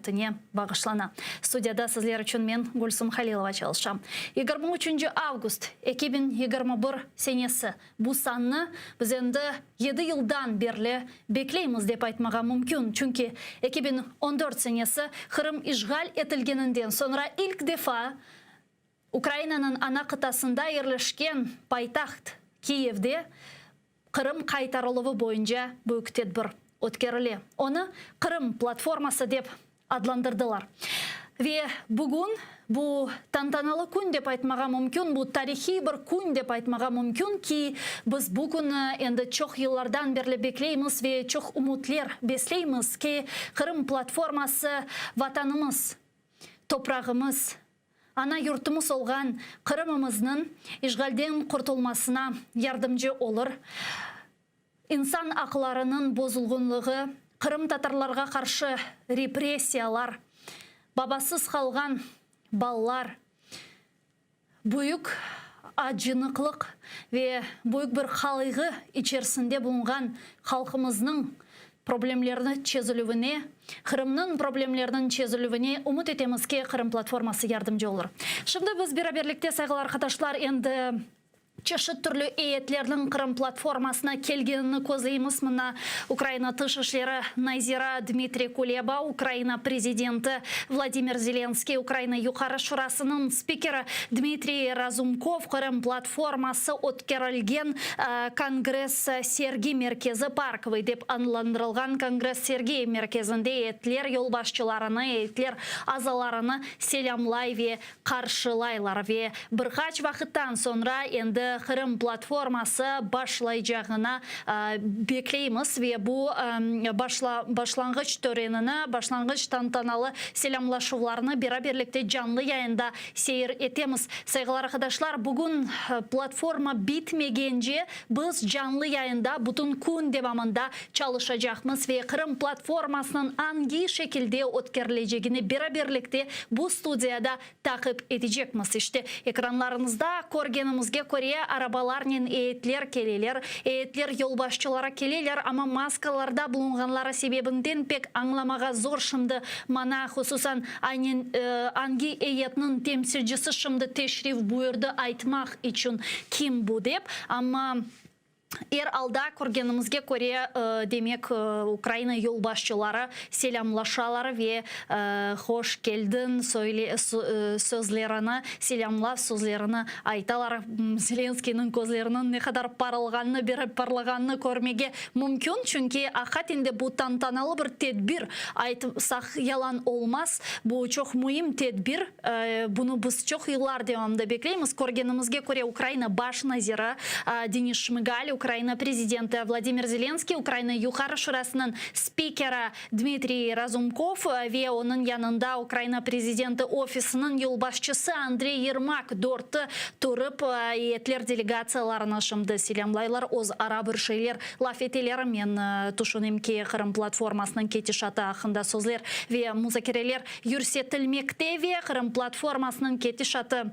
саммитіне бағышлана. Студияда сізлер үшін мен Гүлсім Халилова çalışам. 23 август 2021 сенесі бұл санны біз енді 7 жылдан берлі беклейміз деп айтмаға мүмкін. Чүнки 2014 сенесі Қырым ишғал етілгенінден sonra ilk defa Украинаның ана қытасында ерлішкен пайтаxt Киевде Қырым қайтарылуы бойынша бүк тедбір өткеріле. Оны Қырым платформасы деп адландырдылар. Ве бүгін бұл тантаналы күн деп айтмаға мүмкін, бұл тарихи бір күн деп айтмаға мүмкін ки біз бүгін енді чоқ еллардан берлі беклейміз ве чоқ үмітлер беслейміз ки Қырым платформасы ватанымыз, топрағымыз, ана юртымыз олған Қырымымызның ишғалден құртылмасына ярдымжы олыр. Инсан ақыларының бозылғынлығы, Қырым татарларға қаршы репрессиялар, бабасыз қалған балалар, бұйық ажынықлық ве бұйық бір қалығы içerisinde болған халқымыздың проблемлерді чезілуіне, Қырымның проблемлердің чезілуіне үміт етеміз ке Қырым платформасы ярдымжы олыр. Şimdi біз бераберлікте сайғылар қаташлар енді чешет түрлі етлердің Қырым платформасына келгенini көзейміз. Мына Украина тышышлері Найзира Дмитрий Кулеба, Украина президенті Владимир Зеленский, Украина юқары шурасының спикері Дмитрий Разумков, Қырым платформасы өткерілген Конгресс Сергей меркезі парковый деп аныландырылған Конгресс Сергей меркезінде етлер елбасшыларыны, етлер азаларыны селямлай ве қаршылайлар ве бірқач вақыттан sonra енді Қырым платформасы башлай жағына беклейміз ве бұл башланғыш төреніні, башланғыш тантаналы селямлашуларыны бераберлікте жанлы яйында сейір етеміз. Сайғылар ақадашлар, бүгін платформа битмегенже біз жанлы яйында бұтын күн девамында çalışacağımız ве Қырым платформасының анги шекілде өткерлежегіне бераберлікте бұл студияда тақып етежекміз. İşte экранларыңызда көргенімізге көре арабаларнен етлер келелер, етлер елбасшылары келелер, ама маскаларда бұлынғанлары себебінден пек аңламаға зор шымды мана құсусан анги еетнің темсілжісі шымды тешриф бұйырды айтмақ үшін ким бұ деп, ама алда көргенімізге көре демек Украина елбасшылары селямлашалары ве хош келдің сөзлеріні, селямла сөзлеріні айталар. Зеленскийдің көзлерінің не қадар парылғанны, беріп парылғанны көрмеге мүмкін, чүнке ақатінде бұл тантаналы бір тедбір айтсақ ялан олмас. Бұл чоқ мұйым тедбір, бұны біз чоқ еллар девамды беклейміз. Көргенімізге көре Украина баш назиры Денис Шмыгаль, Украина президенті Владимир Зеленский, Украина юқары шурасының спикері Дмитрий Разумков, ве оның янында Украина президенті офисінің елбасшысы Андрей Ермак дорты тұрып етлер делегацияларына шымды селямлайлар оз арабыр шейлер лафетелер мен тұшынемке Қырым платформасының кетішаты ақында сөзлер ве музакерелер юрсетілмекте ве Қырым платформасының кетішаты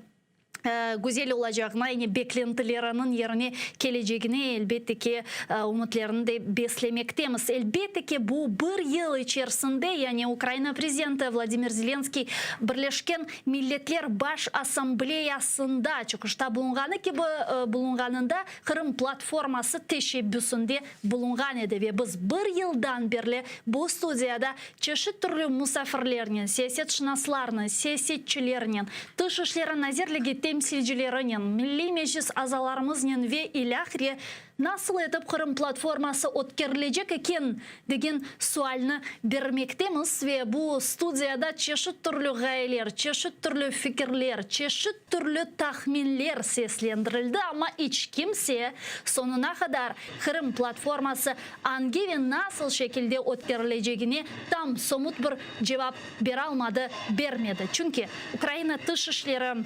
güzel olacağına beklentilerinin yerine geleceğine elbette ki umutlarını da beslemektemiz. Elbette ki bu bir yıl içerisinde yani Ukrayna prezidenti Vladimir Zelenskiy Birleşken Milletler Baş Asambleyasında çıkışta bulunganı ki bulunganında Kırım platforması teşebbüsünde bulungan edi ve biz bir yıldan beri bu stüdiyada çeşit türlü musafirlerinin, siyasetçinaslarının, siyasetçilerinin, dışişleri nazirligi temsilcilerinin, milli meclis azalarımızın ve ilahri nasıl edip Kırım platforması ötkerilecek eken деген sualını vermektemiz ve bu stüdiyada çeşit türlü gayeler, çeşit türlü fikirler, çeşit türlü tahminler seslendirildi ama hiç kimse sonuna kadar Kırım platforması hangi ve nasıl şekilde ötkerileceğini tam somut bir cevap vermedi. Çünkü Ukrayna Dışişleri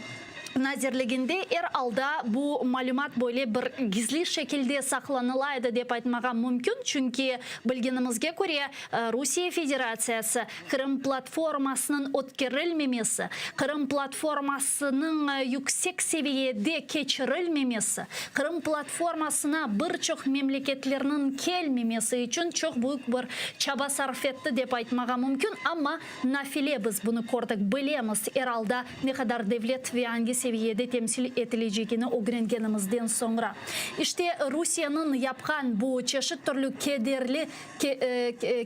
Назерлегенде алда bu малюмат böyle bir gizli şekilde saklanılaydı деп айтмаған мүмкін, çünkü білгенімізге көре Русия Федерациясы Крым платформасының өткерілмемесі, Крым платформасының yüksek seviyede keçirilmemesi, Крым платформасына бірçok memleketlerinin kelmemesi için çok büyük bir çaba sarf etti деп айтмаған мүмкін, ama nafile biz bunu gördük, bilemiz alda ne kadar devlet ve hangi seviyede temsil edileceğini öğrengenimizden sonra. İşte Rusya'nın yapkan bu çeşit türlü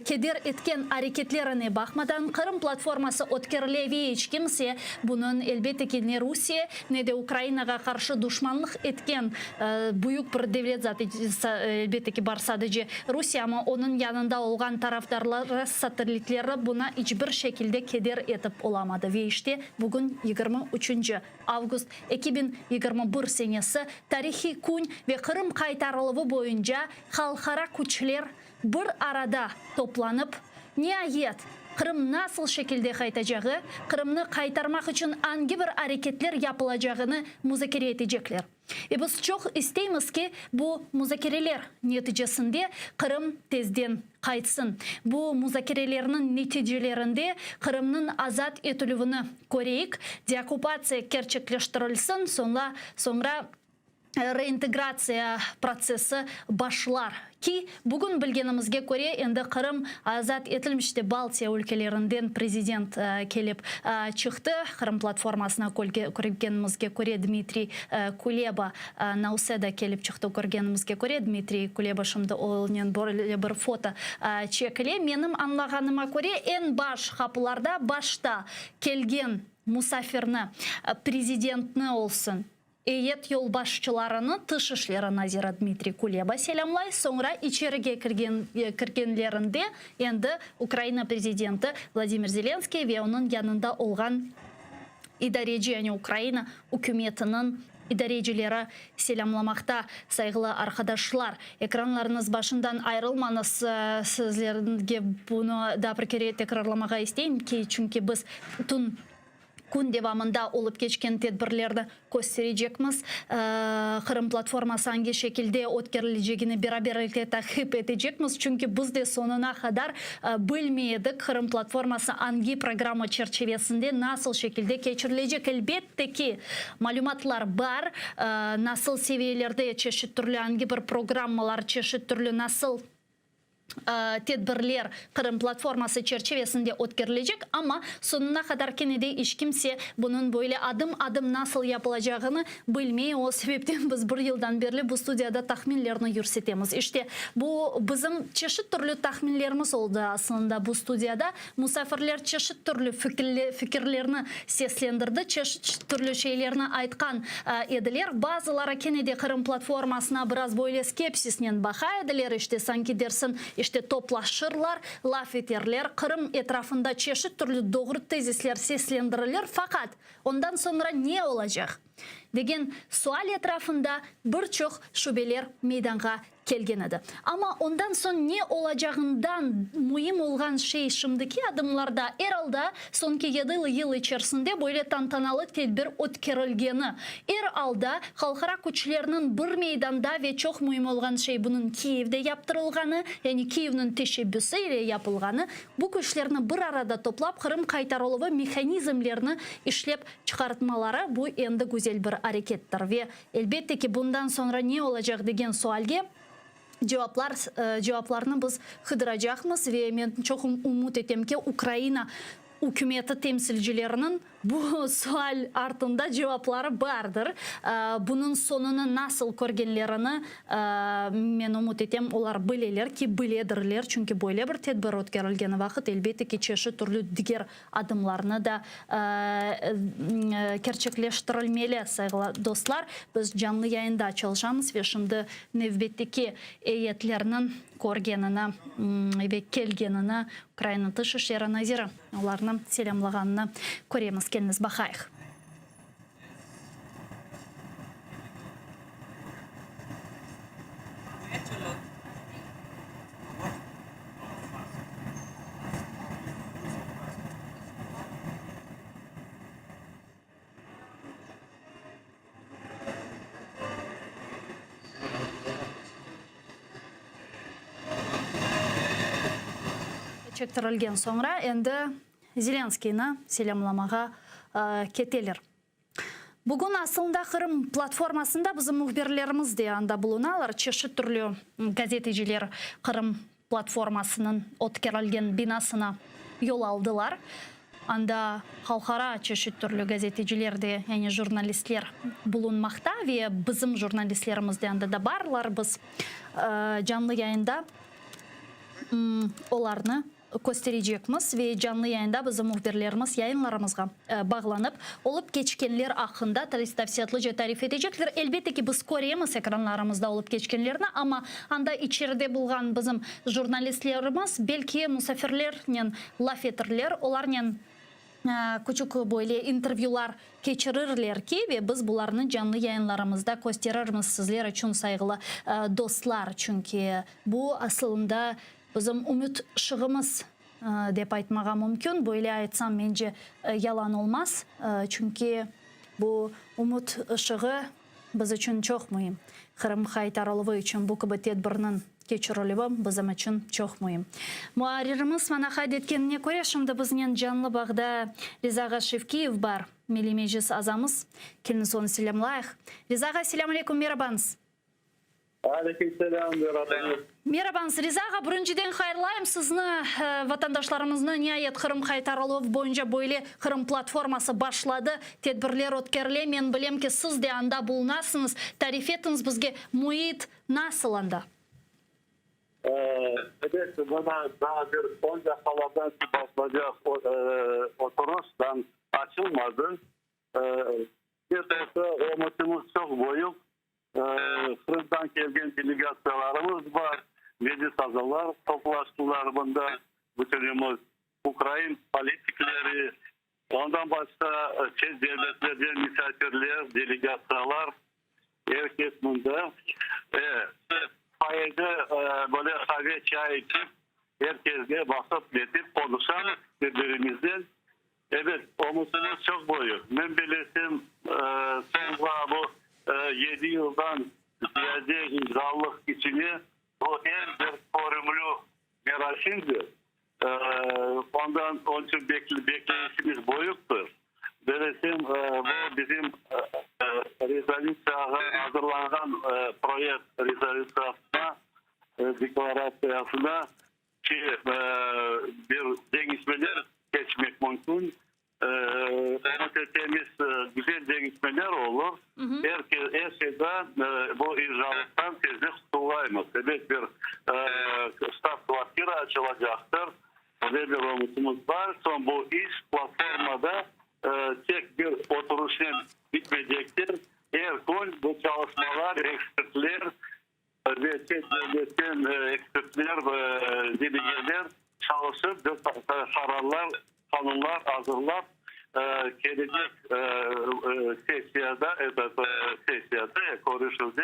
keder etken hareketlerine bakmadan Kırım platforması ötkerilevi hiç kimse bunun elbette ki ne Rusya ne de Ukrayna'ya karşı düşmanlık etken büyük bir devlet zaten elbette ki var sadece Rusya, ama onun yanında olan taraftarları, satellitleri buna hiçbir şekilde keder etip olamadı ve işte bugün 23 Avgust 2021 senesi tarihi gün ve Kırım kaytarılığı boyunca halkara güçler bir arada toplanıp nihayet Kırım nasıl şekilde kaytacağı, Kırım'ı kaytarmak için hangi bir hareketler yapılacağını müzakere edecekler. Biz çok isteyimiz ki bu müzakereler neticesinde Kırım tezden kaytsın. Bu müzakerelerinin neticelerinde Kırım'ın azat edildiğini göreyik, deokupasiya gerçekleştirilsin, sonra reintegrasiya prosesi başlar ki bugün bilgenimizge göre endi Kırım azat etilmişti. Baltiya ülkelerinden prezident kelip çıktı. Kırım platformasına görgenimizge göre Dmitri Kuleba Nauseda kelip çıktı görgenimizge göre. Dmitri Kuleba şimdi onun böyle bir foto çekili. Menim anlağanıma göre en baş kapılarda başta kelgen musafirni prezidentni olsun, Eyet yolbaşçılarını Dışişleri Naziri Dmitri Kuleba selamlay. Sonra içeriye kirgenlerinde endi Ukrayna prezidenti Vladimir Zelenskiy ve onun yanında olan idareci, yani Ukrayna hükümetinin idarecileri selamlamakta. Saygılı arkadaşlar, ekranlarınız başından ayrılmanız, sizlerge bunu da bir kere tekrarlamağa isteyim ki çünkü biz tüm gün devamında olup geçken tedbirlerde gösterecekmiz. Kırım platforması hangi şekilde ötkerilecekini beraberlikte takip edecekmiz. Çünkü biz de sonuna kadar bilmeyedik Kırım platforması hangi programı çerçevesinde nasıl şekilde geçirilecek. Elbette ki malumatlar var. Nasıl seviyelerde çeşit türlü hangi bir programlar, çeşit türlü nasıl tedbirler Kırım platforması çerçevesinde ötkerilecek, ama sonuna kadar de hiç kimse bunun böyle adım adım nasıl yapılacağını bilmiyor. O sebepten biz bir yıldan beri bu stüdyoda tahminlerini yürütemiz. İşte bu bizim çeşit türlü tahminlerimiz oldu aslında bu stüdyoda. Musafirler çeşit türlü fikirlerini seslendirdi, çeşit türlü şeylerini aytkan ediler. Bazıları de Kırım platformasına biraz böyle skepsisle bakaydılar, işte sanki dersin işte toplaşırlar, laf ederler. Kırım etrafında çeşit türlü doğru tezisler seslendirilir. Fakat ondan sonra ne olacak degen sual etrafında birçok şübeler meydana kelgen edi. Ama ondan sonra ne olacağından mühim olan şey şimdiki adımlarda herhalde sonki 7 yıl içerisinde böyle tantanalı tedbir ötkerilgeni. Herhalde halkara güçlerinin bir meydanda ve çok mühim olan şey bunun Kiev'de yaptırılganı, yani Kiev'nin teşebbüsüyle yapılganı. Bu güçlerini bir arada toplap Kırım kaytarılığı mekanizmlerini işlep çıkartmaları bu endi güzel bir harekettir ve elbette ki bundan sonra ne olacak degen sualge cevaplarını biz kıdıracağımız ve ben çok umut ettim ki Ukrayna hükümeti temsilcilerinin bu sual ardında cevapları vardır. Bunun sonunu nasıl görgenlerini men umut ettim, onlar bileler ki biledirler. Çünkü böyle bir tedbir ötkerilgeni vakit elbette ki çeşit türlü diğer adımlarını da gerçekleştirilmeli saygılı dostlar. Biz canlı yayında çalışamız ve şimdi növbetteki eyetlerinin görgenini ve kelgenini Ukrayna Dışişleri Naziri onlarını selamlağanını көреміз, келіңіз бақайық. çektirilgen sonra endi Zelenskiyni selamlamaga keteler. Bugün aslında Kırım platformasında bizim muhbirlerimiz de anda bulunalar. Çeşit türlü gazeteciler Kırım platformasının otkeralgen binasına yol aldılar. Anda halkara çeşit türlü gazeteciler de yani jurnalistler bulunmakta ve bizim jurnalistlerimiz de anda da barlar. Biz canlı yayında olarını göstereceğimiz ve canlı yayında bizim muhbirlerimiz yayınlarımızga bağlanıp olup geçkenler hakkında tavsiyatlıca tarif edecekler. Elbette ki biz koruyoruz ekranlarımızda olup geçkenlerini ama anda içeride bulgan bizim jurnalistlerimiz belki misafirlerle laf etirler, olarla küçük böyle interviewlar geçirirler ki ve biz bularını canlı yayınlarımızda gösteririz sizler için saygılı dostlar. Çünkü bu aslında bizim umut ışığımız dep aytmaga mümkün. Böyle aytsam bence yalan olmaz. Çünkü bu umut ışığı biz için çok mühim. Kırım kaytarılığı için bu gibi tedbirinin geçirilüğü bizim için çok mühim. Muharririmiz bana kaydetkenine göre şimdi bizden canlı bağda Rizaga Şevkiyev var. Milli Meclis azamız. Kendiniz onu selamlayık. Rizaga selamun aleyküm, merhabanız. Aleykümselam. Merhabanız Rizaga, birinciden hayırlayım sizni vatandaşlarımızın nihayet Kırım kaytarılığı boyunca böyle Kırım platforması başladı. Tedbirler ötkerilir. Men bilem ki siz de anda bulunasınız. Tarif etiniz bizge muhit nasıl anda? Evet, bana daha bir 10 dakikalardan başlayacak oturuştan açılmadı. Bir de umutumuz çok büyük. Kırım'dan gelgen delegasyalarımız var. Meclis azalar toplaştılar. Bunda bütünümüz Ukrayna politikleri, ondan başka çeşitli devletlerden misafirler, delegasyalar, herkes bunda. Hayırda böyle kahve çay içip herkese basıp letip konuşan birbirimizden. Evet, umutumuz çok büyük. Ben bilirsin sonra bu 7 yıldan ziyade imzalık içini o en bir formülü merasimdir. Ondan onun için bekleyişimiz büyüktür. Bilirsin bu bizim rezolüsyaya hazırlanan proje rezolüsyasına deklarasyasına ki bir değişmeler geçmek mümkün. Temiz güzel değişmeler olur. Her şeyde bu icralıktan tezlik tutulayımız. Evet bir stat kvartira açılacaktır. Ve bir umutumuz var. Son bu iş platformada tek bir oturuşun bitmeyecektir. Her gün bu çalışmalar, ekspertler ve devletin ekspertler ve delegeler çalışıp kararlar, kanunlar hazırlar. Gelecek sesiyada konuşuldu.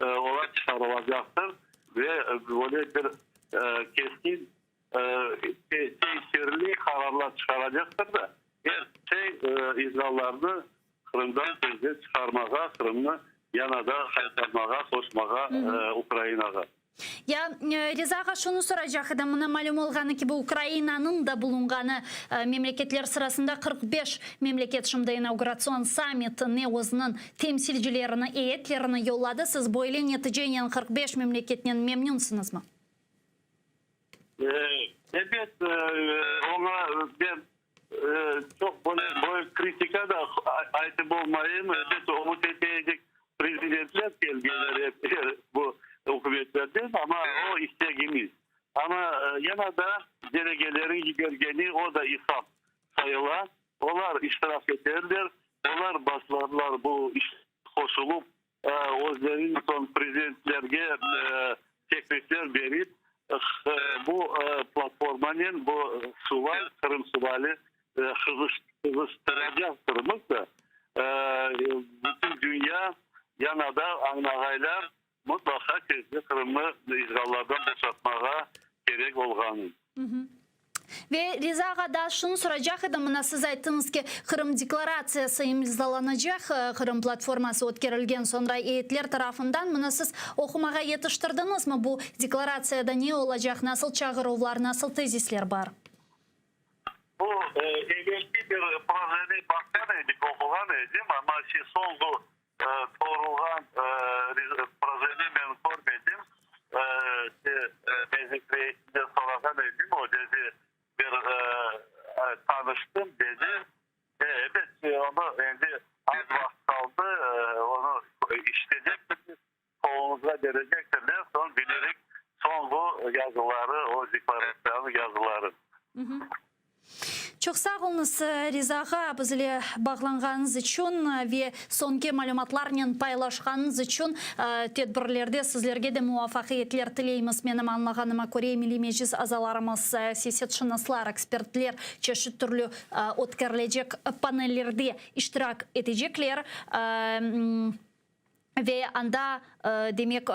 Olan çıkarılacaktır. Ve böyle bir keskin tesirli kararlar çıkaracaktır da her şey icralarını Kırım'dan tezde çıkarmağa, Kırım'ı yanada kaytarmağa, koşmağa Ukrayna'ga. Ya Rizaga şunu soracak edim. Mına malum olganı ki bu Ukrayna'nın da bulunganı memleketler sırasında 45 memleket şimdi inaugurasyon sammitini özünün temsilcilerini, heyetlerini yolladı. Siz böyle neticeyle 45 memleketten memnunsunuz mu? Evet, ona ben çok böyle kritika da ayıp olmayayım. Evet, umut edecek prezidentler gelgeler bu hükümetlerden ama o isteğimiz. Ama yana da delegelerin görgeni o da isap sayılar. Onlar iştirak ederler. Onlar baslarlar bu iş koşulup özlerin son prezidentlerge teklifler verip bu platformanın bu suval, Kırım suvali hızıştıracaktırımız da bütün dünya yana da anlaylar mutlaka tezde Kırım'ı icralardan boşaltmağa gerek olganı. Ve Rizağa da şunu soracak edim. Siz ayttınız ki Kırım deklarasyası imzalanacak. Kırım platforması ötkerilgen sonra eyetler tarafından. Mına siz okumağa yetiştirdiniz mi? Bu deklarasyada ne olacak? Nasıl çağrılar, nasıl tezisler var? Bu ilginç bir projeni baktan edik, okugan edim ama son bu doğrulan projeni ben görmedim. Mezik reisinde soragan edim, o dedi bir tanıştım dedi. Evet, onu şimdi az vakit kaldı, onu işleyecektir, kolunuza verecektirler. Son bilerek son bu yazıları, o deklarasyonu yazıları. Çok sağ olunuz Rizağa bizle bağlanğanız için ve sonki malumatlarla paylaşğanız için tedbirlerde sizlerge de muvaffaqiyetler tileymiz. Benim anlağanıma göre Milli Meclis azalarımız, siyasetşinaslar, ekspertler çeşit türlü ötkerilecek panellerde iştirak edecekler ve anda demek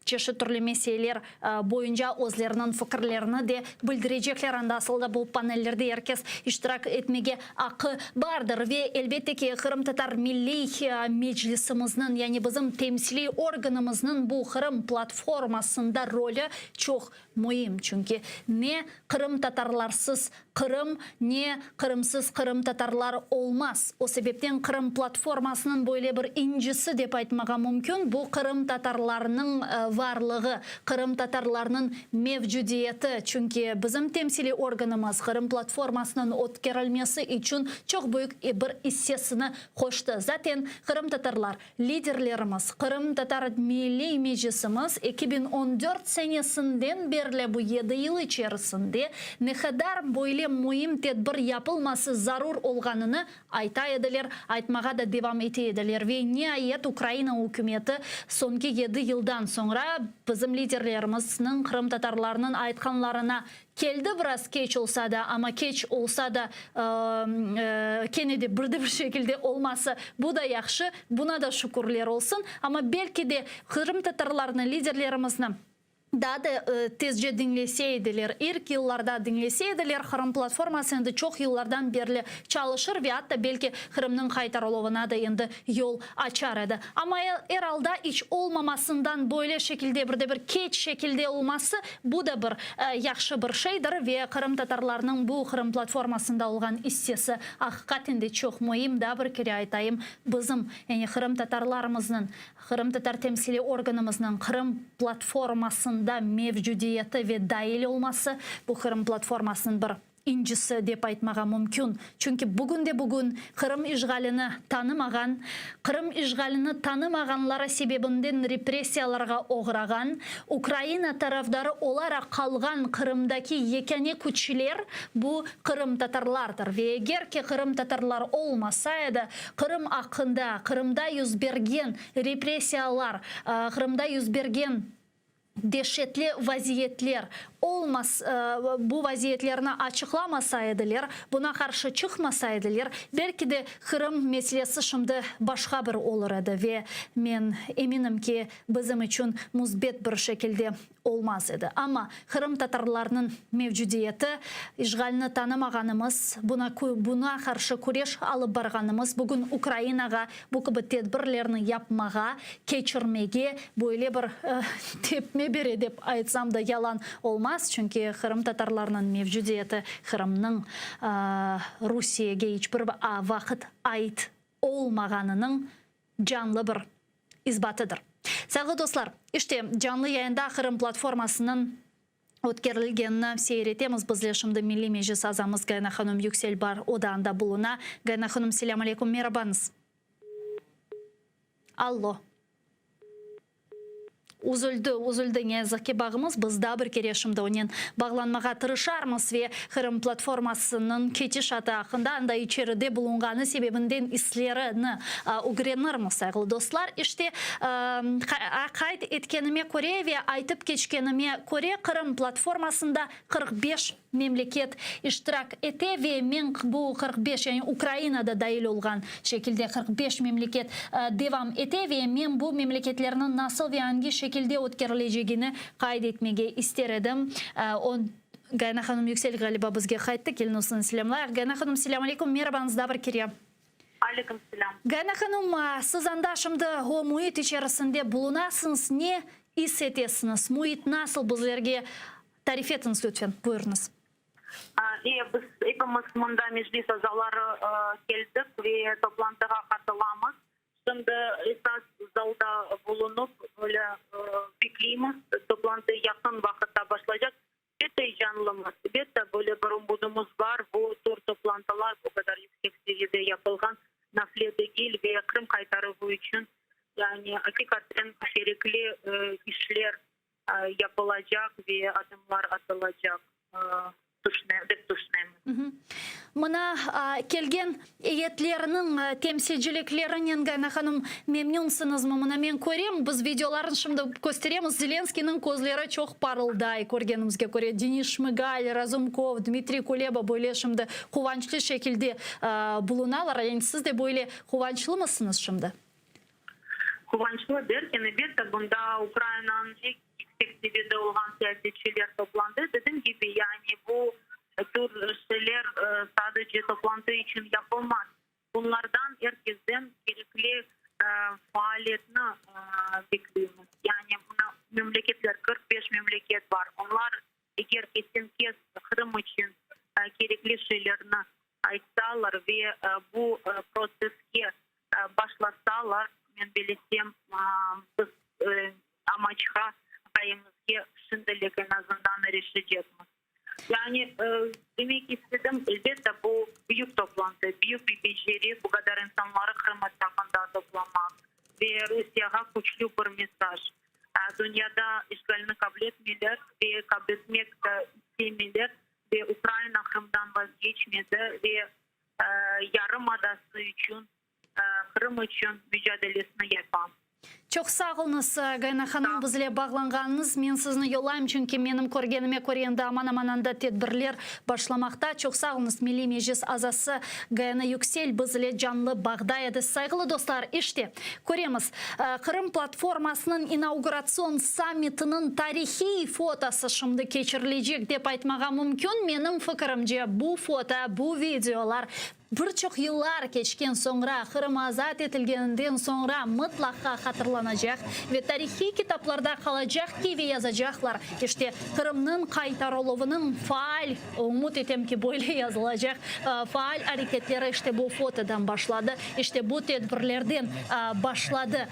çeşit türlü meseleler boyunca özlerinin fikirlerini de bildirecekler. Aslında bu panellerde herkes iştirak etmege hakkı vardır ve elbette ki Kırım Tatar Milli Meclisimizin yani bizim temsili organımızın bu Kırım platformasında rolü çok mühim. Çünkü ne Kırım Tatarlarsız Kırım ne Kırımsız Kırım Tatarlar olmaz. O sebepten Kırım platformasının böyle bir incisi dep aytmaga mümkün. Bu Kırım Tatarlarının varlığı, Kırım Tatarlarının mevcudiyeti. Çünkü bizim temsili organımız Kırım platformasının ötkerilmesi için çok büyük bir hissesini koştu. Zaten Kırım Tatarlar liderlerimiz, Kırım Tatar Milli Meclisimiz 2014 senesinden beri bu 7 yıl içerisinde ne kadar böyle mühim tedbir yapılması zarur olganını ayta ediler, aytmaga da devam etediler ve nihayet Ukrayna hükümeti sonki 7 yıldan sonra bizim liderlerimizin Kırım Tatarlarının aytkanlarına keldi, biraz geç olsa da ama geç olsa da Kennedy bir şekilde olması bu da yaxşı, buna da şükürler olsun ama belki de Kırım Tatarlarının liderlerimizin daha da tezce dinleseydiler, ilk yıllarda dinleseydiler Kırım platformasında çok yıllardan beri çalışır ve hatta belki Kırım'ın kaytarılığına da endi yol açardı. Ama herhalde hiç olmamasından böyle şekilde bir geç şekilde olması bu da bir yaxşı bir şeydir ve Kırım Tatarlarının bu Kırım platformasında olan hissesi hakikaten de çok mühim. Daha bir kere aytayım, bizim yani Kırım Tatarlarımızın, Kırım Tatar temsili organımızın Kırım platformasında mevcudiyeti ve dahil olması bu Kırım platformasının bir incisi dep aytmaga mümkün. Çünkü bugün de bugün Kırım işgalini tanımagan, Kırım işgalini tanımaganlara sebebinden repressiyalarga uğragan, Ukrayna tarafdarı olarak kalgan Kırımdaki yekene güçler bu Kırım Tatarlardır. Ve eğer ki Kırım Tatarlar olmasaydı Kırım hakkında, Kırımda yüz bergen repressiyalar, Kırımda yüz bergen dehşetli vaziyetler olmaz, bu vaziyetlerini açıklamasaydılar, buna karşı çıkmasaydılar, belki de Kırım meselesi şimdi başka bir olurdu ve ben eminim ki bizim için müsbet bir şekilde olmaz idi. Ama Kırım Tatarlarının mevcudiyeti, işgalini tanımaganımız, buna karşı kureş alıp barganımız, bugün Ukrayna'ga bu gibi tedbirlerini yapmaga, geçirmege böyle bir tepme bir edip aytsam da yalan olmaz. Çünkü Kırım Tatarlarının mevcudiyeti Kırım'ın Rusiyaga hiçbir vakit ait olmaganının canlı bir izbatıdır. Sevgili dostlar, işte canlı yayında Kırım platformasının ötkerilgenini seyretemiz. Bizler şimdi Milli Meclis azamız Gayna Hanım Yükselbar odağında buluna. Gayna Hanım, selamun aleyküm, merhabanız. Allo. Uzuldu ne yazık bağımız. Biz daha bir kere şimdi onun bağlanmağa tırışarmız ve Kırım platformasının keçiş hakkında anda içeride bulunganı sebebinden islerini öğrenirmiz sevgili dostlar. İşte kayıt etkenime göre ve aytıp geçkenime göre Kırım platformasında 45 memleket iştirak ete ve men bu 45 yani Ukrayna'da dahil olgan şekilde 45 memleket devam ete ve men bu memleketlerinin nasıl ve hangi şekilde ötkerileceğini kaydetmege isterim. Gayna Hanım Yüksel galiba bizge qaytdı. Kelinosun selamlar. Gayna Hanım selam aleykum. Merhabanızda bir kere. Aleyküm selam. Gayna Hanım siz andaşımda o muhit içerisinde bulunasınız. Ne hissetesiniz? Muhit nasıl bizlerge tarif etiniz lütfen. Buyurunuz. İyi, biz hepimiz bunda meclis azaları geldik ve toplantıya katılamız. Şimdi esas zalda bulunup böyle bekliyoruz. Toplantı yakın vakitte başlayacak. Bir de canlımız, bir de böyle bir umudumuz var. Bu tür toplantılar bu kadar yüksek seviyede yapılgan nafledegil ve Kırım kaytarığı için yani hakikaten gerekli işler yapılacak ve adımlar atılacak. Mına kelgen eyetlerinin temsilciliklerinin Gayna Hanım memnunsunuz mu? Mına men көрем, biz videoların şimdi gösteremiz. Zelenskiy'nin közleri çok parılday көргенімізге көре. Денис Шмыгаль, Разумков, Дмитрий Kuleba böyle şimdi kuvvançlı şekilde bulunalar. Yani siz de böyle kuvvançlı mısınız şimdi? Kuvvançlı derken bir de bunda Ukrayna'nın yüksek seviyede olan siyasetçiler toplandı. Dediğim gibi yani bu tür şeyler sadece toplantı için yapılmaz. Bunlardan herkesten gerekli faaliyetini bekliyoruz. Yani memleketler 45 memleket var. Onlar eğer kesin Kırım için gerekli şeylerini aytsalar ve bu proseske başlasalar ben bilsem biz amaçha kayımızga şimdilik en azından erişeceğimiz. Yani demek istedim elbette bu büyük toplantı, büyük bir beceri bu kadar insanları Kırım etrafında toplamak ve Rusya'ya güçlü bir mesaj. Dünyada işgalini kabul etmediler ve kabul etmek de istemiyorlar ve Ukrayna Kırım'dan vazgeçmedi ve yarımadası için Kırım için mücadelesini yapan. Çok sağ olunuz Gayna Hanım, bizle bağlanğanınız. Men sizni yollayım çünkü menim көргенime көренде aman-amananda tedbirler başlamakta. Çok sağ olunuz Milli Meclis azası Gayna Yüksel bizle canlı bağda edi. Saygılı dostlar, işte көреміз. Kırım platformasının inaugurasyon sammitinin tarihi fotosu şimdi keçirilecek dep aytmağa mümkün. Menim fikrimce bu foto, bu videolar birçok yıllar geçken sonra Kırım azat etilgeninden sonra mutlaka hatırlanacak ve tarihi kitaplarda kalacak ki ve yazacaklar. İşte Kırım'ın kaytarılığının faal, umut etem ki böyle yazılacak faal hareketleri işte bu fotodan başladı. İşte bu tedbirlerden başladı.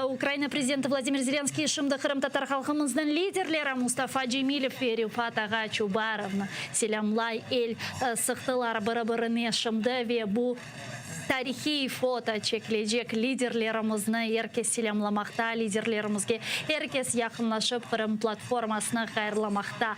Ukrayna Prezidenti Vladimir Zelenskiy şimdi Kırım Tatar halkımızın liderleri Mustafa Cemilov ve Rifat Ağa Çubarov'na selamlay el sıktılar birbirine şimdi ve bu tarihi foto çekilecek liderlerimizni herkes selamlamakta, liderlerimizge herkes yakınlaşıp Kırım platformasını hayırlamakta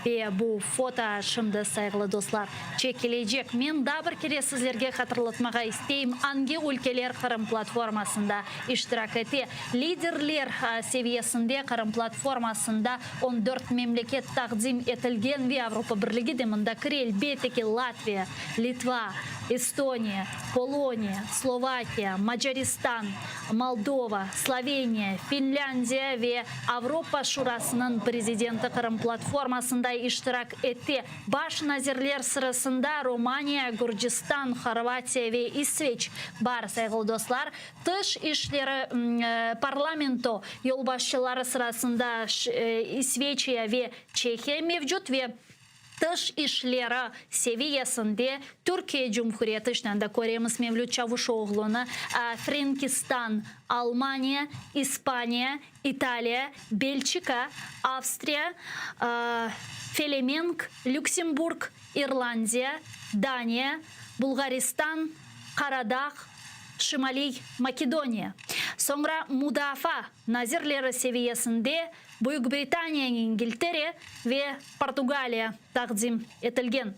ve bu foto şimdi saygılı dostlar çekilecek. Men da bir kere sizlerge hatırlatmağa isteyim. Hangi ülkeler Kırım platformasında iştirak etti? Liderler seviyesinde Kırım platformasında 14 memleket takdim etilgen ve Avrupa Birliği deminde elbette ki Latviya, Litva, Estonya, Polonya, Slovakiya, Macaristan, Moldova, Slovenya, Finlandiya ve Avrupa Şurası'nın prezidenti Kırım platformasında iştirak etti. Baş nazirler sırasında Romanya, Gürcistan, Horvatiya ve İsveç var saygılı dostlar. Dış işleri parlamento yolbaşçıları sırasında İsveçya ve Çekya mevcut ve dış işleri seviyesinde Türkiye Cumhuriyeti işlerinde көреміз Mevlüt Çavuşoğlu'nu, Frankistan, Almanya, İspanya, İtalya, Belçika, Avstriya, Felemenk, Lüksemburg, İrlandiya, Daniya, Bulgaristan, Karadağ, Şimali Makedonya. Sonra müdafaa nazirleri seviyesinde Büyük Britanya, İngiltere ve Portugalya takdim etilgen.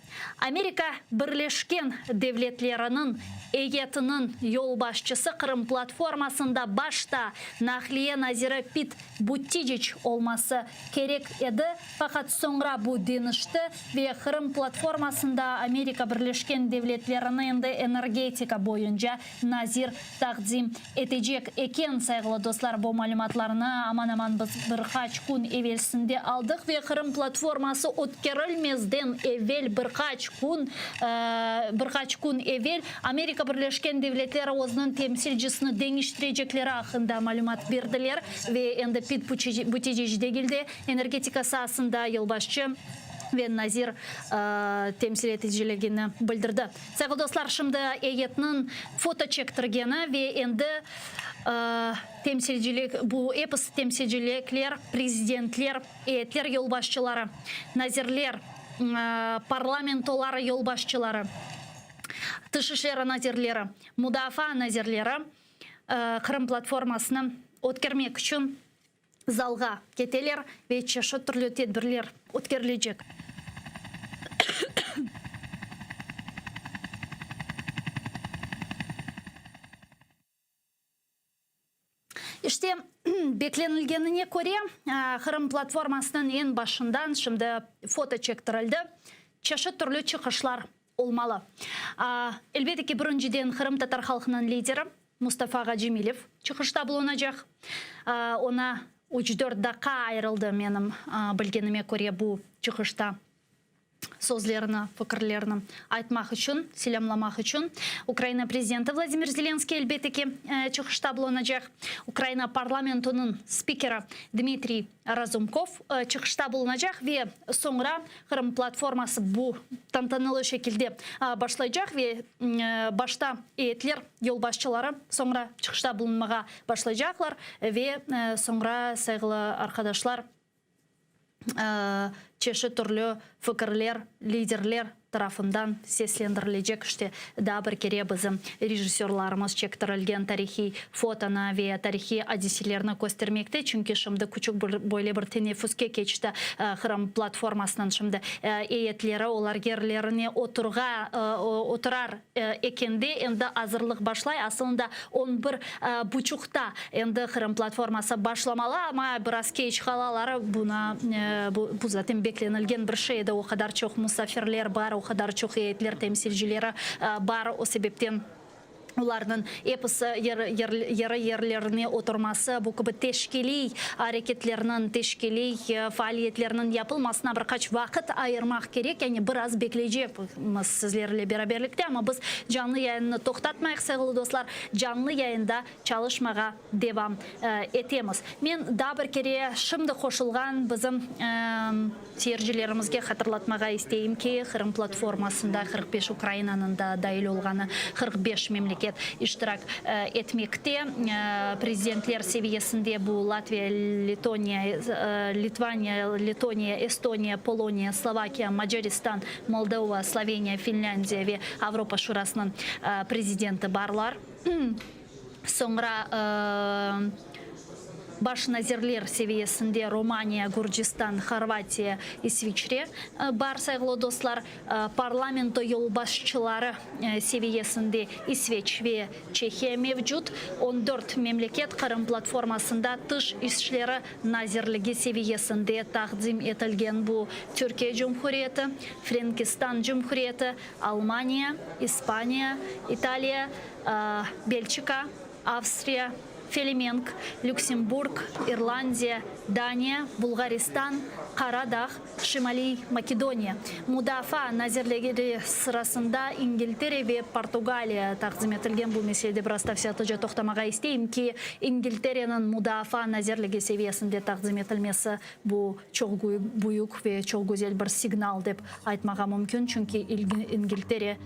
Amerika Birleşken Devletleri'nin heyetinin yolbaşçısı Kırım platformasında başta Nahliye Nazire Pete Buttigieg olması gerek edi. Fakat sonra bu değişti ve Kırım platformasında Amerika Birleşken Devletleri'nin de energetika boyunca nazir takdim edecek eкен saygılı dostlar. Bu malumatlarını aman birkaç gün evvelsinde aldık ve Kırım platforması ötkerilmezden evvel birkaç gün evvel Amerika Birleşken Devletleri o'zining temsilcisini değiştirecekleri hakkında malumat verdiler ve endi Pete Buttigieg'de energetika sahasında yılbaşı ve Nazir temsil ediciligini bildirdi. Saygılı dostlar, şimdi eyetinin foto çektirgeni ve endi bu epos temsilcilikler, prezidentler, eyetler yolbaşçıları, nazirler, parlamentoları yolbaşçıları, Dışişleri nazirleri, Mudafaa nazirleri Kırım platformasını ötkermek için zalga keteler ve çeşitli türlü tedbirler ötkerilecek. İşte beklenilgenine göre Kırım platformasının en başından şimdi foto çektirildi. Çeşitli türlü çıkışlar olmalı. Elbette ki birinciden Kırım Tatar halkının lideri Mustafa Gacimilov çıkışta bulunacak. Ona 3-4 dakika ayrıldı benim bilgenime göre bu çıkışta. Sözlerini, fikirlerini aytmak için, selamlamak için. Ukrayna prezidenti Vladimir Zelenskiy elbette ki çıkışta bulunacak. Ukrayna parlamentonun spikeri Dmitry Razumkov çıkışta bulunacak ve sonra Kırım platforması bu tantanalı şekilde başlayacak ve başta eyetler yolbaşçıları sonra çıkışta bulunmaya başlayacaklar ve sonra saygılı arkadaşlar çeşitli türlü fikirler, liderler tarafından seslendirilecek. İşte daha bir kere bizim rejissörlerimiz çektirilgen tarihi fotona ve tarihi adisilerini göstermekte. Çünkü şimdi küçük böyle bir teneffüske geçti Kırım platformasının şimdi eyetleri olar yerlerine oturar ekende endi hazırlık başlay. Aslında 11:30'da endi Kırım platforması başlamalı ama biraz geç kalaları buna bu zaten beklenilgen bir şeydi. O kadar çok misafirler var, o kadar çok heyetler temsilcileri var. O sebepten ularning yerlerine oturması, bu gibi teşkili hareketlerinin, teşkili faaliyetlerinin yapılmasına birkaç vakit ayırmak gerek. Yani biraz bekleyeceğiz sizlerle beraberlikte ama biz canlı yayını toxtatmayıq sevgili dostlar. Canlı yayında çalışmaya devam etemiz. Ben daha bir kere şimdi koşulgan bizim seyircilerimizge hatırlatmaya isteyim ki Kırım platformasında 45 Ukrayna'nın da dahil olğanı 45 memleket iştirak etmekte. Prezidentler seviyesinde bu Latviya, Litvanya, Estonya, Polonya, Slovakya, Macaristan, Moldova, Slovenya, Finlandiya ve Avrupa Şurası'nın prezidenti barlar. Sonra baş nazirler seviyesinde Romanya, Gürcistan, Хорватия, İsviçre bar saygılı dostlar. Parlamento yolbaşçıları seviyesinde İsveç ve Çekya mevcut. 14 memleket Kırım platformasında dış işleri nazirligi seviyesinde takdim etilgen bu Türkiye Cumhuriyeti, Frankistan Cumhuriyeti, Almanya, İspanya, İtalya, Belçika, Avstriya, Felemenk, Lüksemburg, İrlanda, Daniya, Bulgaristan, Karadağ, Şimali Makedonya. Mudafaa nazirleri sırasında İngiltere ve Portugalya takdim etilgen bu meselede biraz tafsilatlıca toxtamağa isteyim ki İngiltere'nin mudafaa nazirligi seviyesinde takdim etilmesi bu çok büyük ve çok güzel bir signal dep aytmağa mümkün. Çünkü İngiltere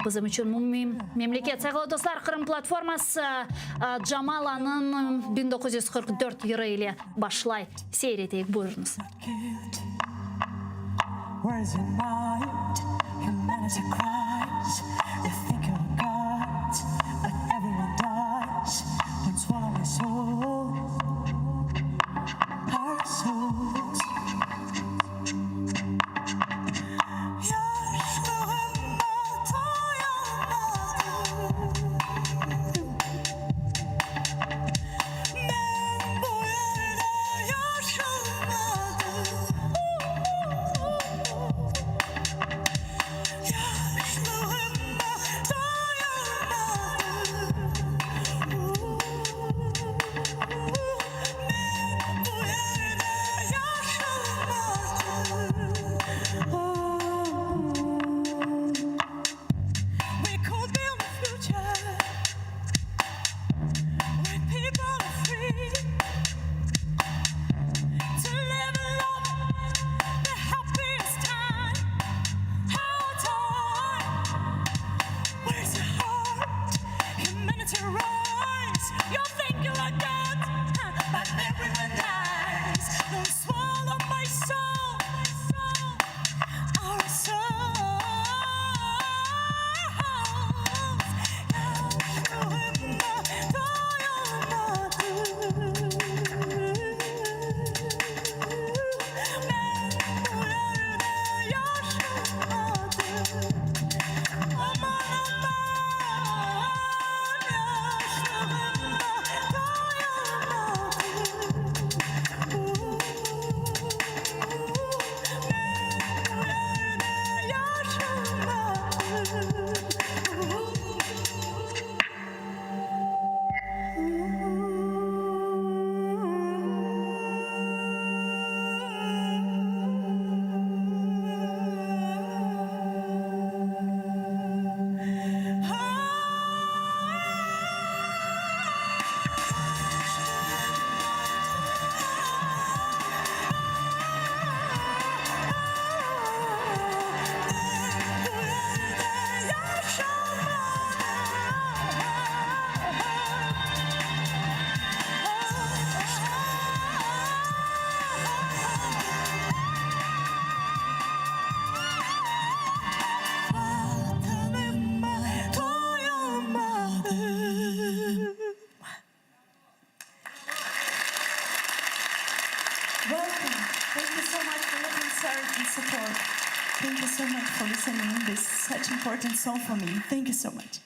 bizim için mühim memleket. Saygılı dostlar, Kırım platforması Jamala'nın 1944 yılı ile başlay seyredik. Buyurunuz. so much for listening to this such important song for me. Thank you so much.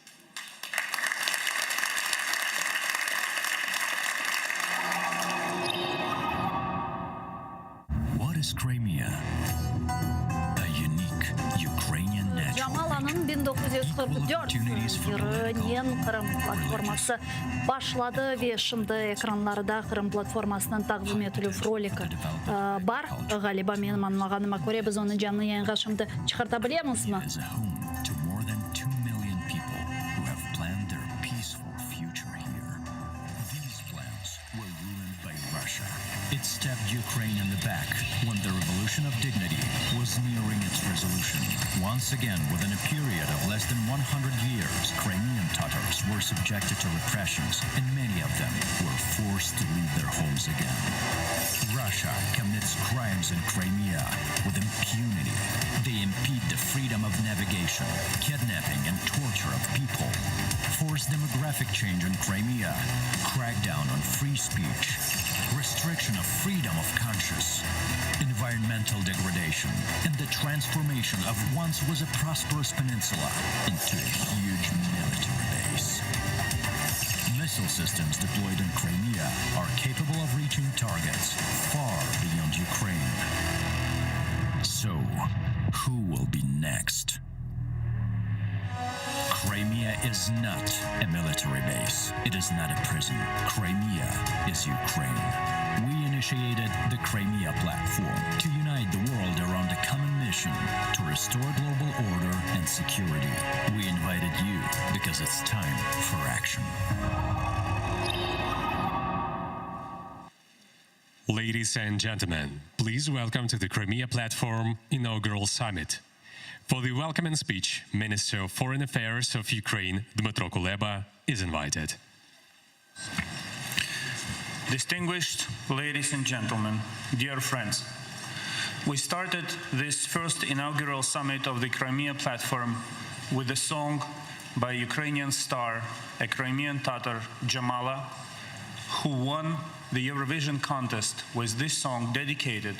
What is Crimea? A unique Ukrainian natural Jamala'nın 1944 yılından Kırım platforması başladı ve şimdi ekranlarda Kırım platformasının takdim etілу ролики бар. Galiba benim anlaganyma göre biz onu canlı yayınga şimdi çıkartabilemez mi? as a home to more than 2 million people who have planned their peaceful future here. These plans were ruined by Russia. It stabbed Ukraine in the back when the revolution of dignity was nearing its resolution. Once again, within a period of less than 100 years, Crimean Tatars were subjected to repressions, and many of them were forced to leave their homes again. Russia commits crimes in Crimea with impunity. They impede the freedom of navigation, kidnapping and torture of people, force demographic change in Crimea, crackdown on free speech, restriction of freedom of conscience, environmental degradation, and the transformation of once was a prosperous peninsula into a huge military base. Missile systems deployed in Crimea are capable of reaching targets far beyond Ukraine. So, who will be next? Crimea is not a military base. It is not a prison. Crimea is Ukraine. We initiated the Crimea platform to unite the world around a common mission to restore global order and security. We invited you because it's time for action. Ladies and gentlemen, please welcome to the Crimea Platform Inaugural Summit. For the welcoming speech, Minister of Foreign Affairs of Ukraine, Dmytro Kuleba, is invited. Distinguished ladies and gentlemen, dear friends, we started this first inaugural summit of the Crimea Platform with a song by Ukrainian star, a Crimean Tatar, Jamala, who won the Eurovision contest with this song dedicated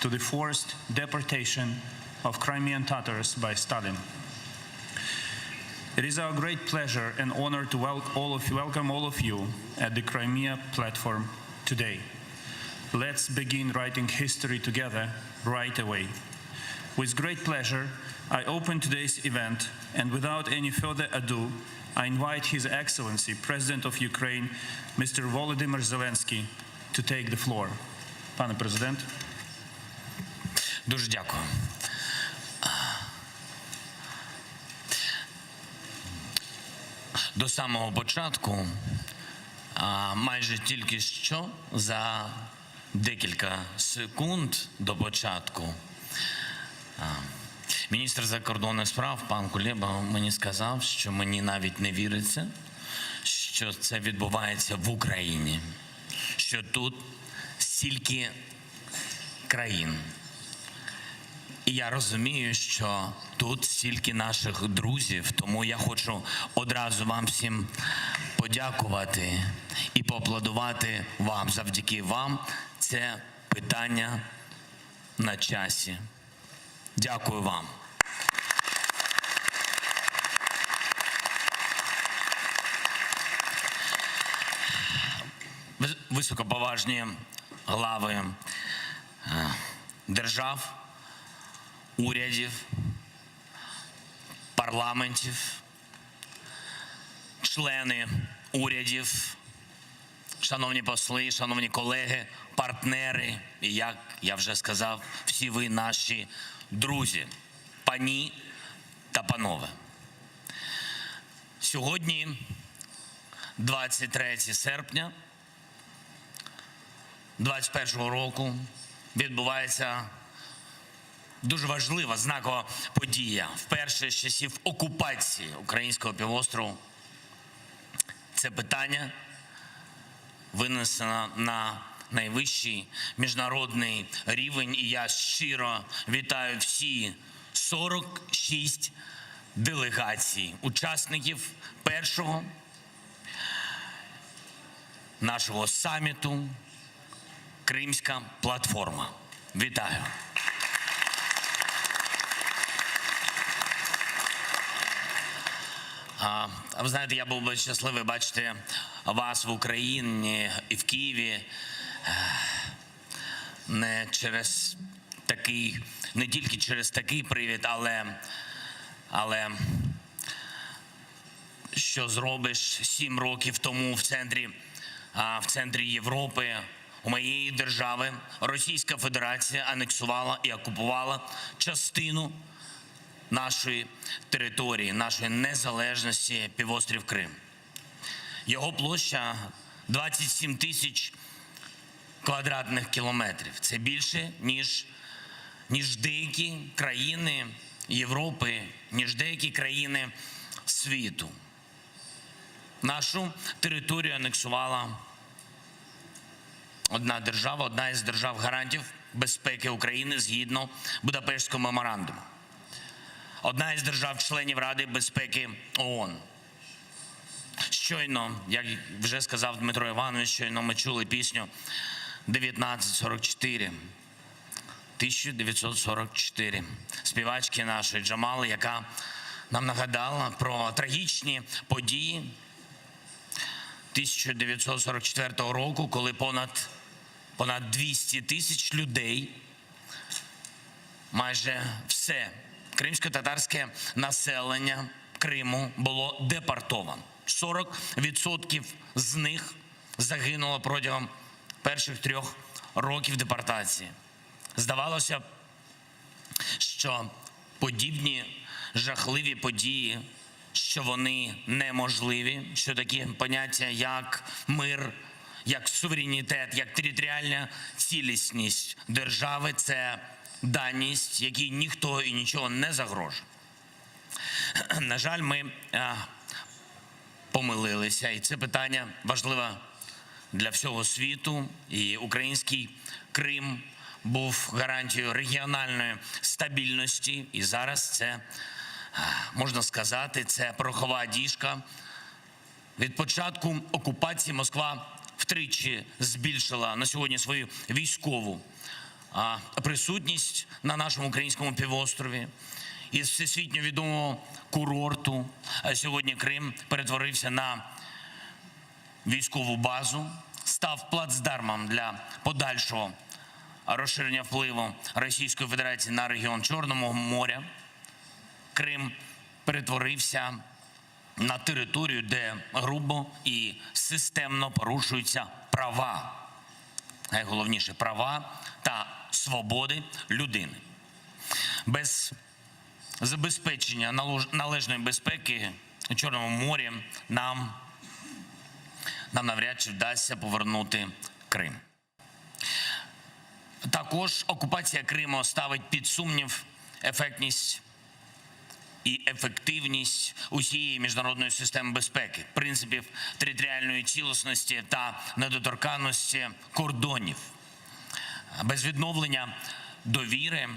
to the forced deportation of Crimean Tatars by Stalin. It is our great pleasure and honor to welcome all of you at the Crimea Platform today. Let's begin writing history together right away. With great pleasure, I open today's event, and without any further ado, I invite His Excellency, President of Ukraine, Mr. Volodymyr Zelensky, to take the floor. Panie Prezydent. Дуже дякую. До самого початку, майже тільки що, за декілька секунд до початку, міністр закордонних справ пан Кулеба мені сказав, що мені навіть не віриться, що це відбувається в Україні, що тут стільки країн. І я розумію, що тут стільки наших друзів, тому я хочу одразу вам всім подякувати і поаплодувати вам. Завдяки вам це питання на часі. Дякую вам. Високоповажні глави держав, урядів, парламентів, члени урядів, шановні посли, шановні колеги, партнери, і, як я вже сказав, всі ви наші друзі, пані та панове. Сьогодні, 23 серпня 2021 року, відбувається дуже важлива, знакова подія. Вперше з часів окупації українського півострову це питання винесено на найвищий міжнародний рівень. І я щиро вітаю всі 46 делегацій, учасників першого нашого саміту «Кримська платформа». Вітаю! Ви знаєте, я був би щасливий бачити вас в Україні і в Києві не через такий, не тільки через такий привід, але що зробиш 7 років тому в центрі Європи, у моєї держави, Російська Федерація анексувала і окупувала частину нашої території, нашої незалежності, півострів Крим. Його площа 27 тисяч квадратних кілометрів. Це більше, ніж деякі країни Європи, ніж деякі країни світу. Нашу територію анексувала одна із держав-гарантів безпеки України згідно Будапештського меморандуму. Одна із держав-членів Ради безпеки ООН. Щойно, як вже сказав Дмитро Іванович, щойно ми чули пісню 1944. 1944. Співачки нашої Джамали, яка нам нагадала про трагічні події 1944 року, коли понад 200 тисяч людей, майже все кримсько-татарське населення Криму було депортовано. 40% з них загинуло протягом перших 3 років депортації. Здавалося б, що подібні жахливі події, що вони неможливі, що такі поняття, як мир, як суверенітет, як територіальна цілісність держави – це даність, якій ніхто і нічого не загрожує. На жаль, ми помилилися, і це питання важливе для всього світу, і український Крим був гарантією регіональної стабільності, і зараз це, можна сказати, це порохова діжка. Від початку окупації Москва втричі збільшила на сьогодні свою військову присутність на нашому українському півострові. Із всесвітньо відомого курорту сьогодні Крим перетворився на військову базу, став плацдармом для подальшого розширення впливу Російської Федерації на регіон Чорного моря. Крим перетворився на територію, де грубо і системно порушуються права, найголовніше права та свободи людини. Без забезпечення належної безпеки у Чорному морі нам навряд чи вдасться повернути Крим. Також окупація Криму ставить під сумнів ефектність і ефективність усієї міжнародної системи безпеки, принципів територіальної цілісності та недоторканності кордонів. Без відновлення довіри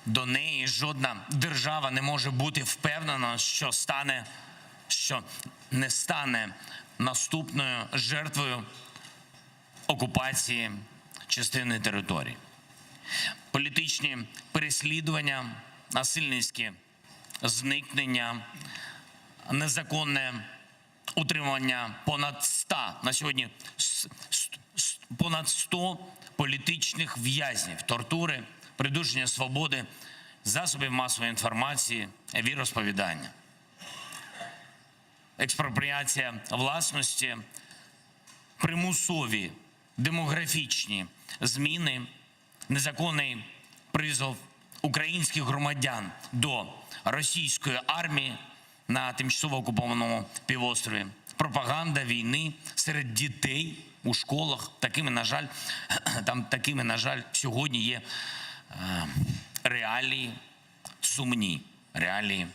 до неї жодна держава не може бути впевнена, що не стане наступною жертвою окупації частини території. Політичні переслідування, насильницькі зникнення, незаконне утримання на сьогодні понад 100 політичних в'язнів, тортури, придушення свободи, засобів масової інформації, віросповідання. Експропріація власності, примусові демографічні зміни, незаконний призов українських громадян до російської армії на тимчасово окупованому півострові, пропаганда війни серед дітей у школах. Такими, на жаль, сьогодні є реалії, сумні реалії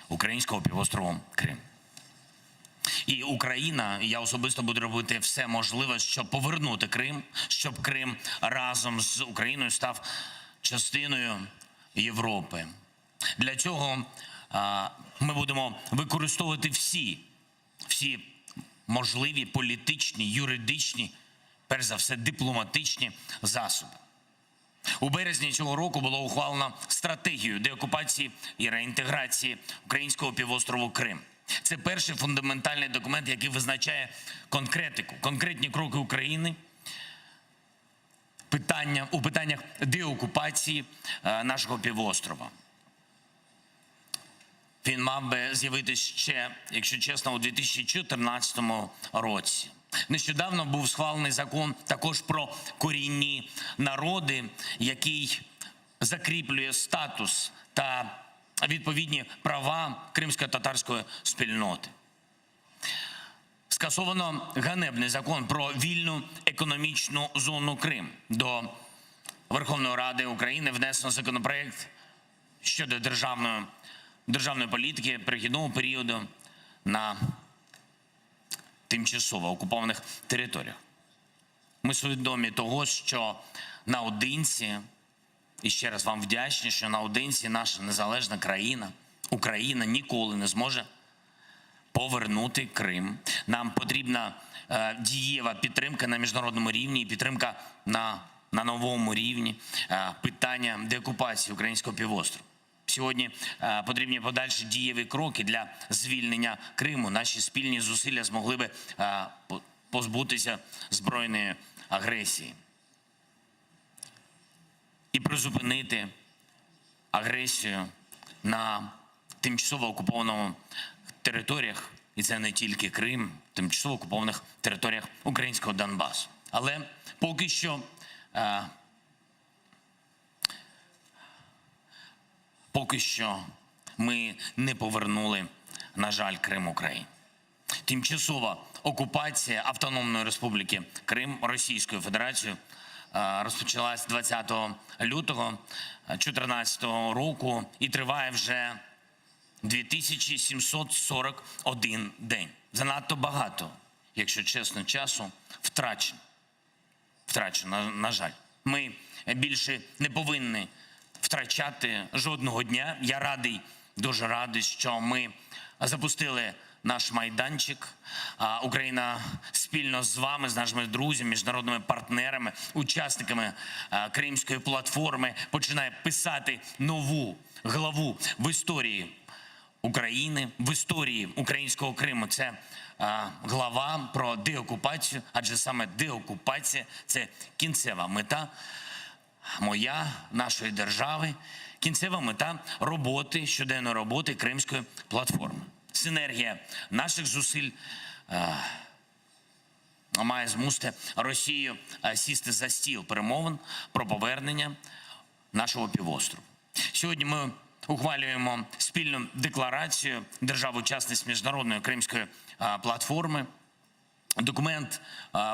українського півострову Крим. І Україна, я особисто буду робити все можливе, щоб повернути Крим, щоб Крим разом з Україною став частиною Європи. Для цього ми будемо використовувати всі можливі політичні, юридичні, перш за все дипломатичні засоби. У березні цього року було ухвалено стратегію деокупації і реінтеграції українського півострову Крим. Це перший фундаментальний документ, який визначає конкретику, конкретні кроки України у питаннях деокупації нашого півострова. Він мав би з'явитися ще, якщо чесно, у 2014 році. Нещодавно був схвалений закон також про корінні народи, який закріплює статус та відповідні права кримсько-татарської спільноти. Скасовано ганебний закон про вільну економічну зону Крим. До Верховної Ради України внесено законопроект щодо державної політики перехідного періоду на тимчасово окупованих територіях. Ми свідомі того, що наодинці, і ще раз вам вдячні, що наодинці наша незалежна країна, Україна, ніколи не зможе повернути Крим. Нам потрібна дієва підтримка на міжнародному рівні і підтримка на новому рівні питання деокупації українського півострова. Сьогодні потрібні подальші дієві кроки для звільнення Криму. Наші спільні зусилля змогли би позбутися збройної агресії і призупинити агресію на тимчасово окупованих територіях, і це не тільки Крим, тимчасово окупованих територіях українського Донбасу. Але поки що ми не повернули, на жаль, Крим Україні. Тимчасова окупація Автономної Республіки Крим Російською Федерацією розпочалась 20 лютого 2014 року і триває вже 2741 день. Занадто багато, якщо чесно, часу втрачено, на жаль. Ми більше не повинні втрачати жодного дня. Я радий, дуже радий, що ми запустили наш майданчик. Україна спільно з вами, з нашими друзями, міжнародними партнерами, учасниками Кримської платформи починає писати нову главу в історії України, в історії українського Криму. Це глава про деокупацію, адже саме деокупація – це кінцева мета моя, нашої держави, кінцева мета роботи, щоденної роботи Кримської платформи. Синергія наших зусиль має змусити Росію сісти за стіл перемовин про повернення нашого півострову. Сьогодні ми ухвалюємо спільну декларацію держав-учасниць міжнародної Кримської платформи. Документ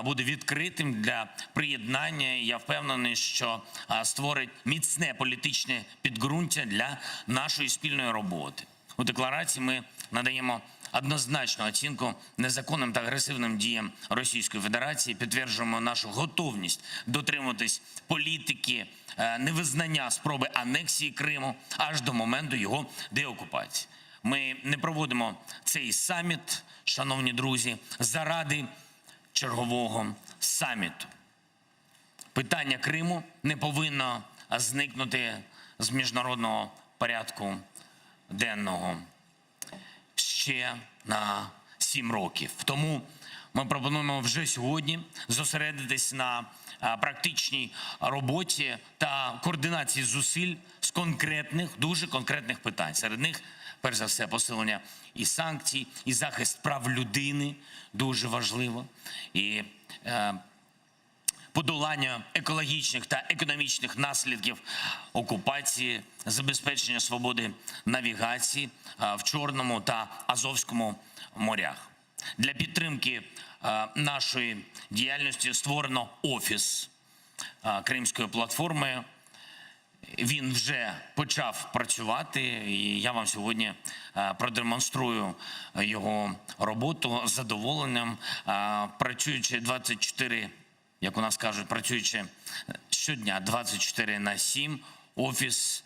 буде відкритим для приєднання. Я впевнений, що створить міцне політичне підґрунтя для нашої спільної роботи. У декларації ми надаємо однозначну оцінку незаконним та агресивним діям Російської Федерації, підтверджуємо нашу готовність дотримуватись політики невизнання спроби анексії Криму аж до моменту його деокупації. Ми не проводимо цей саміт, шановні друзі, заради чергового саміту. Питання Криму не повинно зникнути з міжнародного порядку денного ще на 7 років. Тому ми пропонуємо вже сьогодні зосередитись на практичній роботі та координації зусиль з конкретних, дуже конкретних питань. Серед них, перш за все, посилення і санкцій, і захист прав людини, дуже важливо, і подолання екологічних та економічних наслідків окупації, забезпечення свободи навігації в Чорному та Азовському морях. Для підтримки нашої діяльності створено офіс Кримської платформи. Він вже почав працювати, і я вам сьогодні продемонструю його роботу з задоволенням, працюючи 24, як у нас кажуть, працюючи щодня 24/7, офіс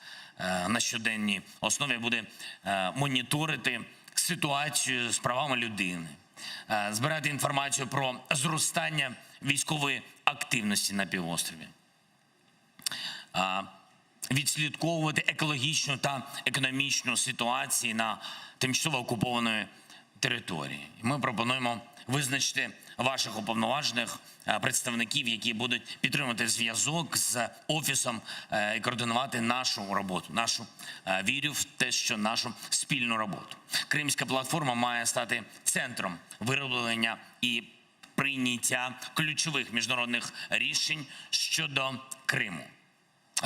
на щоденній основі буде моніторити ситуацію з правами людини, збирати інформацію про зростання військової активності на півострові, відслідковувати екологічну та економічну ситуацію на тимчасово окупованої території. Ми пропонуємо визначити ваших уповноважених представників, які будуть підтримувати зв'язок з Офісом і координувати нашу роботу. Вірю в те, що нашу спільну роботу. Кримська платформа має стати центром вироблення і прийняття ключових міжнародних рішень щодо Криму.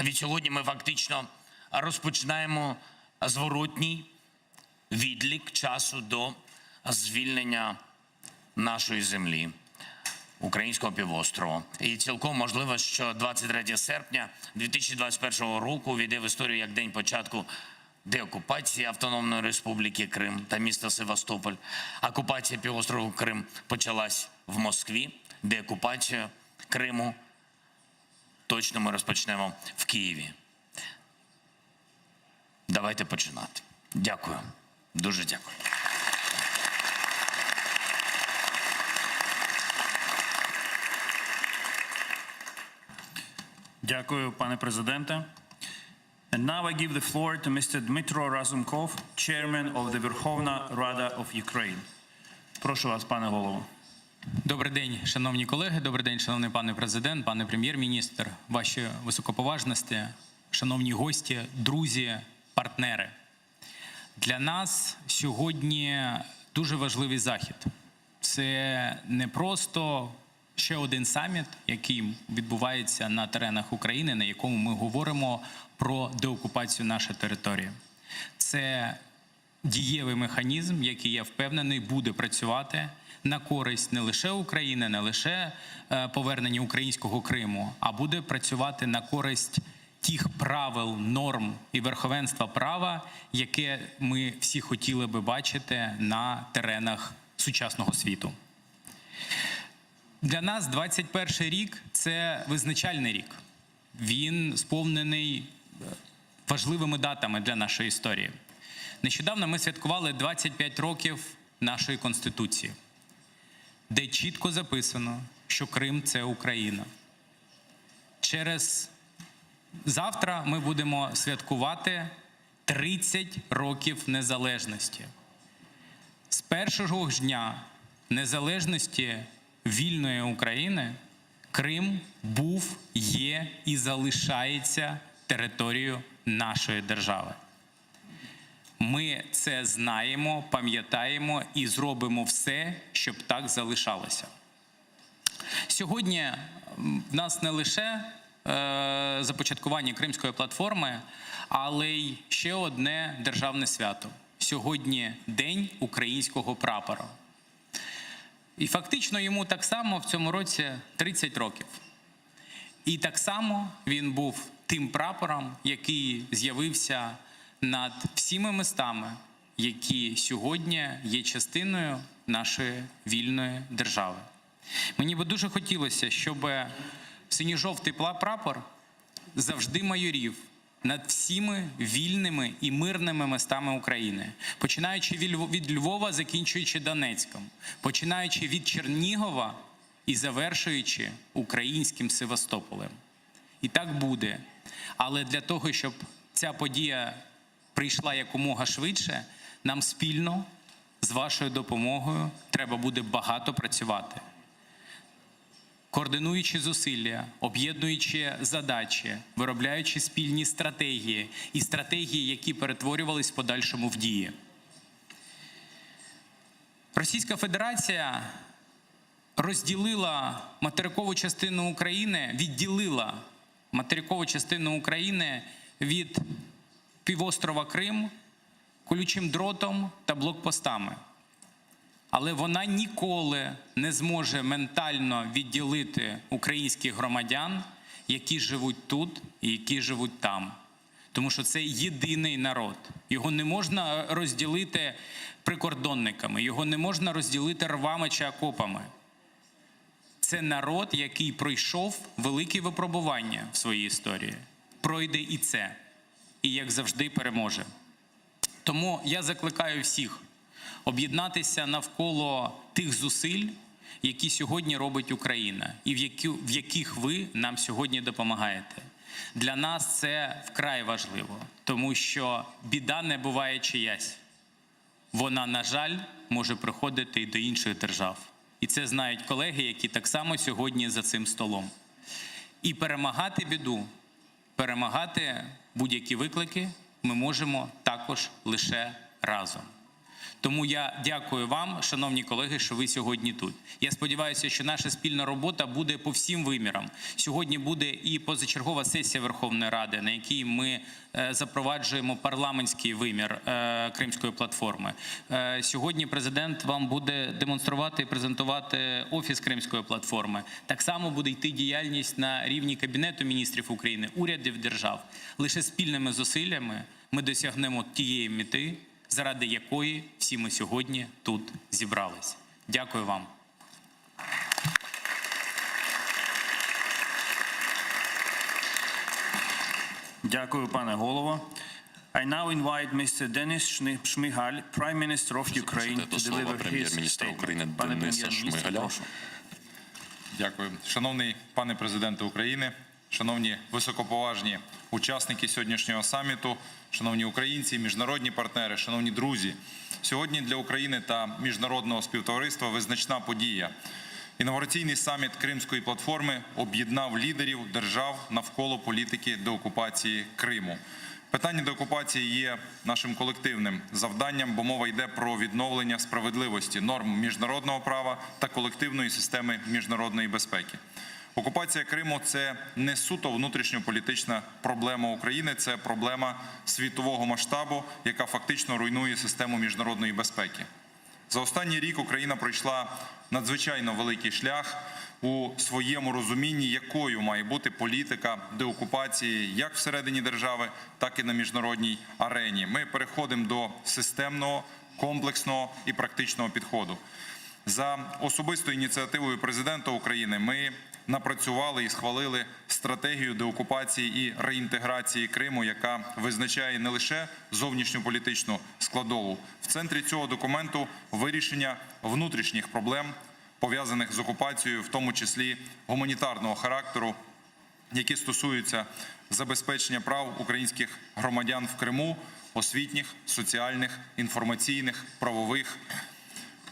Від сьогодні ми фактично розпочинаємо зворотній відлік часу до звільнення нашої землі, українського півострова. І цілком можливо, що 23 серпня 2021 року увійде в історію як день початку деокупації Автономної Республіки Крим та міста Севастополь. Окупація півострову Крим почалась в Москві, деокупацію Криму точно ми розпочнемо в Києві. Давайте починати. Дякую. Дуже дякую. Дякую, пане президенте. And now I give the floor to Mr. Dmytro Razumkov, Chairman of the Верховна Рада of Ukraine. Прошу вас, пане голово. Добрий день, шановні колеги, добрий день, шановний пане президент, пане прем'єр-міністр, ваші високоповажності, шановні гості, друзі, партнери. Для нас сьогодні дуже важливий захід. Це не просто ще один саміт, який відбувається на теренах України, на якому ми говоримо про деокупацію нашої території. Це дієвий механізм, який, я впевнений, буде працювати на користь не лише України, не лише повернення українського Криму, а буде працювати на користь тих правил, норм і верховенства права, яке ми всі хотіли би бачити на теренах сучасного світу. Для нас 21 рік – це визначальний рік. Він сповнений важливими датами для нашої історії. Нещодавно ми святкували 25 років нашої Конституції, де чітко записано, що Крим – це Україна. Завтра ми будемо святкувати 30 років незалежності. З першого ж дня незалежності вільної України Крим був, є і залишається територією нашої держави. Ми це знаємо, пам'ятаємо і зробимо все, щоб так залишалося. Сьогодні в нас не лише започаткування Кримської платформи, але й ще одне державне свято. Сьогодні День українського прапора. І фактично йому так само в цьому році 30 років. І так само він був тим прапором, який з'явився над всіми містами, які сьогодні є частиною нашої вільної держави. Мені би дуже хотілося, щоб синьо-жовтий прапор завжди майорів над всіми вільними і мирними містами України, починаючи від Львова, закінчуючи Донецьком, починаючи від Чернігова і завершуючи українським Севастополем. І так буде. Але для того, щоб ця подія прийшла якомога швидше, нам спільно з вашою допомогою треба буде багато працювати. Координуючи зусилля, об'єднуючи задачі, виробляючи спільні стратегії і стратегії, які перетворювались в подальшому в дії. Російська Федерація розділила материкову частину України, відділила материкову частину України від півострова Крим колючим дротом та блокпостами. Але вона ніколи не зможе ментально відділити українських громадян, які живуть тут і які живуть там. Тому що це єдиний народ. Його не можна розділити прикордонниками, його не можна розділити рвами чи окопами. Це народ, який пройшов великі випробування в своїй історії. Пройде і це. І, як завжди, переможе. Тому я закликаю всіх об'єднатися навколо тих зусиль, які сьогодні робить Україна, і в яких ви нам сьогодні допомагаєте. Для нас це вкрай важливо, тому що біда не буває чиясь. Вона, на жаль, може приходити і до інших держав. І це знають колеги, які так само сьогодні за цим столом. І перемагати біду, перемагати будь-які виклики ми можемо також лише разом. Тому я дякую вам, шановні колеги, що ви сьогодні тут. Я сподіваюся, що наша спільна робота буде по всім вимірам. Сьогодні буде і позачергова сесія Верховної Ради, на якій ми запроваджуємо парламентський вимір Кримської платформи. Сьогодні президент вам буде демонструвати і презентувати офіс Кримської платформи. Так само буде йти діяльність на рівні Кабінету міністрів України, урядів держав. Лише спільними зусиллями ми досягнемо тієї мети, заради якої всі ми сьогодні тут зібрались. Дякую вам. Дякую, пане голово. I now invite Mr. Denis Shmyhal, Prime Minister of Ukraine, to deliver his statement. Пане прем'єр-міністр, прошу. Дякую. Шановний пане президенте України, шановні високоповажні учасники сьогоднішнього саміту, шановні українці, міжнародні партнери, шановні друзі. Сьогодні для України та міжнародного співтовариства визначна подія. Інавгураційний саміт Кримської платформи об'єднав лідерів держав навколо політики деокупації Криму. Питання деокупації є нашим колективним завданням, бо мова йде про відновлення справедливості, норм міжнародного права та колективної системи міжнародної безпеки. Окупація Криму – це не суто внутрішньополітична проблема України, це проблема світового масштабу, яка фактично руйнує систему міжнародної безпеки. За останній рік Україна пройшла надзвичайно великий шлях у своєму розумінні, якою має бути політика деокупації як всередині держави, так і на міжнародній арені. Ми переходимо до системного, комплексного і практичного підходу. За особистою ініціативою президента України ми напрацювали і схвалили стратегію деокупації і реінтеграції Криму, яка визначає не лише зовнішньополітичну складову. В центрі цього документу вирішення внутрішніх проблем, пов'язаних з окупацією, в тому числі гуманітарного характеру, які стосуються забезпечення прав українських громадян в Криму, освітніх, соціальних, інформаційних, правових.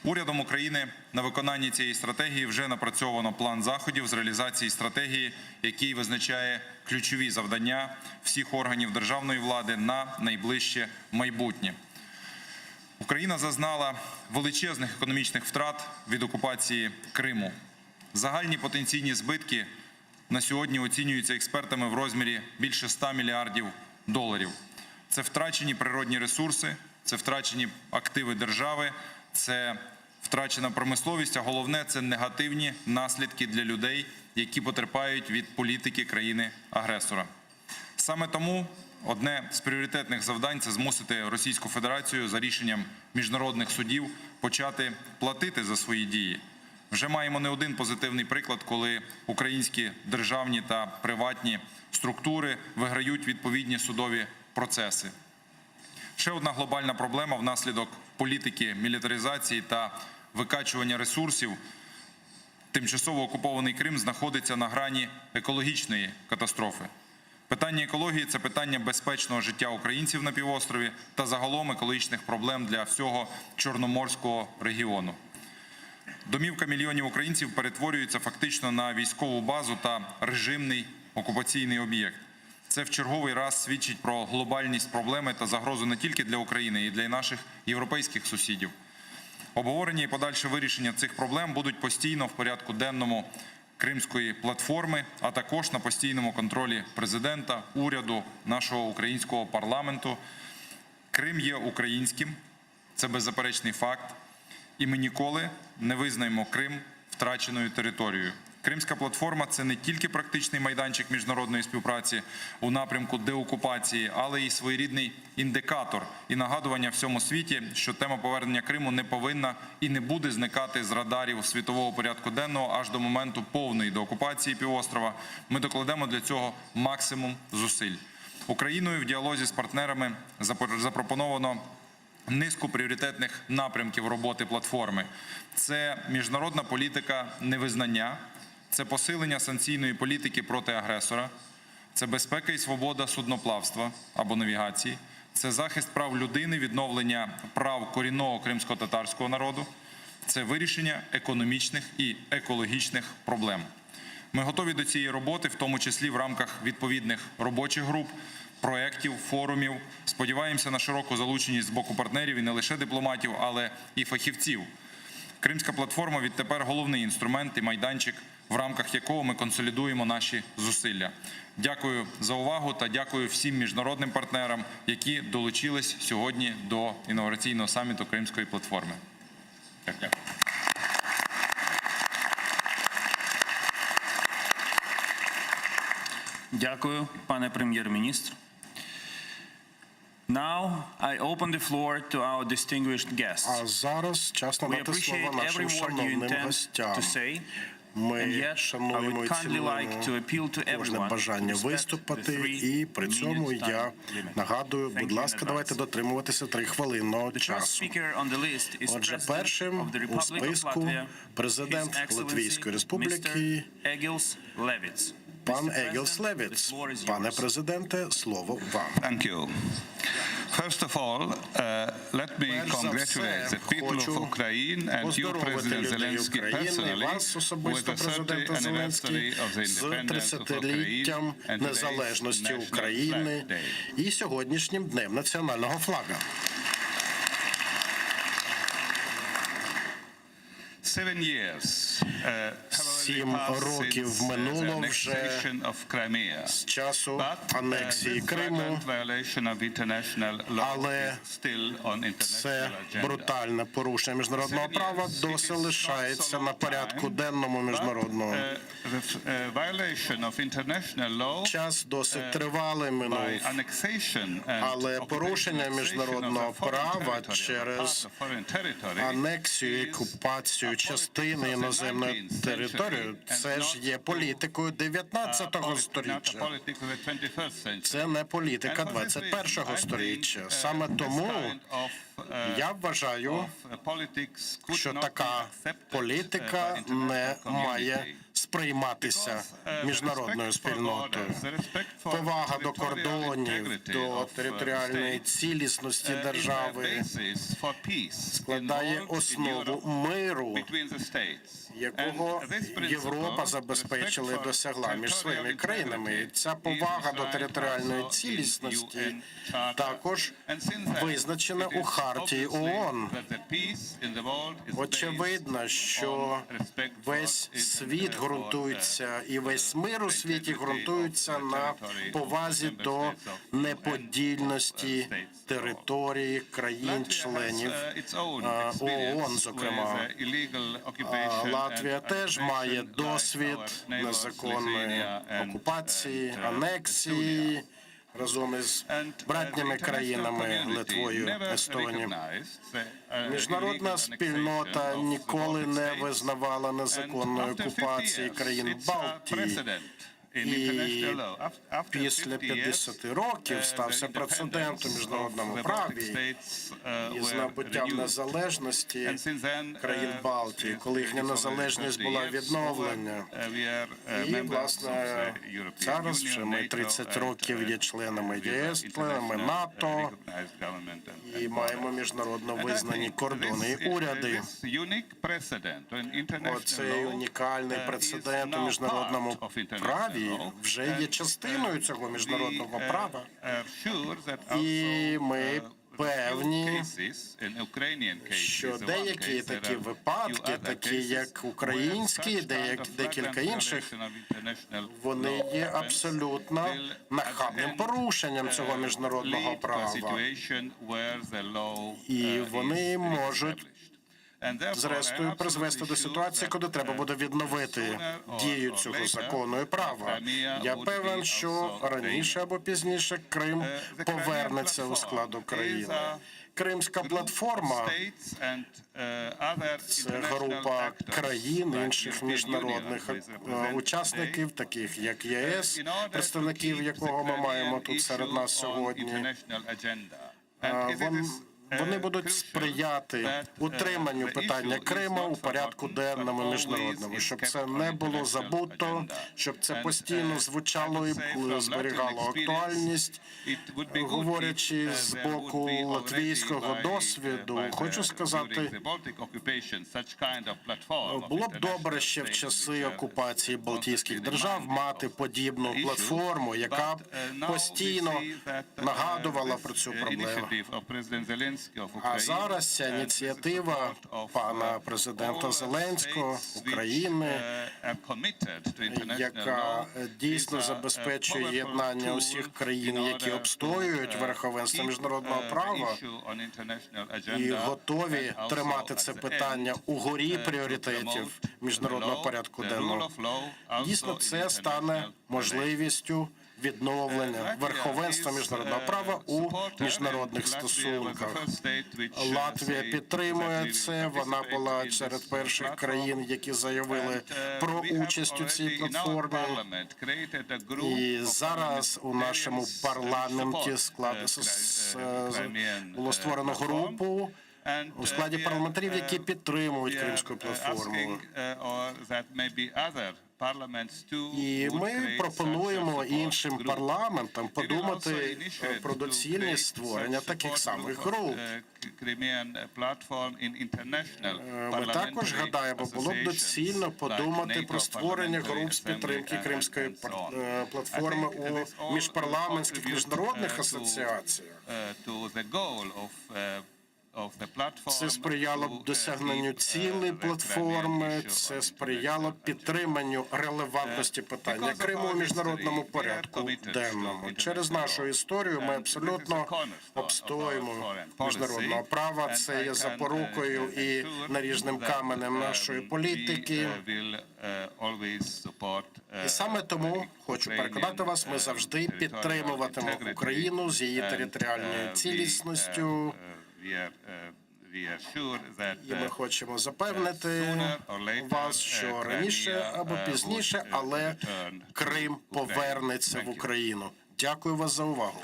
Урядом України на виконанні цієї стратегії вже напрацьовано план заходів з реалізації стратегії, який визначає ключові завдання всіх органів державної влади на найближче майбутнє. Україна зазнала величезних економічних втрат від окупації Криму. Загальні потенційні збитки на сьогодні оцінюються експертами в розмірі більше 100 мільярдів доларів. Це втрачені природні ресурси, це втрачені активи держави, це втрачена промисловість, а головне – це негативні наслідки для людей, які потерпають від політики країни-агресора. Саме тому одне з пріоритетних завдань – це змусити Російську Федерацію за рішенням міжнародних судів почати платити за свої дії. Вже маємо не один позитивний приклад, коли українські державні та приватні структури виграють відповідні судові процеси. Ще одна глобальна проблема внаслідок політики мілітаризації та викачування ресурсів. Тимчасово окупований Крим знаходиться на грані екологічної катастрофи. Питання екології – це питання безпечного життя українців на півострові та загалом екологічних проблем для всього Чорноморського регіону. Домівка мільйонів українців перетворюється фактично на військову базу та режимний окупаційний об'єкт. Це в черговий раз свідчить про глобальність проблеми та загрозу не тільки для України, і для наших європейських сусідів. Обговорення і подальше вирішення цих проблем будуть постійно в порядку денному Кримської платформи, а також на постійному контролі президента, уряду, нашого українського парламенту. Крим є українським, це беззаперечний факт, і ми ніколи не визнаємо Крим втраченою територією. Кримська платформа – це не тільки практичний майданчик міжнародної співпраці у напрямку деокупації, але й своєрідний індикатор і нагадування всьому світі, що тема повернення Криму не повинна і не буде зникати з радарів світового порядку денного аж до моменту повної деокупації півострова. Ми докладемо для цього максимум зусиль. Україною в діалозі з партнерами запропоновано низку пріоритетних напрямків роботи платформи. Це міжнародна політика невизнання, це посилення санкційної політики проти агресора, Це безпека і свобода судноплавства або навігації, це захист прав людини, відновлення прав корінного кримсько-татарського народу, це вирішення економічних і екологічних проблем. Ми готові до цієї роботи, в тому числі в рамках відповідних робочих груп, проєктів, форумів. Сподіваємося на широку залученість з боку партнерів і не лише дипломатів, але і фахівців. Кримська платформа відтепер головний інструмент і майданчик, в рамках якого ми консолідуємо наші зусилля. Дякую за увагу та дякую всім міжнародним партнерам, які долучились сьогодні до інаугураційного саміту Кримської платформи. Дякую. Дякую, пане прем'єр-міністр. Now I open the floor to our distinguished guests. А зараз час We надати слово appreciate нашим every word you шановним intend гостям. to say. And Ми yet, I шануємо would і kindly like to цінуємо appeal to кожне everyone бажання to respect виступити, the і при цьому three-minute я time limit. нагадую, Thank будь you in ласка, давайте advance. дотримуватися 3-хвилинного The first часу. speaker on the list is Отже, President першим of the у Republic of списку Latvia, президент His Excellency Латвійської Республіки Mr. Egils Levits. пан Mr. Егілс President, Левіц. the floor is Пане yours. президенте, слово вам. Thank you. First of all, let me Перш за congratulate все, the people of хочу Ukraine and you, поздоровити President людей Zelensky, України, personally, вас with особисто, the 30th президенте anniversary Зеленський, of the з independence of Ukraine 30-літтям and today's незалежності National України Flag Day. і сьогоднішнім днем національного флага. 7 years 7 років минуло вже з часу анексії Криму, але це брутальне порушення міжнародного права досі лишається на порядку денному міжнародного. Час досить тривалий минув, але порушення міжнародного права через анексію і окупацію частини іноземної території, це ж є політикою 19-го сторіччя. Це не політика 21-го сторіччя. Саме тому я вважаю, що така політика не має сприйматися міжнародною спільнотою. Повага до кордонів, до територіальної цілісності держави складає основу миру, якого Європа забезпечила і досягла між своїми країнами. І ця повага до територіальної цілісності також визначена у Хартії ООН. Очевидно, що весь світ ґрунтується і весь мир у світі ґрунтується на повазі до неподільності території країн-членів ООН, зокрема. Латвія теж має досвід незаконної окупації, анексії разом із братніми країнами Литвою, Естонією. Міжнародна спільнота ніколи не визнавала незаконної окупації країн Балтії. І після 50 років стався прецедент у міжнародному праві із набуттям незалежності країн Балтії, коли їхня незалежність була відновлена. І, власне, зараз вже ми 30 років є членами ЄС, членами НАТО, і маємо міжнародно визнані кордони і уряди. Оцей унікальний прецедент у міжнародному праві вже є частиною цього міжнародного права, і ми певні, що деякі такі випадки, такі як українські, і декілька інших, вони є абсолютно нахабним порушенням цього міжнародного права. І вони можуть зрештою призвести до ситуації, коли треба буде відновити дію цього закону і права. Я певен, що раніше або пізніше Крим повернеться у склад України. Кримська платформа – це група країн, інших міжнародних учасників, таких як ЄС, представників якого ми маємо тут серед нас сьогодні. Вони будуть сприяти утриманню питання Криму у порядку денному міжнародному, щоб це не було забуто, щоб це постійно звучало і зберігало актуальність. Говорячи з боку латвійського досвіду, хочу сказати, було б добре ще в часи окупації Балтійських держав мати подібну платформу, яка б постійно нагадувала про цю проблему. А зараз ця ініціатива пана президента Зеленського, України, яка дійсно забезпечує єднання усіх країн, які обстоюють верховенство міжнародного права і готові тримати це питання угорі пріоритетів міжнародного порядку денного. Дійсно, це стане можливістю відновлення верховенства міжнародного права у міжнародних стосунках. Латвія підтримує це. Вона була серед перших країн, які заявили про участь у цій платформі. І зараз у нашому парламенті було створено групу у складі парламентарів, які підтримують Кримську платформу. І ми пропонуємо іншим парламентам подумати про доцільність створення таких самих груп. Ми також гадаємо, було б доцільно подумати про створення груп з підтримки Кримської платформи у міжпарламентських міжнародних асоціаціях. Це сприяло б досягненню цілей платформи, це сприяло б підтриманню релевантності питання Криму у міжнародному порядку денному. Через нашу історію ми абсолютно обстоюємо міжнародного права. Це є запорукою і наріжним каменем нашої політики. І саме тому, хочу переконати вас, ми завжди підтримуватимемо Україну з її територіальною цілісністю. І ми хочемо запевнити вас, що раніше або пізніше, але Крим повернеться в Україну. Дякую вас за увагу.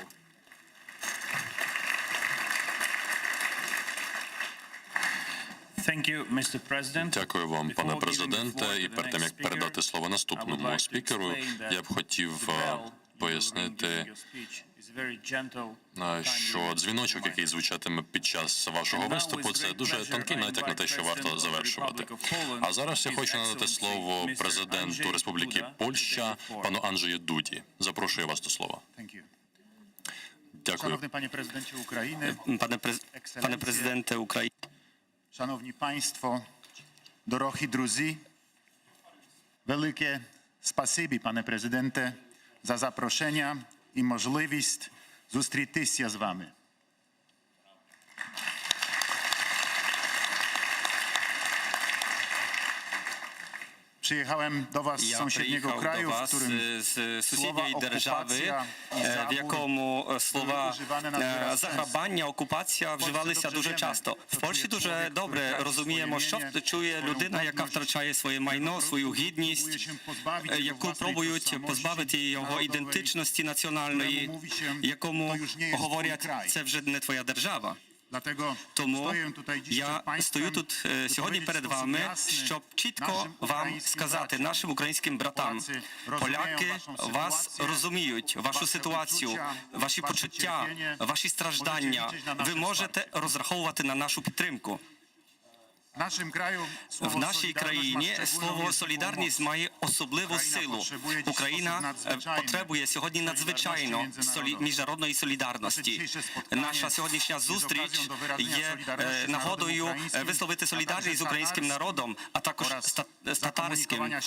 Дякую вам, пане президенте. І перед тим, як передати слово наступному спікеру, я б хотів пояснити, що дзвіночок, який звучатиме під час вашого виступу, це дуже тонкий натяк на те, що варто завершувати. А зараз я хочу надати слово президенту Республіки Польща, пану Анджею Дуді. Запрошую вас до слова. Дякую. Panie prezydencie Ukrainy, Пане президенте України, szanowni państwo, doroгі друзі, велике спасибі, пане президенте, за запрошення і можливість зустрітися з вами. Przyjechałem do was z sąsiedniego kraju, w którym з сусідньої держави, в якому слова заграбання, окупація вживалися дуже часто. В Польщі дуже добре розуміємо, що чує людина, яка втрачає своє майно, свою гідність, яку пробують позбавити його ідентичності національної, якому говорять, це вже не твоя держава. Тому я стою тут сьогодні перед вами, щоб чітко вам сказати, нашим українським братам, поляки вас розуміють, вашу ситуацію, ваші почуття, ваші страждання. Ви можете розраховувати на нашу підтримку. В нашій країні слово «солідарність» має особливу силу. Україна потребує сьогодні надзвичайно міжнародної солідарності. Наша сьогоднішня зустріч є нагодою висловити солідарність з українським народом, а також з татарським,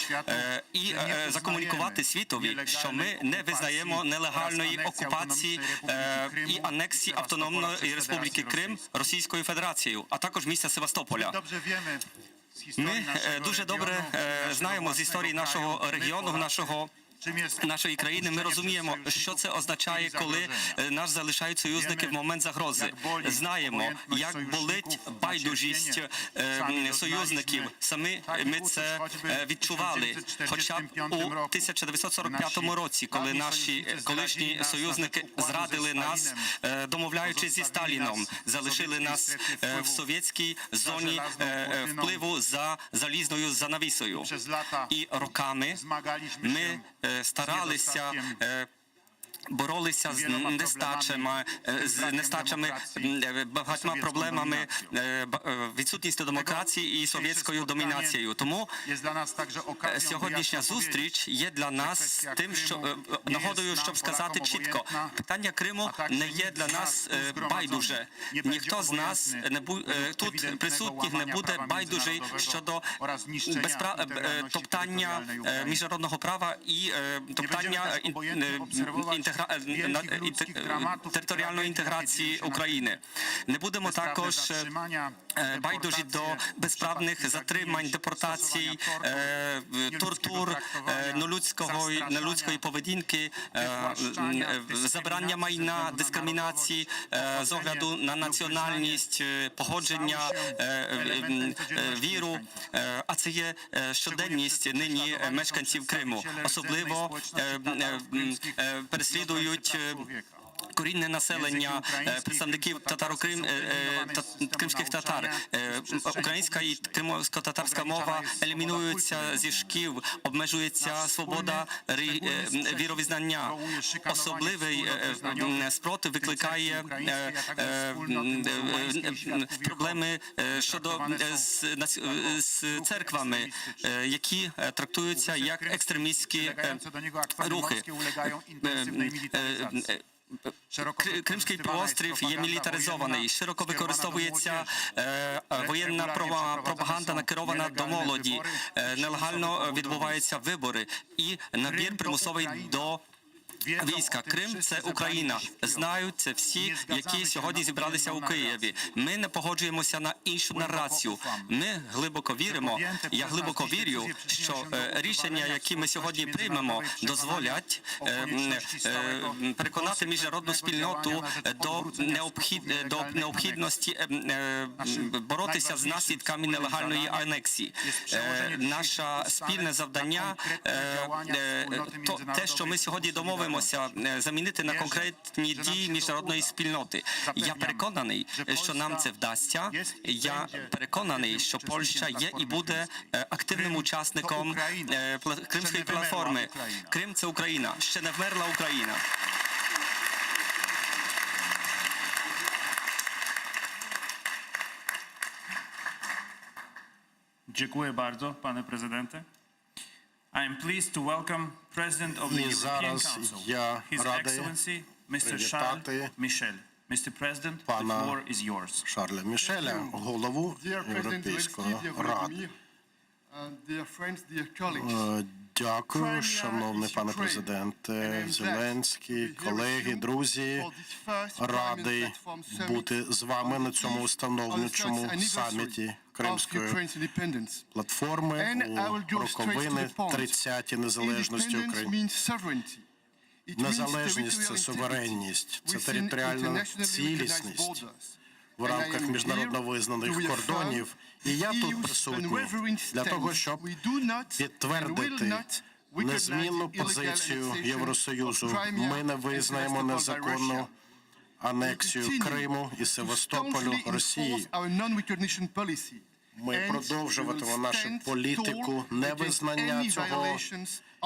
і закомунікувати світові, що ми не визнаємо нелегальної окупації і анексії Автономної Республіки Крим Російською Федерацією, а також міста Севастополя. Ми дуже добре знаємо з історії нашого регіону, нашого нашої країни, ми розуміємо, що це означає, коли нас залишають союзники в момент загрози. Знаємо, як болить байдужість союзників. Самі ми це відчували. Хоча б у 1945 році, коли наші колишні союзники зрадили нас, домовляючись зі Сталіном, залишили нас в совєтській зоні впливу за залізною занавісою. І роками ми старалися, боролися з нестачами, багатьма проблемами, відсутністю демократії і совєтською домінацією. Тому сьогоднішня зустріч є для нас тим, що нагодою, щоб сказати чітко, питання Криму не є для нас байдуже. Ніхто з нас тут присутніх не буде байдужий щодо топтання міжнародного права і топтання територіальної інтеграції України. Не будемо також байдужі до безправних затримань, депортацій, тортур, нелюдської поведінки, забрання майна, дискримінації з огляду на національність, походження, віру. А це є щоденність нині мешканців Криму. Особливо переслідують корінне населення, представників кримських татар. Українська і кримсько-татарська мова елімінуються зі шкіл, обмежується свобода віровізнання. Особливий спротив викликає проблеми щодо з церквами, які трактуються як екстремістські рухи. Кримський півострів є мілітаризований, широко використовується воєнна пропаганда, накерована до молоді, нелегально відбуваються вибори і набір примусовий до війська. Крим – це Україна. Знають це всі, які сьогодні зібралися у Києві. Ми не погоджуємося на іншу нарацію. Ми глибоко віримо, я глибоко вірю, що рішення, які ми сьогодні приймемо, дозволять переконати міжнародну спільноту до необхідності боротися з наслідками нелегальної анексії. Наше спільне завдання – те, що ми сьогодні домовимося, замінити на конкретні дії міжнародної спільноти. Я переконаний, що нам це вдасться. Я переконаний, що Польща є і буде активним учасником Кримської платформи. Крим – це Україна. Ще не вмерла Україна. Dziękuję bardzo, panie prezydencie. I am pleased to welcome President of the І European зараз Council, я His радий Excellency Mr. Charles привітати Michel. Mr. President, the пана floor is yours. Шарля Мішеля, голову Європейської ради. Дякую, шановний пане президенте Зеленський, колеги, друзі. Радий бути з вами на цьому установлюючому саміті Кримської платформи у роковини 30-ті незалежності України. Незалежність – це суверенність, це територіальна цілісність в рамках міжнародно визнаних кордонів. І я тут присутній для того, щоб підтвердити незмінну позицію Євросоюзу. Ми не визнаємо незаконну анексію Криму і Севастополю Росії. Ми продовжуватимемо нашу політику невизнання цього,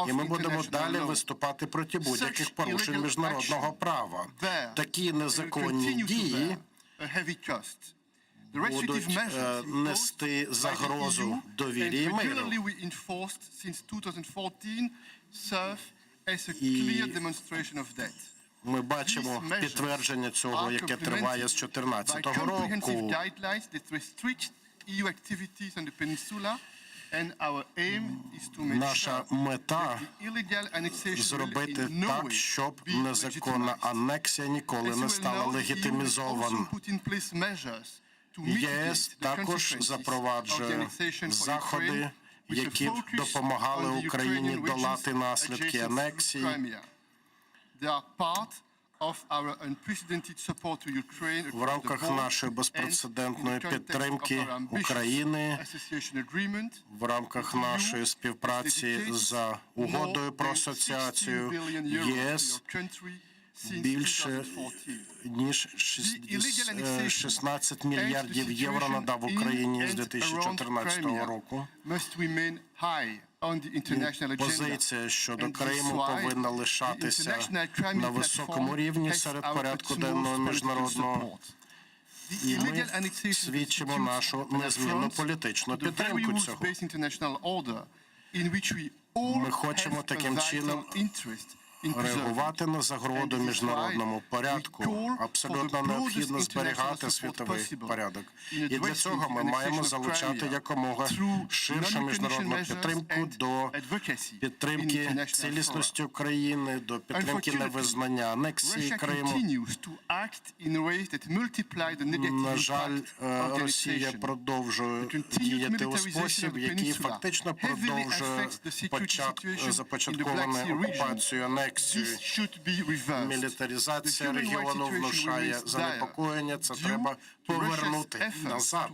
і ми будемо далі виступати проти будь-яких порушень міжнародного права. Такі незаконні дії будуть нести загрозу довірі і миру. І ми бачимо підтвердження цього, яке триває з 2014 року. Наша мета – зробити так, щоб незаконна анексія ніколи не стала легітимізована. ЄС також запроваджує заходи які допомагали Україні долати наслідки анексії. В рамках нашої безпрецедентної підтримки України, в рамках нашої співпраці за угодою про асоціацію ЄС, більше ніж 16 мільярдів євро надав Україні з 2014 року. Позиція щодо Криму повинна лишатися на високому рівні серед порядку денного міжнародного. І ми свідчимо нашу незмінну політичну підтримку цього. Ми хочемо таким чином реагувати на загроду міжнародному порядку. Абсолютно необхідно зберігати світовий порядок. І для цього ми маємо залучати якомога ширшу міжнародну підтримку до підтримки цілісності України, до підтримки невизнання анексії Криму. На жаль, Росія продовжує діяти у спосіб, який фактично продовжує започатковану окупацію анексію. Мілітаризація регіону внушає занепокоєння, це треба повернути назад.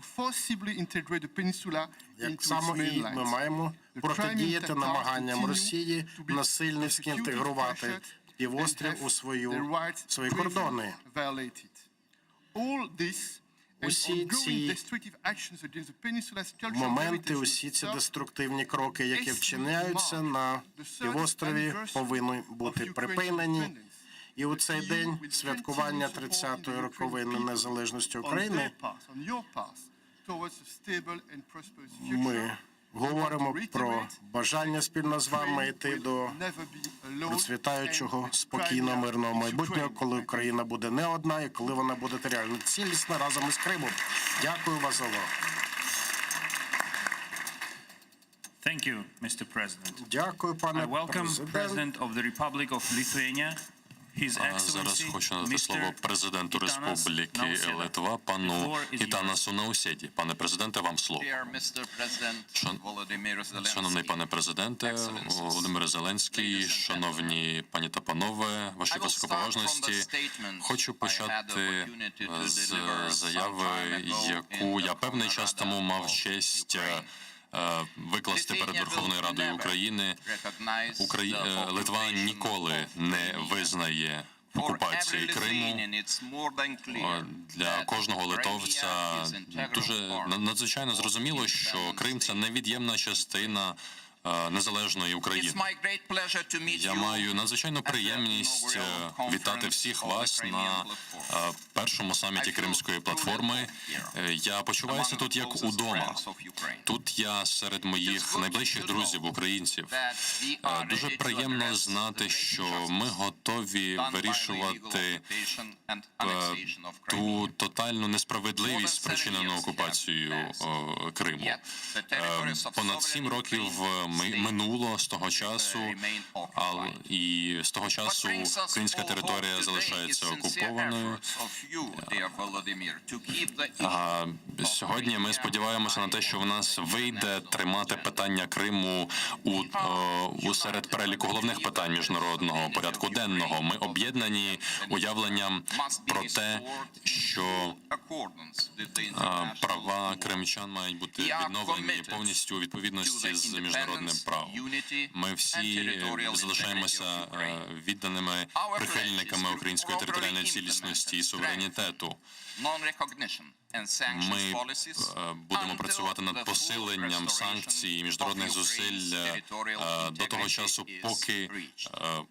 Так само і ми маємо протидіяти намаганням Росії насильницьки інтегрувати півострів у свої кордони. Усі ці моменти, усі ці деструктивні кроки, які вчиняються на півострові, повинні бути припинені. І у цей день святкування 30-ї роковини незалежності України ми говоримо про бажання спільно з вами йти до процвітаючого, спокійного, мирного майбутнього, коли Україна буде не одна і коли вона буде реально цілісна разом із Кримом. Дякую вас за увагу. Дякую, пане президент. Зараз хочу надати слово президенту Республіки Литва, пану Гітанасу Наусєді. Пане президенте, вам слово. Шановний пане президенте, Володимире Зеленський, шановні пані та панове, ваші високоповажності, хочу почати з заяви, яку я певний час тому мав честь викласти перед Верховною Радою України. Литва ніколи не визнає окупації Криму. Для кожного литовця дуже надзвичайно зрозуміло, що Крим – це невід'ємна частина незалежної України. Я маю надзвичайну приємність вітати всіх вас на першому саміті Кримської платформи. Я почуваюся тут як удома. Тут я серед моїх найближчих друзів, українців. Дуже приємно знати, що ми готові вирішувати ту тотальну несправедливість, спричинену окупацією Криму. Понад 7 років минуло з того часу, і з того часу українська територія залишається окупованою. Сьогодні ми сподіваємося на те, що в нас вийде тримати питання Криму серед переліку головних питань міжнародного порядку денного. Ми об'єднані уявленням про те, що права кримчан мають бути відновлені повністю у відповідності з міжнародним правом. Ми всі залишаємося відданими прихильниками української територіальної цілісності і суверенітету. Ми будемо працювати над посиленням санкцій і міжнародних зусиль до того часу, поки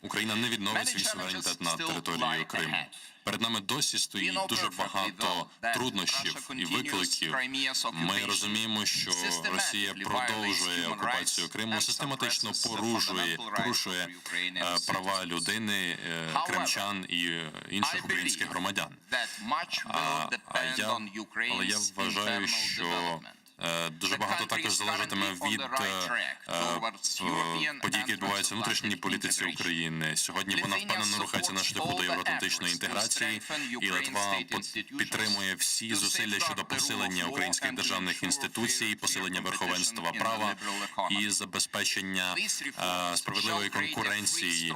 Україна не відновить свій суверенітет над територією Криму. Перед нами досі стоїть дуже багато труднощів і викликів. Ми розуміємо, що Росія продовжує окупацію Криму, систематично порушує права людини, кримчан і інших українських громадян. Але я вважаю, що Дуже багато також залежатиме від подій, які відбуваються в внутрішній політиці України. Сьогодні вона впевнено рухається на шляху до євроатлантичної інтеграції, і Литва підтримує всі зусилля щодо посилення українських державних інституцій, посилення верховенства права і забезпечення справедливої конкуренції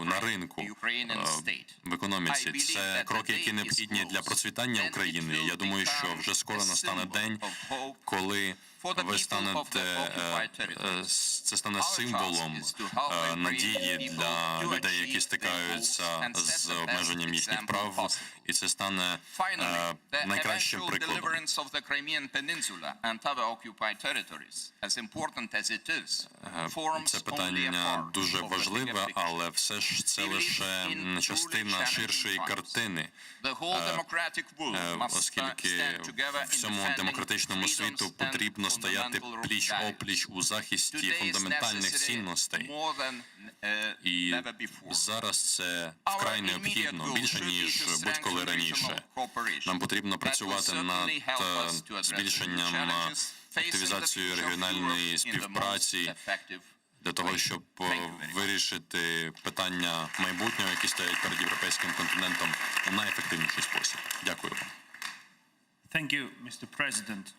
на ринку, в економіці. Це кроки, які необхідні для процвітання України. Я думаю, що вже скоро настане день, коли ви станете, це стане символом надії для людей, які стикаються з обмеженням їхніх прав, і це стане найкращим прикладом. Це питання дуже важливе, але все ж це лише частина ширшої картини, оскільки всьому демократичному світу потрібно стояти пліч-опліч у захисті фундаментальних цінностей. І зараз це вкрай необхідно, більше ніж будь-коли раніше. Нам потрібно працювати над збільшенням активізацією регіональної співпраці для того, щоб вирішити питання майбутнього, які стоять перед європейським континентом у найефективніший спосіб. Дякую вам.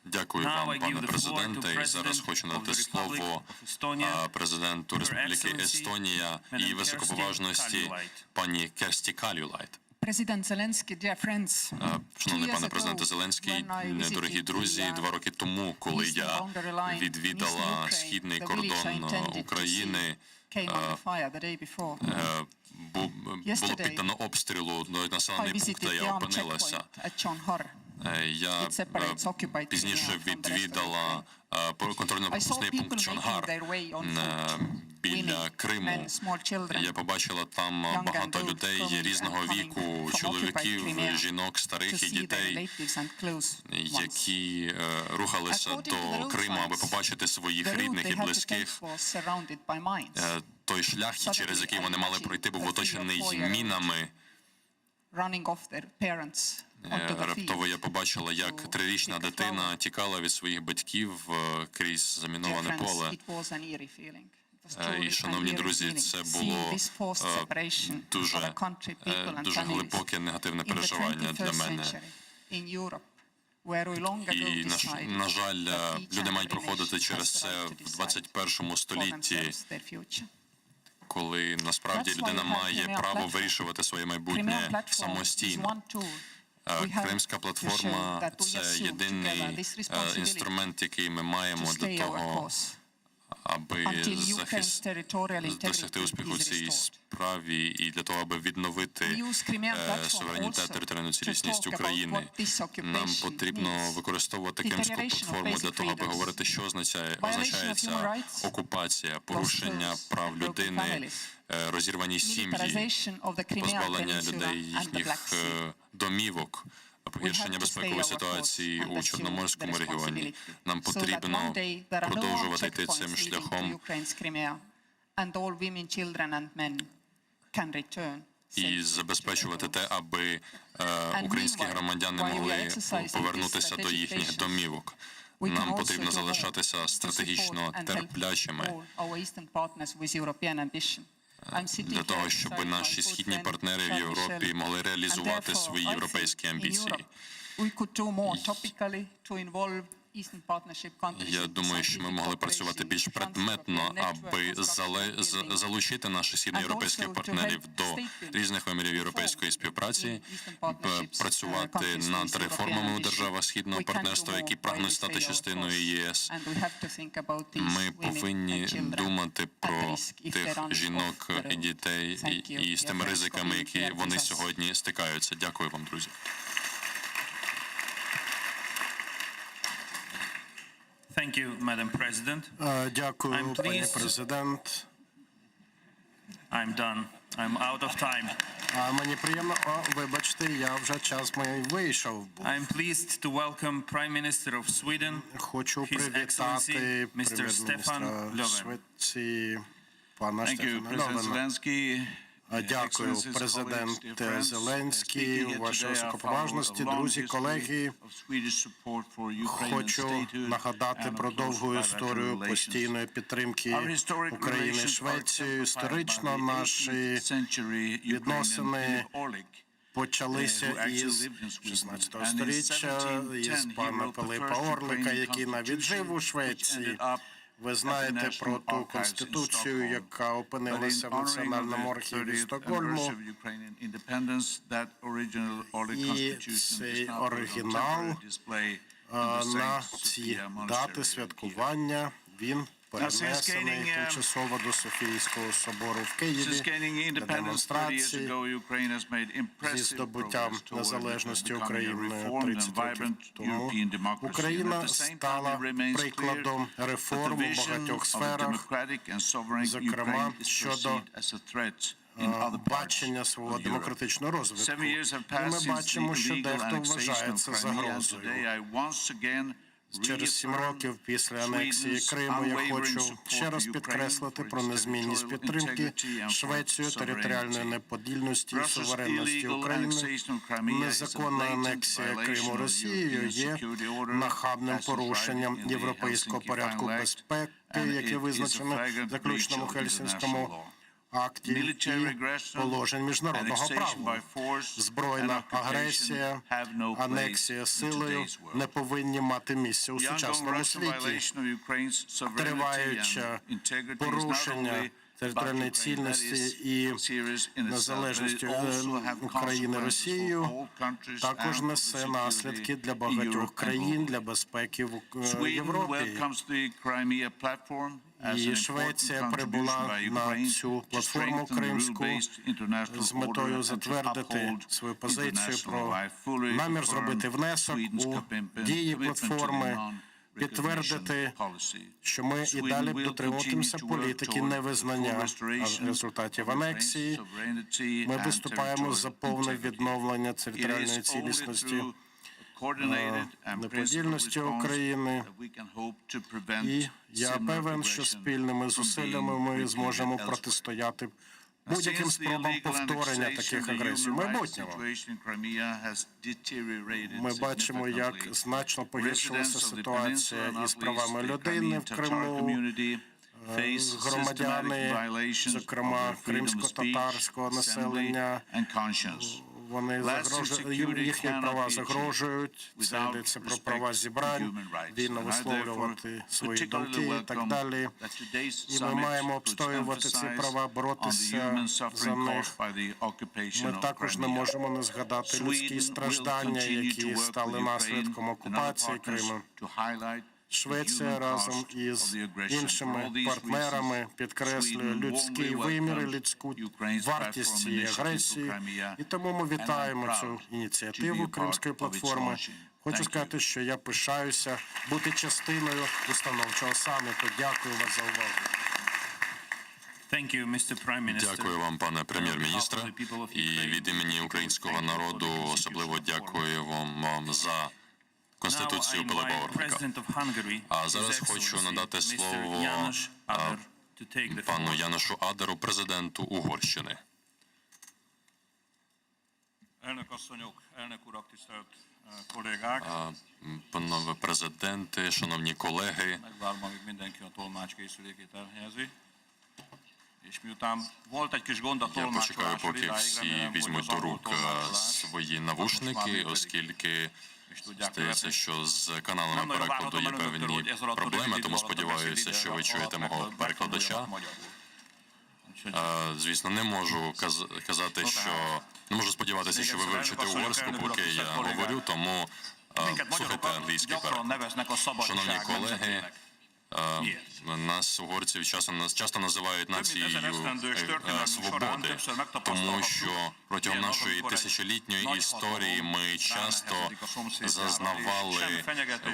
Дякую вам, пане президенте. І зараз хочу надати слово президенту Республіки Естонія і високоповажності пані Керсті Кальюлайд. Шановний пане президенте Зеленський, дорогі друзі, 2 роки тому, коли я відвідала східний кордон України, було піддано обстрілу населений пункт, де я опинилася. Я пізніше відвідала контрольно-пропускний пункт Чонгар біля Криму. Я побачила там багато людей різного віку, чоловіків, жінок, старих і дітей, які рухалися до Криму, аби побачити своїх рідних і близьких. Той шлях, через який вони мали пройти, був оточений мінами. Раптово я побачила, як 3-річна дитина тікала від своїх батьків крізь заміноване поле. І, шановні друзі, це було дуже глибоке негативне переживання для мене. І, на жаль, люди мають проходити через це в 21 столітті, коли насправді людина має право вирішувати своє майбутнє самостійно. Кримська платформа – це єдиний інструмент, який ми маємо для того, аби досягти успіху в цій справі і для того, аби відновити суверенітет, територіальну цілісність України. Нам потрібно використовувати Кримську платформу для того, аби говорити, що означає ця окупація, порушення прав людини, розірвані сім'ї, позбавлення людей їхніх домівок, погіршення безпекової ситуації у Чорноморському регіоні. Нам потрібно продовжувати йти цим шляхом і забезпечувати те, аби українські громадяни могли повернутися до їхніх домівок. Нам потрібно залишатися стратегічно терплячими для того, щоб наші східні партнери в Європі могли реалізувати свої європейські амбіції. Я думаю, що ми могли працювати більш предметно, аби залучити наших східноєвропейських партнерів до різних вимірів європейської співпраці, працювати над реформами у державах східного партнерства, які прагнуть стати частиною ЄС. Ми повинні думати про тих жінок і дітей і з тими ризиками, які вони сьогодні стикаються. Дякую вам, друзі. Дякую, пані президент. Мені приємно. Вибачте, я вже час мій вийшов. Хочу привітати прем'єр-міністра Швеції, пана Штефана Льовена. Дякую, президенте Зеленський, ваші високоповажності, друзі, колеги. Хочу нагадати про довгу історію постійної підтримки України Швецією. Історично наші відносини почалися із 16 століття, із пана Пилипа Орлика, який навіть жив у Швеції. Ви знаєте про ту конституцію, яка опинилася в Національному архіві Стокгольму. І цей оригінал на ці дати святкування, він перенесений тимчасово до Софійського собору в Києві для демонстрації зі здобуттям незалежності України 30 років тому. Україна стала прикладом реформ у багатьох сферах, зокрема щодо бачення свого демократичного розвитку. І ми бачимо, що дехто вважає це загрозою. Через 7 років після анексії Криму я хочу ще раз підкреслити про незмінність підтримки Швецію територіальної неподільності і суверенності України. Незаконна анексія Криму Росією є нахабним порушенням європейського порядку безпеки, яке визначено в заключному Хельсінському акті і положень міжнародного права. Збройна агресія, анексія силою не повинні мати місця у сучасному світі. Триваюче порушення територіальної цільності і незалежності України Росією також несе наслідки для багатьох країн, для безпеки в Європі. І Швеція прибула на цю платформу кримську з метою затвердити свою позицію про намір зробити внесок у дії платформи, підтвердити, що ми і далі дотримуватимемося політики невизнання результатів анексії. Ми виступаємо за повне відновлення територіальної цілісності, неподільності України. І я певен, що спільними зусиллями ми зможемо протистояти будь-яким спробам повторення таких агресій в майбутньому. Ми бачимо, як значно погіршилася ситуація із правами людини в Криму. Громадяни, зокрема кримсько-татарського населення, вони загрожують, їхні права загрожують. Це йдеться про права зібрань, вільно висловлювати свої думки і так далі. І ми маємо обстоювати ці права, боротися за них. Ми також не можемо не згадати людські страждання, які стали наслідком окупації Криму. Швеція разом із іншими партнерами підкреслює людський вимір і людську вартість цієї агресії. І тому ми вітаємо цю ініціативу Кримської платформи. Хочу сказати, що я пишаюся бути частиною установчого саміту. Дякую вас за увагу. Дякую вам, пане прем'єр-міністре. І від імені українського народу особливо дякую вам за Конституцію Пилипа Орлика. А зараз хочу надати слово пану Яношу Адеру, президенту Угорщини. Панове президенти, шановні колеги, я почекаю, поки всі візьмуть до рук свої навушники, оскільки здається, що з каналами перекладу є певні проблеми, тому сподіваюся, що ви чуєте мого перекладача. Звісно, не можу казати, що не можу сподіватися, що ви вивчите угорську, поки я говорю, тому слухайте англійський переклад. Шановні колеги, нас, угорців, часто називають нацією свободи, тому що протягом нашої тисячолітньої історії ми часто зазнавали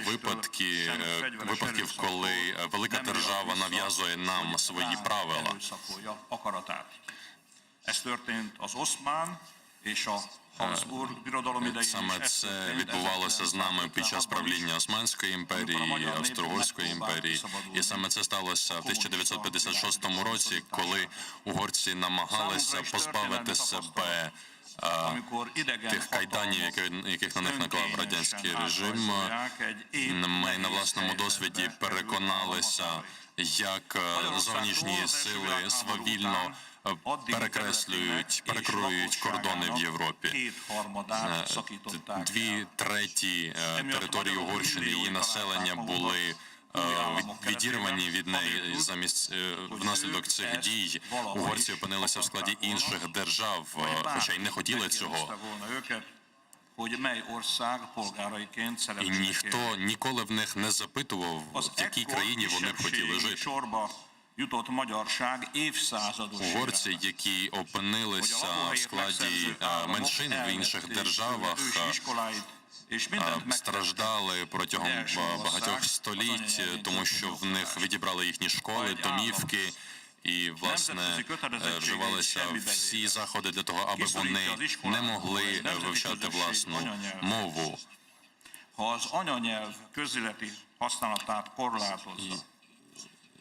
випадків, коли велика держава нав'язує нам свої правила. Саме це відбувалося з нами під час правління Османської імперії, Австро-Угорської імперії. І саме це сталося в 1956 році, коли угорці намагалися позбавити себе тих кайданів, яких на них наклав радянський режим. Ми на власному досвіді переконалися, як зовнішні сили свавільно перекроюють кордони в Європі. 2/3 території Угорщини, її населення були відірвані від неї внаслідок цих дій. Угорці опинилися в складі інших держав, хоча й не хотіли цього. І ніхто ніколи в них не запитував, в якій країні вони б хотіли жити. Угорці, які опинилися в складі меншин в інших державах, страждали протягом багатьох століть, тому що в них відібрали їхні школи, домівки, і, власне, вживалися всі заходи для того, аби вони не могли вивчати власну мову.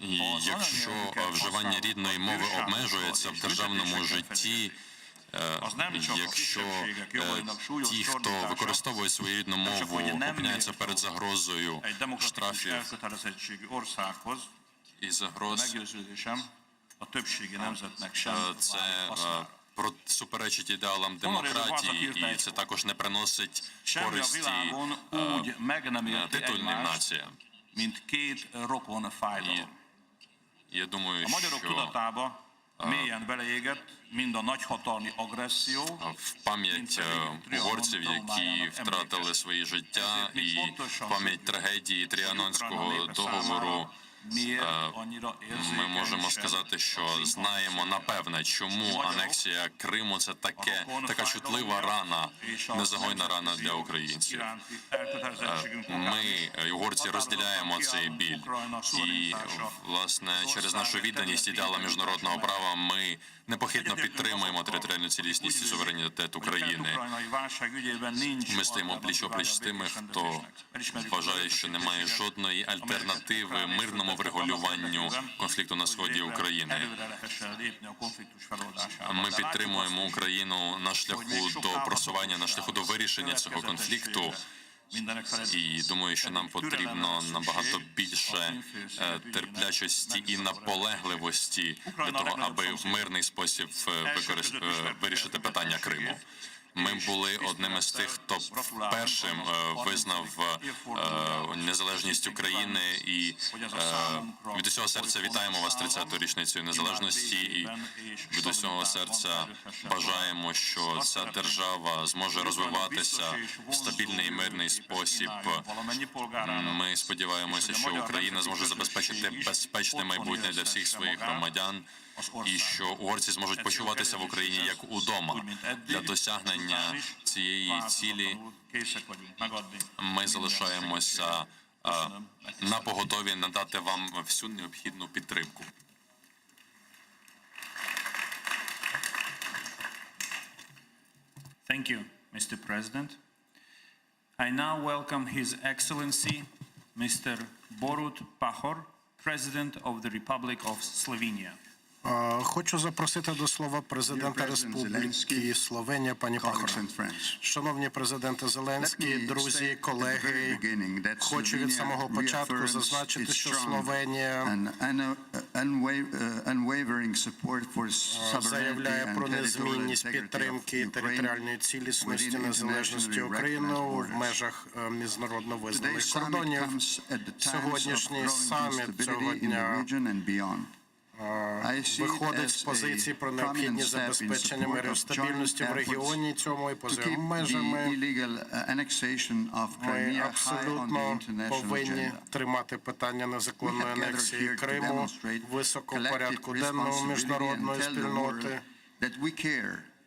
І якщо вживання рідної мови обмежується в державному житті, якщо ті, хто використовує свою рідну мову, опиняються перед загрозою штрафів і загроз, це суперечить ідеалам демократії, і це також не приносить користі титульним націям. Я думаю, що в пам'ять угорців, які втратили свої життя, і в пам'ять трагедії Тріанонського договору, ми можемо сказати, що знаємо напевне, чому анексія Криму – це така чутлива рана, незагойна рана для українців. Ми, угорці, розділяємо цей біль. І, власне, через нашу відданість ідеалам міжнародного права ми непохитно підтримуємо територіальну цілісність і суверенітет України. Ми стоїмо пліч-опліч з тими, хто вважає, що немає жодної альтернативи мирному врегулюванню конфлікту на сході України. Ми підтримуємо Україну на шляху до просування, на шляху до вирішення цього конфлікту. І думаю, що нам потрібно набагато більше терплячості і наполегливості для того, аби в мирний спосіб вирішити питання Криму. Ми були одним із тих, хто першим визнав незалежність України, і від усього серця вітаємо вас 30-ю річницею незалежності, і від усього серця бажаємо, що ця держава зможе розвиватися в стабільний і мирний спосіб. Ми сподіваємося, що Україна зможе забезпечити безпечне майбутнє для всіх своїх громадян, і що угорці зможуть почуватися в Україні як удома. Для досягнення цієї цілі ми залишаємося напоготові надати вам всю необхідну підтримку. Thank you, Mr. President. I now welcome His Excellency, Mr. Borut Pahor, President of the Republic of Slovenia. Хочу запросити до слова президента Республіки Словенія, пані Пахора. Шановні президенти Зеленський, друзі, колеги, хочу від самого початку зазначити, що Словенія заявляє про незмінність підтримки територіальної цілісності, незалежності України в межах міжнародно визнаних кордонів. Сьогоднішній саміт цього дня виходить з позиції про необхідність забезпечення миру і стабільності в регіоні цьому і поза його межами. Ми абсолютно повинні тримати питання незаконної анексії Криму високо в порядку денному міжнародної спільноти.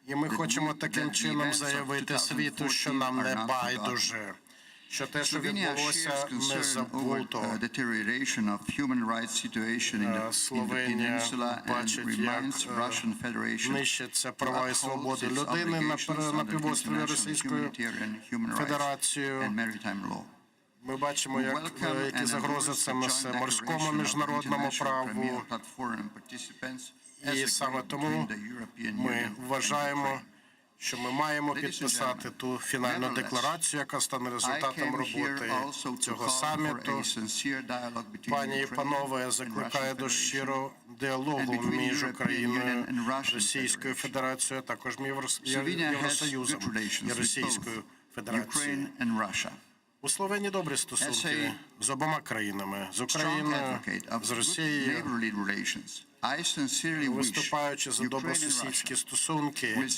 І ми хочемо таким чином заявити світу, що нам не байдуже. що те, що відбулося, не забуто. Словенія бачить, як нищаться права і свободи людини на півострові Російською Федерацією. Ми бачимо, які загрози це несе морському міжнародному праву. І саме тому ми вважаємо, що ми маємо підписати ту фінальну декларацію, яка стане результатом роботи цього саміту. Пані і панове, я закликаю до щирого діалогу між Україною, Російською Федерацією, а також Євросоюзом і Російською Федерацією. У Словенії добрі стосунки з обома країнами, з Україною, з Росією. Виступаючи за добросусідські стосунки,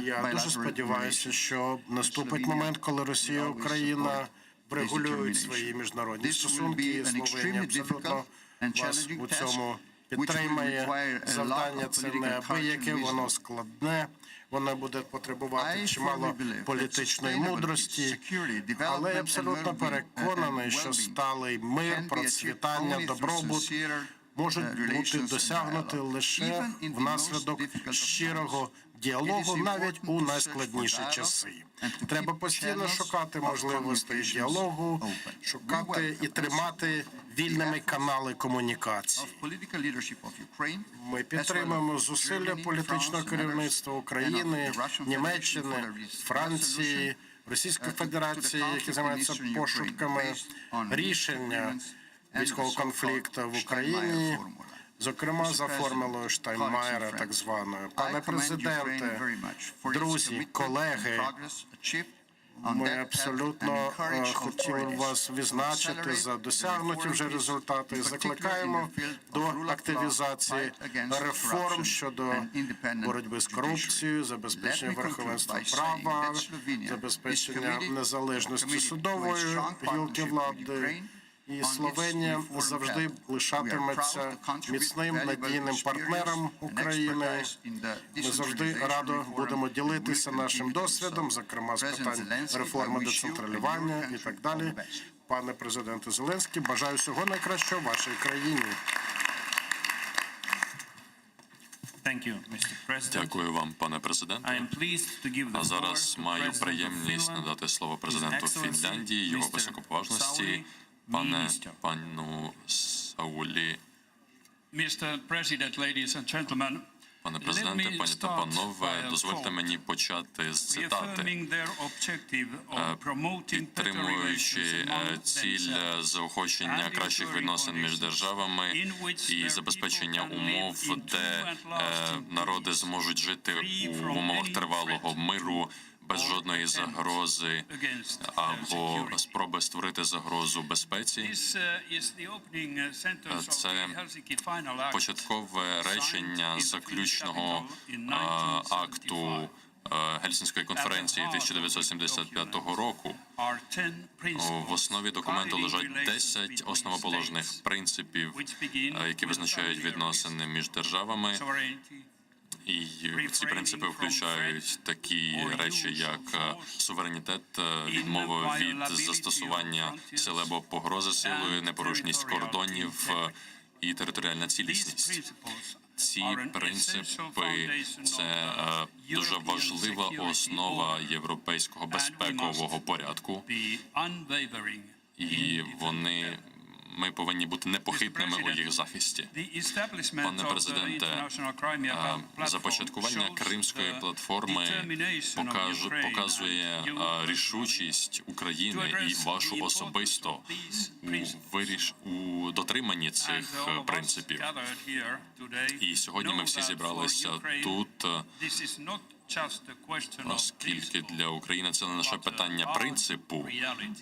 я дуже сподіваюся, що наступить момент, коли Росія і Україна врегулюють свої міжнародні стосунки. Словенія абсолютно вас у цьому підтримає. Завдання це неабияке, воно складне. Воно буде потребувати чимало політичної мудрості, але я абсолютно переконаний, що сталий мир, процвітання, добробут можуть бути досягнуті лише внаслідок щирого діалогу, навіть у найскладніші часи. Треба постійно шукати можливості діалогу, шукати і тримати вільними канали комунікації. Ми підтримуємо зусилля політичного керівництва України, Німеччини, Франції, Російської Федерації, які займаються пошуками рішення військового конфлікту в Україні, зокрема за формулою Штайнмаєра, так званою. Пане президенте, друзі, колеги, ми абсолютно хотіли вас відзначити за досягнуті вже результати і закликаємо до активізації реформ щодо боротьби з корупцією, забезпечення верховенства права, забезпечення незалежності судової гілки влади. І Словенія завжди лишатиметься міцним, надійним партнером України. Ми завжди радо будемо ділитися нашим досвідом, зокрема з питань реформи децентралізування і так далі. Пане президенте Зеленський, бажаю всього найкращого вашій країні. Дякую вам, пане президенте. А зараз маю приємність надати слово президенту Фінляндії, його високоповажності, пану Саулі. Пане президенте, пані та панове, дозвольте мені почати з цитати. Підтримуючи ціль заохочення кращих відносин між державами і забезпечення умов, де народи зможуть жити у умовах тривалого миру, без жодної загрози або спроби створити загрозу безпеці. Це початкове речення заключного акту Гельсінської конференції 1975 року. В основі документу лежать 10 основоположних принципів, які визначають відносини між державами. І ці принципи включають такі речі, як суверенітет, відмова від застосування сили або погрози силою, непорушність кордонів і територіальна цілісність. Ці принципи – це дуже важлива основа європейського безпекового порядку, і ми повинні бути непохитними у їх захисті. Пане президенте, започаткування Кримської платформи показує рішучість України і вашу особисто у дотриманні цих принципів. І сьогодні ми всі зібралися тут, оскільки для України це не лише питання принципу,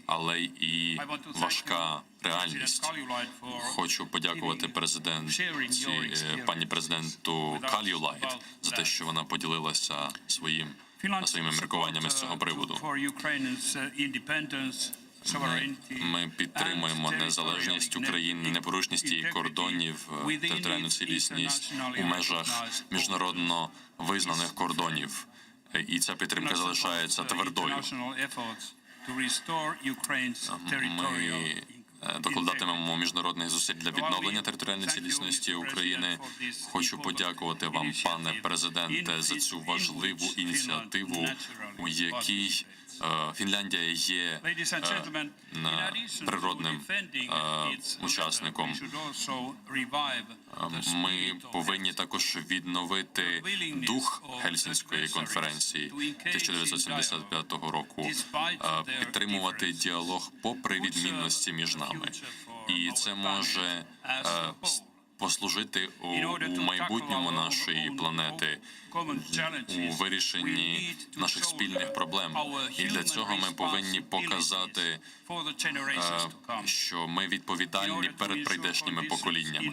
але і важка реальність. Хочу подякувати пані президенту Кальюлайд за те, що вона поділилася своїми міркуваннями з цього приводу. Ми підтримуємо незалежність України, непорушність її кордонів, територіальну цілісність у межах міжнародно визнаних кордонів. і ця підтримка залишається твердою. Ми докладатимемо міжнародних зусиль для відновлення територіальної цілісності України. Хочу подякувати вам, пане президенте, за цю важливу ініціативу, у якій Фінляндія є природним учасником. Ми повинні також відновити дух Гельсінської конференції 1975 року, підтримувати діалог попри відмінності між нами. І це може послужити у майбутньому нашої планети, у вирішенні наших спільних проблем. І для цього ми повинні показати, що ми відповідальні перед прийдешніми поколіннями.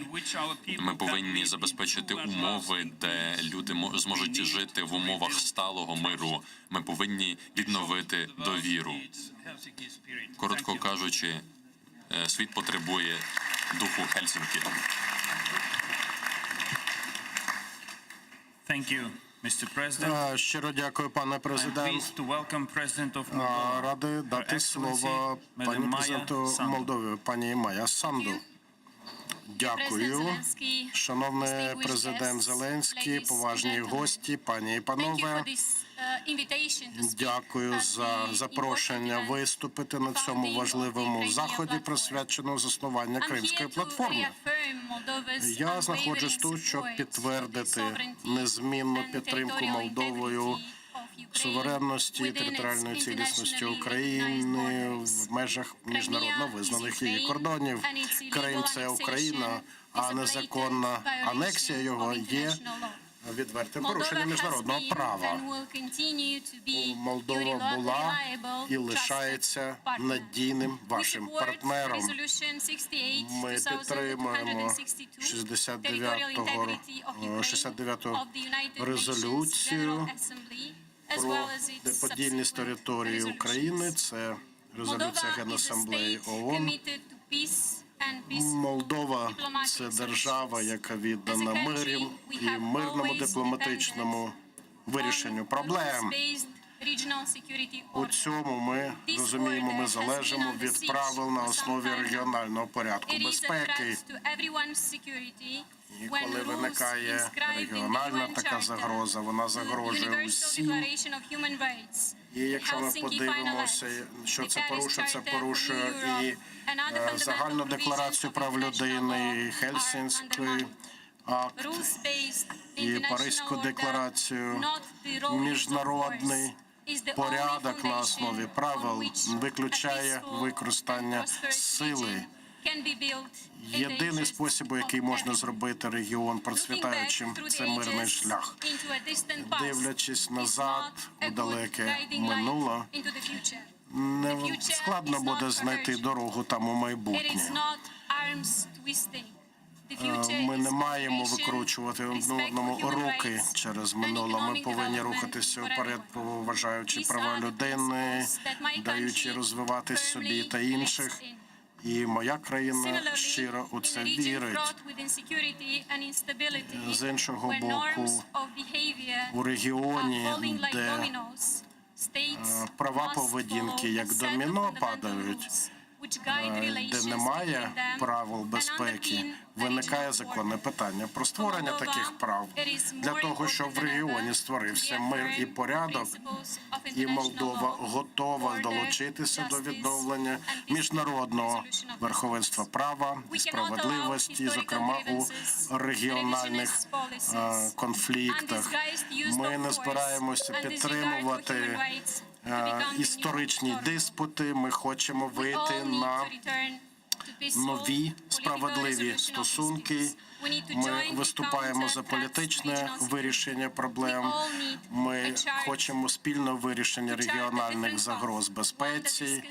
Ми повинні забезпечити умови, де люди зможуть жити в умовах сталого миру. Ми повинні відновити довіру. Коротко кажучи, світ потребує духу Гельсінкі. Thank you, Mr. President. Щиро дякую, пане президент. Радий дати слово пані президенту Молдови, пані Майя Санду. Дякую, шановний президент Зеленський, поважні гості, пані і панове. Дякую за запрошення виступити на цьому важливому заході, присвяченому заснуванню Кримської платформи. Я знаходжусь тут, щоб підтвердити незмінну підтримку Молдовою суверенності і територіальної цілісності України в межах міжнародно визнаних її кордонів. Крим – це Україна, а незаконна анексія його є відвертим порушенням міжнародного права. Молдова була і лишається надійним вашим партнером. Ми підтримуємо 69-ту резолюцію про неподільність території України. Це резолюція Генасамблеї ООН. Молдова – це держава, яка віддана миру і мирному дипломатичному вирішенню проблем. У цьому ми розуміємо, ми залежимо від правил на основі регіонального порядку безпеки. І коли виникає регіональна така загроза, вона загрожує усім. І якщо ми подивимося, що це порушує і загальну декларацію прав людини, і Гельсінський акт, і Паризьку декларацію, міжнародний порядок на основі правил виключає використання сили. Єдиний спосіб, який можна зробити регіон процвітаючим, це мирний шлях. Дивлячись назад у далеке минуле, не складно буде знайти дорогу там у майбутнє. Ми не маємо викручувати одному руки через минуле. Ми повинні рухатися вперед, поважаючи права людини, даючи розвиватись собі та інших. І моя країна щиро у це вірить. З іншого боку, у регіоні, де права поведінки як доміно падають, де немає правил безпеки, виникає законне питання про створення таких прав. Для того, щоб в регіоні створився мир і порядок, і Молдова готова долучитися до відновлення міжнародного верховенства права і справедливості, зокрема у регіональних конфліктах. Ми не збираємося підтримувати історичні диспути. Ми хочемо вийти на нові справедливі стосунки. Ми виступаємо за політичне вирішення проблем. Ми хочемо спільного вирішення регіональних загроз безпеці.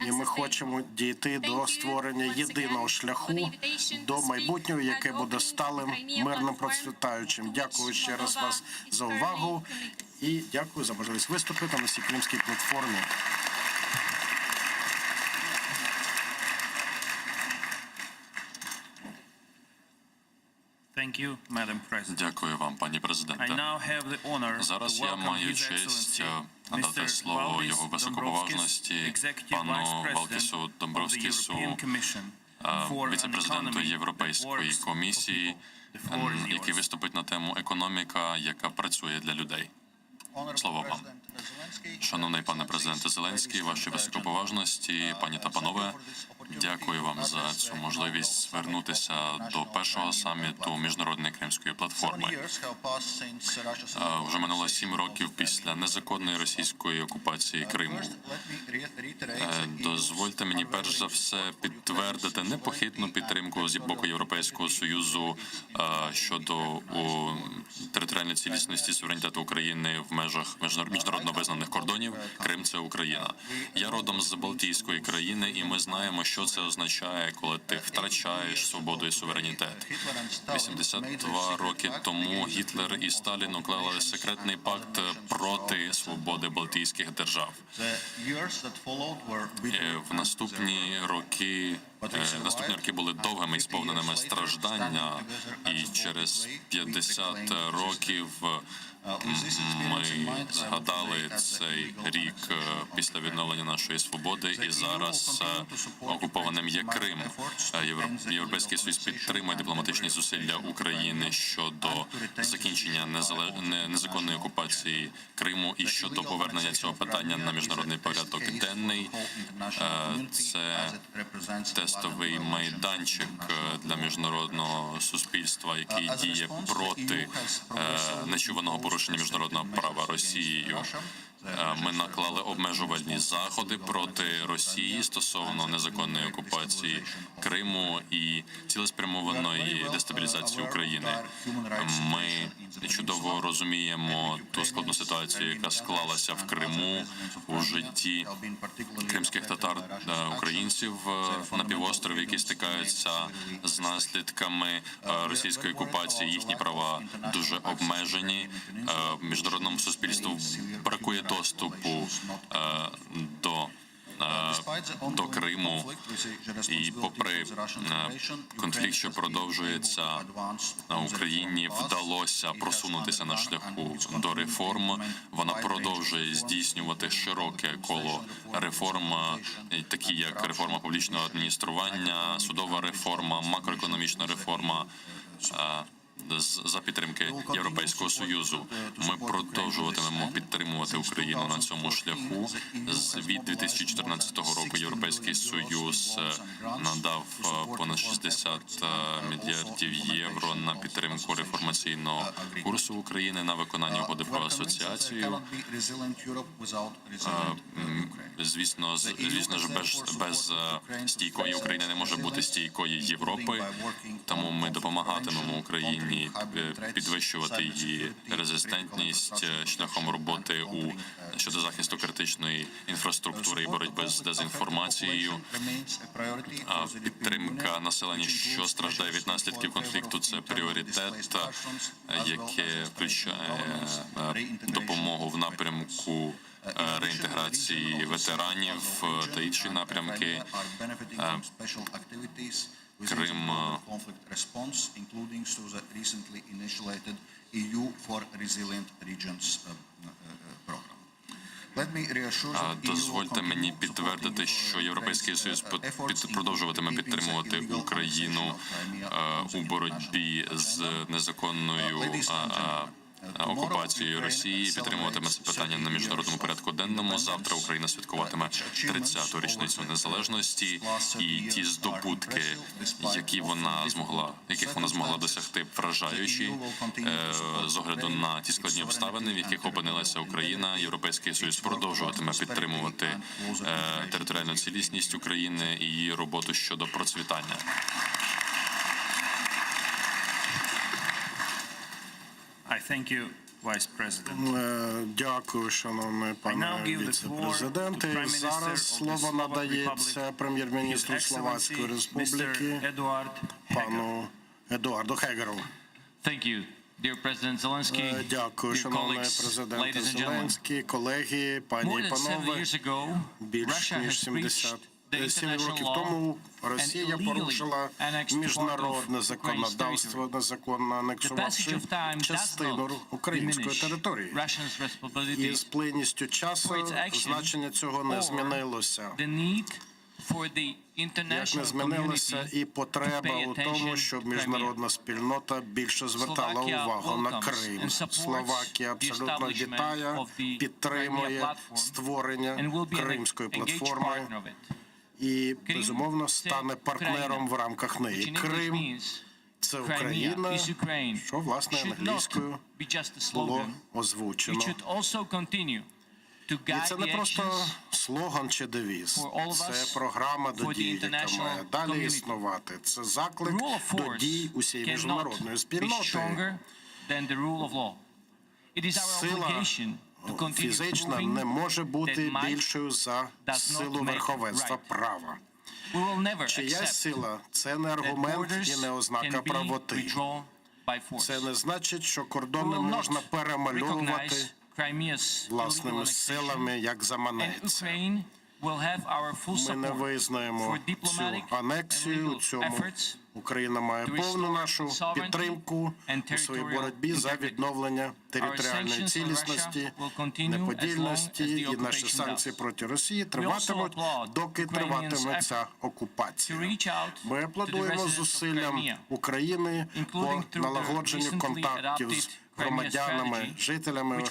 І ми хочемо дійти до створення єдиного шляху до майбутнього, яке буде сталим, мирним, процвітаючим. Дякую ще раз вас за увагу і дякую за можливість виступити на цій Кримській платформі. Thank you, Madam President. Дякую вам, пані I президенте. now have the honor Зараз to я welcome маю His честь Excellency надати Mr. слово Valdis його Dombrovskis, високоповажності Executive пану Vice President Валдісу of the Домбровскісу, European Commission for an віце-президенту economy Європейської that works комісії, for people. The floor is який yours. виступить на тему «Економіка, яка працює для людей». Слово вам. Шановний пане президенте Зеленський, ваші високоповажності, пані та панове, дякую вам за цю можливість звернутися до першого саміту Міжнародної Кримської платформи. Вже минуло 7 років після незаконної російської окупації Криму. Дозвольте мені перш за все підтвердити непохитну підтримку з боку Європейського Союзу щодо територіальної цілісності і суверенітету України в межах міжнародно визнаних кордонів. Крим – це Україна. Я родом з Балтійської країни, і ми знаємо, що це означає, коли ти втрачаєш свободу і суверенітет. 82 роки тому Гітлер і Сталін уклали секретний пакт проти свободи балтійських держав. В наступні роки були довгими і сповненими страждання, і через 50 років ми згадали цей рік після відновлення нашої свободи, і зараз окупованим є Крим. Європейський Союз підтримує дипломатичні зусилля України щодо закінчення незаконної окупації Криму і щодо повернення цього питання на міжнародний порядок денний. Це тестовий майданчик для міжнародного суспільства, який діє проти нечуваного порушення міжнародного права Росією. Ми наклали обмежувальні заходи проти Росії стосовно незаконної окупації Криму і цілеспрямованої дестабілізації України. Ми чудово розуміємо ту складну ситуацію, яка склалася в Криму у житті кримських татар, українців на півострові, які стикаються з наслідками російської окупації. Їхні права дуже обмежені. Міжнародному суспільству бракує доступу до Криму, і попри конфлікт, що продовжується, Україні вдалося просунутися на шляху до реформ. Вона продовжує здійснювати широке коло реформ, такі як реформа публічного адміністрування, судова реформа, макроекономічна реформа. За підтримки Європейського Союзу ми продовжуватимемо підтримувати Україну на цьому шляху. Від 2014 року Європейський Союз надав понад 60 мільярдів євро на підтримку реформаційного курсу України, на виконання угоди про асоціацію. Звісно ж, без стійкої України не може бути стійкої Європи, тому ми допомагатимемо Україні підвищувати її резистентність шляхом роботи щодо захисту критичної інфраструктури і боротьби з дезінформацією. Підтримка населення, що страждає від наслідків конфлікту, це пріоритет, яке включає допомогу в напрямку реінтеграції ветеранів та інші напрямки. Крим дозвольте мені підтвердити, що Європейський Союз продовжуватиме підтримувати Україну у боротьбі з незаконною окупацією Росії, підтримуватиме це питання на міжнародному порядку денному. Завтра Україна святкуватиме 30-ту річницю незалежності, і ті здобутки, яких вона змогла досягти, вражаючі з огляду на ті складні обставини, в яких опинилася Україна. Європейський Союз продовжуватиме підтримувати територіальну цілісність України і її роботу щодо процвітання. I thank you, Vice President. Дякую, шановний пане віце-президенте. Зараз слово надається прем'єр-міністру Словацької Республіки пану Едуарду Хегеру. Дякую, шановний президенте Зеленський, колеги, пані і панове. Більш ніж 70 7 років тому Росія порушила міжнародне законодавство, незаконно анексувавши частину української території. І з плинністю часу значення цього не змінилося. Як не змінилася і потреба у тому, щоб міжнародна спільнота більше звертала увагу на Крим. Словакія абсолютно вітає, підтримує створення Кримської платформи і, безумовно, стане партнером в рамках неї. Крим – це Україна, що, власне, англійською було озвучено. І це не просто слоган чи девіз, це програма до дій, яка має далі існувати. Це заклик до дій усієї міжнародної спільноти. Сила фізична не може бути більшою за силу верховенства права. Чиясь сила – це не аргумент і не ознака правоти. Це не значить, що кордони можна перемальовувати власними силами, як заманеться. Ми не визнаємо цю анексію, у цьому Україна має повну нашу підтримку у своїй боротьбі за відновлення територіальної цілісності, неподільності, і наші санкції проти Росії триватимуть, доки триватиме ця окупація. Ми аплодуємо зусиллям України по налагодженню контактів з громадянами, жителями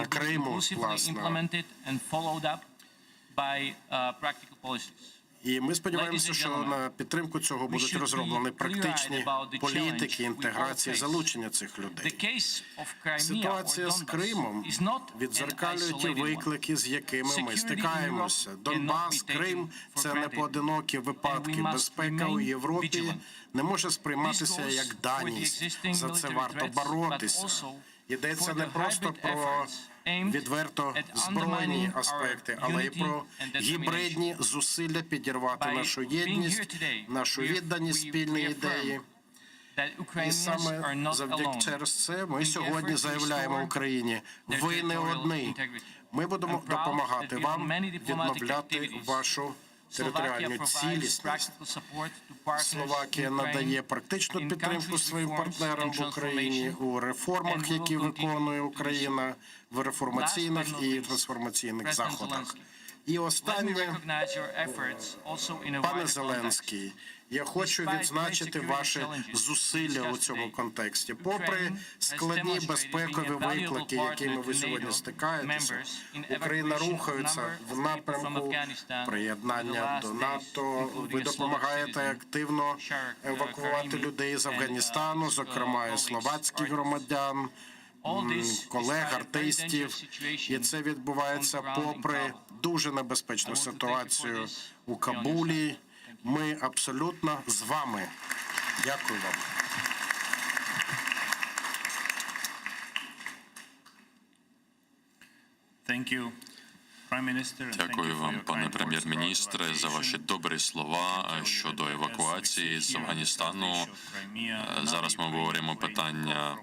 Криму, власне. І ми сподіваємося, що на підтримку цього будуть розроблені практичні політики інтеграції, залучення цих людей. Ситуація з Кримом віддзеркалює ті виклики, з якими ми стикаємося. Донбас, Крим – це не поодинокі випадки. Безпека у Європі не може сприйматися як даність. За це варто боротися. Йдеться не просто про відверто збройні аспекти, але й про гібридні зусилля підірвати нашу єдність, нашу відданість спільній ідеї. І саме завдяки через це ми сьогодні заявляємо Україні: ви не одні. Ми будемо допомагати вам відновляти вашу територіальну цілісність. Словакія надає практичну підтримку своїм партнерам в Україні у реформах, які виконує Україна, в реформаційних і трансформаційних заходах. І останнє, пане Зеленський, я хочу відзначити ваші зусилля у цьому контексті. Попри складні безпекові виклики, якими ви сьогодні стикаєтеся, Україна рухається в напрямку приєднання до НАТО. Ви допомагаєте активно евакуювати людей з Афганістану, зокрема і словацьких громадян, колег, артистів. І це відбувається попри дуже небезпечну ситуацію у Кабулі. Ми абсолютно з вами. Дякую вам. Дякую вам, пане прем'єр-міністре, за ваші добрі слова щодо евакуації з Афганістану. Зараз ми обговорюємо питання,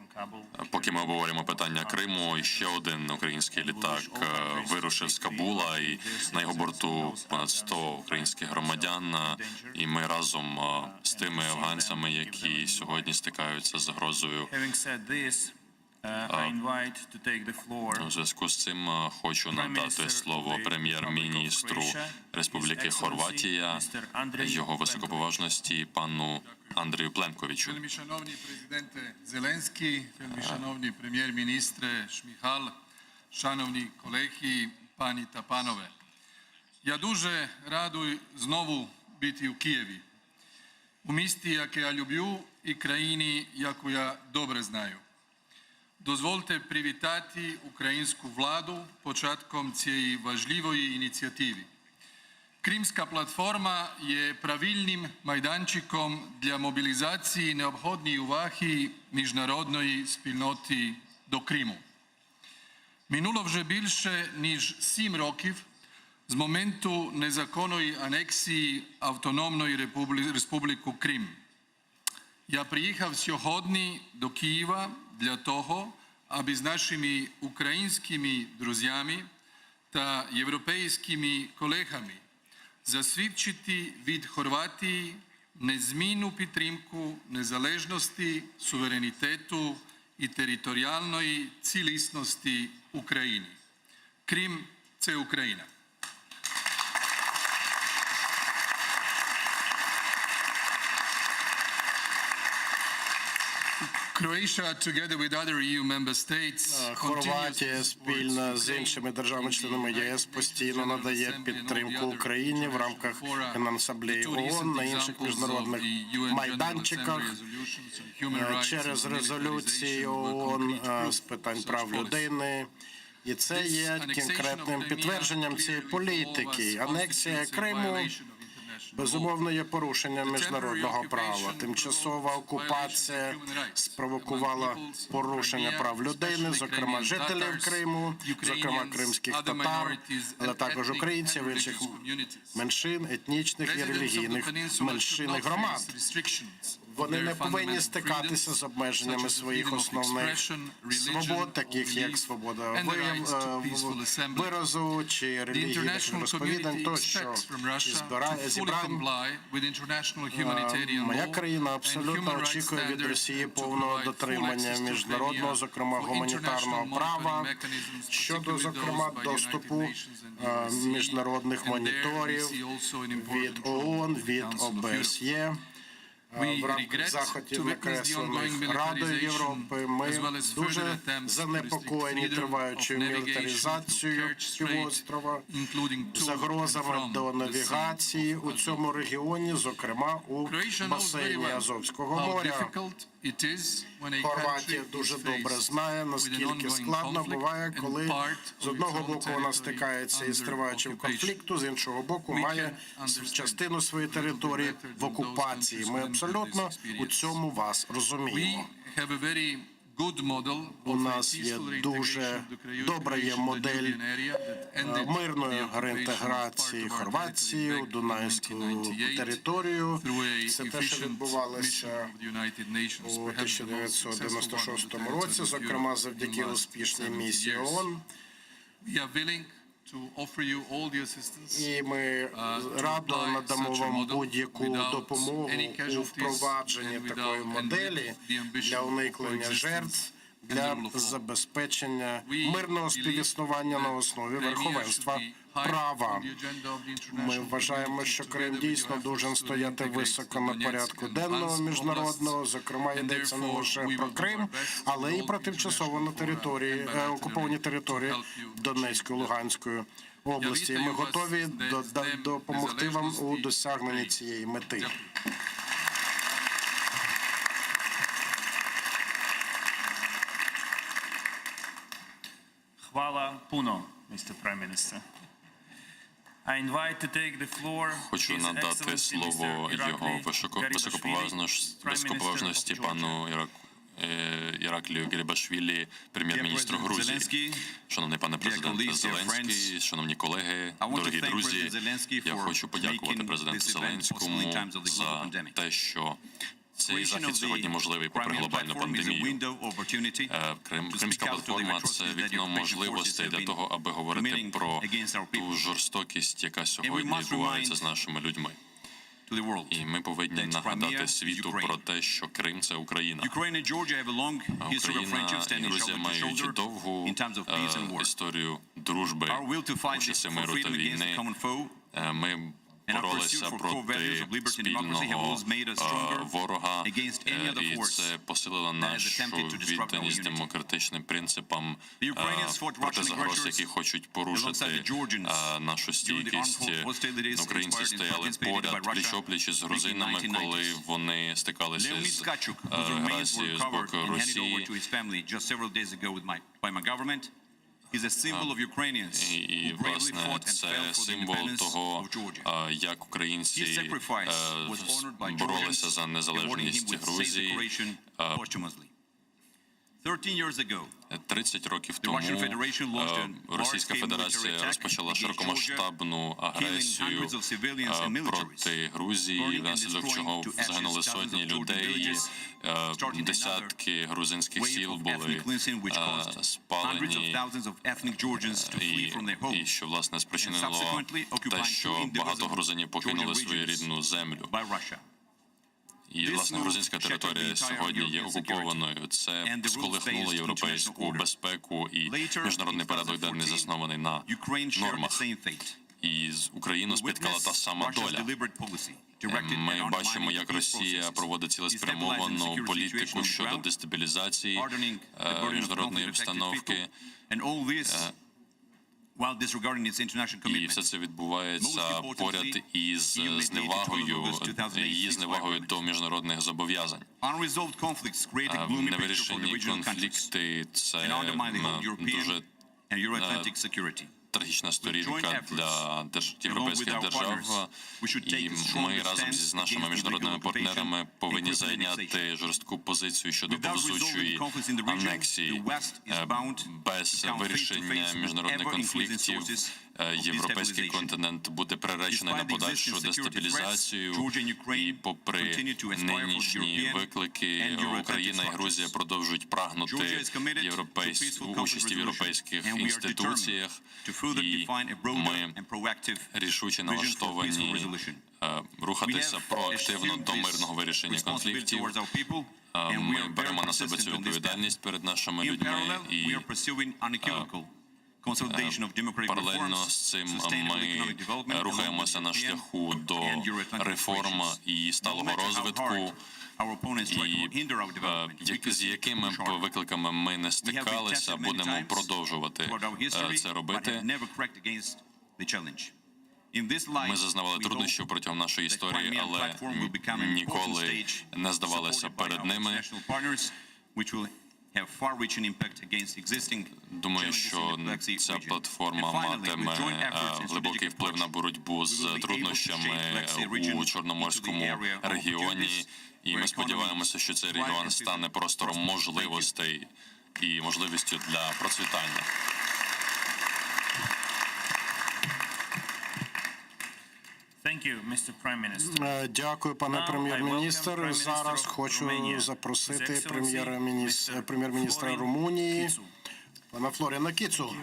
поки ми обговорюємо питання Криму, ще один український літак вирушив з Кабула, і на його борту понад 100 українських громадян. І ми разом з тими афганцями, які сьогодні стикаються з загрозою. У зв'язку з цим хочу надати слово прем'єр-міністру Республіки Хорватія, його високоповажності пану Андрію Пленковичу. Вельми шановний президенте Зеленський, вельми шановний прем'єр-міністре Шмигаль, шановні колеги, пані та панове. Я дуже радий знову бути в Києві, у місті, яке я люблю, і країні, яку я добре знаю. Дозвольте привітати українську владу початком цієї важливої ініціативи. Кримська платформа є правильним майданчиком для мобілізації необхідної уваги міжнародної спільноти до Криму. Минуло вже більше ніж 7 років з моменту незаконної анексії Автономної Республіки Крим. Я приїхав сьогодні до Києва для того, аби з нашими українськими друзями та європейськими колегами засвідчити від Хорватії незмінну підтримку незалежності, суверенітету і територіальної цілісності України. Крим – це Україна. Croatia, together with other EU member states, Хорватія спільно з іншими державами-членами ЄС постійно надає підтримку Україні в рамках Генасамблеї ООН на інших міжнародних майданчиках через резолюції ООН з питань прав людини. І це є конкретним підтвердженням цієї політики. Анексія Криму безумовно є порушенням міжнародного права. Тимчасова окупація спровокувала порушення прав людини, зокрема жителів Криму, зокрема кримських татар, але також українців, інших меншин, етнічних і релігійних меншин і громад. Вони не повинні стикатися з обмеженнями своїх основних свобод, таких як свобода виразу чи релігійних розповідань тощо. Моя країна абсолютно очікує від Росії повного дотримання міжнародного, зокрема гуманітарного права, щодо, зокрема, доступу міжнародних моніторів від ООН, від ОБСЄ. В рамках заходів, накреслених Радою Європи, ми дуже занепокоєні триваючою мілітаризацією півострова, загрозами до навігації у цьому регіоні, зокрема у басейні Азовського моря. Хорватія дуже добре знає, наскільки складно буває, коли з одного боку вона стикається із триваючим конфліктом, з іншого боку має частину своєї території в окупації. Ми абсолютно у цьому вас розуміємо. У нас є дуже добра модель мирної реінтеграції Хорватії у Дунайську територію. Це те, що відбувалося у 1996 році, зокрема завдяки успішній місії ООН. І ми радо надамо вам будь-яку допомогу у впровадженні такої моделі для уникнення жертв, для забезпечення мирного співіснування на основі верховенства права. Ми вважаємо, що Крим дійсно дуже стояти високо на порядку денного міжнародного. Зокрема, йдеться не лише про Крим, але і про тимчасово на території, окуповані території Донецької, Луганської області. Ми готові допомогти вам у досягненні цієї мети. Хвала puno, Mr. Prime Minister. Хочу надати слово його високоповажності пану Іраклію Герібашвілі, прем'єр-міністру Грузії. Шановний пане президенте Зеленський, шановні колеги, дорогі друзі, я хочу подякувати президенту Зеленському за те, що цей захід сьогодні можливий попри глобальну пандемію. Кримська платформа – це вікно можливостей для того, аби говорити про ту жорстокість, яка сьогодні відбувається з нашими людьми. І ми повинні нагадати світу про те, що Крим – це Україна. Україна і Грузія мають довгу історію дружби у часи миру та війни. Ми боролися проти спільного ворога, і це посилило нашу відданість демократичним принципам проти загроз, які хочуть порушити нашу стійкість. Українці стояли поряд, пліч-опліч із грузинами, коли вони стикалися з агресією з боку Росії. І, власне, це символ того, як українці боролися за незалежність Грузії. 30 років тому Російська Федерація розпочала широкомасштабну агресію проти Грузії, внаслідок чого загинули сотні людей, десятки грузинських сіл були спалені, і що, власне, спричинило те, що багато грузинів покинули свою рідну землю. І, власне, грузинська територія сьогодні є окупованою. Це сколихнуло європейську безпеку, і міжнародний порядок денний заснований на нормах. І Україну спіткала та сама доля. Ми бачимо, як Росія проводить цілеспрямовану політику щодо дестабілізації міжнародної обстановки. І все це відбувається поряд із її зневагою до міжнародних зобов'язань. Невирішені конфлікти – це дуже трагічна сторінка для європейських держав, і ми разом з нашими міжнародними партнерами повинні зайняти жорстку позицію щодо повзучої анексії. Без вирішення міжнародних конфліктів європейський континент буде приречений на подальшу дестабілізацію, і попри нинішні виклики Україна і Грузія продовжують прагнути участі в європейських інституціях, і ми рішуче налаштовані рухатися проактивно до мирного вирішення конфліктів. Ми беремо на себе цю відповідальність перед нашими людьми, і паралельно з цим ми рухаємося на шляху до реформ і сталого розвитку, і з якими б викликами ми не стикалися, будемо продовжувати це робити. Ми зазнавали труднощів протягом нашої історії, але ніколи не здавалися перед ними. Думаю, що ця платформа матиме глибокий вплив на боротьбу з труднощами у Чорноморському регіоні, і ми сподіваємося, що цей регіон стане простором можливостей і можливістю для процвітання. Дякую, пане прем'єр-міністр. Зараз хочу запросити прем'єр-міністра Румунії, пана Флоріана Кіцу.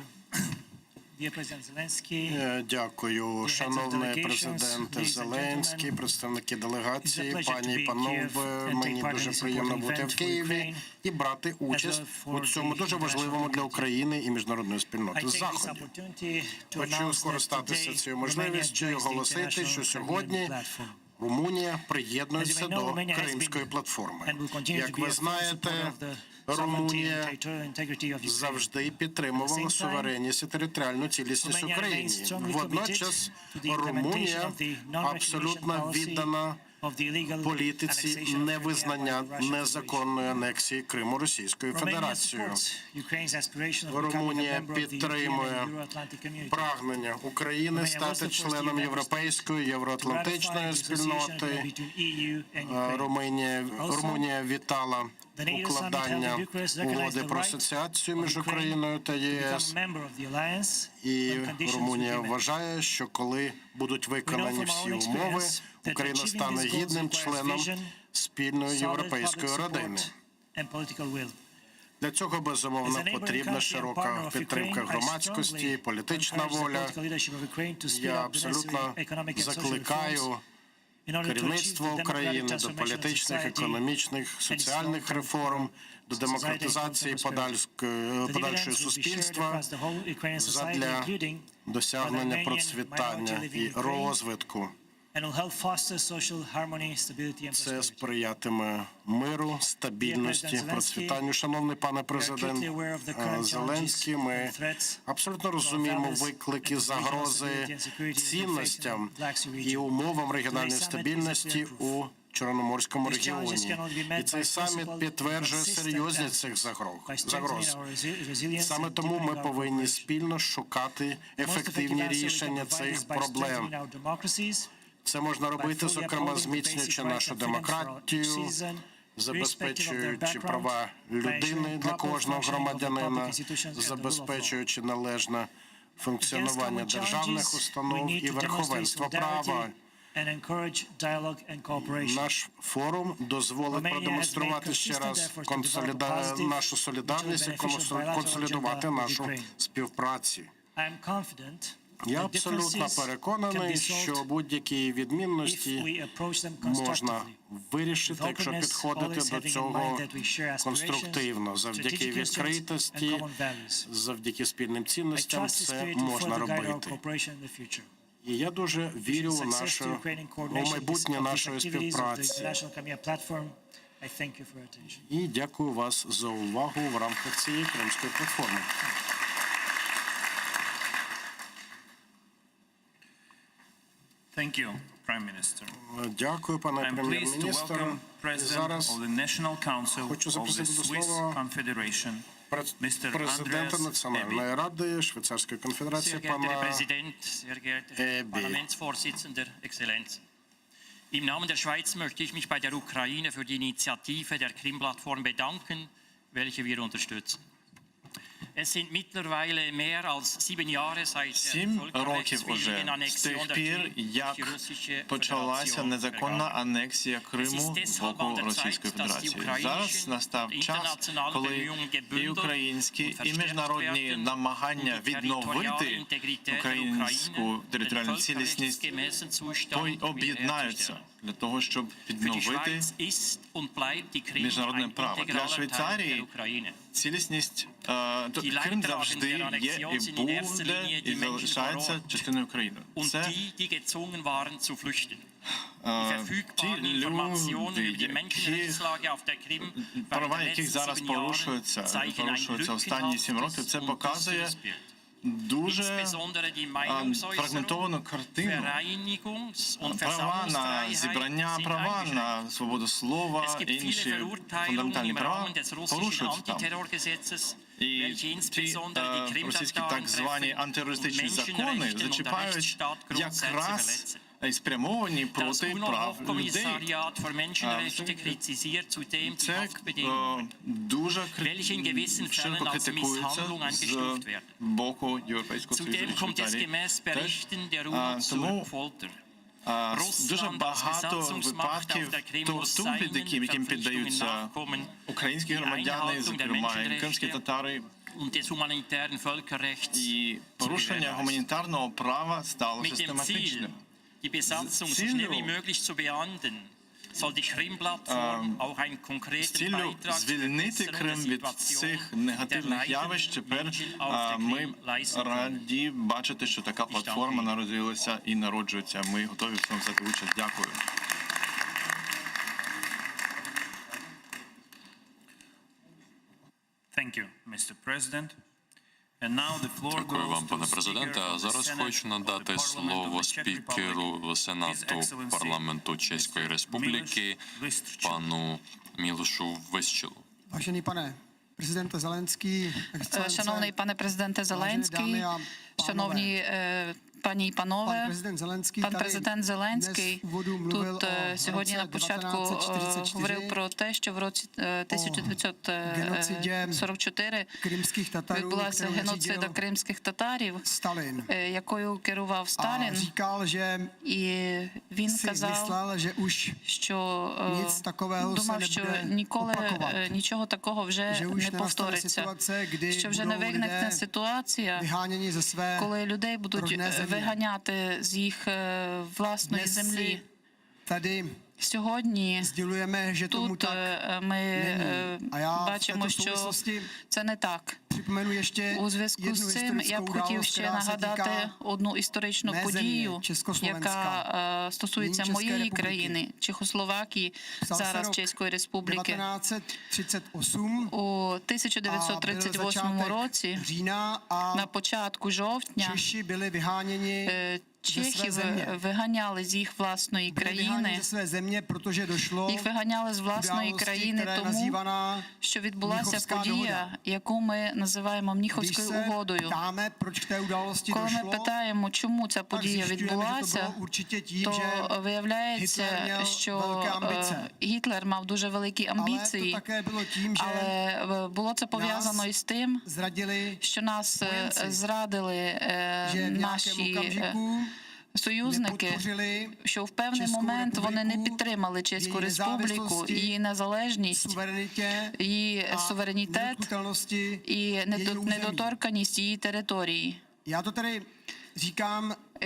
Дякую, шановний президент Зеленський, представники делегації, пані і панове. Мені дуже приємно бути в Києві і брати участь у цьому дуже важливому для України і міжнародної спільноти заході. Хочу скористатися цією можливістю і оголосити, що сьогодні Румунія приєднується до Кримської платформи. Як ви знаєте, Румунія завжди підтримувала суверенність і територіальну цілісність України. Водночас Румунія абсолютно віддана політиці невизнання незаконної анексії Криму Російською Федерацією. Румунія підтримує прагнення України стати членом європейської, євроатлантичної спільноти. Румунія вітала укладання угоди про асоціацію між Україною та ЄС. І Румунія вважає, що коли будуть виконані всі умови, Україна стане гідним членом спільної європейської родини. Для цього, безумовно, потрібна широка підтримка громадськості, політична воля. Я абсолютно закликаю керівництво України до політичних, економічних, соціальних реформ, до демократизації подальшого суспільства задля досягнення процвітання і розвитку. Це сприятиме миру, стабільності, процвітанню. Шановний пане президент Зеленський, ми абсолютно розуміємо виклики, загрози цінностям і умовам регіональної стабільності у Чорноморському регіоні. І цей саміт підтверджує серйозність цих загроз. Саме тому ми повинні спільно шукати ефективні рішення цих проблем. Це можна робити, зокрема, зміцнюючи нашу демократію, забезпечуючи права людини для кожного громадянина, забезпечуючи належне функціонування державних установ і верховенство права. Наш форум дозволить продемонструвати ще раз нашу солідарність і консолідувати нашу співпрацю. Я абсолютно переконаний, що будь-які відмінності можна вирішити, якщо підходити до цього конструктивно. Завдяки відкритості, завдяки спільним цінностям це можна робити. І я дуже вірю у майбутнє нашої співпраці. І дякую вас за увагу в рамках цієї Кримської платформи. Thank you, Prime Minister. Дякую, пане I'm pleased to прем'єр-міністр. welcome President Зараз of the National Council хочу of the запросити до Swiss слова Confederation, Mr. президента Andreas Національної ради Швейцарської конфедерації, Sehr geehrter Herr пана Präsident, sehr geehrter Parlamentsvorsitzender, Exzellenz. Im Namen der Schweiz möchte ich mich bei der Ukraine für die Initiative der Krim-Plattform bedanken, welche wir unterstützen. Es sind mittlerweile mehr als 7 Jahre seit der völkerrechtswidrigen Annexion der Krim durch die russische почалася Föderation незаконна begangen. анексія Криму з боку Російської Федерації. Зараз настав час, коли і українські, і міжнародні намагання відновити українську територіальну цілісність об'єднаються для того, щоб відновити міжнародне право. Для Швейцарії цілісність Крим завжди є і буде, і залишається частиною України. Це ті люди, права яких зараз порушуються останні 7 років, це показує дуже фрагментовану картину. Права на зібрання, права на свободу слова, інші фундаментальні права порушуються там. І ті російські так звані антитерористичні закони зачіпають якраз і спрямовані проти прав людей. Це дуже широко критикується з боку Європейського Союзу. Тому дуже багато випадків тортур, яким піддаються українські громадяни, зокрема і кримські татари, і порушення гуманітарного права стало систематичним. Die Besatzung so schnell wie möglich zu beenden, soll die Krim-Plattform auch einen konkreten Beitrag zur Verbesserung der Situation der leidenden Тепер Menschen auf der ми Krim leisten. раді бачити, що така платформа народилася і народжується. Ми готові в цьому взяти участь. Дякую. Thank you, Mr. President. Дякую вам, пане президенте. А зараз хочу надати слово спікеру Сенату парламенту Чеської Республіки, пану Мілошу Висчилу. Vážený pane prezidente Zelenský, Шановний пане президенте Зеленський, шановні пані і панове, пан президент Зеленський тут сьогодні на початку говорив про те, що в році 1944 відбулася геноцида кримських татарів, якою керував Сталін, і він казав, що думав, що ніколи нічого такого вже не повториться, що вже не виникне ситуація, коли людей будуть виганяти з їх власної землі. Сьогодні тут ми бачимо, що це не так. У зв'язку з цим я б хотів ще нагадати одну історичну подію, яка стосується моєї країни, Чехословакії, зараз Чеської Республіки. У 1938 році, на початку жовтня, чехів виганяли з їх власної країни. Їх виганяли з власної країни тому, що відбулася подія, яку ми називаємо Мніховською угодою. Коли ми питаємо, чому ця подія відбулася, то виявляється, що Гітлер мав дуже великі амбіції, але було це пов'язано із тим, що нас зрадили наші союзники, що в певний момент вони не підтримали Чеську Республіку, її незалежність, її суверенітет і недоторканість її території.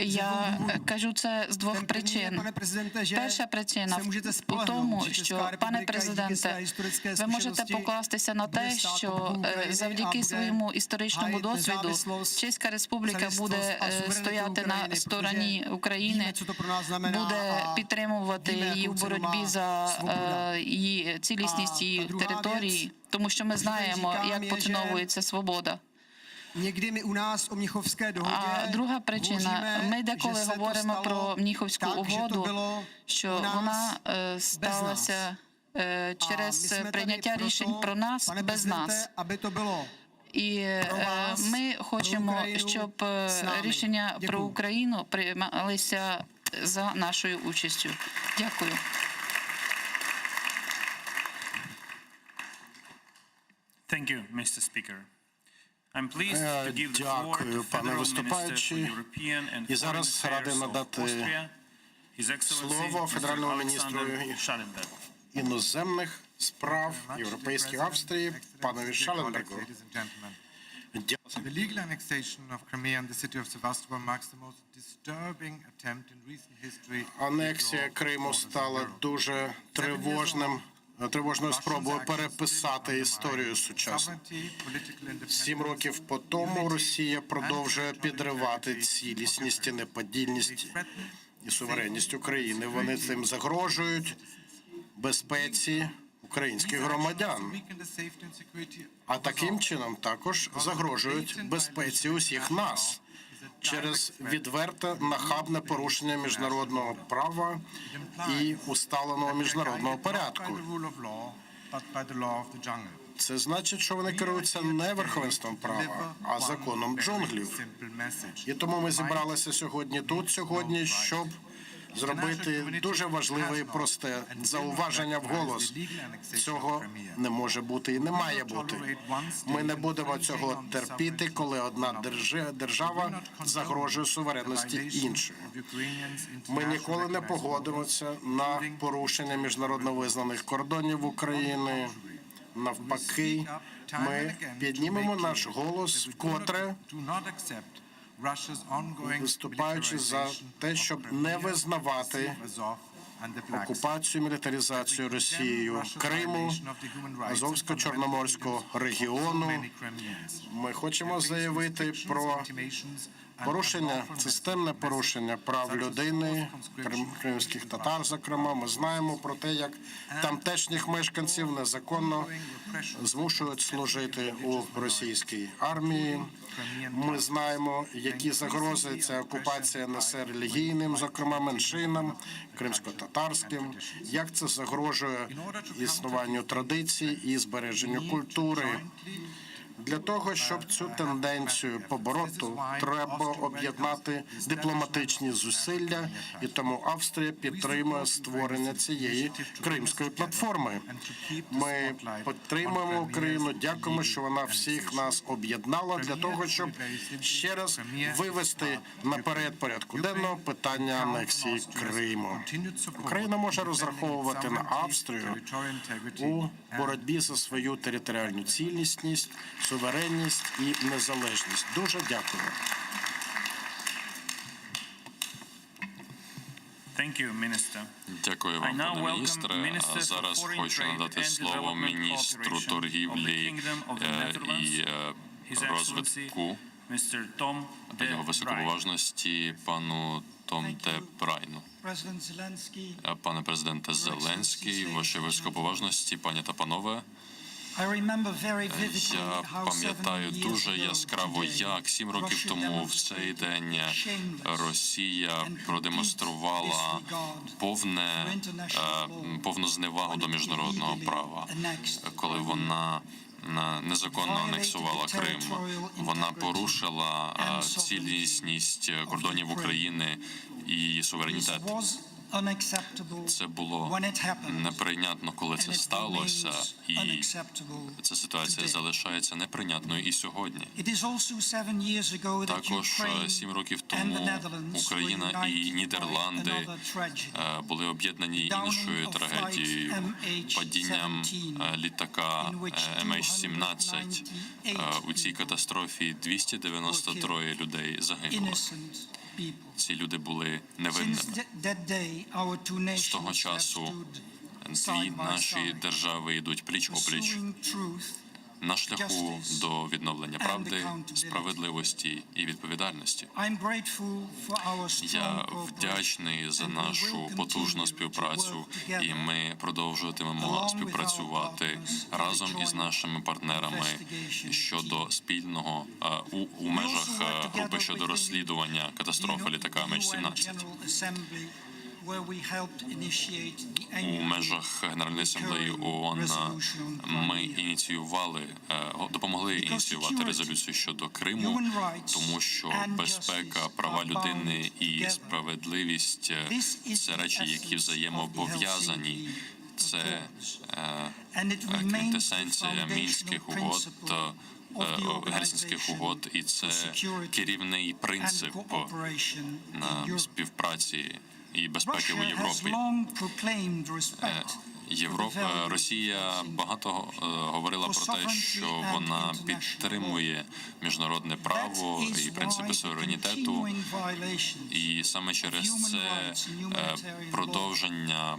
Я кажу це з двох причин. Перша причина у тому, що, пане президенте, ви можете покластися на те, що завдяки своєму історичному досвіду Чеська Республіка буде стояти на стороні України, буде підтримувати її в боротьбі за її цілісність її території, тому що ми знаємо, як поціновується свобода. А друга причина, ми деколи говоримо про Мніховську угоду, що вона сталася через прийняття рішень про нас без нас. І ми хочемо, щоб рішення про Україну приймалися за нашою участю. Дякую. Thank you, Mr. Speaker. Дякую, пане виступаючий. І зараз радий надати слово федеральному міністру іноземних справ Європейської Австрії, панові Шаленбергу. The legal annexation of Crimea and the city of Sevastopol marks the most disturbing attempt in recent history. Анексія Криму стала дуже тривожною спробою переписати історію сучасну. 7 років по тому Росія продовжує підривати цілісність і неподільність і суверенність України. Вони цим загрожують безпеці українських громадян. А таким чином також загрожують безпеці усіх нас через відверте нахабне порушення міжнародного права і усталеного міжнародного порядку. Це значить, що вони керуються не верховенством права, а законом джунглів. І тому ми зібралися сьогодні тут, щоб зробити дуже важливе і просте зауваження вголос. Цього не може бути і не має бути. Ми не будемо цього терпіти, коли одна держава загрожує суверенності іншої. Ми ніколи не погодимося на порушення міжнародно визнаних кордонів України. Навпаки, ми піднімемо наш голос вкотре, виступаючи за те, щоб не визнавати окупацію, мілітаризацію Росією Криму, Азовсько-Чорноморського регіону. Ми хочемо заявити про порушення, системне порушення прав людини, кримських татар, зокрема. Ми знаємо про те, як тамтешніх мешканців незаконно змушують служити у російській армії. Ми знаємо, які загрози ця окупація несе релігійним, зокрема меншинам, кримсько-татарським, як це загрожує існуванню традицій і збереженню культури. Для того, щоб цю тенденцію побороти, треба об'єднати дипломатичні зусилля, і тому Австрія підтримує створення цієї кримської платформи. Ми підтримуємо Україну, дякуємо, що вона всіх нас об'єднала для того, щоб ще раз вивести наперед порядку денного питання анексії Криму. Україна може розраховувати на Австрію у боротьбі за свою територіальну цілісність, суверенність і незалежність. Дуже дякую. Дякую вам, пане міністре. А зараз хочу надати слово міністру торгівлі і розвитку його високоповажності пану Том де Брайну. Пане президенте Зеленський, ваші високоповажності, пані та панове, Я пам'ятаю дуже яскраво, як 7 років тому в цей день Росія продемонструвала повну зневагу до міжнародного права, коли вона незаконно анексувала Крим. Вона порушила цілісність кордонів України і її суверенітет. Це було неприйнятно, коли це сталося, і ця ситуація залишається неприйнятною і сьогодні. Також 7 років тому Україна і Нідерланди були об'єднані іншою трагедією – падінням літака MH17. У цій катастрофі 293 людей загинуло. Ці люди були невинними. З того часу дві наші держави йдуть пліч-опліч на шляху до відновлення правди, справедливості і відповідальності. Я вдячний за нашу потужну співпрацю, і ми продовжуватимемо співпрацювати разом із нашими партнерами щодо спільного у межах групи щодо розслідування катастрофи літака MH17. У межах Генеральної асамблеї ООН ми допомогли ініціювати резолюцію щодо Криму, тому що безпека, права людини і справедливість – це речі, які взаємопов'язані. Це квінтесенція Мінських угод, Гельсінських угод, і це керівний принцип співпраці і безпеки у Європі. Росія багато говорила про те, що вона підтримує міжнародне право і принципи суверенітету, і саме через це продовження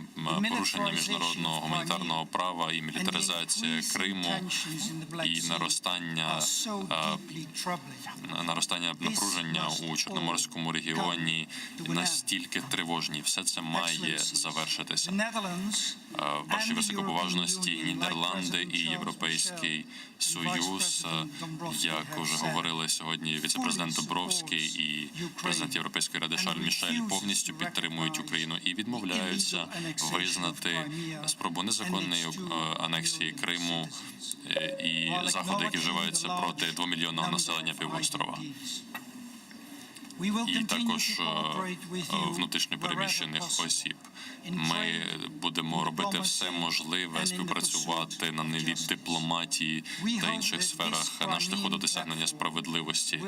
порушення міжнародного гуманітарного права і мілітаризація Криму і наростання напруження у Чорноморському регіоні настільки тривожні. Все це має завершитися. Ваші високоповажності, Нідерланди і Європейський Союз, як вже говорили сьогодні віце-президент Добровський і президент Європейської ради Шарль Мішель, повністю підтримують Україну і відмовляються визнати спробу незаконної анексії Криму і заходи, які вживаються проти 2-мільйонного населення півострова. І також внутрішньопереміщених осіб. Ми будемо робити все можливе, співпрацювати на ниві дипломатії та інших сферах на шляху до досягнення справедливості.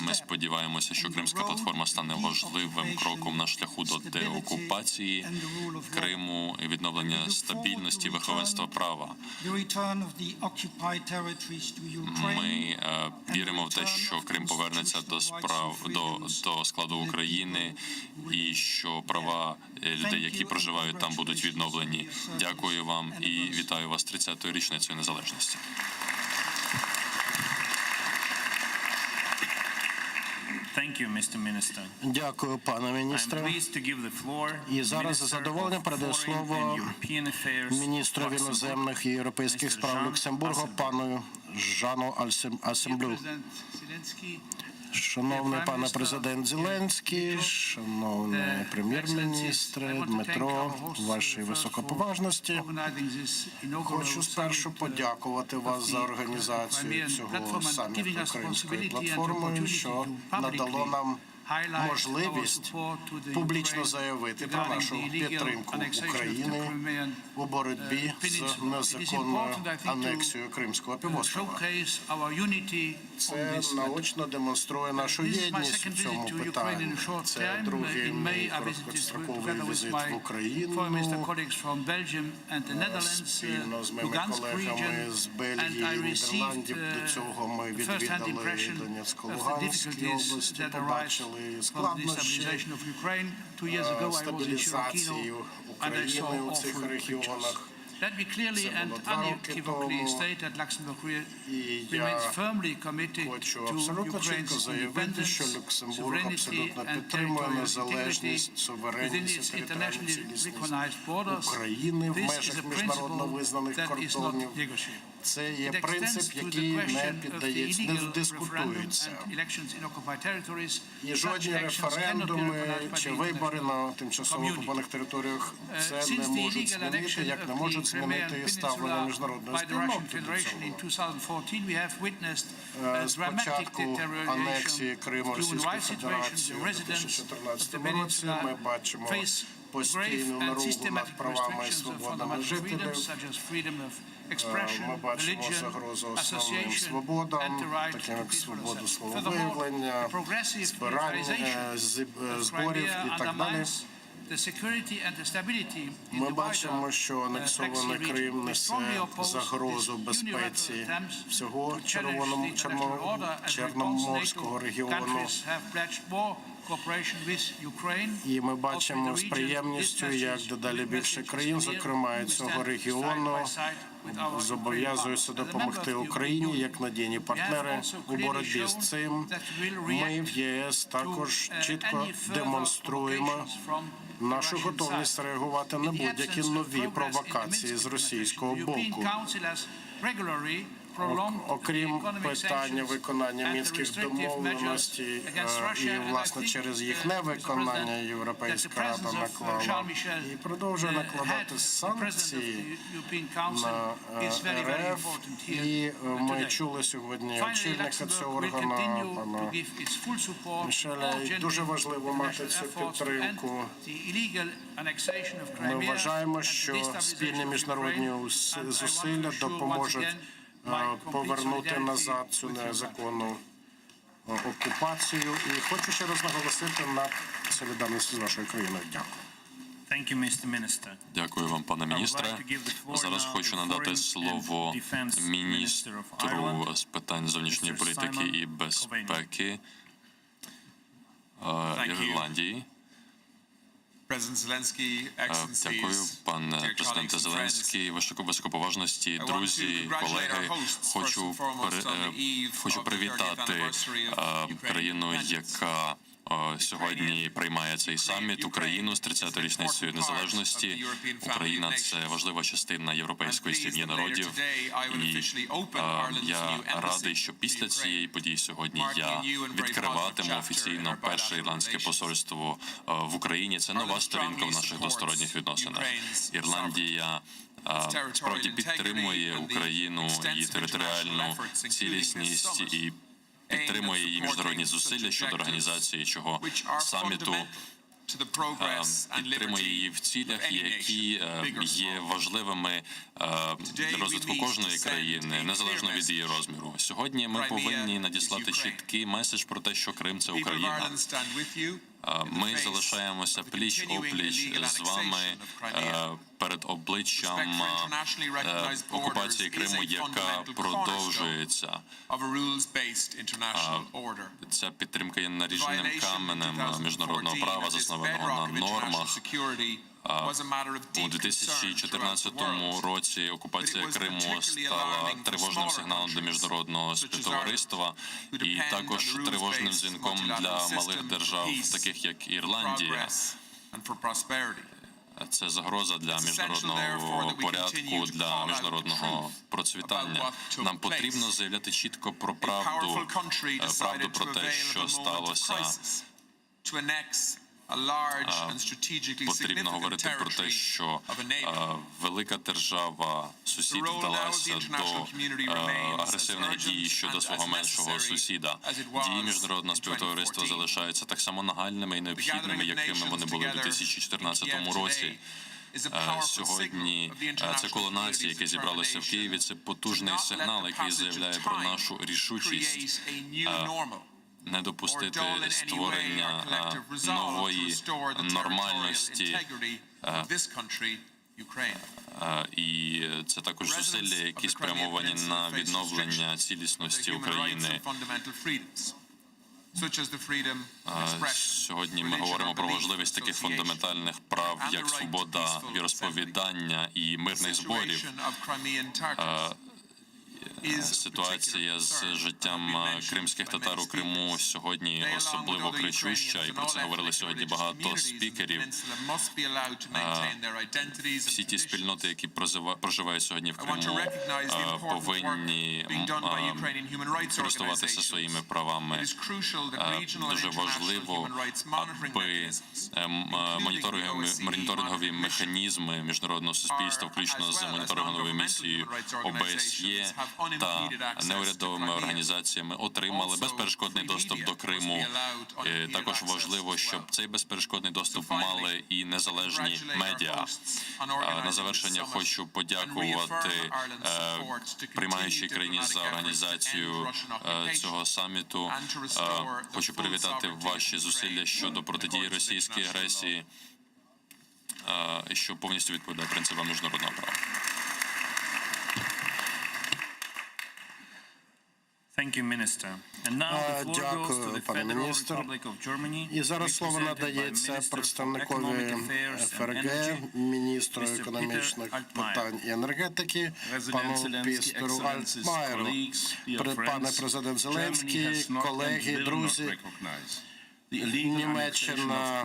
Ми сподіваємося, що Кримська платформа стане важливим кроком на шляху до деокупації Криму і відновлення стабільності і верховенства права. Ми віримо в те, що Крим повернеться до складу України і що права людей, які проживають там, будуть відновлені. Дякую вам і вітаю вас з 30-ю річницею незалежності. Дякую, пане міністре. І зараз за задоволенням передаю слово міністрові іноземних і європейських справ Люксембургу, пану Жану Асемблю. Шановний пане президент Зеленський, шановний прем'єр-міністре Дмитро, вашій високоповажності, хочу спершу подякувати вас за організацію цього саміту Кримської платформи, що надало нам можливість публічно заявити про нашу підтримку України у боротьбі з незаконною анексією Кримського півострова. Це наочно демонструє нашу єдність у цьому питанні. Це другий мій короткостроковий візит в Україну. Спільно з моїми колегами з Бельгії і Нідерландів. До цього ми відвідали Донецько-Луганській області, побачили складнощі стабілізації України у цих регіонах. Let me clearly and unequivocally state that Luxembourg remains firmly committed Хочу to абсолютно чітко Ukraine's заявити, що independence, Люксембург sovereignty абсолютно and підтримує territorial integrity незалежність, within суверенність its і територіальну internationally цілісність recognized borders. України в This is межах a міжнародно principle визнаних that is not кордонів. negotiable. Це є It extends принцип, to the який не question of the піддається, не illegal referendum дискутується. and elections in occupied territories. І Such жодні actions cannot be референдуми recognized by чи the вибори на international тимчасово community. окупованих територіях це Since не the можуть illegal змінити, annexion як не of можуть the Crimean змінити і ставлення Peninsula міжнародної by the Russian спільноти до Federation in цього. 2014, we have witnessed a З dramatic початку анексії deterioration Криму of human Російською rights situation. Федерацією The у residents of the 2014 році ми peninsula бачимо face постійну grave and наругу systematic над правами і restrictions of свободами fundamental жителів. freedoms such as freedom of expression, Ми бачимо religion, загрозу основним association, свободам, and the right таким to як peaceful свободу assembly. слововиявлення, Furthermore, the progressive збирання, militarization of зборів Crimea і так далі. undermines the security and the stability in Ми the бачимо, wider що Black Sea анексований region. Крим We несе strongly oppose загрозу these безпеці unilateral attempts всього to challenge the international order and Чорноморського response NATO регіону. countries have pledged more cooperation with Ukraine. І ми бачимо з приємністю, як дедалі більше країн, зокрема і цього регіону, зобов'язуються допомогти Україні як надійні партнери у боротьбі з цим. Ми в єС також чітко демонструємо нашу готовність реагувати на будь-які нові провокації з російського боку. Окрім питання виконання мінських домовленостей і, власне, через їх невиконання Європейська Рада наклала і продовжує накладати санкції на РФ. І ми чули сьогодні очільника цього органу, пана Мішеля, і дуже важливо мати цю підтримку. Ми вважаємо, що спільні міжнародні зусилля допоможуть повернути назад цю незаконну окупацію. І хочу ще раз наголосити на солідарності з вашою країною. Дякую. Дякую вам, пане міністре. Зараз хочу надати слово міністру з питань зовнішньої політики і безпеки Ірландії. Дякую, пане президенте Зеленський, високоповажності, друзі, колеги. Хочу привітати країну, яка сьогодні приймає цей саміт, Україну з 30-ю річницею незалежності. Україна – це важлива частина європейської сім'ї народів. І я радий, що після цієї події сьогодні я відкриватиму офіційно перше ірландське посольство в Україні. Це нова сторінка в наших двосторонніх відносинах. Ірландія справді підтримує Україну, її територіальну цілісність і підтримує її міжнародні зусилля щодо організації цього саміту, підтримує її в цілях, які є важливими для розвитку кожної країни, незалежно від її розміру. Сьогодні ми повинні надіслати чіткий меседж про те, що Крим – це Україна. Ми залишаємося пліч-опліч з вами перед обличчям окупації Криму, яка продовжується. Ця підтримка є наріжним каменем міжнародного права, заснованого на нормах. У 2014 році окупація Криму стала тривожним сигналом для міжнародного співтовариства і також тривожним дзвінком для малих держав, таких як Ірландія. Це загроза для міжнародного порядку, для міжнародного процвітання. Нам потрібно заявляти чітко про правду про те, що сталося. Потрібно говорити про те, що велика держава, сусід, вдалася до агресивних дій щодо свого меншого сусіда. Дії міжнародного співтовариства залишаються так само нагальними і необхідними, якими вони були в 2014 році. Сьогодні це коло націй, яке зібралося в Києві, це потужний сигнал, який заявляє про нашу рішучість не допустити створення нової нормальності. І це також зусилля, які спрямовані на відновлення цілісності України. such as the freedom of expression. Сьогодні ми говоримо про важливість таких фундаментальних прав, як свобода віросповідання і мирних зборів. Ситуація з життям кримських татар у Криму сьогодні особливо кричуща, і про це говорили сьогодні багато спікерів. Всі ті спільноти, які проживають сьогодні в Криму, повинні користуватися своїми правами. Дуже важливо, аби моніторингові механізми міжнародного суспільства, включно з моніторинговою місією ОБСЄ, та неурядовими організаціями отримали безперешкодний доступ до Криму. Також важливо, щоб цей безперешкодний доступ мали і незалежні медіа. На завершення хочу подякувати приймаючій країні за організацію цього саміту. Хочу привітати ваші зусилля щодо протидії російській агресії, що повністю відповідає принципам міжнародного права. Дякую, пане міністр. І зараз слово надається представникові ФРГ, міністру економічних питань і енергетики, пану Пістеру Альтмайеру. Пане президент Зеленський, колеги, друзі, Німеччина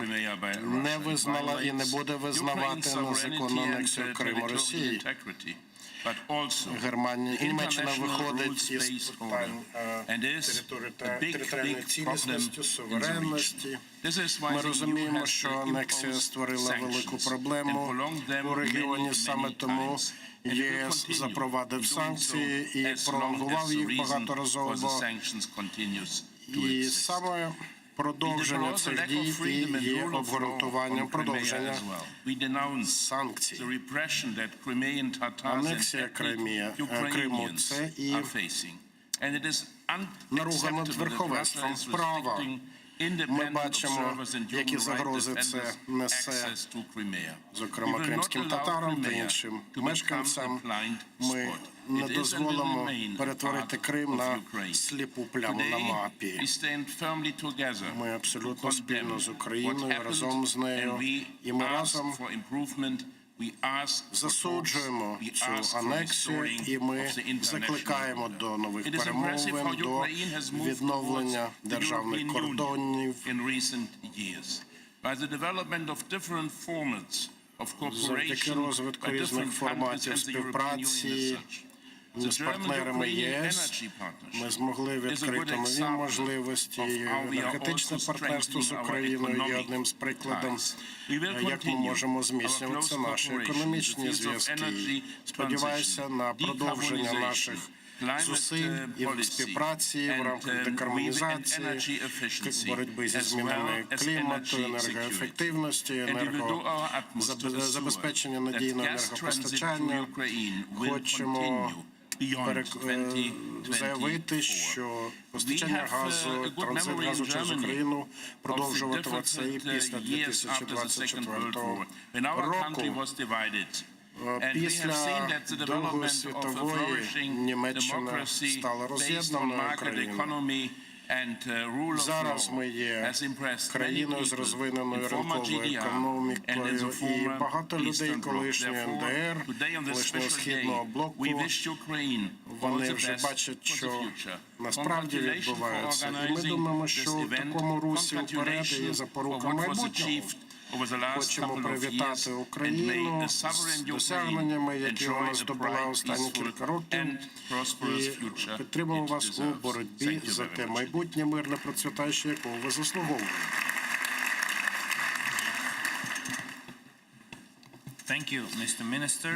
не визнала і не буде визнавати незаконну анексію Криму Росії. Німеччина виходить із питань територіальної цілісності, суверенності. Ми розуміємо, що анексія створила велику проблему у регіоні, саме тому ЄС запровадив санкції і пролонгував їх багаторазово. І саме продовження цих дій і є обґрунтуванням продовження санкцій. Анексія Криму – це і наруга над верховенством права. Ми бачимо, які загрози це несе, зокрема, кримським татарам та іншим мешканцям. Ми не дозволимо перетворити Крим на сліпу пляму на мапі. Ми абсолютно спільно з Україною, разом з нею, і ми разом засуджуємо цю анексію, і ми закликаємо до нових перемовин, до відновлення державних кордонів. Завдяки розвитку різних форматів співпраці з партнерами ЄС ми змогли відкрити нові можливості. Енергетичне партнерство з Україною є одним з прикладів, як ми можемо зміцнювати наші економічні зв'язки. Сподіваюся на продовження наших зусиль і в співпраці в рамках декарбонізації, боротьби зі змінами клімату, енергоефективності, забезпечення надійного енергопостачання. Хочемо заявити, що постачання газу, транзит газу через Україну продовжуватиметься і після 2024 року. Після Другої світової Німеччина стала роз'єднаною країною. Зараз ми є країною з розвиненою ринковою економікою, і багато людей колишньої НДР, колишнього Східного блоку, вони вже бачать, що насправді відбувається. І ми думаємо, що в такому русі вперед є запорука майбутнього. Хочемо привітати Україну з досягненнями, які вона здобула останні кілька років, і підтримуємо вас у боротьбі за те майбутнє мирне процвітаюче, якого ви заслуговуєте.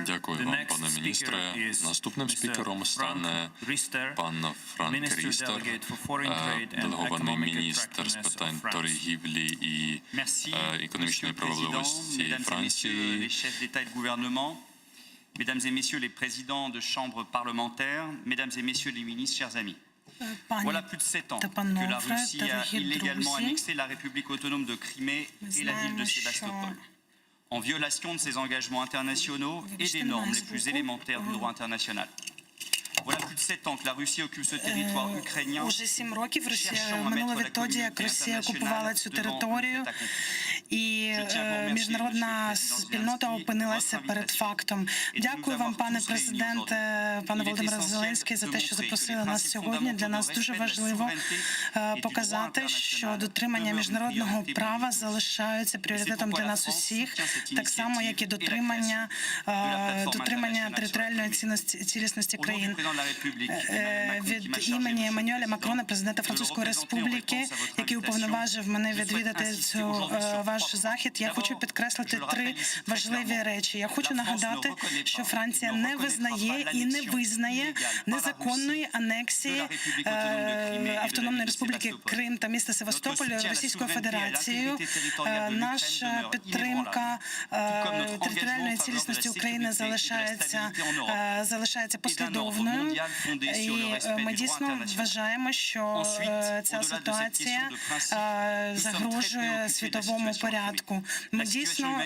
Дякую вам, пане міністре. Наступним спікером стане пан Франк Рістер, делегований міністр з питань торгівлі і економічної справедливості Франції. Mesdames et messieurs les présidents de chambres parlementaires, mesdames et messieurs les ministres, chers amis. Voilà plus de 7 ans que la Russie a illégalement annexé la République autonome de Crimée et la ville de Sébastopol, en violation de ses engagements internationaux et des normes les plus élémentaires du droit international. Voilà plus de 7 ans que la Russie occupe ce territoire ukrainien, Уже 7 років Росія cherchant à минуло mettre la відтоді, як communauté Росія окупувала цю internationale територію, devant le fait accompli. і міжнародна спільнота опинилася перед фактом. Дякую вам, пане президенте, пане Володимире Зеленський, за те, що запросили нас сьогодні. Для нас дуже важливо показати, що дотримання міжнародного права залишаються пріоритетом для нас усіх, так само, як і дотримання територіальної цілісності країн. Від імені Еммануеля Макрона, президента Французької Республіки, який уповноважив мене відвідати ваш захід, я хочу підкреслити 3 важливі речі. Я хочу нагадати, що Франція не визнає і не визнає незаконної анексії Автономної Республіки Крим та міста Севастополь Російською Федерацією. Наша підтримка територіальної цілісності України залишається послідовною. І ми дійсно вважаємо, що ця ситуація загрожує світовому порядку. Ми дійсно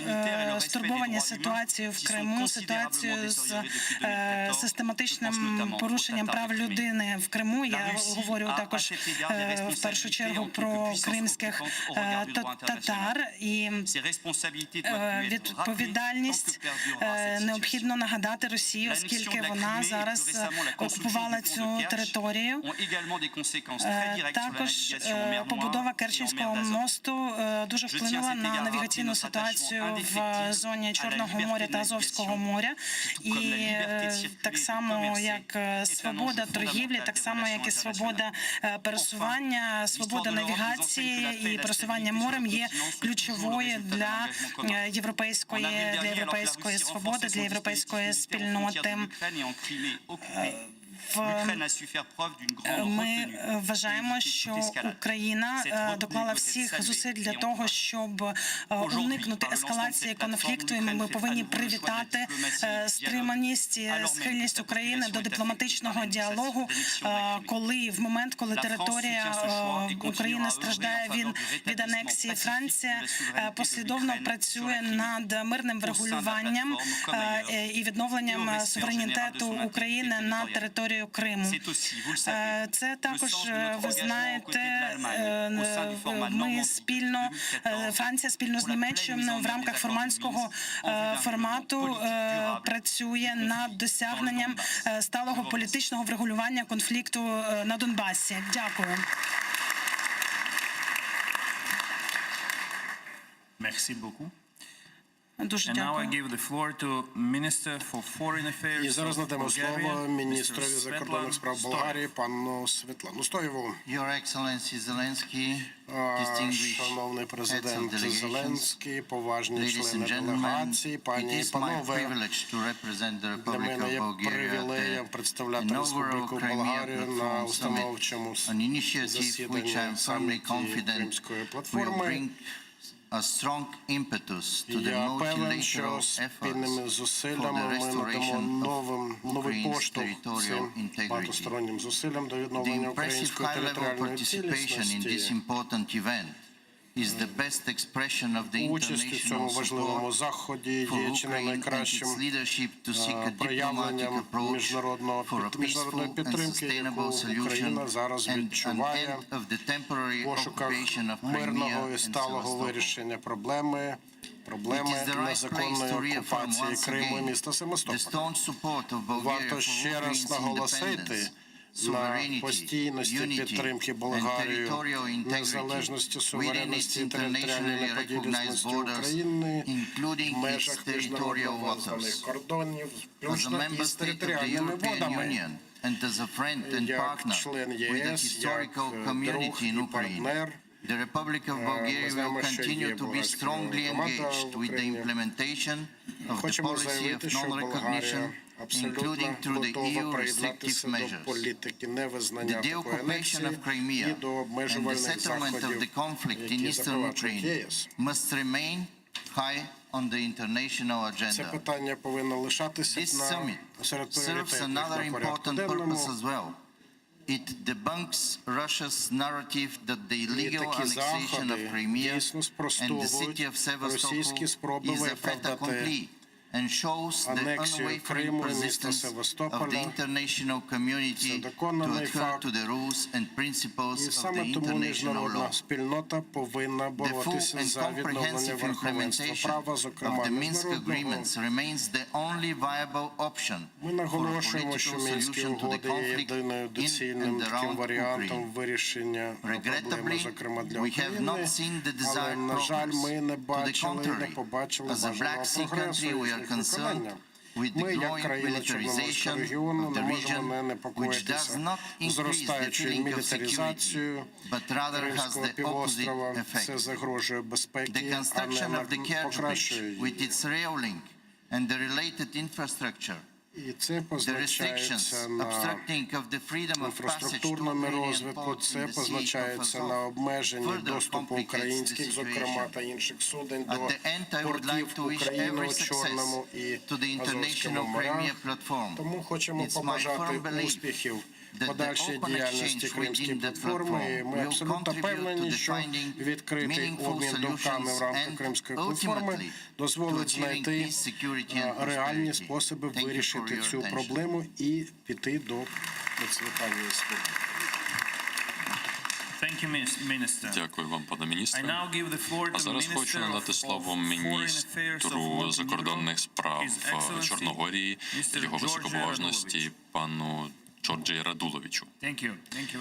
стурбовані ситуацією в Криму, ситуацією з систематичним порушенням прав людини в Криму. Я говорю також в першу чергу про кримських татар. І відповідальність необхідно нагадати Росії, оскільки вона зараз окупувала цю територію. Також побудова Керченського мосту дуже вплинула на навігаційну ситуацію в зоні Чорного моря та Азовського моря. І так само, як свобода торгівлі, так само, як і свобода пересування, свобода навігації і пересування морем є ключовою для європейської свободи, для європейської спільноти. Ми вважаємо, що Україна доклала всіх зусиль для того, щоб уникнути ескалації конфлікту. І ми повинні привітати стриманість і схильність України до дипломатичного діалогу, в момент, коли територія України страждає від анексії. Франція послідовно працює над мирним врегулюванням і відновленням суверенітету України на територію Криму. Це також, ви знаєте, Франція спільно з Німеччиною в рамках формандського формату працює над досягненням сталого політичного врегулювання конфлікту на Донбасі. Дякую. Merci beaucoup. Дуже дякую. І зараз надамо слово міністрові закордонних справ Болгарії пану Світлану Стоєву. Шановний президент Зеленський, поважні члени делегації, пані і панове, для мене є привілеєм представляти Республіку Болгарію на установчому засіданні саміті Кримської платформи. Я певен, що спільними зусиллями ми надамо новий поштовх цим багатостороннім зусиллям до відновлення української територіальної цілісності. Участь у цьому важливому заході є чи не найкращим проявленням міжнародної підтримки, яку Україна зараз відчуває в пошуках мирного і сталого вирішення проблеми незаконної окупації Криму і міста Севастополя. Варто ще раз наголосити на постійності підтримки Болгарією, незалежності, суверенності і територіальної неподілісності України в межах міжнародно визнаних кордонів, включно із територіальними водами. Як член ЄС, як друг і партнер, The Republic of Bulgaria will continue to be strongly engaged with the implementation of the policy of non-recognition, including through the EU restrictive measures. The deoccupation of Crimea and the settlement of the conflict in eastern Ukraine must remain high on the international agenda. This summit serves another important purpose as well. It debunks Russia's narrative that the illegal annexation of Crimea and the city of Sevastopol is a fait accompli and shows the анексію unwavering Криму і міста persistence of the Севастополя. international Це community to доконаний adhere факт. to the rules and principles І of the саме тому international міжнародна law. спільнота повинна The full боротися and за відновлення comprehensive верховенства implementation права, of зокрема the Minsk міжнародного. agreements remains the only viable option Ми for a наголошуємо, що political Мінські solution to the угоди є conflict єдиною in доцільним and таким around варіантом Ukraine. вирішення проблеми, Regrettably, зокрема для we have not України, seen the але, desired на жаль, progress. ми не To the бачили, не contrary, побачили as a Black бажаного Sea прогресу country, we are їхніх concerned виконання. with the Ми, як growing країна Чорноморського militarization регіону, of не the можемо не region, which does непокоїтися not increase the зростаючою feeling of мілітаризацією security, but rather has Кримського the півострова. opposite effect. Це загрожує The безпеки, а construction не of the Kerch покращує Bridge її. with its rail link and the related infrastructure, І це the позначається restrictions на obstructing of the freedom of passage to інфраструктурному Ukrainian розвитку, ports це in the Sea of позначається на Azov обмеженні further доступу complicates українських, the зокрема, situation. та інших суден At до the end, I would портів like to wish України every у success Чорному і to the Азовському International морях. Crimea Platform. Тому хочемо It's my побажати firm belief успіхів that the подальшій open діяльності exchange Кримської within that платформи. І platform ми will абсолютно contribute впевнені, to що defining відкритий meaningful обмін думками в solutions рамках and Кримської платформи ultimately дозволить to achieving знайти peace, security and реальні prosperity. способи Thank you for вирішити your цю attention. проблему і піти до процвітання і свободи. Thank you, Minister. Дякую вам, пане I міністре. now give the floor А to зараз хочу Minister надати of слово Foreign Affairs міністру of закордонних справ His Excellency, Чорногорії, Mr. його George високоповажності Radulович. пану Джорджі Радуловичу. Thank you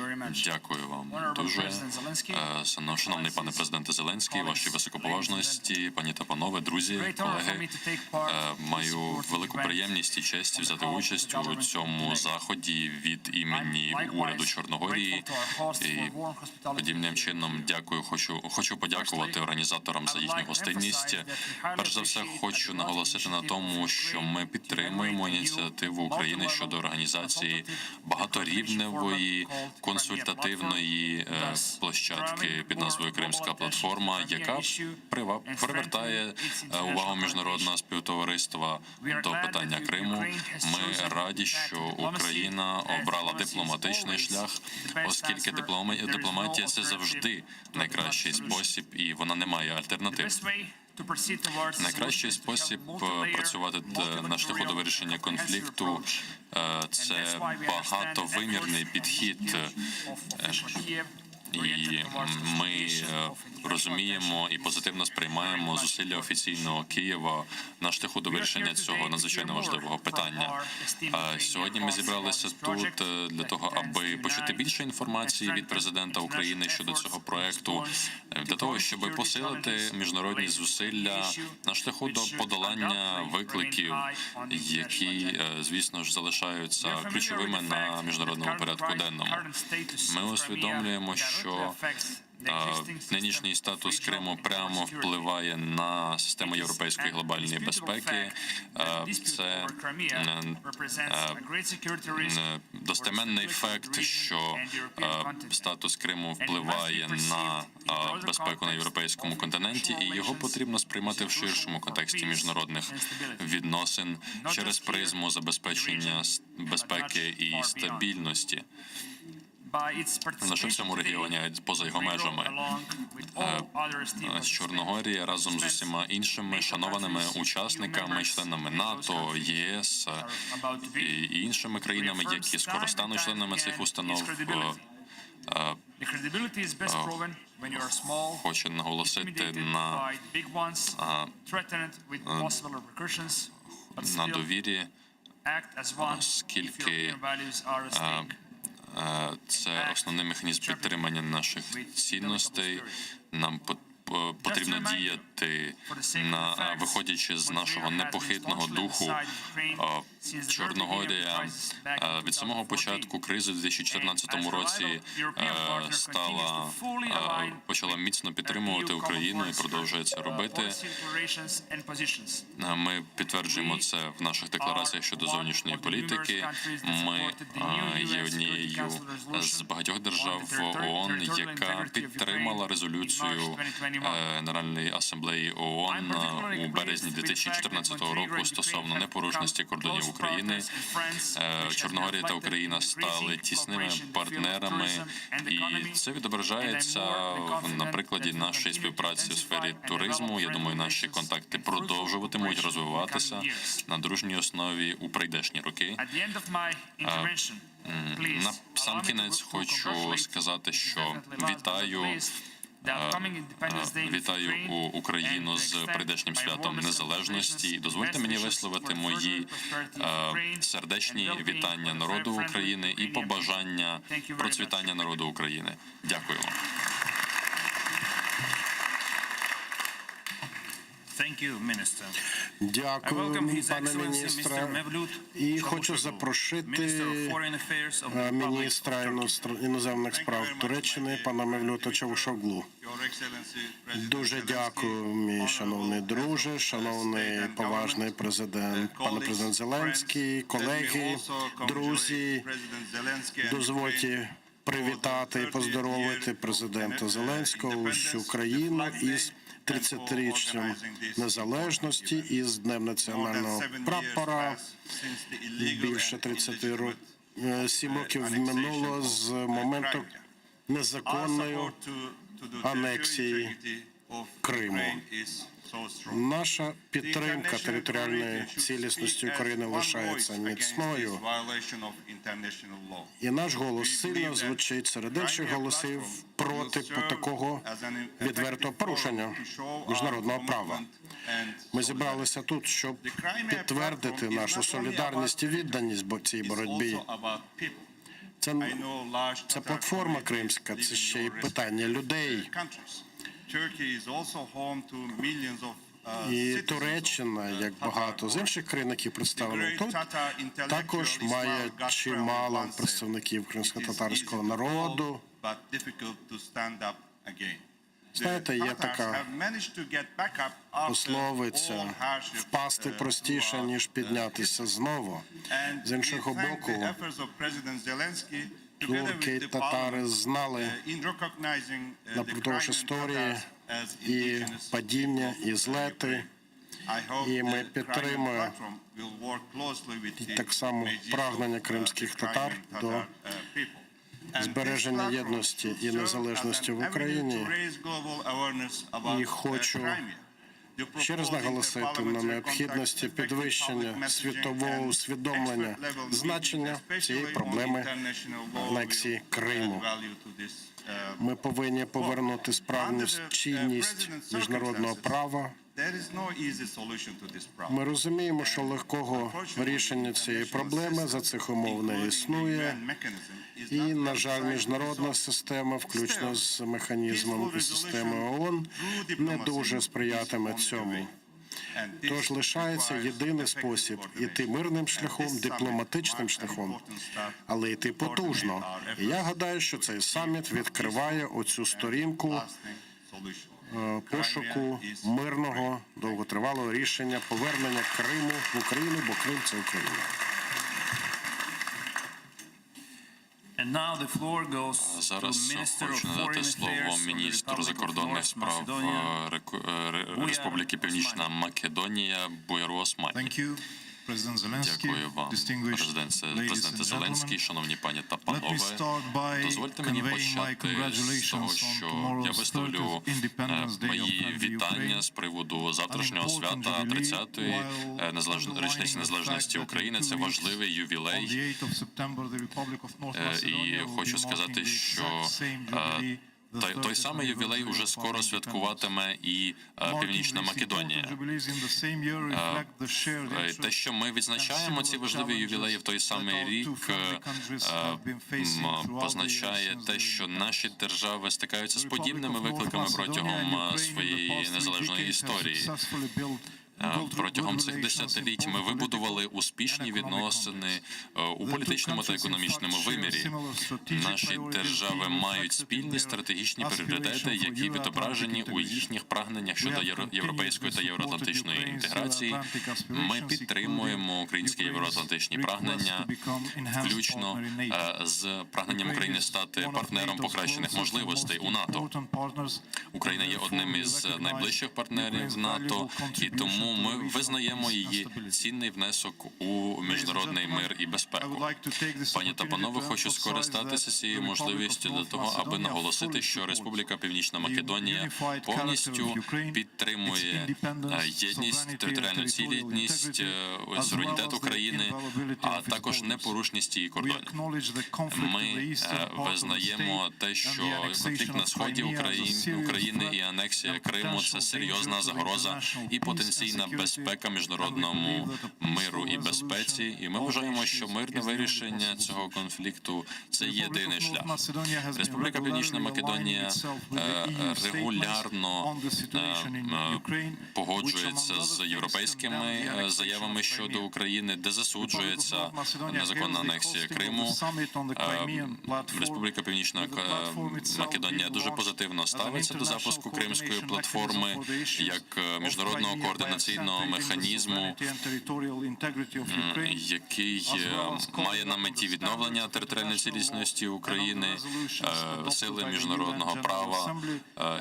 very much. Дякую вам Honorable дуже. President Zelensky, Шановний пане президенте Зеленський, ваші високоповажності, пані та панове, друзі, Great honor for колеги. me to take part in this Маю important велику event приємність і честь on взяти behalf of участь the у government цьому today. заході від імені I'm уряду likewise Чорногорії. grateful to our hosts І for warm hospitality подібним here. чином дякую. Хочу подякувати організаторам за їхню гостинність. Перш за все, хочу наголосити на тому, що ми підтримуємо ініціативу України щодо організації багаторівневої консультативної площадки під назвою Кримська платформа, яка привертає увагу міжнародного співтовариства до питання Криму. Ми раді, що Україна обрала дипломатичний шлях, оскільки дипломатія – це завжди найкращий спосіб, і вона не має альтернатив. Найкращий спосіб працювати на шляху до вирішення конфлікту – це багатовимірний підхід. І ми розуміємо і позитивно сприймаємо зусилля офіційного Києва на шляху до вирішення цього надзвичайно важливого питання. Сьогодні ми зібралися тут для того, аби почути більше інформації від президента України щодо цього проекту, для того, щоб посилити міжнародні зусилля на шляху до подолання викликів, які, звісно ж, залишаються ключовими на міжнародному порядку денному. Ми усвідомлюємо, що нинішній статус Криму прямо впливає на систему європейської глобальної безпеки. Це достеменний факт, що статус Криму впливає на безпеку на європейському континенті, і його потрібно сприймати в ширшому контексті міжнародних відносин через призму забезпечення безпеки і стабільності в нашому регіоні, поза його межами. Чорногорія разом з усіма іншими шанованими учасниками, членами НАТО, ЄС і іншими країнами, які скоро стануть членами цих установ, хочу наголосити на довірі, оскільки це основний механізм підтримання наших цінностей. Нам потрібно діяти виходячи з нашого непохитного духу. Чорногорія від самого початку кризи у 2014 році почала міцно підтримувати Україну і продовжує це робити. Ми підтверджуємо це в наших деклараціях щодо зовнішньої політики. Ми є однією з багатьох держав ООН, яка підтримала резолюцію Генеральної асамблеї асамблеї ООН у березні 2014 року стосовно непорушності кордонів України. Чорногорія та Україна стали тісними партнерами, і це відображається на прикладі нашої співпраці у сфері туризму. Я думаю, наші контакти продовжуватимуть розвиватися на дружній основі у прийдешні роки. На сам кінець хочу сказати, що вітаю Україну з прийдешнім святом Незалежності. Дозвольте мені висловити мої сердечні вітання народу України і побажання процвітання народу України. Дякую вам. Дякую, пане міністре. І хочу запросити міністра іноземних справ Туреччини, пана Мевлюта Чавушоглу. Дуже дякую, мій шановний друже, шановний поважний президент, пане президент Зеленський, колеги, друзі. Дозвольте привітати і поздоровити президента Зеленського, усю країну із 30-річчям незалежності, із Днем національного прапора. Більше 37 років минуло з моменту незаконної анексії Криму. Наша підтримка територіальної цілісності України лишається міцною, і наш голос сильно звучить серед інших голосів проти такого відвертого порушення міжнародного права. Ми зібралися тут, щоб підтвердити нашу солідарність і відданість цій боротьбі. Це платформа кримська, це ще й питання людей. І Туреччина, як багато з інших країн, які представлені тут, також має чимало представників кримсько-татарського народу. Знаєте, є така пословиця «впасти простіше, ніж піднятися знову». З іншого боку, турки і татари знали напродовж історії і падіння, і злети, і ми підтримуємо так само прагнення кримських татар до збереження єдності і незалежності в Україні. І хочу ще раз наголосити на необхідності підвищення світового усвідомлення значення цієї проблеми анексії Криму. Ми повинні повернути справність, чинність міжнародного права. Ми розуміємо, що легкого рішення цієї проблеми за цих умов не існує. І, на жаль, міжнародна система, включно з механізмом і системою ООН, не дуже сприятиме цьому. Тож лишається єдиний спосіб – іти мирним шляхом, дипломатичним шляхом, але йти потужно. І я гадаю, що цей саміт відкриває оцю сторінку пошуку мирного, довготривалого рішення повернення Криму в Україну, бо Крим – це Україна. Зараз хочу надати слово міністру закордонних справ Республіки Північна Македонія Буяру Османі. Дякую вам, президенте Зеленський, шановні пані та панове. Дозвольте мені почати з того, що я висловлю мої вітання з приводу завтрашнього свята 30-ї річниці незалежності України. Це важливий ювілей. І хочу сказати, що той самий ювілей уже скоро святкуватиме і Північна Македонія. Те, що ми відзначаємо ці важливі ювілеї в той самий рік, позначає те, що наші держави стикаються з подібними викликами протягом своєї незалежної історії. Протягом цих десятиліть ми вибудували успішні відносини у політичному та економічному вимірі. Наші держави мають спільні стратегічні пріоритети, які відображені у їхніх прагненнях щодо європейської та євроатлантичної інтеграції. Ми підтримуємо українські євроатлантичні прагнення, включно з прагненням України стати партнером покращених можливостей у НАТО. Україна є одним із найближчих партнерів НАТО, і тому ми визнаємо її цінний внесок у міжнародний мир і безпеку. Пані та панове, хочу скористатися цією можливістю для того, аби наголосити, що Республіка Північна Македонія повністю підтримує єдність, територіальну цілісність, суверенітет України, а також непорушність її кордонів. Ми визнаємо те, що конфлікт на сході України і анексія Криму – це серйозна загроза і потенційна безпека міжнародному миру і безпеці. І ми вважаємо, що мирне вирішення цього конфлікту – це єдиний шлях. Республіка Північна Македонія регулярно погоджується з європейськими заявами щодо України, де засуджується незаконна анексія Криму. Республіка Північна Македонія дуже позитивно ставиться до запуску Кримської платформи як міжнародного координаційного механізму, який має на меті відновлення територіальної цілісності України, сили міжнародного права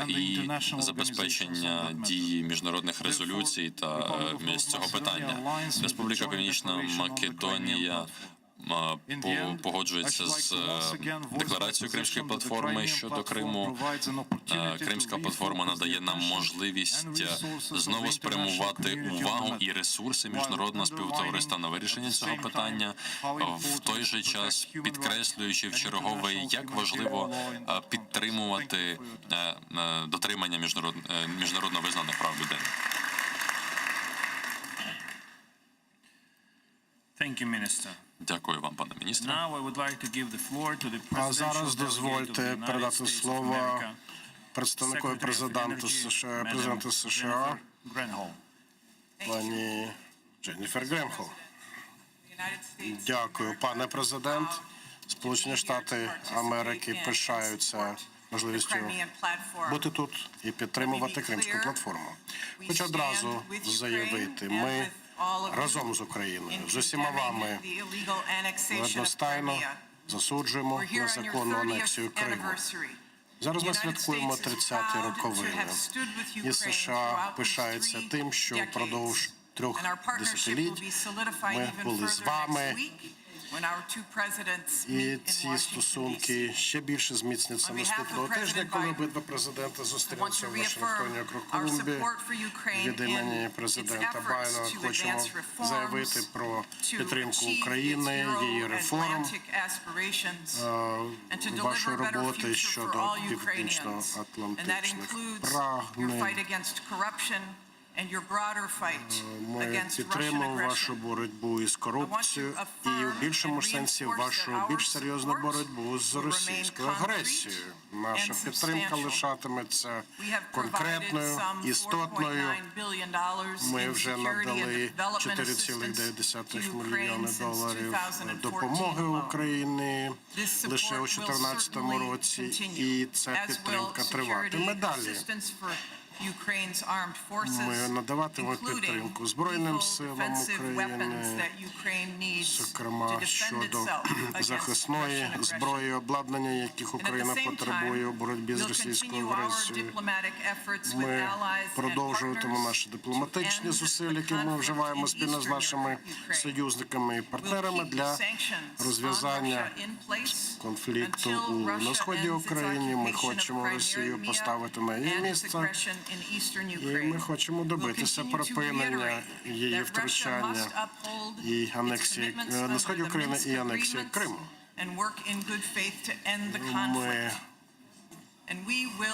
і забезпечення дії міжнародних резолюцій та з цього питання. Республіка Північна Македонія погоджується з декларацією Кримської платформи щодо Криму. Кримська платформа надає нам можливість знову спрямувати увагу і ресурси міжнародного співтовариства на вирішення цього питання, в той же час підкреслюючи в чергове, як важливо підтримувати дотримання міжнародно визнаних прав людини. Thank you, Minister. Дякую вам, пане міністре. А зараз дозвольте передати слово представнику президента США, пані Дженніфер Гренхол. Дякую, пане президент. Сполучені Штати Америки пишаються можливістю бути тут і підтримувати Кримську платформу. Хочу одразу заявити, ми разом з Україною, з усіма вами одностайно засуджуємо незаконну анексію Криму. Зараз ми святкуємо 30-ті роковини, і США пишається тим, що впродовж 3 десятиліть ми були з вами, і ці стосунки ще більше зміцняться наступного тижня, коли обидва президенти зустрінуться в Вашингтоні, округ Колумбії. Від імені президента Байдена хочемо заявити про підтримку України, її реформ, вашої роботи щодо північно-атлантичних прагнень. Ми підтримуємо вашу боротьбу із корупцією і в більшому сенсі вашу більш серйозну боротьбу з російською агресією. Наша підтримка лишатиметься конкретною, істотною. Ми вже надали $4,9 мільйони допомоги Україні лише у 2014 році, і ця підтримка триватиме далі. Ми надаватимемо підтримку Збройним силам України, зокрема щодо захисної зброї, обладнання, яких Україна потребує у боротьбі з російською агресією. Ми продовжуватимемо наші дипломатичні зусилля, які ми вживаємо спільно з нашими союзниками і партнерами для розв'язання конфлікту на сході України. Ми хочемо Росію поставити на її місце. І ми хочемо добитися припинення її втручання і анексії на сході України і анексії Криму. Ми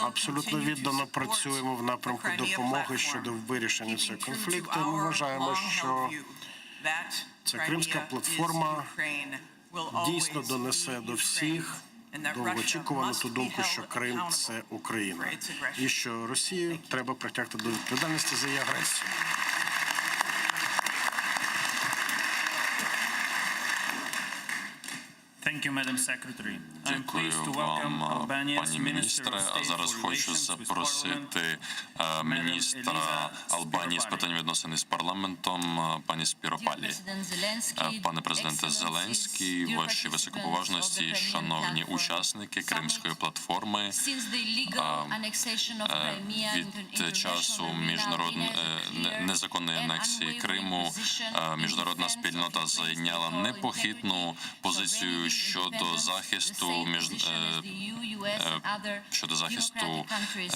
абсолютно віддано працюємо в напрямку допомоги щодо вирішення цього конфлікту. Ми вважаємо, що ця Кримська платформа дійсно донесе до всіх довгоочікувану ту думку, що Крим – це Україна, і що Росію треба притягти до відповідальності за її агресію. Дякую вам, пані міністре. А зараз хочу запросити міністра Албанії з питань відносин з парламентом, пані Спіропалі. Пане президенте Зеленський, ваші високоповажності, шановні учасники Кримської платформи, від часу незаконної анексії Криму міжнародна спільнота зайняла непохитну позицію щодо захисту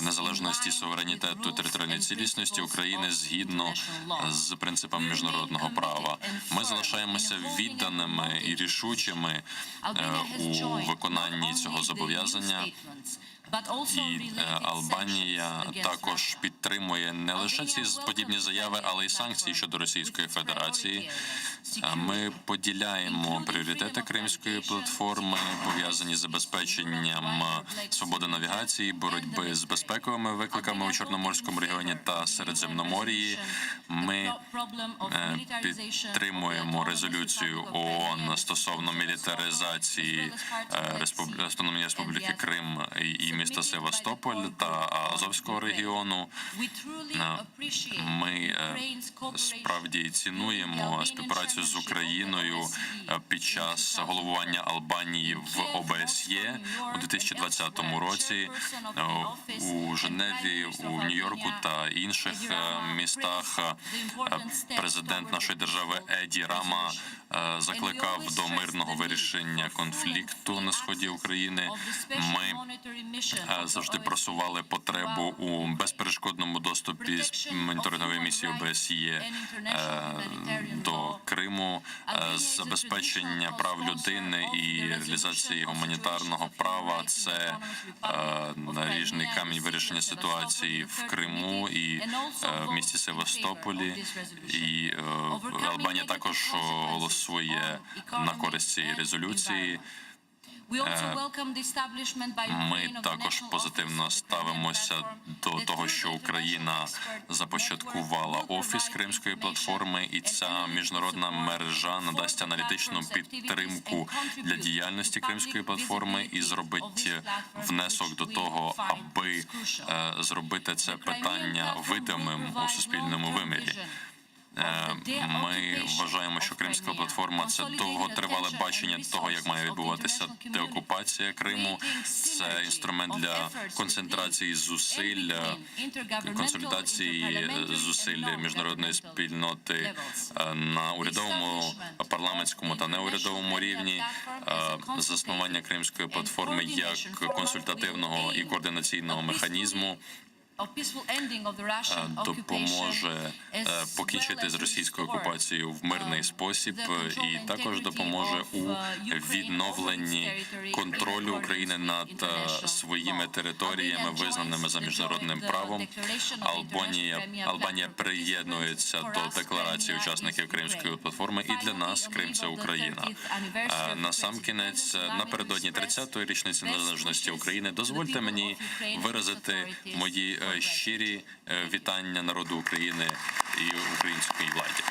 незалежності, суверенітету і територіальної цілісності України згідно з принципами міжнародного права. Ми залишаємося відданими і рішучими у виконанні цього зобов'язання. І Албанія також підтримує не лише ці подібні заяви, але й санкції щодо Російської Федерації. Ми поділяємо пріоритети Кримської платформи, пов'язані з забезпеченням свободи навігації, боротьби з безпековими викликами у Чорноморському регіоні та Середземномор'ї. Ми підтримуємо резолюцію ООН стосовно мілітаризації Автономної Республіки Крим і міста Севастополь та Азовського регіону. Ми справді цінуємо співпрацю з Україною під час головування Албанії в ОБСЄ у 2020 році у Женеві, у Нью-Йорку та інших містах. Президент нашої держави Еді Рама закликав до мирного вирішення конфлікту на сході України. Ми завжди просували потребу у безперешкодному доступі з моніторингової місії ОБСЄ до Криму, забезпечення прав людини і реалізації гуманітарного права – це наріжний камінь вирішення ситуації в Криму і в місті Севастополі. І Албанія також голосує на користь цієї резолюції. Ми також позитивно ставимося до того, що Україна започаткувала офіс Кримської платформи, і ця міжнародна мережа надасть аналітичну підтримку для діяльності Кримської платформи і зробить внесок до того, аби зробити це питання видимим у суспільному вимірі. Ми вважаємо, що Кримська платформа – це довготривале бачення того, як має відбуватися деокупація Криму. Це інструмент для концентрації зусиль, консолідації зусиль міжнародної спільноти на урядовому, парламентському та неурядовому рівні. Заснування Кримської платформи як консультативного і координаційного механізму допоможе покінчити з російською окупацією в мирний спосіб і також допоможе у відновленні контролю України над своїми територіями, визнаними за міжнародним правом. Албанія приєднується до декларації учасників Кримської платформи, і для нас Крим – це Україна. Насамкінець, напередодні 30-ї річниці незалежності України, дозвольте мені виразити мої щирі вітання народу України і української владі.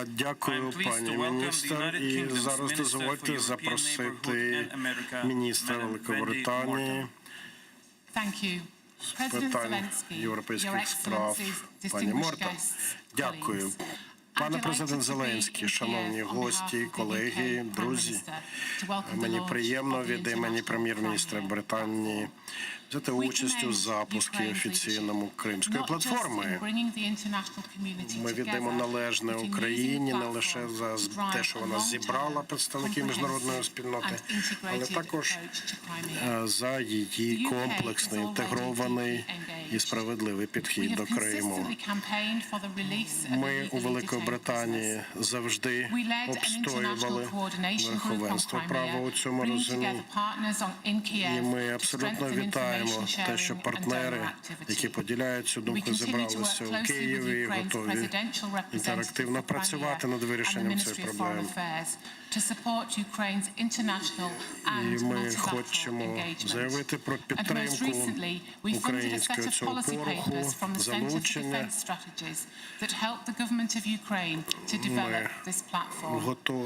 Дякую, пані міністр. І зараз дозвольте запросити міністра Великобританії з питань європейських справ пані Мортон. Дякую. Пане президент Зеленський, шановні гості, колеги, друзі, мені приємно від імені прем'єр-міністра Британії взяти участь у запуску офіційному Кримської платформи. Ми віддаємо належне Україні не лише за те, що вона зібрала представників міжнародної спільноти, але також за її комплексний, інтегрований і справедливий підхід до Криму. Ми у Великобританії завжди обстоювали верховенство права у цьому розумінні. І ми абсолютно вітаємо вітаємо те, що партнери, які поділяють цю думку, зібралися у Києві і готові інтерактивно працювати над вирішенням цієї проблеми. І ми хочемо заявити про підтримку українського цього поруху, залучення.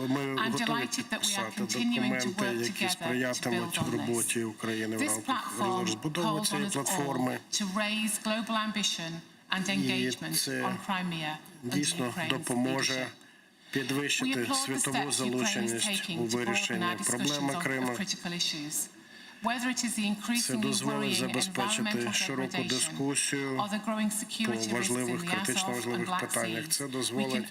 Ми готові підписати документи, які сприятимуть роботі України в рамках розбудови цієї платформи. І це дійсно допоможе підвищити світову залученість у вирішенні проблеми Криму. Це дозволить забезпечити широку дискусію по важливих, критично важливих питаннях. Це дозволить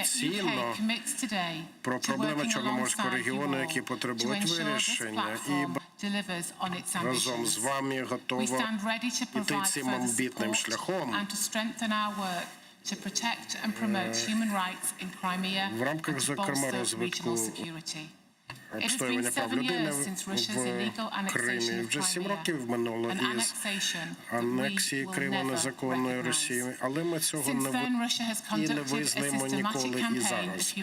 цінно про проблеми Чорноморського регіону, які потребують вирішення, і разом з вами готова йти цим амбітним шляхом в рамках, зокрема, розвитку обстоювання прав людини в Кримі. Вже 7 років минуло із анексії Криму незаконної Росії, але ми цього не визнаємо ніколи і зараз.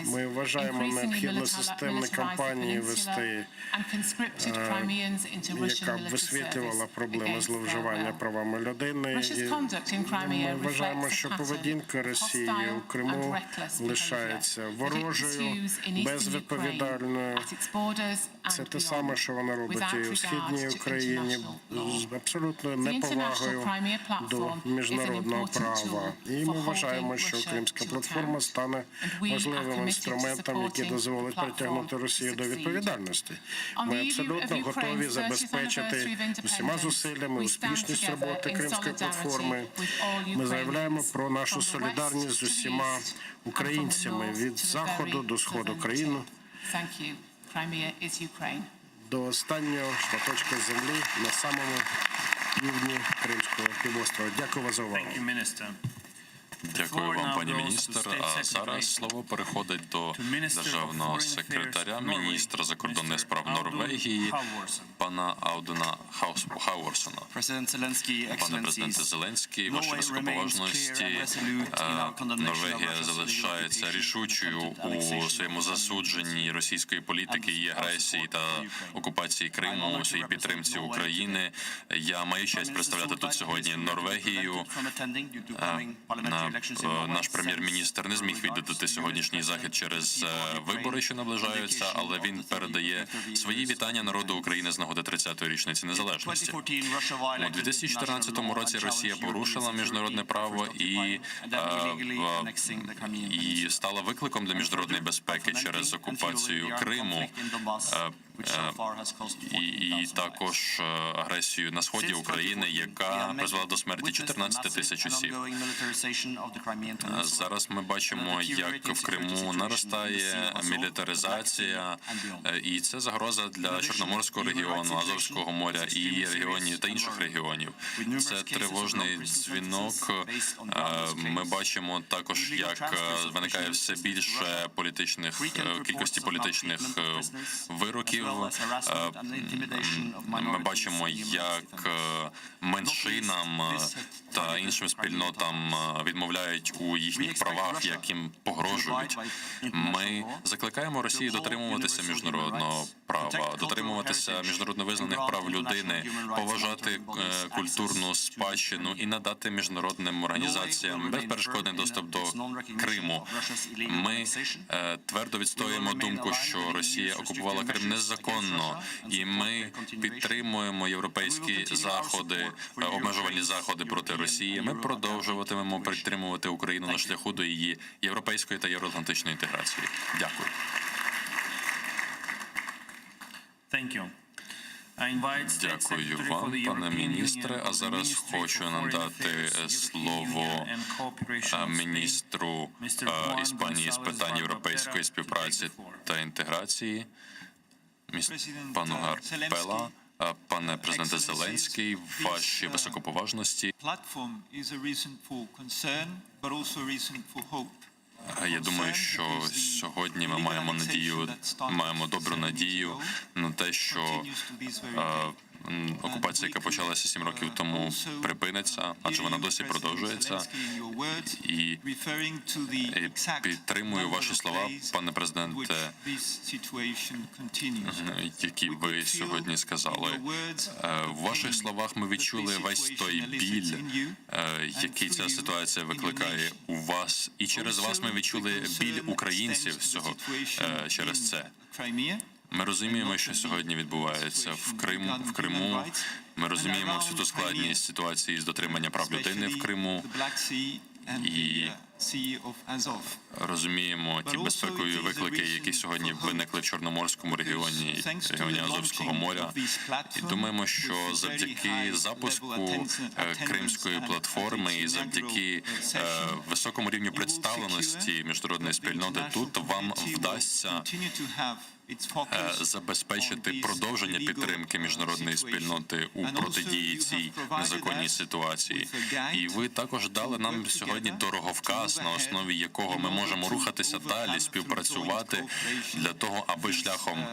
Ми вважаємо необхідно системні кампанії вести, яка б висвітлювала проблеми зловживання правами людини. І ми вважаємо, що поведінка Росії у Криму лишається ворожою, безвідповідальною. Це те саме, що вона робить і у Східній Україні, з абсолютною неповагою до міжнародного права. І ми вважаємо, що Кримська платформа стане важливим інструментом, який дозволить притягнути Росію до відповідальності. Ми абсолютно готові забезпечити усіма зусиллями успішність роботи Кримської платформи. Ми заявляємо про нашу солідарність з усіма українцями від заходу до сходу країни, до останнього шматочка землі на самому півдні Кримського півострова. Дякую за увагу. Дякую вам, пані міністр. А зараз слово переходить до державного секретаря, міністра закордонних справ Норвегії, пана Аудуна Хауорсона. Пане президенте Зеленський, ваші високоповажності, Норвегія залишається рішучою у своєму засудженні російської політики і агресії та окупації Криму, у своїй підтримці України. Я маю честь представляти тут сьогодні Норвегію. Наш прем'єр-міністр не зміг відвідати сьогоднішній захід через вибори, що наближаються, але він передає свої вітання народу України з нагоди 30-ї річниці незалежності. У 2014 році Росія порушила міжнародне право і стала викликом для міжнародної безпеки через окупацію Криму. І також агресію на сході України, яка призвела до смерті 14 тисяч осіб. Зараз ми бачимо, як в Криму наростає мілітаризація, і це загроза для Чорноморського регіону, Азовського моря і регіонів та інших регіонів. Це тривожний дзвінок. Ми бачимо також, як виникає все більше кількості політичних вироків. Ми бачимо, як меншинам та іншим спільнотам відмовляють у їхніх правах, як їм погрожують. Ми закликаємо Росію дотримуватися міжнародного права, дотримуватися міжнародно визнаних прав людини, поважати культурну спадщину і надати міжнародним організаціям безперешкодний доступ до Криму. Ми твердо відстоюємо думку, що Росія окупувала Крим незаконно, і ми підтримуємо європейські заходи, обмежувальні заходи проти Росії. Ми продовжуватимемо підтримувати Україну на шляху до її європейської та євроатлантичної інтеграції. Дякую. Дякую вам, пане міністре. А зараз хочу надати слово міністру Іспанії з питань європейської співпраці та інтеграції, пану Гарпела. Пане президенте Зеленський, ваші високоповажності. Я думаю, що сьогодні ми маємо добру надію на те, що окупація, яка почалася 7 років тому, припиниться, адже вона досі продовжується. І підтримую ваші слова, пане президенте, які ви сьогодні сказали. В ваших словах ми відчули весь той біль, який ця ситуація викликає у вас. І через вас ми відчули біль українців через це. Ми розуміємо, що сьогодні відбувається в Криму. Ми розуміємо всю ту складність ситуації з дотримання прав людини в Криму. І розуміємо ті безпекові виклики, які сьогодні виникли в Чорноморському регіоні Азовського моря. І думаємо, що завдяки запуску Кримської платформи і завдяки високому рівню представленості міжнародної спільноти тут вам вдасться забезпечити продовження підтримки міжнародної спільноти у протидії цій незаконній ситуації. І ви також дали нам сьогодні дороговказ, на основі якого ми можемо рухатися далі, співпрацювати для того, аби шляхом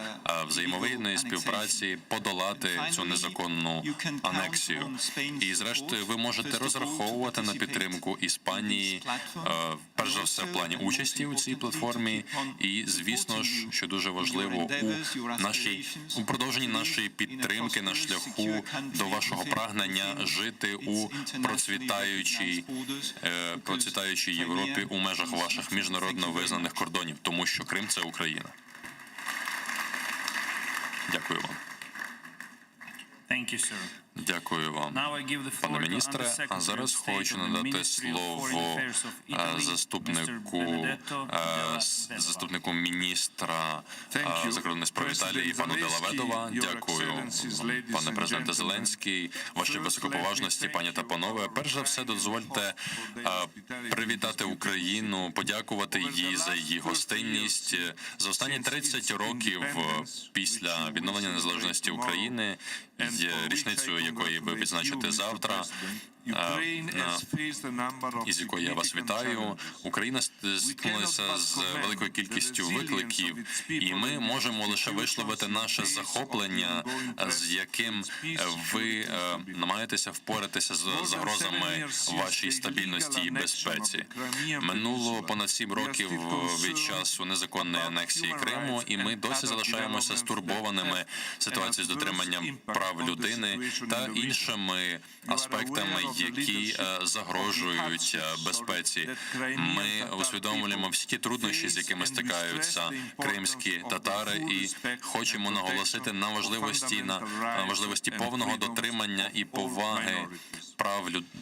взаємовигідної співпраці подолати цю незаконну анексію. І зрештою ви можете розраховувати на підтримку Іспанії, перш за все в плані участі у цій платформі. І звісно ж, що дуже важливо, у продовженні нашої підтримки на шляху до вашого прагнення жити у процвітаючій Європі у межах ваших міжнародно визнаних кордонів, тому що Крим – це Україна. Дякую вам. Дякую вам, пане міністре. А зараз хочу надати слово заступнику міністра закордонних справ Італії пану Делла Ведова. Дякую, пане президенте Зеленський, ваші високоповажності, пані та панове. Перш за все, дозвольте привітати Україну, подякувати їй за її гостинність. За останні 30 років після відновлення незалежності України, річницю якої ви відзначите завтра, із якої я вас вітаю, Україна зіткнулася з великою кількістю викликів, і ми можемо лише висловити наше захоплення, з яким ви намагаєтеся впоратися з загрозами вашій стабільності і безпеці. Минуло понад 7 років від часу незаконної анексії Криму, і ми досі залишаємося стурбованими ситуацією з дотриманням прав людини та іншими аспектами, які загрожують безпеці. Ми усвідомлюємо всі ті труднощі, з якими стикаються кримські татари, і хочемо наголосити на важливості повного дотримання і поваги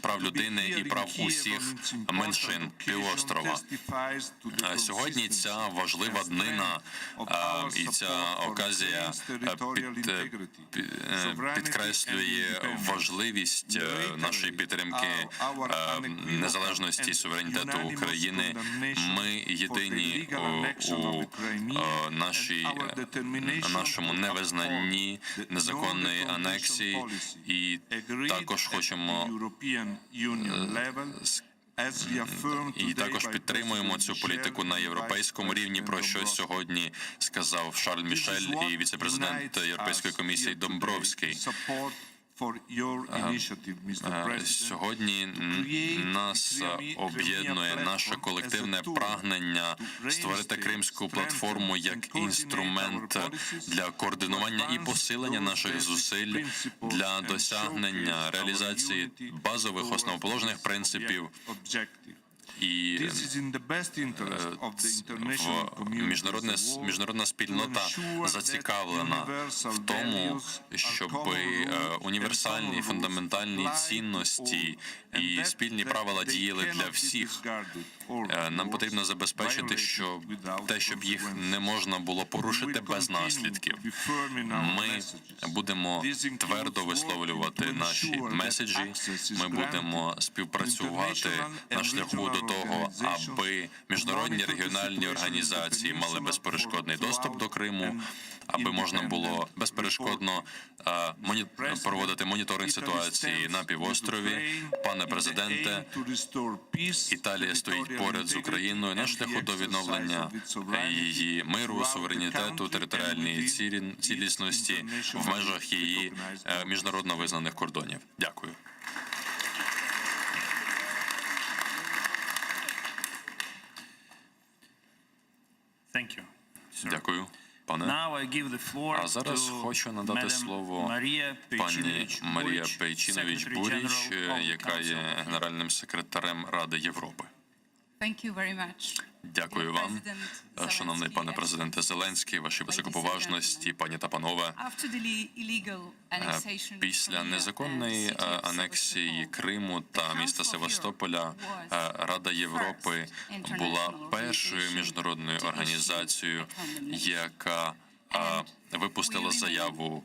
прав людини і прав усіх меншин півострова. Сьогодні ця важлива днина і ця оказія підкреслює важливість нашої підтримки незалежності і суверенітету України. Ми єдині у нашому невизнанні незаконної анексії, і також хочемо і також підтримуємо цю політику на європейському рівні, про що сьогодні сказав Шарль Мішель і віце-президент Європейської комісії Домбровський. Сьогодні нас об'єднує наше колективне прагнення створити Кримську платформу як інструмент для координування і посилення наших зусиль для досягнення реалізації базових основоположних принципів. І міжнародна спільнота зацікавлена в тому, щоб універсальні фундаментальні цінності і спільні правила діяли для всіх. Нам потрібно забезпечити, щоб їх не можна було порушити без наслідків. Ми будемо твердо висловлювати наші меседжі, ми будемо співпрацювати на шляху до того, аби міжнародні регіональні організації мали безперешкодний доступ до Криму, аби можна було безперешкодно проводити моніторинг ситуації на півострові. Пане президенте, Італія стоїть поряд з Україною на шляху до відновлення її миру, суверенітету, територіальної цілісності в межах її міжнародно визнаних кордонів. Дякую. Дякую, пане. А зараз хочу надати слово пані Марія Пейчинович-Буріч, яка є генеральним секретарем Ради Європи. Дякую вам, шановний пане президенте Зеленський, ваші високоповажності, пані та панове. Після незаконної анексії Криму та міста Севастополя Рада Європи була першою міжнародною організацією, яка випустила заяву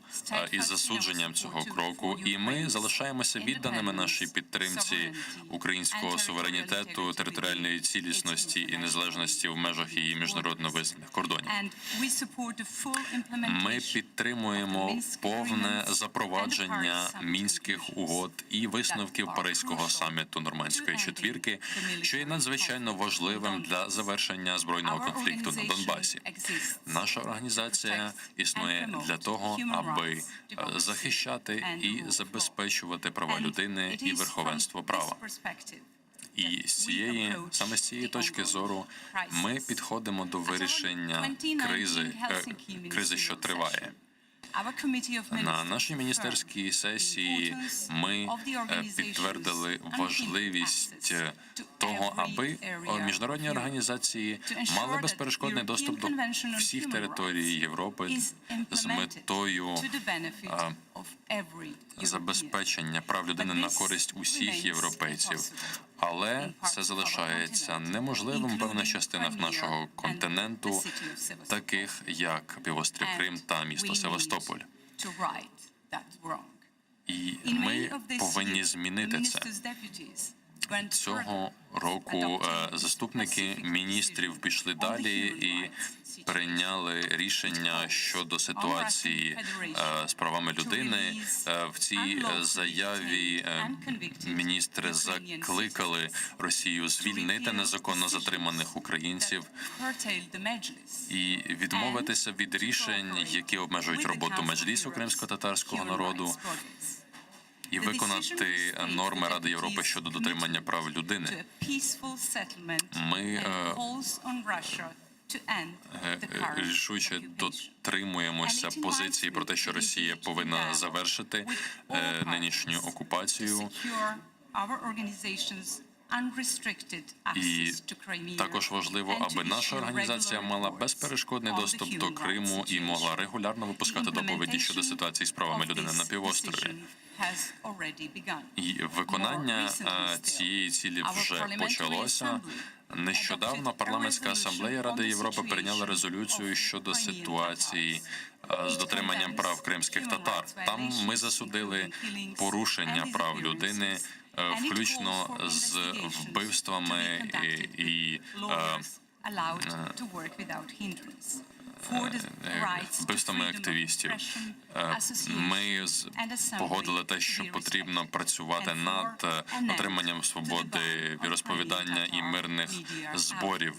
із засудженням цього кроку, і ми залишаємося відданими нашій підтримці українського суверенітету, територіальної цілісності і незалежності в межах її міжнародно визнаних кордонів. Ми підтримуємо повне запровадження Мінських угод і висновків Паризького саміту Нормандської четвірки, що є надзвичайно важливим для завершення збройного конфлікту на Донбасі. Наша організація існує для того, аби захищати і забезпечувати права людини і верховенство права. І саме з цієї точки зору ми підходимо до вирішення кризи, що триває. На нашій міністерській сесії ми підтвердили важливість того, аби міжнародні організації мали безперешкодний доступ до всіх територій Європи з метою забезпечення прав людини на користь усіх європейців. Але це залишається неможливим в певних частинах нашого континенту, таких як півострів Крим та місто Севастополь. І ми повинні змінити це. Цього року заступники міністрів пішли далі і прийняли рішення щодо ситуації з правами людини. В цій заяві міністри закликали Росію звільнити незаконно затриманих українців і відмовитися від рішень, які обмежують роботу Меджлісу кримсько-татарського народу, і виконати норми Ради Європи щодо дотримання прав людини. Ми рішуче дотримуємося позиції про те, що Росія повинна завершити нинішню окупацію. І також важливо, аби наша організація мала безперешкодний доступ до Криму і могла регулярно випускати доповіді щодо ситуації з правами людини на півострові. І виконання цієї цілі вже почалося. Нещодавно парламентська асамблея Ради Європи прийняла резолюцію щодо ситуації з дотриманням прав кримських татар. Там ми засудили порушення прав людини, включно з вбивствами і вбивствами активістів. Ми погодили те, що потрібно працювати над отриманням свободи віросповідання і мирних зборів,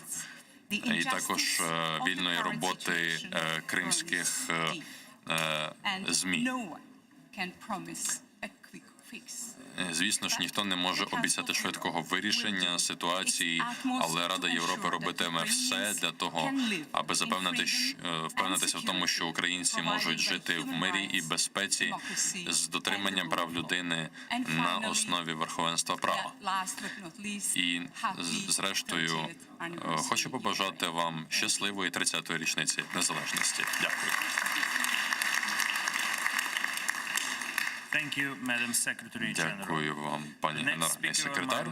і також вільної роботи кримських ЗМІ. Звісно ж, ніхто не може обіцяти швидкого вирішення ситуації, але Рада Європи робитиме все для того, аби впевнитися в тому, що українці можуть жити в мирі і безпеці з дотриманням прав людини на основі верховенства права. І, зрештою, хочу побажати вам щасливої 30-ї річниці незалежності. Дякую. Дякую вам, пані генеральний секретар.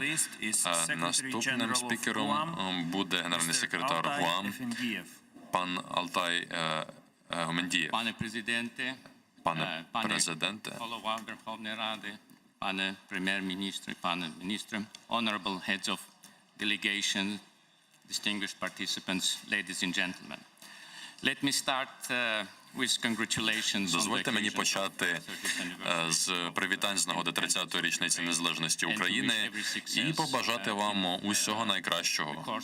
Наступним спікером буде генеральний секретар ГУАМ, пан Алтай Гумендієв. Пане президенте, голова Верховної Ради, пане прем'єр-міністр, пане міністр, honorable heads of delegation, distinguished participants, ladies and gentlemen. Let me start with congratulations. Дозвольте мені почати з привітань з нагоди 30-ї річниці незалежності України і побажати вам усього найкращого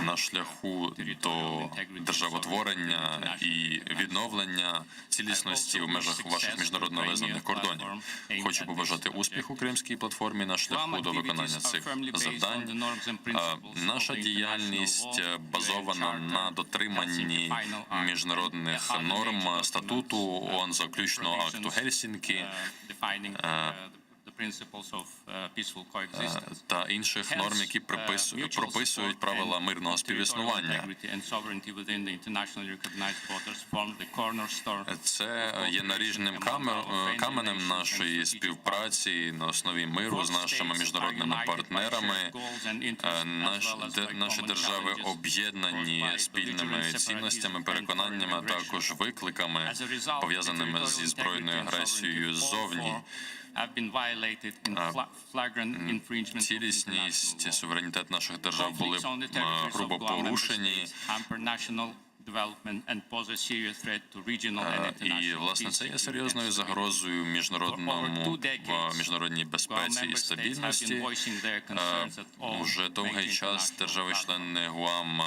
на шляху до державотворення і відновлення цілісності в межах ваших міжнародно визнаних кордонів. Хочу побажати успіху Кримській платформі на шляху до виконання цих завдань. Наша діяльність базована на дотриманні міжнародних норм статуту ООН, заключного акту Гельсінкі, та інших норм, які прописують правила мирного співіснування. Це є наріжним каменем нашої співпраці на основі миру з нашими міжнародними партнерами. Наші держави об'єднані спільними цінностями, переконаннями, а також викликами, пов'язаними зі збройною агресією ззовні. Цілісність, суверенітет наших держав були грубо порушені. І, власне, це є серйозною загрозою міжнародній безпеці і стабільності. Уже довгий час держави-члени ГУАМ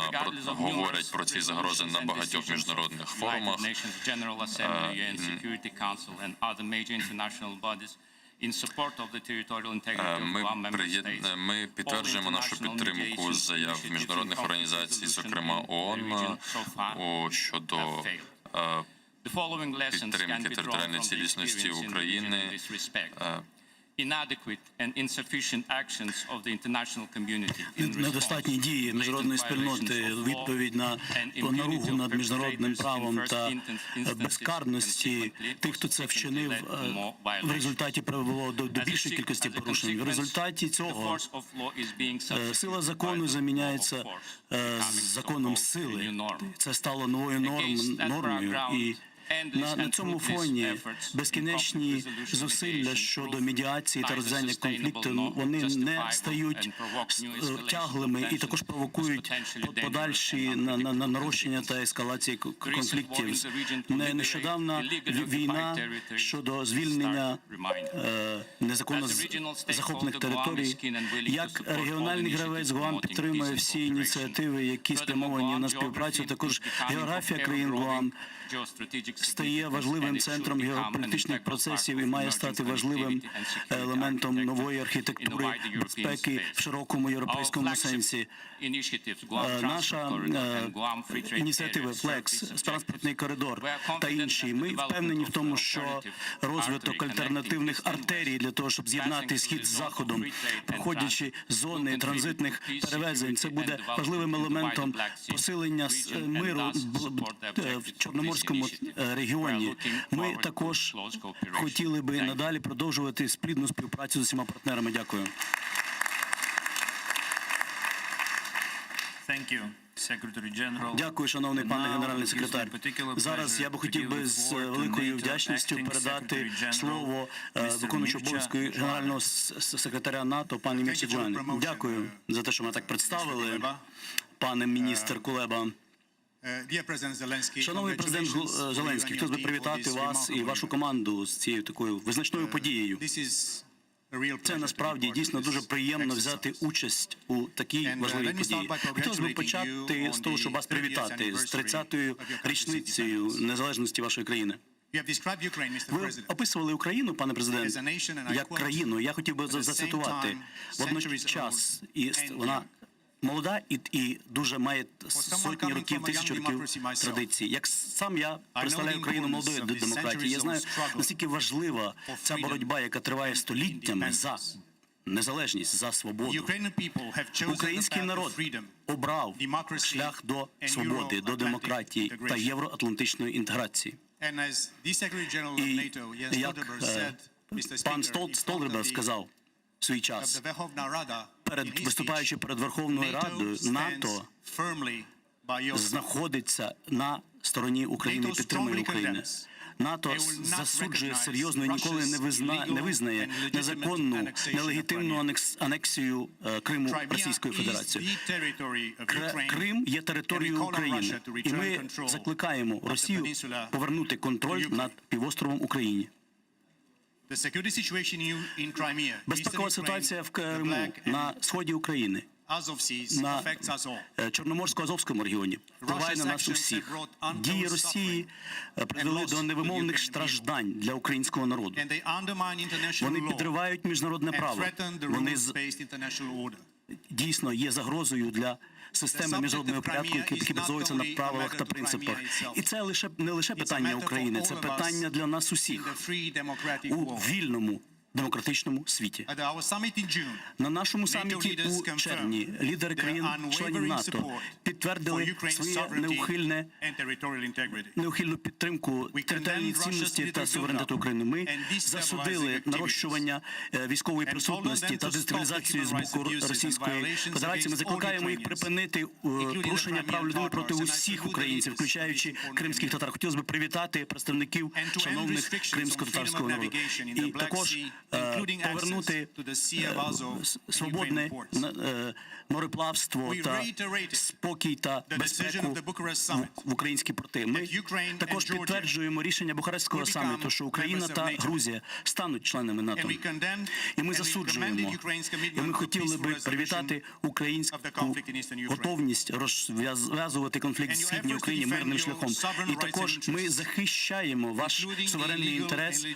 говорять про ці загрози на багатьох міжнародних форумах. Ми підтверджуємо нашу підтримку заяв міжнародних організацій, зокрема ООН, щодо підтримки територіальної цілісності України. Недостатні дії міжнародної спільноти, відповідь на наругу над міжнародним правом та безкарності тих, хто це вчинив, в результаті привело до більшої кількості порушень. В результаті цього сила закону заміняється законом сили. Це стало новою нормою. І на цьому фоні безкінечні зусилля щодо медіації та розв'язання конфлікту, вони не стають тяглими і також провокують подальші нарощення та ескалації конфліктів. Нещодавна війна щодо звільнення незаконно захоплених територій. Як регіональний гравець ГУАМ підтримує всі ініціативи, які спрямовані на співпрацю. Також географія країн ГУАМ стає важливим центром геополітичних процесів і має стати важливим елементом нової архітектури безпеки в широкому європейському сенсі. Наша ініціатива FLEX, транспортний коридор та інші. Ми впевнені в тому, що розвиток альтернативних артерій для того, щоб з'єднати схід з заходом, проходячи зони транзитних перевезень, це буде важливим елементом посилення миру в Чорноморському регіоні. Ми також хотіли би надалі продовжувати плідну співпрацю з усіма партнерами. Дякую. Дякую, шановний пане генеральний секретар. Зараз я би хотів би з великою вдячністю передати слово виконуючому обов'язки генерального секретаря НАТО пані Мірці Джоані. Дякую за те, що мене так представили, пане міністр Кулеба. Шановний президент Зеленський, хотів би привітати вас і вашу команду з цією такою визначною подією. Це насправді дійсно дуже приємно взяти участь у такій важливій події. Хотілося б почати з того, щоб вас привітати з 30-ю річницею незалежності вашої країни. Ви описували Україну, пане президент, як країну. Я хотів би зацитувати. Водночас вона молода і дуже має сотні років, тисячі років традицій. Як сам я представляю країну молодої демократії, я знаю, наскільки важлива ця боротьба, яка триває століттями за незалежність, за свободу. Український народ обрав шлях до свободи, до демократії та євроатлантичної інтеграції. І як пан Столтенберг сказав в свій час, виступаючи перед Верховною Радою, НАТО знаходиться на стороні України і підтримує Україну. НАТО засуджує серйозно і ніколи не визнає незаконну, нелегітимну анексію Криму Російською Федерацією. Крим є територією України, і ми закликаємо Росію повернути контроль над півостровом Україні. Безпекова ситуація в Криму, на сході України, на Чорноморсько-Азовському регіоні впливає на нас усіх. Дії Росії привели до невимовних страждань для українського народу. Вони підривають міжнародне право. Вони дійсно є загрозою для системи міжнародного порядку, який базується на правилах та принципах. І це не лише питання України, це питання для нас усіх у вільному демократичному світі. На нашому саміті у червні лідери країн-членів НАТО підтвердили своє неухильну підтримку територіальної цінності та суверенітету України. Ми засудили нарощування військової присутності та дестабілізацію з боку Російської Федерації. Ми закликаємо їх припинити порушення прав людини проти усіх українців, включаючи кримських татар. Хотілося б привітати представників шановних кримсько-татарського народу. І також повернути свободне мореплавство та спокій та безпеку в українські порти. Ми також підтверджуємо рішення Бухарестського саміту, що Україна та Грузія стануть членами НАТО. І ми засуджуємо, і ми хотіли би привітати українську готовність розв'язувати конфлікт в Східній Україні мирним шляхом. І також ми захищаємо ваш суверенний інтерес,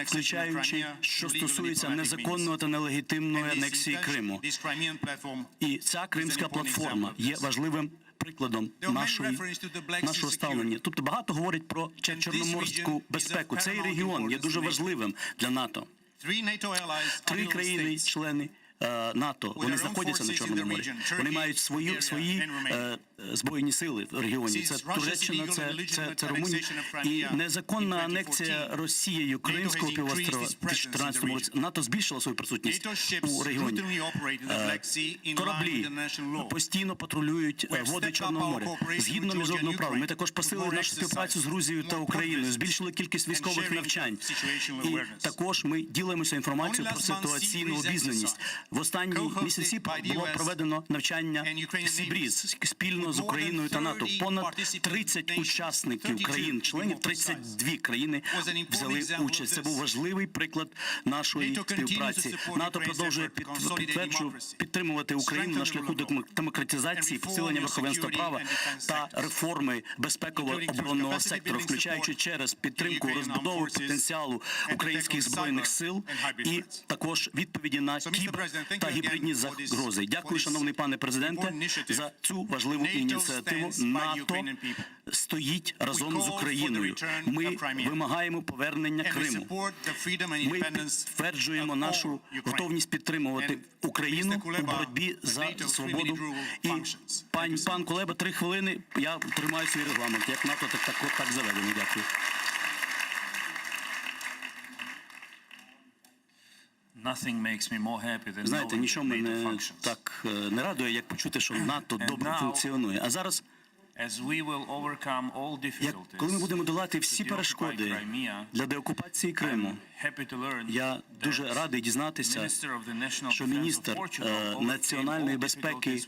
включаючи, що стосується незаконної та нелегітимної анексії Криму. І ця кримська платформа є важливим прикладом нашого ставлення. Тобто багато говорять про чорноморську безпеку. Цей регіон є дуже важливим для НАТО. 3 країни-члени НАТО, вони знаходяться на Чорному морі. Вони мають свої збройні сили в регіоні. Це Туреччина, це Румунія. І незаконна анексія Росією Кримського півострова в 2014 році. НАТО збільшило свою присутність у регіоні. Кораблі постійно патрулюють води Чорного моря. Згідно міжнародного права, ми також посилили нашу співпрацю з Грузією та Україною, збільшили кількість військових навчань. І також ми ділимося інформацією про ситуаційну обізнаність. В останні місяці було проведено навчання Сібріз спільно з Україною та НАТО. Понад 30 учасників країн-членів, 32 країни взяли участь. Це був важливий приклад нашої співпраці. НАТО продовжує підтримувати Україну на шляху демократизації, посилення верховенства права та реформи безпеково-оборонного сектору, включаючи через підтримку розбудови потенціалу українських збройних сил і також відповіді на та гібридні загрози. Дякую, шановний пане президенте, за цю важливу ініціативу. НАТО стоїть разом з Україною. Ми вимагаємо повернення Криму. Ми підтверджуємо нашу готовність підтримувати Україну у боротьбі за свободу. І пан Кулеба, 3 хвилини. Я тримаю свій регламент. Як НАТО, так заведено. Дякую. Знаєте, нічого мене так не радує, як почути, що НАТО добре функціонує. А зараз, коли ми будемо долати всі перешкоди для деокупації Криму, я дуже радий дізнатися, що міністр національної безпеки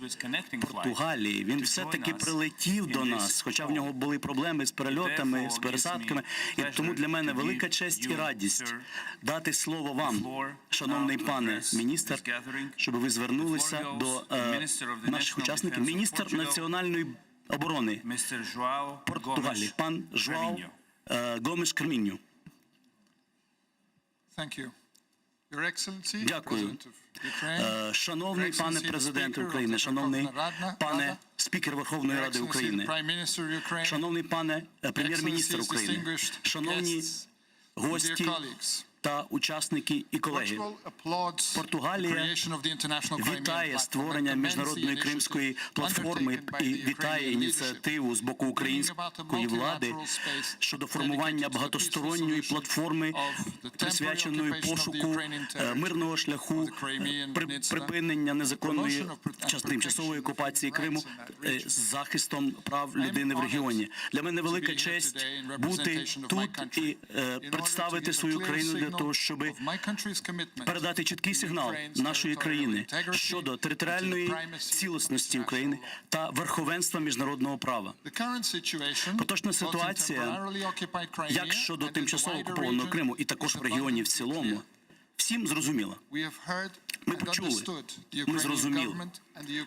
Португалії, він все-таки прилетів до нас, хоча в нього були проблеми з перельотами, з пересадками. І тому для мене велика честь і радість дати слово вам, шановний пане міністр, щоб ви звернулися до наших учасників. Міністр національної оборони Португалії, пан Жуау Гомеш Карміньо. Дякую. Шановний пане президенте України, шановний пане спікер Верховної Ради України, шановний пане прем'єр-міністр України, шановні гості, та учасники і колеги. Португалія вітає створення міжнародної кримської платформи і вітає ініціативу з боку української влади щодо формування багатосторонньої платформи, присвяченої пошуку мирного шляху, припинення незаконної тимчасової окупації Криму з захистом прав людини в регіоні. Для мене велика честь бути тут і представити свою країну для того, щоб передати чіткий сигнал нашої країни щодо територіальної цілісності України та верховенства міжнародного права. Поточна ситуація, як щодо тимчасово окупованого Криму і також в регіоні в цілому, всім зрозуміла. Ми почули, ми зрозуміли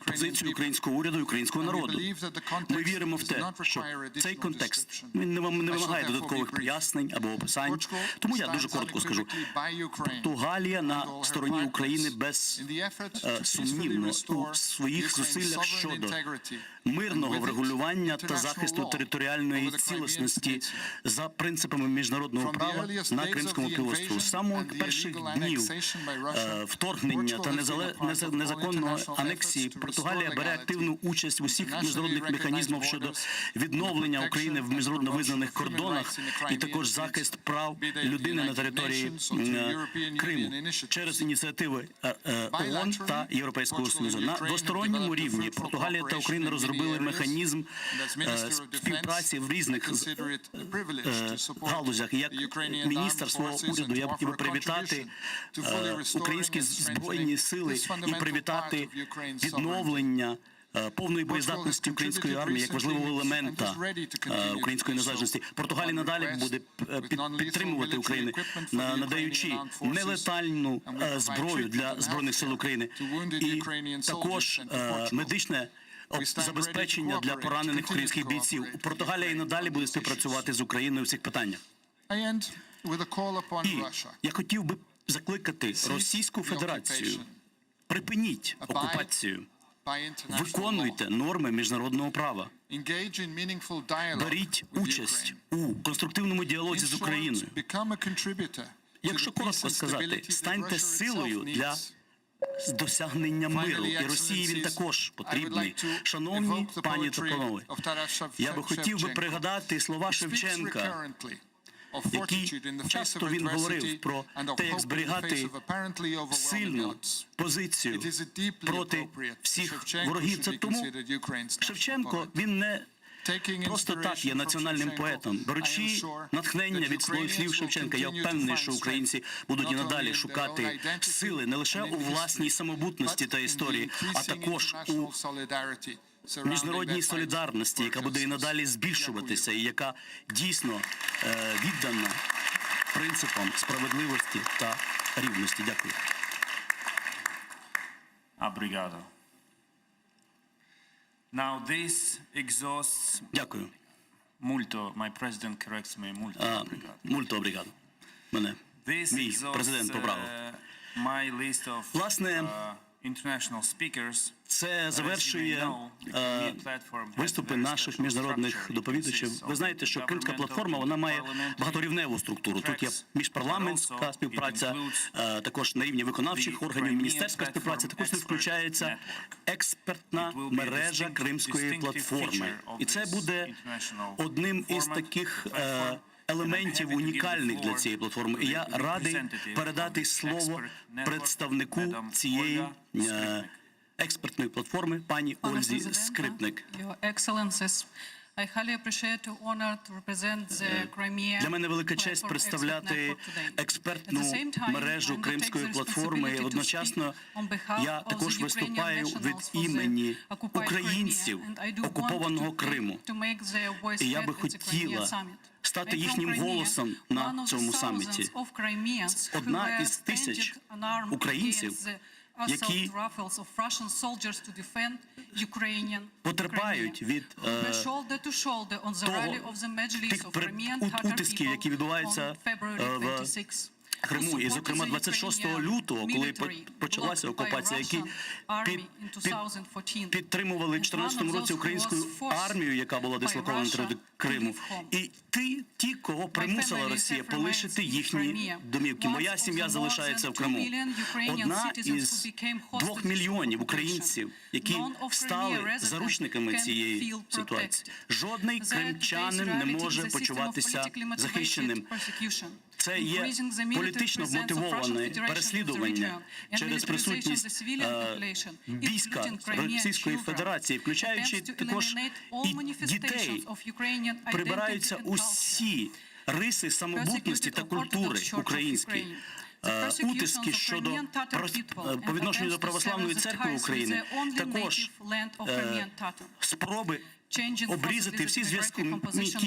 позицію українського уряду і українського народу. Ми віримо в те, що цей контекст не вимагає додаткових пояснень або описань. Тому я дуже коротко скажу. Португалія на стороні України безсумнівно у своїх зусиллях щодо мирного врегулювання та захисту територіальної цілісності за принципами міжнародного права на Кримському півострові. З самих перших днів вторгнення та незаконної анексії Португалія бере активну участь в усіх міжнародних механізмах щодо відновлення України в міжнародно визнаних кордонах і також захист прав людини на території Криму через ініціативи ООН та Європейського Союзу. На двосторонньому рівні Португалія та Україна розробили механізм співпраці в різних галузях. Як міністр свого уряду я хотів би привітати українські збройні сили і привітати відновлення повної боєздатності української армії як важливого елемента української незалежності. Португалія надалі буде підтримувати Україну, надаючи нелетальну зброю для Збройних сил України і також медичне забезпечення для поранених українських бійців. Португалія і надалі буде співпрацювати з Україною в цих питаннях. І я хотів би закликати Російську Федерацію: припиніть окупацію, виконуйте норми міжнародного права, беріть участь у конструктивному діалозі з Україною. Якщо коротко сказати, станьте силою для досягнення миру, і Росії він також потрібний. Шановні пані та панове, я би хотів би пригадати слова Шевченка, який часто він говорив про те, як зберігати сильну позицію проти всіх ворогів. Це тому Шевченко, він не просто так є національним поетом. Беручи натхнення від слів Шевченка, я впевнений, що українці будуть і надалі шукати сили не лише у власній самобутності та історії, а також у міжнародній солідарності, яка буде і надалі збільшуватися, і яка дійсно віддана принципам справедливості та рівності. Дякую. Obrigado. Now this exhausts. Дякую. Multo. My president corrects me. Multo. Obrigado. Мульто обрігадо. Мене. Мій президент поправив. My list of Власне, international speakers. Це завершує виступи наших міжнародних доповідачів. Ви знаєте, що Кримська платформа, вона має багаторівневу структуру. Тут є міжпарламентська співпраця, також на рівні виконавчих органів, міністерська співпраця, також тут включається експертна мережа Кримської платформи. І це буде одним із таких елементів унікальних для цієї платформи. І я радий передати слово представнику цієї експертної платформи пані Ользі Скрипник. Для мене велика честь представляти експертну мережу Кримської платформи. Одночасно я також виступаю від імені українців окупованого Криму. І я би хотіла стати їхнім голосом на цьому саміті. Одна із тисяч українців, які потерпають від тих утисків, які відбуваються в Криму, і, зокрема, 26 лютого, коли почалася окупація, які підтримували в 2014 році українську армію, яка була дислокована на території Криму. І ті, кого примусила Росія полишити їхні домівки. Моя сім'я залишається в Криму. Одна із 2 мільйонів українців, які стали заручниками цієї ситуації. Жодний кримчанин не може почуватися захищеним. Це є політично вмотивоване переслідування через присутність війська Російської Федерації, включаючи також і дітей. Прибираються усі риси самобутності та культури української. Утиски щодо по відношенню до Православної церкви України, також спроби обрізати всі зв'язки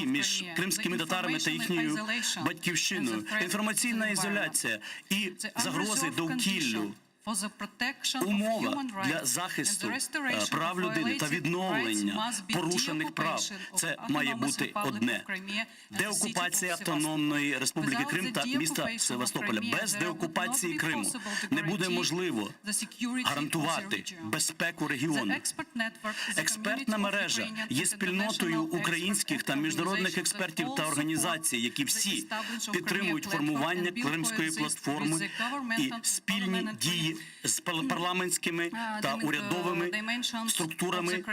між кримськими татарами та їхньою батьківщиною, інформаційна ізоляція і загрози довкіллю. Умова для захисту прав людини та відновлення порушених прав – це має бути одне. Деокупація Автономної Республіки Крим та міста Севастополя. Без деокупації Криму не буде можливо гарантувати безпеку регіону. Експертна мережа є спільнотою українських та міжнародних експертів та організацій, які всі підтримують формування Кримської платформи і спільні дії з парламентськими та урядовими структурами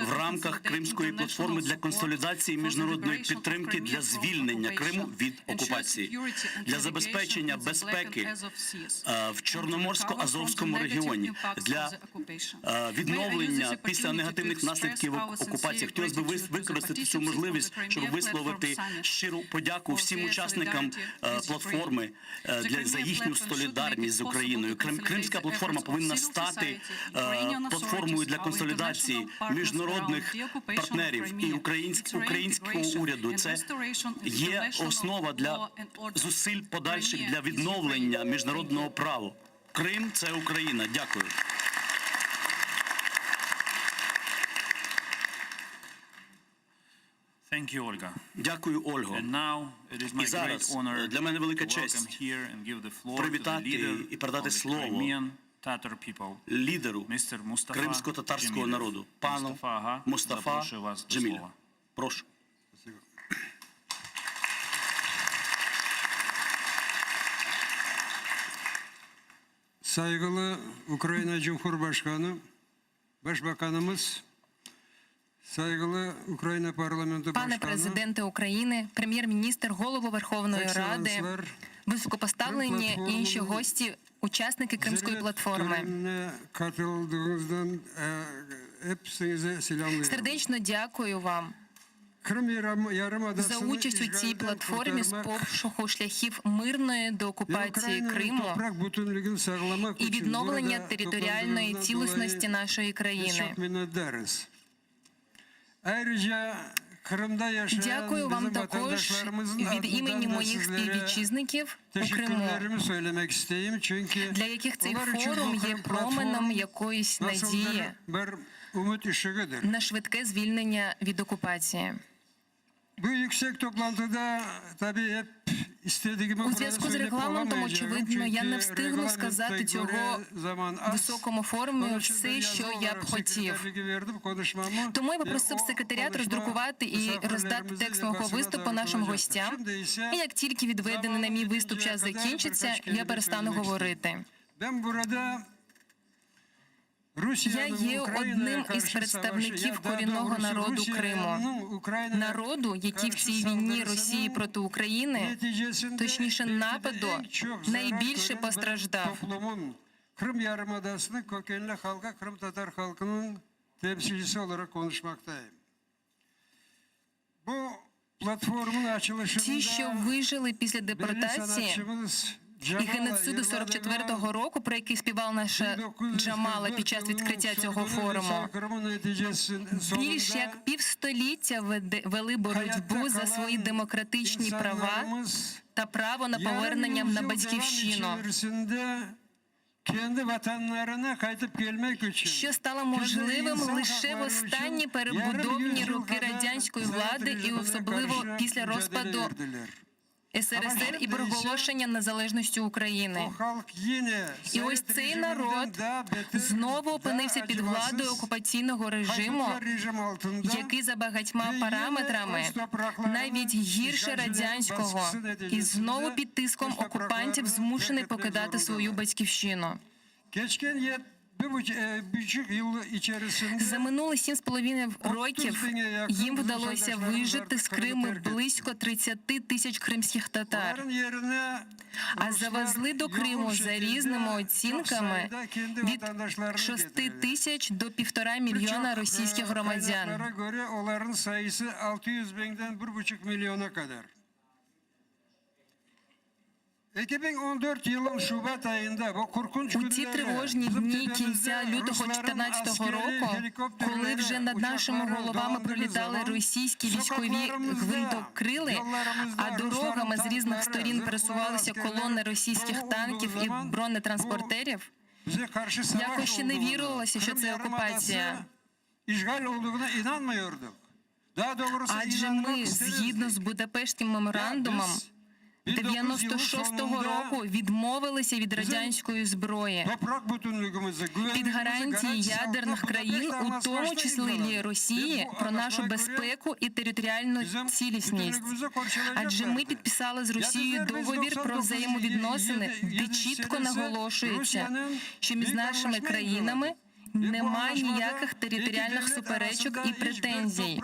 в рамках Кримської платформи для консолідації міжнародної підтримки для звільнення Криму від окупації, для забезпечення безпеки в Чорноморсько-Азовському регіоні, для відновлення після негативних наслідків окупації. Хотілося б використати цю можливість, щоб висловити щиру подяку всім учасникам платформи за їхню солідарність з Україною. Кримська платформа повинна стати платформою для консолідації міжнародних партнерів і українського уряду. Це є основа для зусиль подальших для відновлення міжнародного права. Крим – це Україна. Дякую. Дякую, Ольго. І зараз для мене велика честь привітати і передати слово лідеру кримсько-татарського народу, пану Мустафа Джемілєву. Прошу. Saygılı Ukrayna Cumhurbaşkanı, Başbakanımız, saygılı Ukrayna Parlamento Пане президенте України, прем'єр-міністр, голово Верховної Ради, високопоставлені і інші гості, учасники Кримської платформи. Сердечно дякую вам за участь у цій платформі з пошуку шляхів мирної деокупації Криму і відновлення територіальної цілісності нашої країни. Дякую вам також від імені моїх співвітчизників у Криму, для яких цей форум є променем якоїсь надії на швидке звільнення від окупації. У зв'язку з регламентом, очевидно, я не встигну сказати цього високому форумі все, що я б хотів. Тому я попросив секретаріат роздрукувати і роздати текст мого виступу нашим гостям. І як тільки відведений на мій виступ час закінчиться, я перестану говорити. Я є одним із представників корінного народу Криму. Народу, який в цій війні Росії проти України, точніше нападу, найбільше постраждав. Крим Yarımadası'nın kökenli halka, Kırım Tatar halkının temsilcisi olarak konuşmaktayım. Bu platformun açılışında ті, що вижили після депортації і геноциду 44-го року, про який співала наша Джамала під час відкриття цього форуму, більш як півстоліття вели боротьбу за свої демократичні права та право на повернення на батьківщину, що стало можливим лише в останні перебудовні роки радянської влади і особливо після розпаду СРСР і проголошення незалежності України. І ось цей народ знову опинився під владою окупаційного режиму, який за багатьма параметрами навіть гірше радянського, і знову під тиском окупантів змушений покидати свою батьківщину. За минулі 7,5 років їм вдалося вижити з Криму близько 30 тисяч кримських татар, а завезли до Криму за різними оцінками від 6 тисяч до 1,5 мільйона російських громадян. У ті тривожні дні кінця лютого 2014 року, коли вже над нашими головами пролітали російські військові гвинтокрили, а дорогами з різних сторін пересувалися колони російських танків і бронетранспортерів, якось ще не вірилося, що це окупація. Адже ми, згідно з Будапештським меморандумом, 96-го року відмовилися від радянської зброї під гарантії ядерних країн, у тому числі Росії, про нашу безпеку і територіальну цілісність. Адже ми підписали з Росією договір про взаємовідносини, де чітко наголошується, що між нашими країнами немає ніяких територіальних суперечок і претензій.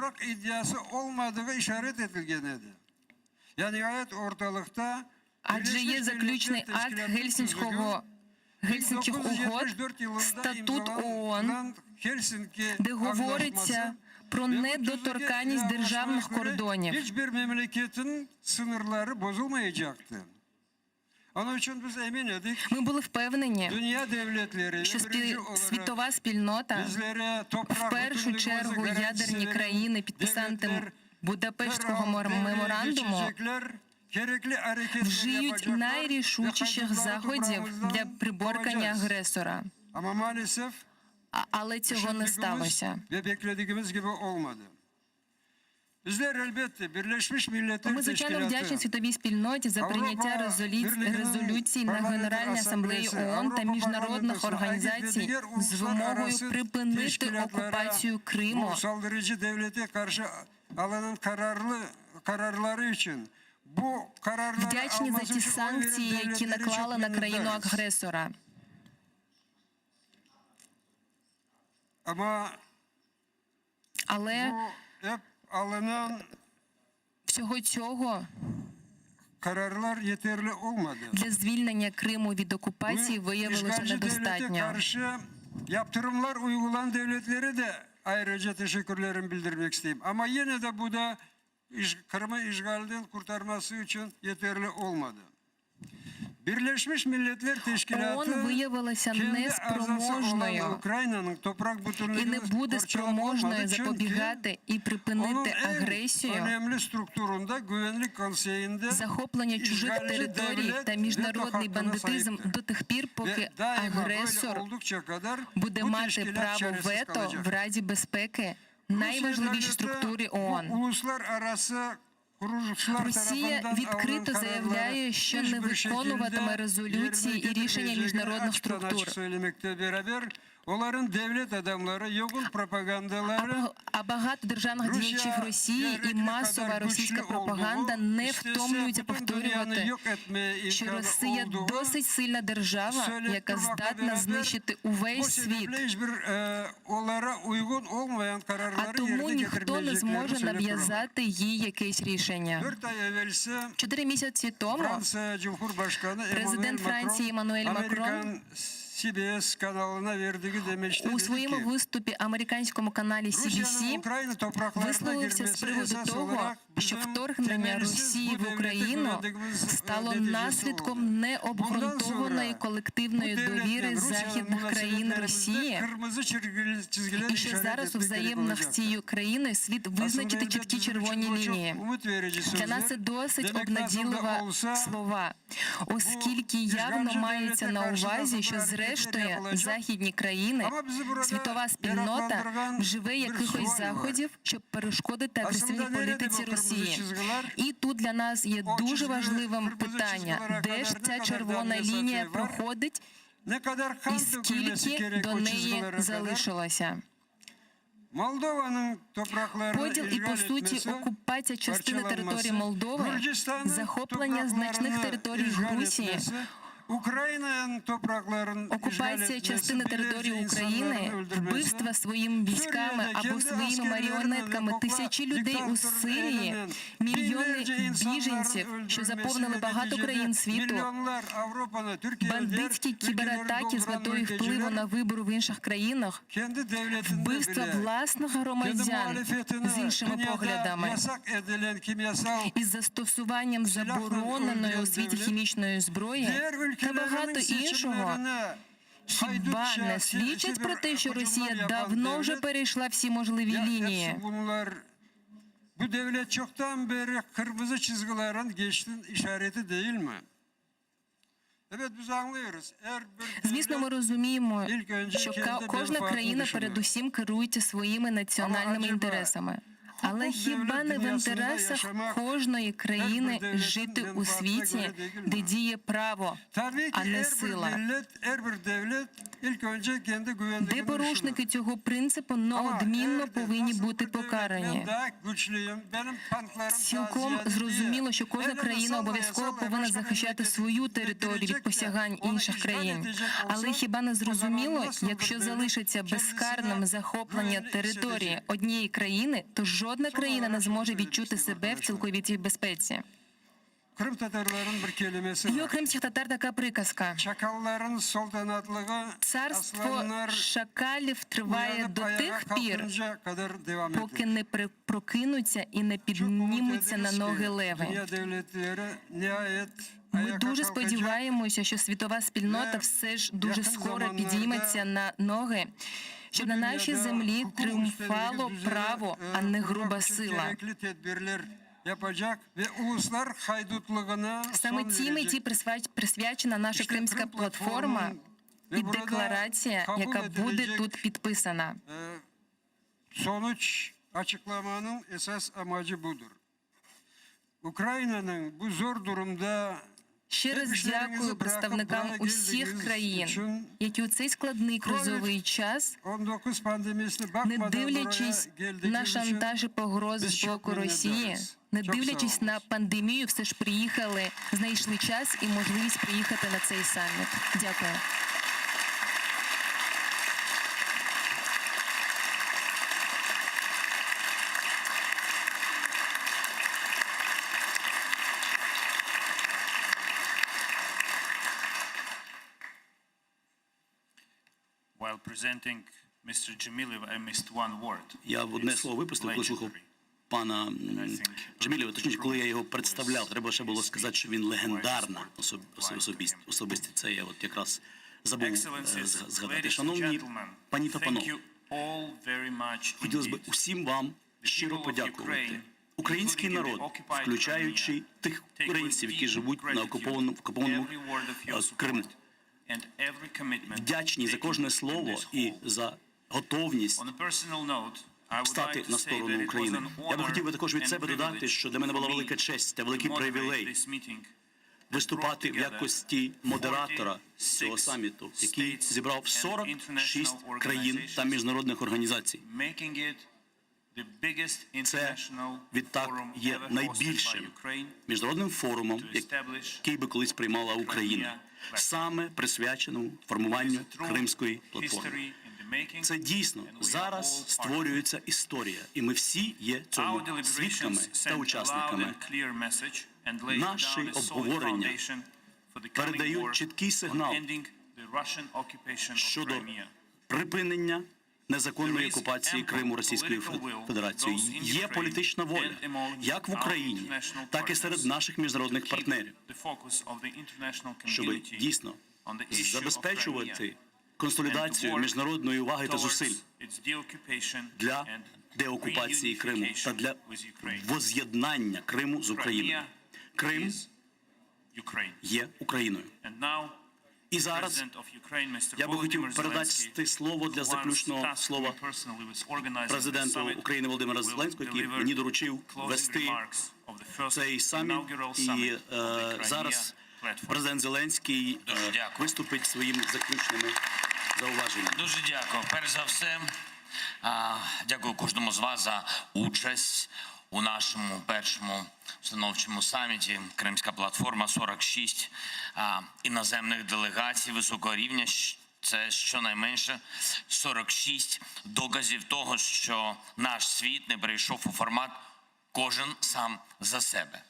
Адже є заключний акт Гельсінських угод, статут ООН, де говориться про недоторканність державних кордонів. Ми були впевнені, що світова спільнота, в першу чергу ядерні країни, підписантами Будапештського меморандуму, вжиють найрішучіших заходів для приборкання агресора. Але цього не сталося. Ми, звичайно, вдячні світовій спільноті за прийняття резолюцій на Генеральній асамблеї ООН та міжнародних організацій з вимогою припинити окупацію Криму. Вдячні за ті санкції, які наклали на країну-агресора. Але всього цього для звільнення Криму від окупації виявилося недостатньо. Ayrıca teşekkürlerimi bildirmek isteyeyim. Ama yine de bu da Kırım'ı işgalden kurtarması için yeterli olmadı. ООН виявилася неспроможною і не буде спроможною запобігати і припинити агресію, захоплення чужих територій та міжнародний бандитизм до тих пір, поки агресор буде мати право вето в Раді безпеки, найважливішій структурі ООН. Росія відкрито заявляє, що не виконуватиме резолюції і рішення міжнародних структур. А багато державних діячів Росії і масова російська пропаганда не втомлюються повторювати, що Росія досить сильна держава, яка здатна знищити увесь світ. А тому ніхто не зможе нав'язати їй якесь рішення. 4 місяці тому президент Франції Еммануель Макрон у своєму виступі американському каналі CBC висловився з приводу того, що вторгнення Росії в Україну стало наслідком необґрунтованої колективної довіри західних країн Росії, і що зараз у взаєминах з цією країною слід визначити чіткі червоні лінії. Для нас це досить обнадійливі слова, оскільки явно мається на увазі, що зрештою зрештою західні країни, світова спільнота вживе якихось заходів, щоб перешкодити агресивній політиці Росії. І тут для нас є дуже важливим питання, де ж ця червона лінія проходить і скільки до неї залишилося. Поділ і, по суті, окупація частини території Молдови, захоплення значних територій Грузії, окупація частини території України, вбивства своїми військами або своїми маріонетками тисячі людей у Сирії, мільйони біженців, що заповнили багато країн світу, бандитські кібератаки з метою впливу на вибори в інших країнах, вбивства власних громадян з іншими поглядами, із застосуванням забороненої у світі хімічної зброї, та багато іншого. Хіба не свідчить про те, що Росія давно вже перейшла всі можливі лінії? Bu devlet çoktan beri kırmızı çizgilerin geçtiğin işareti değil mi? Evet, biz anlıyoruz. Звісно, ми розуміємо, що кожна країна передусім керується своїми національними інтересами. Але хіба не в інтересах кожної країни жити у світі, де діє право, а не сила? Де порушники цього принципу неодмінно повинні бути покарані. Цілком зрозуміло, що кожна країна обов'язково повинна захищати свою територію від посягань інших країн. Але хіба не зрозуміло, якщо залишиться безкарним захоплення території однієї країни, то жодна країна не зможе відчути себе в цілковитій безпеці. Є у кримських татар така приказка. Царство шакалів триває до тих пір, поки не прокинуться і не піднімуться на ноги леви. Ми дуже сподіваємося, що світова спільнота все ж дуже скоро підійметься на ноги, щоб на нашій землі тріумфало право, а не груба сила. Саме цій меті присвячена наша кримська платформа і декларація, яка буде тут підписана. Sonuç açıklamanın esas amacı budur. Ukrayna'nın bu zor durumda Ще раз дякую представникам усіх країн, які у цей складний кризовий час, не дивлячись на шантаж і погрози з боку Росії, не дивлячись на пандемію, все ж приїхали, знайшли час і можливість приїхати на цей саміт. Дякую. While presenting Mr. Dzhemilev, I missed one word. Я в одне слово випустив, коли слухав пана Джемілєва. Точніше, коли я його представляв, треба ще було сказати, що він легендарна особистість. Це я от якраз забув згадати. Шановні пані та панове, хотілося б усім вам щиро подякувати. Український народ, включаючи тих українців, які живуть на окупованому Криму, вдячні за кожне слово і за готовність стати на сторону України. Я би хотів також від себе додати, що для мене була велика честь та великий привілей виступати в якості модератора цього саміту, який зібрав 46 країн та міжнародних організацій. Це відтак є найбільшим міжнародним форумом, який би колись приймала Україна, саме присвяченому формуванню Кримської платформи. Це дійсно зараз створюється історія, і ми всі є цьому свідками та учасниками. Наші обговорення передають чіткий сигнал щодо припинення незаконної окупації Криму Російською Федерацією. Є політична воля, як в Україні, так і серед наших міжнародних партнерів, щоб дійсно забезпечувати консолідацію міжнародної уваги та зусиль для деокупації Криму та для воз'єднання Криму з Україною. Крим є Україною. І зараз я би хотів передати слово для заключного слова президенту України Володимира Зеленського, який мені доручив вести цей саміт. І зараз президент Зеленський виступить своїм заключними зауваженнями. Дуже дякую. Перш за все, дякую кожному з вас за участь у нашому першому установчому саміті «Кримська платформа», 46 іноземних делегацій високого рівня. Це щонайменше 46 доказів того, що наш світ не перейшов у формат «кожен сам за себе»,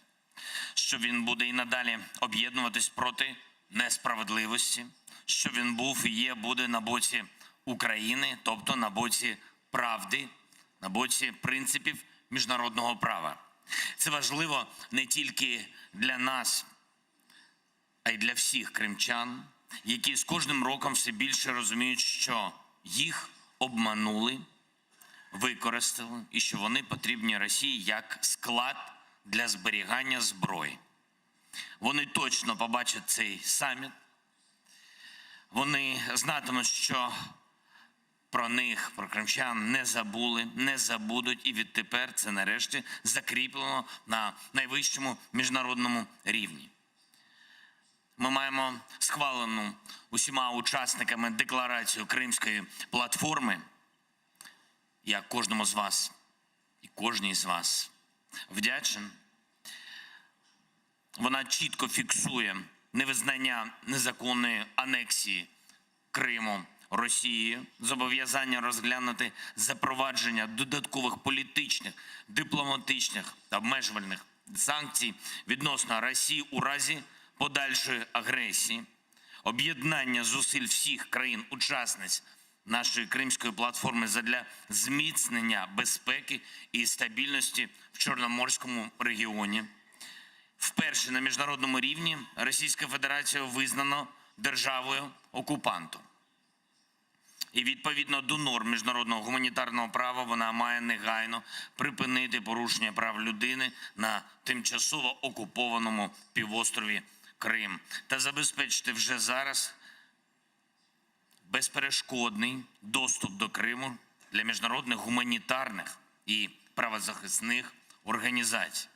що він буде і надалі об'єднуватись проти несправедливості, що він був і є, буде на боці України, тобто на боці правди, на боці принципів міжнародного права. Це важливо не тільки для нас, а й для всіх кримчан, які з кожним роком все більше розуміють, що їх обманули, використали і що вони потрібні Росії як склад для зберігання зброї. Вони точно побачать цей саміт, вони знатимуть, що про них, про кримчан не забули, не забудуть, і відтепер це нарешті закріплено на найвищому міжнародному рівні. Ми маємо схвалену усіма учасниками декларацію Кримської платформи. Я кожному з вас і кожній з вас вдячен. Вона чітко фіксує невизнання незаконної анексії Криму Росією, зобов'язання розглянути запровадження додаткових політичних, дипломатичних та обмежувальних санкцій відносно Росії у разі подальшої агресії, об'єднання зусиль всіх країн-учасниць нашої Кримської платформи задля зміцнення безпеки і стабільності в Чорноморському регіоні. Вперше на міжнародному рівні Російська Федерація визнано державою-окупантом. І відповідно до норм міжнародного гуманітарного права вона має негайно припинити порушення прав людини на тимчасово окупованому півострові Крим та забезпечити вже зараз безперешкодний доступ до Криму для міжнародних гуманітарних і правозахисних організацій.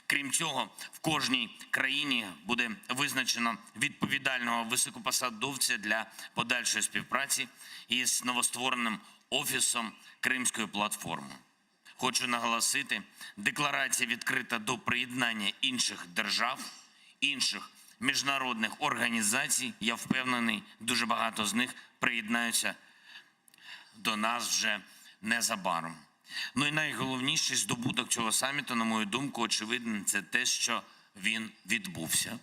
Крім цього, в кожній країні буде визначено відповідального високопосадовця для подальшої співпраці із новоствореним Офісом Кримської платформи. Хочу наголосити, декларація відкрита до приєднання інших держав, інших міжнародних організацій. Я впевнений, дуже багато з них приєднаються до нас вже незабаром. Ну і найголовніший здобуток цього саміту, на мою думку, очевидно, це те, що він відбувся.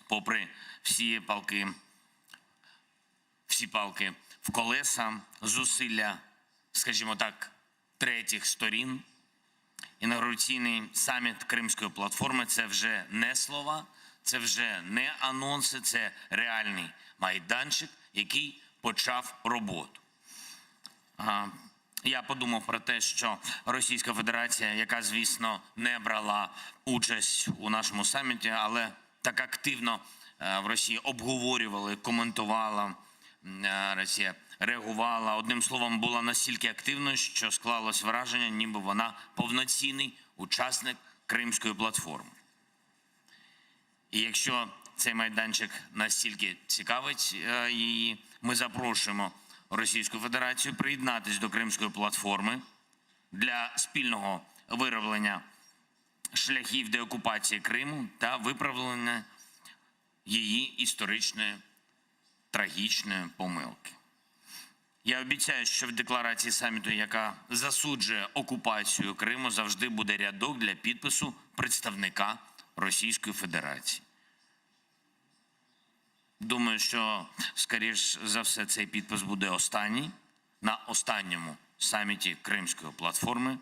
Попри всі палки в колеса, зусилля, скажімо так, третіх сторін, інаугураційний саміт Кримської платформи – це вже не слова, це вже не анонси, це реальний майданчик, який почав роботу. Я подумав про те, що Російська Федерація, яка, звісно, не брала участь у нашому саміті, але так активно в Росії обговорювали, коментувала, Росія реагувала, одним словом, була настільки активною, що склалось враження, ніби вона повноцінний учасник Кримської платформи. І якщо цей майданчик настільки цікавить її, ми запрошуємо Російську Федерацію приєднатися до Кримської платформи для спільного вироблення шляхів деокупації Криму та виправлення її історичної трагічної помилки. Я обіцяю, що в декларації саміту, яка засуджує окупацію Криму, завжди буде рядок для підпису представника Російської Федерації. Думаю, що, скоріш за все, цей підпис буде останній на останньому саміті Кримської платформи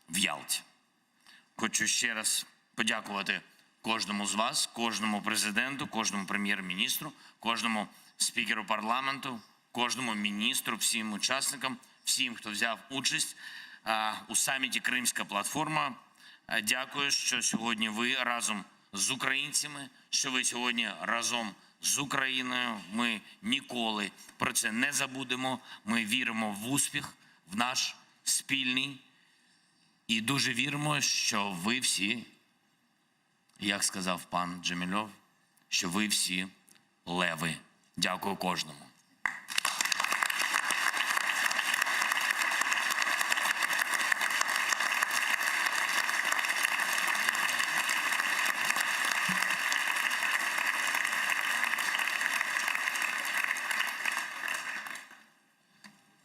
в Ялті. Хочу ще раз подякувати кожному з вас, кожному президенту, кожному прем'єр-міністру, кожному спікеру парламенту, кожному міністру, всім учасникам, всім, хто взяв участь у саміті Кримська платформа. Дякую, що сьогодні ви разом з українцями, що ви сьогодні разом з Україною. Ми ніколи про це не забудемо. Ми віримо в успіх, в наш спільний. І дуже віримо, що ви всі, як сказав пан Джемільов, що ви всі леви. Дякую кожному.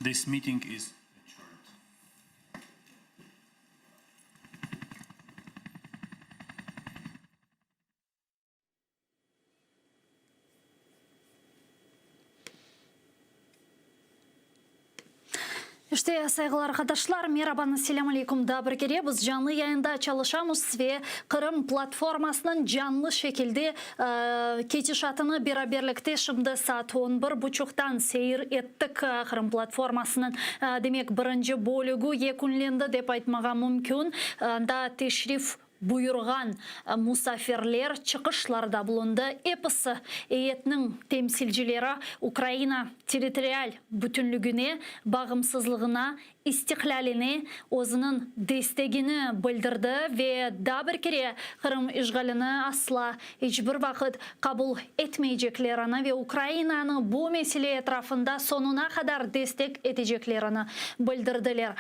This meeting is İşte saygılar arkadaşlar, merhaba, selamun aleyküm da bir kere biz canlı yayında çalışamız ve Kırım platformasının canlı şekilde geçişatını beraberlikte şimdi saat 11.30'dan seyir ettik. Kırım platformasının demek birinci bölügü yekunlendi dep aytmaga mümkün. Da teşrif buyurgan musafirler çıkışlarda bulundu. Episi heyetinin temsilcileri Ukrayna territorial bütünlüğüne, bağımsızlığına, istiklaline özünün destegini bildirdi ve da bir kere Kırım işgalini asla hiçbir vakit kabul etmeyeceklerini ve Ukrayna'nın bu mesele etrafında sonuna kadar destek edeceklerini bildirdiler.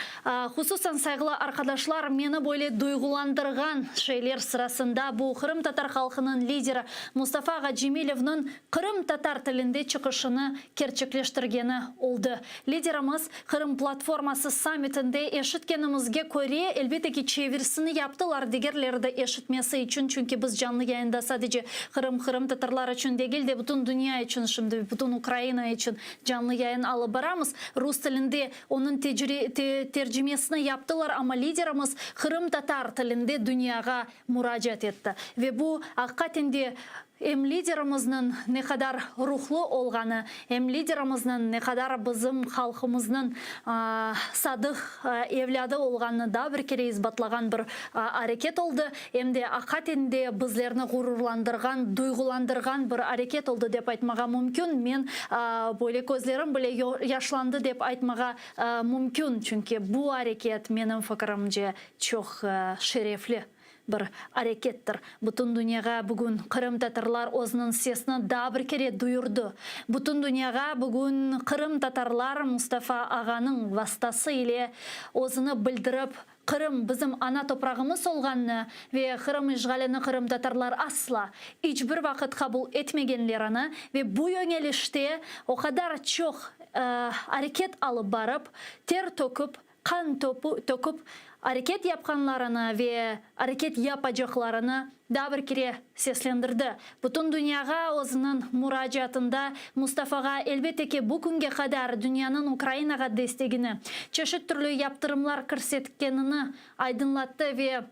Hususen saygılı arkadaşlar, beni böyle duygulandırgan şeyler sırasında bu Kırım Tatar halkının lideri Mustafa Gacemilov'un Kırım Tatar tilinde çıkışını gerçekleştirgeni oldu. Liderimiz Kırım platforması sammitinde eşitkenimizge göre elbette ki çevirisini yaptılar diğerleri eşitmesi için, çünkü biz canlı yayında sadece Kırım Tatarlar için değil de bütün dünya için, şimdi bütün Ukrayna için canlı yayın alıp baramız. Rus tilinde onun tercümesini yaptılar ama liderimiz Kırım Tatar tilinde dünyaya müracaat etti ve bu hakikaten hem liderimizin ne kadar ruhlu olganı, hem liderimizin ne kadar bizim halkımızın sadık evladı olganı da bir kere izbatlagan bir hareket oldu. Hem de hakikaten de bizlerini gururlandırgan, duygulandırgan bir hareket oldu dep aytmaga mümkün. Men böyle gözlerim böyle yaşlandı dep aytmaga mümkün. Çünkü bu hareket benim fikrimce çok şerefli bir harekettir. Bütün dünyaya bugün Kırım Tatarlar özünün sesini daha bir kere duyurdu. Bütün dünyaya bugün Kırım Tatarlar Mustafa Ağa'nın vasıtası ile özünü bildirip Kırım bizim ana toprağımız olganını ve Kırım işgalini Kırım Tatarlar asla hiçbir vakit kabul etmegenlerini ve bu yönelişte o kadar çok hareket alıp barıp ter tokup, kan tokup hareket yapkanlarını ve hareket yapacaklarını daha bir kere seslendirdi. Bütün dünyaya özünün müracaatında Mustafa'ga elbette ki bugünkü kadar dünyanın Ukrayna'ga destegini, çeşit türlü yaptırımlar körsetkenini aydınlattı ve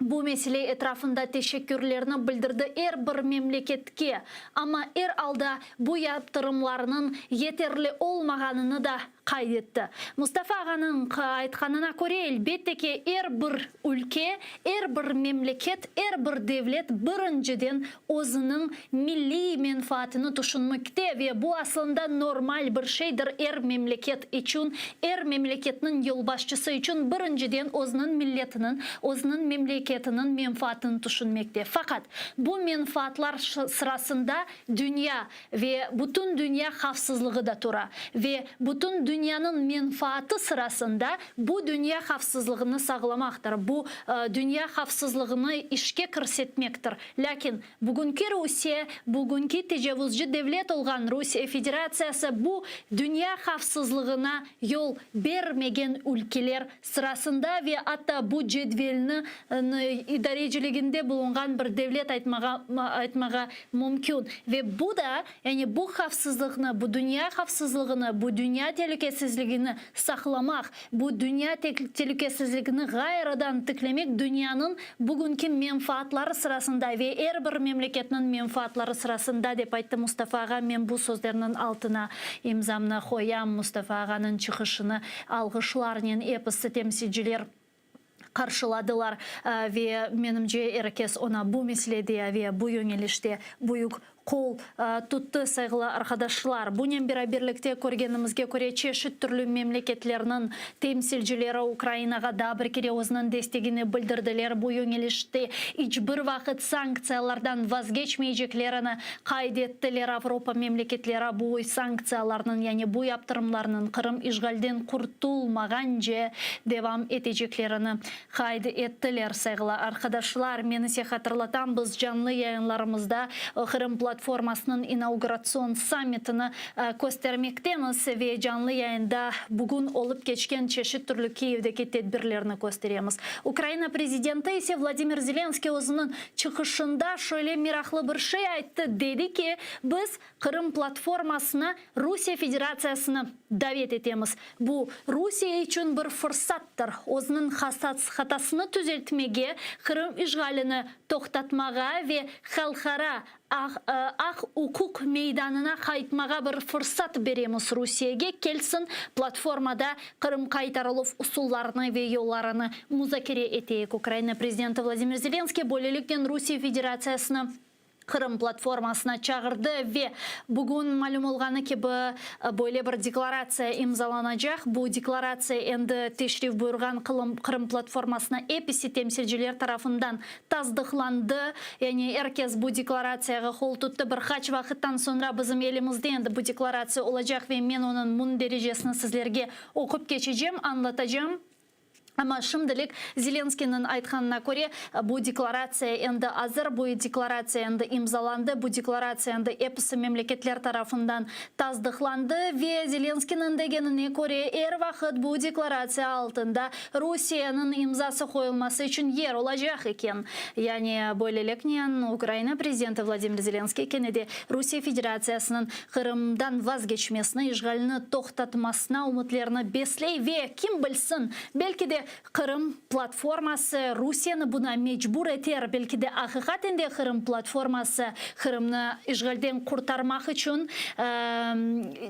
bu mesele etrafında teşekkürlerini bildirdi her bir memleketke. Ama her alda bu yaptırımlarının yeterli olmaganını da kaydetti. Mustafa Ağa'nın aytkanına göre elbette ki her bir ülke, her bir memleket, her bir devlet birinciden özünün milli menfaatini düşünmekte ve bu aslında normal bir şeydir her memleket için, her memleketinin yolbaşçısı için birinciden özünün milletinin, özünün memleketinin menfaatini düşünmekte. Fakat bu menfaatlar sırasında dünya ve bütün dünya hafsızlığı da tura ve bütün dünyanın menfaati sırasında bu dünya hafsızlığını sağlamaktır. Bu dünya hafsızlığını işke kirsetmektir. Lakin bugünkü Rusya, bugünkü tecavüzcü devlet olan Rusya Federasyası bu dünya hafsızlığına yol vermegen ülkeler sırasında ve hatta bu cedvelini idareciliğinde bulungan bir devlet aytmaga mümkün. Ve bu da yani bu hafsızlığını, bu dünya hafsızlığını, bu dünya tehlikesizliğini saklamak, bu dünya tehlikesizliğini gayradan tıklamak dünyanın bugünkü menfaatları sırasında ve her bir memleketinin menfaatları sırasında dep aytты Mustafa Ağa. Men bu sözlerinin altına imzamını koyam. Mustafa Ağa'nın çıkışını algıçlarının episi temsilciler karşıladılar ve menimce herkes ona bu meselede ve bu yönelişte büyük kol tuttu saygılı arkadaşlar. Bunun beraberlikte көргенімізге көре çeşit türlü memleketlerinin temsilcileri Ukraynaga da bir kere özünün destekini bildirdiler. Bu yönelişte hiçbir vakit sanksiyalardan vazgeçmeyeceklerini kaydettiler. Avrupa memleketleri bu sanksiyalarının yani bu yaptırımlarının Kırım işgalden kurtulmaganca devam edeceklerini kaydettiler saygılı arkadaşlar. Meni size hatırlatan biz canlı yayınlarımızda Kırım platformasının inaugurasyon summitini göstermektemiz ve canlı yayında bugün olup geçken çeşit türlü Kiev'deki tedbirlerini gösteremiz. Ukrayna prezidenti ise Vladimir Zelenskiy özünün çıkışında şöyle miraklı bir şey aytdı. Dedi ki biz Kırım platformasına Rusya Federasyasını davet etemiz. Bu Rusya için bir fırsattır. Özünün hatasını düzeltmege, Kırım işgalini toxtatmağa ve halkara hukuk meydanına kayıtmağa bir fırsat beremiz Rusya'ya. Kelsin platformada Kırım kaytarılıp usullarını ve yollarını müzakere eteyik. Ukrayna prezidenti Vladimir Zelenskiy böylelikle Rusya Federasyasını Kırım platformasına çağırdı ve bugün malum olğanı ki böyle bir deklarasiya imzalanacak. Bu deklarasiya endi teşrif buyurgan Kırım platformasına hepsi temsilciler tarafından tasdıklandı. Yani herkes bu deklarasiyaya kol tuttu. Birkaç vakittan sonra bizim elimizde endi bu deklarasiya olacak ve ben onun bunun derecesini sizlerge okup geçeceğim, anlatacağım. Ama şimdilik Zelenskiy'nin aytkanına göre bu deklarasiya endi hazır, bu deklarasiya endi imzalandı, bu deklarasiya endi hepsi memleketler tarafından tasdıklandı ve Zelenskiy'nin degenine göre her vakit bu deklarasiya altında Rusya'nın imzası koyulması için yer olacak eken. Yani böylelikle Ukrayna prezidenti Vladimir Zelenskiy de Rusya Federasyasının Kırım'dan vazgeçmesine, işgalini toxtatmasına umutlarını besley ve kim bilsin belki de Kırım platforması Rusya'nı buna mecbur eter. Belki de hakikaten de Kırım platforması Kırım'ı işgalden kurtarmak için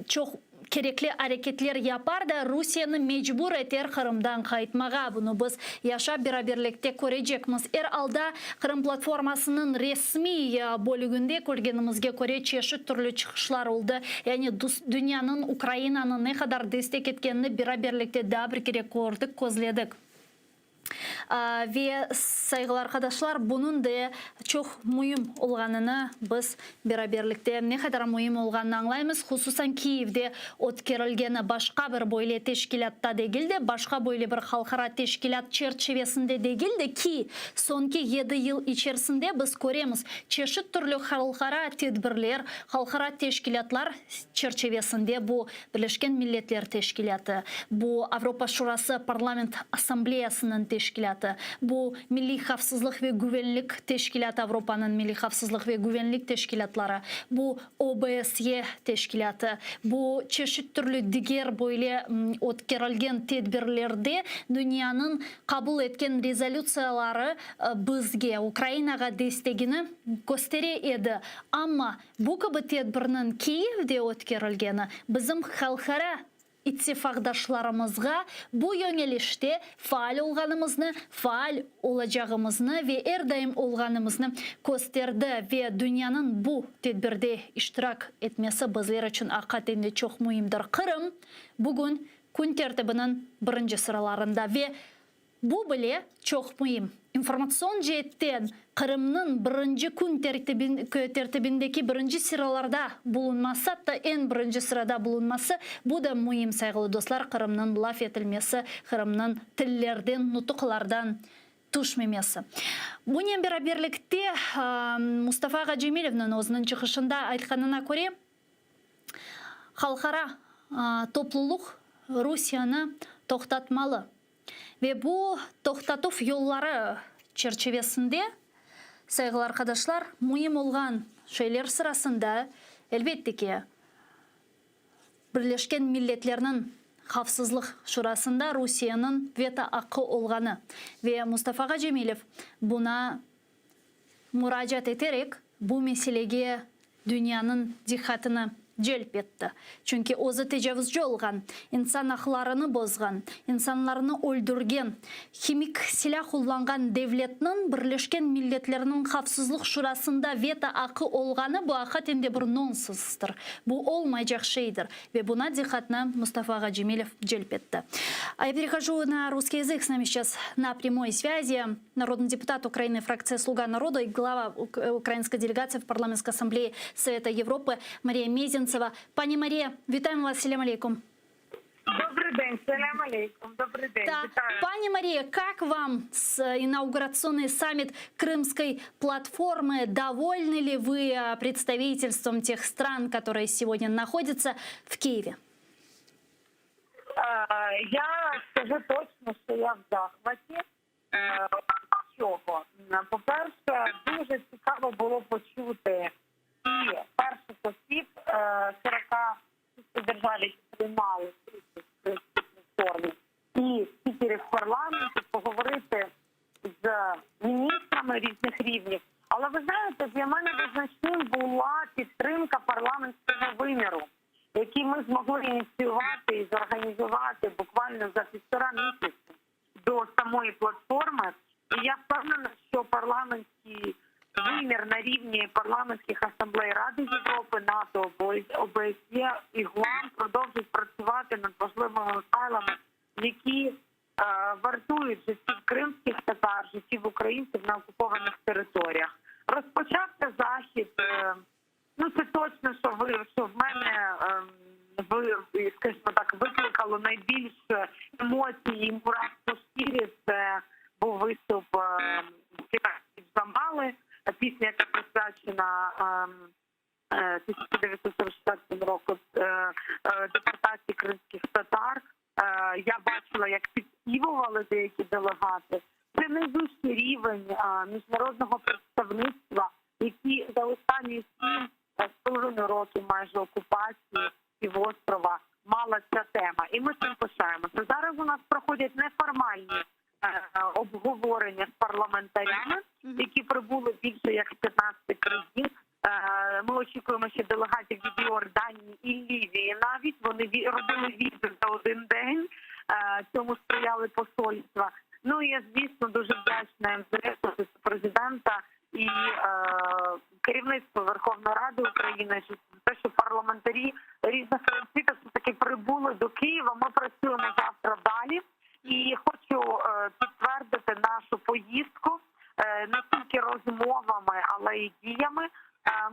çok gerekli hareketler yapar da Rusya'nı mecbur eter Kırım'dan kayıtmağa. Bunu biz yaşa beraberlikte görecekmiz. Alda Kırım platformasının resmi bölümünde görgenimizge göre çeşit türlü çıkışlar oldu. Yani dünyanın Ukrayna'nın ne kadar destek etkenini beraberlikte daha bir kere gördük, gözledik. Ve saygılı arkadaşlar bunun da çok mühim olganını biz beraberlikte ne kadar mühim olganını anlayımız. Hususan Kiev'de ötkürülgeni başka bir böyle teşkilatta değil de başka böyle bir halkara teşkilat çerçevesinde değil de ki sonki 7 yıl içerisinde biz göremiz çeşit türlü halkara tedbirler, halkara teşkilatlar çerçevesinde bu Birleşken Milletler Teşkilatı, bu Avrupa Şurası Parlament Asambleyasının teşkilatı, bu Milli Hafızlık ve Güvenlik Teşkilatı, Avrupa'nın Milli Hafızlık ve Güvenlik Teşkilatları, bu OBSE Teşkilatı, bu çeşit türlü diğer böyle ötkürülgen tedbirlerde dünyanın kabul etken rezolüsiyaları bizge, Ukrayna'ga destekini gösteriydi. Ama bu gibi tedbirinin Kiev'de ötkürülgeni bizim halkara ittifakdaşlarımızga bu yönelişte faal olganımızı, faal olacağımızı ve her daim olganımızı gösterdi ve dünyanın bu tedbirde iştirak etmesi bizler için hakikaten çok mühimdir. Kırım bugün gün tertibinin birinci sıralarında ve bu bile çok mühim. İnformasyon cihetten Kırım'ın birinci gün tertibindeki birinci sıralarda bulunması, hatta en birinci sırada bulunması bu da mühim saygılı dostlar. Kırım'ın laf etilmesi, Kırım'ın tillerden, nutuklardan düşmemesi. Bunun beraberlikte Mustafa Gacemilov'un özünün çıkışında aytkanına göre halkara topluluk Rusya'nı toxtatmalı. Ve bu toxtatuf yolları çerçevesinde saygılı arkadaşlar mühim olgan şeyler sırasında elbette ki Birleşken Milletler'in Xavfsızlık Şurasında Rusya'nın veto hakkı olganı ve Mustafa Gacemilov buna müracaat ederek bu meseleye dünyanın dikkatini желп етті. Чүнки озы тежавыз жолған, инсан ақларыны бозған, инсанларыны өлдірген, химик силах улланған девлетнің бірлешкен миллетлерінің қавсызлық шурасында вето ақы олғаны бұ ақат енде бір нонсыстыр. Бұ олмай жақшейдір. Ве бұна дихатна Мустафа Гаджимилев желп етті. А я перехожу на русский язык. С нами сейчас на прямой связи народный депутат Украины, фракция «Слуга народа» и глава украинской делегации в парламентской ассамблее Совета Европы Мария Мезенцева. Пани Мария, вітаємо вас, селям алейкум. Добрый день, селям алейкум, добрый день. Да. Пани Мария, как вам инаугурационный саммит Крымской платформы? Довольны ли вы представительством тех стран, которые сегодня находятся в Киеве? Я скажу точно, що я в захваті. Чого? По-перше, дуже цікаво було почути і перших осіб 46 держав, які приймали в платформі, і спікерів парламенту, поговорити з міністрами різних рівнів. Але ви знаєте, для мене визначним була підтримка парламентського виміру, який ми змогли ініціювати і зорганізувати буквально за 1,5 місяця до самої платформи. І я впевнена, що парламентський вимір на рівні парламентських асамблей Ради Європи, НАТО, ОБСЄ і ГУАМ продовжують працювати над важливими файлами, які вартують життів кримських татар, життів українців на окупованих територіях. Розпочався захід. Ну, це точно, що в мене, скажімо так, викликало найбільше емоцій і мурах по шкірі. Це був виступ Джамали, пісня, яка присвячена 1944 року депортації кримських татар. Я бачила, як підспівували деякі делегати. Це найвищий рівень міжнародного представництва, які за останні 7,5 років майже окупації півострова мала ця тема. І ми цим пишаємося. Зараз у нас проходять неформальні обговорення з парламентарями, які прибули більше як з 15 країн. Ми очікуємо ще делегатів від Йорданії і Лівії навіть. Вони робили візи за один день, цьому сприяли посольства. Ну і я, звісно, дуже вдячна МЗС, Офісу Президента і керівництво Верховної Ради України, що те, що парламентарі різних країн світу все-таки прибули до Києва. Ми працюємо завтра далі. І хочу підтвердити нашу поїздку не тільки розмовами, але й діями.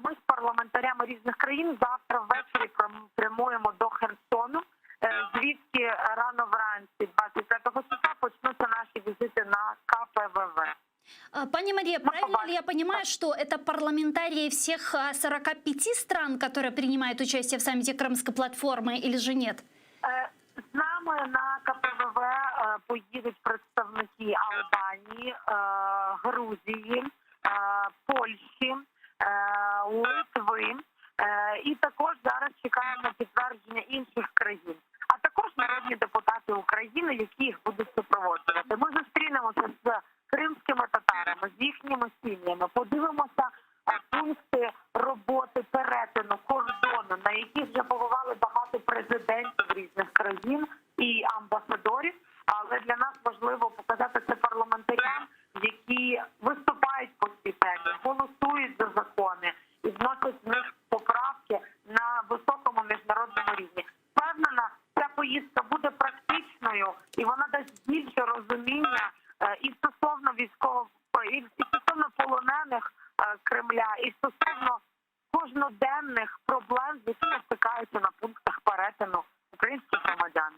Ми з парламентарями різних країн завтра ввечері прямуємо до Херсону, звідки рано вранці 25 числа почнуться наші візити на КПВВ. Пани Мария, правильно ли я понимаю, что это парламентарии всех 45 стран, которые принимают участие в саммите Крымской платформы, или же нет? З нами на КПВВ поїдуть представники Албанії, Грузії, Польщі, Литви. І також зараз чекаємо підтвердження інших країн. А також народні депутати України, які їх будуть супроводжувати. Ми зустрінемося з кримськими татарами, з їхніми сім'ями, подивимося пункти роботи перетину кордону, на яких вже побували багато президентів різних країн і амбасадорів. Але для нас важливо показати це парламентарям, які виступають по цій темі, голосують за закони і вносять в них поправки на високому міжнародному рівні. Впевнена, ця поїздка буде практичною і вона дасть більше розуміння і стосовно військових, і стосовно полонених Кремля, і стосовно кожноденних проблем, з якими стикаються на пунктах перетину українські громадяни.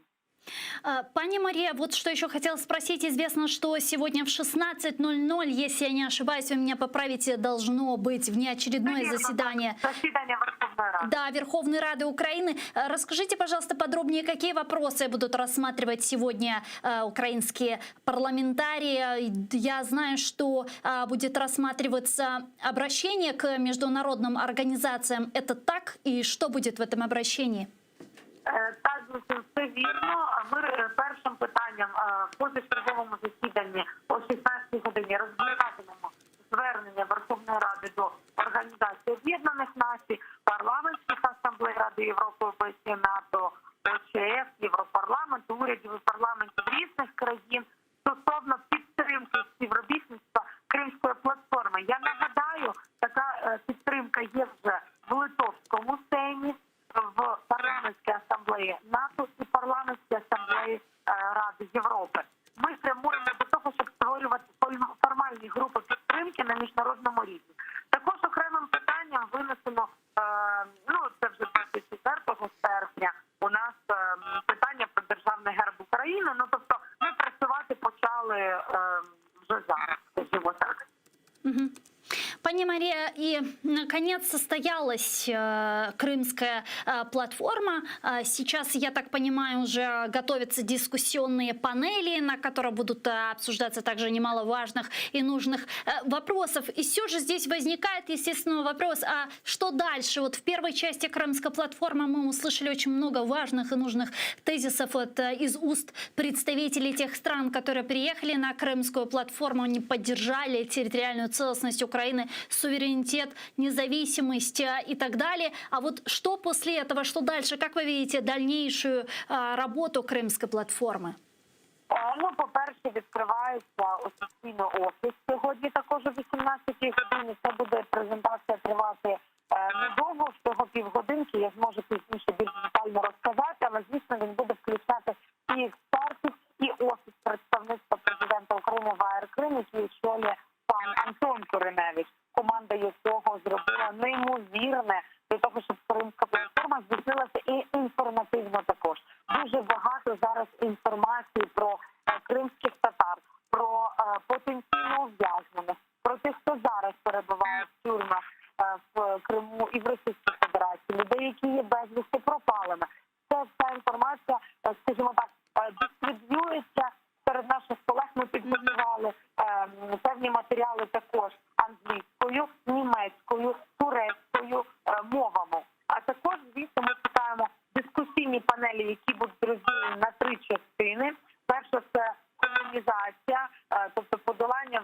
Пани Мария, вот что еще хотела спросить. Известно, что сегодня в 16:00, если я не ошибаюсь, вы меня поправите, должно быть внеочередное заседание. Заседание Верховной Рады. Да, Верховной Рады Украины. Расскажите, пожалуйста, подробнее, какие вопросы будут рассматривать сегодня украинские парламентарии. Я знаю, что будет рассматриваться обращение к международным организациям. Это так? И что будет в этом обращении? Так, все вірно. Ми першим питанням в позачерговому засіданні о 16-й годині розглядатимемо звернення Верховної Ради до Організації Об'єднаних Націй, парламентських асамблей Ради Нагадаю, така підтримка є вже в Литовському Сеймі, в парламентській асамблеї НАТО і парламентській асамблеї Ради Європи. Ми прямуємо до того, щоб створювати формальні групи підтримки на міжнародному рівні. Також окремим питанням винесено, це вже 24 серпня, у нас питання про державний герб України. Тобто ми працювати почали вже зараз, скажімо так. Пани Мария, и наконец состоялась крымская платформа. Сейчас, я так понимаю, уже готовятся дискуссионные панели, на которых будут обсуждаться также немало важных и нужных вопросов. И все же здесь возникает, естественно, вопрос, а что дальше? Вот в первой части крымской платформы мы услышали очень много важных и нужных тезисов из уст представителей тех стран, которые приехали на крымскую платформу, они поддержали территориальную целостность Украины, суверенитет, независимость и так далее. А вот что после этого, что дальше? Как вы видите дальнейшую работу Крымской платформы? По-перше, відкривається офіційно офіс сьогодні також о 18-й годині. Це буде презентація тривати недовго, всього півгодинки. Я зможу пізніше більш детально розказати, але, звісно, він буде включати і експертів, і офіс представництва президента України в АР Крим, який очолює пан Антон Кореневич. Команда якого зробила неймовірне для того, щоб Кримська платформа здійснилася і інформативно також. Дуже багато зараз інформації про кримських татар, про потенційно ув'язнених, про тих, хто зараз перебуває в тюрмах в Криму і в Російській Федерації, людей, які є безвісти пропалими. Ця інформація, скажімо так, дистриб'юється серед наших колег. Ми підготували певні матеріали також англійською, німецькою, турецькою мовами. А також, звісно, ми чекаємо дискусійні панелі, які будуть розділені на 3 частини. Перша – це колонізація, тобто подолання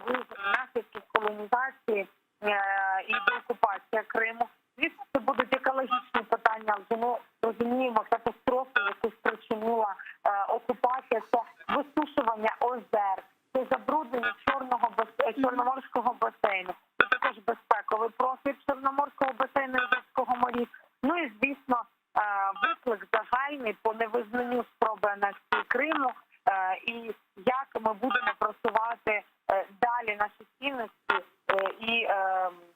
наслідків колонізації і деокупація Криму. Звісно, це будуть екологічні питання, вже ми розуміємо катастрофу, яку спричинила окупація, це висушування озер, це забруднення Чорноморського басейну, це також безпековий профіль Чорноморського басейну і Азовського морів. І, звісно, виклик загальний по невизнанню спроби анексії Криму і як ми будемо просувати далі наші цінності і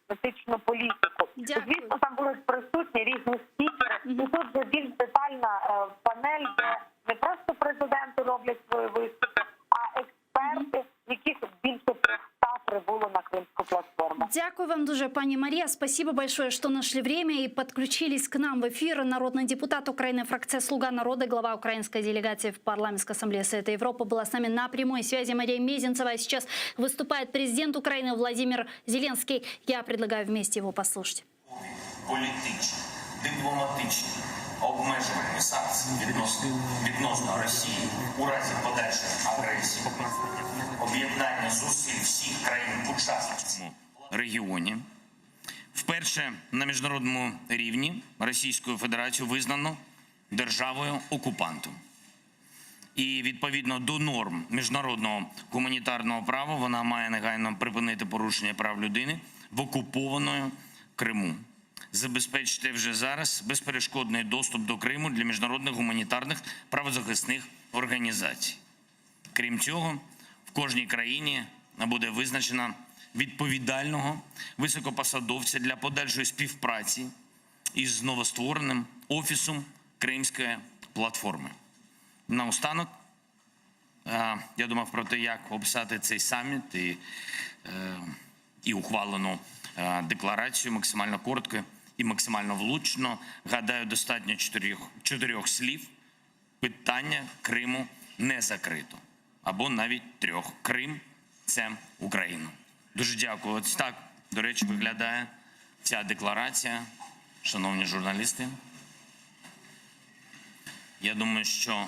етичну політику. Звісно, там будуть присутні різні спікери. І тут вже більш детальна панель, де не просто президенти роблять свої виступи, а експерти, яких більше 300 прибуло на Крымскую платформу. Дякую вам дуже, пани Мария. Спасибо большое, что нашли время и подключились к нам в эфир. Народный депутат Украины, фракция «Слуга народа», глава украинской делегации в парламентской ассамблее Совета Европы была с нами на прямой связи. Мария Мезенцева. Сейчас выступает президент Украины Владимир Зеленский. Я предлагаю вместе его послушать. Політичні, дипломатичні, обмежувальні санкції відносно Росії у разі подальшої агресії, об'єднання зусиль всіх країн-учасниць у регіоні. Вперше на міжнародному рівні Російською Федерацією визнано державою-окупантом. І відповідно до норм міжнародного гуманітарного права вона має негайно припинити порушення прав людини в окупованому Криму. Забезпечити вже зараз безперешкодний доступ до Криму для міжнародних гуманітарних правозахисних організацій. Крім цього, в кожній країні буде визначено відповідального високопосадовця для подальшої співпраці із новоствореним Офісом Кримської платформи. Наостанок, я думав про те, як описати цей саміт і ухвалену декларацію максимально коротко і максимально влучно. Гадаю, достатньо 4 слів. Питання Криму не закрито. Або навіть 3. Крим – це Україна. Дуже дякую. Ось так, до речі, виглядає ця декларація. Шановні журналісти, я думаю, що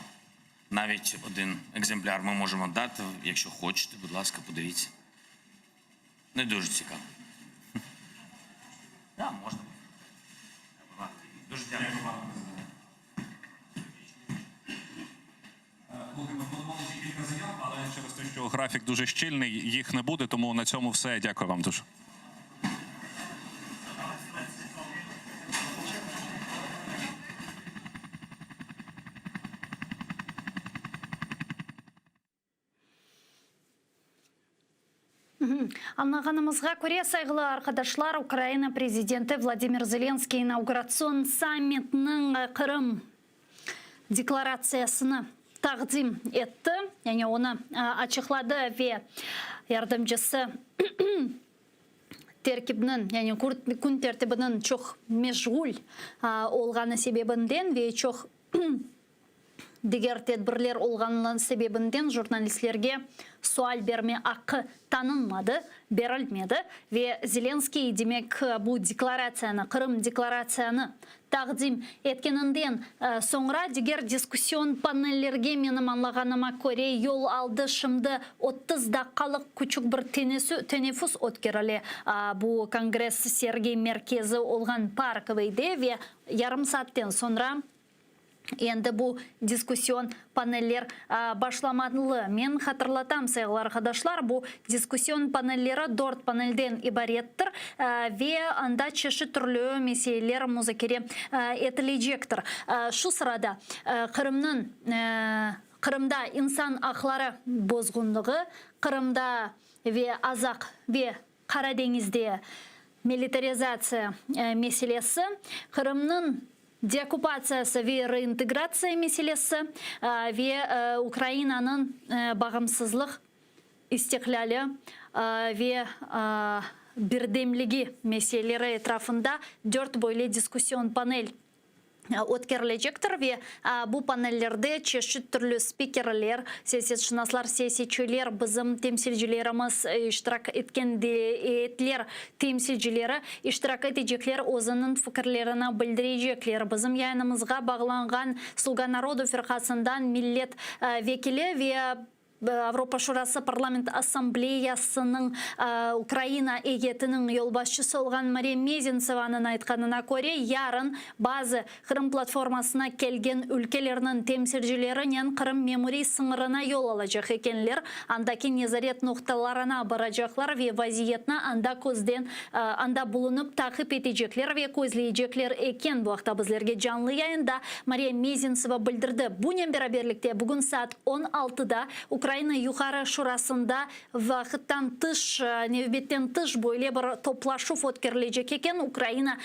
навіть один екземпляр ми можемо дати, якщо хочете, будь ласка, подивіться. Не дуже цікаво. Так, можна. Дуже дякую вам. Ми планували кілька заяв, але через те, що графік дуже щільний, їх не буде, тому на цьому все. Дякую вам дуже. Аңлағанымызға көре, сайғылы арқадашлар, Украина президенті Владимир Зеленский инаугурацион саммитінің Қырым декларациясыны тақдим етті. Яғни оны ачықлады ве ярдамчысы теркибнің, яғни күн тәртібінің чоқ межгул олғаны себебінден ве чоқ дегер тедбірлер олғанлан себебінден журналистлерге суал берме ақы танынмады, берілмеді. Ве Зеленский демек бұл декларацияны, Қырым декларацияны тақдим еткенінден соңра дегер дискуссион панеллерге менің анлағаныма көре ел алды шымды 30 даққалық күчік бір тенефус өткерілі. Бұл конгресс Сергей Меркезі олған парковейде ве ярым саттен соңра енді бұл дискуссион панеллер башламадылы. Мен хатырлатам, сайғылар қадашлар, бұл дискуссион панеллері 4 панельден ибареттір, ве анда чеші түрлі меселелер музыкере етілейджектір. Шу сырада Қырымда инсан ақлары бозғындығы, Қырымда ве азақ ве Қара деңізде милитаризация меселесі, Қырымның деоккупациясы ве реинтеграция меселесі ве Украинаның бағымсызлық истеклялі ве бірдемлігі меселері етрафында 4 бойлы дискуссион панель өткерілежектір ве бұл панеллерде чеші түрлі спикерлер, сесетшінаслар, сесетшілер, бізім темсілжілеріміз іштірак еткендетлер темсілжілері іштірак етежеклер өзінің фікірлеріні білдірежеклер. Бізім яйнымызға бағланған Слуга народу ферқасындан миллет векілі ве Европа Шурасы парламент ассамблеясының Украина егетінің елбасшысы олған Мария Мезенцеваның айтқанына көре, ярын базы Қырым платформасына келген өлкелерінің темсіржілерінен Қырым меморий сыңырына ел алacak екенлер, андаки незарет ноқталарына баражақлар ве вазиетна анда көзден анда бұлынып тақып етежеклер ве көзлейжеклер екен. Бұақта біздерге жанлы яйында Мария Мезенцева білдірді. Бұнен бераберлікте бүгін саат 16-да Украина Юғары Шурасында вақыттан тыш, невбеттен тыш бойле бір топлашу өткерілежек екен. Украина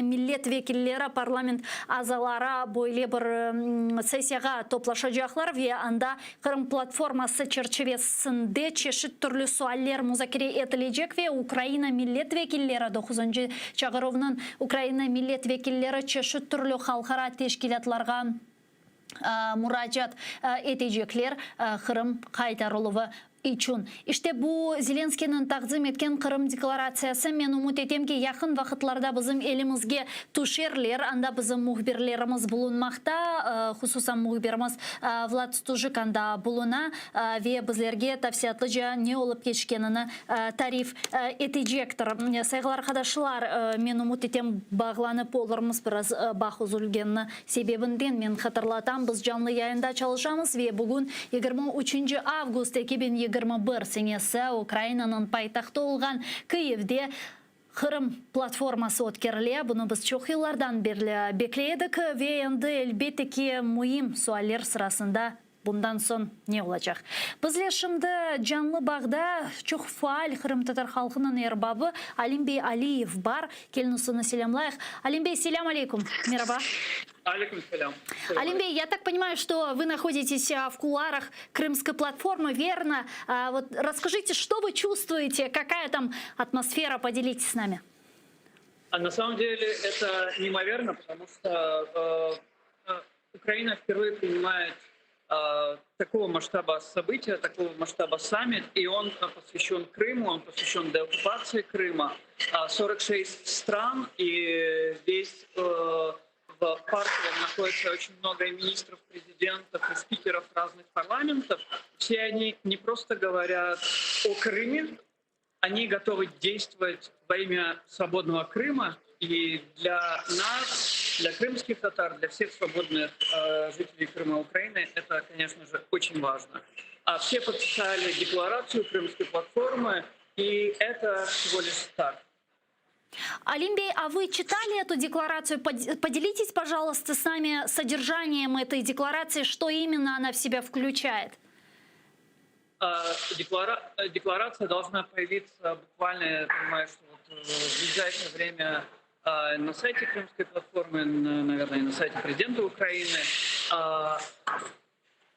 миллет векіллері парламент азалары бойле бір сессияға топлаша жақлар ве анда Қырым платформасы черчевесінде чешіт түрлі суаллер музакире етілежек ве Украина миллет векіллері 9 чағыровның Украина миллет векіллері чешіт түрлі халқара тешкилатларға мұрачат етежеклер Қырым қайтарылуы için. İşte bu Zelenskiy'nin takdim etken Kırım deklarasyası men umut etem ki yakın vakitlarda bizim elimizge tuşerler, anda bizim muhbirlerimiz bulunmakta, hususan muhbirimiz Vlad Stujik anda buluna ve bizlerge tavsiyatlıca ne olup geçkenini tarif etecektir. Saygılar arkadaşlar, men umut etem bağlanıp olurumuz biraz bahuz ülgenini sebebinden men hatırlatam, biz canlı yayında çalışamız ve bugün 23 Avgust 2021 senesi Ukrayna'nın paytaxtı olgan Kiyev'de Kırım platforması ötkеріле. Bunu biz çok yıllardan beri bekledik ve endi elbette ki mühim sualler sırasında bundan son ne olacak? Bizler şimdi canlı bağda çok faal Kırım Tatar halkının erbabı Alim Bey Aliyev var. Kelnusunu selamlayıq. Alim Bey, selam алейкум. Merhaba. Алейкум салям. Алим Бей, я так понимаю, что вы находитесь в кулуарах Крымской платформы, верно? Вот расскажите, что вы чувствуете, какая там атмосфера, поделитесь с нами. На самом деле это неимоверно, потому что Украина впервые принимает такого масштаба события, такого масштаба саммит, и он посвящен Крыму, он посвящен деоккупации Крыма. 46 стран, и здесь в парке находится очень много и министров, президентов, и спикеров разных парламентов. Все они не просто говорят о Крыме, они готовы действовать во имя свободного Крыма. И для нас, для крымских татар, для всех свободных жителей Крыма и Украины, это, конечно же, очень важно. А все подписали декларацию Крымской платформы, и это всего лишь старт. Алим Бей, а вы читали эту декларацию? Поделитесь, пожалуйста, с нами содержанием этой декларации, что именно она в себя включает. декларация должна появиться буквально, я понимаю, что в ближайшее время на сайте Крымской платформы, наверное, и на сайте президента Украины.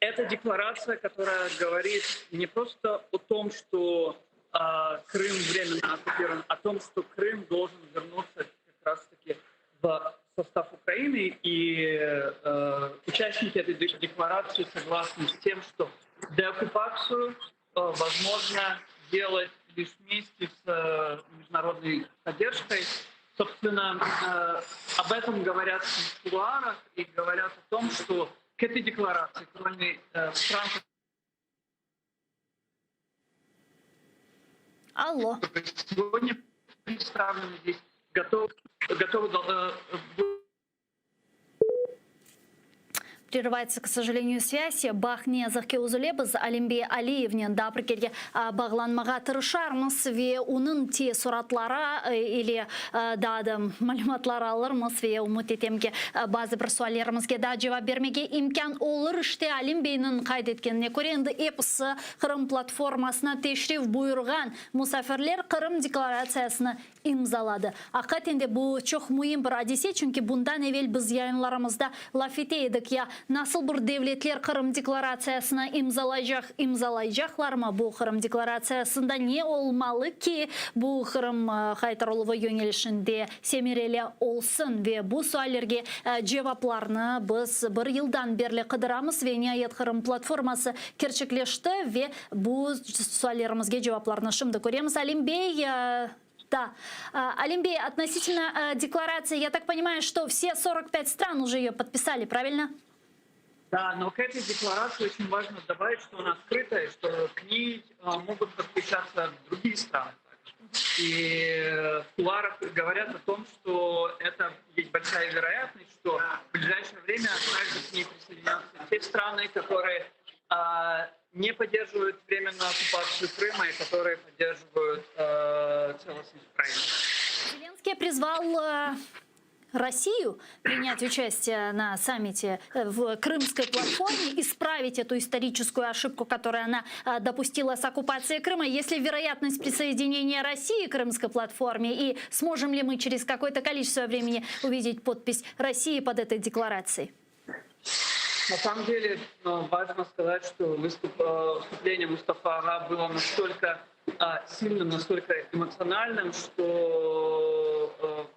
Это декларация, которая говорит не просто о том, что Крым временно оккупирован, о том, что Крым должен вернуться как раз-таки в состав Украины. И участники этой декларации согласны с тем, что деоккупацию возможно делать лишь вместе с международной поддержкой. Собственно, об этом говорят в кулуарах и говорят о том, что к этой декларации, кроме стран, Алло. сегодня представлены здесь, готовы Прерывается, к сожалению, связь. Бахне захкеузулебыз Алимбе Алиевне дабркерге бағланмаға тырышармыз ве унын те сұратлара или дадым малюматлар алырмыз ве умут етемге базы бір суалерімізге да жауап бермеге имкан олыр іште Алимбейнің қайдеткеніне көре енді эпосы Қырым платформасына тешрев бұйырған мұсафирлер Қырым декларациясыны имзалады. Ақатенде бұл чоқ мұйым бір адесе, чүнки бұндан евел біз яйынларымызда лафете едік я насыл бір девлетлер Қырым декларациясына имзалайжақлар ма бұл Қырым декларациясында не олмалы ки бұл Қырым қайтарылығы йөнелішінде семерелі олсын ве бұл суалерге жевапларны біз бір елдан берлі қыдырамыз ве ниет Қырым платформасы керчеклешті ве бұл суалерімізге жевапларны шымды көреміз. Алимбей, да. Алимбей, относительно декларации, я так понимаю, что все 45 стран уже ее подписали, правильно? Да, но к этой декларации очень важно добавить, что она открытая, что к ней могут подключаться другие страны. И в кулуарах говорят о том, что это есть большая вероятность, что в ближайшее время также к ней присоединятся те страны, которые не поддерживают временную оккупацию Крыма и которые поддерживают целостность Украины. Зеленский призвал Россию принять участие на саммите в Крымской платформе, исправить эту историческую ошибку, которую она допустила с оккупацией Крыма. Есть ли вероятность присоединения России к Крымской платформе? И сможем ли мы через какое-то количество времени увидеть подпись России под этой декларацией? На самом деле важно сказать, что выступление Мустафа Ага было настолько сильным, настолько эмоциональным, что,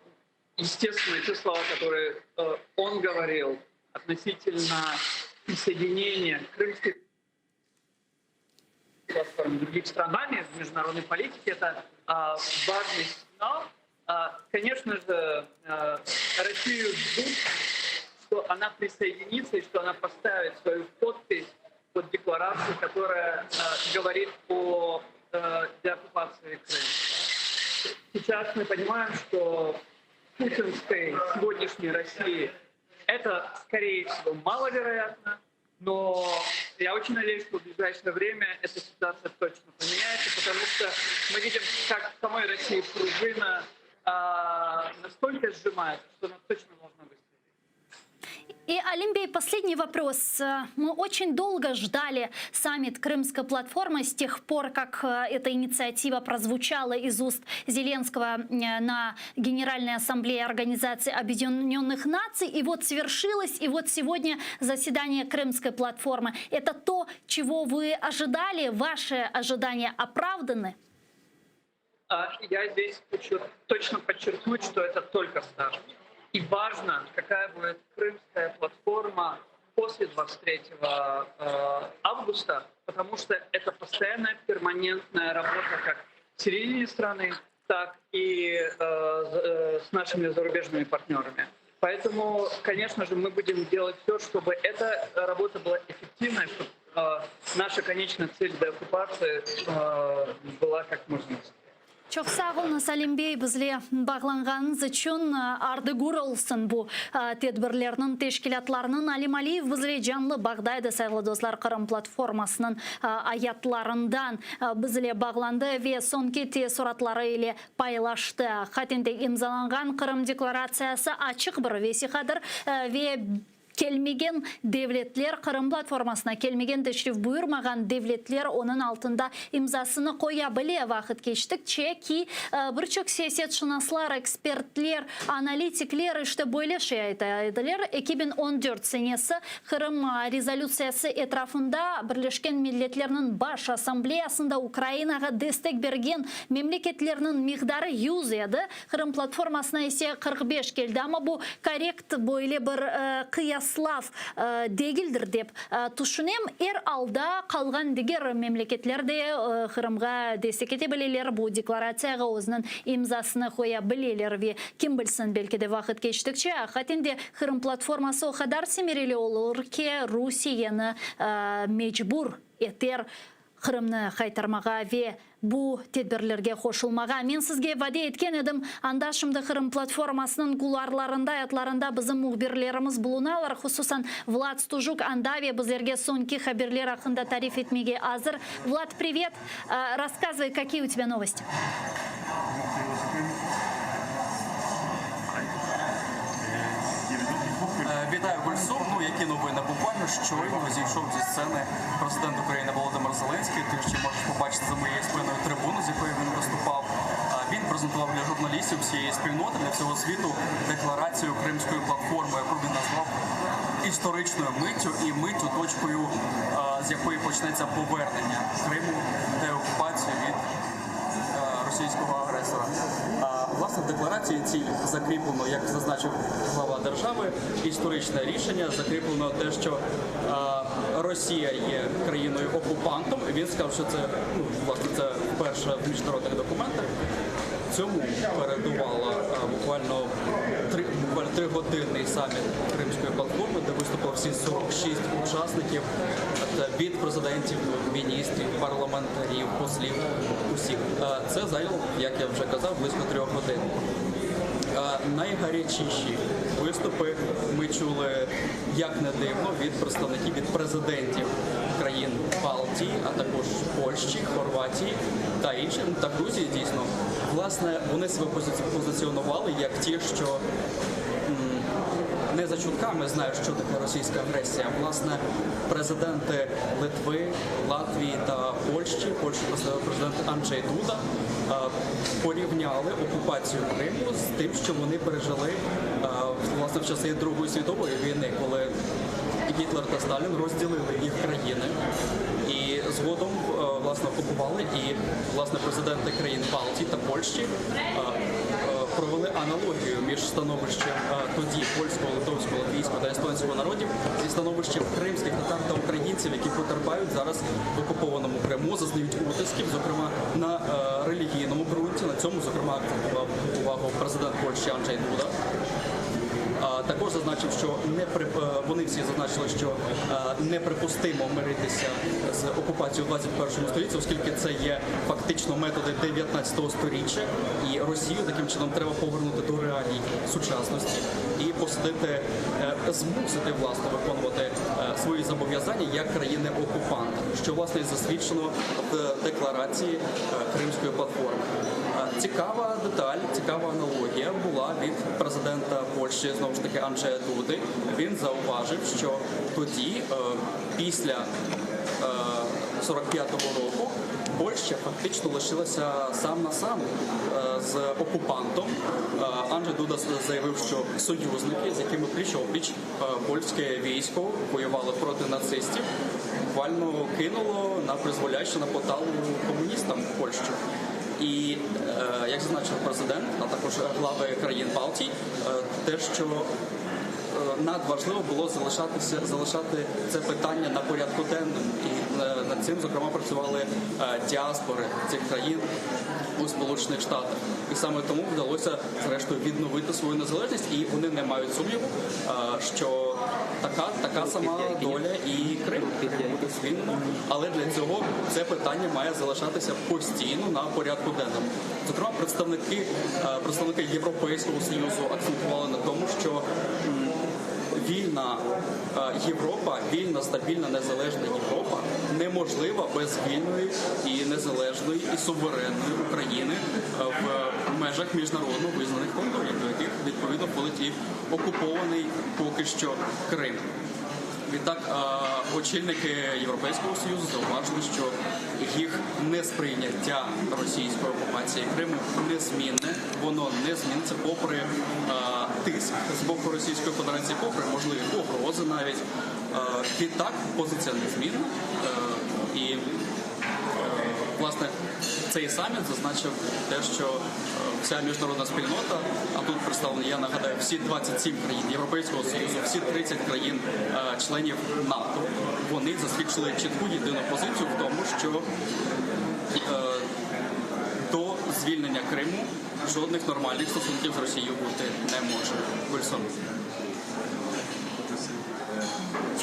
естественно, те слова, которые он говорил относительно присоединения Крымской платформы других странами в международной политике, это важный сигнал. Конечно же, Россию ждут, что она присоединится и что она поставит свою подпись под декларацию, которая говорит о деоккупации Крыма. Сейчас мы понимаем, что путинской сегодняшней России это, скорее всего, маловероятно, но я очень надеюсь, что в ближайшее время эта ситуация точно поменяется, потому что мы видим, как в самой России пружина настолько сжимается, что она точно должна быть. И, Алимбей, последний вопрос. Мы очень долго ждали саммит Крымской платформы с тех пор, как эта инициатива прозвучала из уст Зеленского на Генеральной ассамблее Организации Объединенных Наций. И вот свершилось, и вот сегодня заседание Крымской платформы. Это то, чего вы ожидали? Ваши ожидания оправданы? Я здесь хочу точно подчеркнуть, что это только старт. И важно, какая будет Крымская платформа после 23 августа, потому что это постоянная перманентная работа как в середине страны, так и с нашими зарубежными партнерами. Поэтому, конечно же, мы будем делать все, чтобы эта работа была эффективной, чтобы наша конечная цель деоккупации была как можно быстрее. Çok sağ olun Алимбей, bizle bağlanğanınız için ardıgur olsun bu tedbirlerinin, teşkilatlarının. Alim Aliyev bizle canlı bağdaydı sayılı dostlar Kırım platformasının ayatlarından bizle bağlandı ve sonki tesuratları ile paylaştı. Hatinde imzalanğan Kırım deklarasyası açık bir vesikadır ve kelmegen devletler, Kırım platformasına kelmegen teşrif buyurmagan devletler onun altında imzasını koyabiliyor vakit geçtikçe ki birçok siyasetşinaslar, ekspertler, analitikler işte böyle şey aytadilar. 2014 senesi Kırım rezolüsyası etrafında Birleşken Milletler'in baş asambleyasında Ukrayna'ya destek bergen memleketlerinin miktarı 100 edi. Kırım platformasına ise 45 geldi ama bu korrekt böyle bir kıyaslav değildir dep düşünem. Alda kalgan diğer memleketlerde Kırım'a destek edebilirler, bu deklarasyaya özünün imzasını koyabilirler ve kim bilsin belki de vakit geçtikçe hatinde Kırım platforması o kadar semireli olur ki Rusya'nı mecbur eter Kırım'ı kaytarmağa ve bu tedbirlerge koşulmağa. Men sizge vade etken edim, andaşımda Kırım platformasının kularlarında, ayatlarında bizim muhbirlerimiz bulunalar. Hususan Vlad Stuzuk anda ve bizlerge sonki haberler hakkında tarif etmege hazır. Vlad, привет. Рассказывай, какие у тебя новости? Вітаю, Гульсу. Які новини? Буквально щойно зійшов зі сцени президент України Володимир Зеленський. Ти ще можеш побачити за моєю спиною трибуну, з якої він виступав. Він презентував для журналістів всієї спільноти, для всього світу декларацію Кримської платформи, яку він назвав історичною миттю і миттю точкою, з якої почнеться повернення Криму, деокупацію від російського агресора. Власне, в декларації цій закріплено, як зазначив глава держави, історичне рішення, закріплено те, що Росія є країною-окупантом. Він сказав, що це, власне, це вперше в міжнародних документах. Цьому передувала буквально 3-годинний саміт Кримської платформи, де виступили всі 46 учасників від президентів, міністрів, парламентарів, послів, усіх. Це зайняло, як я вже казав, близько 3 годин. Найгарячіші виступи ми чули, як не дивно, від представників, від президентів країн Балтії, а також Польщі, Хорватії та інших, та Грузії, дійсно. Власне, вони себе позиціонували як ті, що не за чутками знають, що таке російська агресія. Власне, президенти Литви, Латвії та Польщі, президент Анджей Дуда, порівняли окупацію Криму з тим, що вони пережили власне в часи Другої світової війни, коли Гітлер та Сталін розділили їх країни і згодом власне окупували, і власне президенти країн Балтії та Польщі провели аналогію між становищем тоді польського, литовського, латвійського та естонського народів зі становищем кримських татар та українців, які потерпають зараз в окупованому Криму, зазнають утисків, зокрема на релігійному ґрунті. На цьому, зокрема, акцентував увагу президент Польщі Анджей Дуда. Також зазначив, що вони всі зазначили, що неприпустимо миритися з окупацією в 21 столітті, оскільки це є фактично методи 19 століття, і Росію таким чином треба повернути до реалій сучасності і посадити, змусити, власне, виконувати свої зобов'язання як країни-окупанта, що, власне, засвідчено в декларації Кримської платформи. Цікава деталь, цікава аналогія була від президента Польщі, знову ж таки, Анджея Дуди. Він зауважив, що тоді, після 45-го року, Польща фактично лишилася сам на сам з окупантом. Анджей Дуда заявив, що союзники, з якими пліч-опліч польське військо воювали проти нацистів, буквально кинуло на призволяще, на поталу комуністам Польщу. І, як зазначив президент, а також глави країн Балтії, те, що надважливо було залишати це питання на порядку денному. І над цим, зокрема, працювали діаспори цих країн у Сполучених Штатах. І саме тому вдалося, зрештою, відновити свою незалежність, і вони не мають сумніву, що така сама доля і Крим буде звільнено. Але для цього це питання має залишатися постійно на порядку денному. Зокрема, представники Європейського Союзу акцентували на тому, що вільна Європа, вільна, стабільна, незалежна Європа неможлива без вільної і незалежної і суверенної України в межах міжнародно визнаних кордонів, до яких відповідно входить і окупований поки що Крим. Відтак, очільники Європейського Союзу зауважили, що їх несприйняття російської окупації Криму незмінне, воно не зміниться попри тиск з боку Російської Федерації, попри можливі погрози навіть. Відтак, позиція незмінна. І, власне, цей саміт зазначив те, що вся міжнародна спільнота, а тут представлені, я нагадаю, всі 27 країн Європейського Союзу, всі 30 країн-членів НАТО, вони засвідчили чітку єдину позицію в тому, що до звільнення Криму жодних нормальних стосунків з Росією бути не може. Гульсон.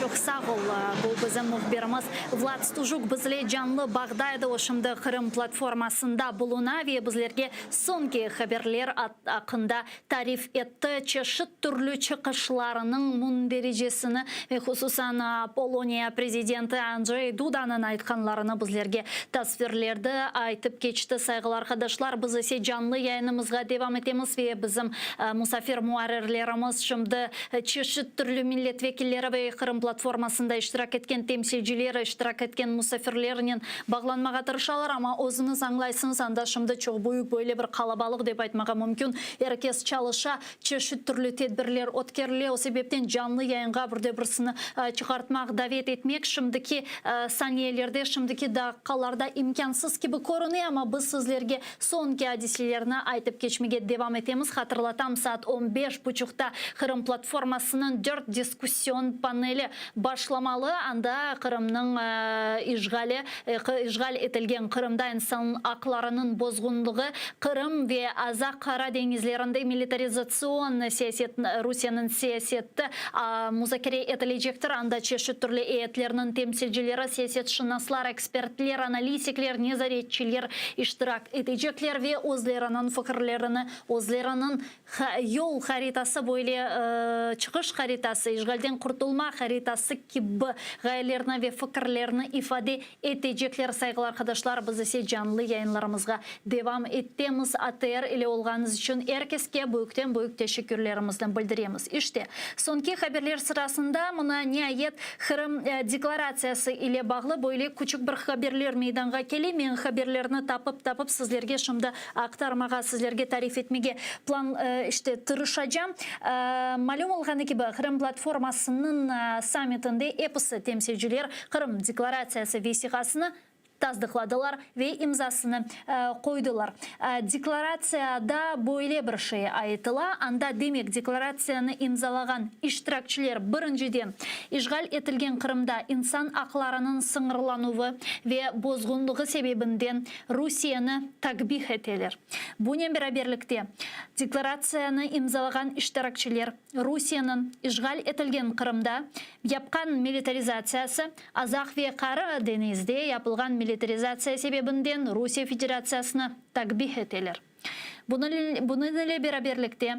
Çok sağ ol. Bu bizim muhbirimiz Vlad Stujuk bizle canlı bağdaydı oşumda Kırım platformasında buluna ve bizlerge sonki haberler hakkında tarif etti. Çeşit türlü çıkışlarının mun derecesini ve hususan Polonya prezidenti Andrzej Duda'nın aytkanlarını bizlerge tasvirlerdi. Aytıp geçti saygılar arkadaşlar. Biz ise canlı yayınımızga devam etemiz ve bizim musafir muharrirlerimiz şimdi çeşit türlü milletvekilleri ve Kırım platformasında iştirak etken temsilciler, iştirak etken musafirlerinin bağlanmağa tırışalar ama özünüz anlaysınız anda şimdi çok büyük böyle bir kalabalık deyip aytmağa mümkün. Herkes çalışa, çeşit türlü tedbirler ötkerli. O sebepten canlı yayınga burada birisini çıkartmak, davet etmek şimdiki saniyelerde, şimdiki dakikalarda imkansız gibi korunuyor ama biz sizlerge sonki hadiselerini aytıp geçmeye devam etemiz. Hatırlatam saat 15.30'da Kırım platformasının 4 diskusyon paneli başlamalı. Anda Kırım'ın işgal etilgen Kırım'da insan haklarının bozgunluğu, Kırım ve Azak Kara denizlerinde militarizasyon siyaset, Rusya'nın siyaseti müzakere edilecektir. Anda çeşit türlü heyetlerinin temsilcileri, siyasetşinaslar, ekspertler, analitikler, nezaretçiler iştirak edecekler ve özlerinin fikirlerini, özlerinin yol haritası böyle çıkış haritası, işgalden kurtulma haritası gibi gayelerini ve fikirlerini ifade edecekler. Saygılar arkadaşlar, biz ise canlı yayınlarımızga devam ettiğimiz ATR ile olganınız için herkeske büyükten büyük teşekkürlerimizden bildiremiz. İşte sonki haberler sırasında buna nihayet Kırım deklarasyası ile bağlı böyle küçük bir haberler meydana geliyor. Men haberlerini tapıp sizlerge şimdi aktarmağa, sizlerge tarif etmeye plan işte tırışacağım. Malum olganı gibi Kırım platformasının саммитінде эпосы temsilciler Kırım deklarasyası vesikasını tasdikladılar ve imzasını koydular. Deklarasyada böyle bir şey aytıla. Anda demek deklarasyonu imzalagan iştirakçılar birinciden işgal etilgen Kırım'da insan haklarının sınırlanığı ve bozgunluğu sebebinden Rusya'nı takbih eteler. Bunun beraberlikte deklarasyonu imzalagan iştirakçılar Rusya'nın işgal etilgen Kırım'da yapkan militarizasyası, Azak ve Kara Deniz'de yapılgan militarizatsiya sebebinden Rusya Federasyasını takbih eteler. Bununla beraberlikte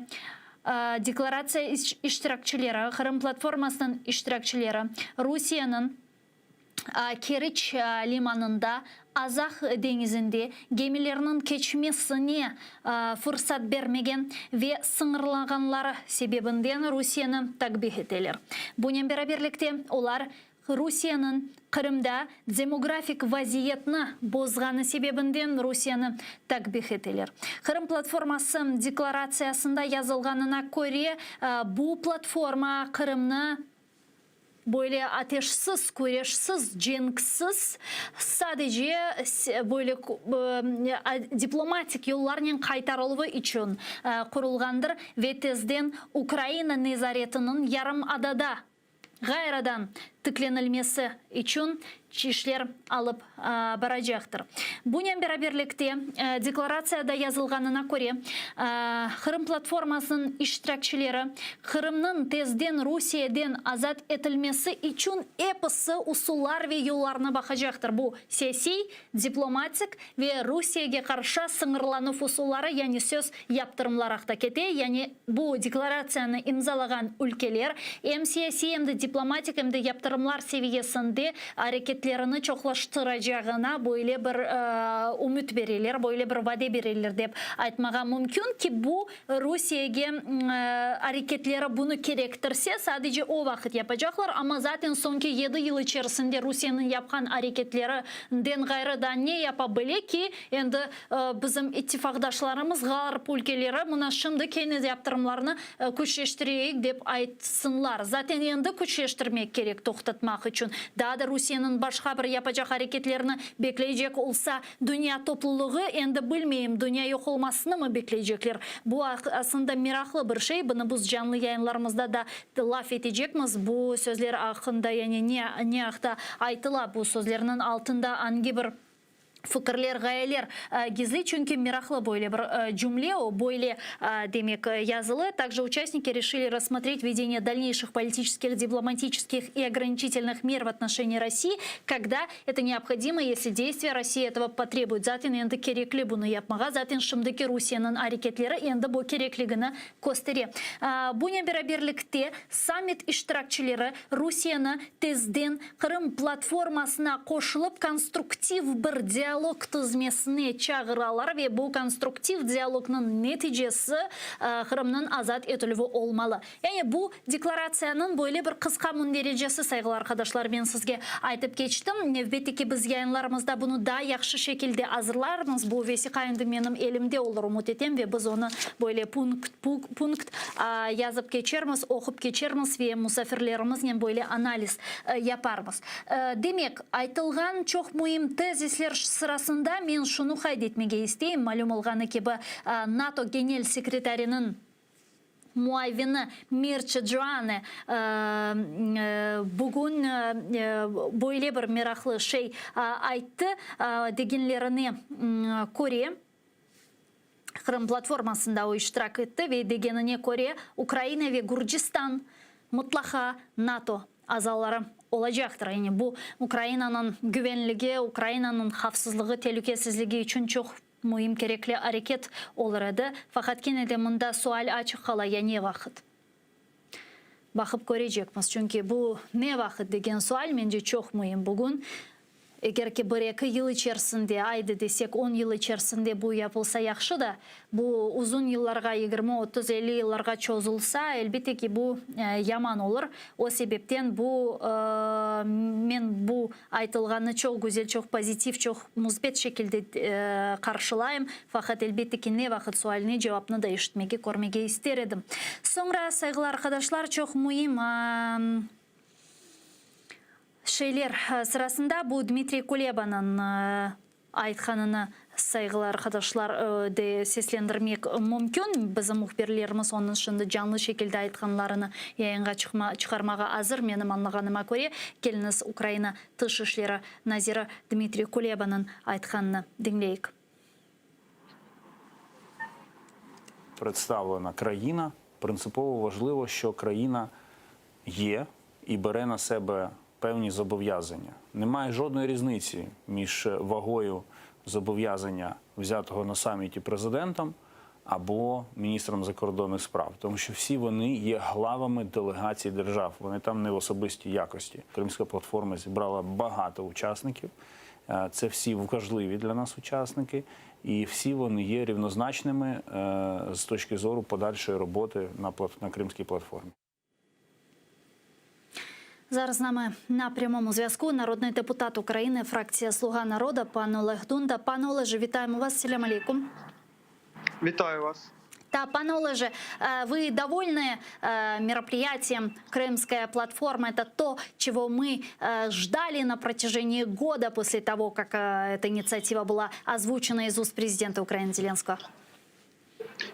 deklaratsiya iştirakçıları, Kırım platformasının iştirakçıları Rusya'nın Keriç limanında Azak denizinde gemilerinin geçmesine fırsat vermegen ve sınırlaganları sebebinden Rusya'nı takbih eteler. Bunun beraberlikte onlar Rusya'nın Kırım'da demografik vaziyetini bozganı sebebinden Rusya'nı takbih eteler. Kırım platforması deklarasyasında yazılganına göre bu platforma Kırım'ı böyle ateşsiz, kureşsiz, cenksiz, sadece böyle diplomatik yollarla kaytarıldığı için kurulgandır ve tezden Ukrayna nezaretinin yarım adada gayradan тікленілмесі үшін чишлер алып баражақтыр. Бұнен бераберлікте декларацияда yazılғанына көре Қырым платформасының иштиракчылары Қырымның тезден Русияден азат етілмесі үшін эпосы усулар ве юларны бақажақтыр. Бұл саяси, дипломатик ве Русияге қарша сыңырланып усулары, яғни сөз яптырымларақта кете, яғни бұл декларацияны имзалаған өлкелер, әм саяси, әмді дипломатик, әмді яптырымлар севиесінде әрекетлеріні чоқлаштырajağına böyle bir umut verirler, böyle bir vade verirler деп айтмаға мүмкін ki bu Rusiyaga hareketleri bunu gerektirse sadece o vakit yapacaklar ama zaten sonki 7 yıl içerisinde Rusya'nın yapkan hareketlerinden gayrı da ne yapabilir ki endi bizim ittifakdaşlarımız Garp ülkeleri buna şimdi kendi yaptırımlarını güçleştireyik dep aytsınlar. Zaten endi güçleştirmek gerek toxtatmak için. Daha da Rusya'nın başka bir yapacak hareketlerini bekleyecek olsa dünya topluluğu endi bilmeyeyim dünya yok olmasını mı bekleyecekler? Bu aslında miraklı bir şey. Bunu biz canlı yayınlarımızda da laf edecekmiz. Bu sözler hakkında yani ne akta aytıla bu sözlerinin altında hangi bir fikirler, gayeler gizli, çünkü miraklı böyle bir cümle, o böyle demek yazılı. Также участники решили рассмотреть введение дальнейших политических, дипломатических и ограничительных мер в отношении России, когда это необходимо, если действия России этого потребуют. Zaten endi kerekli bunu yapmağa, zaten şimdiki Rusya'nın hareketleri endi bu kerekligini gösteriyor. Bununla beraberlikte summit iştirakçıları Rusya'nı tezden Kırım platformasına koşulup konstruktif bir diyalog tizmesine çağıralar ve bu konstruktif diyalogun neticesi Kırım'ın azat etülüğü olmalı. Yani bu deklarasyonun böyle bir kısa derecesi saygılı arkadaşlar, ben sizge aytıp geçtim. Elbette ki biz yayınlarımızda bunu daha yaxşı şekilde hazırlarımız. Bu vesika endi benim elimde olur umut etem ve biz onu böyle punkt yazıp geçermiz, okup geçermiz ve musafirlerimizle böyle analiz yaparmız. Demek aytılgan çok mühim tezisler sırasında men şunu kaydetmege isteyim. Malum olğanı ki NATO Genel Sekreterinin muavini Mircea Joane bugün böyle bir meraklı şey ayttı. Degenlerini Kore Kırım platformasında o iştirak etti ve degenine Kore, Ukrayna ve Gürcistan mutlaka NATO azaları olacaktır. Yani bu Ukrayna'nın güvenliği, Ukrayna'nın hafsızlığı, tehlikesizliği için çok mühim, gerekli hareket olurdu. Fakat yine de bunda sual açık kala, ya ne vakit? Bakıp görecekmiz. Çünkü bu ne vakit degen sual bence çok mühim bugün. Eğer ki 1-2 yıl içerisinde, aydı desek 10 yıl içerisinde bu yapılsa yaxşı da, bu uzun yıllarga 20-30-50 yıllarga çözülse elbette ki bu yaman olur. O sebepten bu men bu aytılganı çok güzel, çok pozitif, çok müsbet şekilde karşılayım. Fakat elbette ki ne vakit sualini cevabını da işitmege, görmege isterdim. Sonra saygılı arkadaşlar, çok mühim şeyler sırasında bu Dmitri Kuleba'nın aytkanını saygılı arkadaşlar de seslendirmek mümkün. Bizim muhbirlerimiz onun şimdi canlı şekilde aytkanlarını yayınga çıkarmağa hazır. Benim anlағаныма göre geliniz Ukrayna Dış İşleri Naziri Dmitri Kuleba'nın aytkanını dinleyik. Представлена країна. Принципово важливо, що країна є і бере на себе певні зобов'язання. Немає жодної різниці між вагою зобов'язання, взятого на саміті президентом або міністром закордонних справ. Тому що всі вони є главами делегацій держав. Вони там не в особистій якості. Кримська платформа зібрала багато учасників. Це всі важливі для нас учасники. І всі вони є рівнозначними з точки зору подальшої роботи на Кримській платформі. Зараз з нами на прямому зв'язку народний депутат України, фракція «Слуга народу», пан Олег Дунда. Пане Олеже, вітаємо вас. Селям алейкум. Вітаю вас. Да, пане Олеже, вы довольны мероприятием Крымская платформа? Это то, чего мы ждали на протяжении года после того, как эта инициатива была озвучена из уст президента Украины Зеленского?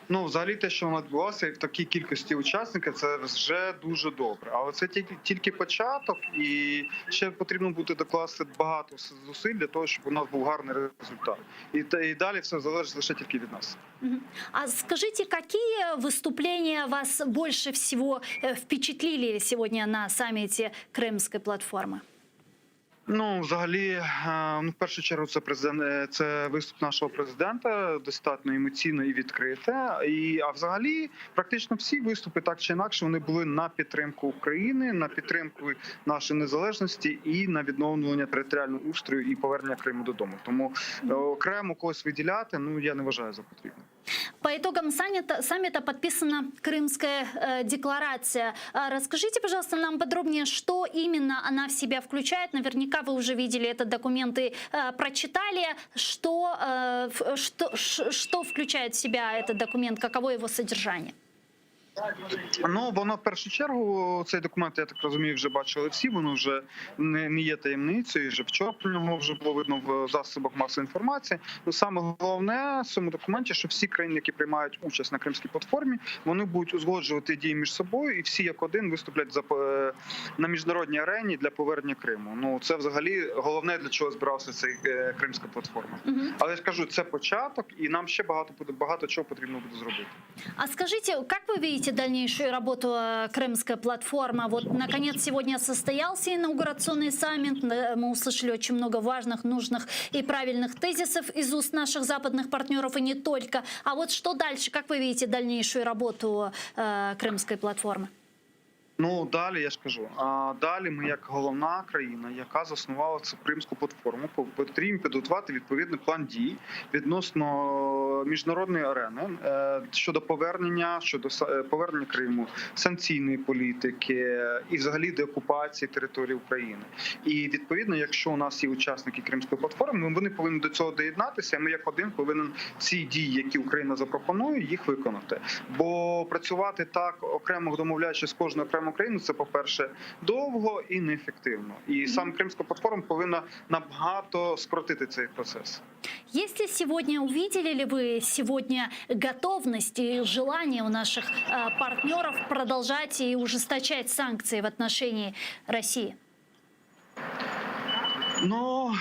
Ну, взагалі, те, що воно відбулося в такій кількості учасників, це вже дуже добре. Але це тільки початок, і ще потрібно буде докласти багато зусиль для того, щоб у нас був гарний результат. І далі все залежить лише тільки від нас. А скажите, какие выступления вас больше всего впечатлили сегодня на саммите Крымской платформы? Ну, взагалі, в першу чергу, це виступ нашого президента, достатньо емоційно і відкрите. А взагалі, практично всі виступи, так чи інакше, вони були на підтримку України, на підтримку нашої незалежності і на відновлення територіального устрою і повернення Криму додому. Тому окремо когось виділяти, ну, я не вважаю за потрібне. По итогам саммита подписана Крымская декларация. Расскажите, пожалуйста, нам подробнее, что именно она в себя включает. Наверняка вы уже видели этот документ и прочитали. Что включает в себя этот документ, каково его содержание? Ну, воно в першу чергу, цей документ, я так розумію, вже бачили всі, воно вже не є таємницею, вже вчора про нього вже було видно в засобах масової інформації. Ну, саме головне в цьому документі, що всі країни, які приймають участь на Кримській платформі, вони будуть узгоджувати дії між собою і всі як один виступлять на міжнародній арені для повернення Криму. Ну, це взагалі головне, для чого збирався цей Кримська платформа. Але я ж кажу, це початок, і нам ще багато чого потрібно буде зробити. А скажите, как вы видите дальнейшую работу Крымская платформа? Вот, наконец, сегодня состоялся инаугурационный саммит. Мы услышали очень много важных, нужных и правильных тезисов из уст наших западных партнеров, и не только. А вот что дальше? Как вы видите дальнейшую работу Крымской платформы? Ну, далі, я ж кажу, далі ми як головна країна, яка заснувала цю Кримську платформу, потрібно підготувати відповідний план дій відносно міжнародної арени щодо повернення Криму, санкційної політики і взагалі деокупації території України. І відповідно, якщо у нас є учасники Кримської платформи, вони повинні до цього доєднатися, а ми як один повинен ці дії, які Україна запропонує, їх виконати. Бо працювати так, окремо домовляючись з кожною окремою країною, це, по-перше, довго і неефективно. І саме Кримська платформа повинна набагато скоротити цей процес. Если сегодня, увидели ли вы сегодня готовность и желание у наших партнеров продолжать и ужесточать санкции в отношении России? Ну,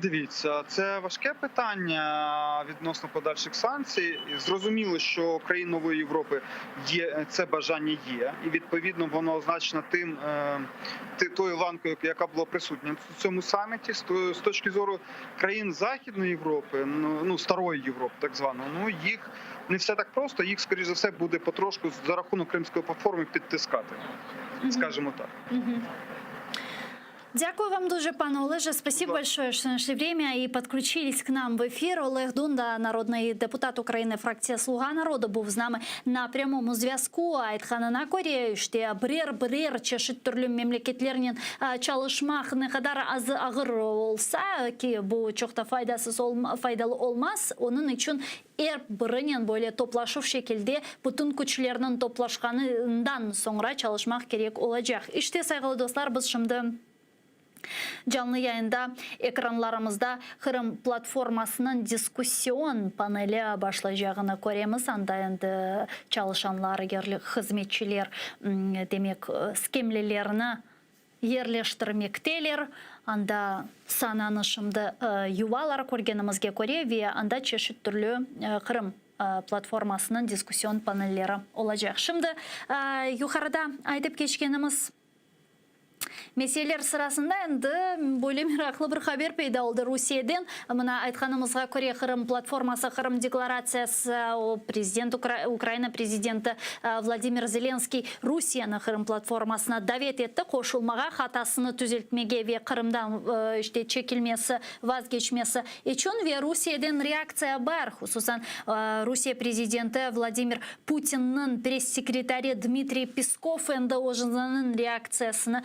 дивіться, це важке питання відносно подальших санкцій. Зрозуміло, що країн нової Європи це бажання є, і відповідно воно означено тою ланкою, яка була присутня в цьому саміті. З точки зору країн Західної Європи, ну старої Європи, так званої, ну їх не все так просто. Їх, скоріш за все, буде потрошку за рахунок Кримської платформи підтискати, скажімо так. Дякую вам дуже, пане Олеже. Спасибо большое, что нашли время и подключились к нам в ефір. Олег Дунда, народний депутат України, фракція «Слуга народу», був з нами на прямому зв'язку. Айтханына Корея, işte бірер чешет түрлі мемлекетлерінен çalışmak ne kadar az ağır olsa ki bu çok da faydalı olmaz. Onun için birinin böyle toplaşıp şekilde bütün güçlerinin toplaşkanından sonra çalışmak gerek olacak. İşte saygılı dostlar, biz şimdi canlı yayında ekranlarımızda Kırım platformasının diskusyon paneli başlayacağını göremiz. Anda endi çalışanlar, hizmetçiler demek skemlelerini yerleştirmekteler. Anda sananışımda yuvalar көргенімізге көре ve anda çeşit türlü Kırım platformasının diskusyon panelleri olacak. Şimdi yukarıda aytıp geçkenimiz meseleler sırasında endi böyle meraklı bir haber payda oldu Rusiyadan. Mına aytkanımızga göre Kırım platforması, Kırım deklaratsiyasi, Ukrayna prezidenti Vladimir Zelenskiy Rusiyani Kırım platformasına davet etdi. Qoşulmağa, hatasını düzeltmege ve Kırımdan işte çekilmesi, vazgeçmesi için ve Rusiyadan reaksiya var. Hususan Rusiya prezidenti Vladimir Putin'nin press sekreteri Dmitry Peskov endi o'zining reaksiyasini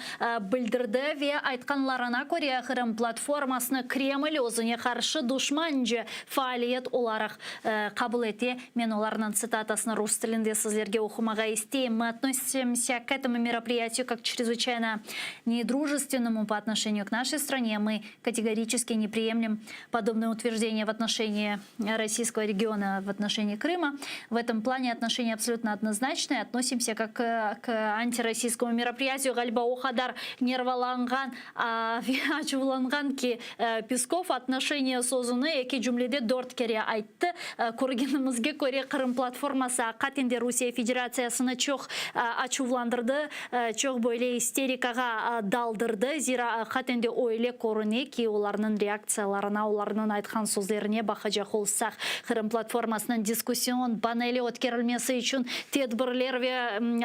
білдірді ве айтқанларына көре Қырым платформасыны Кремль өзіне қаршы душманжы фаалиет оларақ қабыл ете. Мен оларының цитатасына рус тілінде сіздерге оқымаға істейм. Мы относимся к этому мероприятию как к чрезвычайно недружественному по отношению к нашей стране. Мы категорически не приемлем подобные утверждения в отношении российского региона, в отношении Крыма. В этом плане отношения абсолютно однозначные. Относимся как к антироссийскому мероприятию. Гальба Ухадар нерваланган, ачуланган ки Песков отношения созуны, эки жүмледе 4 кере айтты. Көргенімізге көре Крым платформасы қатенде Русия Федерациясыны чоқ ачуландырды, чоқ бөйле истерикаға далдырды. Зира қатенде ойле көріне ки оларының реакцияларына, оларының айтқан сөздеріне бақыжа қолсақ. Крым платформасының дискуссион панели өткерілмесі үшін тедбірлер ве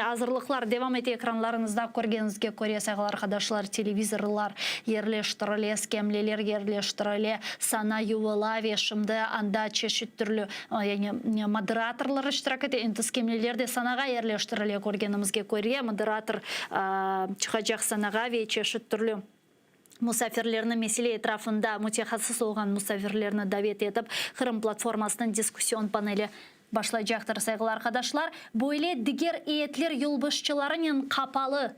азырлықлар девам ете экранларыңызда көргеніңізге көре сағылар қадашлар, телевизорлар ерлештіріле, скемлелер ерлештіріле, сана ювыла вешімді анда чешет түрлі модераторлар іштірак ете, енді скемлелерде санаға ерлештіріле көргенімізге көре, модератор чықажақ санаға ве чешет түрлі мұсафирлерінің меселе етрафында мутехасыз олған мұсафирлеріні давет етіп, Қырым платформасының дискуссион панели башлай жақтыр сайғылар қадашлар. Бойле дигер етлер юлбышчыларының қапалы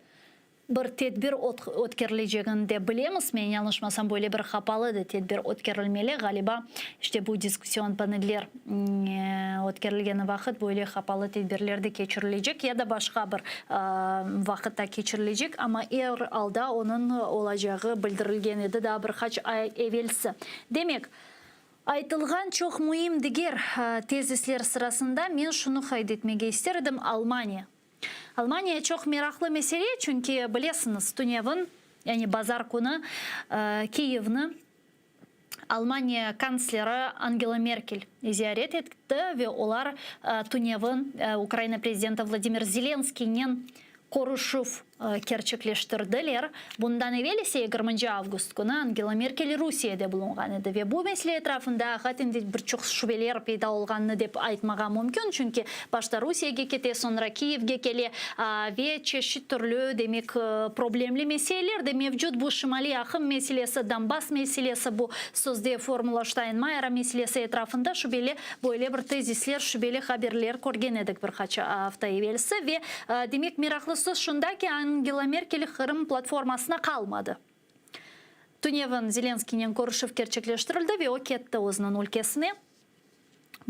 бір тедбір өткерілежегінде білеміз. Мен yanlışmasam бойле бір қапалы да тедбір өткерілмелі. Ғалиба іште бұл дискуссион панелер өткерілгені вақыт бойле қапалы тедбірлерді кечірілежек. Яда башқа бір вақытта кечірілежек. Ама ер алда оның олажағы білдірілген еді да бір қач ай евелсі. Демек, айтылған чоқ мұйым дегер тезислер сырасында мен шуны хайдетмеге істердім. Алмания чоқ мерақлы меселе, чүнке білесіңіз, түневін, яғни базар күні Киевні Алмания канцлері Ангела Меркель зиярет етті, ве олар түневін Украина президенті Владимир Зеленскийнен Корышев керчеклештірділер. Бұндан евелесе 20 август күні Ангела Меркель Русияда болуңған еді. Ве бұл мәселе етрафында қатынды бір чоқ шубелер пейда олғанны деп айтмаға мүмкін. Чүнке башта Русияге кете, сонра Киевге келе, ве чеші түрлі демек проблемлі меселер де мевжуд бұл Шымали ақым меселесі, Донбасс меселесі, бұл сөзде формула Штайнмайера меселесі етрафында шубеле бойле бір тезислер, шубеле хаберлер көрген едік бір қача автоевелісі. Ве демек мерақлы сөз шында ки Ангела Меркель Қырым платформасына қалмады. Түневін Зеленскийнен Корышев керчеклештірілді ве о кетті өзінің өлкесіне.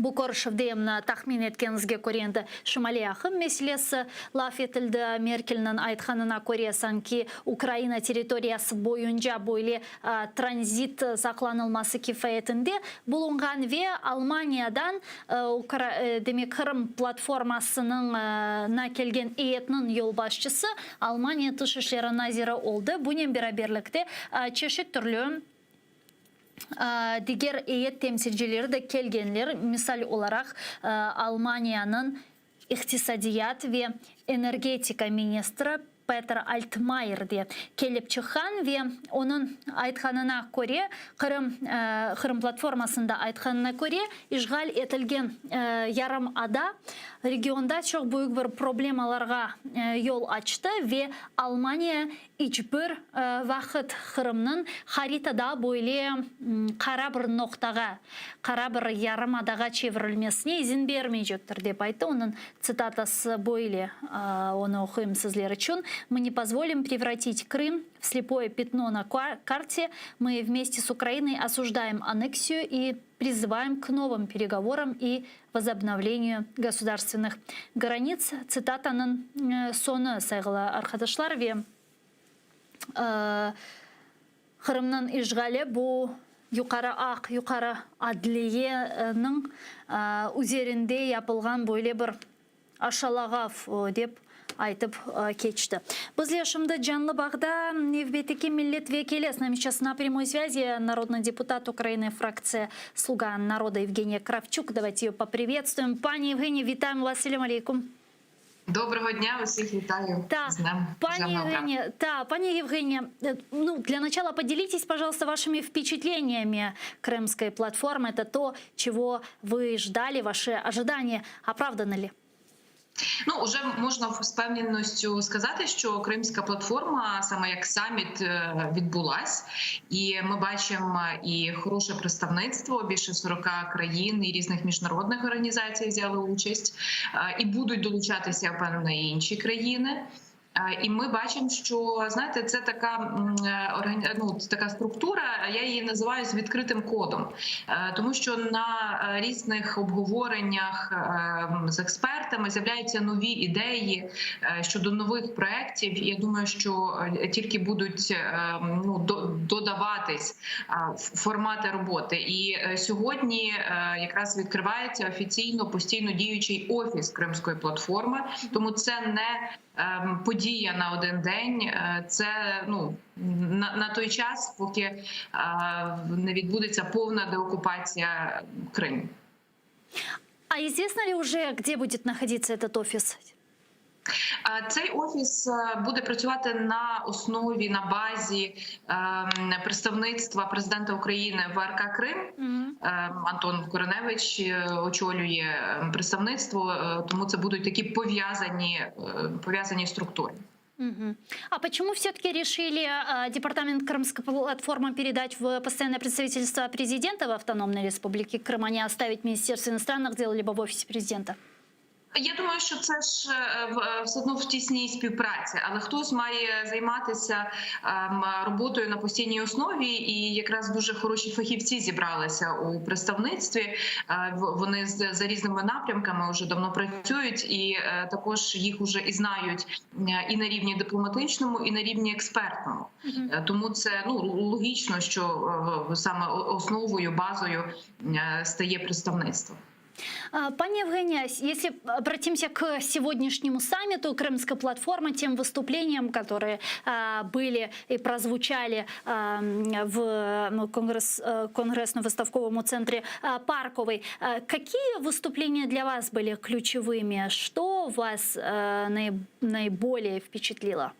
Бұл Корышев деймні тахмин еткенізге көренді Шымали ақым меселесі лаф етілді. Меркельнің айтқанына көресін ки Украина территориясы бойынша бойле транзит сақланылмасы кифаетінде бұлынған ве Алманиядан демек Қырым платформасының келген еетінің елбасшысы Алмания тышышлері назирі олды. Бұнен бераберлікте чешет түрлі дигер eyet temsilcileri de kelgenler, misal olarak Almanya'nın iktisadiyat ve energetika ministri Петр Альтмайер де келіп чыққан ве оның айтқанына көре, Қырым платформасында айтқанына көре, ишғал етілген ярым ада регионда чоқ бүйік бір проблемаларға yol açtı ве Алмания ичбір вақыт Қырымның харитада бойле қара бір ноқтаға, қара бір ярым адаға чевірілмесіне изин бермейжектір деп айтты. Оның цитатасы бойле, оны оқиым сізлер үшін. Мы не позволим превратить Крым в слепое пятно на карте. Мы вместе с Украиной осуждаем аннексию и призываем к новым переговорам и возобновлению государственных границ. Цитатаның соны сайғылы арқадашлар ве Қырымның ишғалі бұл yuqarı ақ, yuqarı adliye'nin üzerinde yapılған бойле бір ашалағав деп айтып кечті. Бізле шымды жанлы бағда Невбетеке миллет векелі. С нами сейчас на прямой связи народный депутат Украины, фракция «Слуга народа» Евгения Кравчук. Давайте ее поприветствуем. Пани Евгения, вітаем вас. Ассаляму алейкум. Доброго дня, усіх вітаю. Пани Евгения, ну, для начала поделитесь, пожалуйста, вашими впечатлениями крымской платформы. Это то, чего вы ждали, ваши ожидания оправданы ли? Ну, уже можна з певністю сказати, що Кримська платформа, саме як саміт, відбулась. І ми бачимо і хороше представництво, більше 40 країн і різних міжнародних організацій взяли участь. І будуть долучатися, я впевнена, і інші країни. І ми бачимо, що, знаєте, це така структура, я її називаю з відкритим кодом. Тому що на різних обговореннях з експертами з'являються нові ідеї щодо нових проєктів. Я думаю, що тільки будуть додаватись формати роботи. І сьогодні якраз відкривається офіційно постійно діючий офіс Кримської платформи. Тому це не подія на один день, це на той час, поки не відбудеться повна деокупація Криму. А известно ли уже, где будет находиться этот офис? Цей офіс буде працювати на основі, на базі представництва президента України в АРК Крим. Антон Кореневич очолює представництво, тому це будуть такі пов'язані структури. А почему все-таки решили департамент Крымской платформы передать в постоянное представительство президента в Автономной Республике Крым, а не оставить в Министерстве иностранных дел либо в офисе президента? Я думаю, що це ж все одно в тісній співпраці, але хтось має займатися роботою на постійній основі, і якраз дуже хороші фахівці зібралися у представництві. Вони за різними напрямками вже давно працюють, і також їх вже і знають і на рівні дипломатичному, і на рівні експертному. Тому це логічно, що саме основою, базою стає представництво. Пани Евгения, если обратимся к сегодняшнему саммиту Крымской платформы, тем выступлениям, которые были и прозвучали в Конгрессно-выставковом центре Парковой, какие выступления для вас были ключевыми? Что вас наиболее впечатлило?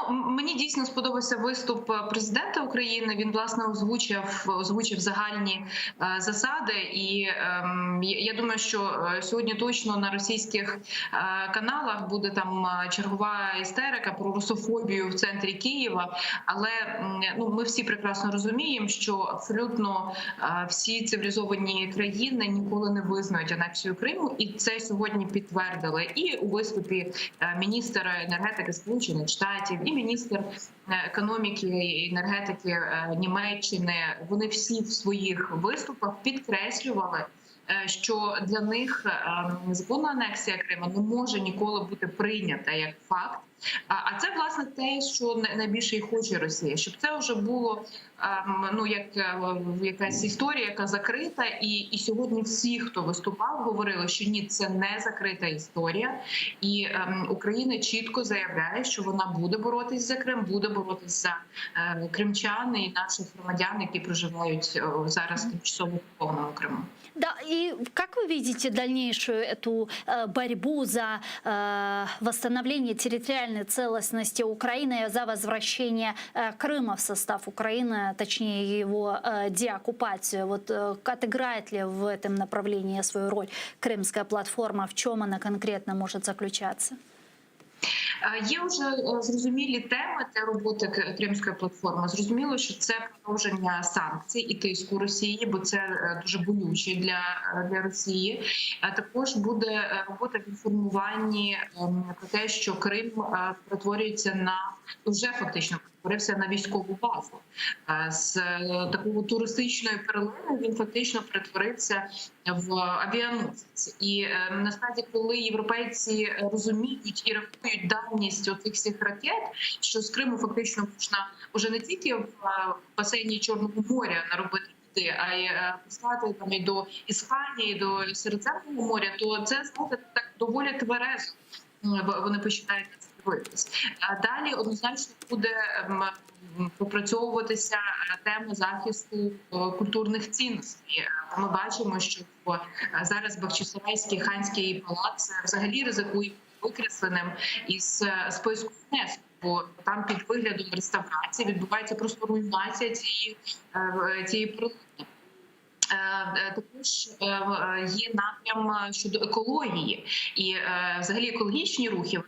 Мені дійсно сподобався виступ президента України. Він, власне, озвучив загальні засади. І я думаю, що сьогодні точно на російських каналах буде там чергова істерика про русофобію в центрі Києва. Але ми всі прекрасно розуміємо, що абсолютно всі цивілізовані країни ніколи не визнають анексію Криму. І це сьогодні підтвердили і у виступі міністра енергетики Сполучених Штатів, і міністр економіки і енергетики Німеччини. Вони всі в своїх виступах підкреслювали, що для них незаконна анексія Криму не може ніколи бути прийнята як факт. А це, власне, те, що найбільше і хоче Росія, щоб це вже було як якась історія, яка закрита. І сьогодні всі, хто виступав, говорили, що ні, це не закрита історія. І Україна чітко заявляє, що вона буде боротись за Крим, буде боротись за кримчан і наших громадян, які проживають зараз тимчасово окупованому Криму. Да, и как вы видите дальнейшую эту борьбу за восстановление территориальной целостности Украины, за возвращение Крыма в состав Украины, точнее его деоккупацию? Вот отыграет ли в этом направлении свою роль Крымская платформа? В чем она конкретно может заключаться? Є вже зрозумілі теми для роботи Кримської платформи. Зрозуміло, що це продовження санкцій і тиску Росії, бо це дуже болюче для Росії. А також буде робота в інформуванні про те, що Крим перетворюється вже фактично перетворився на військову базу. З такого туристичної перлини він фактично перетворився в авіаносець. І насправді, коли європейці розуміють і рахують давність оцих всіх ракет, що з Криму фактично можна вже не тільки в басейні Чорного моря наробити, а й послати там і до Іспанії, і до Середземного моря, то це, знаєте, так доволі тверезо вони починають дивитись. Далі однозначно буде попрацьовуватися тема захисту культурних цінностей. Ми бачимо, що зараз Бахчисарайський ханський палац взагалі ризикує викресленим із списку ЮНЕСКО, бо там під виглядом реставрації відбувається просто руйнація цієї перлини. також є напрям щодо екології. І взагалі екологічні рухи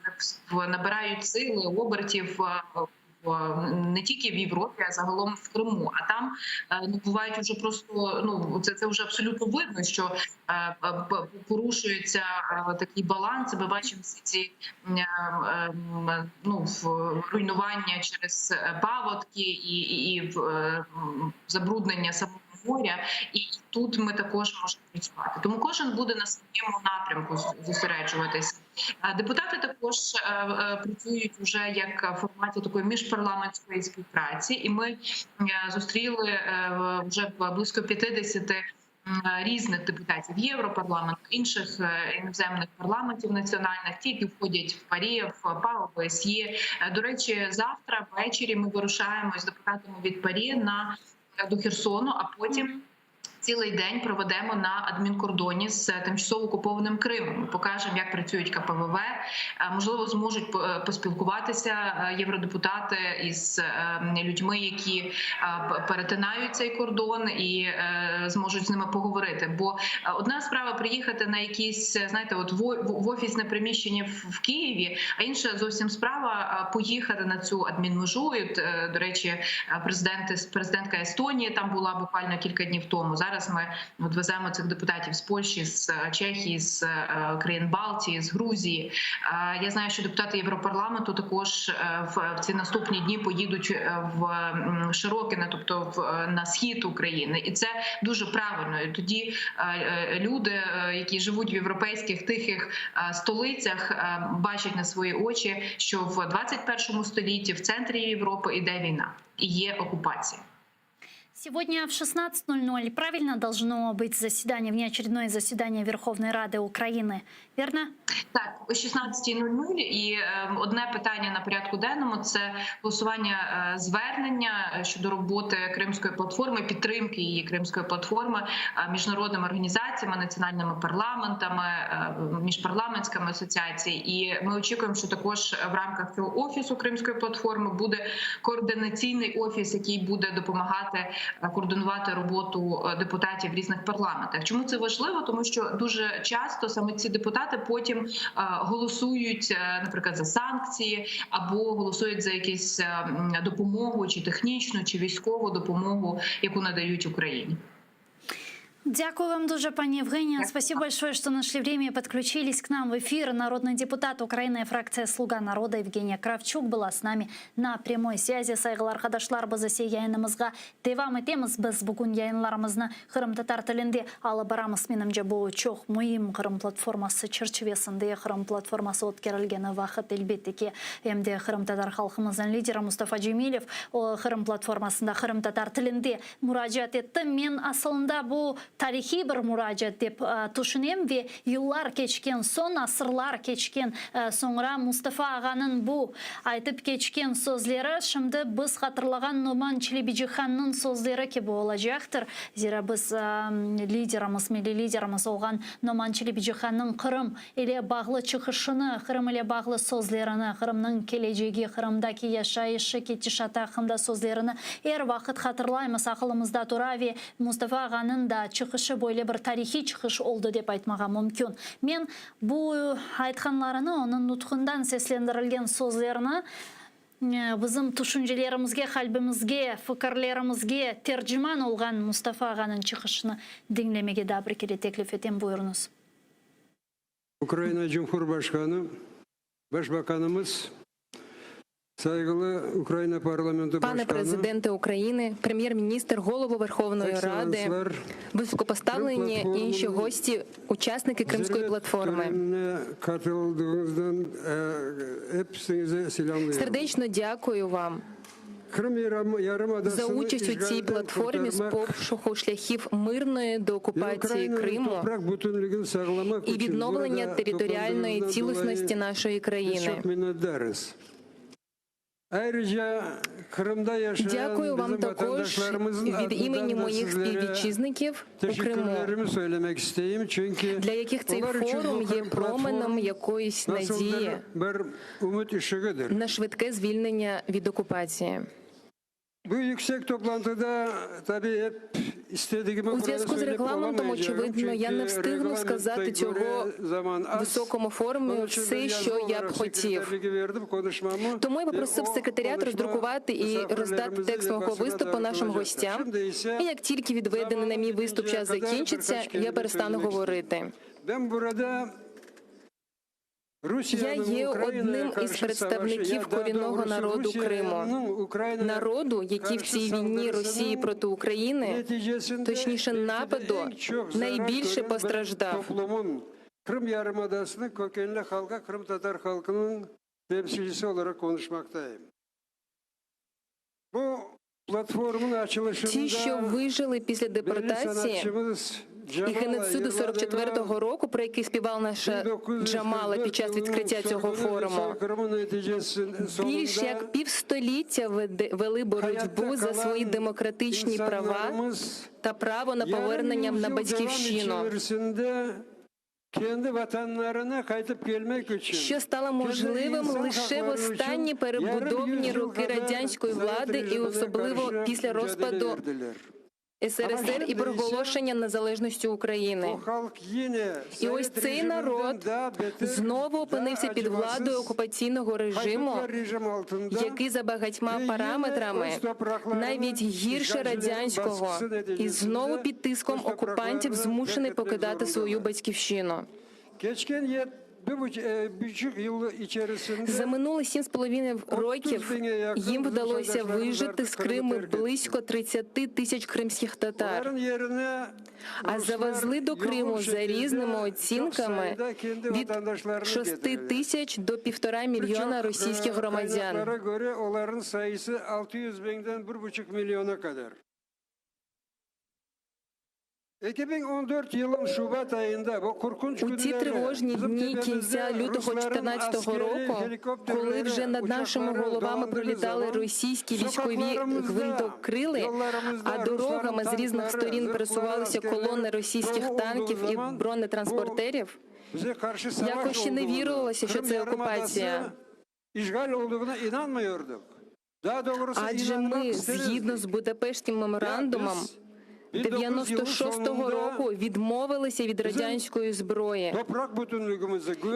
вони набирають сили, обертів не тільки в Європі, а загалом в Криму. А там бувають вже просто, це вже абсолютно видно, що порушується такий баланс. Ми бачимо всі ці руйнування через паводки і забруднення самого моря, і тут ми також можемо працювати. Тому кожен буде на своєму напрямку зосереджуватися. Депутати також працюють вже як в форматі такої міжпарламентської співпраці, і ми зустріли вже близько 50 різних депутатів Європарламенту, інших іноземних парламентів національних, ті, які входять в ПАРЄ, в ПАО, ОБСЄ. До речі, завтра ввечері ми вирушаємо з депутатами від ПАРЄ до Херсону, а потім цілий день проведемо на адмінкордоні з тимчасово окупованим Кримом. Ми покажемо, як працюють КПВВ. Можливо, зможуть поспілкуватися євродепутати із людьми, які перетинають цей кордон, і зможуть з ними поговорити. Бо одна справа приїхати на якісь, знаєте, от в офісне приміщення в Києві, а інша зовсім справа поїхати на цю адмінмежу. До речі, президентка Естонії там була буквально кілька днів тому. Зараз ми веземо цих депутатів з Польщі, з Чехії, з країн Балтії, з Грузії. Я знаю, що депутати Європарламенту також в ці наступні дні поїдуть в Широкине, тобто на схід України. І це дуже правильно. І тоді люди, які живуть в європейських тихих столицях, бачать на свої очі, що в 21 столітті в центрі Європи іде війна і є окупація. Сегодня в 16:00 правильно должно быть заседание, внеочередное заседание Верховной Рады Украины, верно? Так, о 16:00. І одне питання на порядку денному – це голосування звернення щодо роботи Кримської платформи, підтримки її Кримської платформи міжнародними організаціями, національними парламентами, міжпарламентськими асоціаціями. І ми очікуємо, що також в рамках цього офісу Кримської платформи буде координаційний офіс, який буде допомагати координувати роботу депутатів в різних парламентах. Чому це важливо? Тому що дуже часто саме ці депутати потім голосують, наприклад, за санкції або голосують за якусь допомогу, чи технічну, чи військову допомогу, яку надають Україні. Дякую вам дуже, пані Евгения. Спасибо большое, что нашли время и подключились к нам в эфир. Народный депутат Украины, фракция «Слуга народа» Евгения Кравчук была с нами на прямой связи. Сайгылар кадашлар бізі яйынымызға девам етеміз. Біз бүгін яйынларымызны Қырым татар тілінде алып барамыз. Менімше бұл чоқ мұйым Қырым платформасы чырчывесінде Қырым платформасы өткерілгені вақыт әлбетте ке әмде Қырым татар халқымыздың лидері Мустафа Джемилев Қырым платформасында Қырым татар тілінде мұражат етті. Мен асылында бұл тарихи bir müracaat dep düşünem ve yıllar geçken son, asırlar geçken sonra Mustafa Ağa'nın bu aytıp geçken sözleri şimdi biz hatırlagan Numan Çelebijihan'ın sözleri gibi olacaktır. Zira biz liderimiz, milli liderimiz olan Numan Çelebijihan'ın Kırım ile bağlı çıkışını, Kırım ile bağlı sözlerini, Kırım'ın geleceği, Kırım'daki yaşayışı, ketişatı hakkında sözlerini her vakit hatırlayımız, akılımızda dura ve Mustafa Ağa'nın da çıkışı böyle bir tarihi çıkış oldu dep aytmaga mümkün. Men bu aytkanlarını, onun nutkundan seslendirilgen sözlerini bizim düşüncelerimizge, kalbimizge, fikirlerimizge tercüman olgan Mustafa Ağa'nın çıkışını dinlemege da bir kere teklif etem, buyurunuz. Ukrayna Cumhurbaşkanı, Başbakanımız, Пане президенте України, прем'єр-міністр, голово Верховної Ради, високопоставлені інші гості, учасники Кримської платформи. Сердечно дякую вам за участь у цій платформі з пошуку шляхів мирної деокупації Криму і відновлення територіальної цілісності нашої країни. Дякую вам також від імені моїх співвітчизників у Криму, для яких цей форум є променем якоїсь надії на швидке звільнення від окупації. У зв'язку з регламентом, очевидно, я не встигну сказати цього в високому форумі все, що я б хотів. Тому я попросив секретаріат роздрукувати і роздати текст мого виступу нашим гостям. І як тільки відведений на мій виступ час закінчиться, я перестану говорити. Я є одним із представників корінного народу Криму. Народу, який в цій війні Росії проти України, точніше нападу, найбільше постраждав. Kırım Yarımadası'nın kökenli halka, Kırım Tatar halkının temsilcisi olarak konuşmaktayım. Bu platformun açılışında Ті, що вижили після депортації і геноциду 44-го року, про який співав наша Джамала під час відкриття цього форуму, більш як півстоліття вели боротьбу за свої демократичні права та право на повернення на батьківщину, що стало можливим лише в останні перебудовні роки радянської влади і особливо після розпаду СРСР і проголошення незалежності України. І ось цей народ знову опинився під владою окупаційного режиму, який за багатьма параметрами навіть гірше радянського, і знову під тиском окупантів змушений покидати свою батьківщину. За минулі 7,5 років їм вдалося вижити з Криму близько 30 тисяч кримських татар, а завезли до Криму за різними оцінками від 6 тисяч до 1,5 мільйона російських громадян. 2014 yılın Şubat ayında bu korkunç У ці тривожні дні кінця лютого 2014 року, коли вже над нашими головами пролітали російські військові гвинтокрили, а дорогами з різних сторін пересувалися колони російських танків і бронетранспортерів, якось ще не вірилося, що це окупація. Адже ми, згідно з Будапештським меморандумом, 96-го року відмовилися від радянської зброї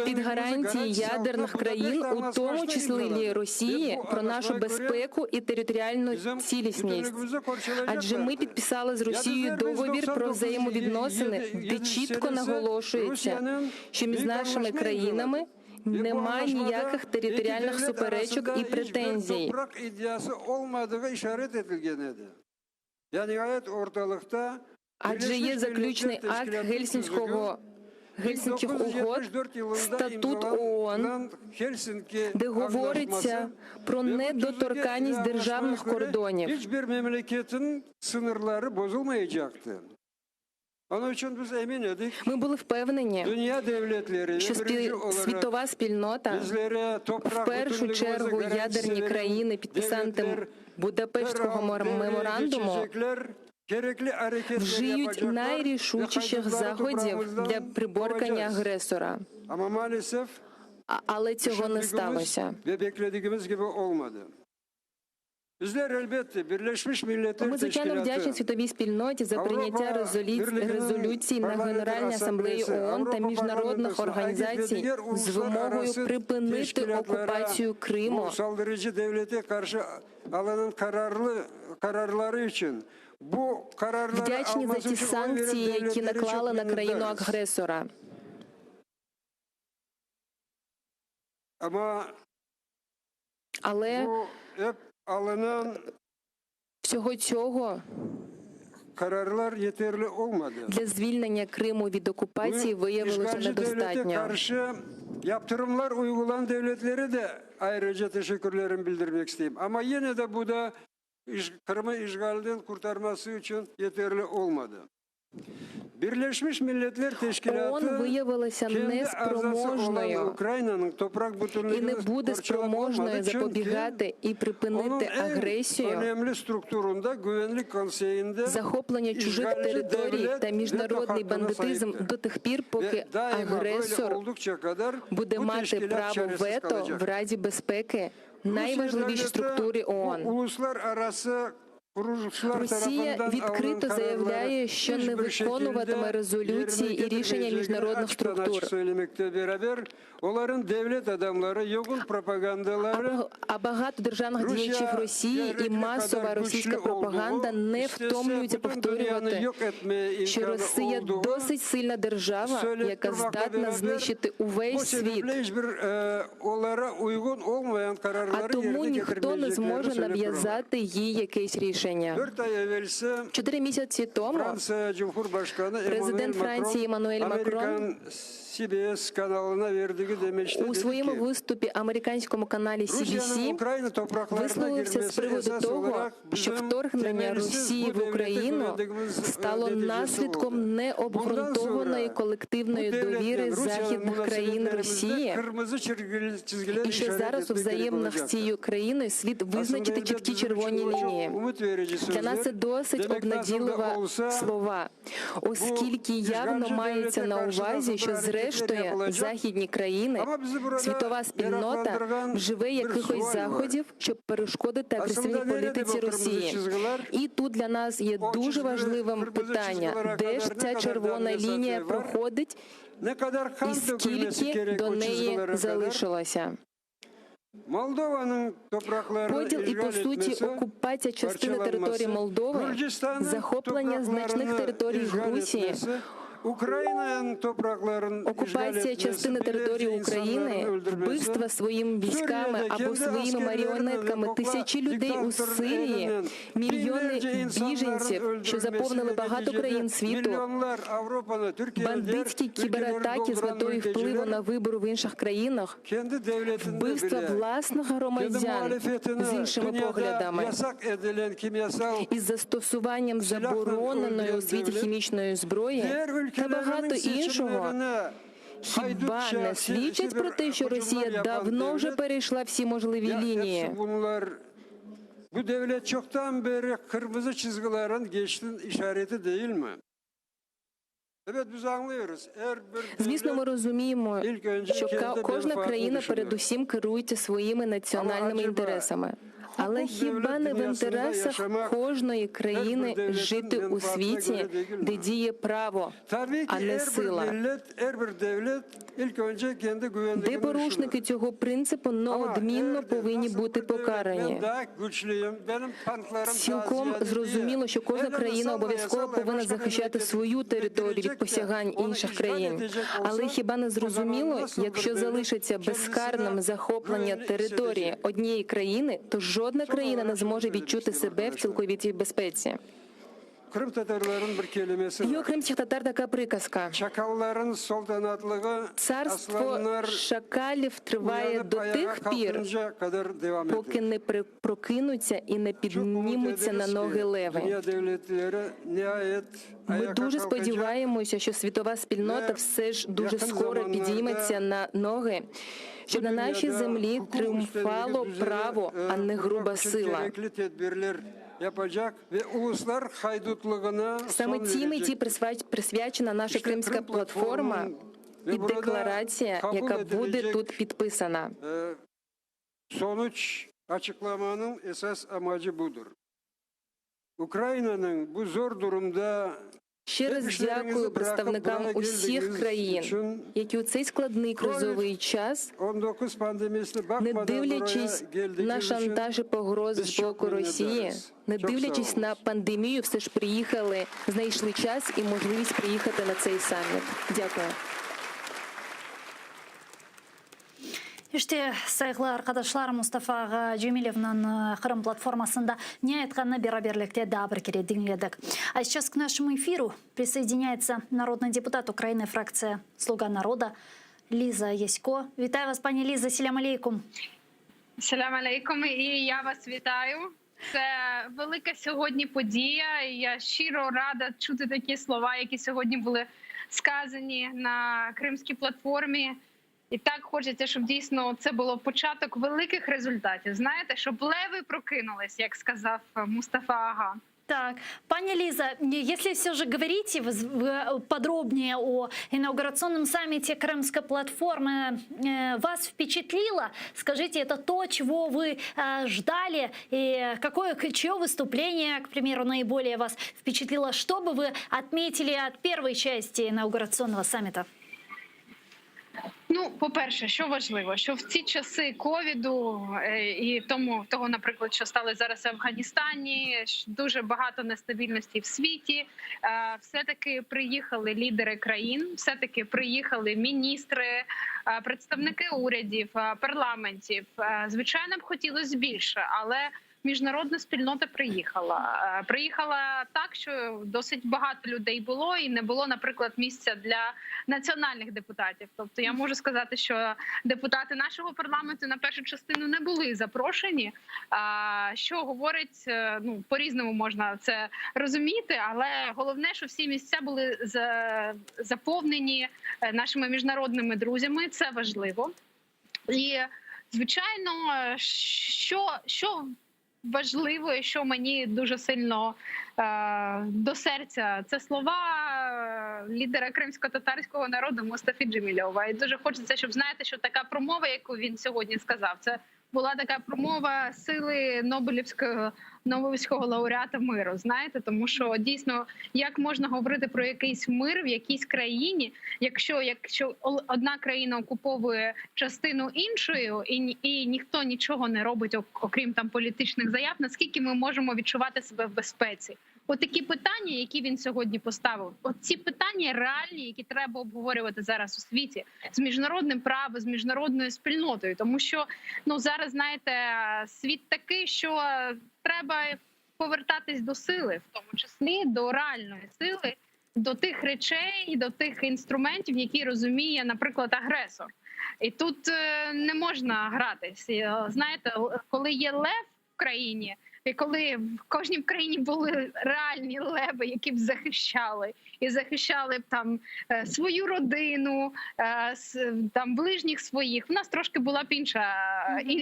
під гарантії ядерних країн, у тому числі Росії, про нашу безпеку і територіальну цілісність. Адже ми підписали з Росією договір про взаємовідносини, де чітко наголошується, що між нашими країнами немає ніяких територіальних суперечок і претензій. Адже є заключний акт Гельсінських угод, статут ООН, де говориться про недоторканність державних кордонів. Ми були впевнені, що світова спільнота, в першу чергу ядерні країни, підписантам Будапештського меморандуму, вжиють найрішучіших заходів для приборкання агресора. Але цього не сталося. Ми, звичайно, вдячні світовій спільноті за прийняття резолюцій на Генеральній асамблеї ООН та міжнародних організацій з вимогою припинити окупацію Криму. Вдячні за ті санкції, які наклали на країну-агресора. Але всього цього для звільнення Криму від окупації виявилося недостатньо. Yaptırımlar uygulayan devletleri de ayrıca teşekkürlerimi bildirmek isteyeyim. Ama yine de bu da Kırım'ı işgalden kurtarması için yeterli olmadı. ООН виявилася неспроможною і не буде спроможною запобігати і припинити агресію, захоплення чужих територій та міжнародний бандитизм до тих пір, поки агресор буде мати право вето в Раді безпеки найважливіші структури ООН. Росія відкрито заявляє, що не виконуватиме резолюції і рішення міжнародних структур. А багато державних діячів Росії і масова російська пропаганда не втомлюються повторювати, що Росія досить сильна держава, яка здатна знищити увесь світ. А тому ніхто не зможе нав'язати їй якесь рішення. 4 місяці тому президент Франції Еммануель Макрон у своєму виступі американському каналі CBC висловився з приводу того, що вторгнення Росії в Україну стало наслідком необґрунтованої колективної довіри західних країн Росії, і що зараз у взаєминах з цією країною слід визначити чіткі червоні лінії. Для нас це досить обнадійлива слова, оскільки явно мається на увазі, що зрештою західні країни, світова спільнота вживе якихось заходів, щоб перешкодити агресивній політиці Росії. І тут для нас є дуже важливим питання, де ж ця червона лінія проходить і скільки до неї залишилося. Поділ і, по суті, окупація частини території Молдови, захоплення значних територій Грузії, окупація частини території України, вбивства своїми військами або своїми маріонетками тисячі людей у Сирії, мільйони біженців, що заповнили багато країн світу, бандитські кібератаки з метою впливу на вибори в інших країнах, вбивства власних громадян з іншими поглядами із застосуванням забороненої у світі хімічної зброї та багато іншого, хіба не свідчить про те, що Росія давно вже перейшла всі можливі лінії? Bu devlet çoktan beri kırmızı çizgilerin geçtiğinin işareti değil mi? Evet, biz anlıyoruz. Звісно, ми розуміємо, що кожна країна передусім керується своїми національними інтересами. Але хіба не в інтересах кожної країни жити у світі, де діє право, а не сила? Де порушники цього принципу неодмінно повинні бути покарані. Цілком зрозуміло, що кожна країна обов'язково повинна захищати свою територію від посягань інших країн. Але хіба не зрозуміло, якщо залишиться безкарним захоплення території однієї країни, то жодна країна не зможе відчути себе в цілковитій безпеці. Є у кримських татар така приказка. Царство шакалів триває до тих пір, поки не прокинуться і не піднімуться на ноги леви. Ми дуже сподіваємося, що світова спільнота все ж дуже скоро підійметься на ноги, щоб на нашій землі тріумфувало право, а не груба сила. Саме цій меті присвячена наша Кримська платформа і декларація, яка буде тут підписана. Sonuç açıklamanın esas amacı budur. Ukrayna'nın bu zor durumda Ще раз дякую представникам усіх країн, які у цей складний кризовий час, не дивлячись на шантаж і погрози з боку Росії, не дивлячись на пандемію, все ж приїхали, знайшли час і можливість приїхати на цей саміт. Дякую. İşte saygılı arkadaşlar, Mustafa Cemилевнің Крым платформасында не айтқанына бері-берлікте да бір кере dinledik. А сейчас к нашему эфиру присоединяется народный депутат Украины, фракция «Слуга народа» Лиза Ясько. Вітаю вас, пані Ліза, селям алейкум. Селям алейкум, і я вас вітаю. Це велика сьогодні подія, і я щиро рада чути такі слова, які сьогодні були сказані на Кримській платформі. І так хочеться, щоб дійсно це було початок великих результатів. Знаєте, щоб леви прокинулись, як сказав Мустафа Ага. Так, пани Лиза, если все же говорить подробнее о инаугурационном саммите Крымской платформы, вас впечатлило? Скажите, это то, чего вы ждали? И чье выступление, к примеру, наиболее вас впечатлило? Что бы вы отметили от первой части инаугурационного саммита? Ну, по-перше, що важливо, що в ці часи ковіду і того, наприклад, що стали зараз в Афганістані, дуже багато нестабільності в світі, все-таки приїхали лідери країн, все-таки приїхали міністри, представники урядів, парламентів. Звичайно, б хотілося більше, але міжнародна спільнота приїхала. Приїхала так, що досить багато людей було, і не було, наприклад, місця для національних депутатів. Тобто я можу сказати, що депутати нашого парламенту на першу частину не були запрошені, що говорить, ну, по-різному можна це розуміти, але головне, що всі місця були заповнені нашими міжнародними друзями, це важливо. І, звичайно, що важливо, і що мені дуже сильно до серця, це слова лідера кримсько-татарського народу Мустафи Джемілєва. І дуже хочеться, щоб, знаєте, що така промова, яку він сьогодні сказав, це була така промова сили Нобелівського лауреата миру, знаєте, тому що дійсно, як можна говорити про якийсь мир в якійсь країні, якщо одна країна окуповує частину іншою і ніхто нічого не робить, окрім там політичних заяв, наскільки ми можемо відчувати себе в безпеці? От такі питання, які він сьогодні поставив, от ці питання реальні, які треба обговорювати зараз у світі з міжнародним правом, з міжнародною спільнотою, тому що, ну, зараз, знаєте, світ такий, що треба повертатись до сили, в тому числі до реальної сили, до тих речей, до тих інструментів, які розуміє, наприклад, агресор. І тут не можна гратись. Знаєте, коли є лев в країні, і коли в кожній країні були реальні леви, які б захищали б там свою родину, там ближніх своїх, в нас трошки була б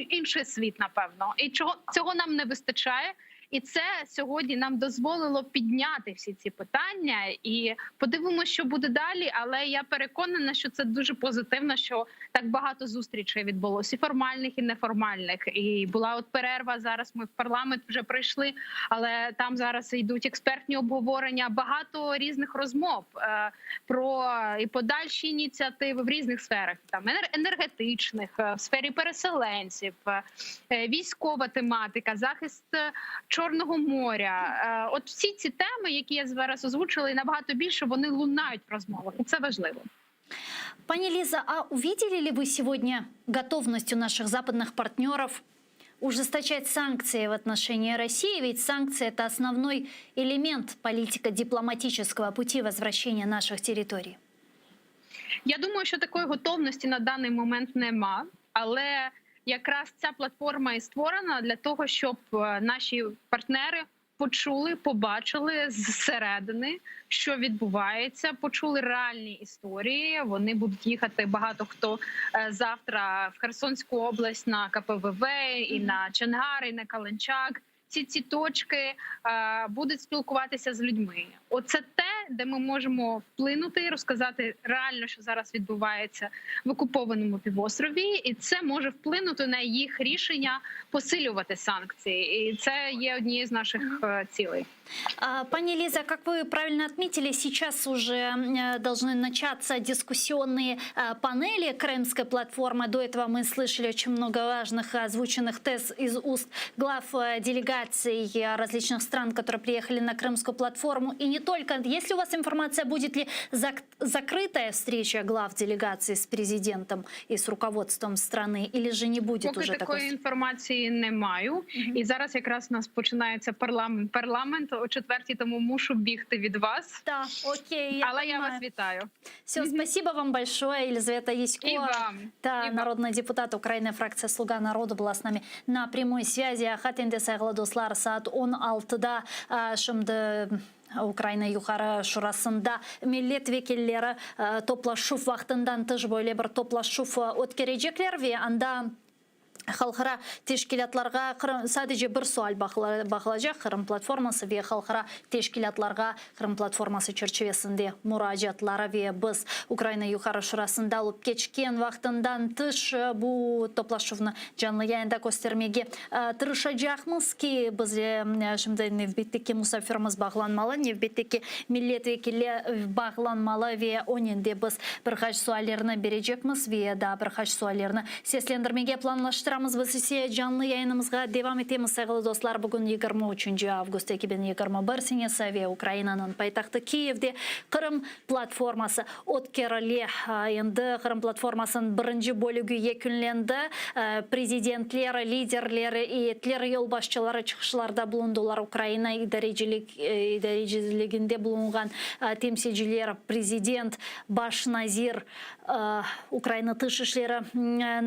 інший світ, напевно. І цього нам не вистачає. І це сьогодні нам дозволило підняти всі ці питання. І подивимося, що буде далі. Але я переконана, що це дуже позитивно, що так багато зустрічей відбулося, і формальних, і неформальних. І була от перерва, зараз ми в парламент вже прийшли, але там зараз йдуть експертні обговорення, багато різних розмов про і подальші ініціативи в різних сферах, там енергетичних, в сфері переселенців, військова тематика, захист Чорного моря. От всі ці теми, які я зараз озвучила, і набагато більше, вони лунають в розмовах. І це важливо. Пані Лиза, а увидели ли вы сегодня готовность у наших западных партнеров ужесточать санкции в отношении России? Ведь санкции – это основной элемент политико-дипломатического пути возвращения наших территорий. Я думаю, що такої готовності на даний момент нема, але якраз ця платформа і створена для того, щоб наші партнери почули, побачили зсередини, що відбувається, почули реальні історії. Вони будуть їхати багато хто завтра в Херсонську область на КПВВ, і на Чонгар, і на Каланчак. Ці точки будуть спілкуватися з людьми. Оце те, де ми можемо вплинути і розказати реально, що зараз відбувається в окупованому півострові, і це може вплинути на їх рішення посилювати санкції. І це є однією з наших цілей. Пани Лиза, как вы правильно отметили, сейчас уже должны начаться дискуссионные панели Крымской платформы. До этого мы слышали очень много важных озвученных тез из уст глав делегаций различных стран, которые приехали на Крымскую платформу. И не только. Есть ли у вас информация, будет ли закрытая встреча глав делегаций с президентом и с руководством страны, или же не будет уже такой? Поки такої інформації не маю. І зараз якраз у нас починається парламент о 4:00, тому мушу бігти від вас. Да, окей. Але я вас вітаю. Все, спасибо вам большое, Елизавета Яськова. И вам. Народный депутат Украины, фракция «Слуга народа» была с нами на прямой связи. Хатенде сайгла достлар саат 16-да шымды Украина юқары шурасында миллет векеллері топлашуф вақтындан тыш бойле бір топлашуф өткережеклер ве анда халқара тешкилатларга sadece bir sual bakılacak Kırım platforması ve halkara teşkilatlarga Kırım platforması çerçevesinde müracaatlara ve biz Ukrayna Yukarı Şurası'nda alıp geçken vaxtından tış bu toplaşuvunu canlı yayında göstermege tırışacakmız ki biz şimdi nevbetteki musafirimiz bağlanmalı, nevbetteki milletvekili bağlanmalı ve onun de biz birkaç suallerini verecekmiz ve da birkaç suallerini seslendirmege planlaştıramız. Biz ise canlı yayınımızga devam etemiz sevgili dostlar. Bugün 23 avgust 2021 senesi ve Ukrayna'nın paytaxtı Kiev'de Kırım platforması o'tkirili. Endi Kırım platformasının birinci bölügü yekünlendi. Prezidentleri, liderleri, heyetleri, yol başçıları çıkışlarda bulundular. Ukrayna idareciliginde bulungan temsilciler, prezident baş nazir, Ukrayna Dışişleri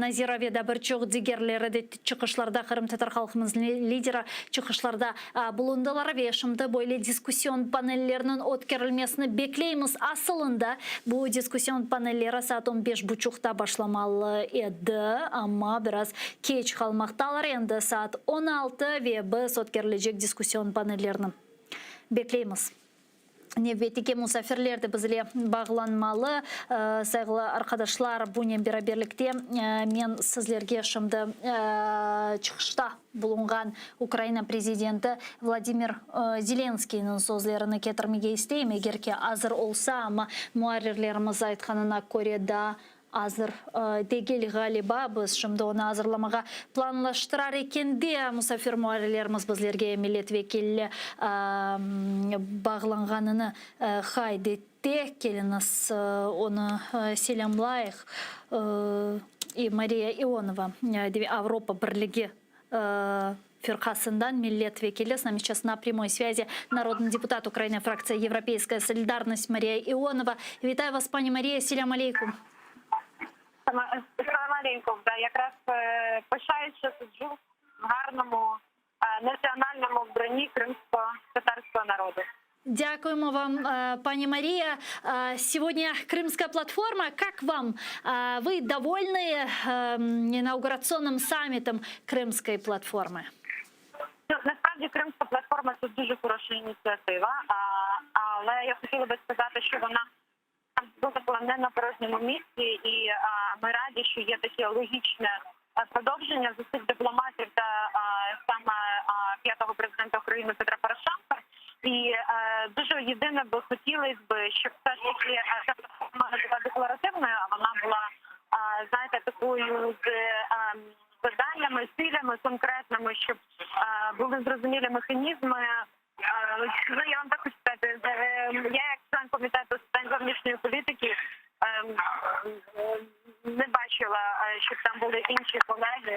Nazira ve da birçok diğerleri de çıkışlarda Kırım Tatar halkımızın lideri çıkışlarda bulundular ve şimdi böyle diskusyon panellerinin o'tkirilmesini bekleyimiz. Aslında bu diskusyon panelleri saat 15.30'da başlamalı idi ama biraz geç kalmaktalar. Endi saat 16 ve biz o'tkirilecek diskusyon panellerini bekleyimiz. Nevbetteki musafirler de bizle bağlanmalı. Sevgili arkadaşlar, bununla beraberlikte men sizlerge şimdi çıkışta bulungan Ukrayna prezidenti Vladimir Zelenskiy'nin sözlerini getirmege isteyim. Eğer ki hazır olsa ama muharrirlerimiz aytkanına göre da hazır değil galiba. Biz şimdi onu hazırlamaga planlaştırar eken de musafir muharrirlerimiz bizlerge milletvekili bağlanganını haydetti. Keliniz onu selamlayıq. Мария Ионова, Avrupa Birliği Фирхасындан миллеtvekili. С нами сейчас на прямой связи народный депутат Украины, фракция Европейская солидарность Мария Ионова. Вітаю вас, пані Марія. Селям алейкум. Салам алейкум. Да, якраз пишаюсь, що сиджу в гарному національному вбранні кримсько-татарського народу. Дякуємо вам, пані Мария. Сегодня Крымская платформа. Как вам? Вы довольны инаугурационным саммитом Крымской платформы? Насправді Кримська платформа – це дуже хороша ініціатива, але я хотіла би сказати, що вона була не на порожньому місці, і ми раді, що є таке логічне продовження зусиль дипломатів та саме п'ятого президента України Петра Порошенка. І дуже єдине би хотілося б, щоб все ж таки ця платформа не була декларативною, а вона була, знаєте, такою з завданнями, цілями конкретними, щоб були зрозумілі механізми. Ну, я вам так хочу сказати, я як член комітету з питань зовнішньої політики не бачила, щоб там були інші колеги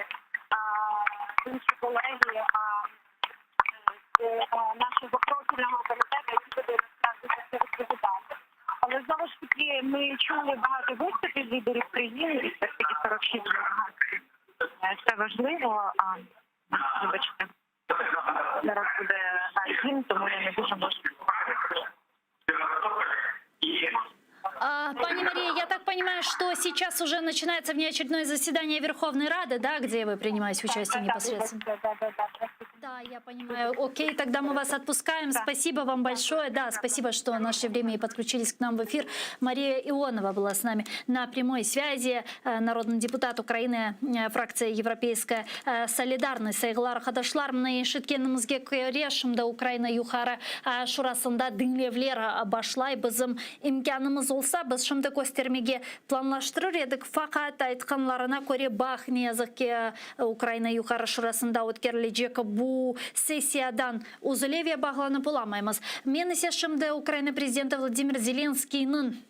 нашого профільного комітету, які будуть насправді це розповідати. Але знову ж таки ми чули багато виступів лідерів країни, і все ж таки 46 делегацій. Це важливо. Вибачте, зараз буде гімн, тому я не дуже можу. Пани Мария, я так понимаю, что сейчас уже начинается внеочередное заседание Верховной Рады, да, где вы принимаете участие непосредственно? Да, я понимаю. Окей, тогда мы вас отпускаем. Спасибо вам большое. Да, спасибо, что нашли время и подключились к нам в эфир. Мария Ионова была с нами на прямой связи. Народный депутат Украины, фракция Европейская солидарность. Сайгылар кадашлар, мына ишеткенімізге көрешімді Украина Юхары Шурасында діңлевлер башлай. Бізім имканымыз olsa, біз шымды көстермеге планлаштырыр едік. Фақат айтқанларына көре бақ незіке Украина Юхары Шурасында өткерілежек bu sessiyadan uzulevye bağlanıp olamаймыз. Мен ise şimdi Ukrayna prezidenti Vladimir Zelenskiy'nin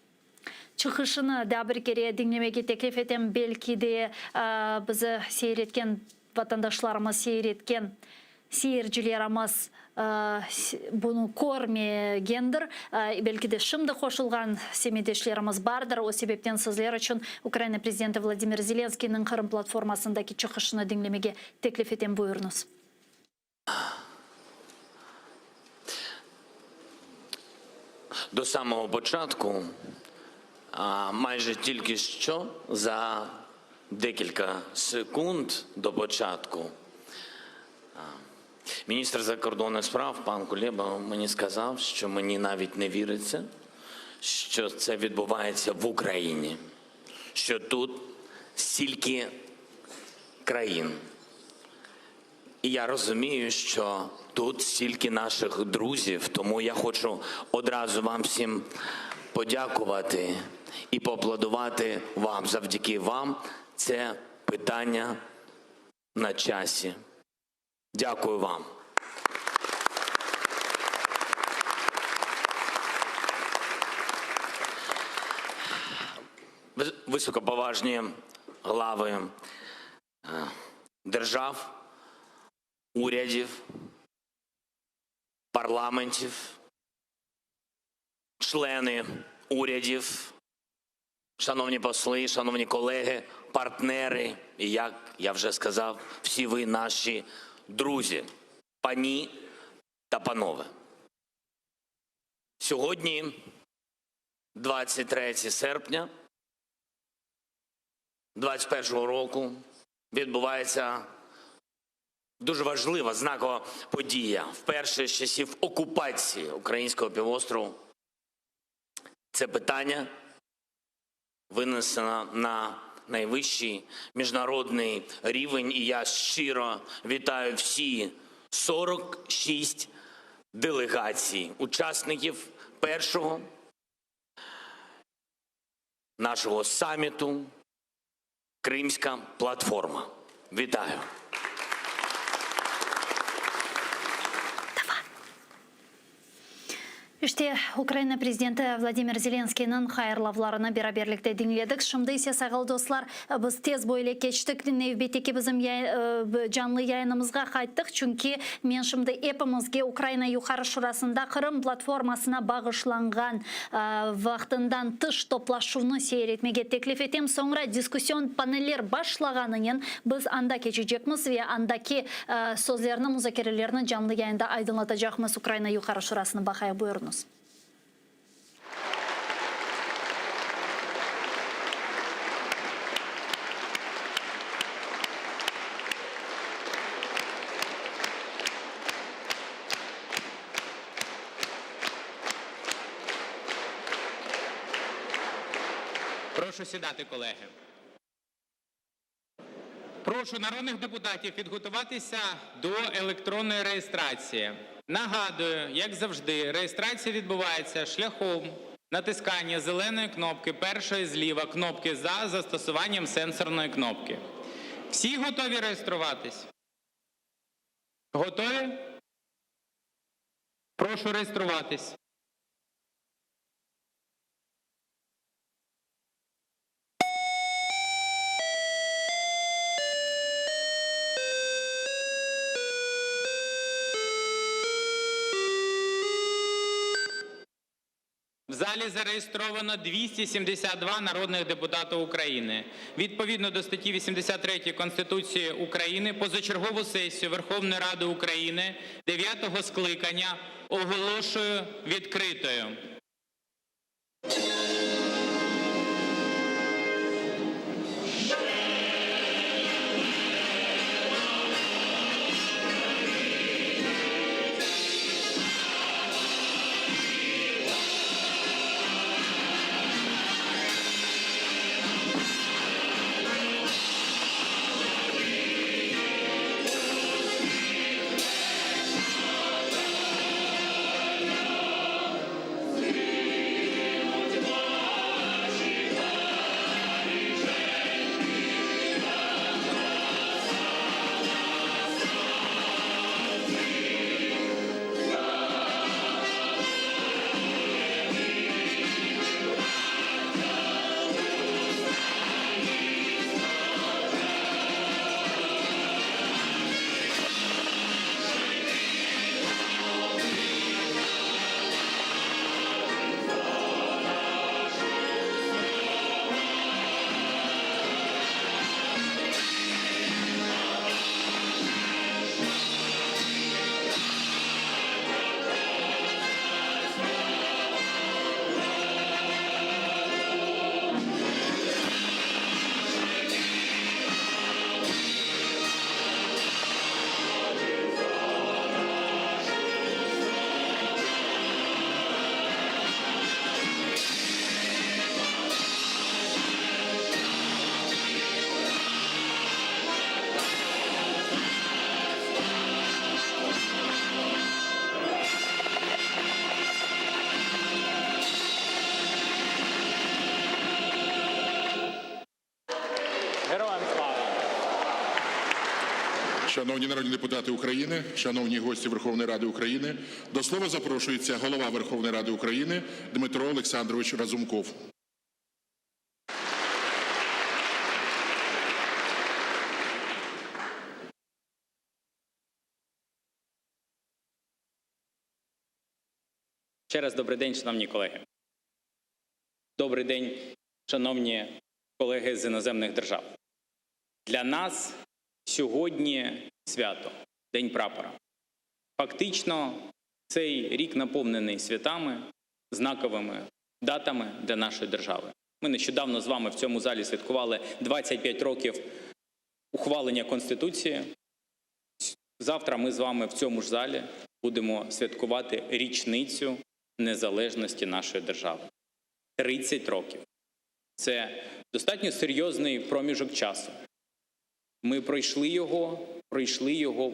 çıkışını da bir kere dinlemeye teklif etem. Belki de bizi seyretken vatandaşlarımız, seyretken seyircilerimiz bunu көрмегендір. Belki de şimdi koşulgan semedешlerimiz bardır. O sebepten sizler için Ukrayna prezidenti Vladimir Zelenskiy'nin Kırım platformasındaki çıkışını dinlemeye teklif etem. Buyurunuz. До самого початку, майже тільки що за декілька секунд до початку. Міністр закордонних справ пан Кулеба мені сказав, що мені навіть не віриться, що це відбувається в Україні, що тут стільки країн. І я розумію, що тут стільки наших друзів, тому я хочу одразу вам всім подякувати і поаплодувати вам. Завдяки вам це питання на часі. Дякую вам. Високоповажні глави держав, урядів, парламентів, члени урядів, шановні посли, шановні колеги, партнери і, як я вже сказав, всі ви наші друзі, пані та панове. Сьогодні, 23 серпня 2021 року, відбувається дуже важлива, знакова подія. Вперше з часів окупації українського півострову це питання винесено на найвищий міжнародний рівень. І я щиро вітаю всі 46 делегацій, учасників першого нашого саміту «Кримська платформа». Вітаю! İşte Ukrayna президенті Владимир Зеленскийнің хайырлавларына бераберлікті dinledik. Şimdi ise sağıl dostlar, biz tez boyla keçtik. Növbeteki bizim canlı yayınımızga qayttık. Çünkü men şimdi hepimizge Ukrayna Yukarı Şurasında Kırım platformasına bağışlangan vaqtından tış toplaşuunu seyretmege teklif etem. Sonra diskusyon paneller başlaganının biz anda keçecekmiz ve andaki sözlerini, müzakerelerini canlı yayında aydınlatacakmız. Ukrayna Yukarı Şurasını bakaya buyurunuz. Прошу сідати, колеги. Прошу народних депутатів підготуватися до електронної реєстрації. Нагадую, як завжди, реєстрація відбувається шляхом натискання зеленої кнопки, першої зліва кнопки «За» застосуванням сенсорної кнопки. Всі готові реєструватись? Готові? Прошу реєструватись. В залі зареєстровано 272 народних депутати України. Відповідно до статті 83 Конституції України позачергову сесію Верховної Ради України 9-го скликання оголошую відкритою. Шановні народні депутати України, шановні гості Верховної Ради України, до слова запрошується голова Верховної Ради України Дмитро Олександрович Разумков. Ще раз добрий день, шановні колеги. Добрий день, шановні колеги з іноземних держав. Для нас сьогодні свято, День прапора. Фактично, цей рік наповнений святами, знаковими датами для нашої держави. Ми нещодавно з вами в цьому залі святкували 25 років ухвалення Конституції. Завтра ми з вами в цьому ж залі будемо святкувати річницю незалежності нашої держави. 30 років. Це достатньо серйозний проміжок часу. Ми пройшли його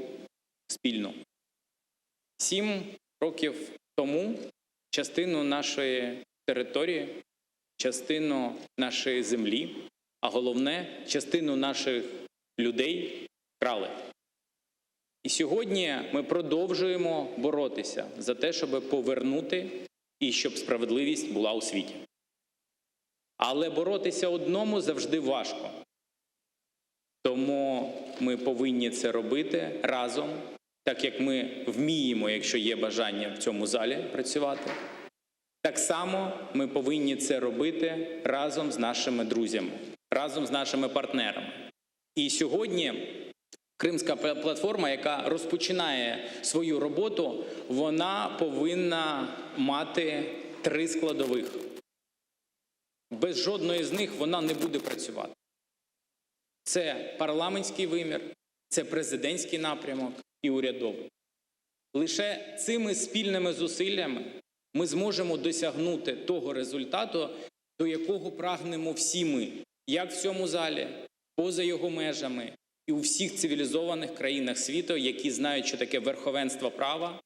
спільно. 7 років тому частину нашої території, частину нашої землі, а головне, частину наших людей крали. І сьогодні ми продовжуємо боротися за те, щоб повернути і щоб справедливість була у світі. Але боротися одному завжди важко. Тому ми повинні це робити разом, так як ми вміємо, якщо є бажання в цьому залі працювати. Так само ми повинні це робити разом з нашими друзями, разом з нашими партнерами. І сьогодні Кримська платформа, яка розпочинає свою роботу, вона повинна мати 3 складових. Без жодної з них вона не буде працювати. Це парламентський вимір, це президентський напрямок і урядовий. Лише цими спільними зусиллями ми зможемо досягнути того результату, до якого прагнемо всі ми, як в цьому залі, поза його межами і у всіх цивілізованих країнах світу, які знають, що таке верховенство права,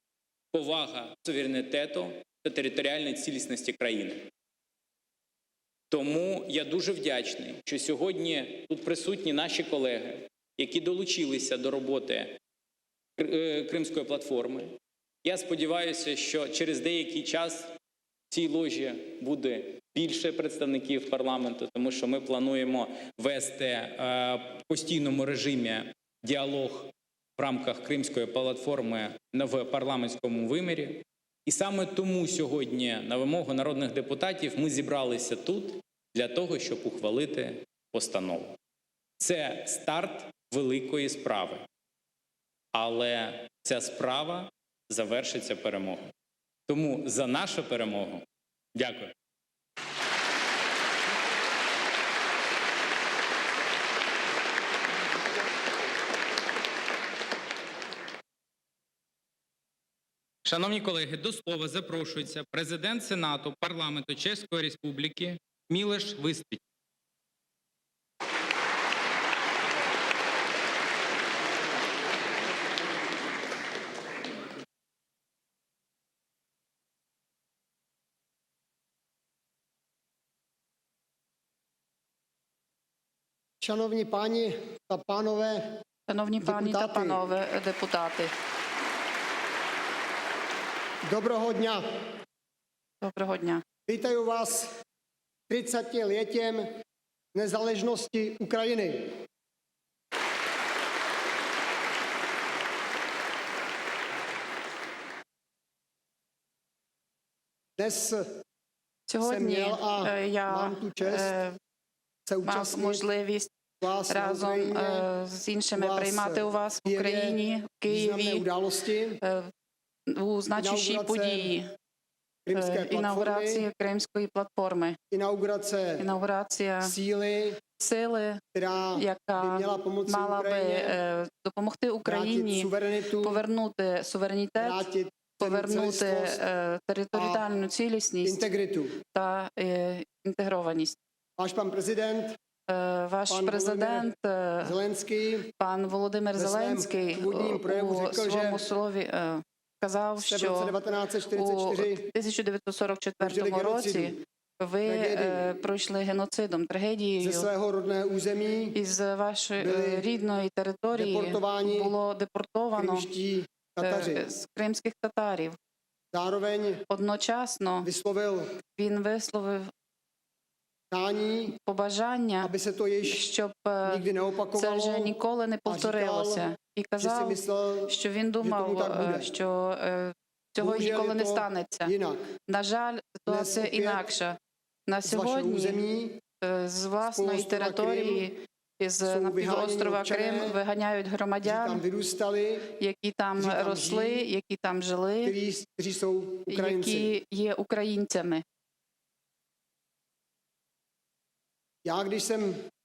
повага суверенітету та територіальної цілісності країни. Тому я дуже вдячний, що сьогодні тут присутні наші колеги, які долучилися до роботи Кримської платформи. Я сподіваюся, що через деякий час в цій ложі буде більше представників парламенту, тому що ми плануємо вести в постійному режимі діалог в рамках Кримської платформи в парламентському вимірі. І саме тому сьогодні на вимогу народних депутатів ми зібралися тут для того, щоб ухвалити постанову. Це старт великої справи. Але ця справа завершиться перемогою. Тому за нашу перемогу дякую. Шановні колеги, до слова запрошується президент Сенату парламенту Чеської Республіки Мілош Виспіч. Шановні пані та панове, депутати. Доброго дня. Доброго дня. Вітаю вас 30-літтям незалежності України. Сьогодні я мав можливість разом з іншими приймати у вас в Україні, в Києві, у значущій події інаугурації Кримської платформи. Інаугурація сили, яка мала би допомогти Україні повернути суверенітет, повернути територіальну цілісність та інтегрованість. Ваш президент, пан Володимир Зеленський, у своєму слові сказав, що у 1944 році Ви пройшли геноцидом, трагедією. Із вашої рідної території було депортовано з кримських татарів. Одночасно він висловив побажання, щоб це вже ніколи не повторилося. І казав, що він думав, що цього ніколи не станеться. На жаль, ситуація інакша. На сьогодні з власної території, із напівострова Крим, виганяють громадян, які там росли, які там жили, які є українцями.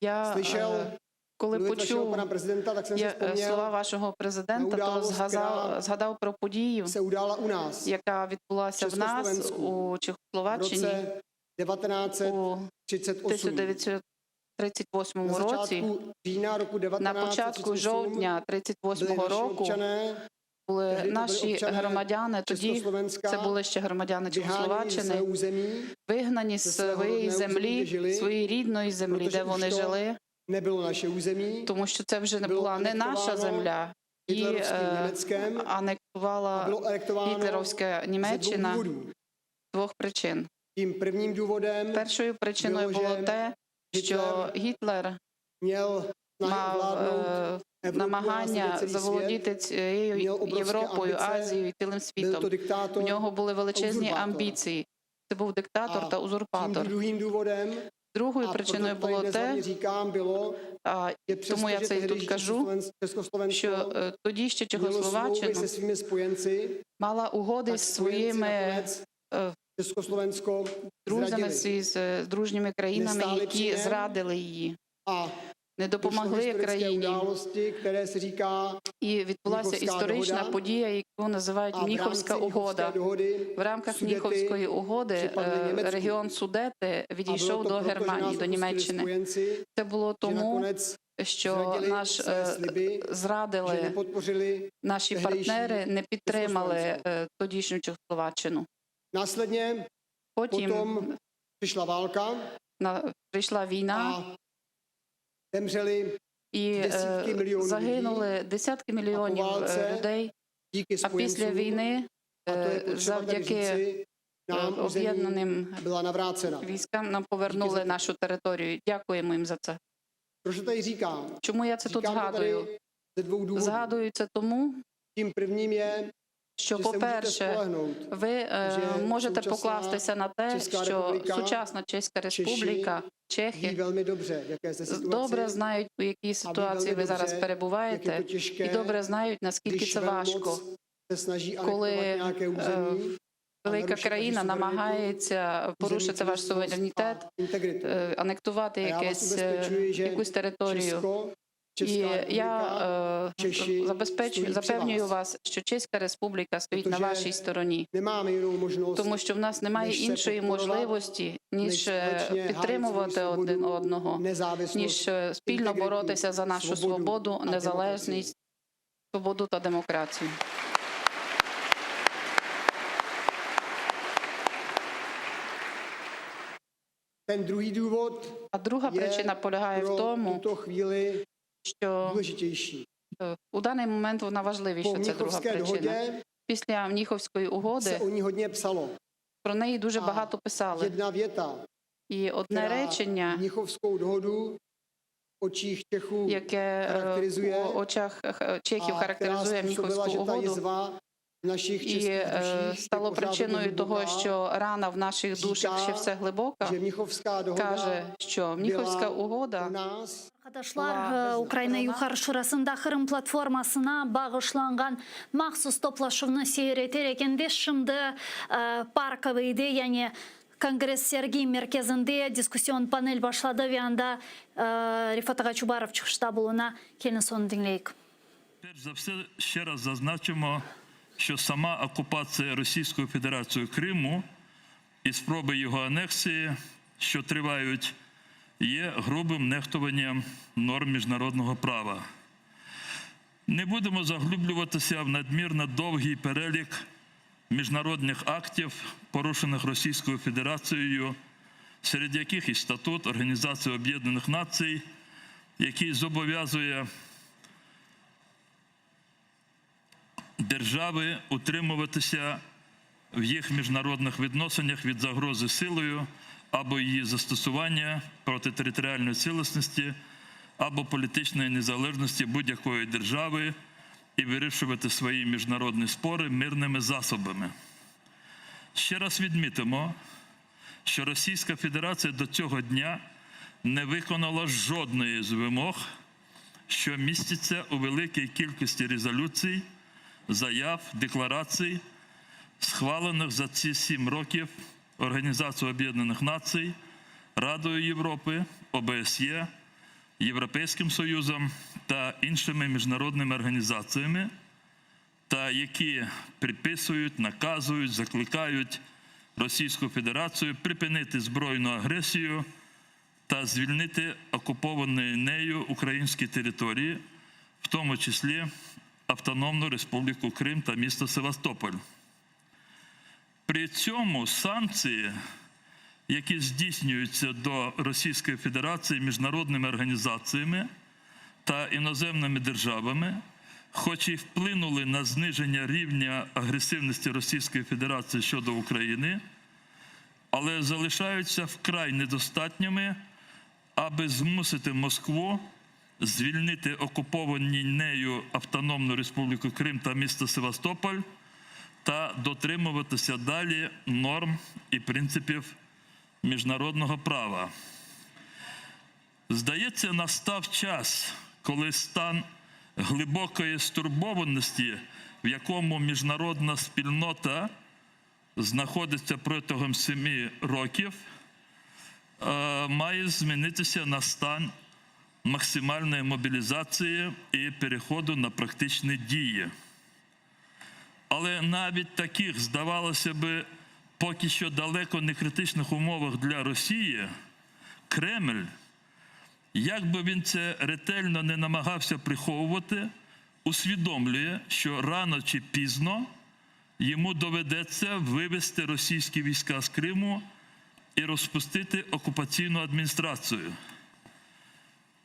Я, коли почув слова вашого президента, то згадав про подію, яка відбулася в нас у Чехословаччині у 1938 році. На початку жовтня 1938 року були наші громадяни, тоді це були ще громадяни Чехословаччини, вигнані з своєї землі, своєї рідної землі, де вони жили, тому що це вже не була не наша земля, і анексувала гітлерівська Німеччина з двох причин. Першою причиною було те, що Гітлер мав намагання заволодіти цією Європою, Азією і цілим світом. У нього були величезні амбіції. Це був диктатор та узурпатор. Другою причиною було те, тому я це і тут кажу, що тоді ще Чехословаччина мала угоди з своїми друзями, з дружніми країнами, які зрадили її, не допомогли країні. І відбулася історична подія, яку називають Міховська угода. В рамках Міховської угоди регіон Судети відійшов до Германії, до Німеччини. Це було тому, що наш зрадили, наші партнери не підтримали тодішню Чехословаччину. Потім прийшла війна, і загинули десятки мільйонів людей, а після війни завдяки об'єднаним військам нам повернули нашу територію. Дякуємо їм за це. Чому я це тут згадую? Згадую це тому, що, по-перше, ви можете покластися на те, що сучасна Чеська Республіка, Чехи, добре знають, у якій ситуації ви зараз перебуваєте, і добре знають, наскільки це важко, коли велика країна намагається порушити ваш суверенітет, анексувати якусь територію. І я запевнюю вас, що Чеська Республіка стоїть на вашій стороні, тому що в нас немає іншої можливості, ніж підтримувати один одного, ніж спільно боротися за нашу свободу, незалежність, свободу та демократію. А друга причина полягає в тому, що у даний момент вона важливіша, це друга причина. Після Мніховської угоди про неї дуже багато писали. І одне речення, яке в очах чехів характеризує Мніховську угоду, і стало причиною того, що рана в наших душах ще все глибока, каже, що Мніховська угода Arkadaşlar, Ukrayna Yukarı Şurası'nda Kırım platformasına bağışlangan mahsus toplaşımını seyreterek şimdi Parkov'ydı, yani Kongres Sergi Merkezi'nde diskusyon panel başladı ve anda Rifat Ağaçubarov çıkışta buluna. Gelin sonu dinleyik. Перш за все, ще раз зазначимо, що сама окупація Російською Федерацією Криму і спроби його анексії, що тривають, є грубим нехтуванням норм міжнародного права. Не будемо заглиблюватися в надмірно довгий перелік міжнародних актів, порушених Російською Федерацією серед яких і статут Організації Об'єднаних Націй, який зобов'язує держави утримуватися в їх міжнародних відносинах від загрози силою або її застосування проти територіальної цілісності або політичної незалежності будь-якої держави і вирішувати свої міжнародні спори мирними засобами. Ще раз відмітимо, що Російська Федерація до цього дня не виконала жодної з вимог, що містяться у великій кількості резолюцій, заяв, декларацій, схвалених за ці 7 років Організацією Об'єднаних Націй, Радою Європи, ОБСЄ, Європейським Союзом та іншими міжнародними організаціями, та які приписують, наказують, закликають Російську Федерацію припинити збройну агресію та звільнити окуповані нею українські території, в тому числі Автономну Республіку Крим та місто Севастополь. При цьому санкції, які здійснюються до Російської Федерації міжнародними організаціями та іноземними державами, хоч і вплинули на зниження рівня агресивності Російської Федерації щодо України, але залишаються вкрай недостатніми, аби змусити Москву звільнити окуповані нею Автономну Республіку Крим та місто Севастополь та дотримуватися далі норм і принципів міжнародного права. Здається, настав час, коли стан глибокої стурбованості, в якому міжнародна спільнота знаходиться протягом 7 років, має змінитися на стан максимальної мобілізації і переходу на практичні дії. Але навіть таких, здавалося би, поки що далеко не критичних умовах для Росії, Кремль, як би він це ретельно не намагався приховувати, усвідомлює, що рано чи пізно йому доведеться вивести російські війська з Криму і розпустити окупаційну адміністрацію.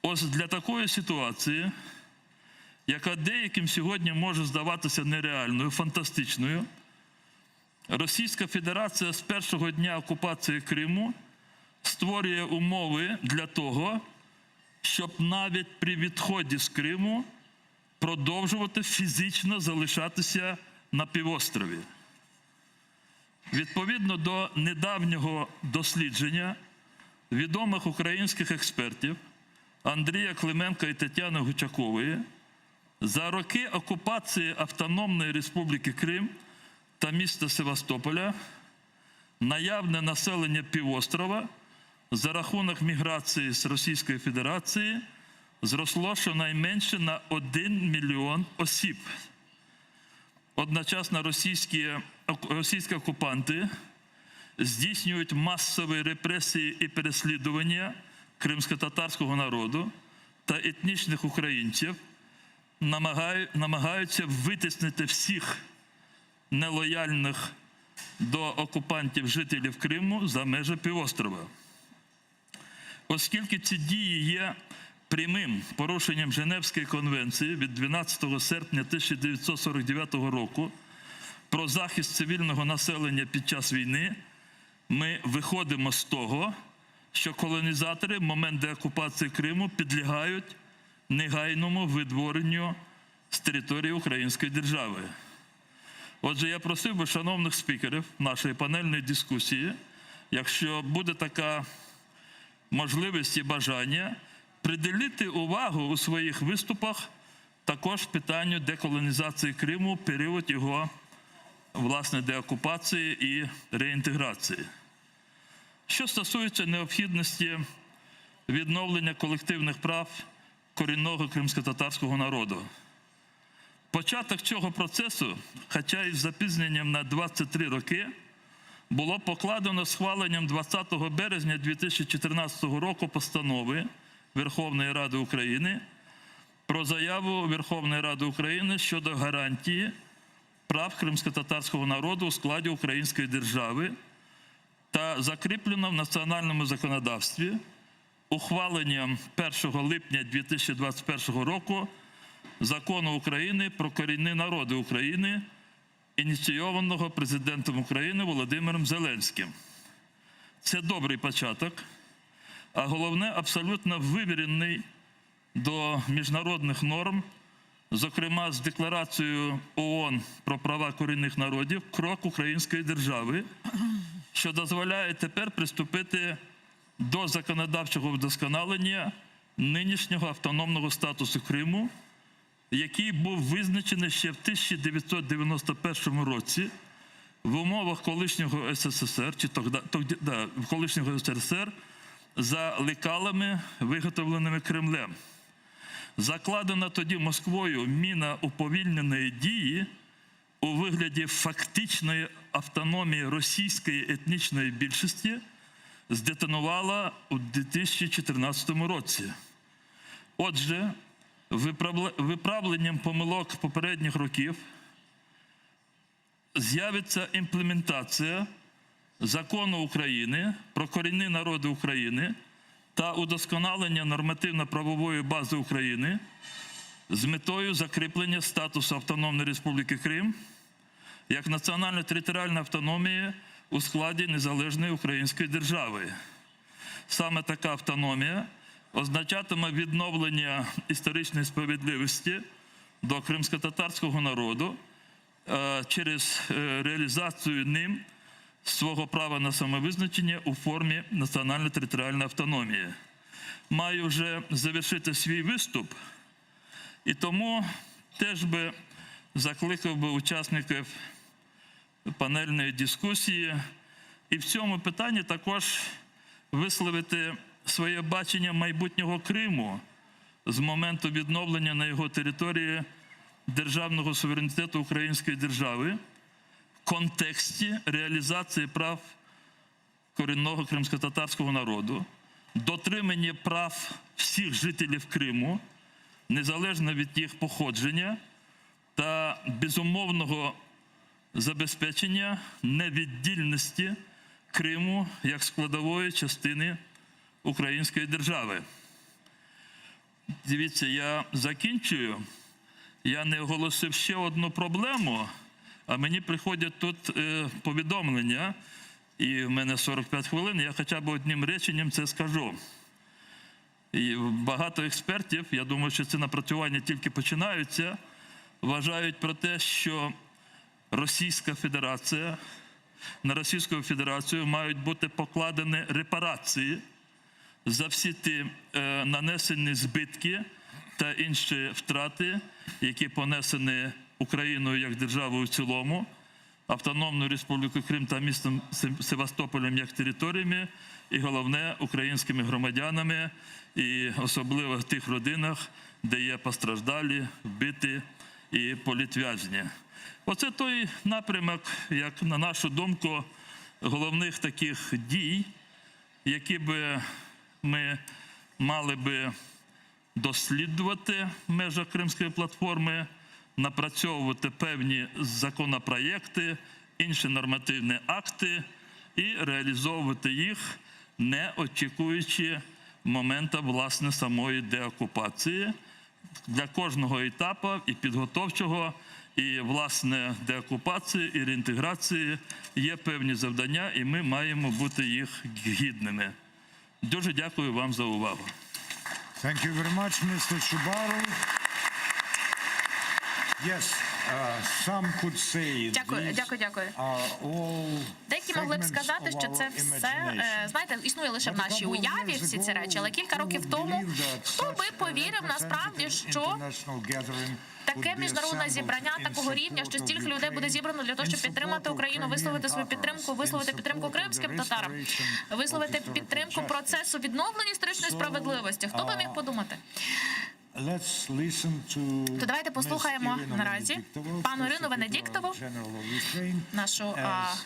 Ось для такої ситуації, яка деяким сьогодні може здаватися нереальною, фантастичною, Російська Федерація з першого дня окупації Криму створює умови для того, щоб навіть при відході з Криму продовжувати фізично залишатися на півострові. Відповідно до недавнього дослідження відомих українських експертів Андрія Клименка і Тетяни Гучакової, за роки окупації Автономної Республіки Крим та міста Севастополя наявне населення півострова за рахунок міграції з Російської Федерації зросло щонайменше на 1 мільйон осіб. Одночасно російські окупанти здійснюють масові репресії і переслідування кримськотатарського народу та етнічних українців, намагаються витіснити всіх нелояльних до окупантів жителів Криму за межі півострова. Оскільки ці дії є прямим порушенням Женевської конвенції від 12 серпня 1949 року про захист цивільного населення під час війни, ми виходимо з того, що колонізатори в момент деокупації Криму підлягають негайному видворенню з території Української держави. Отже, я просив би шановних спікерів нашої панельної дискусії, якщо буде така можливість і бажання, приділити увагу у своїх виступах також питанню деколонізації Криму в період його, власне, деокупації і реінтеграції. Що стосується необхідності відновлення колективних прав корінного кримськотатарського народу. Початок цього процесу, хоча і з запізненням на 23 роки, було покладено схваленням 20 березня 2014 року постанови Верховної Ради України про заяву Верховної Ради України щодо гарантії прав кримськотатарського народу у складі Української держави та закріплено в національному законодавстві ухваленням 1 липня 2021 року Закону України про корінні народи України, ініційованого президентом України Володимиром Зеленським. Це добрий початок, а головне, абсолютно вивірений до міжнародних норм, зокрема з Декларацією ООН про права корінних народів, крок української держави, що дозволяє тепер приступити до законодавчого вдосконалення нинішнього автономного статусу Криму, який був визначений ще в 1991 році в умовах колишнього СССР, колишнього СРСР, за лекалами, виготовленими Кремлем. Закладена тоді Москвою міна уповільненої дії у вигляді фактичної автономії російської етнічної більшості здетонувала у 2014 році. Отже, виправленням помилок попередніх років з'явиться імплементація Закону України про корінні народи України та удосконалення нормативно-правової бази України з метою закріплення статусу Автономної Республіки Крим як національно-територіальної автономії у складі незалежної української держави. Саме така автономія означатиме відновлення історичної справедливості до кримськотатарського народу через реалізацію ним свого права на самовизначення у формі національно-територіальної автономії. Маю вже завершити свій виступ, і тому теж би закликав би учасників панельної дискусії і в цьому питанні також висловити своє бачення майбутнього Криму з моменту відновлення на його території державного суверенітету української держави в контексті реалізації прав корінного кримськотатарського народу, дотримання прав всіх жителів Криму, незалежно від їх походження, та безумовного забезпечення невіддільності Криму як складової частини української держави. Дивіться, я закінчую. Я не оголосив ще одну проблему, а мені приходять тут повідомлення, і в мене 45 хвилин, я хоча б одним реченням це скажу. І багато експертів, я думаю, що ці напрацювання тільки починаються, вважають про те, що Російська Федерація, на Російську Федерацію мають бути покладені репарації за всі ті нанесені збитки та інші втрати, які понесені Україною як державою в цілому, Автономною Республікою Крим та містом Севастополем як територіями, і головне, українськими громадянами, і особливо в тих родинах, де є постраждалі, вбиті і політв'язні. Оце той напрямок, як на нашу думку, головних таких дій, які би ми мали би досліджувати в межах Кримської платформи, напрацьовувати певні законопроєкти, інші нормативні акти і реалізовувати їх, не очікуючи моменту, власне, самої деокупації. Для кожного етапу і підготовчого, і, власне, деокупації, і реінтеграції є певні завдання, і ми маємо бути їх гідними. Дуже дякую вам за увагу. Thank you very much, Mr. Chubaru. Yes, some could say Дякую. all Деякі могли б сказати, що це все, знаєте, існує лише в нашій уяві всі ці речі, але кілька років тому хто би повірив насправді, що таке міжнародне зібрання такого рівня, що стільки людей буде зібрано для того, щоб підтримати Україну, висловити свою підтримку, висловити підтримку кримським татарам, висловити підтримку процесу відновлення історичної справедливості. Хто би міг подумати? То давайте послухаємо наразі пану Ірину Венедіктову, нашу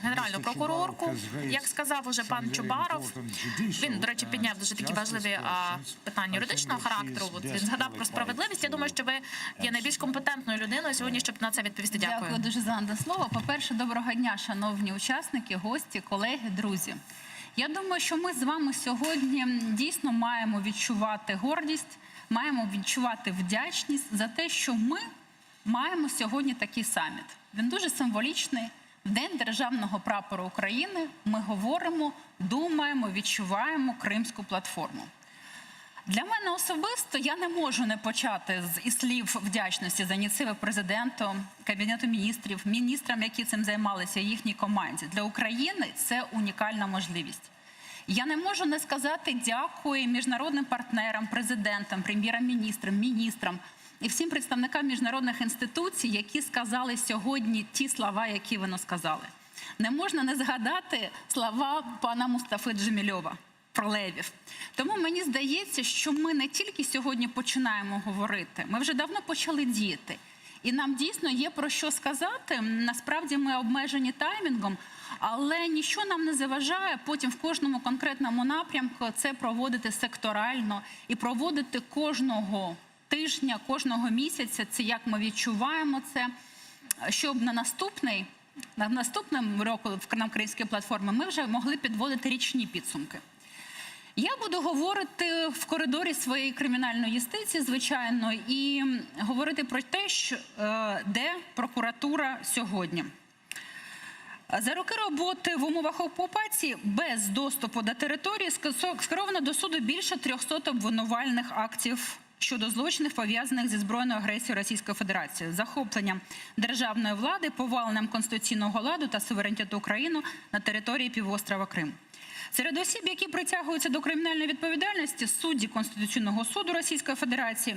генеральну прокурорку. Як сказав уже пан Чубаров, він, до речі, підняв дуже такі важливі питання юридичного характеру. От він згадав про справедливість. Я думаю, що ви є найбільш компетентною людиною сьогодні, щоб на це відповісти. Дякую. Дякую дуже за надане слово. По-перше, доброго дня, шановні учасники, гості, колеги, друзі. Я думаю, що ми з вами сьогодні дійсно маємо відчувати гордість, маємо відчувати вдячність за те, що ми маємо сьогодні такий саміт. Він дуже символічний. В День державного прапора України ми говоримо, думаємо, відчуваємо Кримську платформу. Для мене особисто я не можу не почати із слів вдячності за ініціативи президенту, Кабінету міністрів, міністрам, які цим займалися, їхній команді. Для України це унікальна можливість. Я не можу не сказати дякую міжнародним партнерам, президентам, прем'єрам-міністрам, міністрам і всім представникам міжнародних інституцій, які сказали сьогодні ті слова, які вони сказали. Не можна не згадати слова пана Мустафи Джемільова про левів. Тому мені здається, що ми не тільки сьогодні починаємо говорити, ми вже давно почали діяти. І нам дійсно є про що сказати. Насправді ми обмежені таймінгом, але нічого нам не заважає потім в кожному конкретному напрямку це проводити секторально і проводити кожного тижня, кожного місяця, це як ми відчуваємо це, щоб на наступному року в Кримській платформі ми вже могли підводити річні підсумки. Я буду говорити в коридорі своєї кримінальної юстиції, звичайно, і говорити про те, де прокуратура сьогодні. За роки роботи в умовах окупації без доступу до території скеровано до суду більше 300 обвинувальних актів щодо злочинів, пов'язаних зі збройною агресією Російської Федерації, захопленням державної влади, поваленням конституційного ладу та суверенітету України на території півострова Крим. Серед осіб, які притягуються до кримінальної відповідальності, судді Конституційного суду Російської Федерації,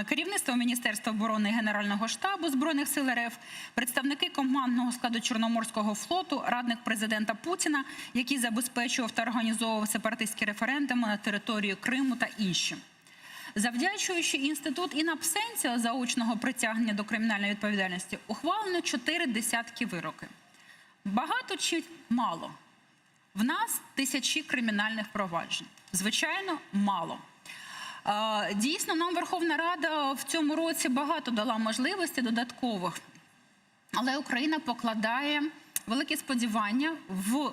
керівництво Міністерства оборони і Генерального штабу Збройних сил РФ, представники командного складу Чорноморського флоту, радник президента Путіна, який забезпечував та організовував сепаратистські референдуми на території Криму та інші. Завдячуючи інститут in absentia заочного притягнення до кримінальної відповідальності, ухвалено 4 десятки вироків. Багато чи мало? В нас тисячі кримінальних проваджень. Звичайно, мало. Дійсно, нам Верховна Рада в цьому році багато дала можливостей додаткових. Але Україна покладає великі сподівання в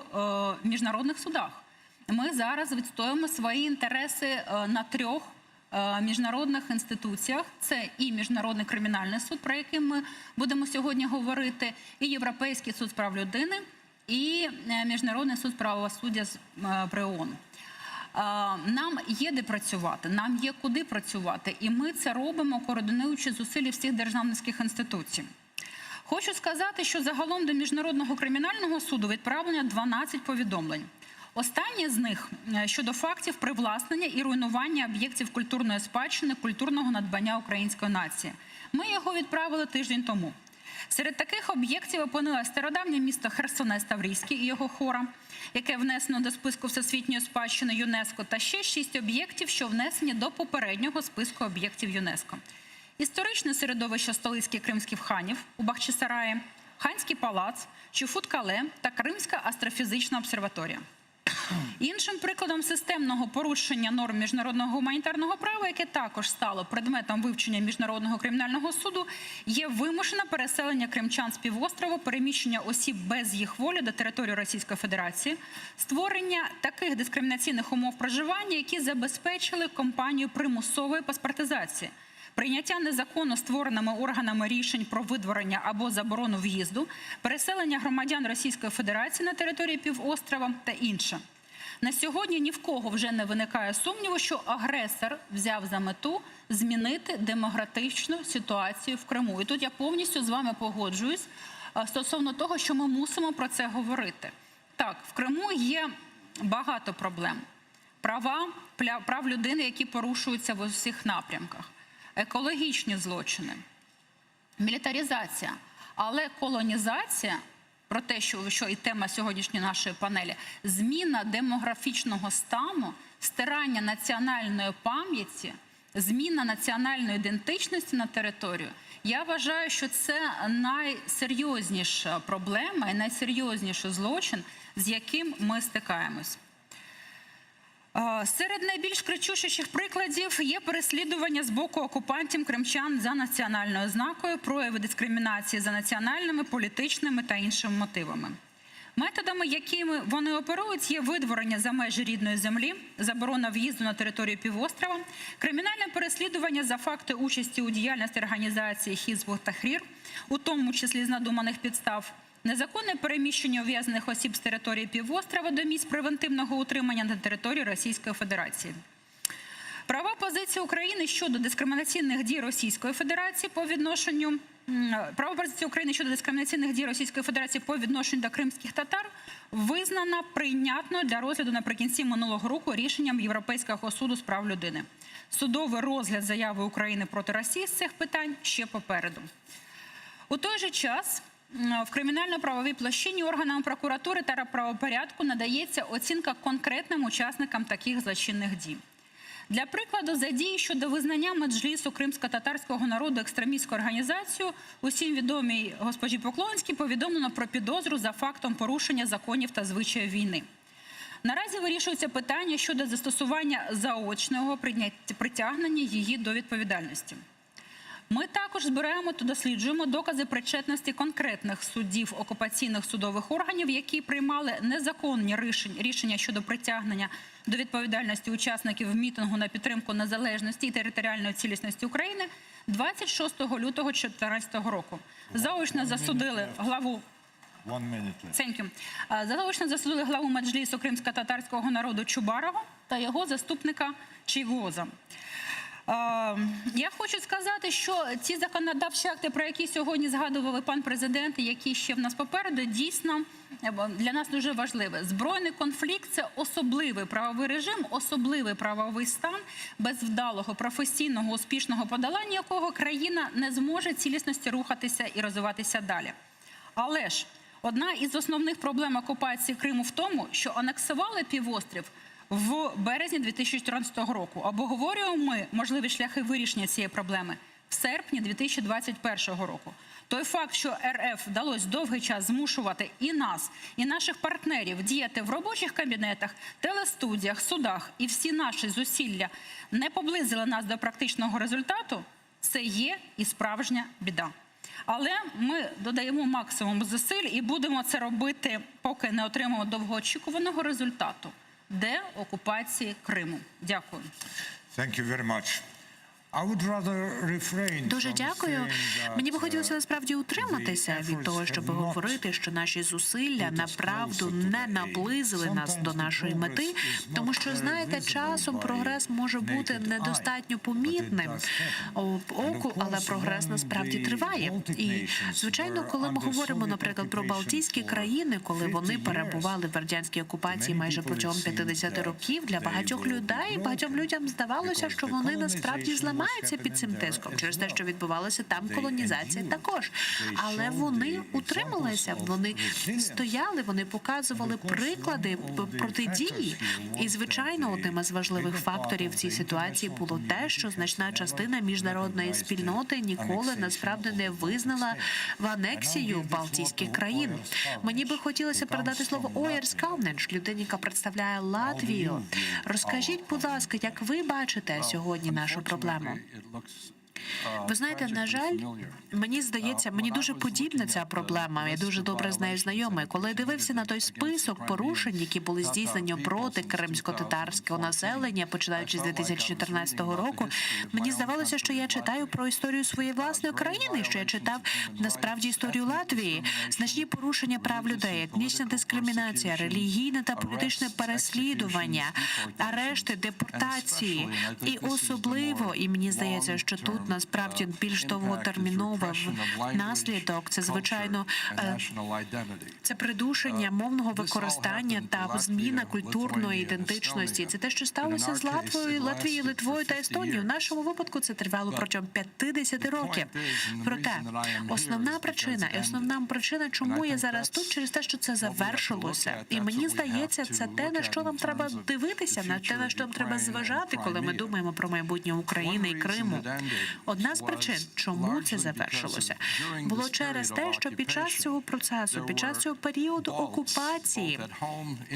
міжнародних судах. Ми зараз відстоюємо свої інтереси на 3 міжнародних інституціях. Це і Міжнародний кримінальний суд, про який ми будемо сьогодні говорити, і Європейський суд з прав людини, і Міжнародний суд з правосуддя при ООН. Нам є де працювати, нам є куди працювати, і ми це робимо, координуючи зусилля всіх державницьких інституцій. Хочу сказати, що загалом до Міжнародного кримінального суду відправлено 12 повідомлень. Останнє з них щодо фактів привласнення і руйнування об'єктів культурної спадщини, культурного надбання української нації. Ми його відправили тиждень тому. Серед таких об'єктів опинилось стародавнє місто Херсонес Таврійський і його хора, яке внесено до списку Всесвітньої спадщини ЮНЕСКО, та ще 6 об'єктів, що внесені до попереднього списку об'єктів ЮНЕСКО. Історичне середовище столиці кримських ханів у Бахчисараї, Ханський палац, Чуфут-Кале та Кримська астрофізична обсерваторія. Іншим прикладом системного порушення норм міжнародного гуманітарного права, яке також стало предметом вивчення Міжнародного кримінального суду, є вимушене переселення кримчан з півострову, переміщення осіб без їх волі до території Російської Федерації, створення таких дискримінаційних умов проживання, які забезпечили кампанію примусової паспортизації, прийняття незаконно створеними органами рішень про видворення або заборону в'їзду, переселення громадян Російської Федерації на території півострова та інше. На сьогодні ні в кого вже не виникає сумніву, що агресор взяв за мету змінити демократичну ситуацію в Криму. І тут я повністю з вами погоджуюсь стосовно того, що ми мусимо про це говорити. Так, в Криму є багато проблем. Прав людини, які порушуються в усіх напрямках. Екологічні злочини, мілітаризація, але колонізація, про те, що і тема сьогоднішньої нашої панелі, зміна демографічного стану, стирання національної пам'яті зміна національної ідентичності на територію, я вважаю, що це найсерйозніша проблема і найсерйозніший злочин, з яким ми стикаємось. Серед найбільш кричущих прикладів є переслідування з боку окупантів кримчан за національною ознакою, прояви дискримінації за національними, політичними та іншими мотивами. Методами, якими вони оперують, є видворення за межі рідної землі, заборона в'їзду на територію півострова, кримінальне переслідування за факти участі у діяльності організації Хізбут Тахрір, у тому числі з надуманих підстав, незаконне переміщення ув'язнених осіб з території півострова до місць превентивного утримання на території Російської Федерації. Права позиції України щодо дискримінаційних дій Російської Федерації по відношенню по відношенню до кримських татар визнана прийнятною для розгляду наприкінці минулого року рішенням Європейського суду з прав людини. Судовий розгляд заяви України проти Росії з цих питань ще попереду. У той же час в кримінально-правовій площині органам прокуратури та правопорядку надається оцінка конкретним учасникам таких злочинних дій. Для прикладу, за дії щодо визнання Меджлісу кримсько-татарського народу екстремістською організацією, усім відомій госпожі Поклонській повідомлено про підозру за фактом порушення законів та звичаїв війни. Наразі вирішується питання щодо застосування заочного притягнення її до відповідальності. Ми також збираємо та досліджуємо докази причетності конкретних суддів окупаційних судових органів, які приймали незаконні рішення щодо притягнення до відповідальності учасників мітингу на підтримку незалежності і територіальної цілісності України 26 лютого 2014 року. Заочно засудили главу главу Меджлісу кримсько-татарського народу Чубарова та його заступника Чийгоза. Я хочу сказати, що ці законодавчі акти, про які сьогодні згадували пан президент, і які ще в нас попереду, дійсно для нас дуже важливі. Збройний конфлікт – це особливий правовий режим, особливий правовий стан, без вдалого, професійного, успішного подолання якого країна не зможе цілісності рухатися і розвиватися далі. Але ж одна із основних проблем окупації Криму в тому, що анексували півострів в березні 2014 року. Обговорюємо ми можливі шляхи вирішення цієї проблеми в серпні 2021 року. Той факт, що РФ вдалося довгий час змушувати і нас, і наших партнерів діяти в робочих кабінетах, телестудіях, судах, і всі наші зусилля не поблизили нас до практичного результату, це є і справжня біда. Але ми додаємо максимум зусиль і будемо це робити, поки не отримаємо довгоочікуваного результату деокупації Криму. Дякую. Thank you very much. Дуже дякую. Мені би хотілося насправді утриматися від того, щоб говорити, що наші зусилля направду не наблизили нас до нашої мети, тому що, знаєте, часом прогрес може бути недостатньо помітним оку, але прогрес насправді триває. І, звичайно, коли ми говоримо, наприклад, про Балтійські країни, коли вони перебували в радянській окупації майже протягом 50 років, для багатьох людей, багатьом людям здавалося, що вони насправді зламаються під цим тиском, через те, що відбувалося там колонізація також. Але вони утрималися, вони стояли, вони показували приклади протидії. І, звичайно, одним із важливих факторів в цій ситуації було те, що значна частина міжнародної спільноти ніколи насправді не визнала в анексію Балтійських країн. Мені би хотілося передати слово Оєрс Калненш, людині, яка представляє Латвію. Розкажіть, будь ласка, як ви бачите сьогодні нашу проблему? Ви знаєте, на жаль, мені здається, мені дуже подібна ця проблема, я дуже добре з нею знайомий. Коли я дивився на той список порушень, які були здійснені проти кримсько-татарського населення, починаючи з 2014 року, мені здавалося, що я читаю про історію своєї власної країни, що я читав насправді історію Латвії. Значні порушення прав людей, етнічна дискримінація, релігійне та політичне переслідування, арешти, депортації. І особливо, і мені здається, що тут насправді більш довготерміновий наслідок. Це, звичайно, це придушення мовного використання та зміна культурної ідентичності. Це те, що сталося з Латвією, Литвою та Естонією. В нашому випадку це тривало протягом 50 років. Проте основна причина, чому я зараз тут, через те, що це завершилося. І мені здається, це те, на що нам треба дивитися, на те, на що нам треба зважати, коли ми думаємо про майбутнє України і Криму. Одна з причин, чому це завершилося, було через те, що під час цього процесу, під час цього періоду окупації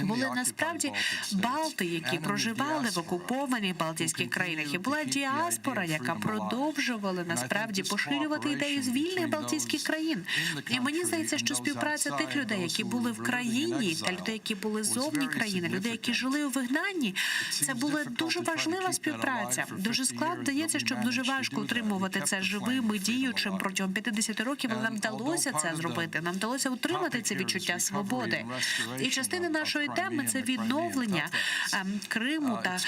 були насправді балти, які проживали в окупованих балтійських країнах. І була діаспора, яка продовжувала насправді поширювати ідею з вільних балтійських країн. І мені здається, що співпраця тих людей, які були в країні, та людей, які були зовні країни, людей, які жили у вигнанні, це була дуже важлива співпраця. Дуже складно, здається, що дуже важко утримувати це живим і діючим протягом 50 років, але нам вдалося це зробити. Нам вдалося утримати це відчуття свободи. І частина нашої теми – це відновлення Криму та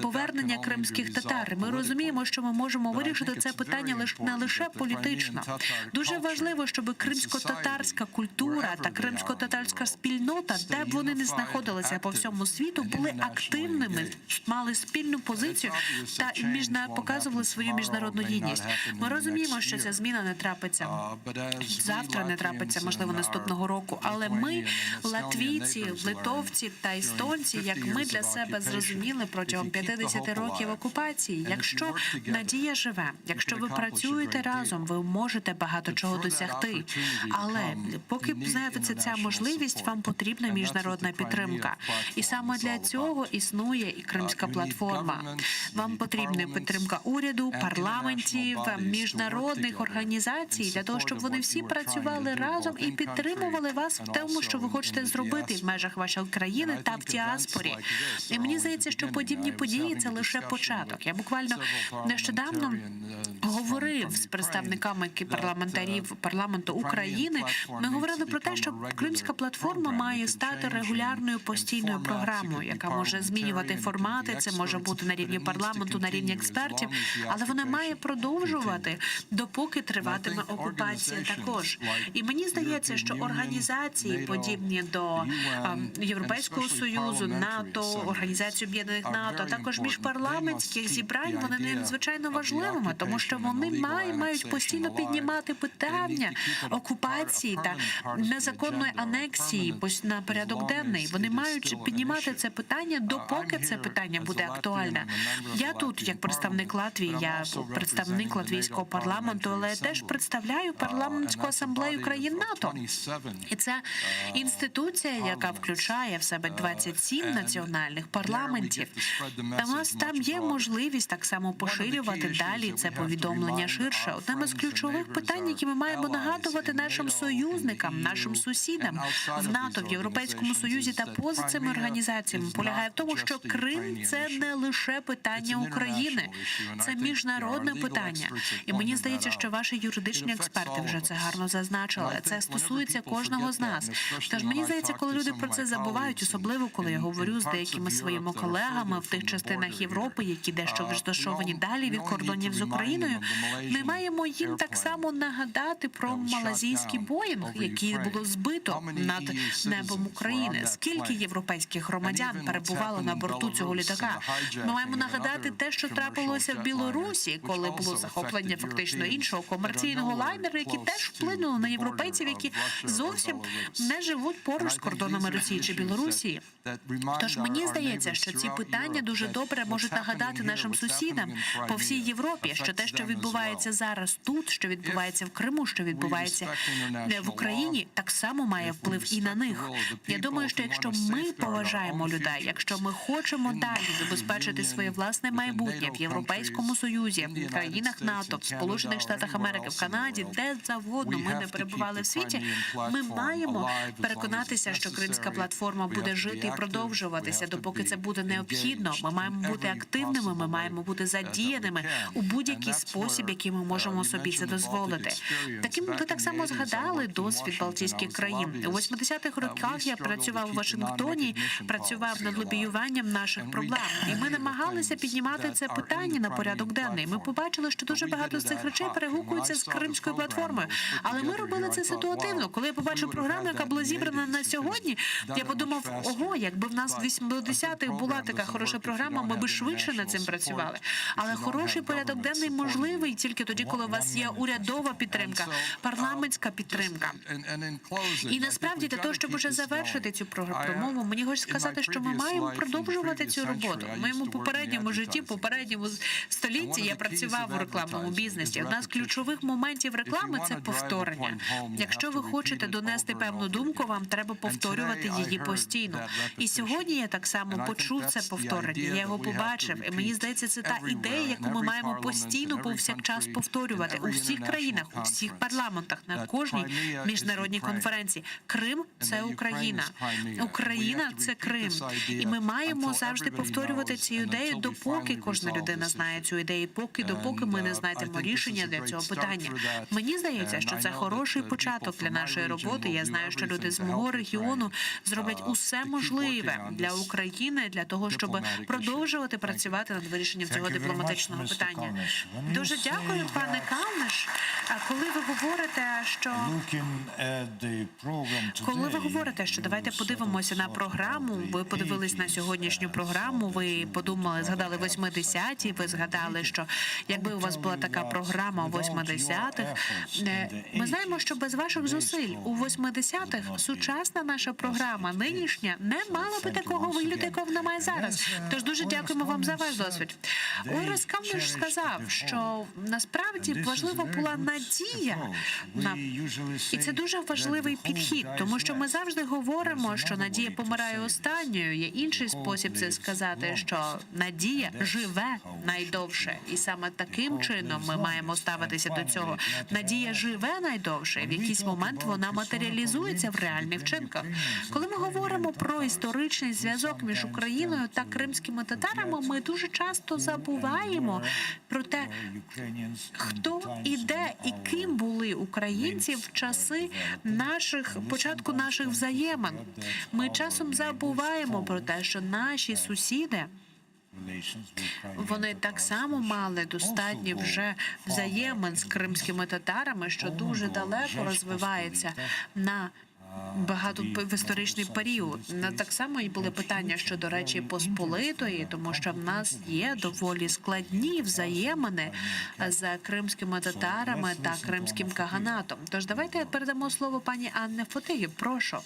повернення кримських татар. Ми розуміємо, що ми можемо вирішити це питання не лише політично. Дуже важливо, щоб кримсько-татарська культура та кримсько-татарська спільнота, де б вони не знаходилися по всьому світу, були активними, мали спільну позицію та показували свою міжнародну єдність. Ми розуміємо, що ця зміна не трапиться завтра, не трапиться, можливо, наступного року, але ми, латвійці, литовці та естонці, як ми для себе зрозуміли протягом 50 років окупації, якщо надія живе, якщо ви працюєте разом, ви можете багато чого досягти. Але поки з'явиться ця можливість, вам потрібна міжнародна підтримка. І саме для цього існує і Кримська платформа. Вам потрібна підтримка уряду, парламентів, міжнародних організацій, для того, щоб вони всі працювали разом і підтримували вас в тому, що ви хочете зробити в межах вашої країни та в діаспорі. І мені здається, що подібні події – це лише початок. Я буквально нещодавно говорив з представниками парламентарів парламенту України. Ми говорили про те, що Кримська платформа має стати регулярною постійною програмою, яка може змінювати формати. Це може бути на рівні парламенту, на рівні експертів, але вона має продовжувати, допоки триватиме окупація також. І мені здається, що організації, подібні до Європейського Союзу, НАТО, Організації Об'єднаних НАТО, а також міжпарламентських зібрань, вони надзвичайно важливими, тому що вони мають постійно піднімати питання окупації та незаконної анексії на порядок денний. Вони мають піднімати це питання, допоки це питання буде актуальне. Я тут, як представник Латвії, я представник латвійського парламенту, але я теж представляю парламентську асамблею країн НАТО. І це інституція, яка включає в себе 27 національних парламентів. Та у нас там є можливість так само поширювати далі це повідомлення ширше. Одним із ключових питань, які ми маємо нагадувати нашим союзникам, нашим сусідам в НАТО, в Європейському Союзі та поза цими організаціями, полягає в тому, що Крим – це не лише питання України, це міжнародне питання. І мені здається, що ваші юридичні експерти вже це гарно зазначили. Це стосується кожного з нас. Тож мені здається, коли люди про це забувають, особливо коли я говорю з деякими своїми колегами в тих частинах Європи, які дещо розташовані далі від кордонів з Україною, ми маємо їм так само нагадати про малазійський Боїнг, який було збито над небом України. Скільки європейських громадян перебувало на борту цього літака? Ми маємо нагадати те, що трапилося в Білорусі, коли було захоплення фактично іншого комерційного лайнера, які теж вплинули на європейців, які зовсім не живуть поруч з кордонами Росії чи Білорусі. Тож мені здається, що ці питання дуже добре можуть нагадати нашим сусідам по всій Європі, що те, що відбувається зараз тут, що відбувається в Криму, що відбувається в Україні, так само має вплив і на них. Я думаю, що якщо ми поважаємо людей, якщо ми хочемо далі забезпечити своє власне майбутнє в Європейському Союзі, в країнах НАТО, в Сполучених Штатах Америки, в Канаді, де завгодно ми не перебували в світі, ми маємо переконатися, що Кримська платформа буде жити і продовжуватися, допоки це буде необхідно. Ми маємо бути активними, ми маємо бути задіяними у будь-який спосіб, який ми можемо собі це дозволити. Таким ви так само згадали досвід Балтійських країн. У 80-х роках я працював у Вашингтоні, працював над лобіюванням наших проблем. І ми намагалися піднімати це питання на порядок денний. Ми побачили, побачили, що дуже багато з цих речей перегукуються з Кримською платформою. Але ми робили це ситуативно. Коли я побачив програму, яка була зібрана на сьогодні, я подумав, ого, якби в нас в 80-х була така хороша програма, ми б швидше над цим працювали. Але хороший порядок денний можливий тільки тоді, коли у вас є урядова підтримка, парламентська підтримка. І насправді для того, щоб уже завершити цю промову, мені хочеться сказати, що ми маємо продовжувати цю роботу. В моєму попередньому житті, попередньому столітті я працював у рекламному бізнесі. Одна з ключових моментів реклами – це повторення. Якщо ви хочете донести певну думку, вам треба повторювати її постійно. І сьогодні я так само почув це повторення, я його побачив. І мені здається, це та ідея, яку ми маємо постійно, повсякчас повторювати у всіх країнах, у всіх парламентах, на кожній міжнародній конференції. Крим – це Україна. Україна – це Крим. І ми маємо завжди повторювати ці ідеї, допоки кожна людина знає цю ідею, допоки ми не знайдемо рішення для цього питання. Мені здається, що це хороший початок для нашої роботи. Я знаю, що люди з мого регіону зроблять усе можливе для України, для того, щоб продовжувати працювати над вирішенням цього дипломатичного питання. Дуже дякую, пане Калниш. А коли ви говорите, що давайте подивимося на програму, ви подивились на сьогоднішню програму, ви подумали, згадали 80-ті, ви згадали, що якби у вас була така програма у 80-х, ми знаємо, що без ваших зусиль у 80-х сучасна наша програма, нинішня, не мала би такого вигляду, якого вона має зараз. Тож дуже дякуємо вам за ваш досвід. Орес Камниш сказав, що насправді важлива була надія. І це дуже важливий підхід, тому що ми завжди говоримо, що надія помирає останньою. Є інший спосіб це сказати, що надія живе найдовше. І саме таким чином ми маємо ставитися до цього. Надія живе найдовше, і в якийсь момент вона матеріалізується в реальних вчинках. Коли ми говоримо про історичний зв'язок між Україною та кримськими татарами, ми дуже часто забуваємо про те, хто і де і ким були українці в часи початку наших взаємин. Ми часом забуваємо про те, що наші сусіди, вони так само мали достатньо вже взаємин з кримськими татарами, що дуже далеко розвивається на в історичний період. Так само і були питання щодо Речі Посполитої, тому що в нас є доволі складні взаємини з кримськими татарами та кримським каганатом. Тож давайте передамо слово пані Анне Фотигі. Прошу.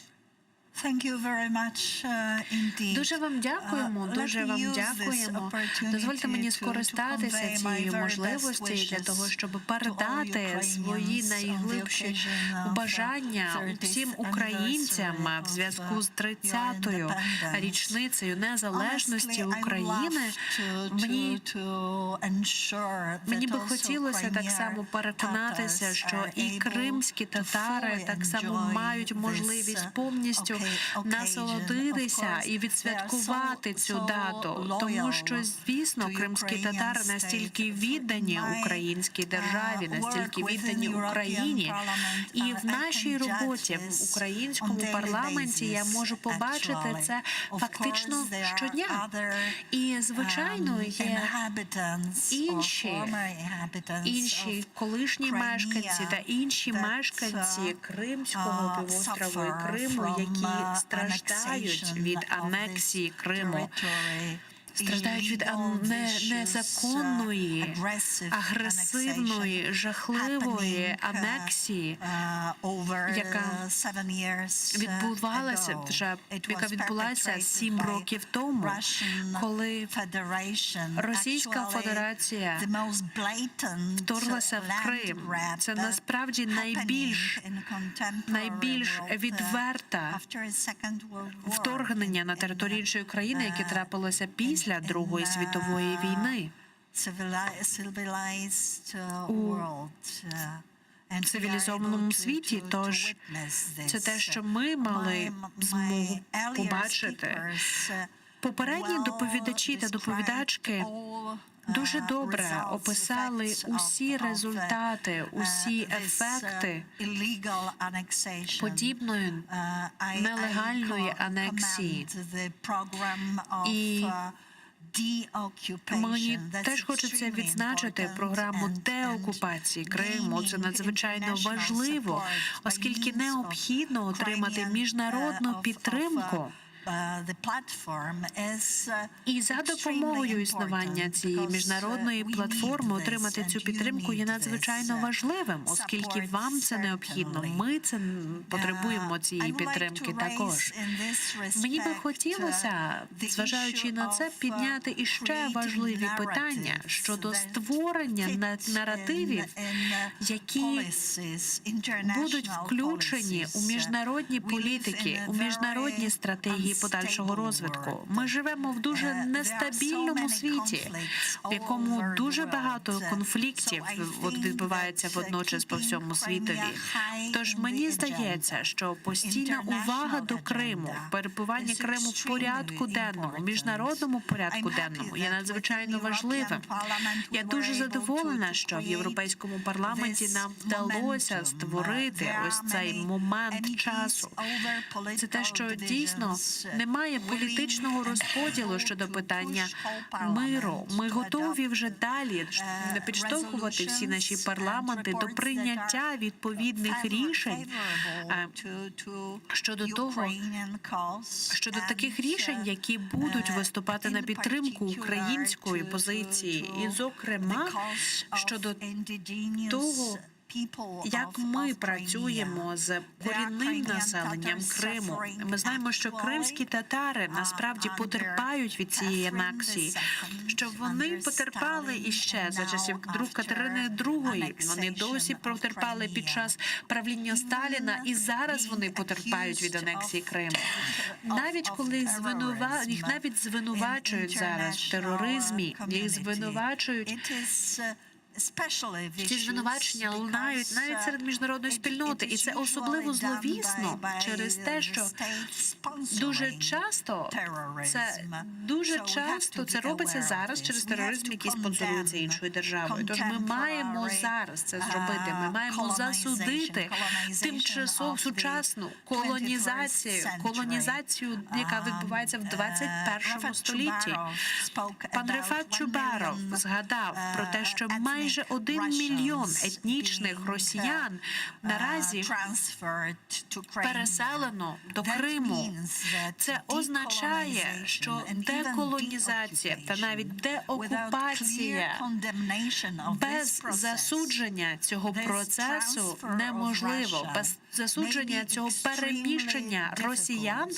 Дуже вам дякуємо, дуже вам дякуємо. Дозвольте мені скористатися цією можливістю для того, щоб передати свої найглибші бажання всім українцям в зв'язку з 30-ю річницею незалежності України. Мені би хотілося так само переконатися, що і кримські татари так само мають можливість повністю насолодитися і відсвяткувати цю дату, тому що, звісно, кримські татари настільки віддані українській державі, настільки віддані Україні. І в нашій роботі, в українському парламенті, я можу побачити це фактично щодня. І, звичайно, є інші колишні мешканці та інші мешканці Кримського півострову і Криму, які страждають від анексії Криму, страждають від незаконної, агресивної, жахливої анексії, яка відбулася 7 років тому, коли Російська Федерація вторглася в Крим. Це насправді найбільш відверта вторгнення на територію іншої країни, яке трапилося після Другої світової війни. У цивілізованому світі, тож це те, що ми мали змогу побачити. Попередні доповідачі та доповідачки дуже добре описали усі результати, усі ефекти подібної нелегальної анексії. І Мені теж хочеться відзначити програму деокупації Криму. Це надзвичайно важливо, оскільки необхідно отримати міжнародну підтримку. І за допомогою існування цієї міжнародної платформи отримати цю підтримку є надзвичайно важливим, оскільки вам це необхідно. Ми це потребуємо цієї підтримки також. Мені би хотілося, зважаючи на це, підняти іще важливі питання щодо створення наративів, які будуть включені у міжнародні політики, у міжнародні стратегії подальшого розвитку. Ми живемо в дуже нестабільному світі, в якому дуже багато конфліктів відбувається водночас по всьому світові. Тож мені здається, що постійна увага до Криму, перебування Криму в порядку денному, міжнародному порядку денному є надзвичайно важливим. Я дуже задоволена, що в Європейському парламенті нам вдалося створити ось цей момент часу. Це те, що дійсно немає політичного розподілу щодо питання миру. Ми готові вже далі підштовхувати всі наші парламенти до прийняття відповідних рішень щодо таких рішень, які будуть виступати на підтримку української позиції, і, зокрема, щодо того, як ми працюємо з корінним населенням Криму. Ми знаємо, що кримські татари насправді потерпають від цієї анексії, що вони потерпали іще за часів Катерини II. Вони досі потерпали під час правління Сталіна, і зараз вони потерпають від анексії Криму. Навіть коли їх навіть звинувачують зараз в тероризмі, їх звинувачують. Ці звинувачення лунають навіть серед міжнародної спільноти, і це особливо зловісно через те, що дуже часто це робиться зараз через тероризм, який спонсорується іншою державою. Тож ми маємо зараз це зробити. Ми маємо засудити тимчасову сучасну колонізацію, яка відбувається в 21 столітті. Пан Рефат Чубаров згадав про те, що майже 1 мільйон етнічних росіян наразі переселено до Криму. Це означає, що деколонізація та навіть деокупація без засудження цього процесу неможливо. Без засудження цього переміщення росіян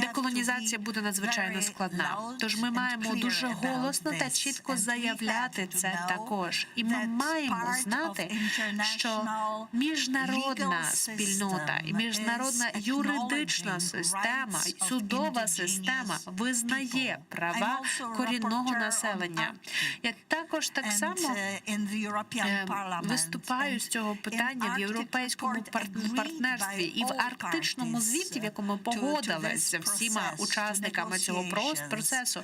деколонізація буде надзвичайно складна. Тож ми маємо дуже голосно та чітко заявляти це також. І ми маємо знати, що міжнародна спільнота і міжнародна юридична система, судова система визнає права корінного населення. Я також так само виступаю з цього питання в європейському партнерстві і в арктичному звіті, в якому погодилися всіма учасниками цього процесу.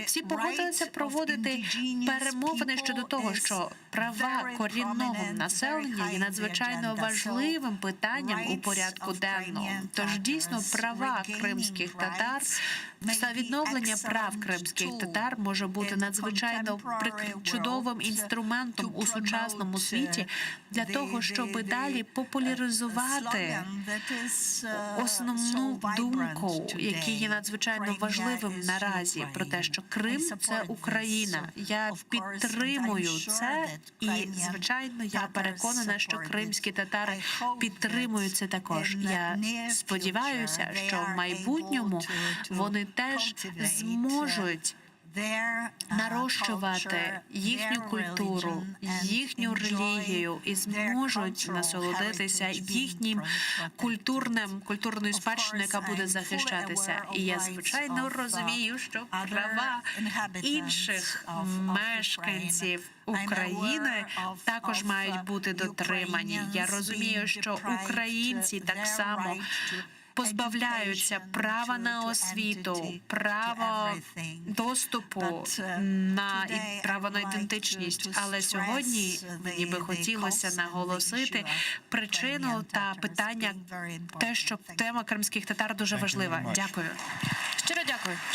Всі погодилися проводити перемовини щодо того, що права корінного населення є надзвичайно важливим питанням у порядку денному. Тож дійсно права кримських татар та відновлення прав кримських татар може бути надзвичайно чудовим інструментом у сучасному світі для того, щоб далі популяризувати основну думку, який є надзвичайно важливим наразі, про те, що Крим – це Україна. Я підтримую це, і, звичайно, я переконана, що кримські татари підтримують це також. Я сподіваюся, що в майбутньому вони теж зможуть нарощувати їхню культуру, їхню релігію і зможуть насолодитися їхнім культурною спадщиною, яка буде захищатися. І я, звичайно, розумію, що права інших мешканців України також мають бути дотримані. Я розумію, що українці так само позбавляються права на освіту, право доступу, право на ідентичність. Але сьогодні мені би хотілося наголосити причину та питання, те, що тема кримських татар дуже важлива. Дякую.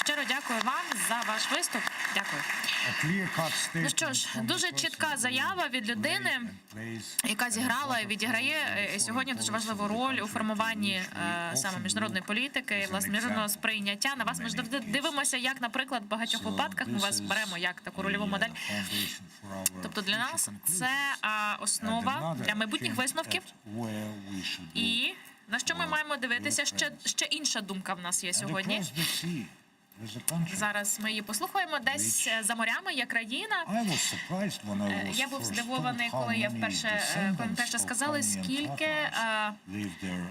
Щиро дякую вам за ваш виступ. Дякую. Ну що ж, дуже чітка заява від людини, яка зіграла і відіграє сьогодні дуже важливу роль у формуванні саме міжнародної політики, власне, міжнародного сприйняття. На вас ми ж дивимося, як, наприклад, в багатьох випадках ми вас беремо як таку рольову модель. Тобто для нас це основа для майбутніх висновків. І на що ми маємо дивитися? Ще інша думка в нас є сьогодні. Зараз ми її послухаємо. Десь за морями є країна. Я був здивований, коли я вперше сказали, скільки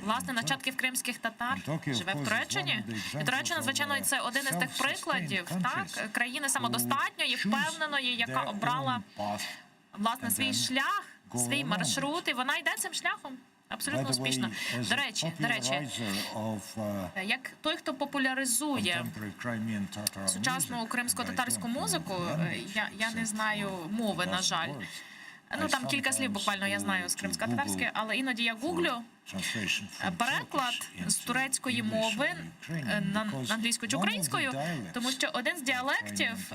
власне нащадків кримських татар живе в Туреччині. І Туреччина, звичайно, це один із тих прикладів, так, країни самодостатньої, впевненої, яка обрала власне свій шлях, свій маршрут, і вона йде цим шляхом. Абсолютно успішно. До речі, як той, хто популяризує сучасну кримсько-татарську музику, я не знаю мови, на жаль. Ну, там кілька слів буквально я знаю з кримсько-татарської, але іноді я гуглю переклад з турецької мови на англійську чи українською, тому що один з діалектів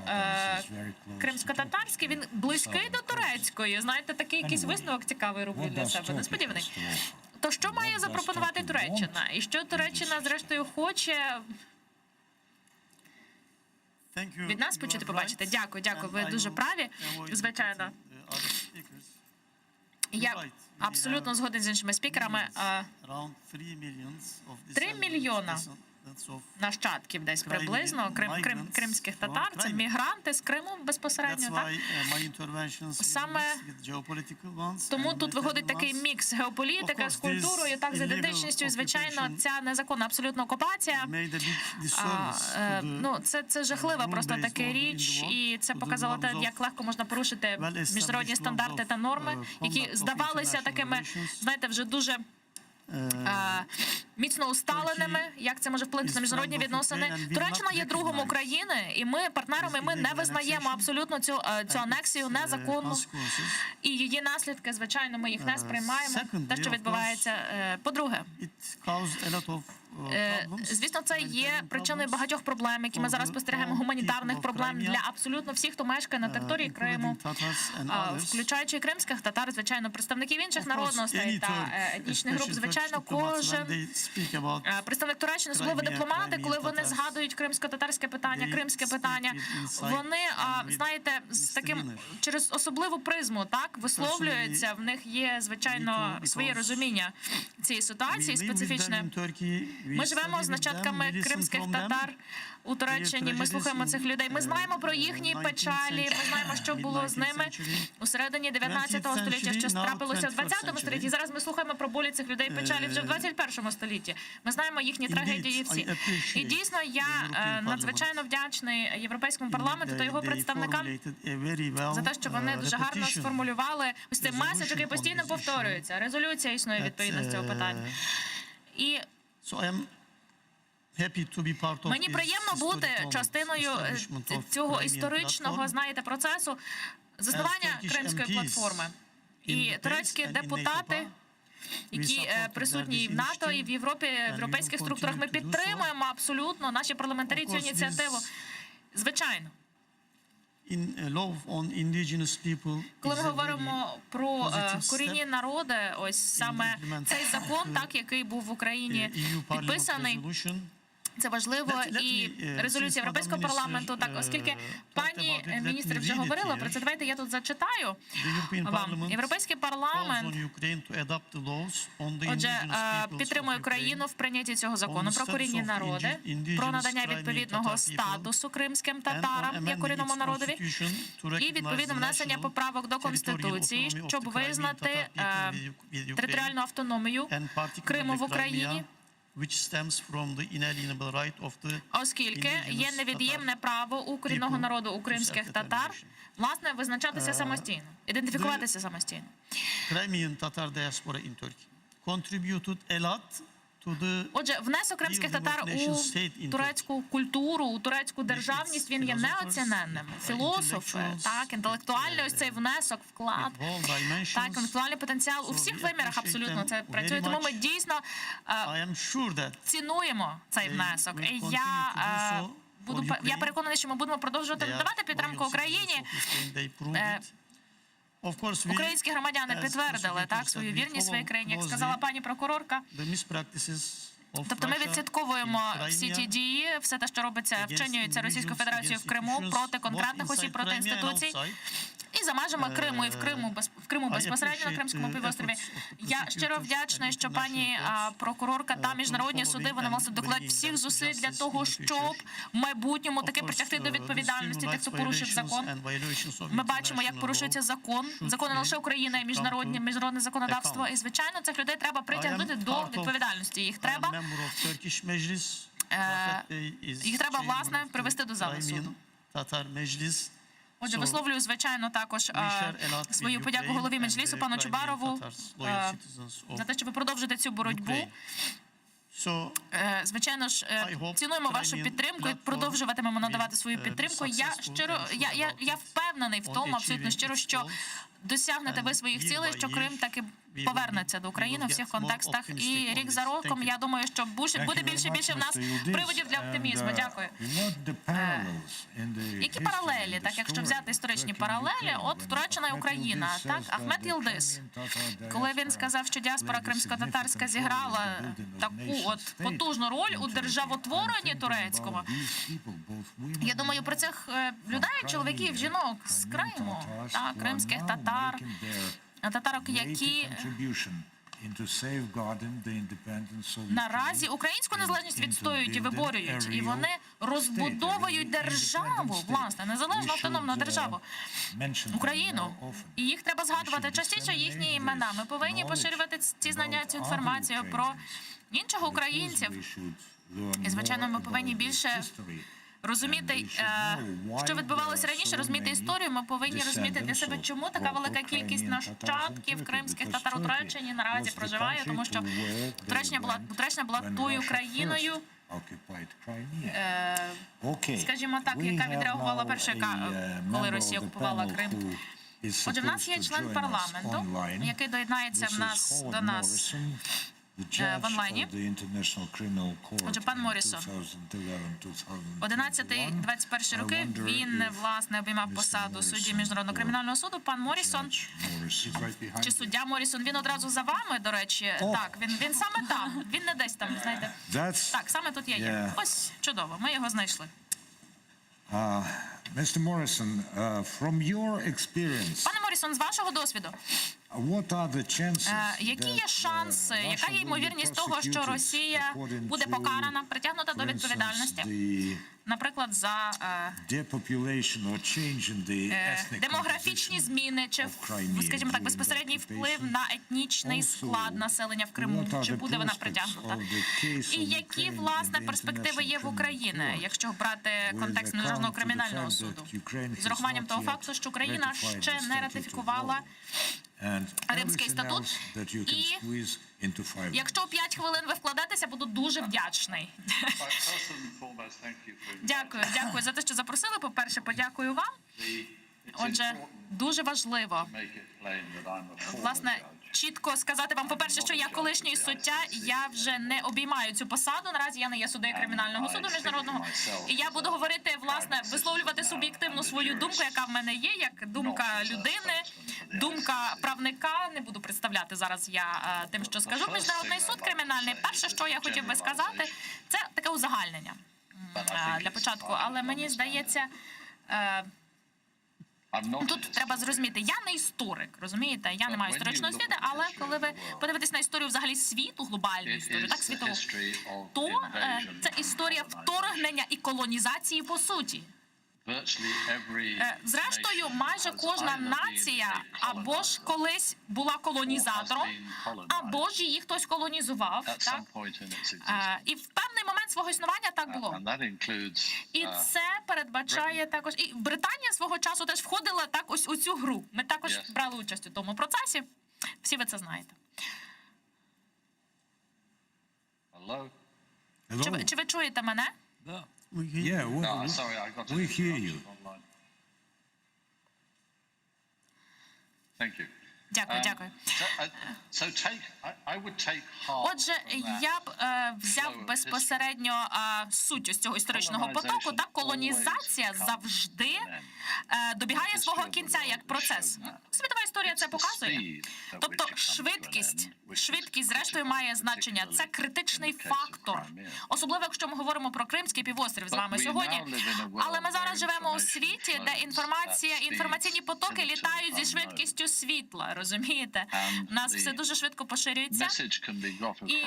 кримсько-татарський, він близький до турецької. Знаєте, такий якийсь висновок цікавий роблю для себе, несподіваний. То що має запропонувати Туреччина? І що Туреччина, зрештою, хоче від нас почути, побачити? Дякую, ви дуже праві, звичайно. Я абсолютно згоден з іншими спікерами. 3 мільйона нащадків десь приблизно кримських татар, це мігранти з Криму безпосередньо, так? Саме тому тут виходить такий мікс геополітика з культурою, так, з ідентичністю, і, звичайно, ця незаконна абсолютно окупація, ну, це жахлива просто така річ, і це показало те, як легко можна порушити міжнародні стандарти та норми, які здавалися такими, знаєте, вже дуже міцно усталеними, як це може вплинути на міжнародні відносини. Туреччина є другом України, і ми партнерами, ми не визнаємо абсолютно цю анексію незаконну. І її наслідки, звичайно, ми їх не сприймаємо, те, що відбувається. По-друге, звісно, це є причиною багатьох проблем, які ми зараз спостерігаємо, гуманітарних проблем для абсолютно всіх, хто мешкає на території Криму, включаючи кримських татар, звичайно, представників інших народностей та етнічних груп. Звичайно, кожен представник Туреччини, особливо дипломати, коли вони згадують кримсько-татарське питання, кримське питання, вони, знаєте, з таким через особливу призму, так, висловлюються, в них є, звичайно, своє розуміння цієї ситуації специфічне. Ми живемо з нащадками кримських татар у Туреччині, ми слухаємо цих людей, ми знаємо про їхні печалі, ми знаємо, що було з ними у середині 19 століття, що трапилося в 20 столітті. Зараз ми слухаємо про болі цих людей печалі вже в 21 столітті. Ми знаємо їхні трагедії всі. І дійсно, я надзвичайно вдячний Європейському парламенту та його представникам за те, що вони дуже гарно сформулювали ось цей меседж, який постійно повторюється. Резолюція існує відповідно з цього питання. І мені приємно бути частиною цього історичного, знаєте, процесу заснування Кримської платформи. І турецькі депутати, які присутні і в НАТО, і в Європі, в європейських структурах, ми підтримуємо абсолютно наші парламентарі цю ініціативу. Звичайно. Коли ми говоримо про корінні народи, ось саме цей закон, так, який був в Україні підписаний, це важливо, і резолюція Європейського парламенту, так, оскільки пані міністр вже говорила про це, давайте я тут зачитаю вам. Європейський парламент, отже, підтримує Україну в прийнятті цього закону про корінні народи, про надання відповідного статусу кримським татарам, як корінному народові, і відповідне внесення поправок до Конституції, щоб визнати територіальну автономію Криму в Україні, оскільки є невід'ємне право у корінного народу, у кримських татар, власне, визначатися самостійно, ідентифікуватися самостійно. Отже, внесок кримських татар у турецьку культуру, у турецьку державність, він є неоціненним. Філософи, так, інтелектуальний ось цей внесок, вклад, так, інтелектуальний потенціал у всіх вимірах абсолютно це працює. Тому ми дійсно цінуємо цей внесок. І я переконаний, що ми будемо продовжувати надавати підтримку Україні. Українські громадяни підтвердили так свою вірність своїй країні, як сказала пані прокурорка. Тобто ми відслідковуємо всі ті дії, все те, що робиться, вчинюється Російською Федерацією в Криму проти конкретних осіб, проти інституцій. І за межами Криму, і в Криму безпосередньо на Кримському півострові. Я щиро вдячна, що пані прокурорка та міжнародні суди, вони власне докладають всіх зусиль для того, щоб в майбутньому таки притягти до відповідальності тих, хто порушив закон. Ми бачимо, як порушується закон. Закони не лише України, а й міжнародне законодавство. І, звичайно, цих людей треба притягнути до відповідальності. Їх треба, власне, привести до зали суду. Отже, висловлюю, звичайно, також свою подяку голові Меджлісу, пану Чубарову, за те, що ви продовжуєте цю боротьбу. Звичайно ж, цінуємо вашу підтримку і продовжуватимемо надавати свою підтримку. Я впевнений в тому, абсолютно щиро, що досягнете ви своїх цілей, що Крим таки повернеться до України у всіх контекстах. І рік за роком, я думаю, що буде більше і більше в нас приводів для оптимізму. Дякую. Які паралелі, так, якщо взяти історичні паралелі, от Туреччина і Україна, так, Ахмет Йилдиз, коли він сказав, що діаспора кримсько-татарська зіграла таку от потужну роль у державотворенні турецькому, я думаю, про цих людей, чоловіків, жінок з Криму, так, кримських татар, татарок, які наразі українську незалежність відстоюють і виборюють, і вони розбудовують державу, власне, незалежну автономну державу, Україну. І їх треба згадувати частіше, їхні імена. Ми повинні поширювати ці знання, цю інформацію про інших українців. І, звичайно, ми повинні більше розуміти, що відбувалося раніше, розуміти історію, ми повинні розуміти для себе, чому така велика кількість нащадків кримських татар у Туреччині наразі проживає, тому що Туреччина була тою країною, скажімо так, яка відреагувала першою, коли Росія окупувала Крим. Отже, в нас є член парламенту, який доєднається до нас в онлайні. Отже, пан Морісон. 11-21 роки він, власне, обіймав посаду судді Міжнародного кримінального суду. Пан Морісон, чи суддя Морісон, він одразу за вами, до речі. Так, він саме там, він не десь там, знаєте. Так, саме тут я є. Ось, чудово, ми його знайшли. Mr. Morrison, from your experience, Пане Морісон, з вашого досвіду, які є шанси, яка є ймовірність того, що Росія буде покарана, притягнута до відповідальності, наприклад, за демографічні зміни, чи, скажімо так, безпосередній вплив на етнічний склад населення в Криму, чи буде вона притягнута? І які, власне, перспективи є в Україні, якщо брати контекст Міжнародного кримінального суду? З урахуванням того факту, що Україна ще не ратифікувала Римський статут, і якщо 5 хвилин ви вкладетеся, буду дуже вдячний. Дякую за те, що запросили. По-перше, подякую вам. Отже, дуже важливо, власне, чітко сказати вам, по-перше, що я колишній суддя, я вже не обіймаю цю посаду, наразі я не є суддею Кримінального суду міжнародного, і я буду говорити, власне, висловлювати суб'єктивну свою думку, яка в мене є, як думка людини, думка правника, не буду представляти зараз я тим, що скажу. Міжнародний суд кримінальний, перше, що я хотів би сказати, це таке узагальнення для початку, але мені здається, тут треба зрозуміти, я не історик, розумієте, я не маю історичної освіти, але коли ви подивитесь на історію взагалі світу, глобальну історію, так, світову, то це історія вторгнення і колонізації по суті. Зрештою, майже кожна нація або ж колись була колонізатором, або ж її хтось колонізував, так? І в певний момент свого існування так було. І це передбачає також, і Британія свого часу теж входила так ось у цю гру. Ми також брали участь у тому процесі, всі ви це знаєте. Чи ви чуєте мене? Yeah, we hear you. Дякую. Отже, я б взяв безпосередньо суть ось цього історичного потоку. Так, колонізація завжди добігає свого кінця як процес. Світова історія це показує. Тобто швидкість, зрештою, має значення. Це критичний фактор. Особливо, якщо ми говоримо про Кримський півострів з вами сьогодні. Але ми зараз живемо у світі, де інформаційні потоки літають зі швидкістю світла. Розумієте? У нас все дуже швидко поширюється. І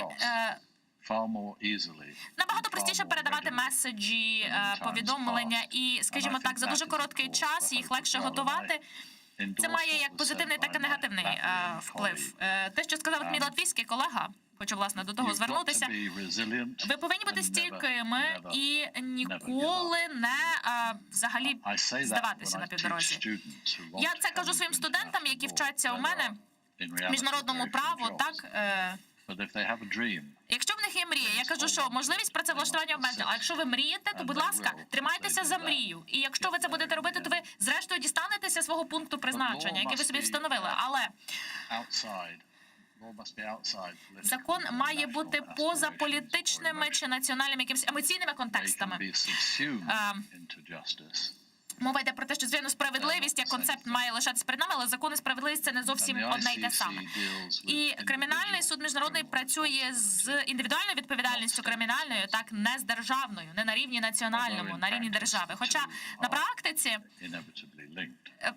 набагато простіше передавати меседжі, повідомлення і, скажімо так, за дуже короткий час їх легше готувати. Це має як позитивний, так і негативний вплив. Те, що сказав мій латвійський колега, хочу, власне, до того звернутися. Ви повинні бути стійкими і ніколи не взагалі здаватися на півдорозі. Я це кажу своїм студентам, які вчаться у мене в міжнародному праву, так? Якщо в них є мрія, я кажу, що можливість працевлаштування обмежена, а якщо ви мрієте, то, будь ласка, тримайтеся за мрію. І якщо ви це будете робити, то ви, зрештою, дістанетеся свого пункту призначення, який ви собі встановили. Але закон має бути поза політичними чи національними якимись емоційними контекстами. Мова йде про те, що, звісно, справедливість як концепт має лишатися перед нами, але закон і справедливість – це не зовсім одне й те саме. І кримінальний суд міжнародний працює з індивідуальною відповідальністю кримінальною, так, не з державною, не на рівні національному, на рівні держави. Хоча на практиці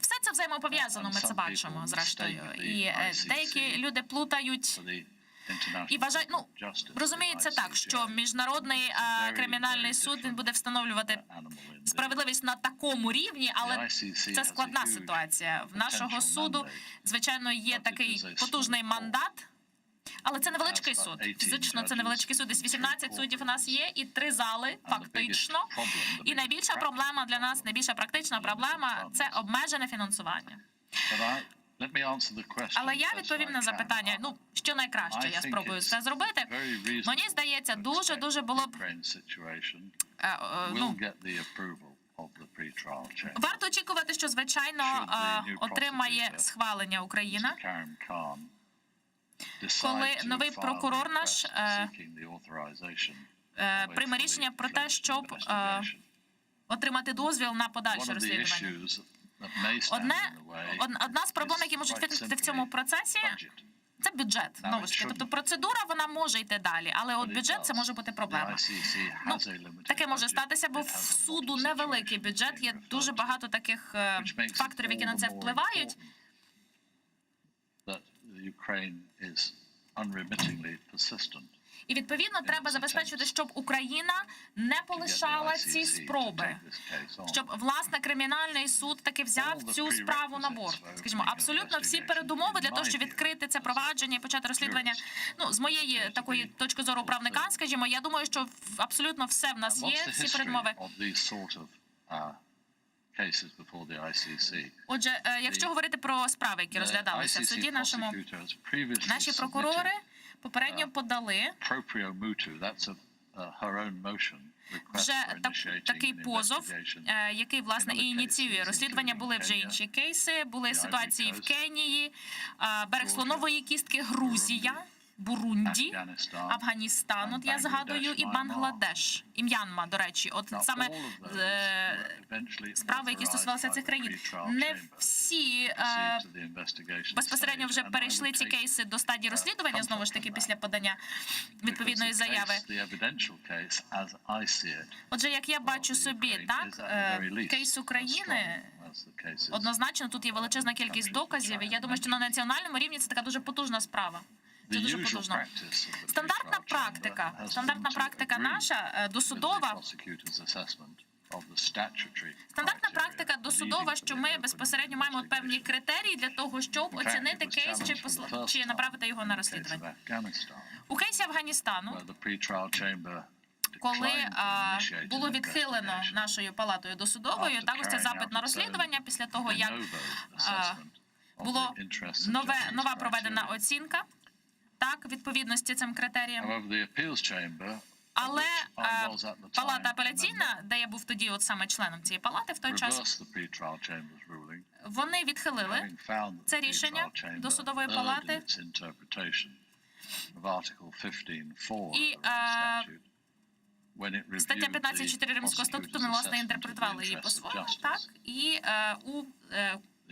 все це взаємопов'язано, ми це бачимо, зрештою. І деякі люди плутають і вважають, розуміється так, що міжнародний кримінальний суд, він буде встановлювати справедливість на такому рівні, але це складна ситуація. В нашого суду, звичайно, є такий потужний мандат, але це невеличкий суд. Фізично це невеличкий суд. Десь 18 суддів у нас є і 3 зали, фактично. І найбільша проблема для нас, найбільша практична проблема – це обмежене фінансування. Але я відповім на запитання, що найкраще я спробую це зробити. Мені здається, дуже було б варто очікувати, що, звичайно, отримає схвалення Україна, коли новий прокурор наш прийме рішення про те, щоб отримати дозвіл на подальше розслідування. Одна з проблем, які можуть виникнути в цьому процесі, це бюджет. Знову ж таки, тобто процедура, вона може йти далі, але от бюджет – це може бути проблема. Таке може статися, бо в суду невеликий бюджет, є дуже багато таких факторів, які на це впливають. І, відповідно, треба забезпечити, щоб Україна не полишала ці спроби. Щоб, власне, кримінальний суд таки взяв цю справу на борт. Скажімо, абсолютно всі передумови для того, щоб відкрити це провадження і почати розслідування. З моєї такої точки зору правника, скажімо, я думаю, що абсолютно все в нас є, всі передумови. Отже, якщо говорити про справи, які розглядалися в суді нашому, наші прокурори попередньо подали вже такий позов, який, власне, і ініціює розслідування. Були вже інші кейси, були ситуації в Кенії, берег Слонової кістки, Грузія, Бурунді, Афганістан, от я згадую, і Бангладеш, і М'янма, до речі. От саме справи, які стосувалися цих країн. Не всі безпосередньо вже перейшли ці кейси до стадії розслідування, знову ж таки, після подання відповідної заяви. Отже, як я бачу собі, так, кейс України, однозначно, тут є величезна кількість доказів, і я думаю, що на національному рівні це така дуже потужна справа. Це дуже потужно. Стандартна практика наша досудова. Стандартна практика досудова, що ми безпосередньо маємо певні критерії для того, щоб оцінити кейс чи направити його на розслідування. У кейсі Афганістану, коли було відхилено нашою палатою досудовою, також це запит на розслідування після того, як була нова проведена оцінка так, відповідності цим критеріям. Але палата апеляційна, де я був тоді от саме членом цієї палати в той час, вони відхилили це рішення до судової палати. І стаття 15.4 Римського статуту, ми, власне, інтерпретували її по-своєму, так? І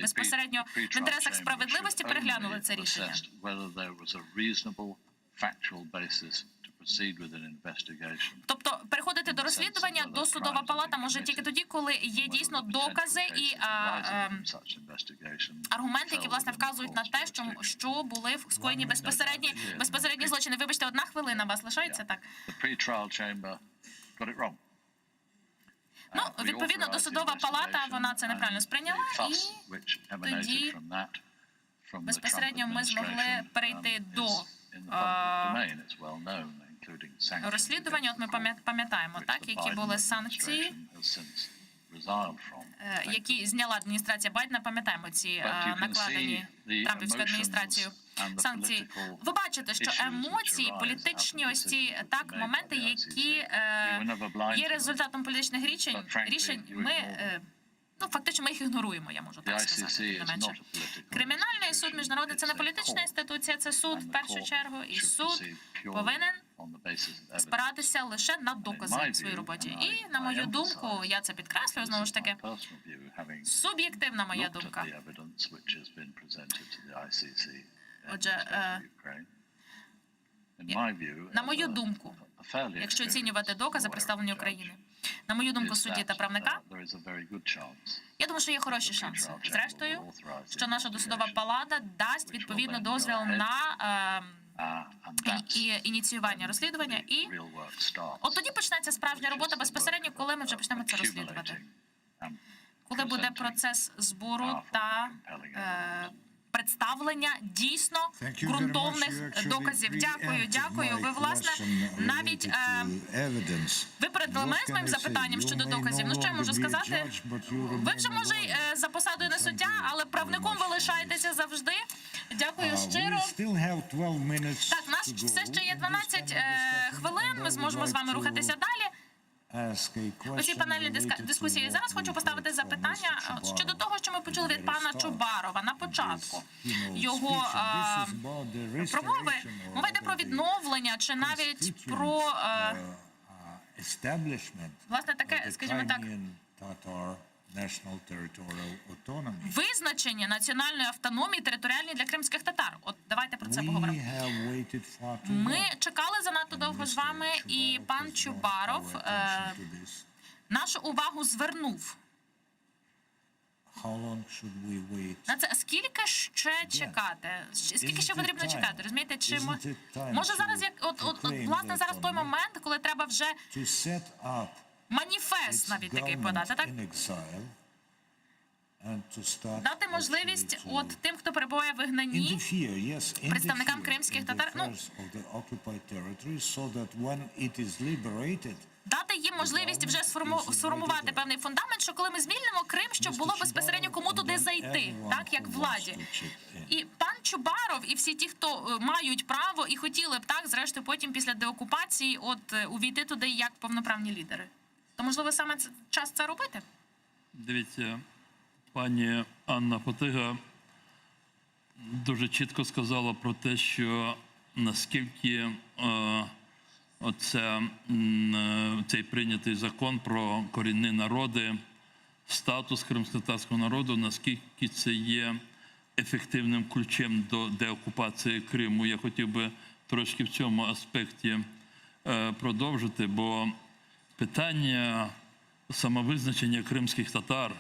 безпосередньо в інтересах справедливості переглянули це рішення. Тобто переходити до розслідування до судова палата може тільки тоді, коли є дійсно докази і аргументи, які, власне, вказують на те, що були скоєні безпосередні злочини. Вибачте, 1 хвилина вас лишається, так? Ну, відповідно, досудова палата, вона це неправильно сприйняла, і тоді безпосередньо ми змогли перейти до розслідування. От ми пам'ятаємо, так, які були санкції, які зняла адміністрація Байдена, пам'ятаємо ці накладені Трампівською адміністрацією санкції. Ви бачите, що емоції, політичні ось ці так моменти, які є результатом політичних рішень, ми фактично ми їх ігноруємо, я можу так сказати, не менше. Кримінальний суд міжнародний – це не політична інституція, це суд в першу чергу, і суд повинен спиратися лише на докази в своїй роботі. І, на мою думку, я це підкреслюю, знову ж таки, суб'єктивна моя думка. Отже, на мою думку, якщо оцінювати докази, представлені України, на мою думку, судді та правника, я думаю, що є хороші шанси. Зрештою, що наша досудова палата дасть відповідно дозвіл на ініціювання розслідування, і от тоді почнеться справжня робота безпосередньо, коли ми вже почнемо це розслідувати. Коли буде процес збору та представлення дійсно ґрунтовних доказів. Дякую. Ви, власне, навіть випередили мене з моїм запитанням щодо доказів. Ну, що я можу сказати? Ви вже, може, за посадою не суддя, але правником ви лишаєтеся завжди. Дякую щиро. Так, у нас все ще є 12 хвилин, ми зможемо з вами рухатися далі. У цій панельній дискусії зараз хочу поставити запитання щодо того, що ми почули від пана Чубарова на початку його промови. Мова йде про відновлення чи навіть про власне таке, скажімо так, визначення національної автономії територіальної для кримських татар. От давайте про це поговоримо. Ми чекали занадто довго з вами, і пан Чубаров нашу увагу звернув на це. Скільки ще чекати? Скільки ще потрібно чекати? Розумієте, чи може зараз, як власне зараз той момент, коли треба вже маніфест навіть такий подати, так? Дати можливість от тим, хто перебуває в вигнанні, представникам кримських татар, дати їм можливість вже сформувати певний фундамент, що коли ми звільнимо Крим, щоб було безпосередньо кому туди зайти, так, як владі. І пан Чубаров, і всі ті, хто мають право і хотіли б, так, зрештою, потім після деокупації, от, увійти туди як повноправні лідери. То, можливо, саме час це робити? Дивіться, пані Анна Фатига дуже чітко сказала про те, що наскільки цей прийнятий закон про корінні народи, статус кримськотатарського народу, наскільки це є ефективним ключем до деокупації Криму. Я хотів би трошки в цьому аспекті продовжити, бо питання самовизначення кримських татар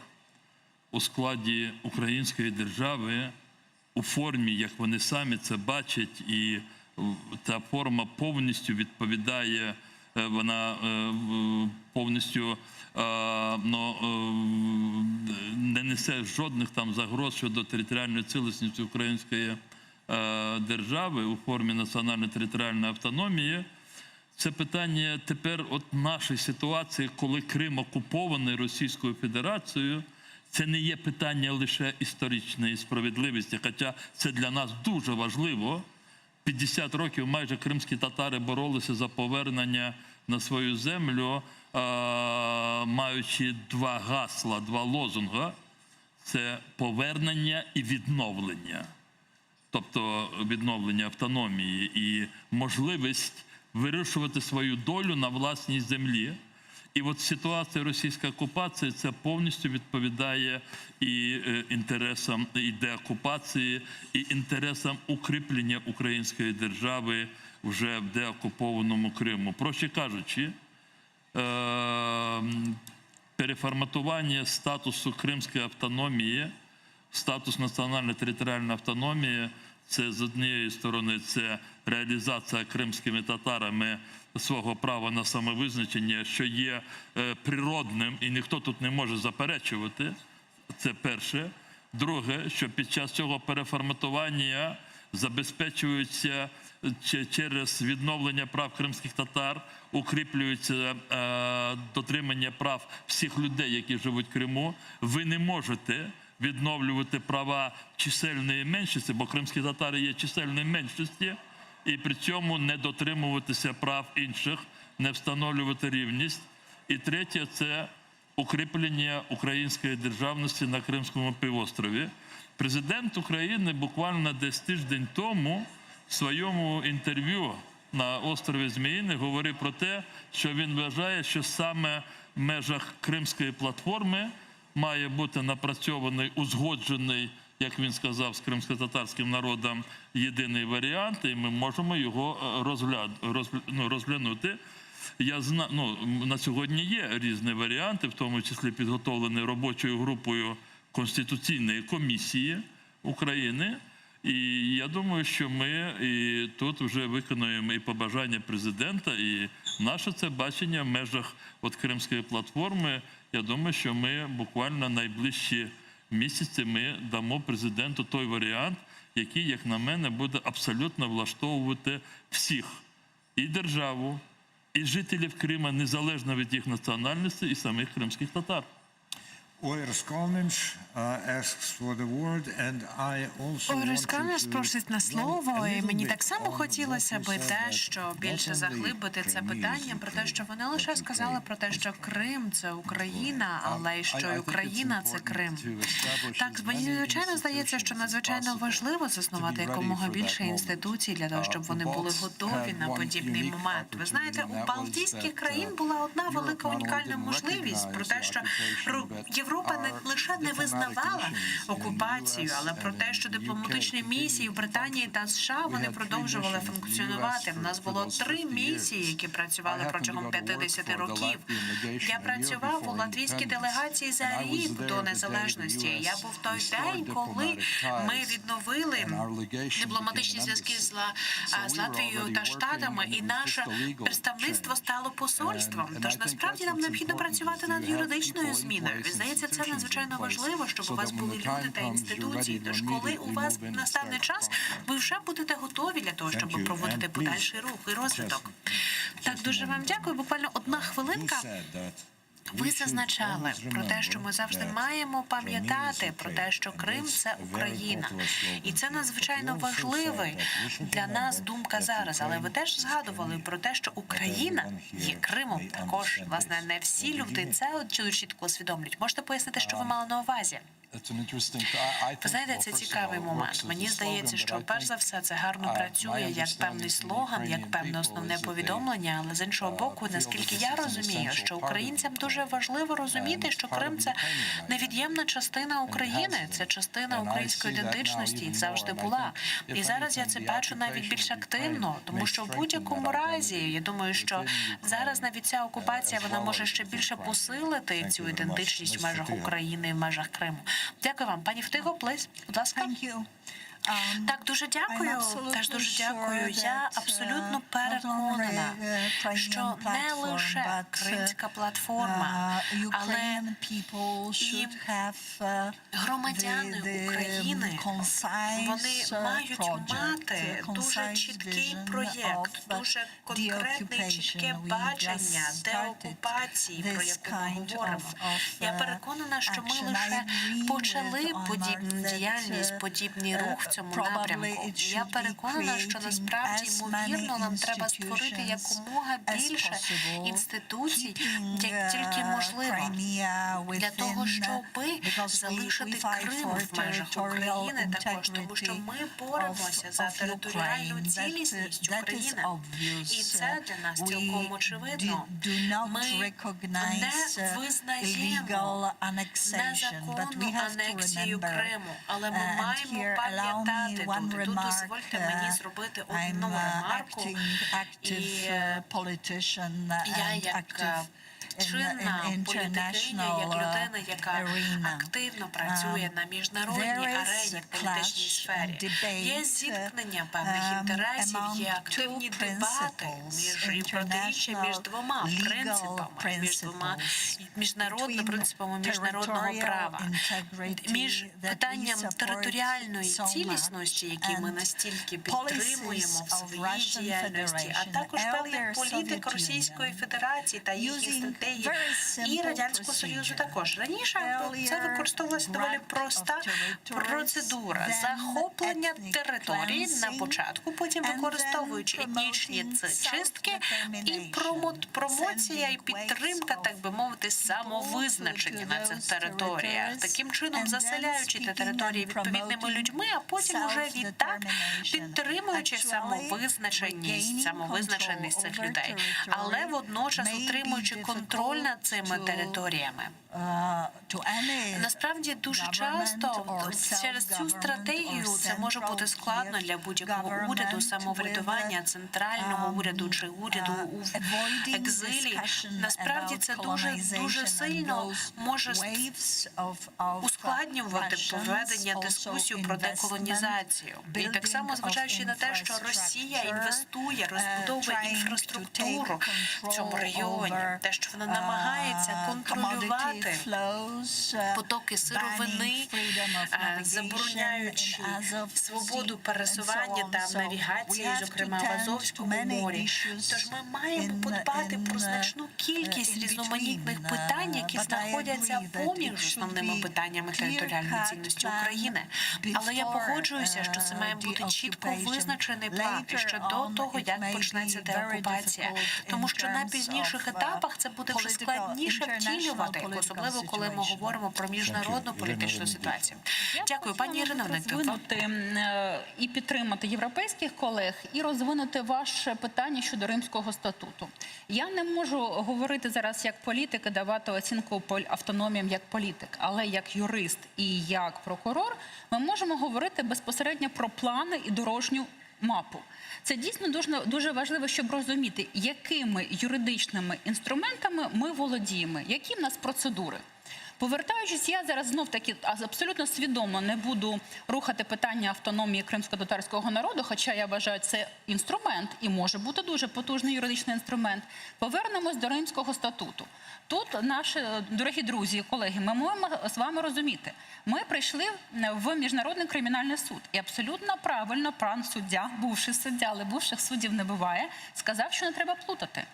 у складі української держави у формі, як вони самі це бачать, і та форма повністю відповідає, вона повністю не несе жодних там загроз щодо територіальної цілісності української держави у формі національної територіальної автономії. Це питання тепер от нашої ситуації, коли Крим окупований Російською Федерацією. Це не є питання лише історичної справедливості, хоча це для нас дуже важливо. 50 років майже кримські татари боролися за повернення на свою землю, маючи два гасла, два лозунга. Це повернення і відновлення. Тобто відновлення автономії і можливість вирішувати свою долю на власній землі. І от ситуація російської окупації це повністю відповідає і інтересам і деокупації, і інтересам укріплення української держави вже в деокупованому Криму. Проще кажучи, переформатування статусу кримської автономії, статус національної територіальної автономії, це з однієї сторони це реалізація кримськими татарами свого права на самовизначення, що є природним і ніхто тут не може заперечувати. Це перше. Друге, що під час цього переформатування забезпечується через відновлення прав кримських татар, укріплюється дотримання прав всіх людей, які живуть в Криму. Ви не можете відновлювати права чисельної меншості, бо кримські татари є чисельною меншості, і при цьому не дотримуватися прав інших, не встановлювати рівність. І третє – це укріплення української державності на Кримському півострові. Президент України буквально десь тиждень тому в своєму інтерв'ю на острові Зміїний говорив про те, що він вважає, що саме в межах Кримської платформи має бути напрацьований, узгоджений, як він сказав, з кримсько-татарським народом єдиний варіант, і ми можемо його розглянути. Я знаю, на сьогодні є різні варіанти, в тому числі підготовлені робочою групою Конституційної комісії України. І я думаю, що ми і тут вже виконуємо і побажання президента, і наше це бачення в межах Кримської платформи. Я думаю, що ми буквально найближчі місяці ми дамо президенту той варіант, який, як на мене, буде абсолютно влаштовувати всіх. І державу, і жителів Крима, незалежно від їх національності, і самих кримських татар. Ойрис Калниш просить на слово, і мені так само хотілося би дещо більше заглибити це питання про те, що вони лише сказали про те, що Крим – це Україна, але й що і Україна – це Крим. Так, мені звичайно здається, що надзвичайно важливо заснувати якомога більше інституцій для того, щоб вони були готові на подібний момент. Ви знаєте, у Балтійських країн була одна велика унікальна можливість про те, що Європа не лише не визнавала окупацію, але про те, що дипломатичні місії в Британії та США вони продовжували функціонувати. У нас було 3 місії, які працювали протягом 50 років. Я працював у латвійській делегації за рік до незалежності. Я був той день, коли ми відновили дипломатичні зв'язки з Латвією та Штатами, і наше представництво стало посольством. Тож насправді нам необхідно працювати над юридичною зміною. І, здається, це надзвичайно важливо, щоб у вас були люди та інституції. Тож, коли у вас настане час, ви вже будете готові для того, щоб проводити подальший рух і розвиток. Так, дуже вам дякую. Буквально 1 хвилинка. Ви зазначали про те, що ми завжди маємо пам'ятати про те, що Крим – це Україна. І це надзвичайно важлива для нас думка зараз. Але ви теж згадували про те, що Україна є Кримом також. Власне, не всі люди це чітко усвідомлюють. Можете пояснити, що ви мали на увазі? Ви знаєте, це цікавий момент. Мені здається, що перш за все це гарно працює як певний слоган, як певне основне повідомлення, але з іншого боку, наскільки я розумію, що українцям дуже важливо розуміти, що Крим – це невід'ємна частина України, це частина української ідентичності і завжди була. І зараз я це бачу навіть більш активно, тому що в будь-якому разі, я думаю, що зараз навіть ця окупація, вона може ще більше посилити цю ідентичність в межах України і в межах Криму. Дякую вам. Пані Втиго, плиз, будь ласка. Так, дуже дякую. Теж дуже дякую. Я абсолютно переконана, що не лише Кримська платформа, але і громадяни України, вони мають мати дуже чіткий проєкт, дуже конкретне чітке бачення деокупації, про яку ми говоримо. Я переконана, що ми лише почали подібну діяльність, подібний рух в цьому напрямку. Я переконана, що насправді, ймовірно, нам треба створити якомога більше інституцій, як тільки можливо, для того, щоб залишити Крим в межах України також, тому що ми боремося за територіальну цілісність України. І це для нас цілком очевидно. Ми не визнаємо незаконну анексію Криму, але ми маємо пам'ятати тут. Дозвольте мені зробити одну ремарку. І я як чинна політикиня, як людина, яка активно працює на міжнародній арені, в політичній сфері. Є зіткнення певних інтересів, є активні дебати і протиріччя між двома принципами, принципами міжнародного права, між питанням територіальної цілісності, які ми настільки підтримуємо в своїй діяльності, а також певних політик Російської Федерації та їх стратегії і Радянського Союзу також. Раніше це використовувалася доволі проста процедура захоплення території на початку, потім використовуючи етнічні чистки і промоція і підтримка, так би мовити, самовизначення на цих територіях. Таким чином заселяючи ті території відповідними людьми, а потім уже відтак підтримуючи самовизначеність цих людей, але водночас утримуючи контроль над цими територіями. Насправді, дуже часто через цю стратегію це може бути складно для будь-якого уряду, самоврядування, центрального уряду чи уряду у екзилі. Насправді, це дуже сильно може ускладнювати проведення дискусій про деколонізацію. І так само, зважаючи на те, що Росія інвестує, розбудовує інфраструктуру в цьому регіоні, те, що вона намагається контролювати потоки сировини, забороняючи свободу пересування та навігації, зокрема в Азовському морі. Тож ми маємо подбати про значну кількість різноманітних питань, які знаходяться поміж основними питаннями територіальної цінності України. Але я погоджуюся, що це має бути чітко визначений план ще до того, як почнеться деокупація. Тому що на пізніших етапах це буде вже складніше втілювати, особливо коли ми говоримо про міжнародну політичну ситуацію. Дякую, пані Ірино. Розвинути і підтримати європейських колег, і розвинути ваше питання щодо Римського статуту. Я не можу говорити зараз як політик і давати оцінку автономіям як політик, але як юрист і як прокурор ми можемо говорити безпосередньо про плани і дорожню мапу. Це дійсно дуже важливо, щоб розуміти, якими юридичними інструментами ми володіємо, які в нас процедури. Повертаючись, я зараз знов-таки абсолютно свідомо не буду рухати питання автономії кримсько-татарського народу, хоча я вважаю, це інструмент і може бути дуже потужний юридичний інструмент. Повернемось до Римського статуту. Тут, наші дорогі друзі і колеги, ми маємо з вами розуміти, ми прийшли в Міжнародний кримінальний суд. І абсолютно правильно пан суддя, бувший суддя, але бувших суддів не буває, сказав, що не треба плутати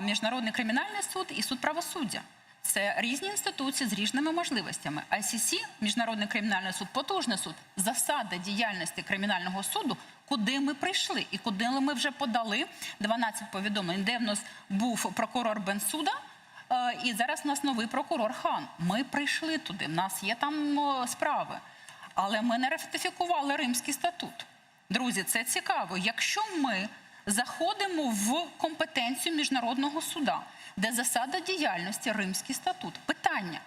Міжнародний кримінальний суд і суд правосуддя. Це різні інституції з різними можливостями. ICC, Міжнародний кримінальний суд, потужний суд, засада діяльності кримінального суду, куди ми прийшли і куди ми вже подали 12 повідомлень, де в нас був прокурор Бенсуда, і зараз у нас новий прокурор Хан. Ми прийшли туди, в нас є там справи. Але ми не ратифікували Римський статут. Друзі, це цікаво. Якщо ми заходимо в компетенцію Міжнародного суда, де засада діяльності Римський статут. Питання,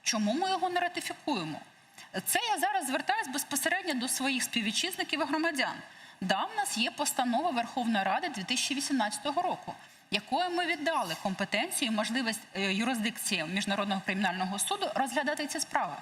чому ми його не ратифікуємо? Це я зараз звертаюся безпосередньо до своїх співвітчизників і громадян. Да, в нас є постанова Верховної Ради 2018 року, якою ми віддали компетенцію і можливість юрисдикції Міжнародного кримінального суду розглядати ці справи.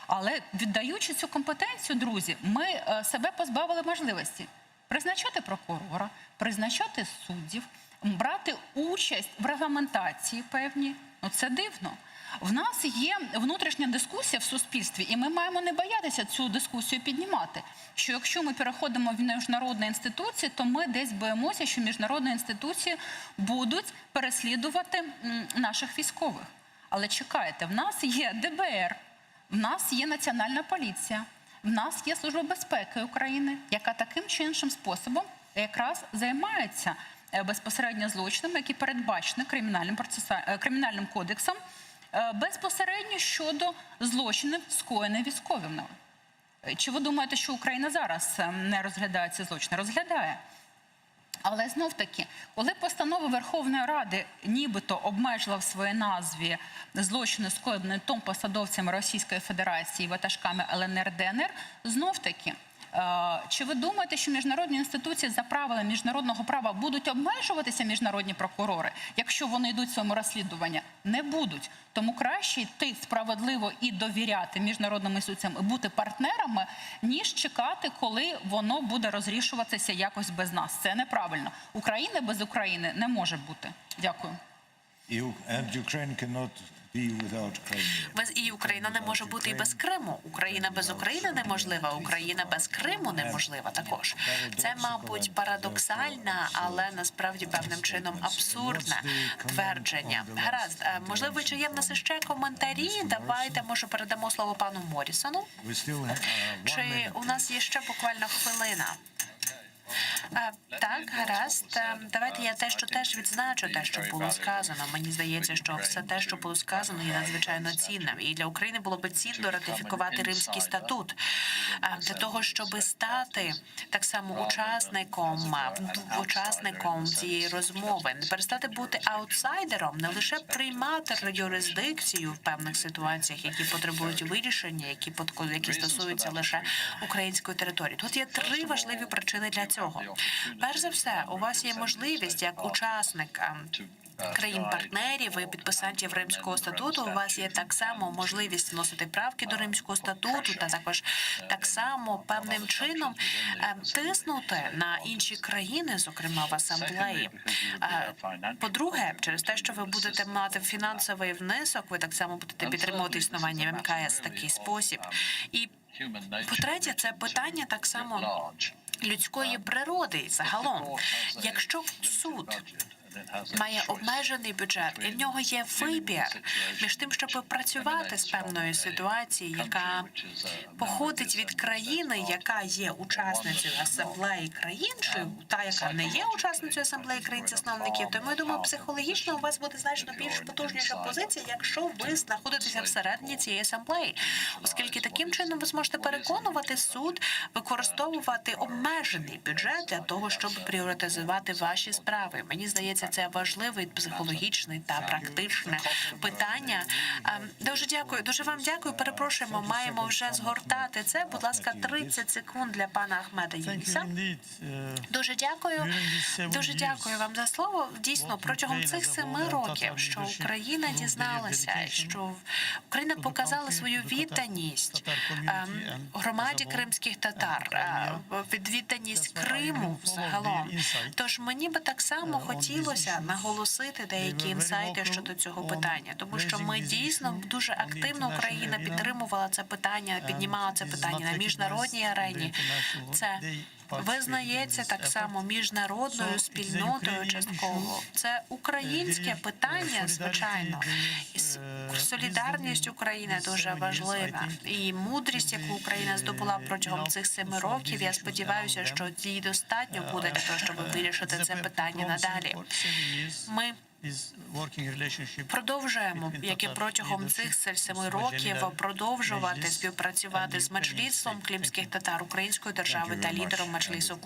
Але віддаючи цю компетенцію, друзі, ми себе позбавили можливості. призначати прокурора, призначати суддів, брати участь в регламентації певні. Ну, це дивно. В нас є внутрішня дискусія в суспільстві, і ми маємо не боятися цю дискусію піднімати. Що якщо ми переходимо в міжнародні інституції, то ми десь боїмося, що міжнародні інституції будуть переслідувати наших військових. Але чекайте, в нас є ДБР, в нас є Національна поліція, в нас є Служба безпеки України, яка таким чи іншим способом якраз займається безпосередньо злочинами, які передбачені Кримінальним кодексом, безпосередньо щодо злочинів, скоєних військовими. Чи ви думаєте, що Україна зараз не розглядає ці злочини? Розглядає. Але знов-таки, коли постанова Верховної Ради нібито обмежила в своїй назві злочини, скоєні посадовцями Російської Федерації, ватажками ЛНР, ДНР, знов-таки, чи ви думаєте, що міжнародні інституції за правилами міжнародного права будуть обмежуватися міжнародні прокурори, якщо вони йдуть в своєму розслідуванні? Не будуть. Тому краще йти справедливо і довіряти міжнародним інституціям і бути партнерами, ніж чекати, коли воно буде розрішуватися якось без нас. Це неправильно. України без України не може бути. Дякую. І Україна не може бути і без Криму. Україна без України неможлива. Україна без Криму неможлива також. Це, мабуть, парадоксальне, але насправді певним чином абсурдне твердження. Гаразд, можливо, чи є в нас ще коментарі? Давайте, може, передамо слово пану Морісону. Чи у нас є ще буквально хвилина? Так, гаразд. Давайте я теж відзначу те, що було сказано. Мені здається, що все те, що було сказано, є надзвичайно цінним. І для України було би цінно ратифікувати Римський статут для того, щоб стати так само учасником цієї розмови, не перестати бути аутсайдером, не лише приймати юрисдикцію в певних ситуаціях, які потребують вирішення, які стосуються лише української території. Тут є 3 важливі причини для цього. Перш за все, у вас є можливість як учасник країн-партнерів і підписантів Римського статуту, у вас є так само можливість вносити правки до Римського статуту та також так само певним чином тиснути на інші країни, зокрема в асамблеї. По-друге, через те, що ви будете мати фінансовий внесок, ви так само будете підтримувати існування МКС в такий спосіб. І по-третє, це питання так само людської природи загалом. Якщо суд має обмежений бюджет, і в нього є вибір між тим, щоб працювати з певною ситуацією, яка походить від країни, яка є учасницею асамблеї країн, чи та, яка не є учасницею асамблеї країн-засновників, тому, я думаю, психологічно у вас буде значно більш потужніша позиція, якщо ви знаходитеся всередині цієї асамблеї, оскільки таким чином ви зможете переконувати суд використовувати обмежений бюджет для того, щоб пріоритизувати ваші справи. Мені здається, це важливе, психологічне та практичне питання. Дуже дякую, дуже вам дякую. Перепрошуємо, маємо вже згортати це. Будь ласка, 30 секунд для пана Ахмеда Юніса. Дуже дякую вам за слово. Дійсно, протягом цих 7 років, що Україна дізналася, що Україна показала свою відданість громаді кримських татар, відданість Криму загалом. Тож мені би так само хотілося наголосити деякі інсайти щодо цього питання, тому що ми дійсно дуже активно, Україна підтримувала це питання, піднімала це питання на міжнародній арені. Це визнається так само міжнародною спільнотою частково. Це українське питання, звичайно. І солідарність України дуже важлива. І мудрість, яку Україна здобула протягом цих 7 років, я сподіваюся, що їй достатньо буде для того, щоб вирішити це питання надалі. Ми продовжуємо, як і протягом цих 7 років, продовжувати співпрацювати з меджлісом кримських татар, української держави та лідером меджлісу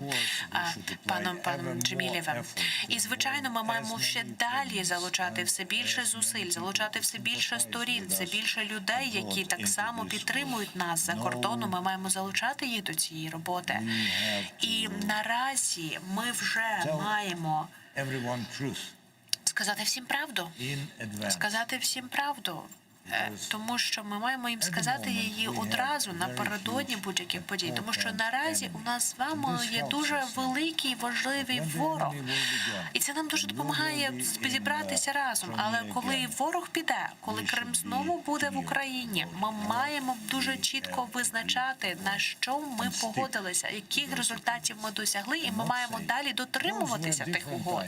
паном Джемілєвим. І, звичайно, ми маємо ще далі залучати все більше зусиль, залучати все більше сторін, все більше людей, які так само підтримують нас за кордоном. Ми маємо залучати їх до цієї роботи. І наразі ми вже маємо сказати всім правду. тому що ми маємо їм сказати її одразу напередодні будь-яких подій, тому що наразі у нас з вами є дуже великий, важливий ворог, і це нам дуже допомагає зібратися разом. Але коли ворог піде, коли Крим знову буде в Україні, ми маємо дуже чітко визначати, на що ми погодилися, яких результатів ми досягли, і ми маємо далі дотримуватися тих угод.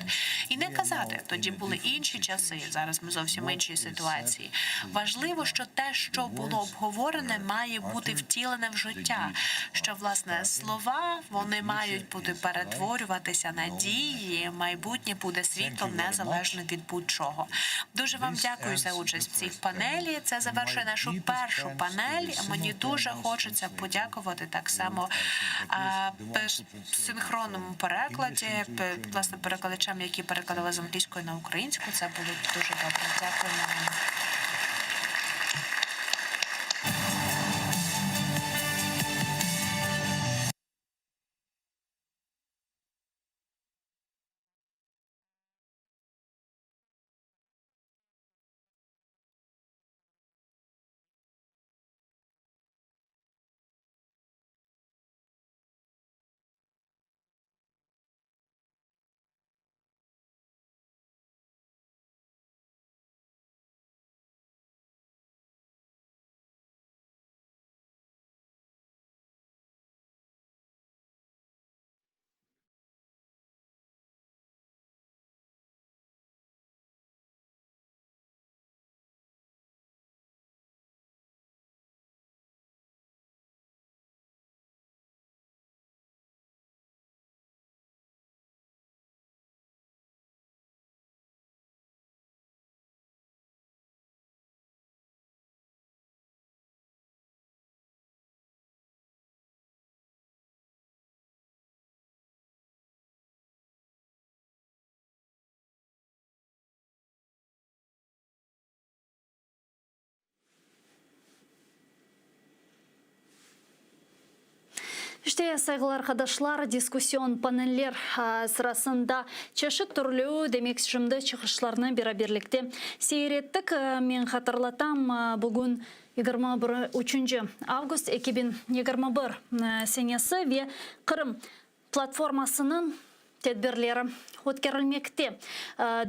І не казати, тоді були інші часи, зараз ми зовсім іншій ситуації. Важливо, що те, що було обговорене, має бути втілене в життя. Що, власне, слова, вони мають бути перетворюватися на дії, майбутнє буде світлом незалежно від будь-чого. Дуже вам дякую за участь в цій панелі. Це завершує нашу першу панель. Мені дуже хочеться подякувати так само синхронному перекладі, власне, перекладачам, які перекладали з англійської на українську. Це було дуже добре. Дякуємо вам. İşte saygılar arkadaşlar, diskusyon paneller sırasında çeşit türlü demek şimdi çıkışlarını beraberlikte seyrettik. Men hatırlatam bugün 23 Avgust 2021 senesi ve Kırım platformasının tedbirleri o'tkazilmoqda.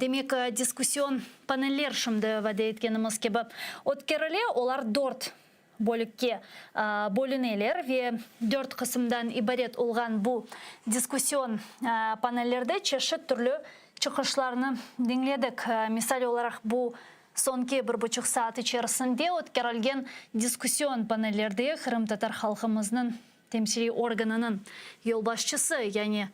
Demek diskusyon paneller şimdi va'da etganimiz gibi o'tkaziladi. Ular 4 bölükке bölünelер ve 4 kısımdan ibaret olgan bu diskusyon panellerde çeşit türlü çıkışlarını dinledik. Misal olarak bu sonki 1,5 saat içerisinde o'tkazilgan diskusyon panellerde Kırım Tatar halkımızın temsili organının yolbaşçısı, yani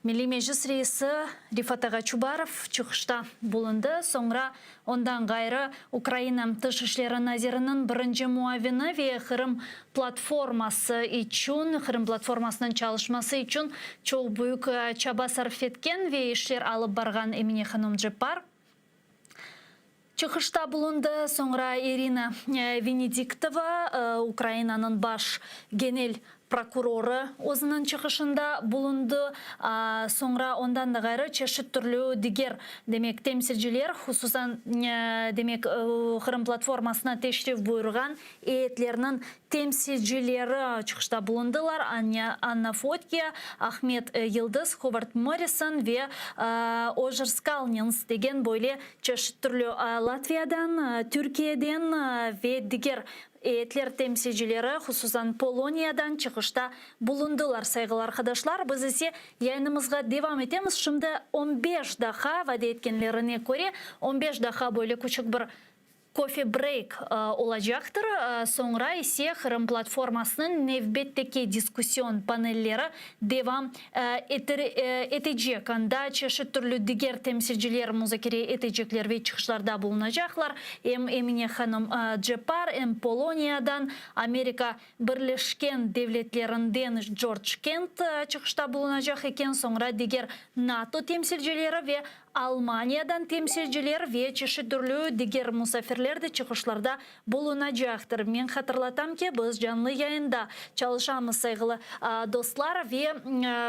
Milli Meclis Reisi Rifat Ağa Çubarov çıkışta bulundu. Sonra ondan gayrı Ukrayna Dışişleri Nazirinin birinci muavini ve Kırım platforması için, Kırım platformasının çalışması için çok büyük çaba sarf etken ve işler alıp bargan Emine Hanım Джепар çıkışta bulundu. Sonra Irina Venediktova, Ukrayna'nın baş genel prokuroru o'zining çıkışında bulundu. Sonra ondan da gayrı çeşit türlü diğer demek temsilciler, hususan demek Kırım platformasına teşrif buyurgan heyetlerinin temsilcileri çıkışta bulundular. Anna Fotkia, Ahmet Yıldız, Howard Morrison ve Ojer Skalnins degen böyle çeşit türlü Latviyadan, Türkiye'den ve diğer heyetler temsilcileri hususan Polonya'dan çıkışta bulundular saygılar arkadaşlar. Biz ise yayınımızga devam edemiz. Şimdi 15 daha va'da etkenlerine göre 15 daha böyle küçük bir coffee break olacaktır. Sonra ise Kırım platformasının növbetteki diskusyon panelleri devam edecek. Anda çeşit türlü diğer temsilciler müzakere edecekler ve çıkışlarda bulunacaklar. Hem Emine Hanım Джепар, hem Polonya'dan, Amerika Birleşken Devletleri'nden George Kent çıkışta bulunacak iken, sonra diğer NATO temsilcileri ve Almaniyadan temsilciler ve çeşit türlü diğer musafirler de çıkışlarda bulunacaktır. Men hatırlatam ki biz canlı yayında çalışamız saygılı dostlar ve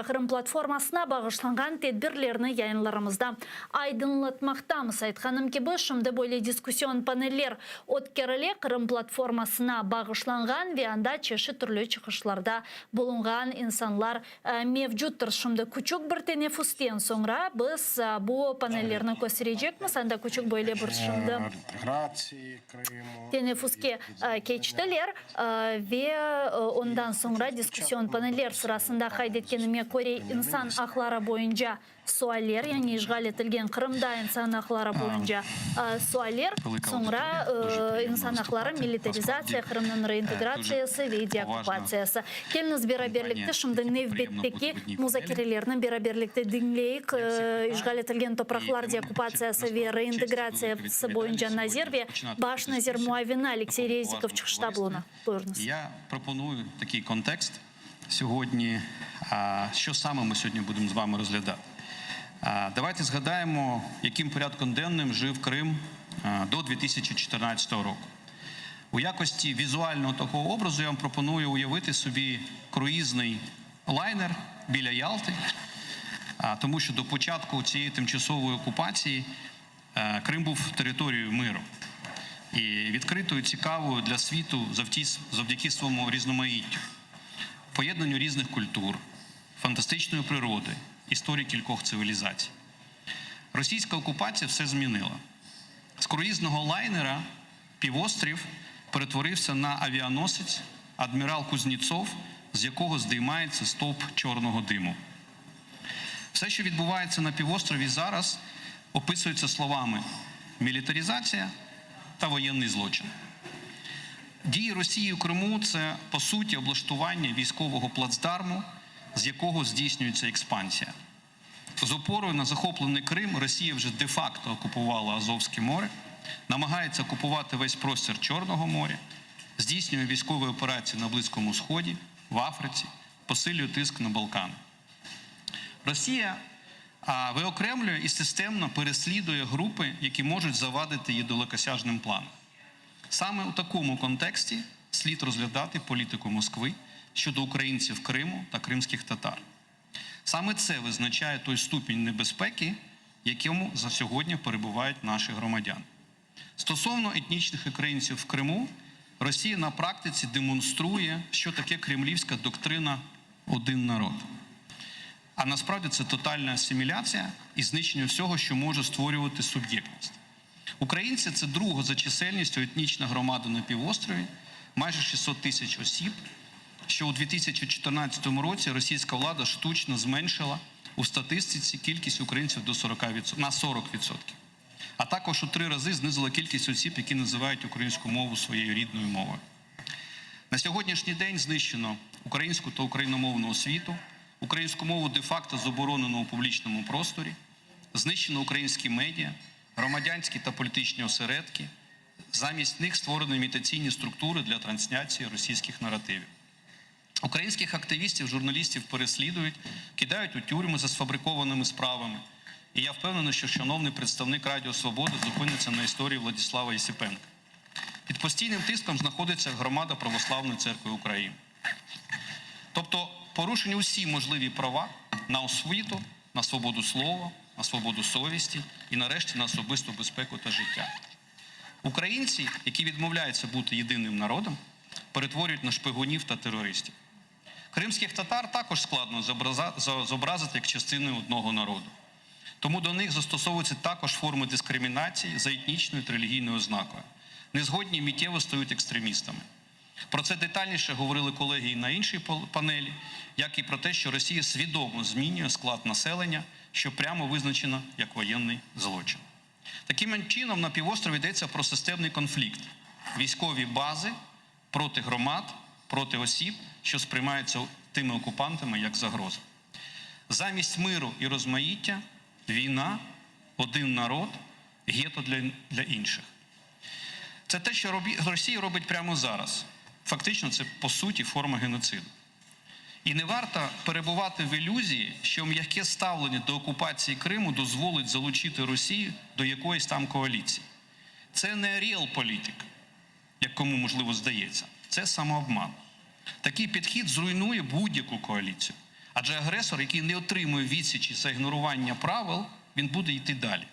Kırım platformasına bağışlangan tedbirlerini yayınlarımızda aydınlatmaktayız. Aytkanım ki biz şimdi böyle diskusyon paneller ötkərili Kırım platformasına bağışlangan ve anda çeşit türlü çıkışlarda bulungan insanlar mevcuttur. Şimdi küçük bir teneffüsten sonra biz bu panellerini gösterecekmiz. Anda küçük böyle bir şimdi teneffüske geçtiler ve ondan sonra diskusyon paneller sırasında kaydetkenime göre insan hakları boyunca sualler, yani işgal etilgen Kırım'da insan hakları boyunca sualler, sonra insan hakları militarizatsiya, Kırım'ın reintegratsiyası ve deokupasiyası. Geliniz beraberlikte şimdi nevbetteki müzakerelerini beraberlikte dinleyik. İşgal etilgen topraklar deokupasiyası ve reintegratsiyası boyunca nazir ve baş nazir muavini Alexey Резиков çıkışta bulunu. Buyurunuz. Я пропоную такий контекст сьогодні. Що саме ми сьогодні будемо з вами розглядати? Давайте згадаємо, яким порядком денним жив Крим до 2014 року. У якості візуального такого образу я вам пропоную уявити собі круїзний лайнер біля Ялти, тому що до початку цієї тимчасової окупації Крим був територією миру. І відкритою, цікавою для світу завдяки своєму різноманіттю, поєднанню різних культур, фантастичної природи, історії кількох цивілізацій. Російська окупація все змінила. З круїзного лайнера півострів перетворився на авіаносець адмірал Кузнєцов, з якого здіймається стовп чорного диму. Все, що відбувається на півострові зараз, описується словами «мілітаризація» та «воєнний злочин». Дії Росії у Криму – це, по суті, облаштування військового плацдарму, з якого здійснюється експансія. З опорою на захоплений Крим Росія вже де-факто окупувала Азовське море, намагається окупувати весь простір Чорного моря, здійснює військові операції на Близькому Сході, в Африці, посилює тиск на Балкани. Росія виокремлює і системно переслідує групи, які можуть завадити її далекосяжним планам. Саме у такому контексті слід розглядати політику Москви щодо українців Криму та кримських татар. Саме це визначає той ступінь небезпеки, в якому за сьогодні перебувають наші громадяни. Стосовно етнічних українців в Криму, Росія на практиці демонструє, що таке кремлівська доктрина «один народ». А насправді це тотальна асиміляція і знищення всього, що може створювати суб'єктність. Українці – це друга за чисельністю етнічна громада на півострові, майже 600 тисяч осіб, що у 2014 році російська влада штучно зменшила у статистиці кількість українців на 40%. А також у 3 рази знизила кількість осіб, які називають українську мову своєю рідною мовою. На сьогоднішній день знищено українську та україномовну освіту, українську мову де-факто заборонено у публічному просторі, знищено українські медіа, громадянські та політичні осередки, замість них створені імітаційні структури для трансляції російських наративів. Українських активістів, журналістів переслідують, кидають у тюрми за сфабрикованими справами. І я впевнений, що шановний представник Радіо Свобода зупиниться на історії Владислава Єсипенка. Під постійним тиском знаходиться громада Православної церкви України. Тобто порушені усі можливі права на освіту, на свободу слова, на свободу совісті і, нарешті, на особисту безпеку та життя. Українці, які відмовляються бути єдиним народом, перетворюють на шпигунів та терористів. Кримських татар також складно зобразити як частину одного народу. Тому до них застосовуються також форми дискримінації за етнічною та релігійною ознакою. Незгодні миттєво стають екстремістами. Про це детальніше говорили колеги і на іншій панелі, як і про те, що Росія свідомо змінює склад населення, що прямо визначено як воєнний злочин. Таким чином, на півострові йдеться про системний конфлікт. Військові бази проти громад, проти осіб, що сприймаються тими окупантами як загроза. Замість миру і розмаїття – війна, один народ, гетто для інших. Це те, що Росія робить прямо зараз. Фактично, це, по суті, форма геноциду. І не варто перебувати в ілюзії, що м'яке ставлення до окупації Криму дозволить залучити Росію до якоїсь там коаліції. Це не реал-політик, як кому, можливо, здається. Це самообман. Такий підхід зруйнує будь-яку коаліцію. Адже агресор, який не отримує відсічі за ігнорування правил, він буде йти далі.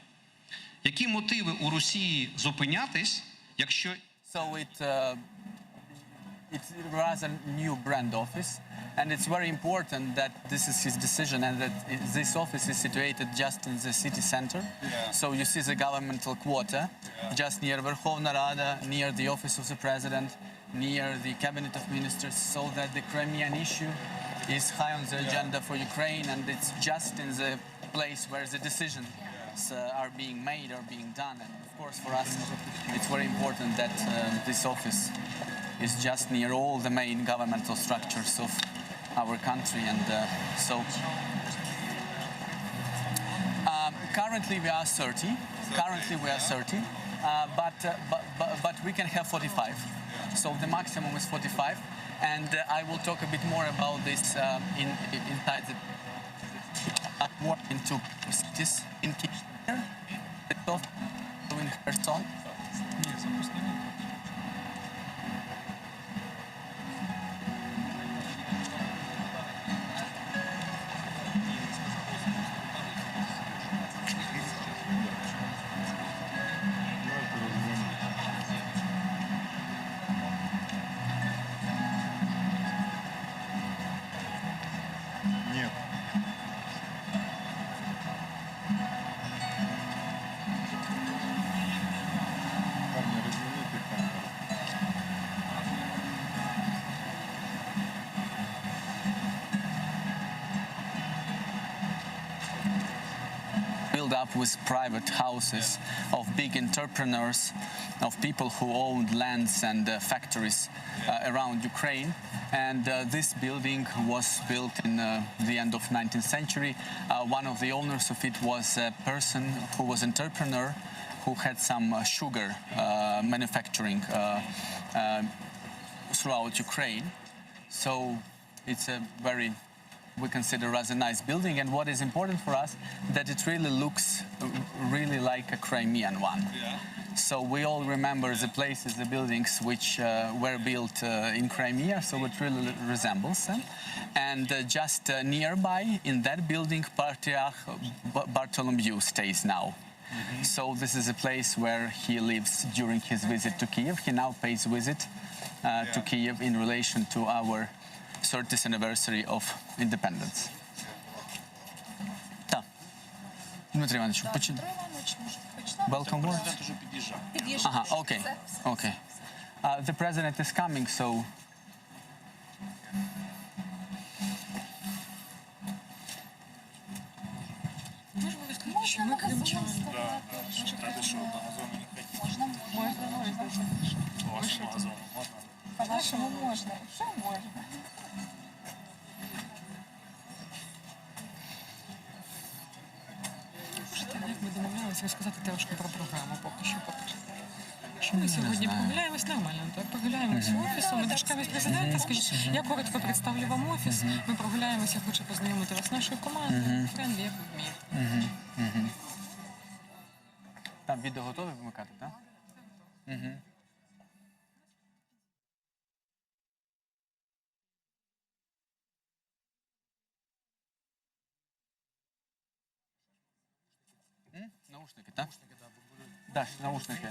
Які мотиви у Росії зупинятись, якщо... It's rather new brand office, and it's very important that this is his decision and that this office is situated just in the city center. So you see the governmental quarter just near Verkhovna Rada, near the office of the president, near the cabinet of ministers, so that the Crimean issue is high on the agenda for Ukraine, and it's just in the place where the decisions are being made or being done. And of course, for us, it's very important that this office is just near all the main governmental structures of our country, and currently we are 30. But we can have 45. So the maximum is 45, and I will talk a bit more about this inside the more into cities in Kiev, in Kherson. Up with private houses of big entrepreneurs, of people who owned lands and factories around Ukraine. And this building was built in the end of 19th century. One of the owners of it was a person who was an entrepreneur who had some sugar manufacturing throughout Ukraine. So it's a very, we consider as a nice building, and what is important for us that it really looks really like a Crimean one. So we all remember the places, the buildings which were built in Crimea, so it really resembles them. And just nearby in that building, Patriarch Bartholomew stays now. So this is a place where he lives during his visit to Kiev. He now pays visit to Kiev in relation to our 30th anniversary of independence. Так. Дмитро Іванович, welcome words. Ага, okay, okay. The president is coming, so... Ми кримчани. Можна. По-нашому можна. Що можна? Як ми домовлялися розказати трошки про програму поки що. Що ми сьогодні прогуляємось нормально, так? Прогуляємось офісом, ми дочекаємось президента, скажіть, я коротко представлю вам офіс, ми прогуляємося, хочу познайомити вас з нашою командою, френдлі, як ви вмієте. Там відео готові вимикати, так? Угу. Наушники, так? Даш, наушники.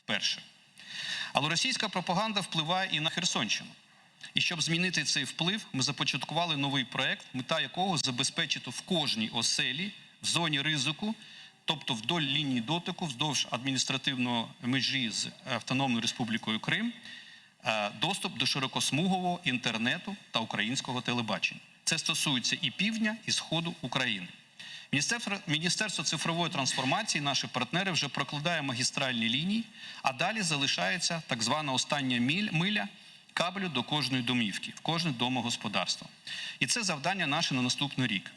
Вперше. Але російська пропаганда впливає і на Херсонщину. І щоб змінити цей вплив, ми започаткували новий проект, мета якого забезпечити в кожній оселі, в зоні ризику, тобто вдоль лінії дотику, вздовж адміністративної межі з Автономною Республікою Крим, доступ до широкосмугового інтернету та українського телебачення. Це стосується і півдня, і сходу України. Міністерство цифрової трансформації, наші партнери, вже прокладає магістральні лінії, а далі залишається так звана остання миля кабелю до кожної домівки, в кожне домогосподарство. І це завдання наше на наступний рік.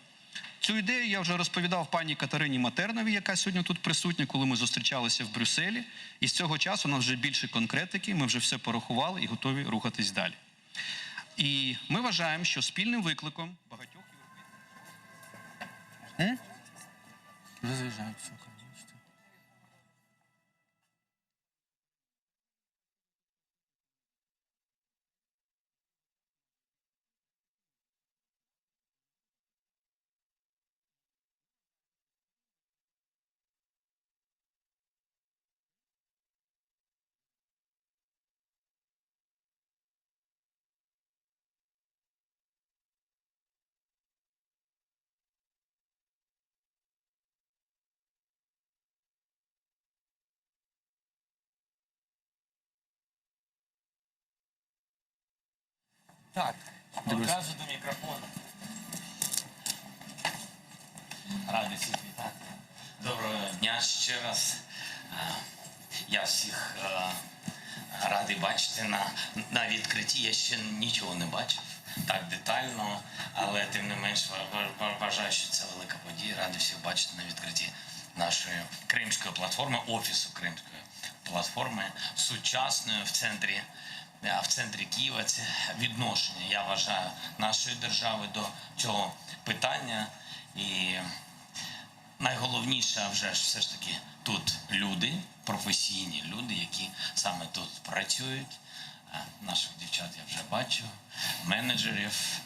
Цю ідею я вже розповідав пані Катерині Матерновій, яка сьогодні тут присутня, коли ми зустрічалися в Брюсселі. І з цього часу у нас вже більше конкретики, ми вже все порахували і готові рухатись далі. І ми вважаємо, що спільним викликом багатьох Так, Одразу до мікрофону. Радий всіх вітати. Доброго дня ще раз. Я всіх радий бачити на відкритті. Я ще нічого не бачив так детально, але тим не менш вважаю, що це велика подія. Радий всіх бачити на відкритті нашої кримської платформи, офісу кримської платформи, сучасної в центрі Києва. Це відношення, я вважаю, нашої держави до цього питання. І найголовніше, вже ж все ж таки, тут люди, професійні люди, які саме тут працюють. Наших дівчат я вже бачу, менеджерів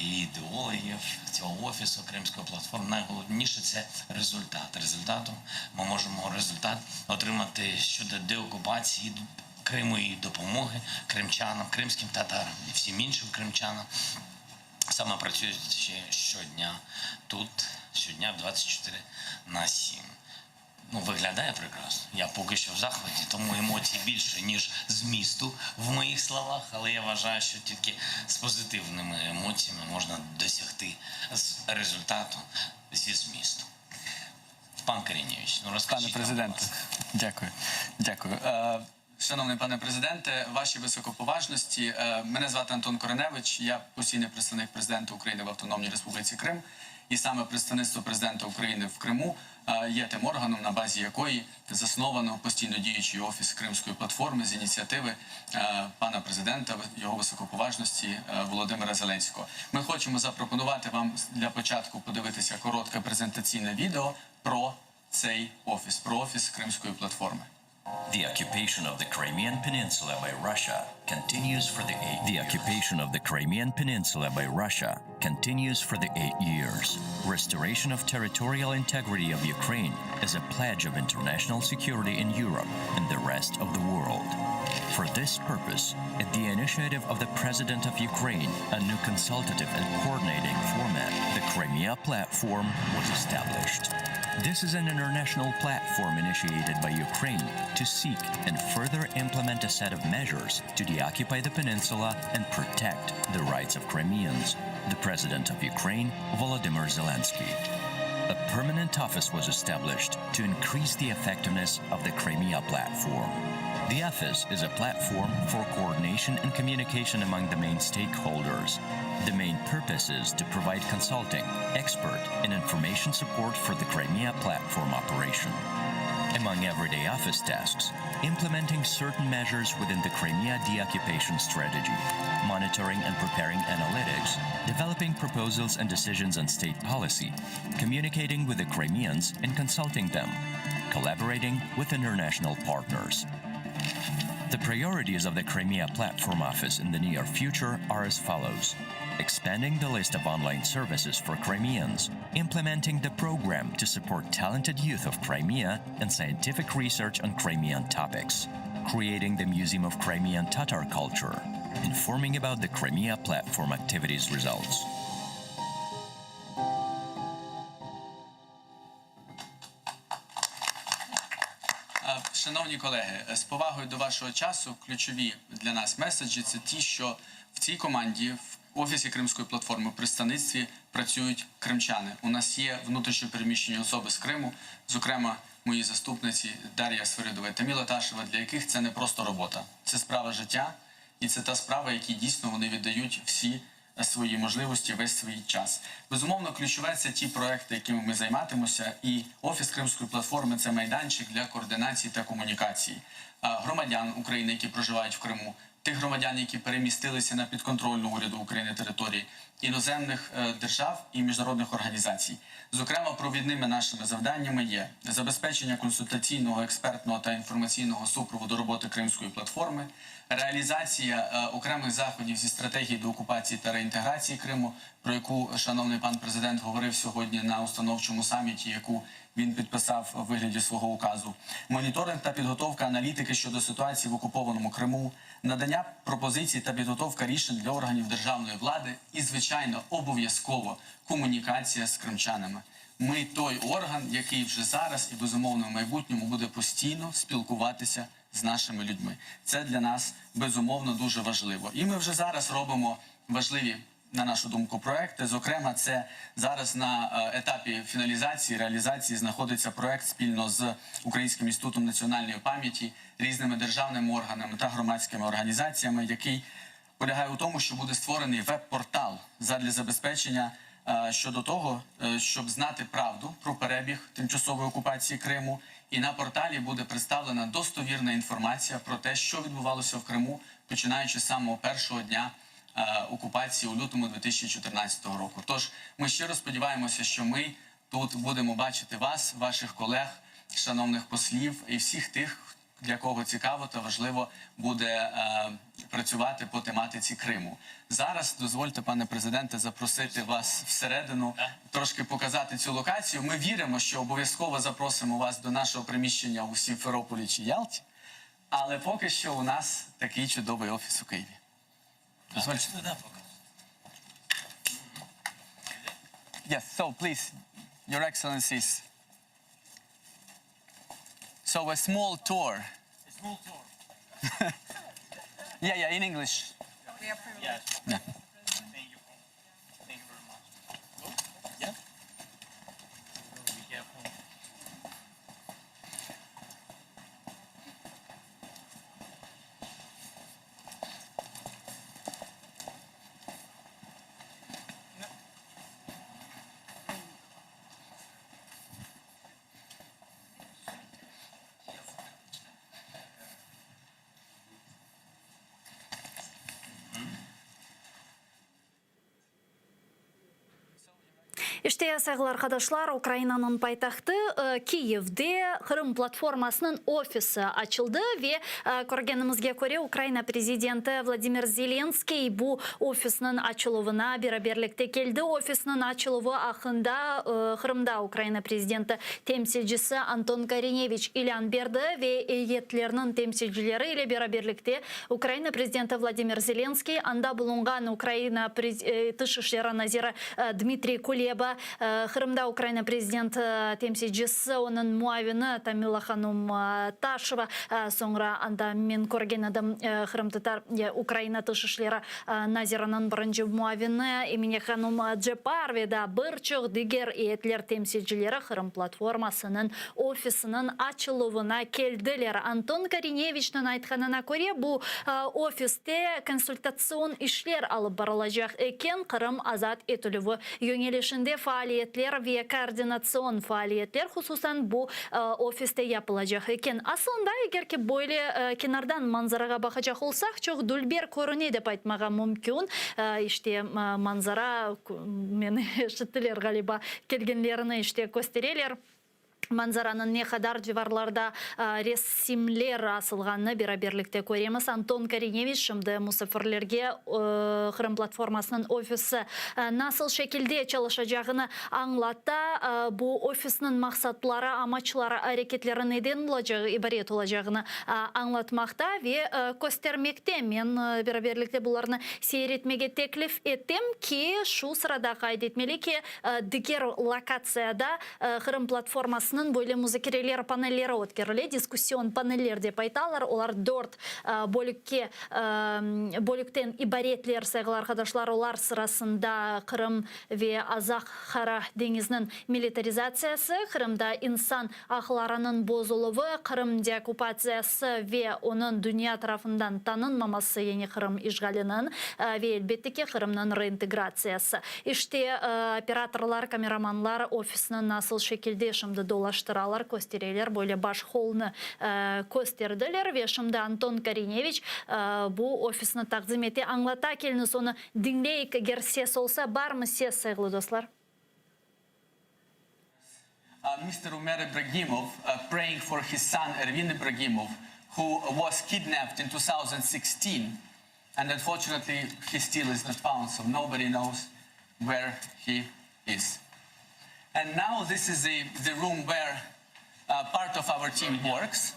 і ідеологів цього офісу Кримської платформи. Найголовніше – це результат. Результатом ми можемо результат отримати щодо деокупації Криму і допомоги кримчанам, кримським татарам і всім іншим кримчанам. Саме працюють ще щодня тут, щодня 24/7. Ну, виглядає прекрасно. Я поки що в захваті, тому емоцій більше, ніж змісту в моїх словах, але я вважаю, що тільки з позитивними емоціями можна досягти результату зі змісту. Пан Корінєвич, ну розкажіть. Пане президенте, дякую. Шановний пане президенте, ваші високоповажності. Мене звати Антон Кореневич, я постійний представник президента України в Автономній Республіці Крим. І саме представництво президента України в Криму є тим органом, на базі якої засновано постійно діючий офіс Кримської платформи з ініціативи пана президента, його високоповажності Володимира Зеленського. Ми хочемо запропонувати вам для початку подивитися коротке презентаційне відео про цей офіс, про офіс Кримської платформи. The occupation of the Crimean Peninsula by Russia continues for the 8 years. Restoration of territorial integrity of Ukraine is a pledge of international security in Europe and the rest of the world. For this purpose, at the initiative of the President of Ukraine, a new consultative and coordinating format, the Crimea Platform, was established. This is an international platform initiated by Ukraine to seek and further implement a set of measures to deoccupy the peninsula and protect the rights of Crimeans. The President of Ukraine, Volodymyr Zelensky. A permanent office was established to increase the effectiveness of the Crimea Platform. The office is a platform for coordination and communication among the main stakeholders. The main purpose is to provide consulting, expert, and information support for the Crimea Platform operation. Among everyday office tasks, implementing certain measures within the Crimea deoccupation strategy, monitoring and preparing analytics, developing proposals and decisions on state policy, communicating with the Crimeans and consulting them, collaborating with international partners. The priorities of the Crimea Platform Office in the near future are as follows. Expanding the list of online services for Crimeans, implementing the program to support talented youth of Crimea and scientific research on Crimean topics, creating the Museum of Crimean Tatar Culture, informing about the Crimea platform activities results. Шановні колеги, з повагою до вашого часу, ключові для нас меседжі – це ті, що в цій команді, в Офісі Кримської платформи, в представництві працюють кримчани. У нас є внутрішньо переміщені особи з Криму, зокрема мої заступниці Дар'я Свиридова і Таміла Ташева, для яких це не просто робота. Це справа життя, і це та справа, якій дійсно вони віддають всі свої можливості, весь свій час. Безумовно, ключове – це ті проекти, якими ми займатимемося, і Офіс Кримської платформи – це майданчик для координації та комунікації громадян України, які проживають в Криму, тих громадян, які перемістилися на підконтрольну уряду України території, іноземних держав і міжнародних організацій. Зокрема, провідними нашими завданнями є забезпечення консультаційного, експертного та інформаційного супроводу роботи Кримської платформи, реалізація окремих заходів зі стратегії деокупації та реінтеграції Криму, про яку шановний пан президент говорив сьогодні на установчому саміті, яку він підписав у вигляді свого указу, моніторинг та підготовка аналітики щодо ситуації в окупованому Криму, надання пропозицій та підготовка рішень для органів державної влади і, звичайно, обов'язково комунікація з кримчанами. Ми той орган, який вже зараз і, безумовно, в майбутньому буде постійно спілкуватися з нашими людьми. Це для нас, безумовно, дуже важливо. І ми вже зараз робимо важливі, на нашу думку, проекти. Зокрема, це зараз на етапі фіналізації, реалізації знаходиться проект спільно з Українським інститутом національної пам'яті, різними державними органами та громадськими організаціями, який полягає у тому, що буде створений веб-портал задля забезпечення щодо того, щоб знати правду про перебіг тимчасової окупації Криму. І на порталі буде представлена достовірна інформація про те, що відбувалося в Криму, починаючи з самого першого дня окупації у лютому 2014 року. Тож ми щиро сподіваємося, що ми тут будемо бачити вас, ваших колег, шановних послів і всіх тих, для кого цікаво та важливо буде працювати по тематиці Криму. Зараз дозвольте, пане президенте, запросити вас всередину, трошки показати цю локацію. Ми віримо, що обов'язково запросимо вас до нашого приміщення у Сімферополі чи Ялті, але поки що у нас такий чудовий офіс у Києві. Дозвольте. Yes, so please, Your Excellencies. So a small tour. A small tour. Yeah, in English. We are privileged. Yeah. Thank you. Thank you very much. Yeah. Be careful. İşte sayılar arkadaşlar, Ukrayna'nın paytaxtı Kiyev'de Kırım platformasının ofisi açıldı ve görgenimizge göre Ukrayna prezidenti Vladimir Zelenskiy bu ofisinin açılımına beraberlikte geldi. Ofisinin açılığı ahında Kırım'da Ukrayna prezidenti temsilcisi Anton Karinevich ilan verdi ve heyetlerinin temsilcileri ile beraberlikte Ukrayna prezidenti Vladimir Zelenskiy anda bulungan Ukrayna Dışişleri Naziri Dmitry Kuleba, Kırım'da Ukrayna prezidenti temsilcisi onun muavini Tamila Hanım Taşeva, sonra anda men görgen adam Kırım Tatar Ukrayna Dışişleri Naziri'nin birinci muavini Emine Hanım Cepar ve da birçok diğer heyetler temsilcileri Kırım platformasının ofisinin açılımına geldiler. Anton Karinevich'nin aytkanına göre bu ofiste konsultasyon işler alıp barılacak eken Kırım azat etülüvü yönelişinde faaliyetler ve koordinasyon faaliyetler hususan bu ofiste yapılacak eken. Aslında eğer ki böyle kenardan manzaraga bakacak olsak çok dülber görünüyor dep aytmaga mümkün. İşte manzara meni eşittiler galiba kelgenlerini işte gösterirler. Манзаранын не кадар диварларда ресимлер асылганны бираберликте көреміз. Антон Кариневич шымды мусафирлерге Кырым платформасының офисы насыл шекилде чалышачагыны аңлатта. Бу офисінің мақсатлары, амачлары, әрекетлері неден ибарет олачагыны аңлатмақта ве көстермекте. Мен бираберликте буларны сейретмеге теклиф еттем ки шу сырада кайдетмели ки дигер локацияда Кырым платформасының бойлы музыкерелер панеллері өткерілі, дискуссион панеллер деп айталар. Олар 4 бөліктен ибаретлер сайғылар қадашлар. Олар сырасында Кырым ве Азақ-Хара деңізінің милитаризациясы, Кырымда инсан ақыларының бозылуы, Кырым деоккупациясы ве оның дүния тарафындан танынмамасы, яғни Кырым ишгалінің ве әлбеттеке Кырымның реинтеграциясы. Иште операторлар, камераманлар офисінің насыл шекілде шымды доlaştıralар, көстерелер, бойлы баш холны көстерділер. Ве шымды Антон Кариневич bu офисны тақдим ете аңлата келіні соны dinleyik егер сес olsa бар мы сес, сайғылы достар? Mr. Umer Ibragimov praying for his son Ervin Ibragimov, who was kidnapped in 2016, and unfortunately he still is not found, so nobody knows where he is. And now this is the room where part of our team works.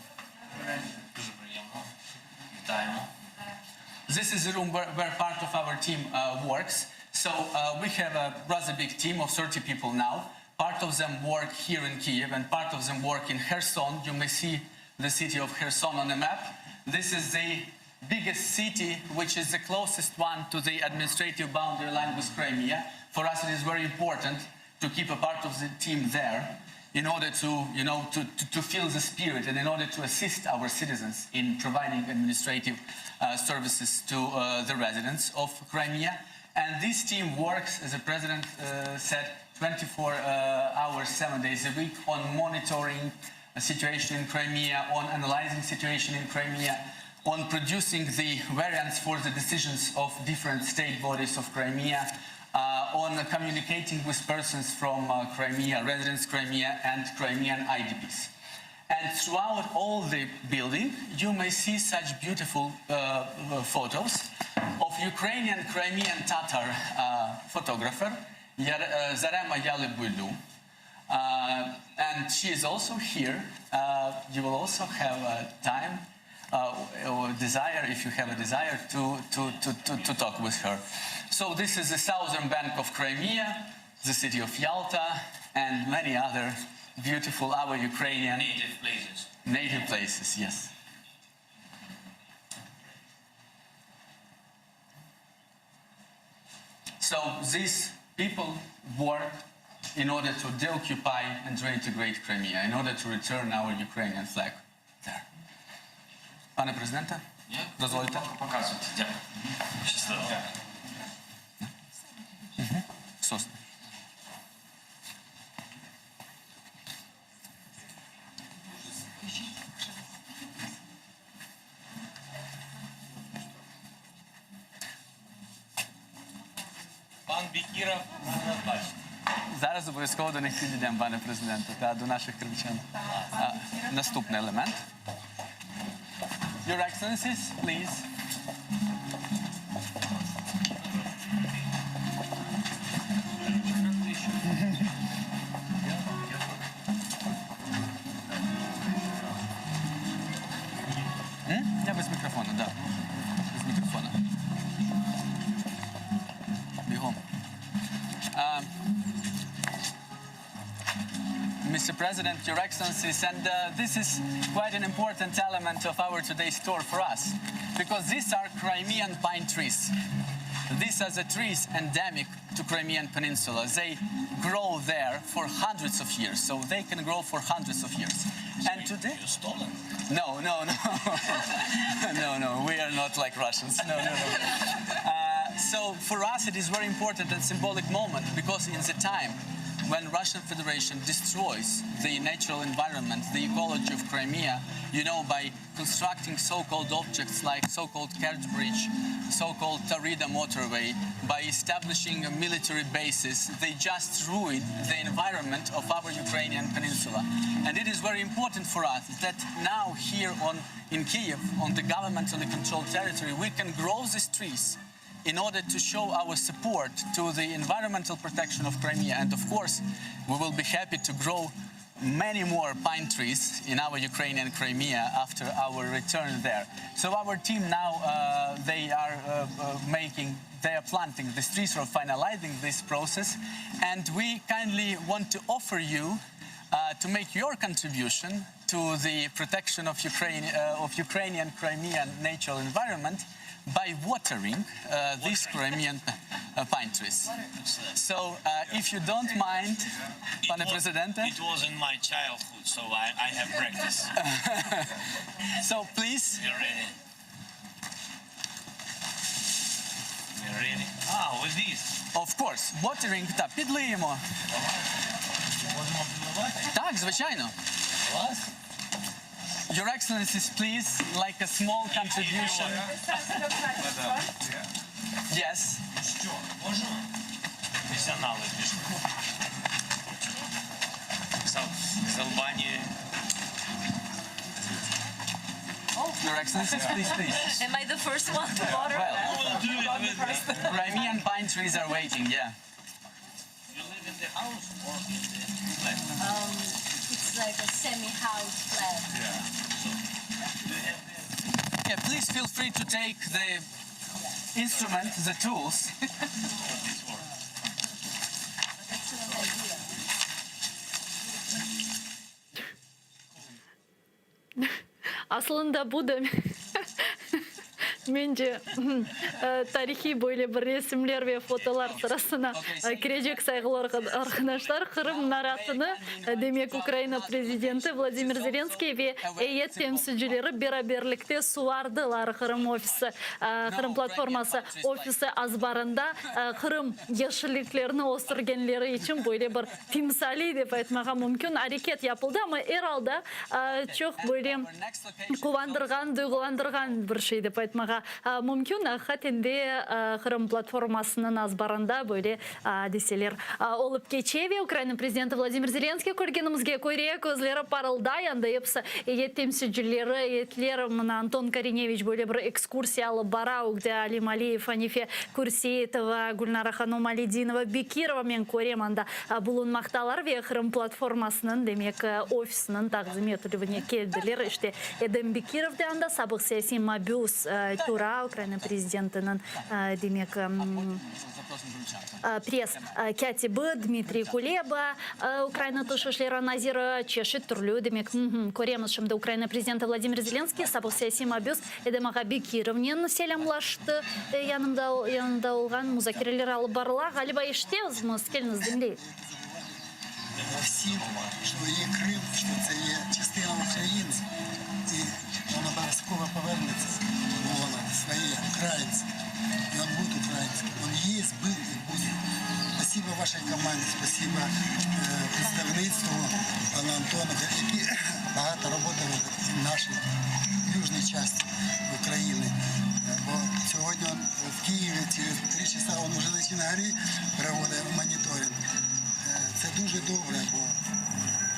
This is the room where part of our team works. So we have a rather big team of 30 people now. Part of them work here in Kiev and part of them work in Kherson. You may see the city of Kherson on the map. This is the biggest city, which is the closest one to the administrative boundary line with Crimea. For us it is very important to keep a part of the team there in order to, to feel the spirit and in order to assist our citizens in providing administrative services to the residents of Crimea. And this team works, as the president said, 24 hours, 7 days a week on monitoring the situation in Crimea, on analyzing situation in Crimea, on producing the variants for the decisions of different state bodies of Crimea, on communicating with persons from Crimea, residents Crimea, and Crimean IDPs. And throughout all the building, you may see such beautiful photos of Ukrainian Crimean Tatar photographer, Zarema Yalibulu. And she is also here. You will also have time or desire, if you have a desire, to talk with her. So this is the southern bank of Crimea, the city of Yalta, and many other beautiful our Ukrainian Native places. Native places, yes. So these people work in order to deoccupy and reintegrate Crimea, in order to return our Ukrainian flag there. Пане президенте, дозвольте. Показуйте. Дякую. Щасливо. Сосна. Пан Бікіров, бачите. Зараз обов'язково до них підійдемо, пане президенте, та до наших кримчан. Наступний елемент. Your Excellencies, please. Я без мікрофону, да. Без мікрофона. Бігом. Mr. President, Your Excellencies, and this is quite an important element of our today's tour for us, because these are Crimean pine trees. These are the trees endemic to Crimean Peninsula. They grow there for hundreds of years, so they can grow for hundreds of years. And today... You're stolen. No. No, we are not like Russians. No. So for us it is very important and symbolic moment, because in the time when Russian Federation destroys the natural environment, the ecology of Crimea, you know, by constructing so-called objects like so-called Kerch Bridge, so-called Taurida motorway, by establishing military bases, they just ruin the environment of our Ukrainian peninsula. And it is very important for us that now here in Kiev, on the governmentally controlled territory, we can grow these trees in order to show our support to the environmental protection of Crimea. And of course, we will be happy to grow many more pine trees in our Ukrainian Crimea after our return there. So our team now, they are planting these trees or finalizing this process. And we kindly want to offer you to make your contribution to the protection of Ukrainian Crimean natural environment by watering these Crimean pine trees. So, if you don't mind, Pane Presidente. It was in my childhood, so I have practice. So, please. You're ready. You're ready? With this. Of course. Watering, так, підлиємо. Так, звичайно. Your Excellencies, please, like a small contribution. Yes. Профессионалы пишут. С Албании. Your Excellencies, please. Am I the first one to water? Well, Crimean pine trees are waiting, yeah. You live in the house or in the flat? It's like a semi-house flat. Yeah, please feel free to take the instrument, the tools. Aslında bu da менде тарихи böyle bir resimler ve fotolar sırasına girecek saygılar arkadaşlar. Kırım Munaratını demek Ukrayna Prezidenti Vladimir Zelenskiy ve heyet temsilcileri beraberlikte suvardılar Kırım ofisi, Kırım platforması ofisi azbarında Kırım yeşilliklerini osurgenleri için böyle bir timsali dep aytmaga mümkün hareket yapıldı ama herhalde çok böyle kuvandırgan, duygulandırgan bir şey dep aytmaga mümkün. Hakikaten Kırım platformasının azbarında böyle deseler olup geçe ve Ukrayna Prezidenti Vladimir Zelenskiy көргенімізге көре көзлері парылдай, анда епсі ет темсілчілері, етлер Антон Кореневич böyle bir экскурсиялы бара, где Алим Алиев, Анифе Курсейтова, Гүлнара Ханым Алидинова, Бекирова мен көрем анда bulunmaktalar ve Kırım platformasının demek ofisinin takdim etілуіне келділер. İşte Edem Bekirov de anda sabık siyasi mabus Тура, Украина президентінің demek пресс катибы Дмитрий Кулеба, Украина тышышлері Назира Чешит түрлі демек көреміз шымды Украина президенті Владимир Зеленский сабық саяси мабюс Эдемаға Бекировнен селямлашты янында олған музакирелер алып барыла. Галиба ештеуіз мұз келіңіз діндей. Всім, що є Крим, що це є частина України, і він обов'язково повернеться, бо вона своє, українці, і він буде українським, він є, був і буде. Спасибо вашій команді, спасибо представництву пана Антона, які багато працювали в нашій южній частині України. Бо сьогодні в Києві через 3 часа він вже на горі проводить моніторинг. Це дуже добре, бо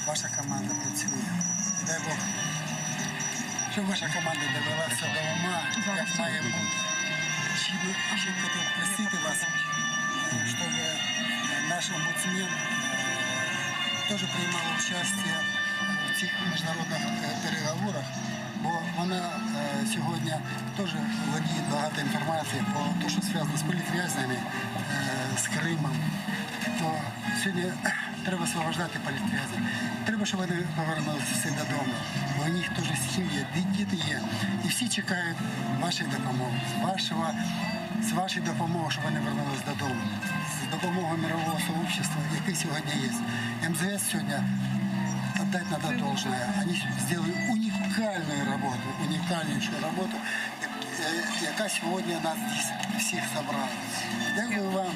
ваша команда працює. І дай Бог, щоб ваша команда довелася до ума, як має бути. Ще б хотів просити вас, щоб наш омбудсмен теж приймав участь в цих міжнародних переговорах, бо вона сьогодні теж володіє багато інформації про те, що зв'язано з політв'язнями, з Кримом. То сьогодні треба освобождати політв'язнів. Треба, щоб вони повернулися всі додому. Бо у них теж сім'ї, діти є. І всі чекають вашої допомоги. З вашої допомоги, щоб вони повернулися додому. З допомогою мирового сообщества, яке сьогодні є. МЗС сьогодні, отдать надо должное. Они сделали уникальную работу, яка сьогодні нас всіх зібрала. Дякую вам,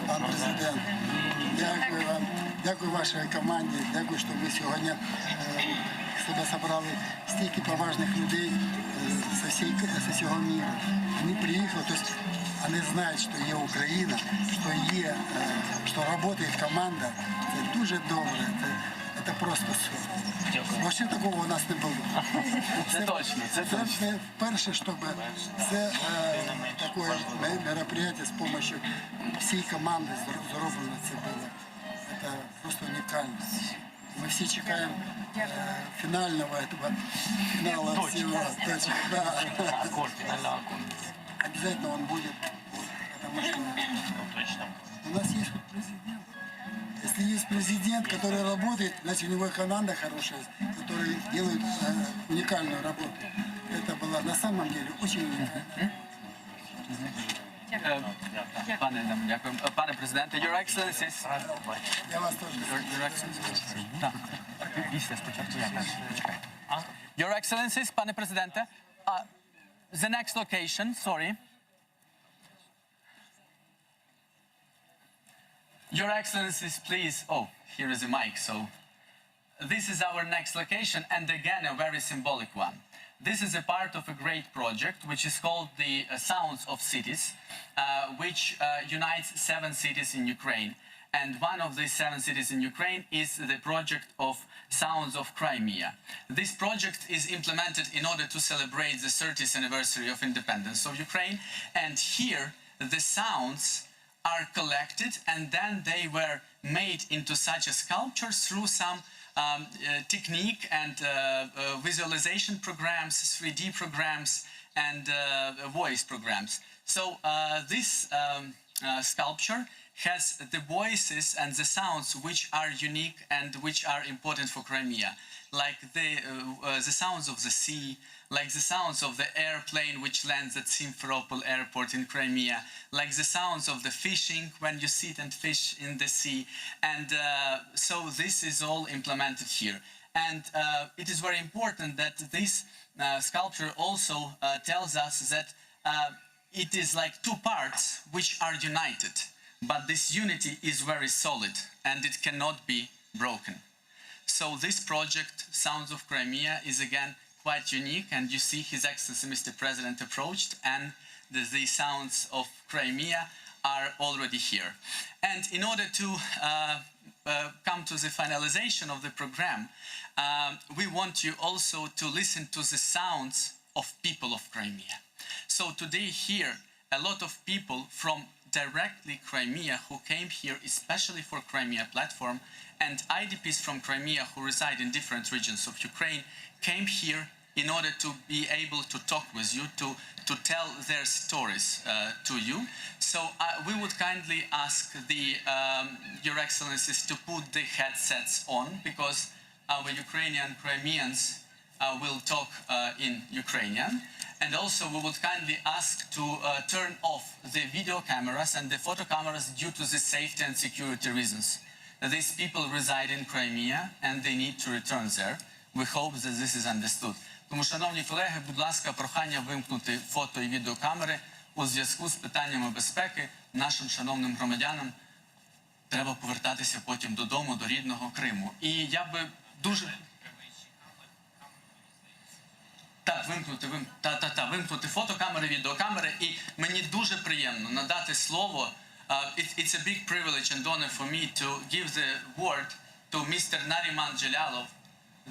пан президент. Дякую вам. Дякую вашій команді, дякую, що ви сьогодні сюди зібрали стільки поважних людей з усього світу. Вони приїхали, тобто вони знають, що є Україна, що працює команда. Це дуже добре, це просто супер. Взагалі такого у нас не було. Це точно, це точно. Це перше, щоб це таке мероприятие з допомогою всієї команди зроблено це було. Це просто унікально. Мы все чекаем финала всего. Да. Обязательно он будет, потому что у нас есть президент. Если есть президент, который работает, значит у него команда хорошая, которые делают уникальную работу. Это было на самом деле очень уникально. Пане президенте, Your Excellencies. Я вас теж. Your Excellencies, пане президенте, the next location, sorry. Your Excellencies, please. Oh, here is a mic, so this is our next location, and again, a very symbolic one. This is a part of a great project, which is called the Sounds of Cities, which unites 7 cities in Ukraine. And one of these 7 cities in Ukraine is the project of Sounds of Crimea. This project is implemented in order to celebrate the 30th anniversary of independence of Ukraine. And here, the sounds are collected, and then they were made into such a sculpture through some technique and visualization programs, 3D programs, and voice programs. So this sculpture has the voices and the sounds which are unique and which are important for Crimea, like the sounds of the sea, like the sounds of the airplane which lands at Simferopol airport in Crimea, like the sounds of the fishing when you sit and fish in the sea. And so this is all implemented here. And it is very important that this sculpture also tells us that it is like 2 parts which are united. But this unity is very solid and it cannot be broken. So this project, Sounds of Crimea, is again quite unique, and you see His Excellency Mr. President approached, and the sounds of Crimea are already here. And in order to come to the finalization of the program, we want you also to listen to the sounds of people of Crimea. So today here, a lot of people from directly Crimea who came here especially for Crimea platform, and IDPs from Crimea who reside in different regions of Ukraine came here in order to be able to talk with you, to tell their stories to you. So we would kindly ask Your Excellencies to put the headsets on, because our Ukrainian Crimeans will talk in Ukrainian. And also we would kindly ask to turn off the video cameras and the photo cameras due to the safety and security reasons. These people reside in Crimea and they need to return there. We hope that this is understood. Тому, шановні колеги, будь ласка, прохання вимкнути фото і відеокамери у зв'язку з питаннями безпеки. Нашим шановним громадянам треба повертатися потім додому, до рідного Криму. І я би дуже... Так, вимкнути фотокамери, відеокамери. І мені дуже приємно надати слово. It's a big privilege and honor for me to give the word to Mr. Nariman Jelalov,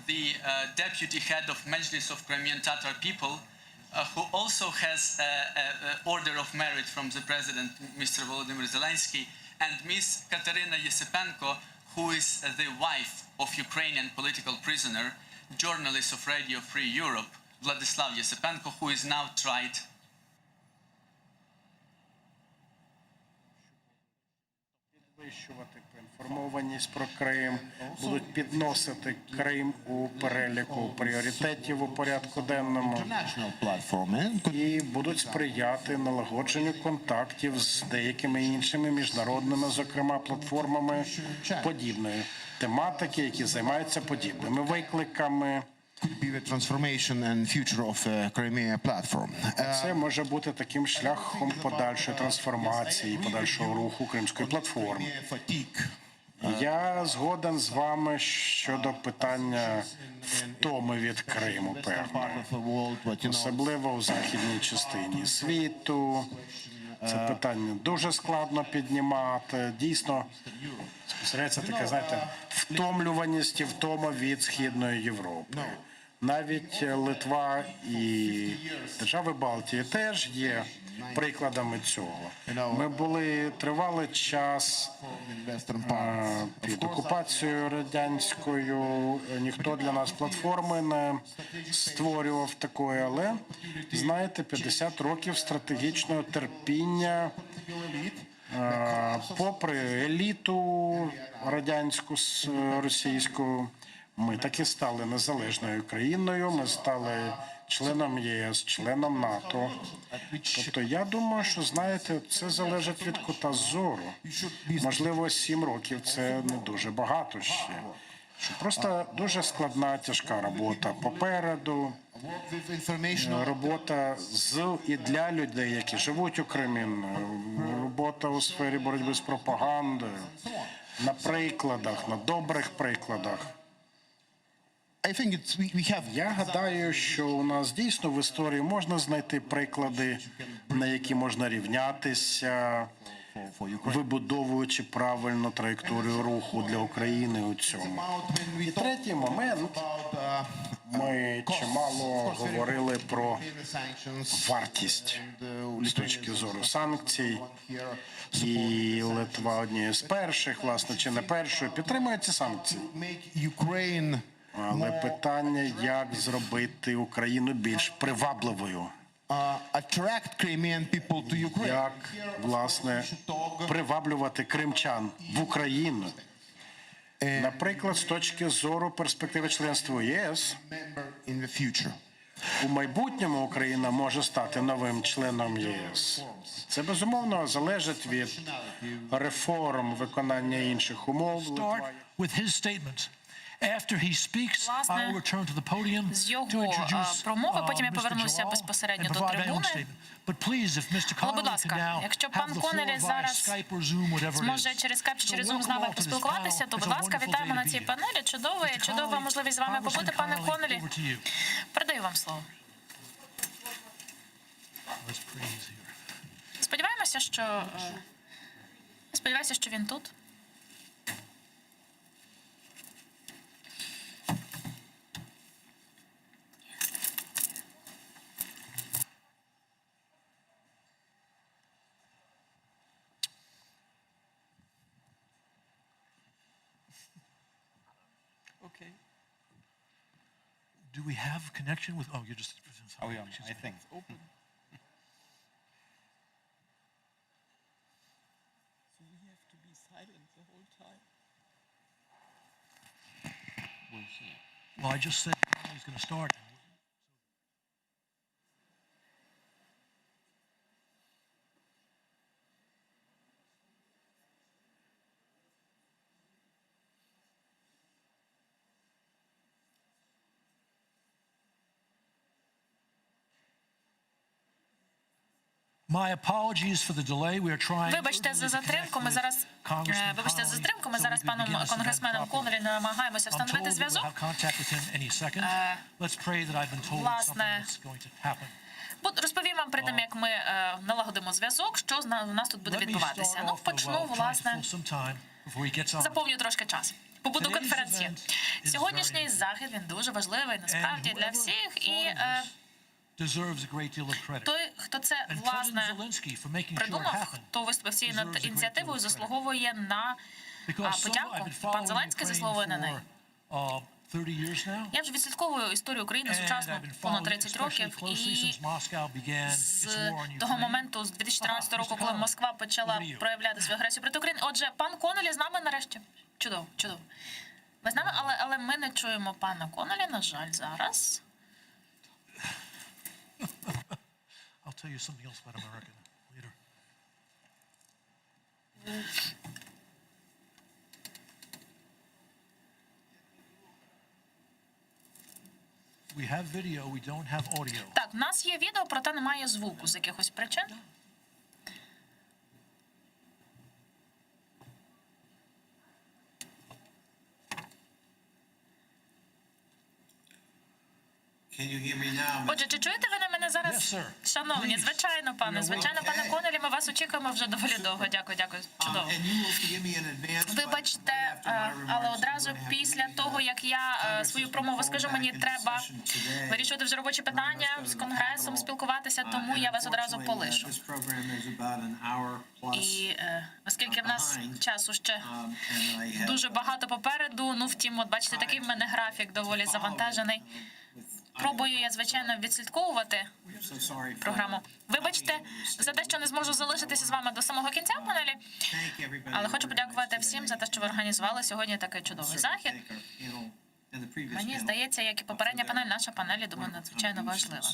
the deputy head of Mejlis of Crimean Tatar people, who also has an order of merit from the president, Mr. Volodymyr Zelensky, and Ms. Katerina Yesepenko, who is the wife of Ukrainian political prisoner, journalist of Radio Free Europe, Vladislav Yesepenko, who is now tried. Підвищувати поінформованість про Крим, будуть підносити Крим у переліку пріоритетів у порядку денному і будуть сприяти налагодженню контактів з деякими іншими міжнародними, зокрема, платформами подібної тематики, які займаються подібними викликами. Це може бути таким шляхом подальшої трансформації, подальшого руху Кримської платформи. Я згоден з вами щодо питання втоми від Криму, певно. Особливо у західній частині світу. Це питання дуже складно піднімати. Дійсно, спостерігається таке, знаєте, втомлюваність і втома від Східної Європи. Навіть Литва і держави Балтії теж є прикладами цього. Ми були тривалий час під окупацією радянською. Ніхто для нас платформи не створював такої, але, знаєте, 50 років стратегічного терпіння попри еліту радянську, російську, ми таки стали незалежною країною, ми стали членом ЄС, членом НАТО. Тобто я думаю, що, знаєте, це залежить від кута зору. Можливо, 7 років – це не дуже багато ще. Що просто дуже складна, тяжка робота попереду. Робота з і для людей, які живуть у Кримі. Робота у сфері боротьби з пропагандою. На прикладах, на добрих прикладах. Я гадаю, що у нас дійсно в історії можна знайти приклади, на які можна рівнятися, вибудовуючи правильну траєкторію руху для України у цьому. І третій момент. Ми чимало говорили про вартість з точки зору санкцій. І Литва однією з перших, власне, чи не першою, підтримує ці санкції. Але питання, як зробити Україну більш привабливою. Як, власне, приваблювати кримчан в Україну. Наприклад, з точки зору перспективи членства ЄС, у майбутньому Україна може стати новим членом єС. Це, безумовно, залежить від реформ, виконання інших умов. З його промови потім я повернуся безпосередньо до трибуни. Але, будь ласка, якщо пан Коннелі зараз зможе через скайп чи через Zoom з нами поспілкуватися, то, будь ласка, вітаємо на цій панелі. Чудова можливість з вами побути, пане Коннелі. Передаю вам слово. Сподіваюся, що він тут. Okay. Do we have connection with? Oh, you're just. Oh, yeah, I think. Open. So we have to be silent the whole time. We'll see. Well, I just said he's going to start. Вибачте за затримку. Ми зараз з паном конгресменом Коннелі намагаємося встановити зв'язок. Власне, розповім вам перед тим, як ми налагодимо зв'язок, що у нас тут буде відбуватися. Ну, почну, власне, заповню трошки час. Побуду конференції. Сьогоднішній захід, він дуже важливий, насправді, для всіх. І той, хто це, власне, придумав, хто виступив цією ініціативою, заслуговує на подяку. Пан Зеленський заслуговує на неї. Я вже відслідковую історію України сучасну понад 30 років, і з того моменту, з 2014 року, коли Москва почала проявляти свою агресію проти України. Отже, пан Коннелі з нами нарешті. Чудово, чудово. Ви з нами, але ми не чуємо пана Коннелі, на жаль, зараз. I'll tell you something else about America later. We have video, we don't have audio. Так, у нас є відео, проте немає звуку з якихось причин. Отже, чи чуєте ви на мене зараз? Шановні, звичайно, пане. Звичайно, пане Конелі, ми вас очікуємо вже доволі довго. Дякую, дякую. Чудово. Вибачте, але одразу після того, як я свою промову скажу, мені треба вирішувати вже робочі питання з Конгресом, спілкуватися, тому я вас одразу полишу. І оскільки в нас часу ще дуже багато попереду, ну втім, от бачите, такий в мене графік доволі завантажений. Пробую я, звичайно, відслідковувати програму. Вибачте за те, що не зможу залишитися з вами до самого кінця панелі, але хочу подякувати всім за те, що ви організували сьогодні такий чудовий захід. Мені здається, як і попередня панель, наша панель, я думаю, надзвичайно важлива.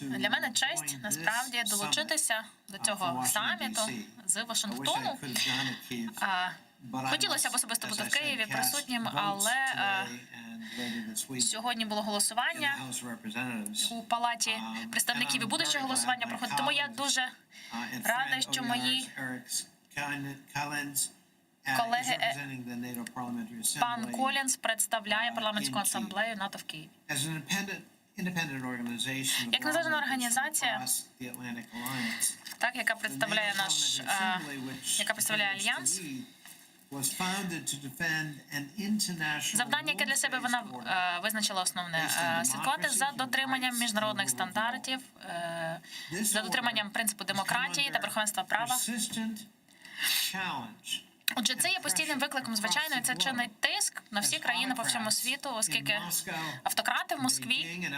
Для мене честь, насправді, долучитися до цього саміту з Вашингтону. Хотілося б особисто бути в Києві присутнім, але сьогодні було голосування у Палаті представників і буде ще голосування проходить. Тому я дуже рада, що мої колеги, пан Колінс представляє парламентську асамблею НАТО в Києві. Як незалежна організація, так, яка представляє Альянс, завдання, яке для себе вона визначила основне, слідкувати за дотриманням міжнародних стандартів, за дотриманням принципу демократії та верховенства права. Отже, це є постійним викликом, звичайно, і це чинить тиск на всі країни по всьому світу, оскільки автократи в Москві,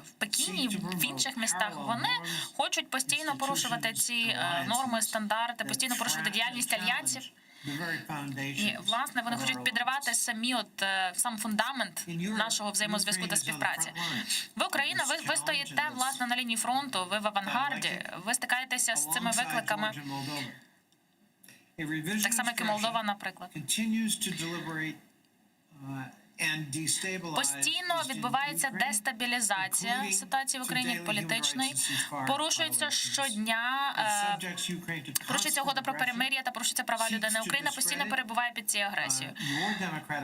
в Пекіні, в інших містах, вони хочуть постійно порушувати ці норми, стандарти, постійно порушувати діяльність альянсів. І, власне, вони хочуть підривати сам фундамент нашого взаємозв'язку та співпраці. Ви, Україна, ви стоїте, власне, на лінії фронту, ви в авангарді, ви стикаєтеся з цими викликами. Так само, як і Молдова, наприклад. Постійно відбувається дестабілізація ситуації в Україні політичної, порушується щодня, порушується угода про перемир'я та порушуються права людини. Україна постійно перебуває під цією агресією.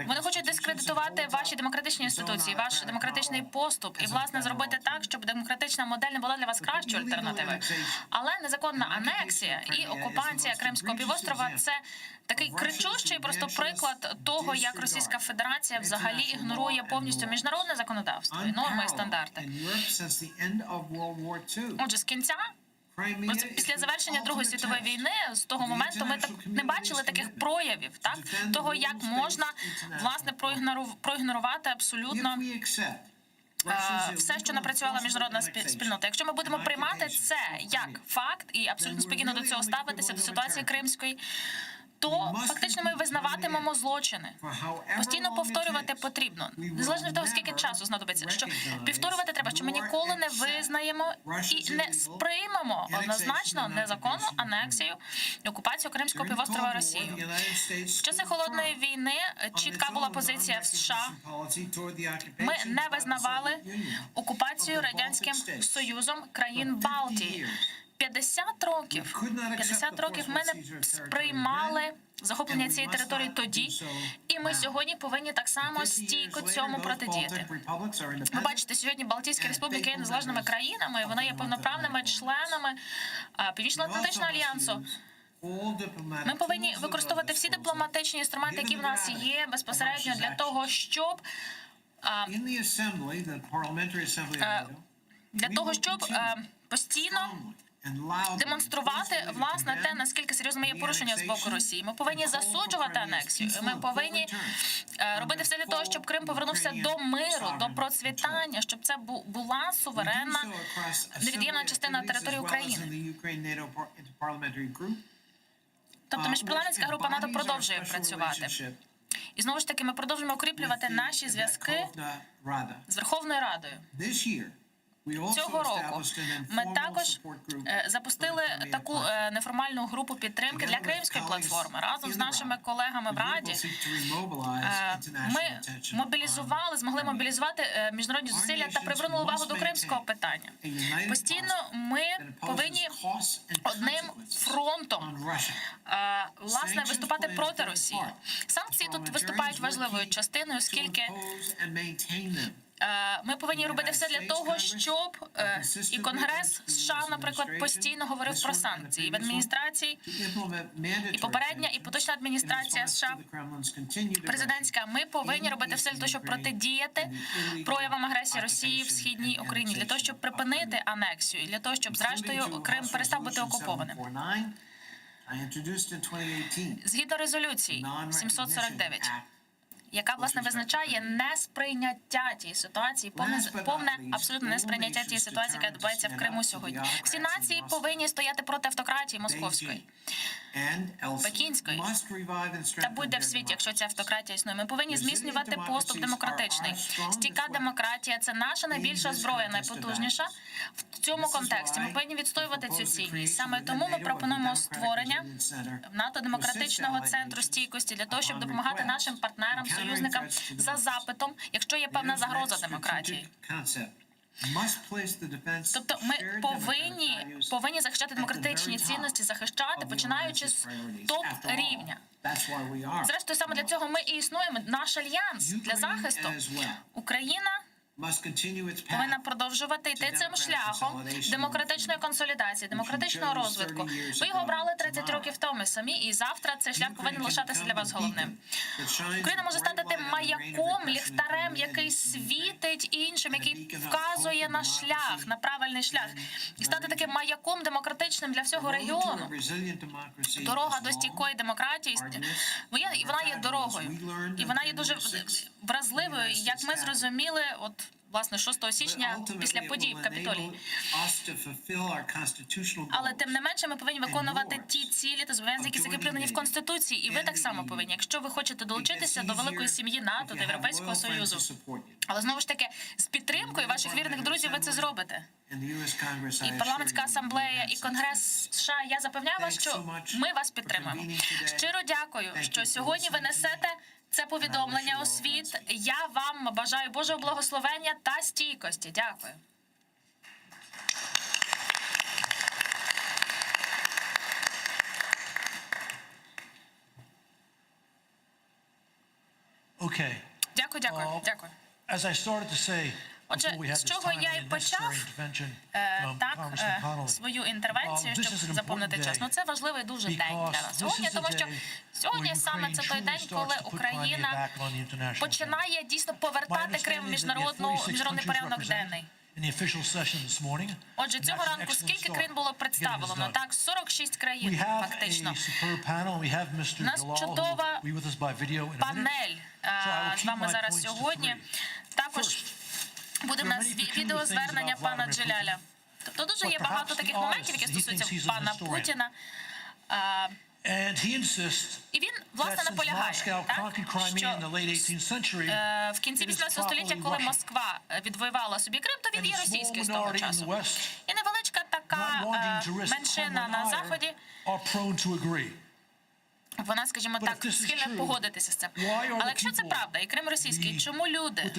Вони хочуть дискредитувати ваші демократичні інституції, ваш демократичний поступ і, власне, зробити так, щоб демократична модель не була для вас кращою альтернативою. Але незаконна анексія і окупація Кримського півострова – це такий кричущий просто приклад того, як Російська Федерація взагалі ігнорує повністю міжнародне законодавство і норми і стандарти. Отже, з кінця, після завершення Другої світової війни, з того моменту ми не бачили таких проявів, так? Того, як можна, власне, проігнорувати абсолютно все, що напрацювала міжнародна спільнота. Якщо ми будемо приймати це як факт і абсолютно спокійно до цього ставитися, до ситуації Кримської, то фактично ми визнаватимемо злочини. Постійно повторювати потрібно. Незалежно від того, скільки часу знадобиться. Що повторювати треба, що ми ніколи не визнаємо і не сприймемо однозначно незаконну анексію і окупацію Кримського півострова Росією. В часи Холодної війни чітка була позиція в США. Ми не визнавали окупацію Радянським Союзом країн Балтії. 50 років ми не сприймали захоплення цієї території тоді, і ми сьогодні повинні так само стійко цьому протидіяти. Ви бачите, сьогодні Балтійські республіки є незалежними країнами, вони є повноправними членами Північно-Атлантичного альянсу. Ми повинні використовувати всі дипломатичні інструменти, які в нас є безпосередньо для того, щоб постійно демонструвати, власне, те, наскільки серйозно є порушення з боку Росії. Ми повинні засуджувати анексію. Ми повинні робити все для того, щоб Крим повернувся до миру, до процвітання, щоб це була суверенна, невід'ємна частина території України. Тобто міжпарламентська група НАТО продовжує працювати. І знову ж таки, ми продовжуємо укріплювати наші зв'язки з Верховною Радою. Цього року ми також запустили таку неформальну групу підтримки для Кримської платформи. Разом з нашими колегами в Раді ми змогли мобілізувати міжнародні зусилля та привернули увагу до кримського питання. Постійно ми повинні одним фронтом, власне, виступати проти Росії. Санкції тут виступають важливою частиною, оскільки Ми повинні робити все для того, щоб і Конгрес США, наприклад, постійно говорив про санкції в адміністрації, і попередня, і поточна адміністрація США, президентська. Ми повинні робити все для того, щоб протидіяти проявам агресії Росії в східній Україні, для того, щоб припинити анексію, і для того, щоб зрештою Крим перестав бути окупованим. Згідно резолюції 749, яка, власне, визначає несприйняття тієї ситуації, повне абсолютно несприйняття тієї ситуації, яка відбувається в Криму сьогодні. Всі нації повинні стояти проти автократії московської, пекінської та будь-де в світі, якщо ця автократія існує. Ми повинні зміцнювати поступ демократичний. Стійка демократія – це наша найбільша зброя, найпотужніша. В цьому контексті ми повинні відстоювати цю цінність. Саме тому ми пропонуємо створення в НАТО демократичного центру стійкості для того, щоб допомагати нашим партнерам, союзникам за запитом, якщо є певна загроза демократії. Тобто ми повинні захищати демократичні цінності, захищати, починаючи з топ-рівня. Зрештою, саме для цього ми і існуємо. Наш альянс для захисту. Україна повинна продовжувати йти цим шляхом демократичної консолідації, демократичного розвитку. Ви його обрали 30 років тому самі, і завтра цей шлях повинен лишатися для вас головним. Україна може стати тим маяком, ліхтарем, який світить іншим, який вказує на шлях, на правильний шлях. І стати таким маяком демократичним для всього регіону. Дорога до стійкої демократії, вона є дорогою. І вона є дуже вразливою, як ми зрозуміли, власне, 6 січня після подій в Капітолії. Але, тим не менше, ми повинні виконувати ті цілі та зобов'язання, які закріплені в Конституції. І ви так само повинні, якщо ви хочете долучитися до великої сім'ї НАТО, до Європейського Союзу. Але, знову ж таки, з підтримкою ваших вірних друзів ви це зробите. І парламентська асамблея, і Конгрес США, я запевняю вас, що ми вас підтримуємо. Щиро дякую, що сьогодні ви несете це повідомлення у світ. Я вам бажаю Божого благословення та стійкості. Дякую. Okay. Дякую. As I started to say, Отже, з чого я і почав свою інтервенцію, щоб заповнити час. Це важливий дуже день для нас сьогодні, тому що сьогодні саме це той день, коли Україна починає дійсно повертати Крим в міжнародний порядок денний. Отже, цього ранку скільки країн було представлено? Так, 46 країн фактично. У нас чудова панель з вами зараз сьогодні. Також буде в нас відеозвернення пана Джеляля. Тобто дуже є багато таких моментів, які стосуються пана Путіна. І він, власне, наполягає, що в кінці 18 століття, коли Москва відвоювала собі Крим, то він є російський з того часу. І невеличка така меншина на Заході, вона, скажімо так, схильна погодитися з цим. Але якщо це правда, і Крим російський, чому люди,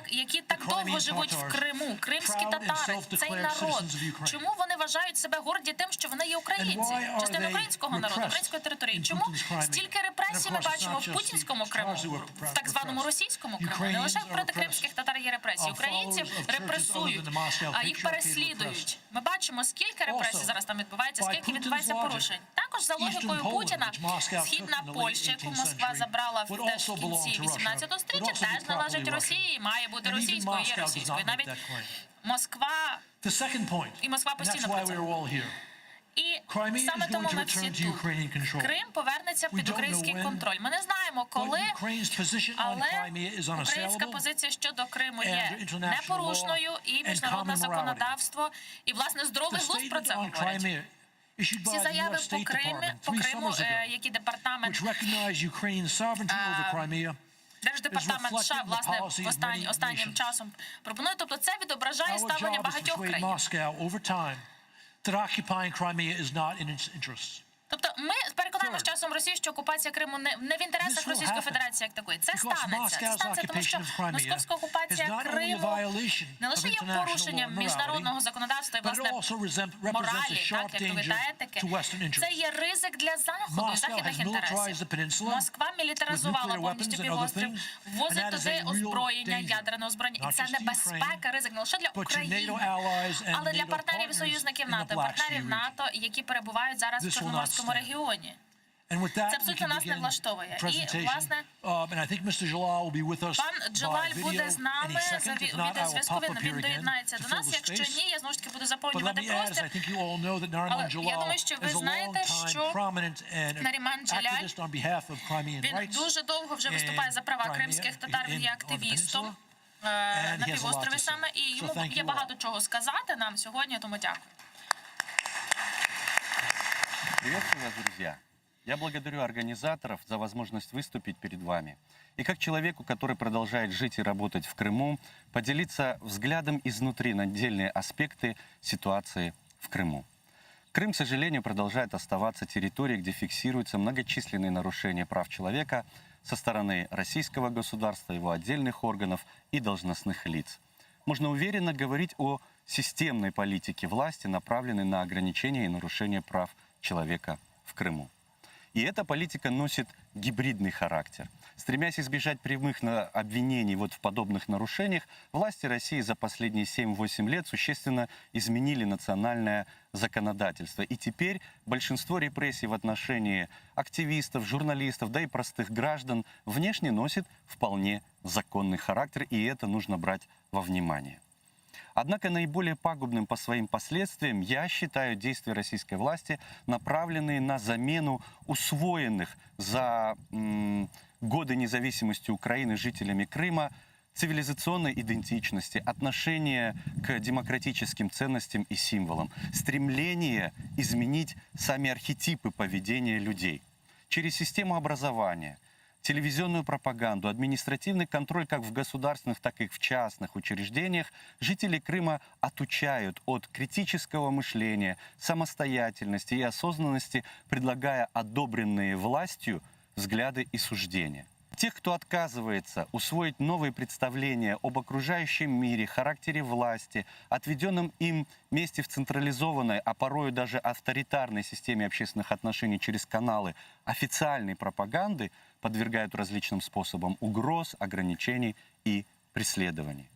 які так довго живуть в Криму, кримські татари, цей народ, чому вони вважають себе горді тим, що вони є українці, частиною українського народу, української території? Чому стільки репресій ми бачимо в путінському Криму, в так званому російському Криму? Не лише проти кримських татар є репресії. Українців репресують, а їх переслідують. Ми бачимо, скільки репресій зараз там відбувається, скільки відбувається порушень. Також за логікою Путіна, східна Польща, яку Москва забрала теж в кінці 18 століття, теж належить Росії, має бути російською, є російською. Навіть Москва, і Москва постійно про це. І саме тому ми всі тут. Крим повернеться під український контроль. Ми не знаємо, коли, але українська позиція щодо Криму є непорушною, і міжнародне законодавство, і, власне, здоровий глузд про це говорить. Всі заяви по Криму, які департамент, Держдепартамент США, власне, останнім часом пропонує, тобто це відображає ставлення багатьох країн. Тобто ми переконаємо з часом Росію, що окупація Криму не в інтересах Російської Федерації як такої. Це станеться. Це станеться, тому що московська окупація Криму не лише є порушенням міжнародного законодавства і, власне, моралі, так, як ви та етики, це є ризик для Заходу і західних інтересів. Москва мілітаризувала повністю півострів, ввозить туди озброєння, ядерне озброєння. І це небезпека, ризик не лише для України, але для партнерів і союзників НАТО, партнерів НАТО, які перебувають зараз в Чорноморському регіоні. Це абсолютно нас не влаштовує. І, власне, пан Джалаль буде з нами за відеозв'язку. Він доєднається до нас. Якщо ні, я знову ж таки буду заповнювати простір. Але я думаю, що ви знаєте, що Наріман Джалаль, він дуже довго вже виступає за права кримських татар, він є активістом на півострові саме, і йому є багато чого сказати нам сьогодні, тому дякую. Приветствую вас, друзья. Я благодарю организаторов за возможность выступить перед вами. И как человеку, который продолжает жить и работать в Крыму, поделиться взглядом изнутри на отдельные аспекты ситуации в Крыму. Крым, к сожалению, продолжает оставаться территорией, где фиксируются многочисленные нарушения прав человека со стороны российского государства, его отдельных органов и должностных лиц. Можно уверенно говорить о системной политике власти, направленной на ограничение и нарушение прав человека в Крыму. И эта политика носит гибридный характер. Стремясь избежать прямых обвинений в подобных нарушениях, власти России за последние 7-8 лет существенно изменили национальное законодательство. И теперь большинство репрессий в отношении активистов, журналистов, да и простых граждан внешне носит вполне законный характер, и это нужно брать во внимание. Однако наиболее пагубным по своим последствиям я считаю действия российской власти, направленные на замену усвоенных за годы независимости Украины жителями Крыма цивилизационной идентичности, отношения к демократическим ценностям и символам, стремление изменить сами архетипы поведения людей. Через систему образования, телевизионную пропаганду, административный контроль как в государственных, так и в частных учреждениях жители Крыма отучают от критического мышления, самостоятельности и осознанности, предлагая одобренные властью взгляды и суждения. Тех, кто отказывается усвоить новые представления об окружающем мире, характере власти, отведенном им месте в централизованной, а порою даже авторитарной системе общественных отношений через каналы официальной пропаганды, подвергают различным способам угроз, ограничений и преследований.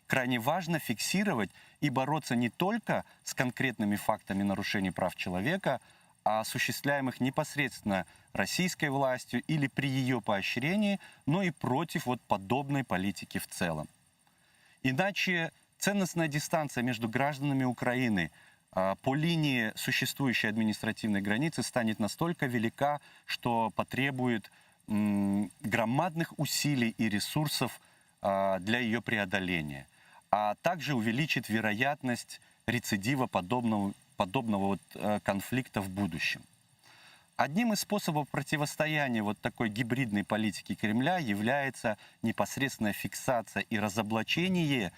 Крайне важно фиксировать и бороться не только с конкретными фактами нарушений прав человека, а осуществляемых непосредственно российской властью или при ее поощрении, но и против подобной политики в целом. Иначе ценностная дистанция между гражданами Украины по линии существующей административной границы станет настолько велика, что потребует громадных усилий и ресурсов для ее преодоления, а также увеличит вероятность рецидива подобного конфликта в будущем. Одним из способов противостояния такой гибридной политики Кремля является непосредственная фиксация и разоблачение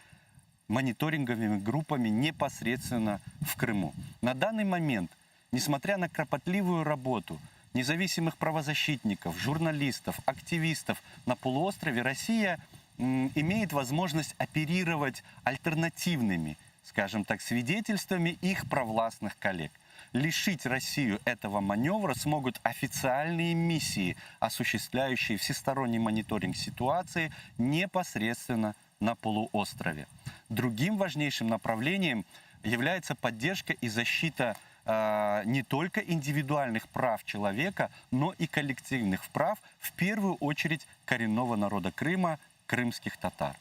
мониторинговыми группами непосредственно в Крыму. На данный момент, несмотря на кропотливую работу независимых правозащитников, журналистов, активистов на полуострове, Россия имеет возможность оперировать альтернативными, скажем так, свидетельствами их провластных коллег. Лишить Россию этого маневра смогут официальные миссии, осуществляющие всесторонний мониторинг ситуации непосредственно на полуострове. Другим важнейшим направлением является поддержка и защита не только индивидуальных прав человека, но и коллективных прав, в первую очередь коренного народа Крыма, крымских татар.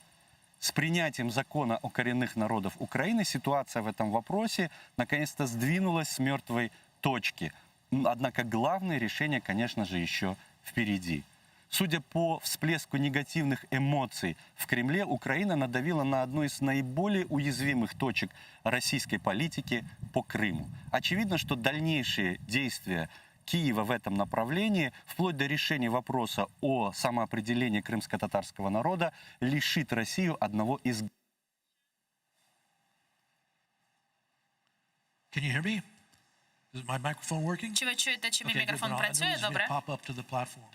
С принятием закона о коренных народов Украины ситуация в этом вопросе наконец-то сдвинулась с мертвой точки. Однако главное решение, конечно же, еще впереди. Судя по всплеску негативных эмоций в Кремле, Украина надавила на одну из наиболее уязвимых точек российской политики по Крыму. Очевидно, что дальнейшие действия Киева в этом направлении, вплоть до решения вопроса о самоопределении крымско-татарского народа, лишит Россию одного из... Can you hear me? Is my microphone working? Чи ви чуєте, чи мій Okay, good. мікрофон Then працює? I'll Добре. pop up to the platform.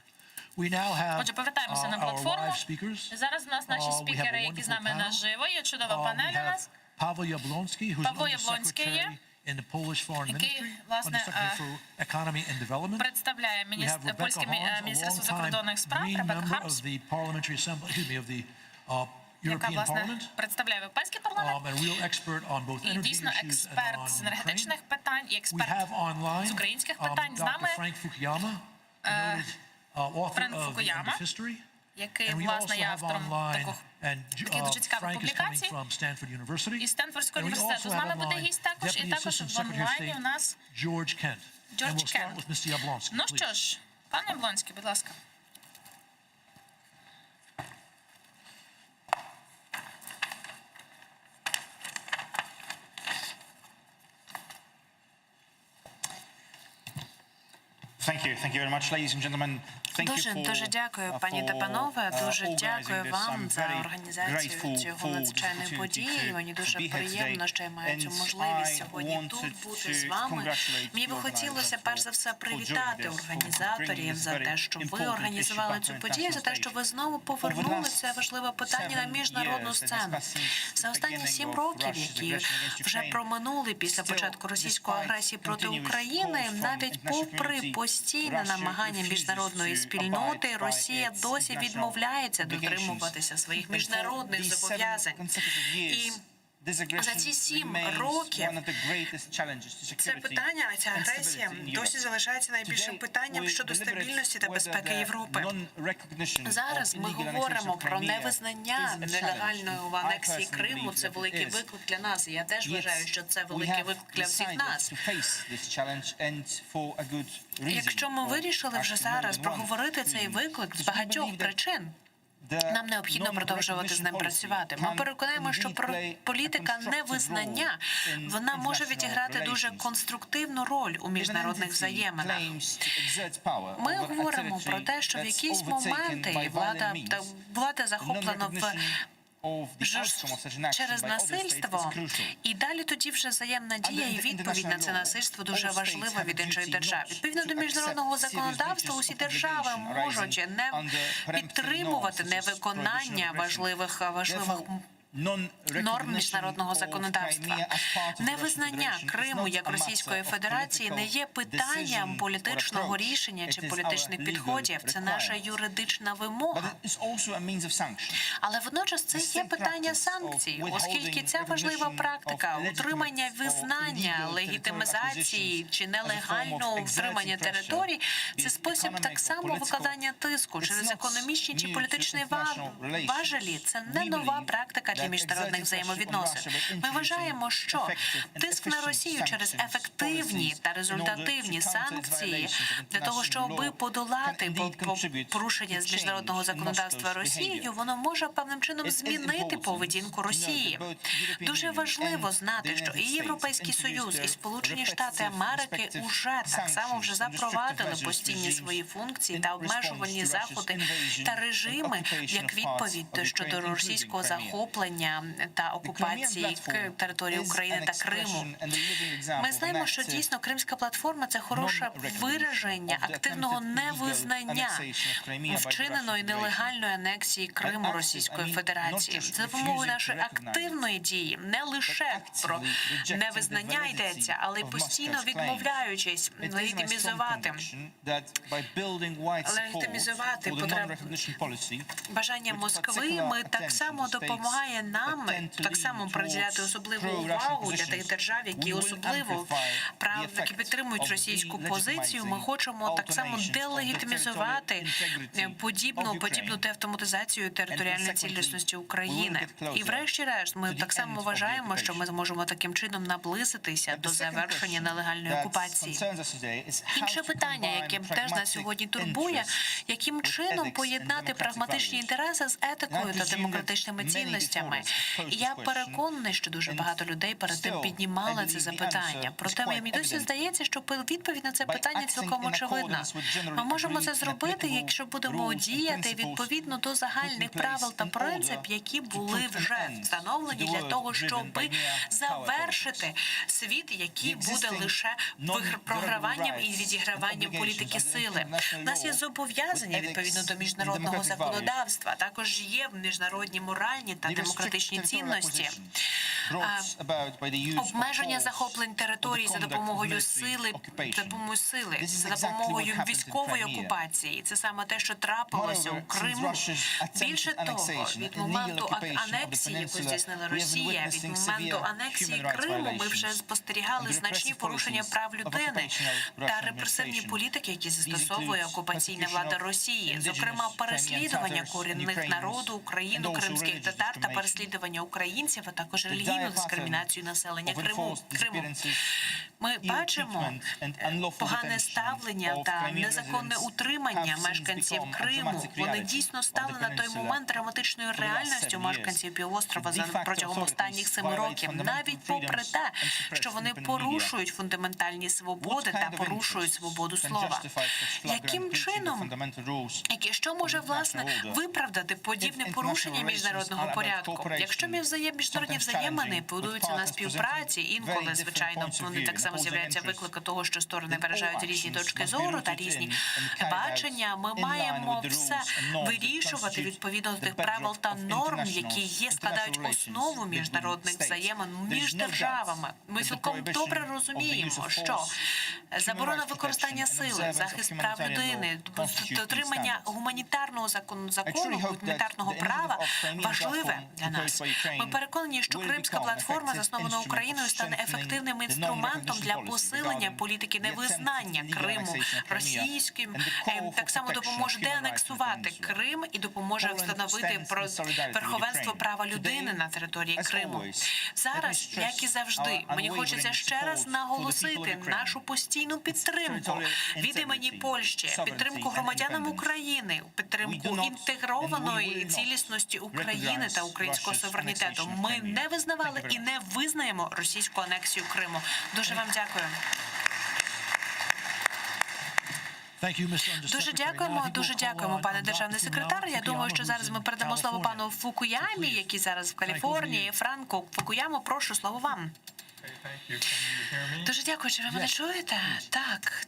We now have Отже, повертаємося на our платформу. live speakers. Зараз у нас наші We have a спікери, які з wonderful нами panel. наживо. Є чудова We панель у have нас. Pavel Yablonski, who's Павло the Яблонський є, Undersecretary in the Polish Foreign який, Ministry, власне, Undersecretary for Economy and Development. представляє We have Rebecca польське Harms, a міністерство longtime закордонних справ, Green Ребекка member of Хармс, the Parliamentary Assembly, excuse me, of the яка, European власне, Parliament. представляє Європейський парламент. And a real expert on both І energy дійсно issues and експерт з on Ukraine. енергетичних питань і We експерт have online з українських питань. З нами Dr. Frank Fukuyama, noted author Френк of The End Фукуяма, of History. який, And we власне, also є have автором online, and таких дуже цікавих Frank is coming публікацій. from Stanford University. Із Стенфордського And we університету. also З нами have буде online гість також, і Deputy також Assistant в Secretary of онлайні у State нас George Kent. And George we'll start Kent. with Mr. Yablonski, Ну please. що ж, пане Яблонський, будь ласка. Thank you very much, ladies and gentlemen. Дуже дякую, пані та панове. Дуже дякую вам за організацію цього надзвичайної події. Мені дуже приємно, що я маю цю можливість сьогодні тут бути з вами. Мені би хотілося перш за все привітати організаторів за те, що ви організували цю подію, за те, що ви знову повернули це важливе питання на міжнародну сцену. За останні 7 років, які вже проминули після початку російської агресії проти України, навіть попри постійне намагання міжнародної спільноти, Росія досі відмовляється дотримуватися своїх міжнародних зобов'язань. І за ці 7 років це питання, ця агресія досі залишається найбільшим питанням щодо стабільності та безпеки Європи. Зараз ми говоримо про невизнання нелегальної анексії Криму. Це великий виклик для нас. І я теж вважаю, що це великий виклик для всіх нас. Якщо ми вирішили вже зараз проговорити цей виклик з багатьох причин, нам необхідно продовжувати з ним працювати. Ми переконаємо, що політика невизнання, вона може відіграти дуже конструктивну роль у міжнародних взаєминах. Ми говоримо про те, що в якісь моменти влада захоплена через насильство, і далі тоді вже взаємна дія і відповідь на це насильство дуже важлива від іншої держави. Відповідно до міжнародного законодавства, усі держави можуть не підтримувати невиконання важливих норм міжнародного законодавства. Невизнання Криму як Російської Федерації не є питанням політичного рішення чи політичних підходів. Це наша юридична вимога. Але водночас це є питання санкцій, оскільки ця важлива практика утримання визнання, легітимізації чи нелегального утримання територій – це спосіб так само викладання тиску через економічні чи політичні важелі. Це не нова практика для міжнародних взаємовідносин. Ми вважаємо, що тиск на Росію через ефективні та результативні санкції для того, щоб подолати порушення з міжнародного законодавства Росією, воно може певним чином змінити поведінку Росії. Дуже важливо знати, що і Європейський Союз, і Сполучені Штати Америки так само вже запровадили постійні свої функції та обмежувальні заходи та режими як відповідь щодо російського захоплення та окупації території України та Криму. Ми знаємо, що дійсно Кримська платформа – це хороше вираження активного невизнання вчиненої нелегальної анексії Криму Російської Федерації. За допомогою нашої активної дії не лише про невизнання йдеться, але й постійно відмовляючись легітимізувати потребу бажання Москви, ми так само допомагає нам так само приділяти особливу увагу для тих держав, які особливо які підтримують російську позицію. Ми хочемо так само делегітимізувати подібну деавтоматизацію територіальної цілісності України. І врешті-решт ми так само вважаємо, що ми зможемо таким чином наблизитися до завершення нелегальної окупації. Інше питання, яке теж нас сьогодні турбує, яким чином поєднати прагматичні інтереси з етикою та демократичними цінностями. Кримами. І я переконаний, що дуже багато людей перед тим піднімали це запитання. Проте мені досі здається, що відповідь на це питання цілком очевидна. Ми можемо це зробити, якщо будемо діяти відповідно до загальних правил та принципів, які були вже встановлені для того, щоб завершити світ, який буде лише програванням і відіграванням політики сили. У нас є зобов'язання відповідно до міжнародного законодавства, також є міжнародні моральні та демократичні цінності. Обмеження захоплень територій за допомогою сили, за допомогою військової окупації. Це саме те, що трапилося у Криму. Більше того, від моменту анексії, яку здійснила Росія, від моменту анексії Криму ми вже спостерігали значні порушення прав людини та репресивні політики, які застосовує окупаційна влада Росії, зокрема переслідування корінних народу України, кримських татар та переслідування українців, а також релігійну дискримінацію населення Криму. Ми бачимо погане ставлення та незаконне утримання мешканців Криму. Вони дійсно стали на той момент драматичною реальністю мешканців півострова протягом останніх 7 років, навіть попри те, що вони порушують фундаментальні свободи та порушують свободу слова. Яким чином, що може, власне, виправдати подібне порушення міжнародного порядку? Якщо міжнародні взаємини будуються на співпраці, інколи, звичайно, вони так само з'являються виклики того, що сторони виражають різні точки зору та різні бачення, ми маємо все вирішувати відповідно до тих правил та норм, які складають основу міжнародних взаємин між державами. Ми цілком добре розуміємо, що заборона використання сили, захист прав людини, дотримання гуманітарного закону, гуманітарного права важливе для нас. Ми переконані, що Кримська платформа, заснована Україною, стане ефективним інструментом для посилення політики невизнання Криму російським, так само допоможе деанексувати Крим і допоможе встановити верховенство права людини на території Криму. Зараз, як і завжди, мені хочеться ще раз наголосити нашу постійну підтримку від імені Польщі, підтримку громадянам України, підтримку інтегрованої цілісності України та українського суверенітету. Ми не визнавали і не визнаємо російську анексію Криму. Дуже вам дякую. Дуже дякуємо, пане державний секретар. Я думаю, що зараз ми передамо слово пану Фукуямі, який зараз в Каліфорнії. Франко Фукуямо, прошу, слово вам. Дуже дякую, чи ви мене чуєте?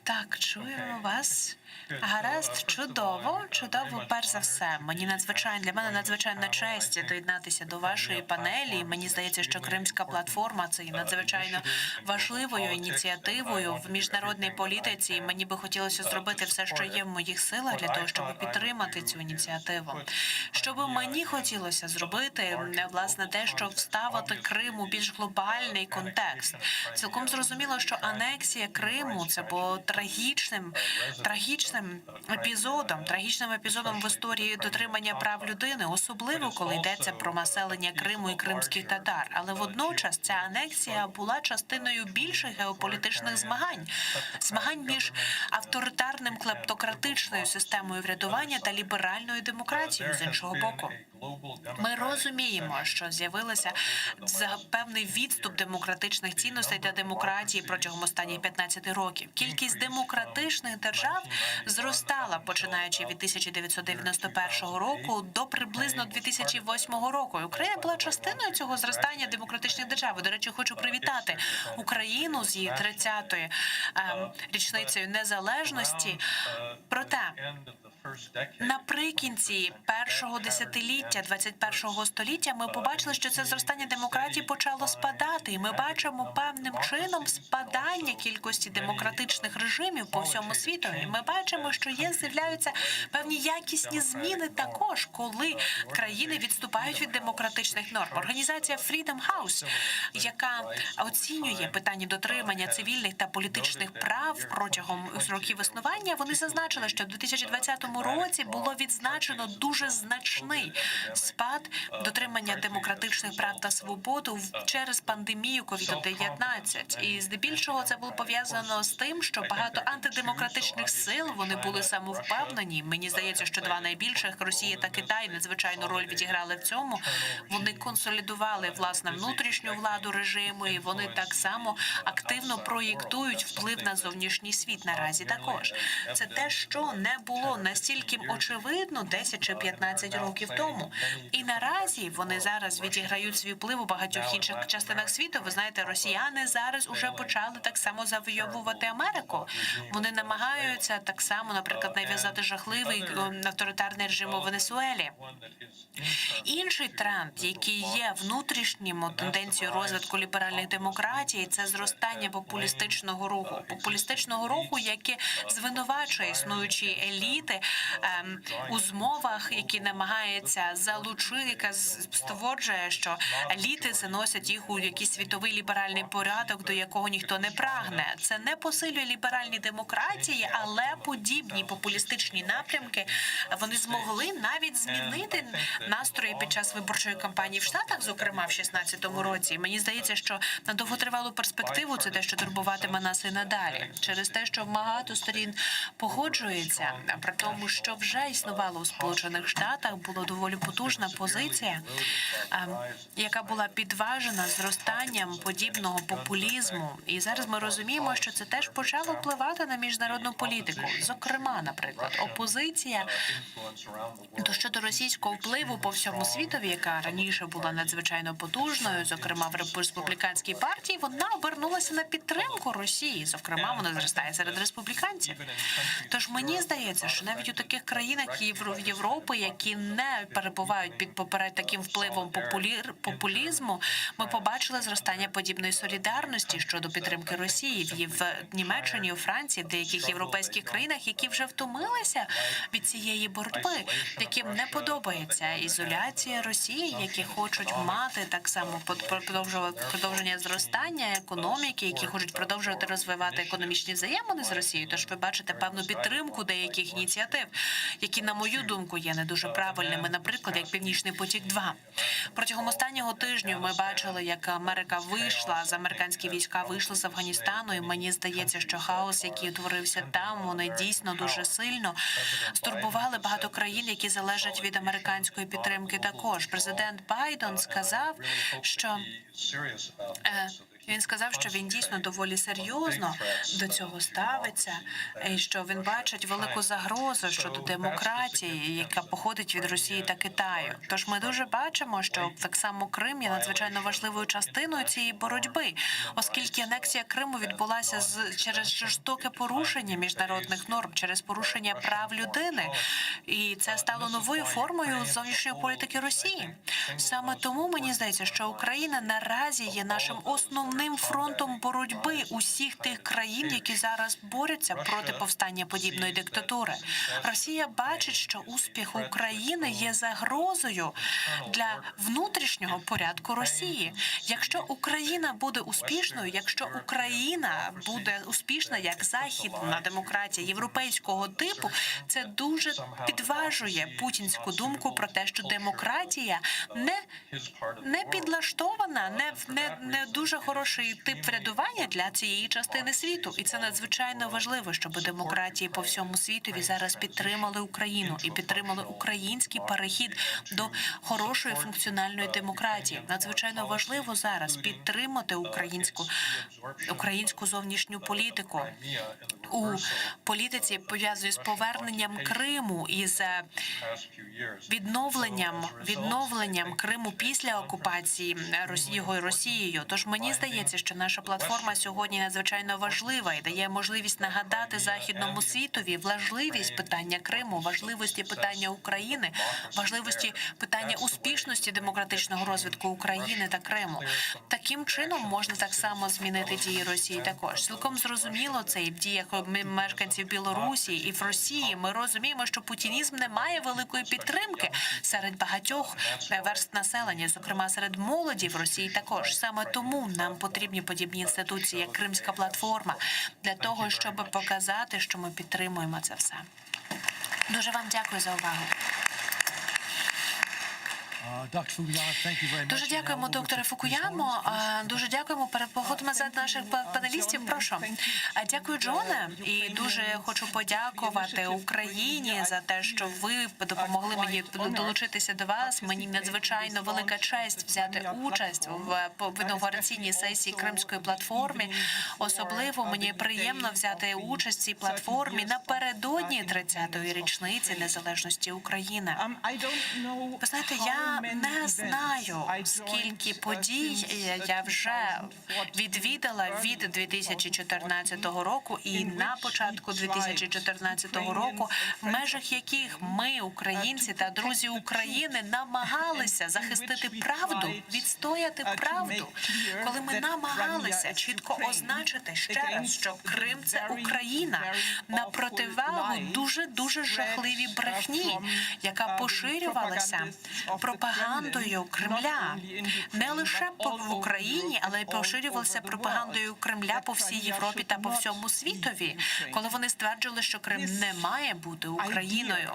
Так, чуємо вас. Гаразд, чудово. Перш за все, для мене надзвичайна честь доєднатися до вашої панелі. Мені здається, що Кримська платформа – це є надзвичайно важливою ініціативою в міжнародній політиці. Мені би хотілося зробити все, що є в моїх силах, для того, щоб підтримати цю ініціативу. Що би мені хотілося зробити, власне, те, щоб вставити Крим у більш глобальний контекст. Цілком зрозуміло, що анексія Криму – це було трагічним епізодом в історії дотримання прав людини, особливо коли йдеться про населення Криму і кримських татар. Але водночас ця анексія була частиною більших геополітичних змагань між авторитарним клептократичною системою врядування та ліберальною демократією з іншого боку. Ми розуміємо, що з'явилося певний відступ демократичних цінностей та демократії протягом останніх 15 років. Кількість демократичних держав зростала, починаючи від 1991 року до приблизно 2008 року. Україна була частиною цього зростання демократичних держав. До речі, хочу привітати Україну з її 30-ю річницею незалежності. Проте, наприкінці першого десятиліття 21-го століття ми побачили, що це зростання демократії почало спадати. І ми бачимо певним чином спадання кількості демократичних режимів по всьому світу. І ми бачимо, що з'являються певні якісні зміни також, коли країни відступають від демократичних норм. Організація Freedom House, яка оцінює питання дотримання цивільних та політичних прав протягом років існування, вони зазначили, що в 2020 році було відзначено дуже значний спад дотримання демократичних прав та свобод через пандемію COVID-19. І здебільшого це було пов'язано з тим, що багато антидемократичних сил, вони були самовпевнені. Мені здається, що два найбільших, Росія та Китай, надзвичайну роль відіграли в цьому. Вони консолідували, власне, внутрішню владу режиму, і вони так само активно проєктують вплив на зовнішній світ наразі також. Це те, що не було настільки очевидно 10 чи 15 років тому. І наразі вони зараз відіграють свій вплив у багатьох інших частинах світу. Ви знаєте, росіяни зараз уже почали так само завойовувати Америку. Вони намагаються так само, наприклад, нав'язати жахливий авторитарний режим у Венесуелі. Інший тренд, який є внутрішнім тенденцією розвитку ліберальних демократій, це зростання популістичного руху. Популістичного руху, яке звинувачує існуючі еліти у змовах, які намагаються залучити, яка стверджує, що еліти заносять їх у якийсь світовий ліберальний порядок, до якого ніхто не прагне. Це не посилює ліберальні демократії, але подібні популістичні напрямки, вони змогли навіть змінити настрої під час виборчої кампанії в Штатах, зокрема в 16-му році. Мені здається, що на довготривалу перспективу це те, що турбуватиме нас і надалі. Через те, що багато сторін погоджується при тому, що вже існувало у Сполучених Штатах, була доволі потужна позиція, яка була підважена зростанням подібного популізму. І зараз ми розуміємо, що це теж почало впливати на міжнародну політику. Зокрема, наприклад, опозиція щодо російського впливу по всьому світові, яка раніше була надзвичайно потужною, зокрема в республіканській партії, вона обернулася на підтримку Росії. Зокрема, вона зростає серед республіканців. Тож мені здається, що навіть у таких країнах Європи, які не перебувають під таким впливом популізму, ми побачили зростання подібної солідарності щодо підтримки Росії в Німеччині, у Франції, в деяких європейських країнах, які вже втомилися від цієї боротьби, яким не подобається ізоляція Росії, які хочуть мати так само продовження зростання економіки, які хочуть продовжувати розвивати економічні взаємини з Росією. Тож ви бачите певну підтримку деяких ініціатив, які, на мою думку, є не дуже правильними, наприклад, як Північний потік-2. Протягом останнього тижня ми бачили, як Америка вийшла, американські війська вийшли з Афганістану, і мені здається, що хаос, який утворився там, вони дійсно дуже сильно стурбували багато країн, які залежать від американської підтримки також. Президент Байден сказав, що він дійсно доволі серйозно до цього ставиться, і що він бачить велику загрозу щодо демократії, яка походить від Росії та Китаю. Тож ми дуже бачимо, що так само Крим є надзвичайно важливою частиною цієї боротьби, оскільки анексія Криму відбулася через жорстоке порушення міжнародних норм, через порушення прав людини, і це стало новою формою зовнішньої політики Росії. Саме тому мені здається, що Україна наразі є нашим основним фронтом боротьби усіх тих країн, які зараз борються проти повстання подібної диктатури. Росія бачить, що успіх України є загрозою для внутрішнього порядку Росії. Якщо Україна буде успішною, якщо Україна буде успішна як західна демократія європейського типу, це дуже підважує путінську думку про те, що демократія не підлаштована, не дуже хороший тип врядування для цієї частини світу. І це надзвичайно важливо, щоб демократії по всьому світові зараз підтримали Україну і підтримали український перехід до хорошої функціональної демократії. Надзвичайно важливо зараз підтримати українську зовнішню політику. У політиці пов'язує з поверненням Криму і з відновленням Криму після окупації Росією. Тож мені здається, що наша платформа сьогодні надзвичайно важлива і дає можливість нагадати західному світові важливість питання Криму, важливості питання України, важливості питання успішності демократичного розвитку України та Криму. Таким чином можна так само змінити дії Росії також. Цілком зрозуміло це і в діях мешканців Білорусі, і в Росії. Ми розуміємо, що путінізм не має великої підтримки серед багатьох верств населення, зокрема серед молоді в Росії також. Саме тому нам потрібні подібні інституції, як Кримська платформа, для того, щоб показати, що ми підтримуємо це все. Дуже вам дякую за увагу. Дуже дякуємо, докторе Фукуямо. Дуже дякуємо. Переходимо за наших панелістів. Прошу. Дякую, Джоне. І дуже хочу подякувати Україні за те, що ви допомогли мені долучитися до вас. Мені надзвичайно велика честь взяти участь в інаугураційній сесії Кримської платформи. Особливо мені приємно взяти участь в цій платформі напередодні 30-ї річниці незалежності України. Ви знаєте, я не знаю, скільки подій я вже відвідала від 2014 року і на початку 2014 року, в межах яких ми, українці та друзі України, намагалися захистити правду, відстояти правду, коли ми намагалися чітко означити ще раз, що Крим – це Україна, на противагу дуже жахливій брехні, яка поширювалася пропагандою Кремля. Не лише в Україні, але й поширювалася пропагандою Кремля по всій Європі та по всьому світові, коли вони стверджували, що Крим не має бути Україною.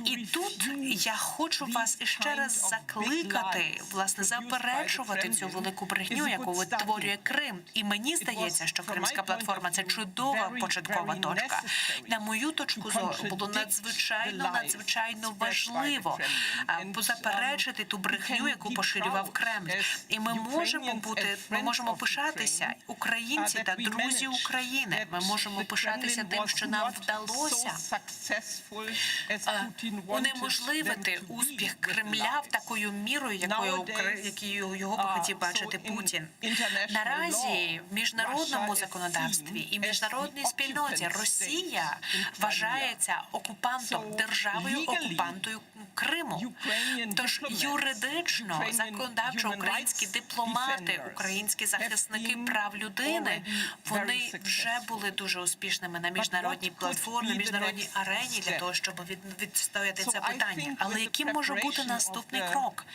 І тут я хочу вас іще раз закликати, власне, заперечувати цю велику брехню, яку витворює Крим. І мені здається, що Кримська платформа – це чудова початкова точка. На мою точку зору, було надзвичайно важливо заперечити ту брехню, яку поширював Кремль. І ми можемо пишатися, українці та друзі України. Ми можемо пишатися тим, що нам вдалося унеможливити успіх Кремля в такою мірою, якою його би хотів бачити Путін. Наразі в міжнародному законодавстві і міжнародній спільноті Росія вважається окупантом, державою-окупантою Криму. Тож юридично, законодавчо українські дипломати, українські захисники прав людини, вони вже були дуже успішними на міжнародній платформі, міжнародній арені для того, щоб відстояти це питання. Але яким може бути наступний крок?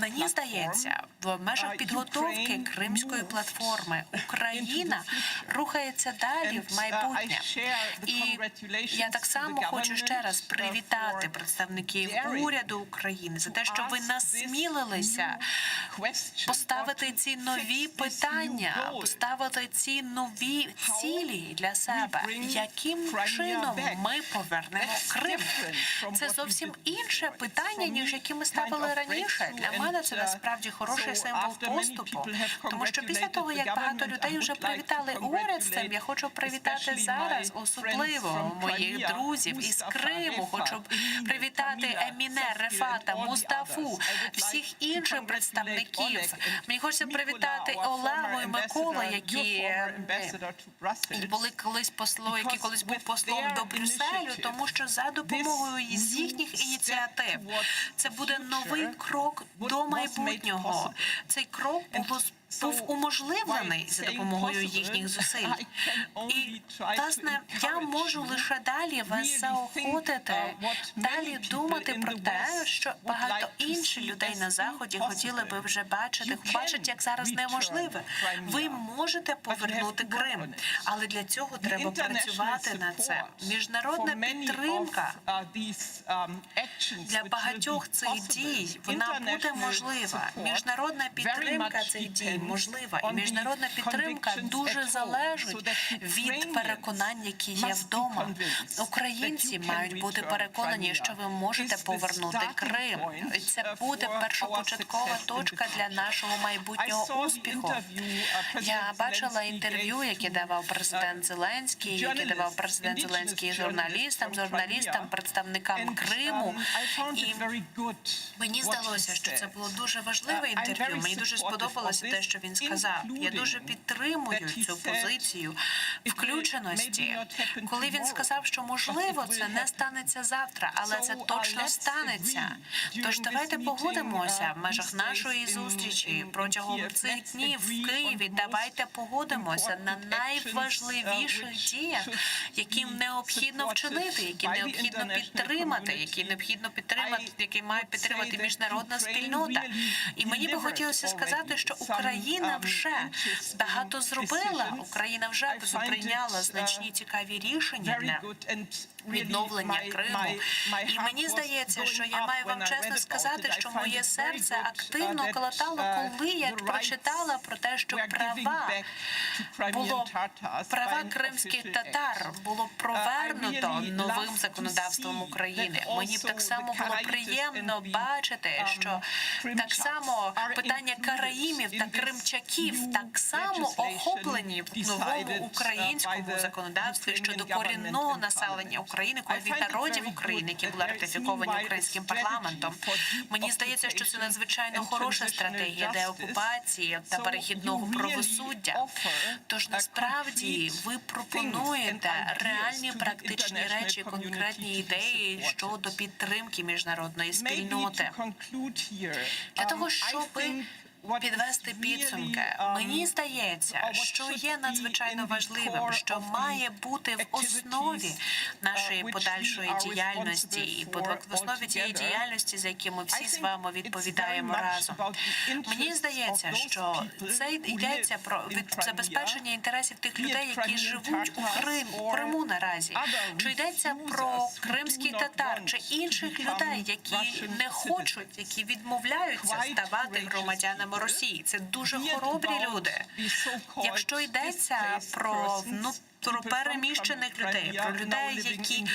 Мені здається, в межах підготовки Кримської платформи Україна рухається далі в майбутнє. І я так само хочу ще раз привітати представників уряду України за те, що ви насмілилися поставити ці нові питання, поставити ці нові цілі для себе. Яким чином ми повернемо Крим? Це зовсім інше питання, ніж які ми ставили раніше. Для мене це насправді хороший символ поступу, тому що після того, як багато людей вже привітали уряд з цим, я хочу привітати зараз особливо моїх друзів із Криму. Хочу привітати Еміне, Рефата, Мустафу, всіх інших представників. Мені хочеться привітати Олегу і Миколу, які були колись колись був послом до Брюсселю, тому що за допомогою з їхніх ініціатив це буде новий крок до майбутнього. Цей крок був уможливлений за допомогою їхніх зусиль. І, власне, я можу лише далі вас заохотити, далі думати про те, що багато інших людей на Заході хотіли би вже бачать, як зараз неможливе. Ви можете повернути Крим, але для цього треба працювати над цим. Міжнародна підтримка для багатьох цих дій, вона буде можлива. Міжнародна підтримка цих дій можлива. І міжнародна підтримка дуже залежить від переконань, які є вдома. Українці мають бути переконані, що ви можете повернути Крим. І це буде першопочаткова точка для нашого майбутнього успіху. Я бачила інтерв'ю, яке давав президент Зеленський, журналістам, представникам Криму. І мені здалося, що це було дуже важливе інтерв'ю. Мені дуже сподобалося те, що він сказав. Я дуже підтримую цю позицію включеності, коли він сказав, що можливо це не станеться завтра, але це точно станеться. Тож давайте погодимося в межах нашої зустрічі протягом цих днів в Києві. Давайте погодимося на найважливіших діях, яким необхідно вчинити, які необхідно підтримати, які мають підтримати міжнародна спільнота. І мені би хотілося сказати, що Україна вже багато зробила. Україна вже прийняла значні цікаві рішення відновлення Криму. І мені здається, що я маю вам чесно сказати, що моє серце активно калатало, коли я прочитала про те, що права кримських татар було провернуто новим законодавством України. Мені б так само було приємно бачити, що так само питання караїмів та кримчаків так само охоплені в новому українському законодавстві щодо корінного населення України, корінних народів України, які були ратифіковані українським парламентом. Мені здається, що це надзвичайно хороша стратегія деокупації та перехідного правосуддя. Тож насправді ви пропонуєте реальні практичні речі, конкретні ідеї щодо підтримки міжнародної спільноти. Для того, щоб підвести підсумки, мені здається, що є надзвичайно важливим, що має бути в основі нашої подальшої діяльності і в основі тієї діяльності, за яку ми всі з вами відповідаємо разом. Мені здається, що це йдеться про забезпечення інтересів тих людей, які живуть у Криму наразі. Чи йдеться про кримських татар чи інших людей, які не хочуть, які відмовляються ставати громадянами Росії. Це дуже хоробрі люди. Якщо йдеться про переміщених людей, про людей, які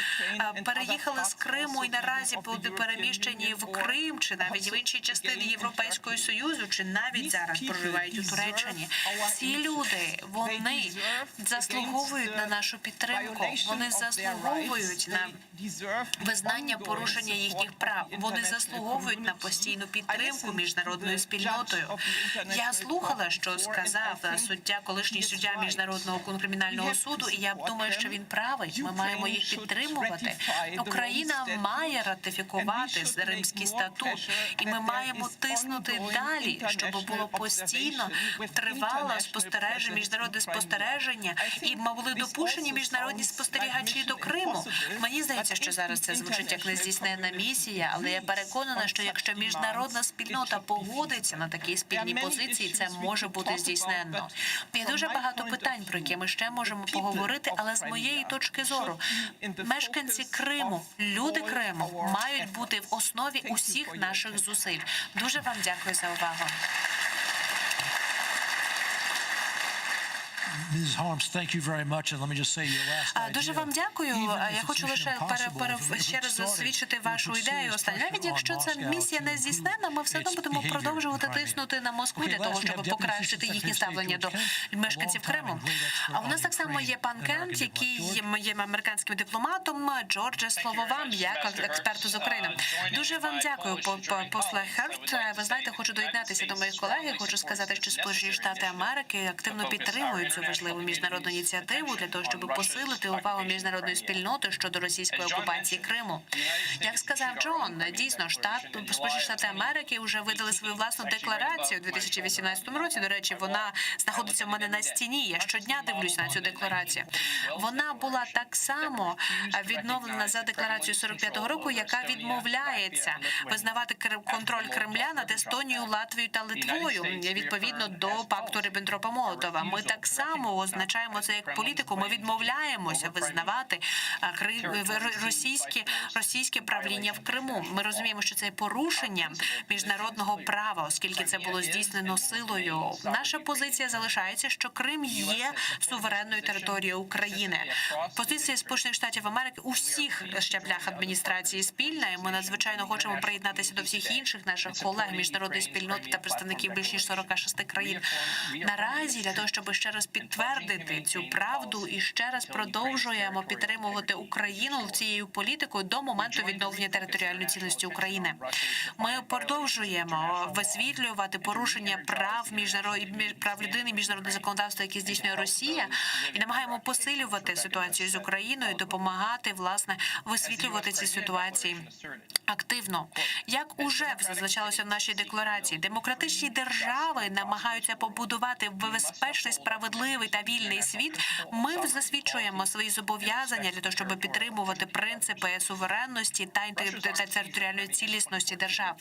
переїхали з Криму і наразі були переміщені в Крим, чи навіть в інші частини Європейського Союзу, чи навіть зараз проживають у Туреччині. Ці люди, вони заслуговують на нашу підтримку, вони заслуговують на визнання порушення їхніх прав, вони заслуговують на постійну підтримку міжнародною спільнотою. Я слухала, що сказав колишній суддя Міжнародного кримінального суду, і я думаю, що він правий. Ми маємо їх підтримувати. Україна має ратифікувати Римський статут, і ми маємо тиснути далі, щоб було постійно тривале спостереження, міжнародне спостереження, і були допущені міжнародні спостерігачі до Криму. Мені здається, що зараз це звучить як нездійсненна місія, але я переконана, що якщо міжнародна спільнота погодиться на такі спільні позиції, це може бути здійсненно. Є дуже багато питань, про які ми ще можемо поговорити, але з моєї точки зору, мешканці Криму, люди Криму мають бути в основі усіх наших зусиль. Дуже вам дякую за увагу. Дуже вам дякую. Я хочу лише ще раз засвідчити вашу ідею. Навіть якщо ця місія не здійснена, ми все одно будемо продовжувати тиснути на Москву для того, щоб покращити їхнє ставлення до мешканців Криму. А у нас так само є пан Кент, який є американським дипломатом. Джордже, слово вам, як експерту з України. Дуже вам дякую, после Херт. Ви знаєте, хочу доєднатися до моїх колег. Хочу сказати, що Сполучені Штати Америки активно підтримують цю важливу міжнародну ініціативу для того, щоб посилити увагу міжнародної спільноти щодо російської окупації Криму. Як сказав Джон, дійсно, Сполучені Штати Америки вже видали свою власну декларацію у 2018 році. До речі, вона знаходиться в мене на стіні. Я щодня дивлюсь на цю декларацію. Вона була так само відновлена за декларацією 45-го року, яка відмовляється визнавати контроль Кремля над Естонією, Латвією та Литвою відповідно до пакту Ріббентропа-Молотова. Ми так само означаємо це як політику. Ми відмовляємося визнавати російське правління в Криму. Ми розуміємо, що це порушення міжнародного права, оскільки це було здійснено силою. Наша позиція залишається, що Крим є суверенною територією України. Позиція Сполучених Штатів Америки у всіх щаблях адміністрації спільна, і ми надзвичайно хочемо приєднатися до всіх інших наших колег міжнародної спільноти та представників більш ніж 46 країн. Наразі для того, щоб ще раз підтвердити цю правду і ще раз продовжуємо підтримувати Україну цією політикою до моменту відновлення територіальної цілісності України. Ми продовжуємо висвітлювати порушення прав людини, міжнародне законодавство, яке здійснює Росія, і намагаємо посилювати ситуацію з Україною, допомагати, власне, висвітлювати ці ситуації активно. Як уже зазначалося в нашій декларації, демократичні держави намагаються побудувати безпечний, справедливий справедливий та вільний світ, ми засвідчуємо свої зобов'язання для того, щоб підтримувати принципи суверенності та територіальної цілісності держав.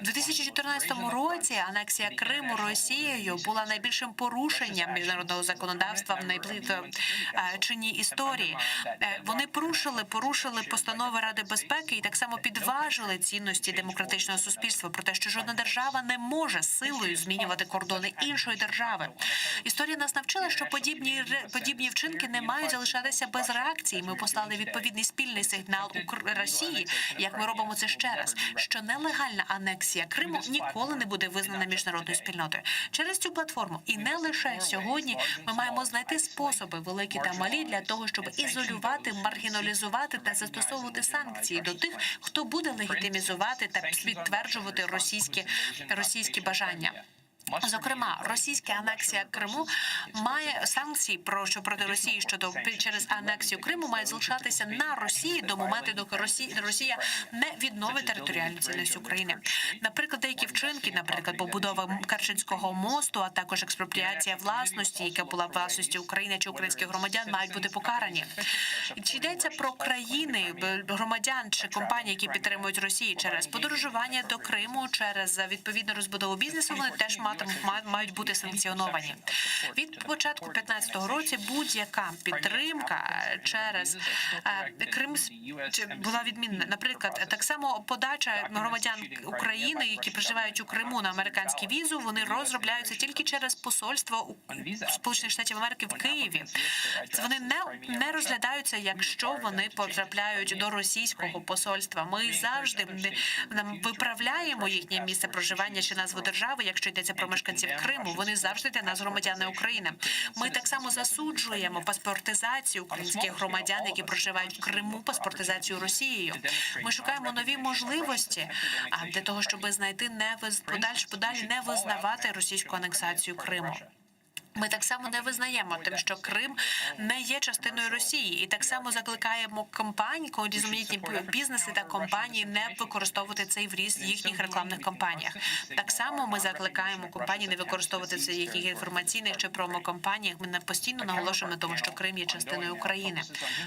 У 2014 році анексія Криму Росією була найбільшим порушенням міжнародного законодавства в найближчій історії. Вони порушили постанови Ради безпеки і так само підважили цінності демократичного суспільства про те, що жодна держава не може силою змінювати кордони іншої держави. Історія нас навчила, що подібні вчинки не мають залишатися без реакції. Ми послали відповідний спільний сигнал Росії, як ми робимо це ще раз, що нелегальна анексія Криму ніколи не буде визнана міжнародною спільнотою. Через цю платформу і не лише сьогодні ми маємо знайти способи, великі та малі, для того, щоб ізолювати, маргіналізувати та застосовувати санкції до тих, хто буде легітимізувати та підтверджувати російські бажання. Зокрема, російська анексія Криму має санкції проти Росії через анексію Криму мають залишатися на Росії до моменту, доки Росія не відновить територіальну цілісність України. Наприклад, деякі вчинки, наприклад, побудова Керченського мосту, а також експропріація власності, яка була власністю України чи українських громадян, мають бути покарані. Чи йдеться про країни, громадян чи компанії, які підтримують Росію через подорожування до Криму, через відповідну розбудову бізнесу, вони теж мають бути санкціоновані. Від початку 2015 року будь-яка підтримка через Крим була відмінена. Наприклад, так само подача громадян України, які проживають у Криму на американську візу, вони розробляються тільки через посольство Сполучених Штатів Америки в Києві. Вони не розглядаються, якщо вони потрапляють до російського посольства. Ми завжди виправляємо їхнє місце проживання чи назву держави, якщо йдеться про мешканців Криму, вони завжди для нас громадяни України. Ми так само засуджуємо паспортизацію українських громадян, які проживають в Криму, паспортизацію Росією. Ми шукаємо нові можливості для того, щоб знайти подалі не визнавати російську анексацію Криму. Ми так само не визнаємо тим, що Крим не є частиною Росії, і так само закликаємо компанії, різноманітні бізнеси та компанії не використовувати цей в їхніх рекламних кампаніях. Так само ми закликаємо компанії не використовувати це в їхніх інформаційних чи промокампаніях. Ми постійно наголошуємо на тому, що Крим є частиною України.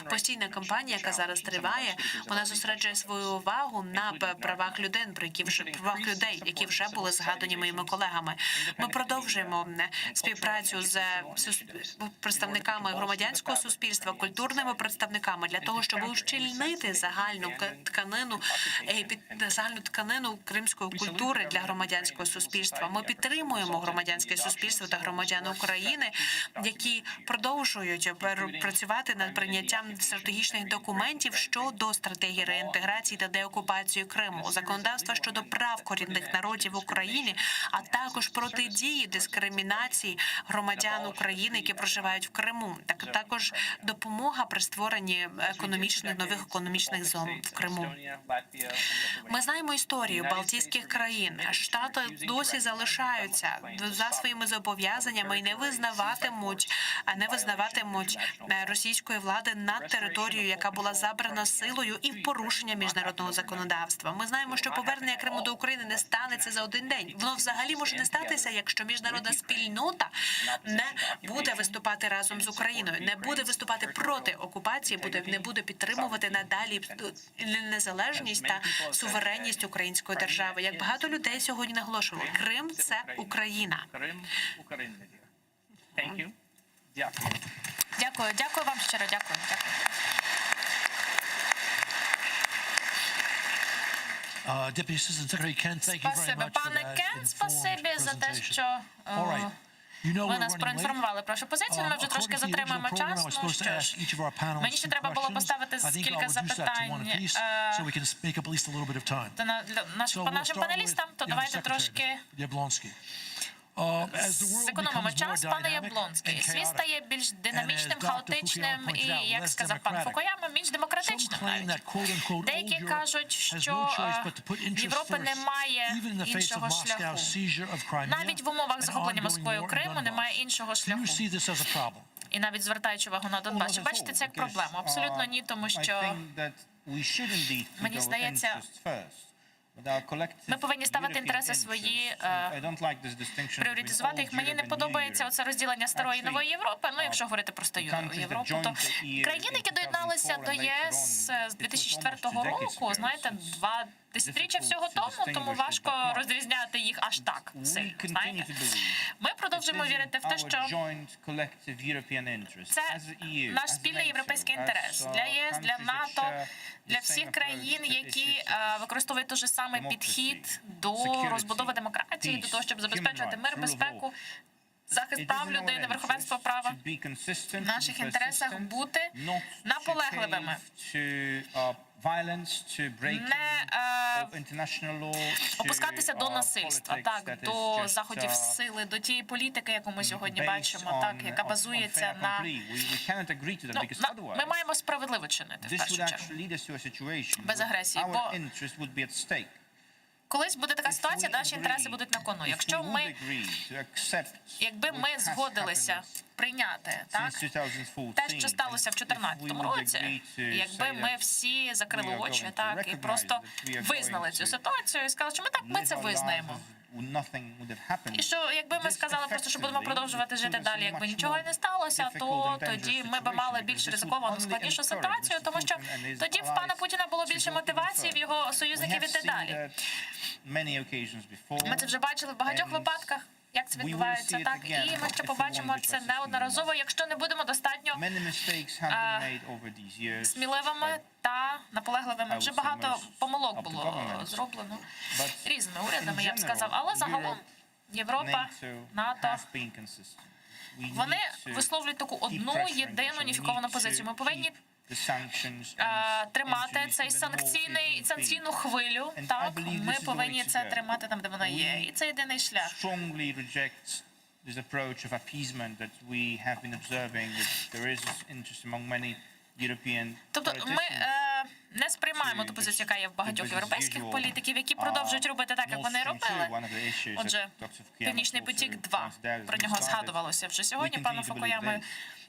Постійна кампанія, яка зараз триває, вона зосереджує свою увагу на правах людей, які вже були згадані моїми колегами. Ми продовжуємо співпрацю з представниками громадянського суспільства, культурними представниками для того, щоб ущільнити загальну тканину кримської культури для громадянського суспільства. Ми підтримуємо громадянське суспільство та громадян України, які продовжують працювати над прийняттям стратегічних документів щодо стратегії реінтеграції та деокупації Криму, законодавства щодо прав корінних народів в Україні, а також протидії дискримінації громадян України, які проживають в Криму. Також допомога при створенні нових економічних зон в Криму. Ми знаємо історію Балтійських країн. Штати досі залишаються за своїми зобов'язаннями і не визнаватимуть російської влади над територією, яка була забрана силою і в порушення міжнародного законодавства. Ми знаємо, що повернення Криму до України не станеться за один день. Воно взагалі може не статися, якщо міжнародна спільнота не буде виступати разом з Україною, не буде виступати проти окупації, не буде підтримувати надалі незалежність та суверенність української держави. Як багато людей сьогодні наголошували, Крим – це Україна. Дякую вам щиро, дякую. Спасибі, пане Кен, спасибі за те, що ви нас проінформували про вашу позицію. Ми вже трошки затримуємо час. Ну що ж, мені ще треба було поставити кілька запитань нашим панелістам, то давайте трошки зекономимо час. Пане Яблонський, світ стає більш динамічним, хаотичним і, як сказав пан Фукуяма, більш демократичним навіть. Деякі кажуть, що в Європи немає іншого шляху. Навіть в умовах захоплення Москвою Криму немає іншого шляху. І навіть звертаючи увагу на Донбас. Чи бачите це як проблему? Абсолютно ні, тому що, мені здається, Ми повинні ставити інтереси свої, пріоритизувати їх. Мені не подобається оце розділення старої і нової Європи. Ну, якщо говорити про стару Європу, то країни, які доєдналися до ЄС з 2004 року, знаєте, 2 десятиріччя всього тому важко розрізняти їх аж так сильно, знаєте. Ми продовжуємо вірити в те, що це наш спільний європейський інтерес для ЄС, для НАТО, для всіх країн, які використовують той же самий підхід до розбудови демократії, до того, щоб забезпечувати мир, безпеку, захист прав людини, верховенство права. В наших інтересах бути наполегливими. Не опускатися до насильства, так, до заходів сили, до тієї політики, яку ми сьогодні бачимо, так, яка базується на... Ми маємо справедливо чинити, в першу чергу, без агресії, бо колись буде така ситуація, наші інтереси будуть на кону. Якби ми згодилися прийняти те, що сталося в 2014 році, якби ми всі закрили очі, так, і просто визнали цю ситуацію і сказали, що ми це визнаємо. І що, якби ми сказали просто, що будемо продовжувати жити далі, якби нічого і не сталося, то тоді ми б мали більш ризиковану, складнішу ситуацію, тому що тоді в пана Путіна було більше мотивації, в його союзників іти далі. Ми це вже бачили в багатьох випадках, як це відбувається, так, і ми ще побачимо це неодноразово, якщо не будемо достатньо сміливими та наполегливими. Вже багато помилок було зроблено різними урядами, я б сказав, але загалом Європа, НАТО, вони висловлюють таку одну єдину уніфіковану позицію. Ми повинні тримати цей санкційну хвилю, так, ми повинні це тримати там, де вона є, і це єдиний шлях. Тобто ми не сприймаємо ту позицію, яка є в багатьох європейських політиків, які продовжують робити так, як вони робили. Отже, Північний потік-2, про нього згадувалося вже сьогодні паном Фукуямою.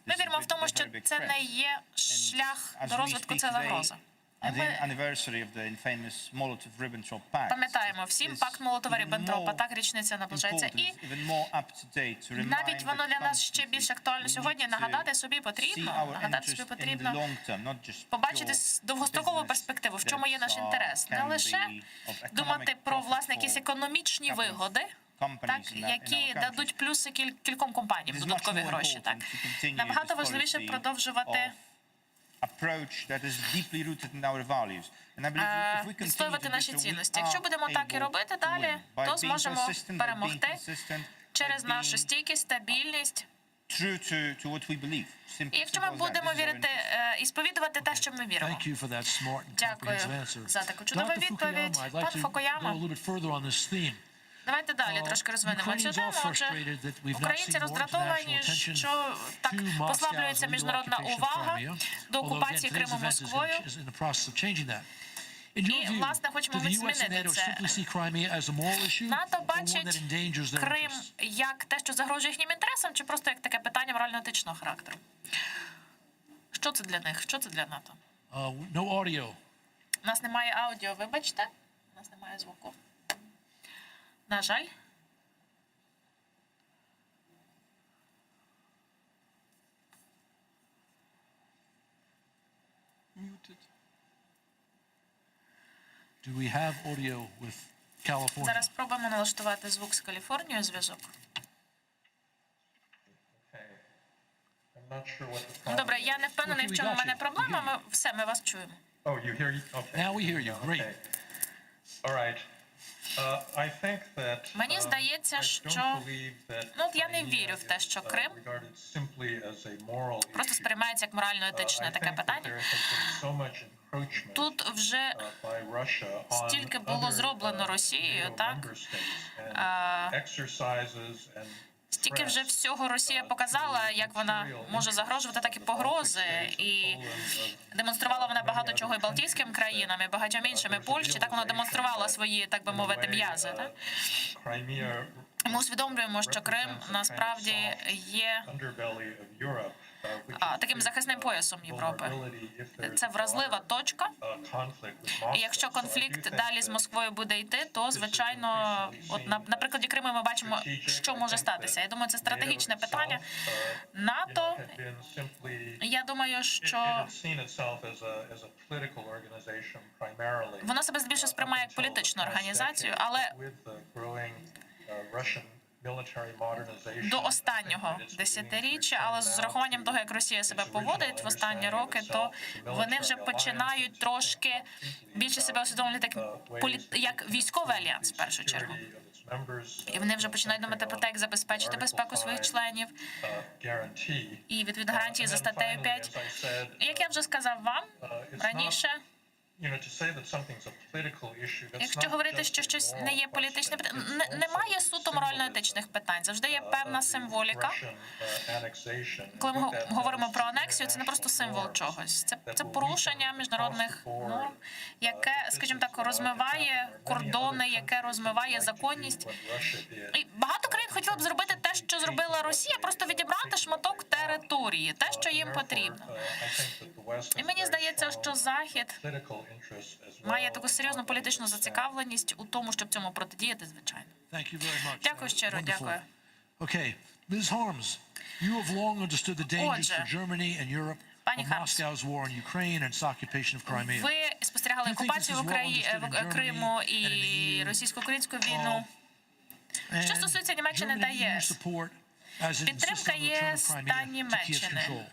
Ми віримо в тому, що це не є шлях до розвитку, це загроза. Ми пам'ятаємо всім пакт Молотова-Ріббентропа, так, річниця наближається. І навіть воно для нас ще більш актуально сьогодні. Нагадати собі потрібно побачити довгострокову перспективу, в чому є наш інтерес. Не лише думати про, власне, якісь економічні вигоди, так, які дадуть плюси кільком компаніям, додаткові гроші. Так. Набагато важливіше продовжувати відстоювати наші цінності. Якщо будемо так і робити далі, то зможемо перемогти через нашу стійкість, стабільність. І якщо ми будемо вірити і сповідувати те, що ми віримо. Дякую за таку чудову відповідь. Пан Фукуяма, давайте далі трошки розвинемо цю тему. Отже, українці роздратовані, що так послаблюється міжнародна увага до окупації Криму Москвою. І, власне, хочемо змінити це. НАТО бачить Крим як те, що загрожує їхнім інтересам, чи просто як таке питання морально-етичного характеру? Що це для них? Що це для НАТО? У нас немає аудіо, вибачте. У нас немає звуку. На жаль. Do we have audio with California? Зараз спробуємо налаштувати звук з Каліфорнією, зв'язок. Добре, я не впевнений, в чому в мене проблема. Ми вас чуємо. Now we hear you. Great. Мені здається, що я не вірю в те, що Крим просто сприймається як морально-етичне таке питання. Тут вже стільки було зроблено Росією, так? Стільки вже всього Росія показала, як вона може загрожувати, так і погрози. І демонструвала вона багато чого і Балтійським країнам, і багатьом іншим, і Польщі. Так вона демонструвала свої, так би мовити, м'язи. Так? Ми усвідомлюємо, що Крим насправді є таким захисним поясом Європи. Це вразлива точка. І якщо конфлікт далі з Москвою буде йти, то, звичайно, от на прикладі Криму ми бачимо, що може статися. Я думаю, це стратегічне питання. НАТО, я думаю, що воно себе більше сприймає як політичну організацію, але до останнього десятиріччя, але з урахуванням того, як Росія себе поводить в останні роки, то вони вже починають трошки більше себе усвідомлювати як військовий альянс, в першу чергу. І вони вже починають думати про те, як забезпечити безпеку своїх членів і відповідно гарантії за статтею 5. І, як я вже сказав вам раніше, якщо говорити, що щось не є політичне питання, немає суто морально-етичних питань. Завжди є певна символіка. Коли ми говоримо про анексію, це не просто символ чогось. Це порушення міжнародних норм, яке, скажімо так, розмиває кордони, яке розмиває законність. І багато країн хотіли б зробити те, що зробила Росія, просто відібрати шматок території, те, що їм потрібно. І мені здається, що Захід має таку серйозну політичну зацікавленість у тому, щоб цьому протидіяти, звичайно. Дякую щиро, дякую. Okay, Ms. Harms, you have long understood the dangers for Germany and Europe of Moscow's war on Ukraine and its occupation of Crimea. Ви спостерігали окупацію Криму і російсько-українську війну. Що стосується Німеччини та ЄС, підтримка ЄС та Німеччини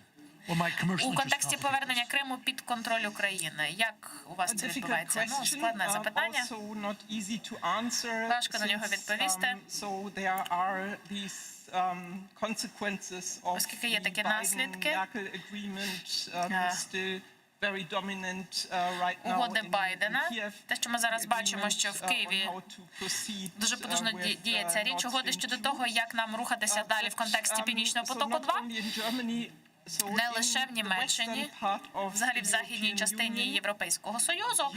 у контексті повернення Криму під контроль України. Як у вас це відбувається? Ну, складне запитання. Важко на нього відповісти. Оскільки є такі наслідки угоди Байдена, те, що ми зараз бачимо, що в Києві дуже потужно діє ця річ, угоди щодо того, як нам рухатися далі в контексті Північного потоку-2, не лише в Німеччині, взагалі в західній частині Європейського Союзу,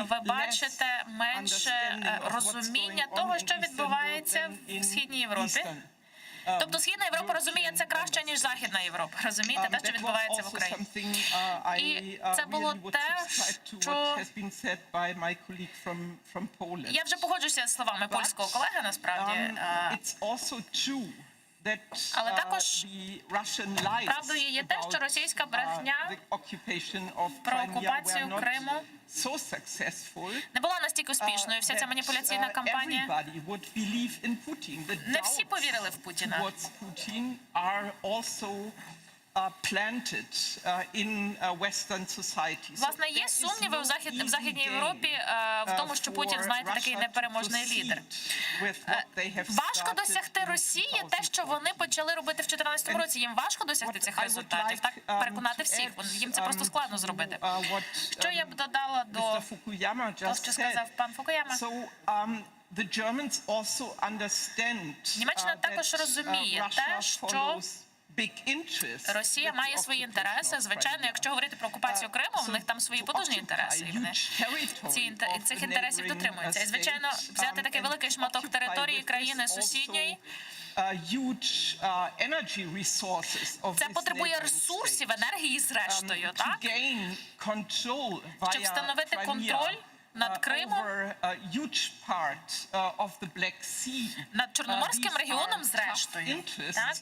ви бачите менше розуміння того, що відбувається в Східній Європі. Тобто Східна Європа розуміє це краще, ніж Західна Європа. Розумієте, те, що відбувається в Україні. І це було те, що... Я вже погоджуюся з словами польського колеги, насправді. Але також правдою є те, що російська брехня про окупацію Криму не була настільки успішною. Вся ця маніпуляційна кампанія. Не всі повірили в Путіна. Власне, є сумніви в Західній Європі в тому, що Путін, знаєте, такий непереможний лідер. Важко досягти Росії те, що вони почали робити в 2014 році. Їм важко досягти цих результатів, так переконати всіх. Їм це просто складно зробити. Що я б додала до того, що сказав пан Фукуяма? Німеччина також розуміє те, що Росія має свої інтереси. Звичайно, якщо говорити про окупацію Криму, в них там свої потужні інтереси. І вони цих інтересів дотримуються. І, звичайно, взяти такий великий шматок території країни сусідньої, це потребує ресурсів, енергії, зрештою, так? Щоб встановити контроль над Кримом, над Чорноморським регіоном, зрештою. Так?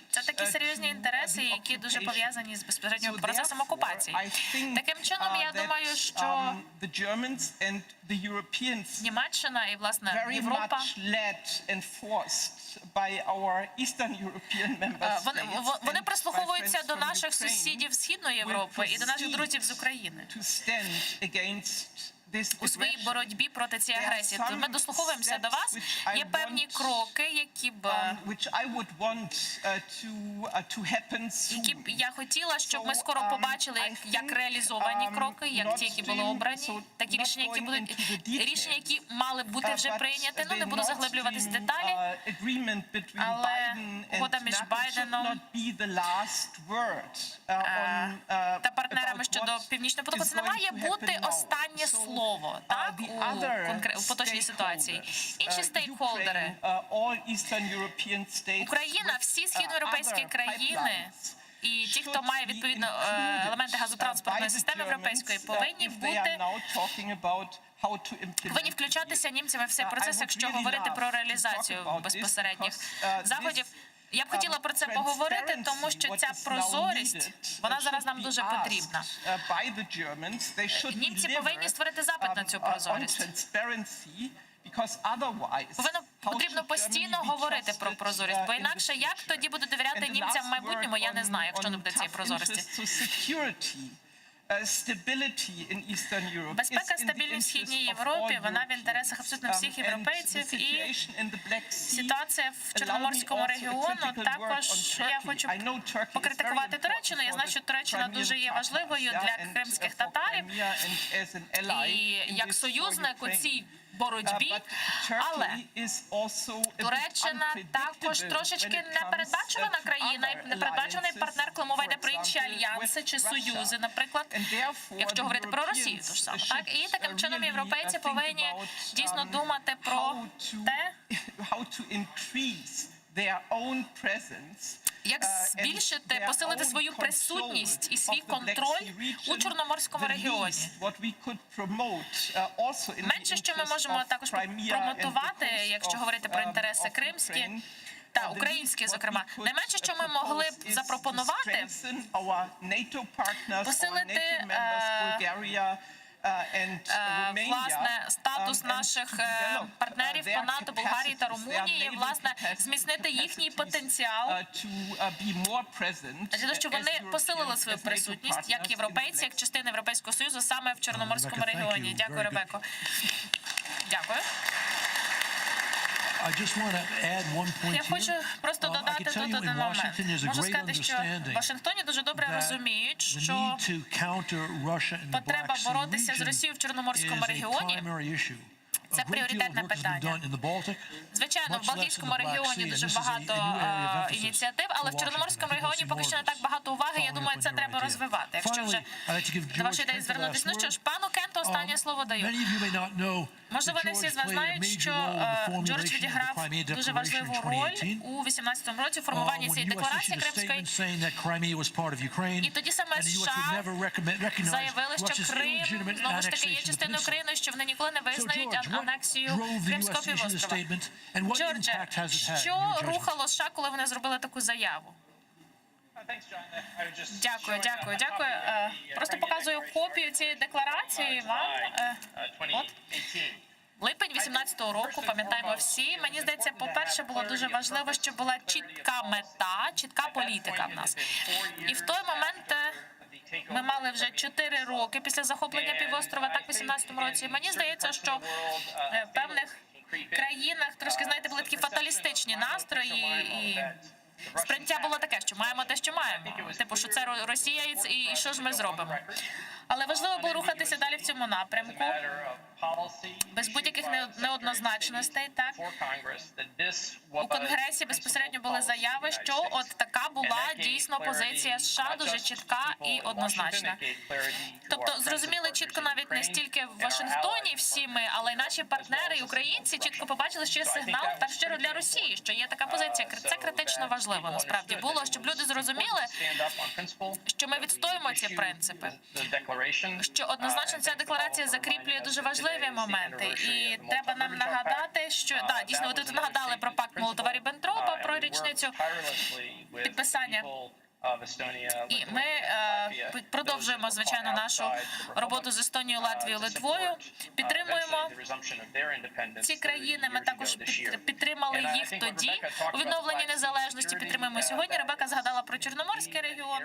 Це такі серйозні інтереси, які дуже пов'язані з безпосередньо процесом окупації. Таким чином, я думаю, що Німеччина і, власне, Європа, вони прислуховуються до наших сусідів Східної Європи і до наших друзів з України у своїй боротьбі проти цієї агресії. Ми дослуховуємося до вас. Є певні кроки, які б я хотіла, щоб ми скоро побачили як реалізовані кроки, як ті, які були обрані, такі рішення, які мали бути вже прийняті. Ну, не буду заглиблюватись в деталі, але угода між Байденом та партнерами щодо Північного потоку, це не має бути останнє слово. Так, у поточній ситуації. Інші стейкхолдери, Україна, всі східноєвропейські країни І ті, хто має відповідно елементи газотранспортної системи європейської, повинні включатися німцями в цей процес, якщо говорити про реалізацію безпосередніх заходів. Я б хотіла про це поговорити, тому що ця прозорість, вона зараз нам дуже потрібна. Німці повинні створити запит на цю прозорість. Потрібно постійно говорити про прозорість, бо інакше як тоді будуть довіряти німцям в майбутньому, я не знаю, якщо не буде цієї прозорості. Безпека, стабільність в Східній Європі, вона в інтересах абсолютно всіх європейців. І ситуація в Чорноморському регіону також, я хочу покритикувати Туреччину. Я знаю, що Туреччина дуже є важливою для кримських татарів і як союзник у цій боротьбі, але Туреччина також трошечки непередбачувана країна і непередбачуваний партнер, коли мова йде про інші альянси чи союзи, наприклад, якщо говорити про Росію, то ж саме, так? І таким чином європейці повинні дійсно думати про те, як збільшити, посилити свою присутність і свій контроль у Чорноморському регіоні. Менше, що ми можемо також промотувати, якщо говорити про інтереси кримські та українські, зокрема, найменше, що ми могли б запропонувати, посилити власне статус наших партнерів по НАТО, Болгарії та Румунії, власне зміцнити їхній потенціал для того, щоб вони посилили свою присутність як європейці, як частина Європейського Союзу саме в Чорноморському регіоні. Дякую, Ребеко. Дякую. Я хочу просто додати тут один момент. Можу сказати, що в Вашингтоні дуже добре розуміють, що потреба боротися з Росією в Чорноморському регіоні – це пріоритетне питання. Звичайно, в Балтійському регіоні дуже багато ініціатив, але в Чорноморському регіоні поки що не так багато уваги. Я думаю, це треба розвивати. Якщо вже до вашої ідеї звернутися. Ну що ж, пану Кенту останнє слово даю. Можливо, не всі з вас знають, що Джордж відіграв дуже важливу роль у 18-му році у формуванні цієї декларації Кримської. І тоді саме США заявили, що Крим, знову ж таки, є частиною України, що вони ніколи не визнають анексію Кримського півострова. Джордже, що рухало США, коли вони зробили таку заяву? Дякую. Просто показую копію цієї декларації вам. От. Липень 18-го року, пам'ятаємо всі. Мені здається, по-перше, було дуже важливо, щоб була чітка мета, чітка політика в нас. І в той момент ми мали вже 4 роки після захоплення півострова, так, в 18-му році. Мені здається, що в певних країнах трошки, знаєте, були такі фаталістичні настрої і сприйняття було таке, що маємо те, що маємо. Типу, що це Росія і що ж ми зробимо. Але важливо було рухатися далі в цьому напрямку, без будь-яких неоднозначностей. Так? У Конгресі безпосередньо були заяви, що от така була дійсно позиція США, дуже чітка і однозначна. Тобто, зрозуміли чітко навіть не стільки в Вашингтоні всі ми, але й наші партнери і українці чітко побачили, що є сигнал, в першу чергу, для Росії, що є така позиція. Це критично важливо, насправді, було, щоб люди зрозуміли, що ми відстоїмо ці принципи. Що однозначно ця декларація закріплює дуже важливі моменти. І треба нам нагадати, що, так, дійсно, ви тут нагадали про пакт Молотова-Ріббентропа, про річницю підписання. І ми продовжуємо, звичайно, нашу роботу з Естонією, Латвією, Литвою. Підтримуємо ці країни. Ми також підтримали їх тоді у відновленні незалежності. Підтримуємо сьогодні. Ребека згадала про Чорноморський регіон.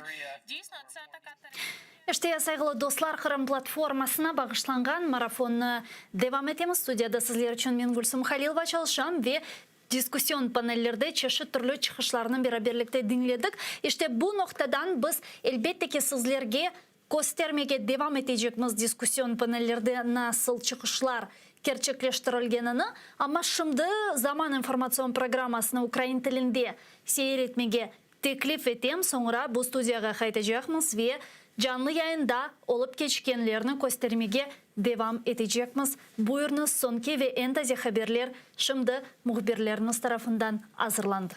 Дійсно, це така територія. Іште, сайгылы достар, Қырым платформасына бағышланған марафонны девам етеміз. Студияда сізлер үшін мен Гүлсім Халилова çalışам ве дискуссион панеллерде чеші түрлі чықышларының бераберлікте dinledik. İşte bu noktadan biz elbette ki sizlerge göstermege devam edecekmiz dискуссион панеллерде nasıl çıkışlar gerçekleştirilgenini. Ama şimdi Zaman informasyon programmasını Ukrayn tilinde seyretmege teklif etem. Sonra bu studiyaga qaytacakmiz ve canlı yayında olup geçkenlerini göstermege devam edecekmiz. Buyurunuz, sonki ve en taze haberler şimdi muhbirlerimiz tarafından hazırlandı.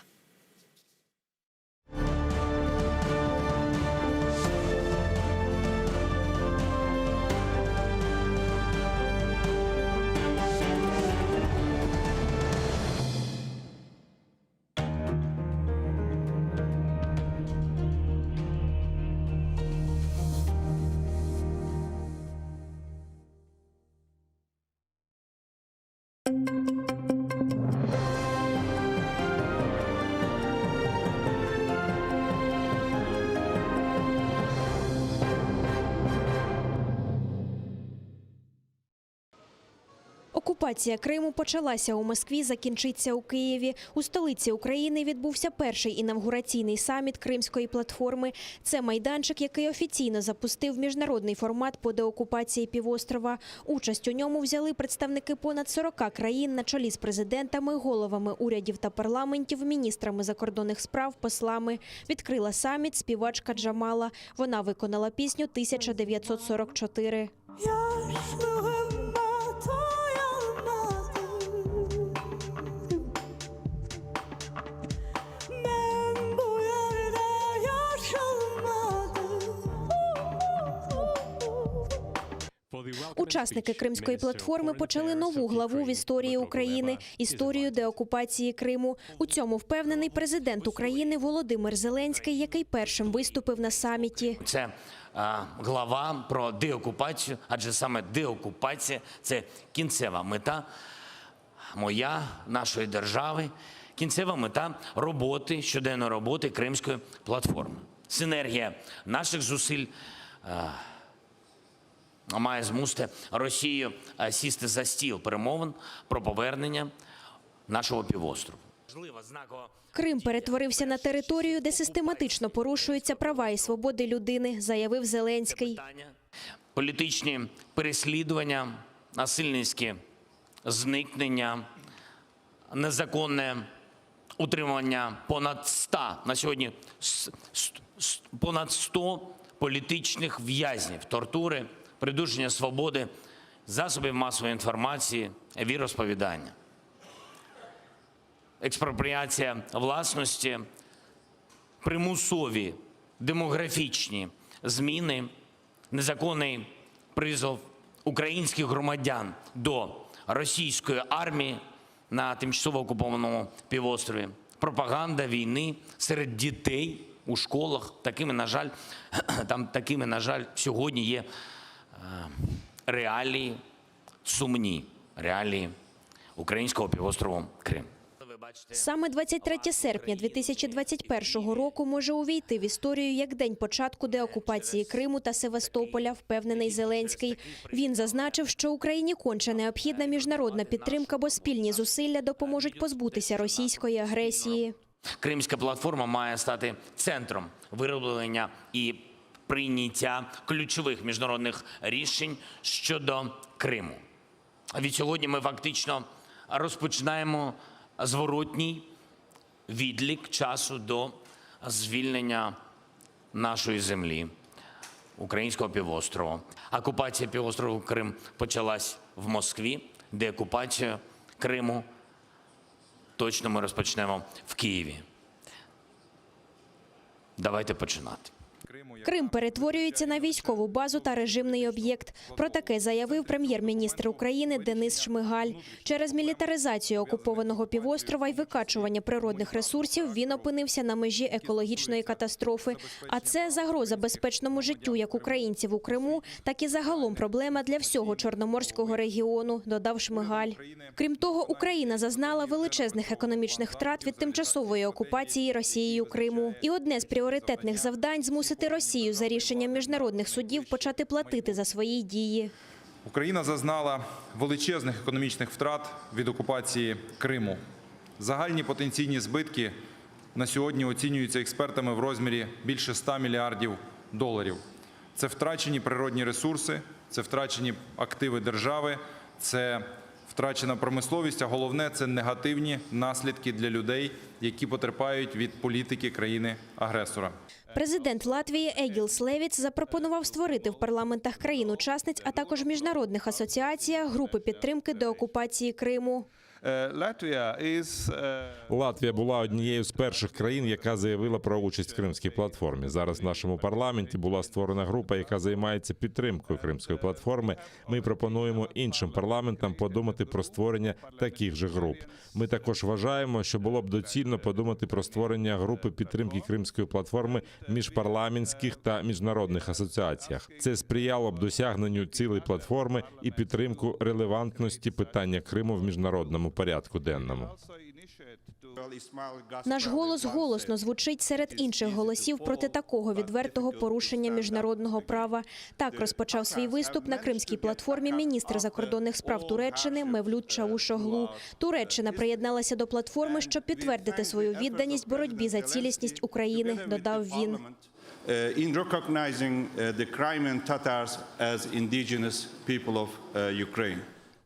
Окупація Криму почалася у Москві, закінчиться у Києві. У столиці України відбувся перший інавгураційний саміт Кримської платформи. Це майданчик, який офіційно запустив міжнародний формат по деокупації півострова. Участь у ньому взяли представники понад 40 країн на чолі з президентами, головами урядів та парламентів, міністрами закордонних справ, послами. Відкрила саміт співачка Джамала. Вона виконала пісню «1944». Учасники Кримської платформи почали нову главу в історії України – історію деокупації Криму. У цьому впевнений президент України Володимир Зеленський, який першим виступив на саміті. Це глава про деокупацію, адже саме деокупація – це кінцева мета моя, нашої держави, кінцева мета роботи, щоденної роботи Кримської платформи. Синергія наших зусиль має змусити Росію сісти за стіл перемовин про повернення нашого півострову. Крим перетворився на територію, де систематично порушуються права і свободи людини, заявив Зеленський. Політичні переслідування, насильницькі зникнення, незаконне утримання понад 100, на сьогодні понад 100 політичних в'язнів, тортури, придушення свободи, засобів масової інформації, віросповідання. Експропріація власності, примусові демографічні зміни, незаконний призов українських громадян до російської армії на тимчасово окупованому півострові, пропаганда війни серед дітей у школах. Такими, на жаль, сьогодні є реалії, сумні реалії українського півострову Крим. Саме 23 серпня 2021 року може увійти в історію як день початку деокупації Криму та Севастополя, впевнений Зеленський. Він зазначив, що Україні конче необхідна міжнародна підтримка, бо спільні зусилля допоможуть позбутися російської агресії. Кримська платформа має стати центром вироблення і прийняття ключових міжнародних рішень щодо Криму. Від сьогодні ми фактично розпочинаємо зворотній відлік часу до звільнення нашої землі, українського півострову. Окупація півострову Крим почалась в Москві, деокупацію Криму точно ми розпочнемо в Києві. Давайте починати. Крим перетворюється на військову базу та режимний об'єкт. Про таке заявив прем'єр-міністр України Денис Шмигаль. Через мілітаризацію окупованого півострова і викачування природних ресурсів він опинився на межі екологічної катастрофи. А це загроза безпечному життю як українців у Криму, так і загалом проблема для всього Чорноморського регіону, додав Шмигаль. Крім того, Україна зазнала величезних економічних втрат від тимчасової окупації Росією Криму. І одне з пріоритетних завдань – змусити Росію за рішенням міжнародних судів почати платити за свої дії. Україна зазнала величезних економічних втрат від окупації Криму. Загальні потенційні збитки на сьогодні оцінюються експертами в розмірі більше 100 мільярдів доларів. Це втрачені природні ресурси, це втрачені активи держави, це втрачена промисловість, а головне – це негативні наслідки для людей, які потерпають від політики країни-агресора. Президент Латвії Егілс Левіц запропонував створити в парламентах країн-учасниць, а також міжнародних асоціаціях групи підтримки деокупації Криму. Латвія була однією з перших країн, яка заявила про участь в Кримській платформі. Зараз в нашому парламенті була створена група, яка займається підтримкою Кримської платформи. Ми пропонуємо іншим парламентам подумати про створення таких же груп. Ми також вважаємо, що було б доцільно подумати про створення групи підтримки Кримської платформи в міжпарламентських та міжнародних асоціаціях. Це сприяло б досягненню цілей платформи і підтримку релевантності питання Криму в міжнародному порядку денному. Наш голос голосно звучить серед інших голосів проти такого відвертого порушення міжнародного права. Так розпочав свій виступ на Кримській платформі міністр закордонних справ Туреччини Мевлют Чавушоглу. Туреччина приєдналася до платформи, щоб підтвердити свою відданість боротьбі за цілісність України, додав він. In recognizing the Crimean Tatars as indigenous people of Ukraine.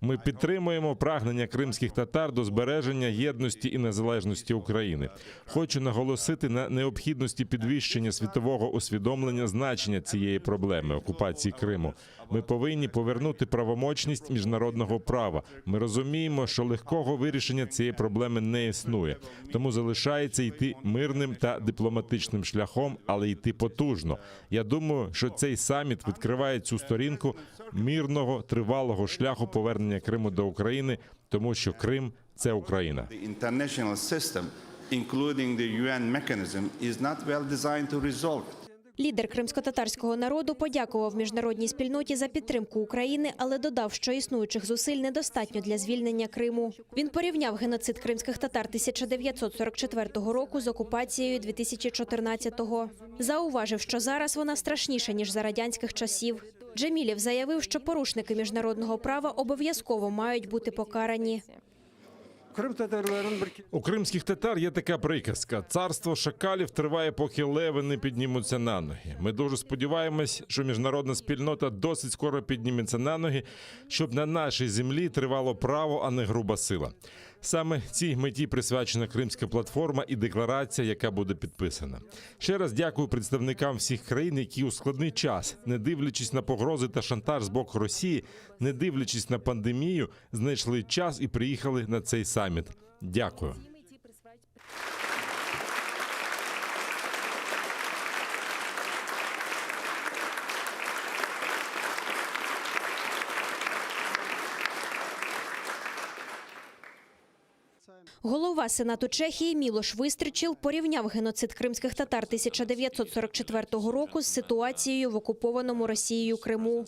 Ми підтримуємо прагнення кримських татар до збереження єдності і незалежності України. Хочу наголосити на необхідності підвищення світового усвідомлення значення цієї проблеми – окупації Криму. Ми повинні повернути правомочність міжнародного права. Ми розуміємо, що легкого вирішення цієї проблеми не існує. Тому залишається йти мирним та дипломатичним шляхом, але йти потужно. Я думаю, що цей саміт відкриває цю сторінку мирного, тривалого шляху повернення Криму до України, тому що Крим – це Україна. The international system, including the UN mechanism, is not well designed to resolve it. Лідер кримськотатарського народу подякував міжнародній спільноті за підтримку України, але додав, що існуючих зусиль недостатньо для звільнення Криму. Він порівняв геноцид кримських татар 1944 року з окупацією 2014-го. Зауважив, що зараз вона страшніша, ніж за радянських часів. Джемілєв заявив, що порушники міжнародного права обов'язково мають бути покарані. У кримських татар є така приказка: царство шакалів триває, поки леви не піднімуться на ноги. Ми дуже сподіваємось, що міжнародна спільнота досить скоро підніметься на ноги, щоб на нашій землі тривало право, а не груба сила. Саме цій меті присвячена Кримська платформа і декларація, яка буде підписана. Ще раз дякую представникам всіх країн, які у складний час, не дивлячись на погрози та шантаж з боку Росії, не дивлячись на пандемію, знайшли час і приїхали на цей саміт. Дякую. Голова Сенату Чехії Мілош Вистрчіл порівняв геноцид кримських татар 1944 року з ситуацією в окупованому Росією Криму.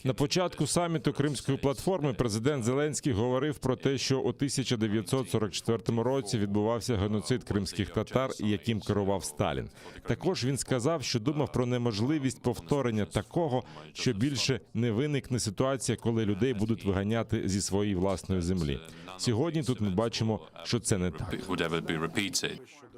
На початку саміту Кримської платформи президент Зеленський говорив про те, що у 1944 році відбувався геноцид кримських татар, яким керував Сталін. Також він сказав, що думав про неможливість повторення такого, що більше не виникне ситуація, коли людей будуть виганяти зі своєї власної землі. Сьогодні тут ми бачимо, що це не так.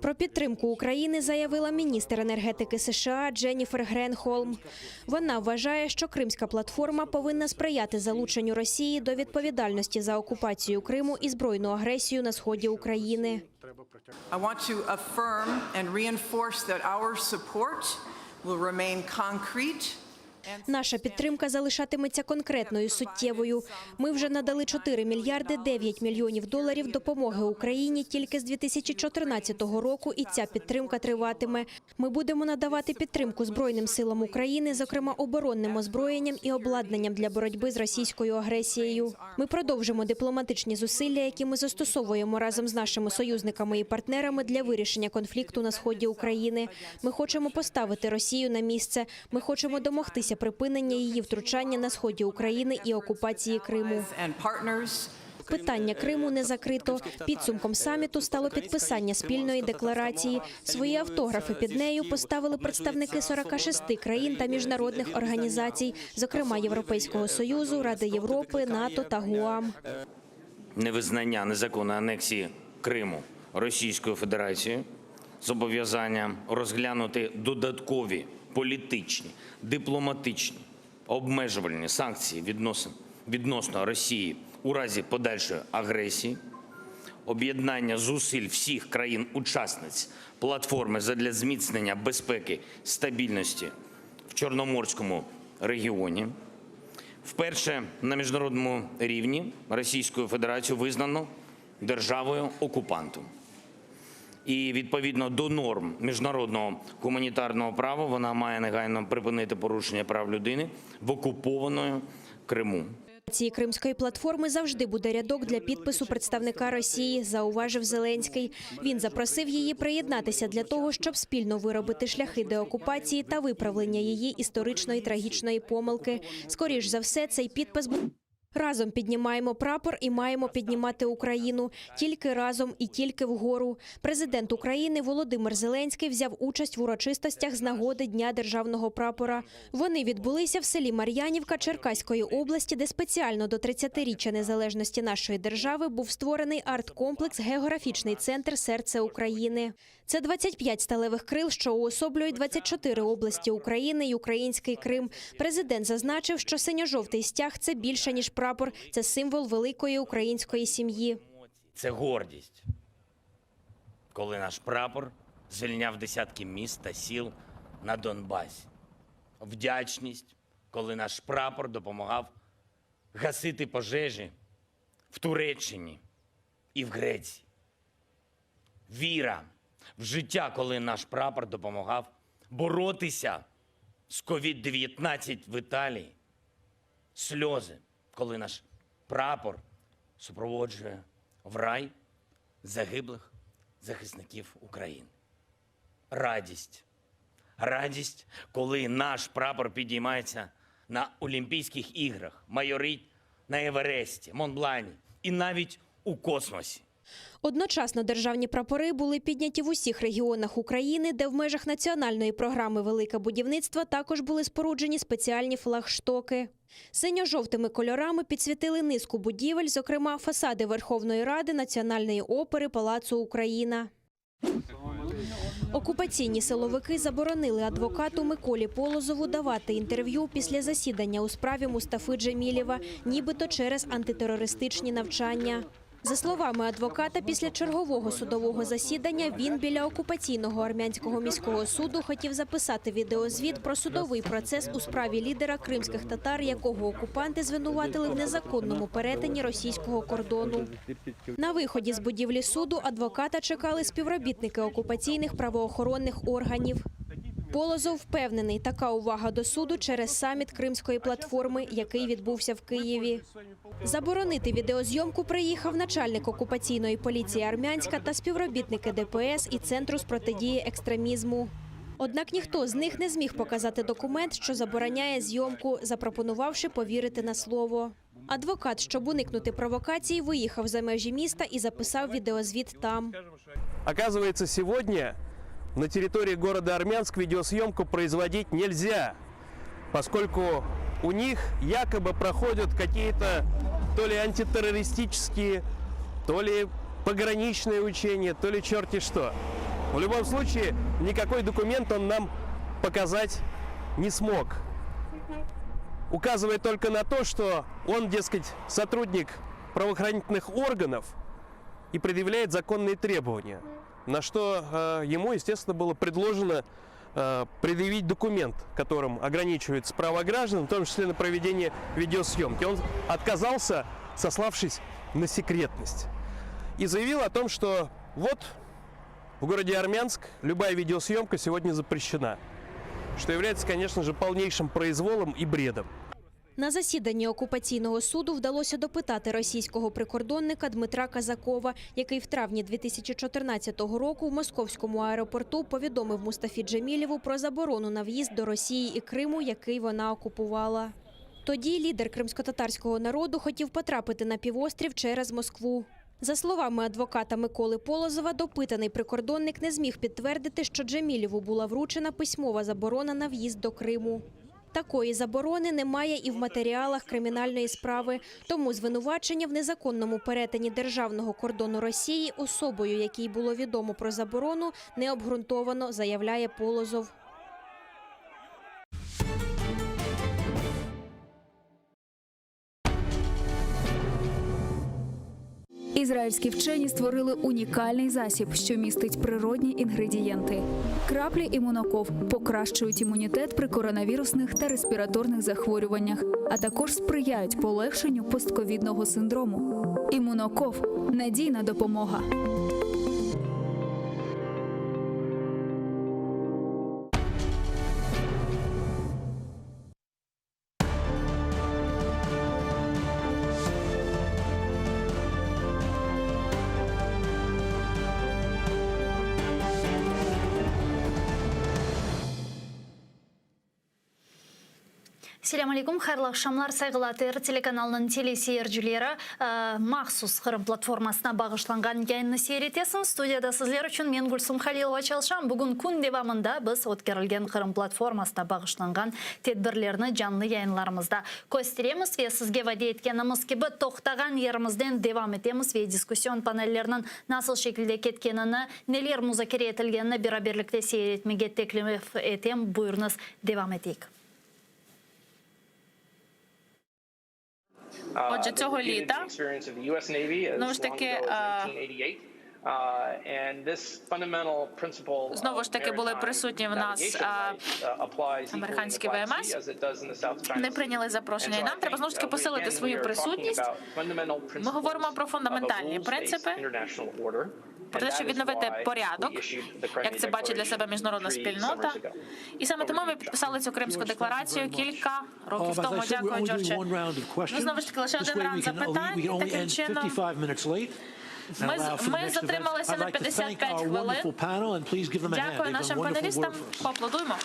Про підтримку України заявила міністр енергетики США Дженніфер Гренхолм. Вона вважає, що Кримська платформа повинна сприяти залученню Росії до відповідальності за окупацію Криму і збройну агресію на сході України. I want to affirm and reinforce that our support will remain concrete. Наша підтримка залишатиметься конкретною, суттєвою. Ми вже надали 4 мільярди 9 мільйонів доларів допомоги Україні тільки з 2014 року, і ця підтримка триватиме. Ми будемо надавати підтримку Збройним силам України, зокрема оборонним озброєнням і обладнанням для боротьби з російською агресією. Ми продовжимо дипломатичні зусилля, які ми застосовуємо разом з нашими союзниками і партнерами для вирішення конфлікту на сході України. Ми хочемо поставити Росію на місце. Ми хочемо домогтися припинення її втручання на сході України і окупації Криму. Питання Криму не закрито. Підсумком саміту стало підписання спільної декларації. Свої автографи під нею поставили представники 46 країн та міжнародних організацій, зокрема Європейського Союзу, Ради Європи, НАТО та ГУАМ. Невизнання незаконної анексії Криму Російською Федерацією, зобов'язання розглянути додаткові політичні, дипломатичні, обмежувальні санкції відносно Росії у разі подальшої агресії, об'єднання зусиль всіх країн-учасниць платформи задля зміцнення безпеки, стабільності в Чорноморському регіоні. Вперше на міжнародному рівні Російською Федерацією визнано державою-окупантом. І відповідно до норм міжнародного гуманітарного права вона має негайно припинити порушення прав людини в окупованому Криму. Цієї Кримської платформи завжди буде рядок для підпису представника Росії, зауважив Зеленський. Він запросив її приєднатися для того, щоб спільно виробити шляхи деокупації та виправлення її історичної трагічної помилки. Скоріш за все, цей підпис Разом піднімаємо прапор і маємо піднімати Україну. Тільки разом і тільки вгору. Президент України Володимир Зеленський взяв участь в урочистостях з нагоди Дня державного прапора. Вони відбулися в селі Мар'янівка Черкаської області, де спеціально до 30-річчя незалежності нашої держави був створений арт-комплекс «Географічний центр Серце України». Це 25 сталевих крил, що уособлюють 24 області України і український Крим. Президент зазначив, що синьо-жовтий стяг – це більше, ніж прапор. Це символ великої української сім'ї. Це гордість, коли наш прапор звільняв десятки міст та сіл на Донбасі. Вдячність, коли наш прапор допомагав гасити пожежі в Туреччині і в Греції. Віра в життя, коли наш прапор допомагав боротися з COVID-19 в Італії. Сльози, коли наш прапор супроводжує в рай загиблих захисників України. Радість, коли наш прапор підіймається на Олімпійських іграх, майорить на Евересті, Монблані і навіть у космосі. Одночасно державні прапори були підняті в усіх регіонах України, де в межах національної програми «Велике будівництво» також були споруджені спеціальні флагштоки. Синьо-жовтими кольорами підсвітили низку будівель, зокрема фасади Верховної Ради, Національної опери, Палацу Україна. Окупаційні силовики заборонили адвокату Миколі Полозову давати інтерв'ю після засідання у справі Мустафи Джемілєва, нібито через антитерористичні навчання. За словами адвоката, після чергового судового засідання він біля окупаційного армянського міського суду хотів записати відеозвіт про судовий процес у справі лідера кримських татар, якого окупанти звинуватили в незаконному перетині російського кордону. На виході з будівлі суду адвоката чекали співробітники окупаційних правоохоронних органів. Полозов впевнений, така увага до суду через саміт Кримської платформи, який відбувся в Києві. Заборонити відеозйомку приїхав начальник окупаційної поліції Армянська та співробітники ДПС і Центру з протидії екстремізму. Однак ніхто з них не зміг показати документ, що забороняє зйомку, запропонувавши повірити на слово. Адвокат, щоб уникнути провокацій, виїхав за межі міста і записав відеозвіт там. Оказывается, сегодня на территории города Армянск видеосъемку производить нельзя, поскольку у них якобы проходят какие-то то ли антитеррористические, то ли пограничные учения, то ли черти что. В любом случае, никакой документ он нам показать не смог. Указывает только на то, что он, дескать, сотрудник правоохранительных органов и предъявляет законные требования. На что ему, естественно, было предложено предъявить документ, которым ограничивается право граждан, в том числе на проведение видеосъемки. Он отказался, сославшись на секретность. И заявил о том, что вот в городе Армянск любая видеосъемка сегодня запрещена. Что является, конечно же, полнейшим произволом и бредом. На засіданні окупаційного суду вдалося допитати російського прикордонника Дмитра Казакова, який в травні 2014 року в московському аеропорту повідомив Мустафі Джемілєву про заборону на в'їзд до Росії і Криму, який вона окупувала. Тоді лідер кримськотатарського народу хотів потрапити на півострів через Москву. За словами адвоката Миколи Полозова, допитаний прикордонник не зміг підтвердити, що Джемілєву була вручена письмова заборона на в'їзд до Криму. Такої заборони немає і в матеріалах кримінальної справи, тому звинувачення в незаконному перетині державного кордону Росії особою, якій було відомо про заборону, не обґрунтовано, заявляє Полозов. Ізраїльські вчені створили унікальний засіб, що містить природні інгредієнти. Краплі імуноков покращують імунітет при коронавірусних та респіраторних захворюваннях, а також сприяють полегшенню постковідного синдрому. Імуноков – надійна допомога. Assalamu alaikum, xayrlı akşamlar, saygılar. Телеканалының телесейіржілері махсус Қырым платформасына бағышланған yayınны сейретесін. Студияда сіздер үшін мен Гүлсім Халилова Чалшан. Бүгін күн девамында біз өткерілген Қырым платформасына бағышланған тедбірлеріні жанлы yayınlarımızda көстереміз ве сізге вәде еткеніміз кебі тоқтаған ерімізден девам етеміз ве дискуссион панеллерінің насыл шекілде кеткенini, нелер музакире етілгенini бераберлікте сейретмеге теклif етем. Buyurunuz devam eteyik. Отже, цього літа, знову ж таки, знову ж таки були присутні в нас американські ВМС, не прийняли запрошення. І нам треба знову ж таки посилити свою присутність. Ми говоримо про фундаментальні принципи, про те, щоб відновити порядок, як це бачить для себе міжнародна спільнота. І саме тому ми підписали цю Кримську декларацію кілька років тому. Дякую, Джордже. Ну, знову ж таки, лише один раунд запитань. Таким чином, ми затрималися на 55 хвилин. Дякую нашим панелістам. Поаплодуємо.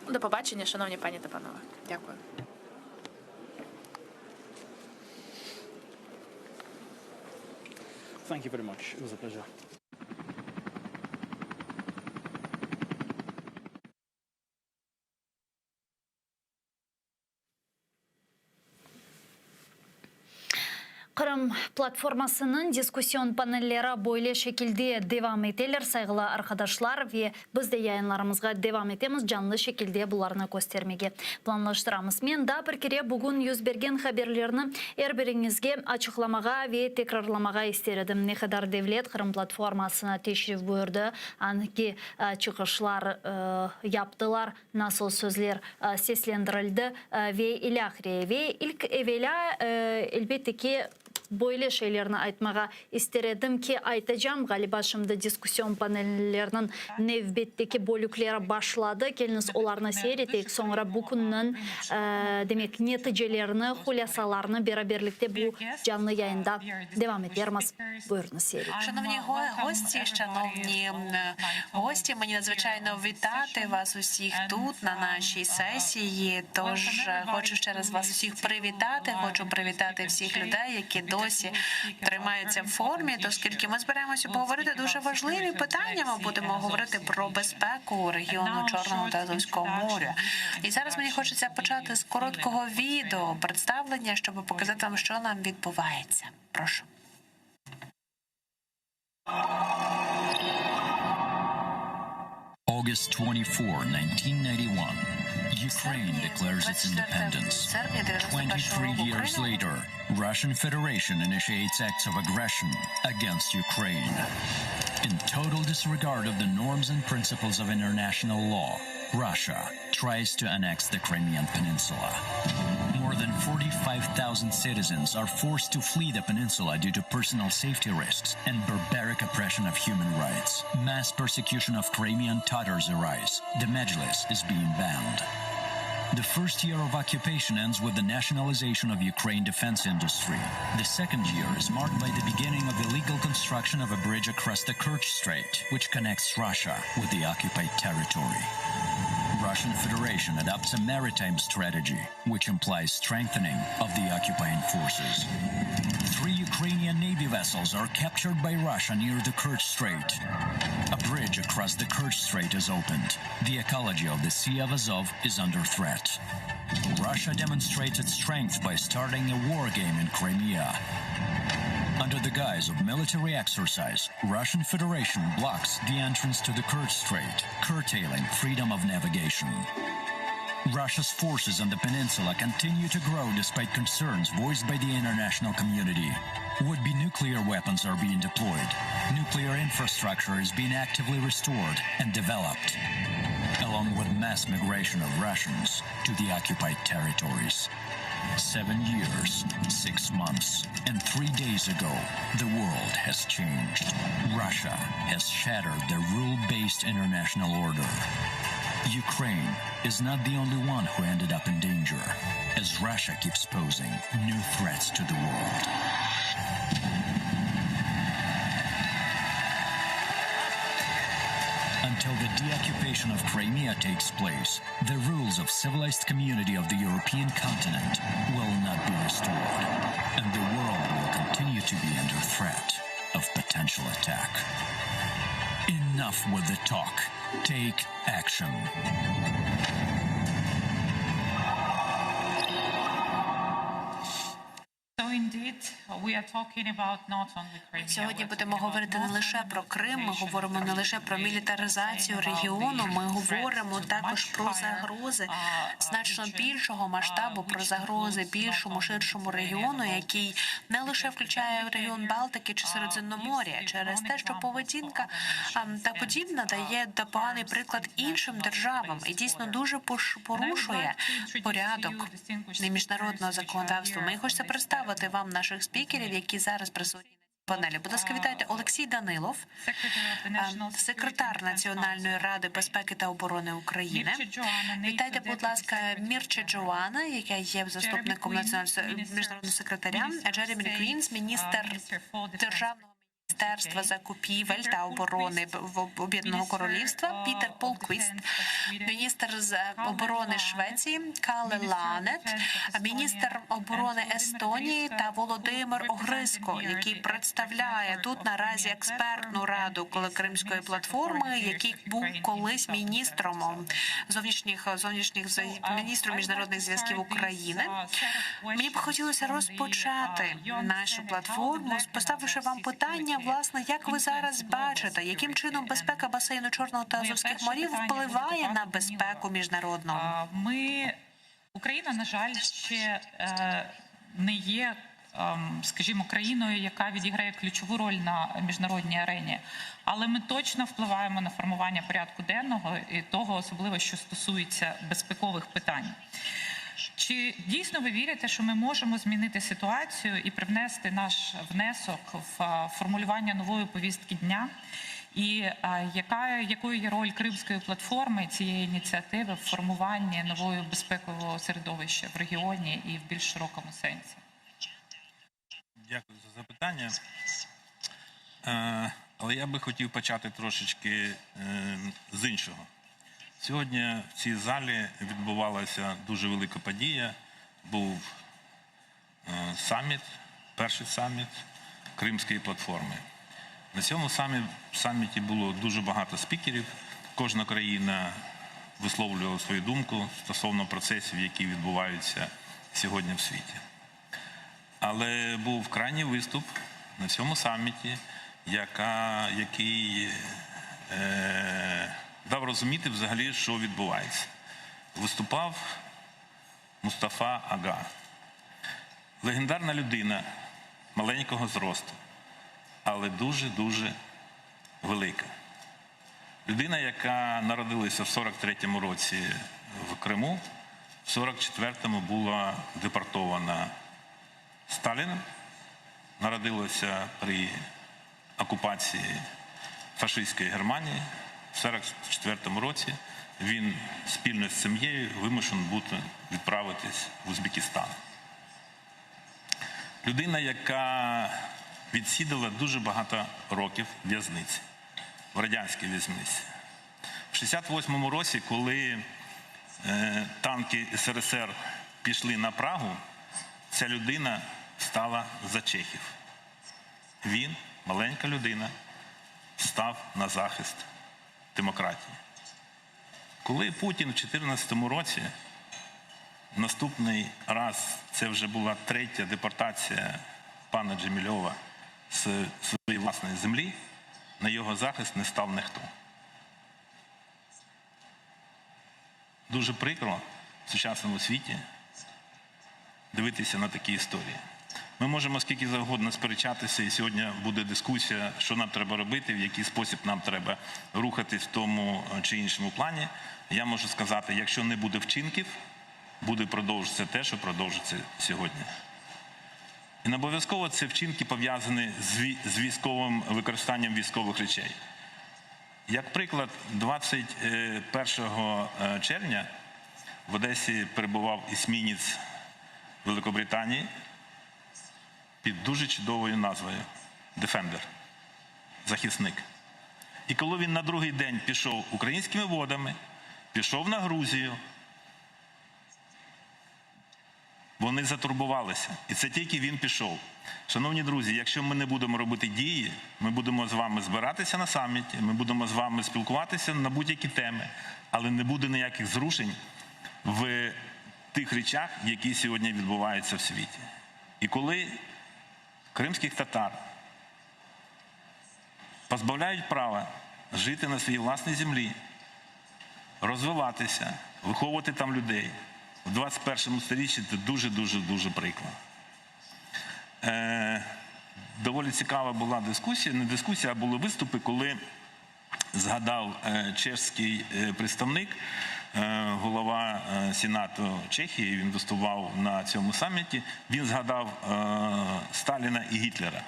До побачення, шановні пані та панове. Дякую. Thank you very much. It was a pleasure. Қырым платформасының дискуссион панеллері бойлы шекілде девам етелер, сайғылы арқадашлар, ве бізде yayınlarımızға девам етеміз, жанлы шекілде бұларына көстермеге планлаштырамыз. Мен да бір кере бүгін yüz берген хаберлеріні әрбіріңізге ачықламаға ве текрарламаға істередім. Не қадар девлет Қырым платформасына тешрif бүйірді, анки чықышлар яптылар, насыл сөзлер сеслендірілді ве илахре. Ве ilk evvela elbette ki böyle şeylerini айтмаға isteredim ki айтacağım. Galiba şimdi diskusyon panellerinin nevbetteki bölükleri başladı. Geliniz onlarını seyrettik. Sonra bu günün demek neticelerini, hulasalarını beraberlikte bu canlı yayında devam ederiz. Buyurunuz seyredin. Шановні гості, мені надзвичайно вітати вас усіх тут на нашій сесії. Тож хочу ще раз вас усіх привітати. Хочу привітати всіх людей, які досі тримаються в формі, оскільки ми збираємося поговорити дуже важливі питання. Ми будемо говорити про безпеку регіону Чорного та Азовського моря. І зараз мені хочеться почати з короткого відео представлення, щоб показати вам, що нам відбувається. Прошу. August 24, 1991. Ukraine declares its independence. 23 years later, Russian Federation initiates acts of aggression against Ukraine. In total disregard of the norms and principles of international law, Russia tries to annex the Crimean Peninsula. More than 45,000 citizens are forced to flee the peninsula due to personal safety risks and barbaric oppression of human rights. Mass persecution of Crimean Tatars arise. The Majlis is being banned. The first year of occupation ends with the nationalization of Ukraine defense industry. The second year is marked by the beginning of illegal construction of a bridge across the Kerch Strait, which connects Russia with the occupied territory. Russian Federation adopts a maritime strategy, which implies strengthening of the occupying forces. 3 Ukrainian Navy vessels are captured by Russia near the Kerch Strait. A bridge across the Kerch Strait is opened. The ecology of the Sea of Azov is under threat. Russia demonstrates its strength by starting a war game in Crimea. Under the guise of military exercise, Russian Federation blocks the entrance to the Kerch Strait, curtailing freedom of navigation. Russia's forces on the peninsula continue to grow despite concerns voiced by the international community. Would-be nuclear weapons are being deployed. Nuclear infrastructure is being actively restored and developed, along with mass migration of Russians to the occupied territories. 7 years, 6 months, and 3 days ago, the world has changed. Russia has shattered the rule-based international order. Ukraine is not the only one who ended up in danger, as Russia keeps posing new threats to the world. Until the deoccupation of Crimea takes place, the rules of civilized community of the European continent will not be restored, and the world will continue to be under threat of potential attack. Enough with the talk. Take action. Сьогодні будемо говорити не лише про Крим, ми говоримо не лише про мілітаризацію регіону, ми говоримо також про загрози значно більшого масштабу, про загрози більшому, ширшому регіону, який не лише включає регіон Балтики чи Середземномор'я, через те, що поведінка та подібна дає поганий приклад іншим державам і дійсно дуже порушує порядок міжнародного законодавства. Мені хочеться представити вам наших спікерів, які зараз присутні на панелі. Будь ласка, вітайте. Олексій Данилов, секретар Національної ради безпеки та оборони України. Вітайте, будь ласка, Мірча Джоанна, яка є заступником міжнародного секретаря, Джеремі Квінс, міністр державного Міністерства закупівель та оборони Об'єднаного Королівства, Пітер Полквіст, міністр з оборони Швеції, Кале Ланет, міністр оборони Естонії та Володимир Огризко, який представляє тут наразі експертну раду Кримської платформи, який був колись міністром міністром міжнародних зв'язків України. Мені б хотілося розпочати нашу платформу, поставивши вам питання, власне, як ви зараз бачите, яким чином безпека басейну Чорного та Азовських морів впливає на безпеку міжнародну? Україна, на жаль, ще не є, скажімо, країною, яка відіграє ключову роль на міжнародній арені. Але ми точно впливаємо на формування порядку денного і того, особливо, що стосується безпекових питань. Чи дійсно ви вірите, що ми можемо змінити ситуацію і привнести наш внесок в формулювання нової повістки дня? І якою є роль Кримської платформи, цієї ініціативи в формуванні нового безпекового середовища в регіоні і в більш широкому сенсі? Дякую за запитання. Але я би хотів почати трошечки з іншого. Сьогодні в цій залі відбувалася дуже велика подія. Був саміт, перший саміт Кримської платформи. На цьому саміті було дуже багато спікерів. Кожна країна висловлювала свою думку стосовно процесів, які відбуваються сьогодні в світі. Але був крайній виступ на цьому саміті, який дав розуміти взагалі, що відбувається. Виступав Мустафа Ага. Легендарна людина маленького зросту, але дуже-дуже велика. Людина, яка народилася в 43-му році в Криму, в 44-му була депортована Сталіном, народилася при окупації фашистської Германії. В 44-му році він спільно з сім'єю вимушений бути відправитись в Узбекистан. Людина, яка відсідала дуже багато років в'язниці, в радянській в'язниці. В 68-му році, коли танки СРСР пішли на Прагу, ця людина стала за чехів. Він, маленька людина, став на захист демократії. Коли Путін в 2014 році, наступний раз, це вже була третя депортація пана Джемільова з своєї власної землі, на його захист не став ніхто. Дуже прикро в сучасному світі дивитися на такі історії. Ми можемо скільки завгодно сперечатися, і сьогодні буде дискусія, що нам треба робити, в який спосіб нам треба рухатись в тому чи іншому плані. Я можу сказати, якщо не буде вчинків, буде продовжуватися те, що продовжується сьогодні. І не обов'язково це вчинки пов'язані з військовим використанням військових речей. Як приклад, 21 червня в Одесі перебував есмінець Великобританії під дуже чудовою назвою «Defender» – «Захисник». І коли він на другий день пішов українськими водами, пішов на Грузію, вони затурбувалися. І це тільки він пішов. Шановні друзі, якщо ми не будемо робити дії, ми будемо з вами збиратися на саміті, ми будемо з вами спілкуватися на будь-які теми, але не буде ніяких зрушень в тих речах, які сьогодні відбуваються в світі. І коли кримських татар позбавляють права жити на своїй власній землі, розвиватися, виховувати там людей, в 21 сторіччі це дуже прикро. Доволі цікава була дискусія, не дискусія, а були виступи, коли згадав чеський представник, голова Сенату Чехії, він виступав на цьому саміті, він згадав Сталіна і Гітлера.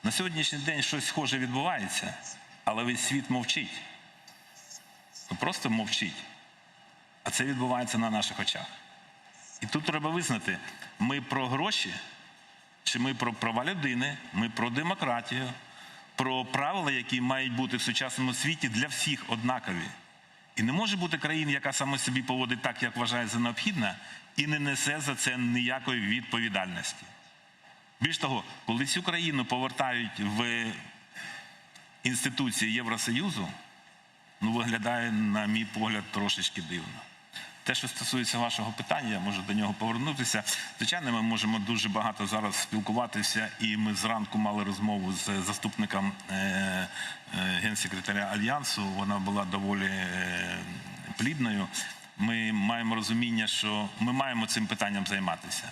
На сьогоднішній день щось схоже відбувається, але весь світ мовчить. Просто мовчить. А це відбувається на наших очах. І тут треба визнати, ми про гроші, чи ми про права людини, ми про демократію, про правила, які мають бути в сучасному світі для всіх однакові. І не може бути країни, яка саме собі поводить так, як вважає за необхідне, і не несе за це ніякої відповідальності. Більш того, коли цю країну повертають в інституції Євросоюзу, виглядає, на мій погляд, трошечки дивно. Те, що стосується вашого питання, я можу до нього повернутися. Звичайно, ми можемо дуже багато зараз спілкуватися, і ми зранку мали розмову з заступником генсекретаря Альянсу, вона була доволі плідною. Ми маємо розуміння, що ми маємо цим питанням займатися.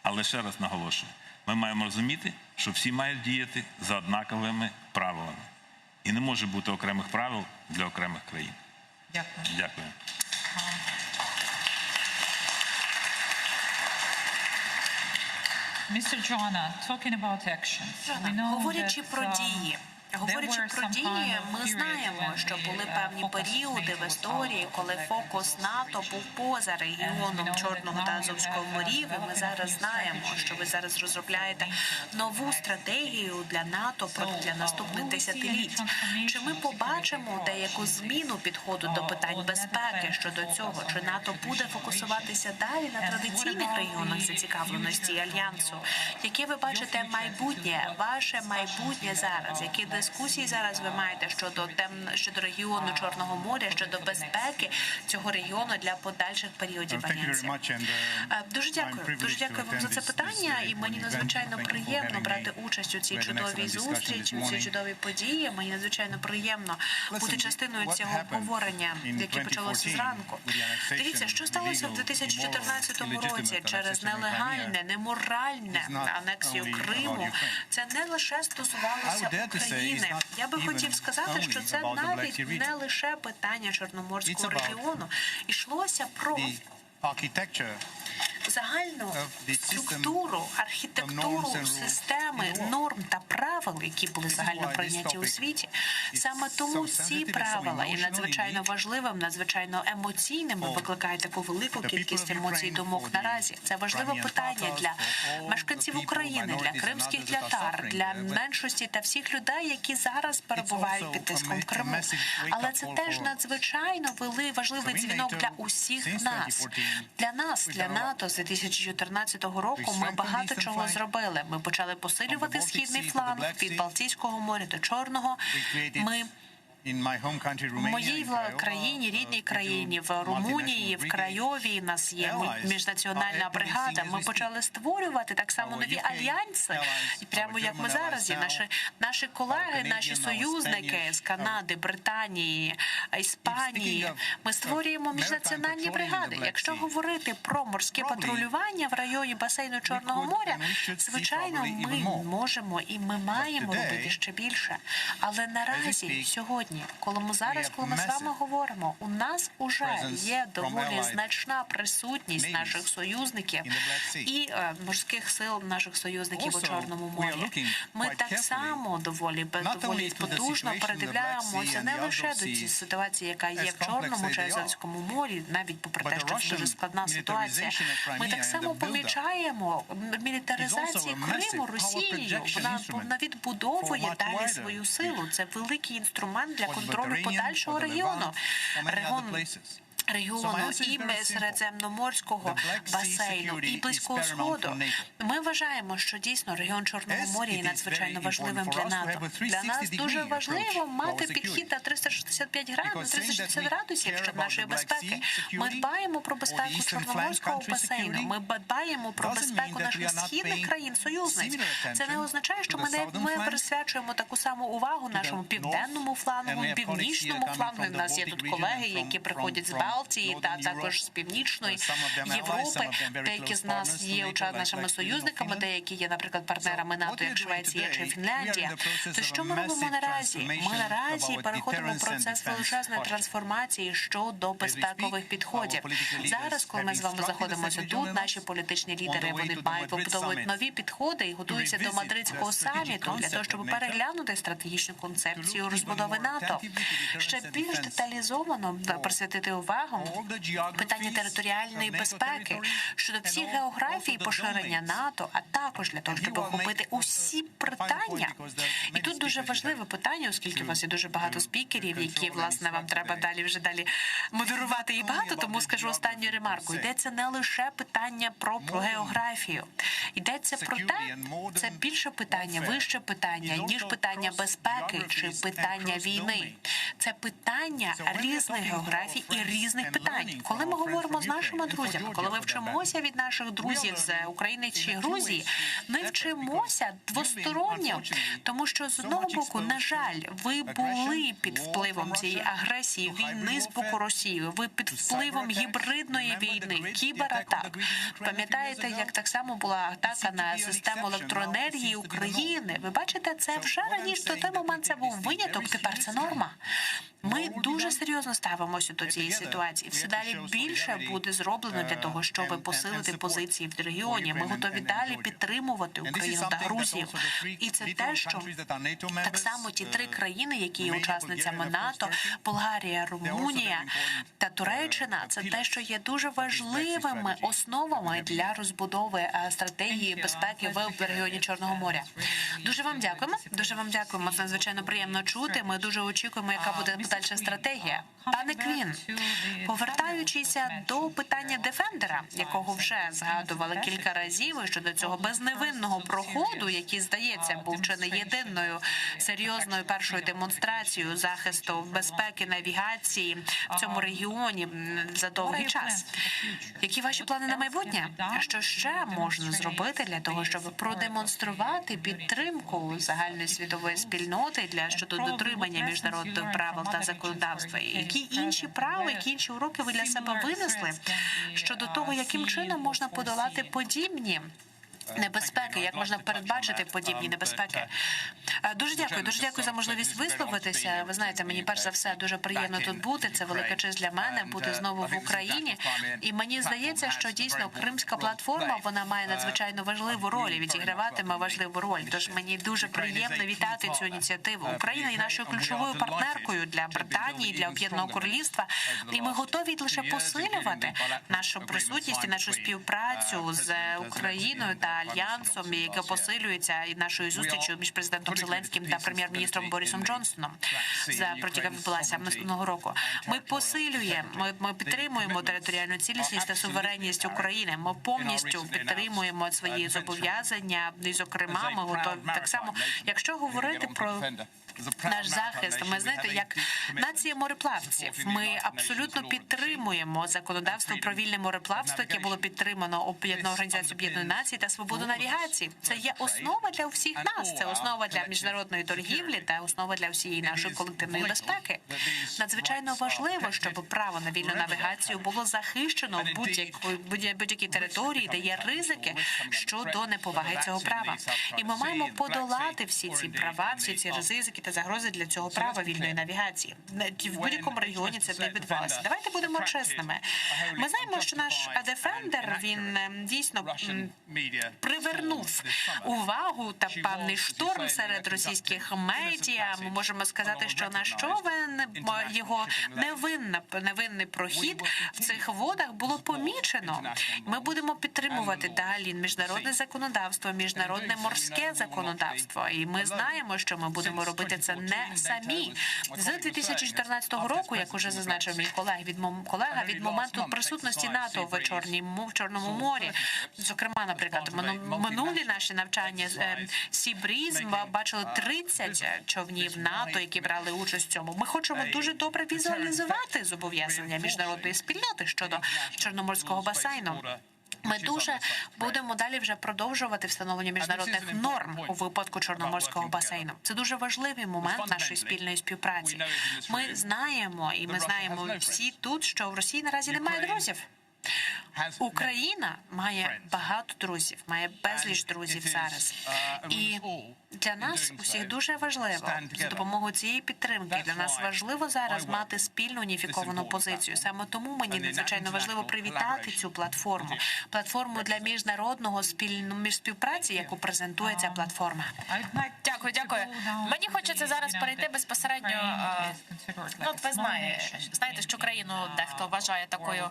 Але ще раз наголошую, ми маємо розуміти, що всі мають діяти за однаковими правилами. І не може бути окремих правил для окремих країн. Дякую. Дякую. Mr. Joanna, talking about actions. We know Говорячи that, про дії, ми знаємо, що були певні періоди в історії, коли фокус НАТО був поза регіоном Чорного та Азовського морів. І ми зараз знаємо, що ви зараз розробляєте нову стратегію для НАТО для наступних десятиліть. Чи ми побачимо деяку зміну підходу до питань безпеки щодо цього? Чи НАТО буде фокусуватися далі на традиційних регіонах зацікавленості Альянсу? Яке ви бачите майбутнє, ваше майбутнє зараз? Які дискусії зараз ви маєте щодо регіону Чорного моря, щодо безпеки цього регіону для подальших періодів альянсу? Дуже дякую вам за це питання, і мені надзвичайно приємно брати участь у цій чудовій зустрічі, у цій чудовій події. Мені надзвичайно приємно бути частиною цього обговорення, яке почалося зранку. Дивіться, що сталося в 2014 році через нелегальне, неморальне анексію Криму. Це не лише стосувалося України. Я би хотів сказати, що це навіть не лише питання Чорноморського регіону. Ішлося про загальну структуру, архітектуру системи норм та правил, які були загально прийняті у світі. Саме тому ці правила є надзвичайно важливим, надзвичайно емоційним, викликає таку велику кількість емоцій і думок наразі. Це важливе питання для мешканців України, для кримських татар, для меншості та всіх людей, які зараз перебувають під тиском в Криму. Але це теж надзвичайно важливий дзвінок для усіх нас. Для НАТО з 2014 року ми багато чого зробили. Ми почали посилювати східний фланг від Балтійського моря до Чорного. Ми в моїй країні, рідній країні, в Румунії, в Крайові, у нас є міжнаціональна бригада. Ми почали створювати так само нові альянси, і прямо як ми зараз є. Наші колеги, наші союзники з Канади, Британії, Іспанії. Ми створюємо міжнаціональні бригади. Якщо говорити про морське патрулювання в районі басейну Чорного моря, звичайно, ми можемо і ми маємо робити ще більше. Але наразі, сьогодні, сьогодні, коли ми з вами говоримо, у нас уже є доволі значна присутність наших союзників і морських сил наших союзників у Чорному морі. Ми так само доволі потужно передивляємося не лише до цієї ситуації, яка є в Чорному чи Азовському морі, навіть попри те, що це дуже складна ситуація. Ми так само помічаємо мілітаризацію Криму Росією. Вона відбудовує далі свою силу. Це великий інструмент для контролю подальшого регіону і Середземноморського басейну, і Близького Сходу. Ми вважаємо, що дійсно регіон Чорного моря є надзвичайно важливим для НАТО. Для нас дуже важливо мати підхід на 365 градусів щодо нашої безпеки. Ми дбаємо про безпеку Чорноморського басейну, ми дбаємо про безпеку наших східних країн-союзниць. Це не означає, що ми присвячуємо таку саму увагу нашому південному флангу, північному флангу. У нас є тут колеги, які приходять з Балтії та також з Північної Європи. Деякі з нас є нашими союзниками, деякі є, наприклад, партнерами НАТО, як Швеція чи Фінляндія. То що ми робимо наразі? Ми наразі переходимо в процес величезної трансформації щодо безпекових підходів. Зараз, коли ми з вами знаходимося тут, наші політичні лідери, вони вибудовують нові підходи і готуються до Мадридського саміту для того, щоб переглянути стратегічну концепцію розбудови НАТО. Ще більш деталізовано присвятити увагу питання територіальної безпеки щодо всіх географій поширення НАТО, а також для того, щоб охопити усі питання. І тут дуже важливе питання, оскільки у вас є дуже багато спікерів, які, власне, вам треба далі модерувати і багато, тому скажу останню ремарку. Йдеться не лише питання про географію. Йдеться про те, це більше питання, вище питання, ніж питання безпеки чи питання війни. Це питання різних географій і різних питань. Коли ми говоримо з нашими друзями, коли ми вчимося від наших друзів з України чи Грузії, ми вчимося двосторонньо, тому що з одного боку, на жаль, ви були під впливом цієї агресії, війни з боку Росії, ви під впливом гібридної війни, кібератак. Пам'ятаєте, як так само була атака на систему електроенергії України? Ви бачите, це вже раніше, до той момент це був виняток, тепер це норма. Ми дуже серйозно ставимося до цієї ситуації. Все далі більше буде зроблено для того, щоб посилити позиції в регіоні. Ми готові далі підтримувати Україну та Грузію. І це те, що так само ті три країни, які є учасницями НАТО, Болгарія, Румунія та Туреччина, це те, що є дуже важливими основами для розбудови стратегії безпеки в регіоні Чорного моря. Дуже вам дякуємо. Дуже вам дякуємо. Це надзвичайно приємно чути. Ми дуже очікуємо, яка буде подальша стратегія. Пане Квін, повертаючися до питання Дефендера, якого вже згадували кілька разів, щодо цього безневинного проходу, який, здається, був чи не єдиною серйозною першою демонстрацією захисту безпеки навігації в цьому регіоні за довгий час. Які ваші плани на майбутнє? Що ще можна зробити для того, щоб продемонструвати підтримку загальної світової спільноти щодо дотримання міжнародних правил та законодавства? Які інші правила, які інші уроки ви для себе винесли щодо того, яким чином можна подолати подібні небезпеки, як можна передбачити подібні небезпеки? Дуже дякую за можливість висловитися. Ви знаєте, мені перш за все дуже приємно тут бути. Це велика честь для мене бути знову в Україні. І мені здається, що дійсно Кримська платформа, вона має надзвичайно важливу роль, відіграватиме важливу роль. Тож мені дуже приємно вітати цю ініціативу. Україна є нашою ключовою партнеркою для Британії, для Об'єднаного Королівства. І ми готові лише посилювати нашу присутність і нашу співпрацю з Україною та Альянсом, яка посилюється і нашою зустрічю між президентом Зеленським та прем'єр-міністром Борисом Джонсоном, яка відбулася наступного року. Ми посилюємо, ми підтримуємо територіальну цілісність та суверенність України. Ми повністю підтримуємо свої зобов'язання, і, зокрема, ми готові так само, якщо говорити про наш захист, ми, знаєте, як нація мореплавців, ми абсолютно підтримуємо законодавство про вільне мореплавство, яке було підтримано Організацією Об'єднаних Націй та свободу навігації. Це є основа для всіх нас, це основа для міжнародної торгівлі та основа для всієї нашої колективної безпеки. Надзвичайно важливо, щоб право на вільну навігацію було захищено в будь-якій території, де є ризики щодо неповаги цього права. І ми маємо подолати всі ці права, всі ці ризики становити загрози для цього права вільної навігації. В будь-якому регіоні це не відбувалося. Давайте будемо чесними. Ми знаємо, що наш Defender, він дійсно привернув увагу та певний шторм серед російських медіа. Ми можемо сказати, що наш човен, його невинний прохід в цих водах було помічено. Ми будемо підтримувати далі міжнародне законодавство, міжнародне морське законодавство. І ми знаємо, що ми будемо робити це не самі. З 2014 року, як уже зазначив мій колега, від моменту присутності НАТО в Чорному морі, зокрема, наприклад, минулі наші навчання Sea Breeze, ми бачили 30 човнів НАТО, які брали участь в цьому. Ми хочемо дуже добре візуалізувати зобов'язання міжнародної спільноти щодо Чорноморського басейну. Ми дуже будемо далі вже продовжувати встановлення міжнародних норм у випадку Чорноморського басейну. Це дуже важливий момент нашої спільної співпраці. Ми знаємо всі тут, що в Росії наразі немає друзів. Україна має багато друзів, має безліч друзів зараз. І для нас усіх дуже важливо, за допомогою цієї підтримки, для нас важливо зараз мати спільну уніфіковану позицію. Саме тому мені надзвичайно важливо привітати цю платформу для міжнародного співпраці, яку презентує ця платформа. Дякую. Мені хочеться зараз перейти безпосередньо. Ви знаєте, що країну дехто вважає такою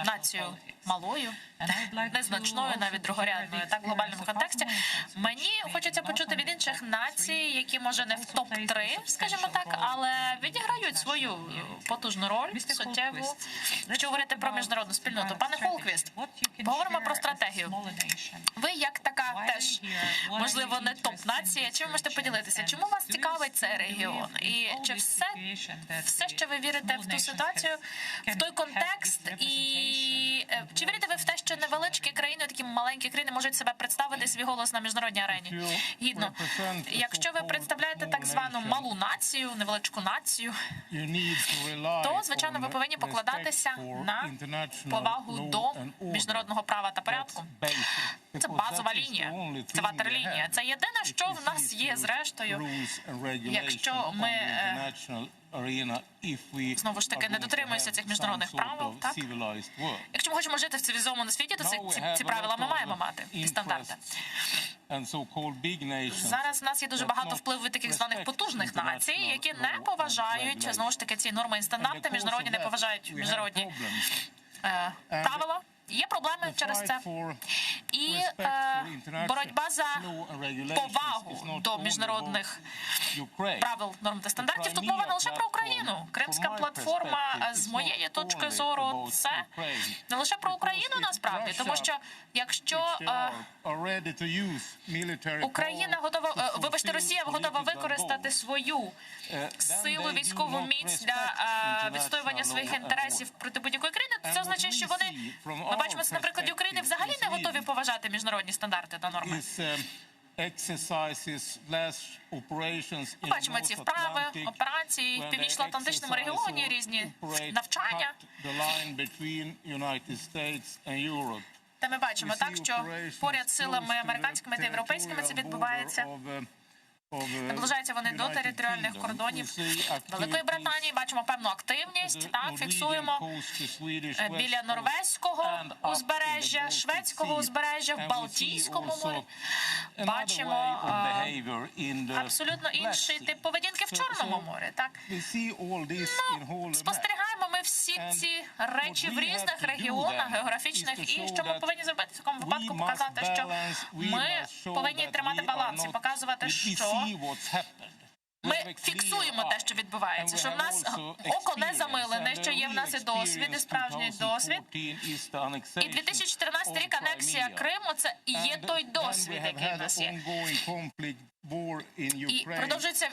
нацією малою, незначною, навіть другорядною, так в глобальному контексті. Мені хочеться почути від інших націй, які може не в топ-3, скажімо так, але відіграють свою потужну роль, суттєву, якщо говорити про міжнародну спільноту. Пане Холквіст, поговоримо про стратегію. Ви як така теж, можливо, не топ-нація, чим ви можете поділитися? Чому вас цікавить цей регіон? І чи все, що ви вірите в ту ситуацію, в той контекст, і чи вірите ви в те, що невеличкі країни, такі маленькі країни можуть себе представити, свій голос на міжнародній арені? Гідно. Якщо ви представляєте так звану малу націю, невеличку націю, то, звичайно, ви повинні покладатися на повагу до міжнародного права та порядку. Це базова лінія, це ватерлінія. Це єдине, що в нас є зрештою, якщо ми знову ж таки не дотримуємося цих міжнародних правил, так? Якщо ми хочемо жити в цивілізованому світі, то ці правила ми маємо мати, і стандарти. Зараз в нас є дуже багато впливу від таких званих потужних націй, які не поважають, знову ж таки, ці норми і стандарти, міжнародні не поважають міжнародні правила. Є проблеми через це. І боротьба за повагу до міжнародних правил, норм та стандартів. Тут мова не лише про Україну. Кримська платформа, з моєї точки зору, це не лише про Україну насправді, тому що якщо Україна готова, Росія готова використати свою силу, військову міць для відстоювання своїх інтересів проти будь-якої країни, то це означає, що вони, ми бачимо це на прикладі України, взагалі не готові поважати міжнародні стандарти та норми. Ми бачимо ці вправи, операції в Північно-Атлантичному регіоні, різні навчання. Та ми бачимо так, що поряд з силами американськими та європейськими це відбувається. Наближаються вони до територіальних кордонів Великої Британії. Бачимо певну активність, так, фіксуємо біля норвезького узбережжя, шведського узбережжя, в Балтійському морі. Бачимо абсолютно інший тип поведінки в Чорному морі, так. Спостерігаємо ми всі ці речі в різних регіонах географічних, і що ми повинні зробити в такому випадку, показати, що ми повинні тримати баланс і показувати, що ми фіксуємо те, що відбувається, що в нас око не замилене, що є в нас і досвід, і справжній досвід. І 2014 рік анексія Криму – це і є той досвід, який в нас є. І продовжується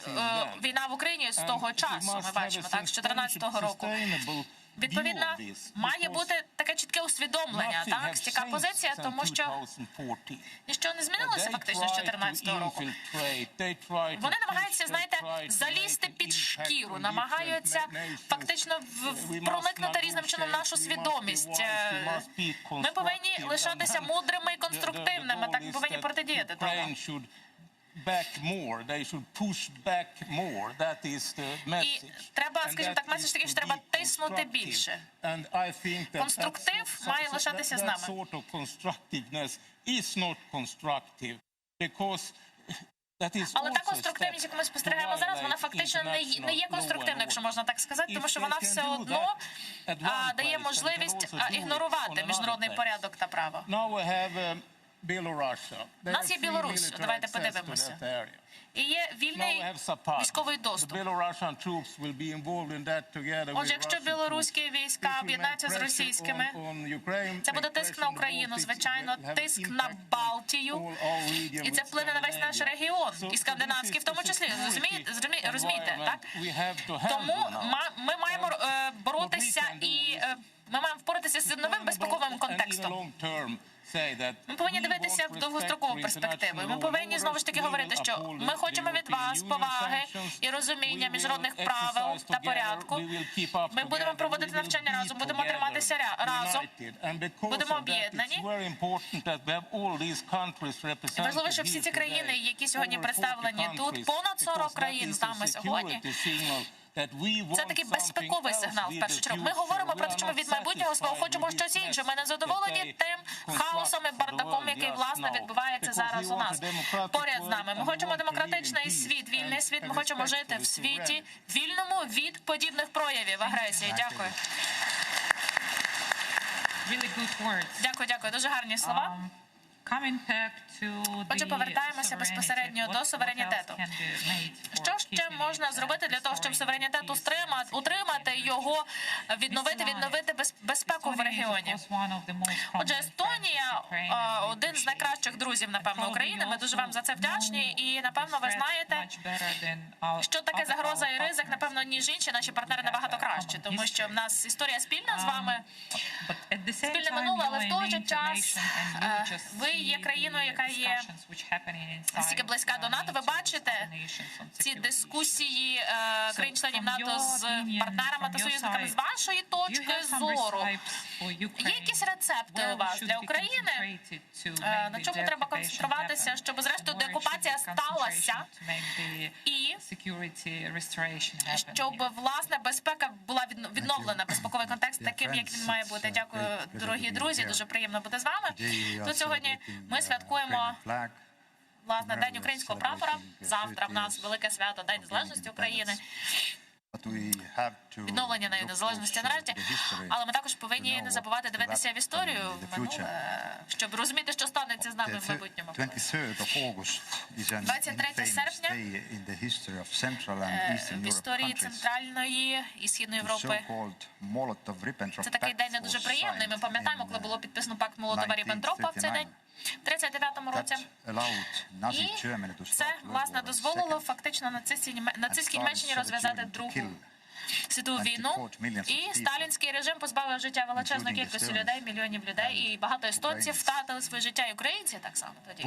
війна в Україні з того часу, ми бачимо, так, з 2014 року. Відповідно, має бути таке чітке усвідомлення, так, стійка позиція, тому що ніщо не змінилося фактично з 2014 року. Вони намагаються, знаєте, залізти під шкіру, намагаються фактично проникнути різним чином в нашу свідомість. Ми повинні лишатися мудрими і конструктивними, так, ми повинні протидіяти тому. І треба, скажімо так, меседж такий, що треба тиснути більше. Конструктив має лишатися з нами. Але та конструктивність, яку ми спостерігаємо зараз, вона фактично не є конструктивною, якщо можна так сказати, тому що вона все одно дає можливість ігнорувати міжнародний порядок та право. У нас є Білорусь, давайте подивимося. І є вільний військовий доступ. Отже, якщо білоруські війська об'єднаються з російськими, це буде тиск на Україну, звичайно, тиск на Балтію, і це вплине на весь наш регіон, і скандинавський в тому числі. Розумієте, так? Тому ми маємо боротися і ми маємо впоратися з новим безпековим контекстом. Ми повинні дивитися в довгострокову перспективу. Ми повинні знову ж таки говорити, що ми хочемо від вас поваги і розуміння міжнародних правил та порядку. Ми будемо проводити навчання разом, будемо триматися разом, будемо об'єднані. Важливо, щоб всі ці країни, які сьогодні представлені тут, понад 40 країн з нами сьогодні, це такий безпековий сигнал, в першу чергу. Ми говоримо про те, що ми від майбутнього свого хочемо щось інше. Ми не задоволені тим хаосом і бардаком, який, власне, відбувається зараз у нас, поряд з нами. Ми хочемо демократичний світ, вільний світ. Ми хочемо жити в світі вільному від подібних проявів агресії. Дякую. Дякую. Дуже гарні слова. Отже, повертаємося безпосередньо до суверенітету. Що ще можна зробити для того, щоб суверенітет утримати його, відновити безпеку в регіоні? Отже, Естонія – один з найкращих друзів, напевно, України. Ми дуже вам за це вдячні. І, напевно, ви знаєте, що таке загроза і ризик, напевно, ніж інші наші партнери набагато краще. Тому що в нас історія спільна з вами, спільне минуле, але в той же час ви є країною, яка є настільки близька до НАТО. Ви бачите ці дискусії країн-членів НАТО з партнерами та союзниками. З вашої точки зору, є якісь рецепти у вас для України? На чому треба концентруватися, щоб зрештою деокупація сталася і щоб, власне, безпека була відновлена, безпековий контекст таким, як він має бути. Дякую, дорогі друзі, дуже приємно бути з вами. Тут сьогодні ми святкуємо, власне, День українського прапора. Завтра в нас велике свято, День Незалежності України. Відновлення на незалежності нарешті. Але ми також повинні не забувати дивитися в історію, в минуле, щоб розуміти, що станеться з нами в майбутньому. 23 серпня в історії Центральної і Східної Європи. Це такий день не дуже приємний. Ми пам'ятаємо, коли було підписано пакт Молотова-Ріббентропа в цей день. В 1939 році. І це, власне, дозволило фактично нацистській Німеччині розв'язати Другу світову війну. І сталінський режим позбавив життя величезної кількості людей, мільйонів людей. І багато естонців втратили своє життя, і українці так само тоді.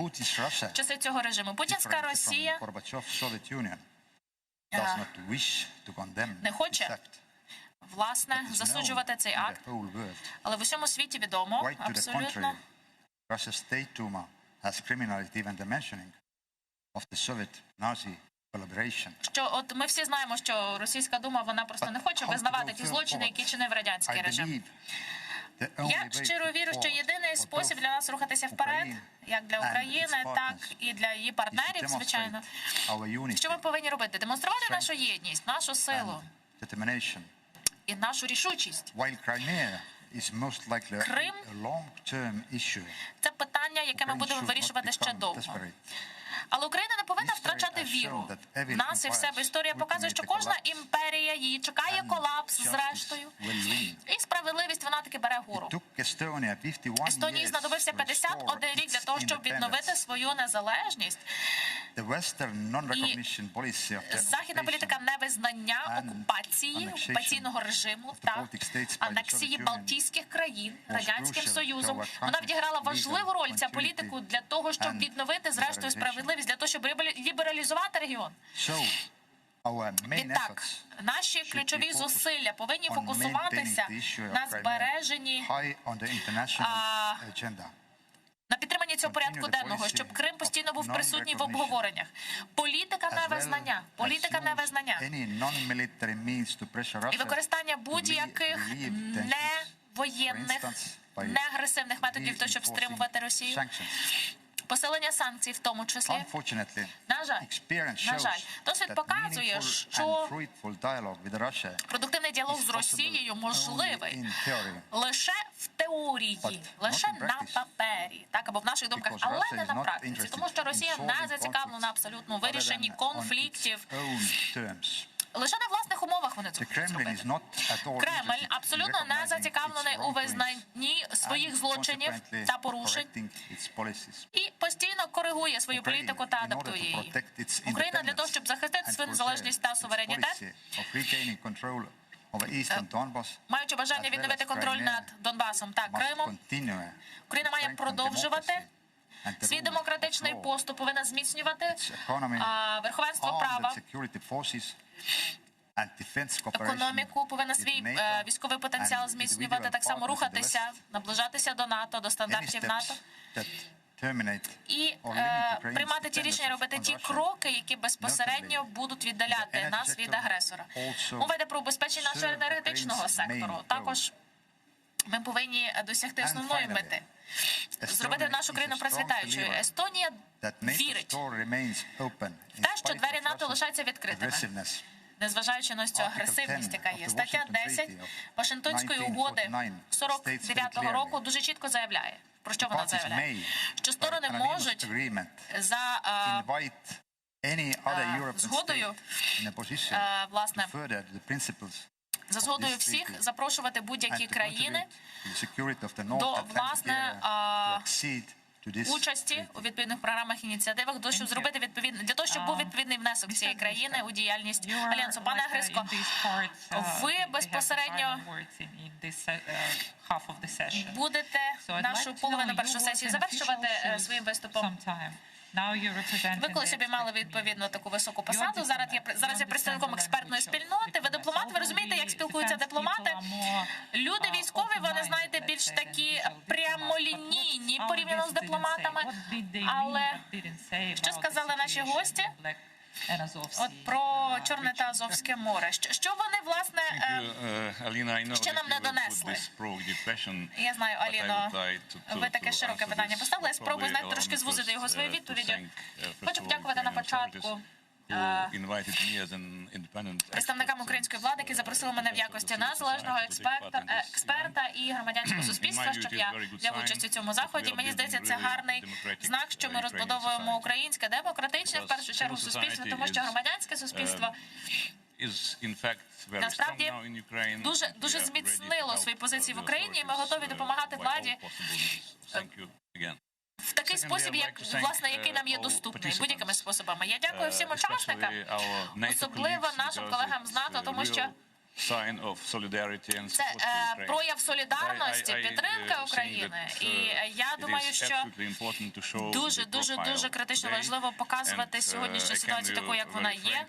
В часи цього режиму. Путінська Росія не хоче, власне, засуджувати цей акт. Але в усьому світі відомо абсолютно, Russia's State Duma has criminalized even the mentioning of the Soviet-Nazi collaboration. Що от ми всі знаємо, що Російська Дума, вона просто не хоче визнавати ті злочини, які чинив радянський режим. Я щиро вірю, що єдиний спосіб для нас рухатися вперед, як для України, так і для її партнерів, звичайно, що ми повинні робити? Демонструвати нашу єдність, нашу силу і нашу рішучість. Крим – це питання, яке ми будемо вирішувати ще довго. Але Україна не повинна втрачати віру в нас і в себе. Історія показує, що кожна імперія, її чекає колапс зрештою. І справедливість, вона таки бере гору. Естонії знадобився 51 рік для того, щоб відновити свою незалежність. І західна політика невизнання окупації, окупаційного режиму та анексії Балтійських країн Радянським Союзом. Вона відіграла важливу роль, ця політику, для того, щоб відновити зрештою справедливість, для того, щоб лібералізувати регіон. Відтак, наші ключові зусилля повинні фокусуватися на збереженні на підтримання цього порядку денного, щоб Крим постійно був присутній в обговореннях. Політика невизнання, політика невизнання і використання будь-яких невоєнних, неагресивних методів, для того, щоб стримувати Росію. Посилення санкцій в тому числі. На жаль, досвід показує, що продуктивний діалог з Росією можливий лише в теорії, лише на папері, так, або в наших думках, але не на практиці, тому що Росія не зацікавлена абсолютно у вирішенні конфліктів. Лише на власних умовах вони це хочуть зробити. Кремль абсолютно не зацікавлений у визнанні своїх злочинів та порушень і постійно коригує свою політику та адаптує її. Україна для того, щоб захистити свою незалежність та суверенітет, маючи бажання відновити контроль над Донбасом та Кримом, Україна має продовжувати свій демократичний поступ, повинна зміцнювати верховенство права, економіку, повинна свій військовий потенціал зміцнювати, так само рухатися, наближатися до НАТО, до стандартів НАТО. І приймати ті рішення, робити ті кроки, які безпосередньо будуть віддаляти нас від агресора. Мова йде про убезпечення нашого енергетичного сектору. Також ми повинні досягти основної мети – зробити нашу країну процвітаючою. Естонія вірить в те, що двері НАТО лишаються відкритими, незважаючи на цю агресивність, яка є. Стаття 10 Вашингтонської угоди 49-го року дуже чітко заявляє, про що вона заявляє? Що сторони можуть за згодою, власне, за згодою всіх запрошувати будь-які країни до, власне, участі у відповідних програмах, ініціативах, для того, щоб був відповідний внесок цієї країни у діяльність Альянсу. Пане Грицько, ви безпосередньо будете нашу половину першої сесії завершувати своїм виступом. Ви колись обіймали відповідно таку високу посаду. Зараз я представником експертної спільноти. Ви дипломат, ви розумієте, як спілкуються дипломати? Люди військові, вони, знаєте, більш такі прямолінійні порівняно з дипломатами. Але що сказали наші гості? От про Чорне та Азовське море. Що вони, власне, ще нам не донесли? Я знаю, Аліно, ви таке широке питання поставили. Я спробую, знаєте, трошки звузити його своєю відповіддю. Хочу подякувати на початку представникам української влади, які запросили мене в якості незалежного експерта і громадянського суспільства, щоб я взяв участь у цьому заході. Мені здається, це гарний знак, що ми розбудовуємо українське, демократичне, в першу чергу, суспільство, тому що громадянське суспільство насправді дуже зміцнило свої позиції в Україні, і ми готові допомагати владі в такий спосіб, власне, який нам є доступний, будь-якими способами. Я дякую всім учасникам, особливо нашим колегам з НАТО, тому що це прояв солідарності, підтримка України. І я думаю, що дуже критично важливо показувати сьогоднішню ситуацію такою, як вона є.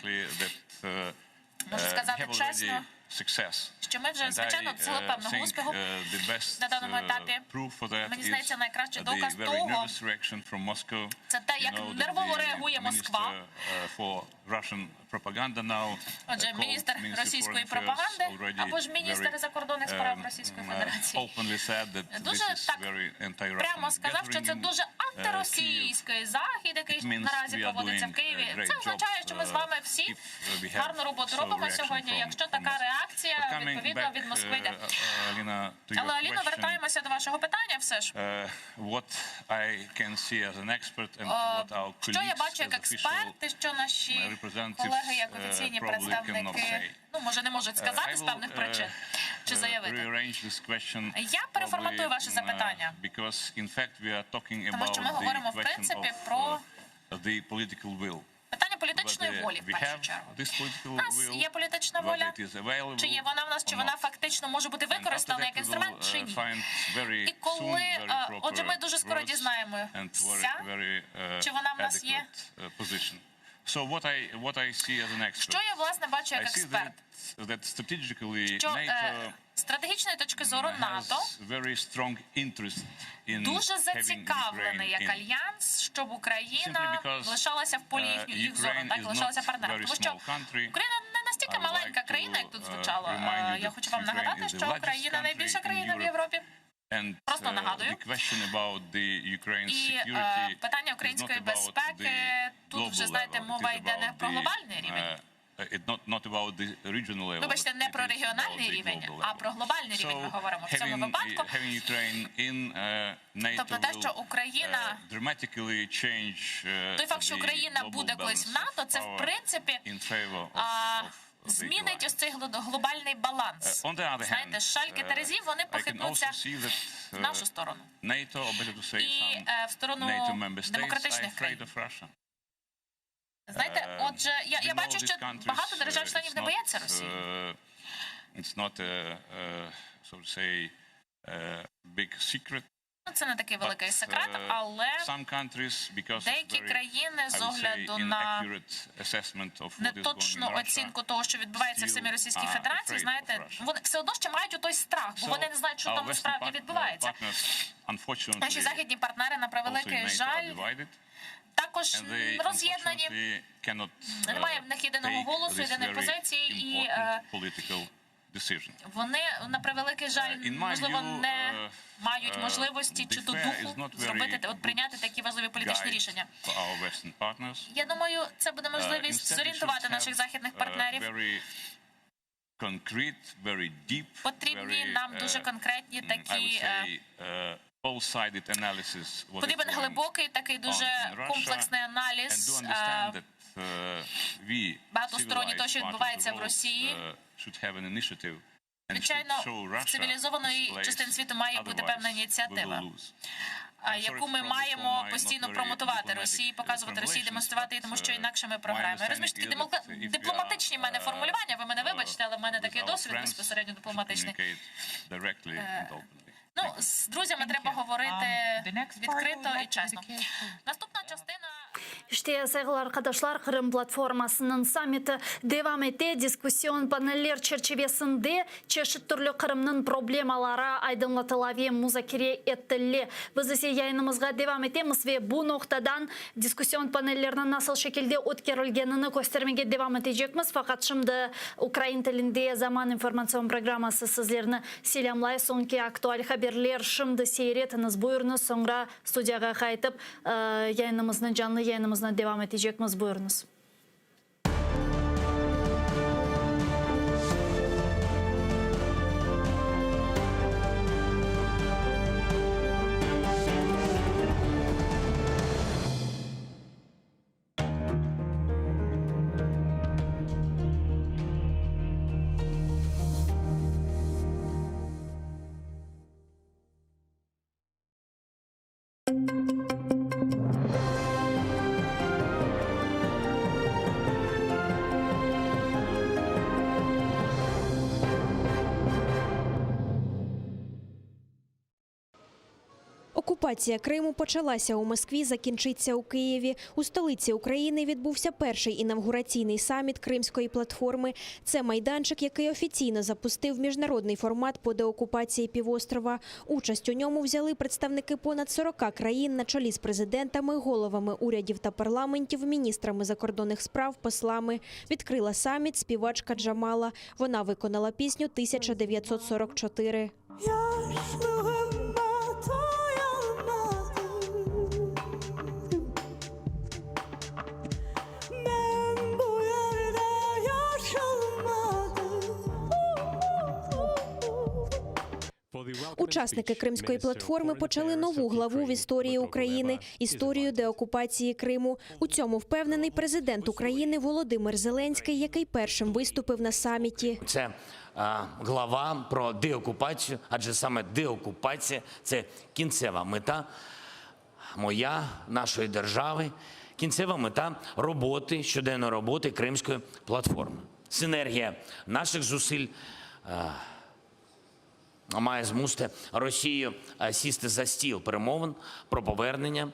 Можу сказати чесно, що ми вже, звичайно, досягли певного успіху на даному етапі. Мені здається, найкращий доказ того – це те, як нервово реагує Москва. Отже, міністр російської пропаганди або ж міністр закордонних справ Російської Федерації дуже так прямо сказав, що це дуже антиросійський захід, який наразі проводиться в Києві. Це означає, що ми з вами всі гарну роботу робимо сьогодні, якщо така реакція відповідно від Москви йде. Але, Аліно, вертаємося до вашого питання все ж. Що я бачу як експерт, і що наші колеги, як офіційні представники, може, не можуть сказати з певних причин чи заявити. Я переформатую ваше запитання, тому що ми говоримо, в принципі, про питання політичної волі, в першу чергу. У нас є політична воля, чи є вона в нас, чи вона фактично може бути використана як інструмент, чи ні. І коли, отже, ми дуже скоро дізнаємося, чи вона в нас є Що я, власне, бачу як експерт? Що з стратегічної точки зору НАТО дуже зацікавлений як альянс, щоб Україна лишалася в полі їх зору, так, лишалася партнером. Тому що Україна не настільки маленька країна, як тут звучало. Я хочу вам нагадати, що Україна найбільша країна в Європі. Просто нагадую. І питання української безпеки, тут вже, знаєте, мова йде не про глобальний рівень. Вибачте, не про регіональний рівень, а про глобальний рівень ми говоримо в цьому випадку. Тобто те, що Україна, той факт, що Україна буде колись в НАТО, це в принципі змінить ось цей глобальний баланс. Знаєте, шальки терезів, вони похитнуться в нашу сторону. І в сторону демократичних країн. Знаєте, отже, я бачу, що багато держав-членів не бояться Росії. Це не такий великий секрет, але деякі країни з огляду на неточну оцінку того, що відбувається в самій Російській Федерації, знаєте, вони все одно ще мають той страх, бо вони не знають, що там насправді відбувається. Наші західні партнери, на превеликий жаль, також роз'єднані, немає в них єдиного голосу, єдиної позиції, і вони, на превеликий жаль, можливо, не мають можливості чи до духу зробити, от прийняти такі важливі політичні рішення. Я думаю, це буде можливість зорієнтувати наших західних партнерів. Потрібні нам дуже конкретні такі, потрібен глибокий, такий дуже комплексний аналіз багатосторонній того, що відбувається в Росії. Звичайно, в цивілізованої частині світу має бути певна ініціатива, яку ми маємо постійно промотувати Росії, показувати Росії, демонструвати її, тому що інакше ми програємо. Я розумію, що такі дипломатичні в мене формулювання, ви мене вибачте, але в мене такий досвід безпосередньо дипломатичний. Ну, з друзями треба говорити відкрито і чесно. Наступна частина... İşte sevgili arkadaşlar, Kırım Platforması'nın samiti devam etti. Diskusyon paneller çerçevesinde çeşit türlü Kırım'ın problemaları aydınlatıla ve müzakere ettiler. Biz ise yayınımızga devam etimiz ve bu noktadan diskusyon panellerinin nasıl şekilde ötkerilgenini göstermeye devam edecekmiz. Fakat şimdi Ukrayna tilinde Zaman informasyon programması sizlerini selamlay. Sonki aktual haberler şimdi seyretiniz. Buyurunuz, sonra studiyaga kayıtıp yayınımızın canlı yayınımızdan devam edecekmiz. Buyurunuz. Окупація Криму почалася у Москві, закінчиться у Києві. У столиці України відбувся перший інавгураційний саміт Кримської платформи. Це майданчик, який офіційно запустив міжнародний формат по деокупації півострова. Участь у ньому взяли представники понад 40 країн на чолі з президентами, головами урядів та парламентів, міністрами закордонних справ, послами. Відкрила саміт співачка Джамала. Вона виконала пісню «1944». Учасники Кримської платформи почали нову главу в історії України – історію деокупації Криму. У цьому впевнений президент України Володимир Зеленський, який першим виступив на саміті. Це глава про деокупацію, адже саме деокупація – це кінцева мета моя, нашої держави, кінцева мета роботи, щоденної роботи Кримської платформи. Синергія наших зусиль має змусити Росію сісти за стіл перемовин про повернення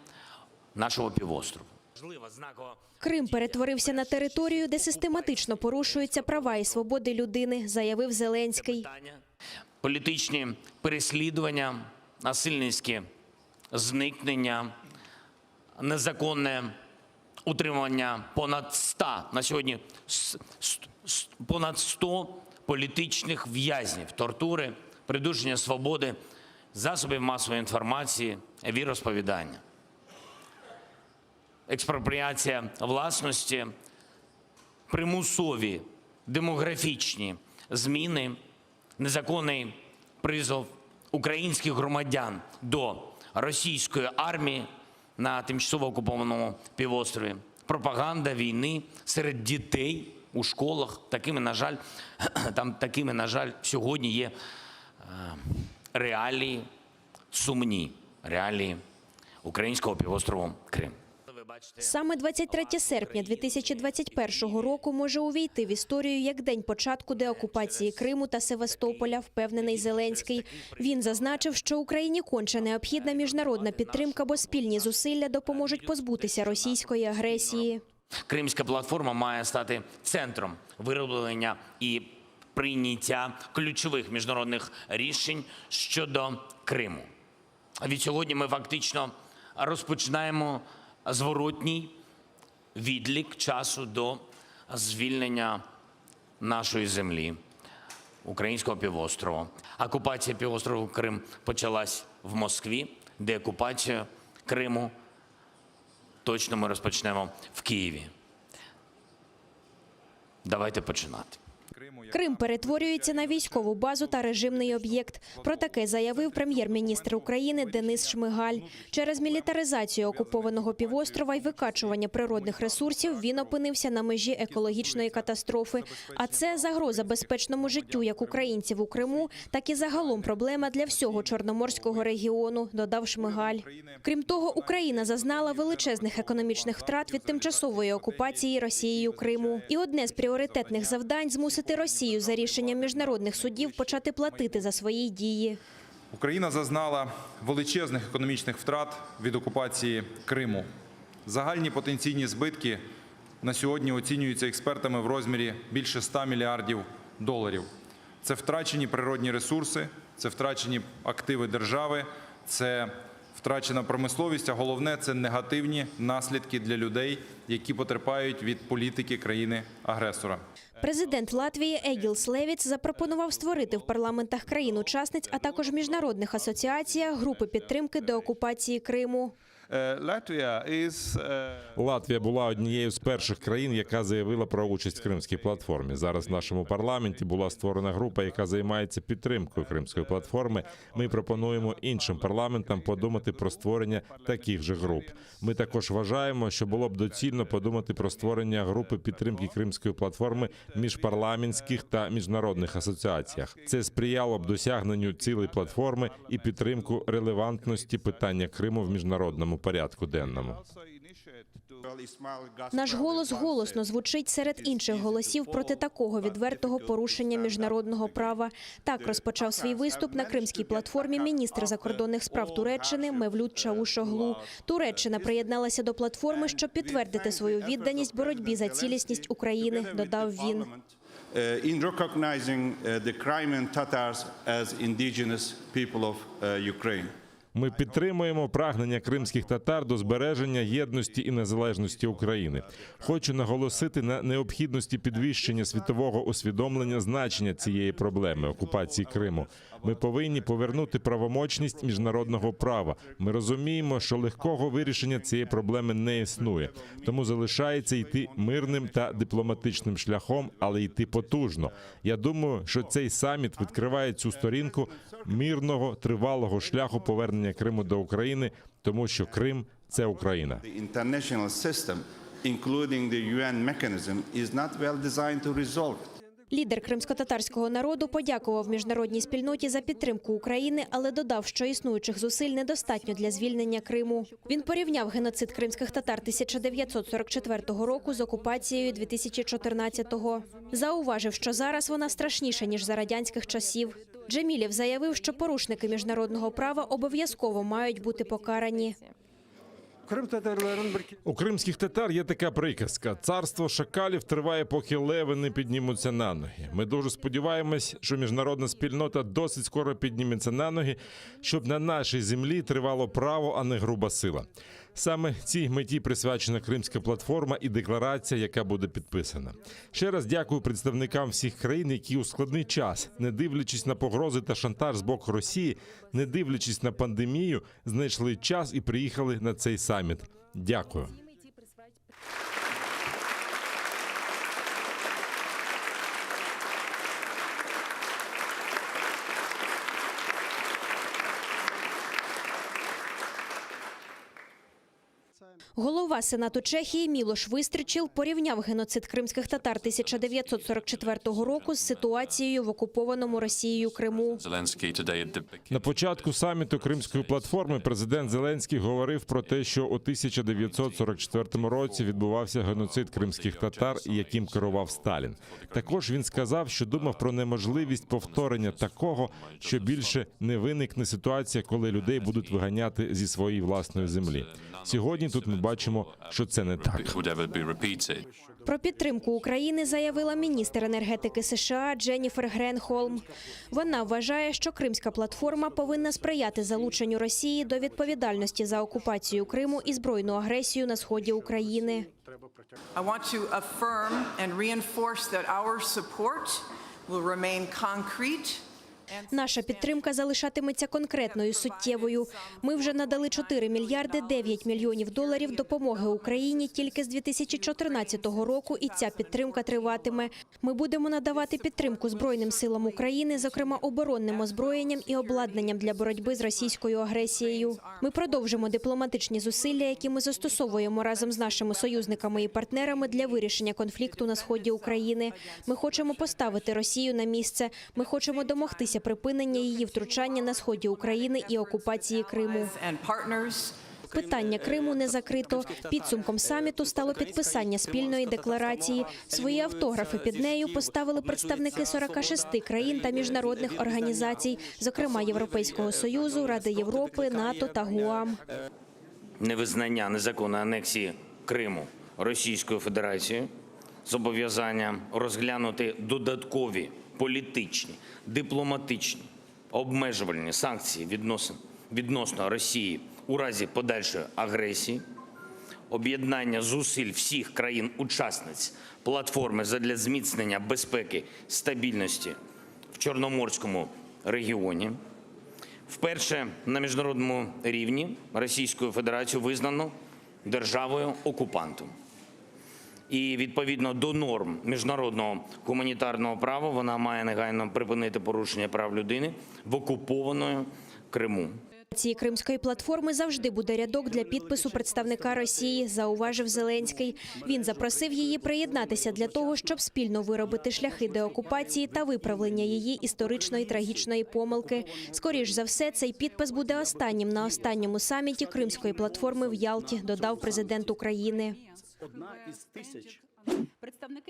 нашого півострову. Крим перетворився на територію, де систематично порушуються права і свободи людини, заявив Зеленський. Політичні переслідування, насильницькі зникнення, незаконне утримання понад 100, на сьогодні понад 100 політичних в'язнів, тортури, придушення свободи, засобів масової інформації, віросповідання. Експропріація власності, примусові демографічні зміни, незаконний призов українських громадян до російської армії на тимчасово окупованому півострові, пропаганда війни серед дітей у школах. Такими, на жаль, сьогодні є реалії, сумні реалії українського півострову Крим. Саме 23 серпня 2021 року може увійти в історію як день початку деокупації Криму та Севастополя, впевнений Зеленський. Він зазначив, що Україні конче необхідна міжнародна підтримка, бо спільні зусилля допоможуть позбутися російської агресії. Кримська платформа має стати центром вироблення і прийняття ключових міжнародних рішень щодо Криму. Відсьогодні ми фактично розпочинаємо зворотній відлік часу до звільнення нашої землі, українського півострову. Окупація півострову Крим почалась в Москві, деокупацію Криму точно ми розпочнемо в Києві. Давайте починати. Крим перетворюється на військову базу та режимний об'єкт. Про таке заявив прем'єр-міністр України Денис Шмигаль. Через мілітаризацію окупованого півострова і викачування природних ресурсів він опинився на межі екологічної катастрофи. А це загроза безпечному життю як українців у Криму, так і загалом проблема для всього Чорноморського регіону, додав Шмигаль. Крім того, Україна зазнала величезних економічних втрат від тимчасової окупації Росією Криму. І одне з пріоритетних завдань – змусити Росію за рішенням міжнародних судів почати платити за свої дії. Україна зазнала величезних економічних втрат від окупації Криму. Загальні потенційні збитки на сьогодні оцінюються експертами в розмірі більше 100 мільярдів доларів. Це втрачені природні ресурси, це втрачені активи держави, це втрачена промисловість, а головне – це негативні наслідки для людей, які потерпають від політики країни-агресора. Президент Латвії Егілс Левіц запропонував створити в парламентах країн-учасниць, а також міжнародних асоціаціях групи підтримки деокупації Криму. Латвія була однією з перших країн, яка заявила про участь в Кримській платформі. Зараз в нашому парламенті була створена група, яка займається підтримкою Кримської платформи. Ми пропонуємо іншим парламентам подумати про створення таких же груп. Ми також вважаємо, що було б доцільно подумати про створення групи підтримки Кримської платформи в міжпарламентських та міжнародних асоціаціях. Це сприяло б досягненню цілей платформи і підтримку релевантності питання Криму в міжнародному порядку денному. Наш голос голосно звучить серед інших голосів проти такого відвертого порушення міжнародного права. Так розпочав свій виступ на Кримській платформі міністр закордонних справ Туреччини Мевлют Чавушоглу. Туреччина приєдналася до платформи, щоб підтвердити свою відданість боротьбі за цілісність України, додав він. In recognizing the Crimean Tatars as indigenous people of Ukraine. Ми підтримуємо прагнення кримських татар до збереження єдності і незалежності України. Хочу наголосити на необхідності підвищення світового усвідомлення значення цієї проблеми – окупації Криму. Ми повинні повернути правомочність міжнародного права. Ми розуміємо, що легкого вирішення цієї проблеми не існує. Тому залишається йти мирним та дипломатичним шляхом, але йти потужно. Я думаю, що цей саміт відкриває цю сторінку мирного, тривалого шляху повернення Криму до України, тому що Крим – це Україна. Лідер кримськотатарського народу подякував міжнародній спільноті за підтримку України, але додав, що існуючих зусиль недостатньо для звільнення Криму. Він порівняв геноцид кримських татар 1944 року з окупацією 2014-го. Зауважив, що зараз вона страшніша, ніж за радянських часів. Джемілєв заявив, що порушники міжнародного права обов'язково мають бути покарані. У кримських татар є така приказка: царство шакалів триває, поки леви не піднімуться на ноги. Ми дуже сподіваємось, що міжнародна спільнота досить скоро підніметься на ноги, щоб на нашій землі тривало право, а не груба сила. Саме цій меті присвячена Кримська платформа і декларація, яка буде підписана. Ще раз дякую представникам всіх країн, які у складний час, не дивлячись на погрози та шантаж з боку Росії, не дивлячись на пандемію, знайшли час і приїхали на цей саміт. Дякую. Голова Сенату Чехії Мілош Вистрчіл порівняв геноцид кримських татар 1944 року з ситуацією в окупованому Росією Криму. На початку саміту Кримської платформи президент Зеленський говорив про те, що у 1944 році відбувався геноцид кримських татар, яким керував Сталін. Також він сказав, що думав про неможливість повторення такого, що більше не виникне ситуація, коли людей будуть виганяти зі своєї власної землі. Сьогодні тут ми бачимо, що це не так. Про підтримку України заявила міністр енергетики США Дженніфер Гренхолм. Вона вважає, що Кримська платформа повинна сприяти залученню Росії до відповідальності за окупацію Криму і збройну агресію на сході України. I want to affirm and reinforce that our support will remain concrete. Наша підтримка залишатиметься конкретною, суттєвою. Ми вже надали 4 мільярди 9 мільйонів доларів допомоги Україні тільки з 2014 року, і ця підтримка триватиме. Ми будемо надавати підтримку Збройним силам України, зокрема оборонним озброєнням і обладнанням для боротьби з російською агресією. Ми продовжимо дипломатичні зусилля, які ми застосовуємо разом з нашими союзниками і партнерами для вирішення конфлікту на сході України. Ми хочемо поставити Росію на місце. Ми хочемо домогтися припинення її втручання на сході України і окупації Криму. Питання Криму не закрито. Підсумком саміту стало підписання спільної декларації. Свої автографи під нею поставили представники 46 країн та міжнародних організацій, зокрема Європейського Союзу, Ради Європи, НАТО та ГУАМ. Невизнання незаконної анексії Криму Російською Федерацією, зобов'язання розглянути додаткові політичні, дипломатичні, обмежувальні санкції відносно Росії у разі подальшої агресії, об'єднання зусиль всіх країн-учасниць платформи задля зміцнення безпеки, стабільності в Чорноморському регіоні. Вперше на міжнародному рівні Російською Федерацією визнано державою-окупантом. І відповідно до норм міжнародного гуманітарного права вона має негайно припинити порушення прав людини в окупованому Криму. Цієї Кримської платформи завжди буде рядок для підпису представника Росії, зауважив Зеленський. Він запросив її приєднатися для того, щоб спільно виробити шляхи деокупації та виправлення її історичної трагічної помилки. Скоріш за все, цей підпис буде останнім на останньому саміті Кримської платформи в Ялті, додав президент України.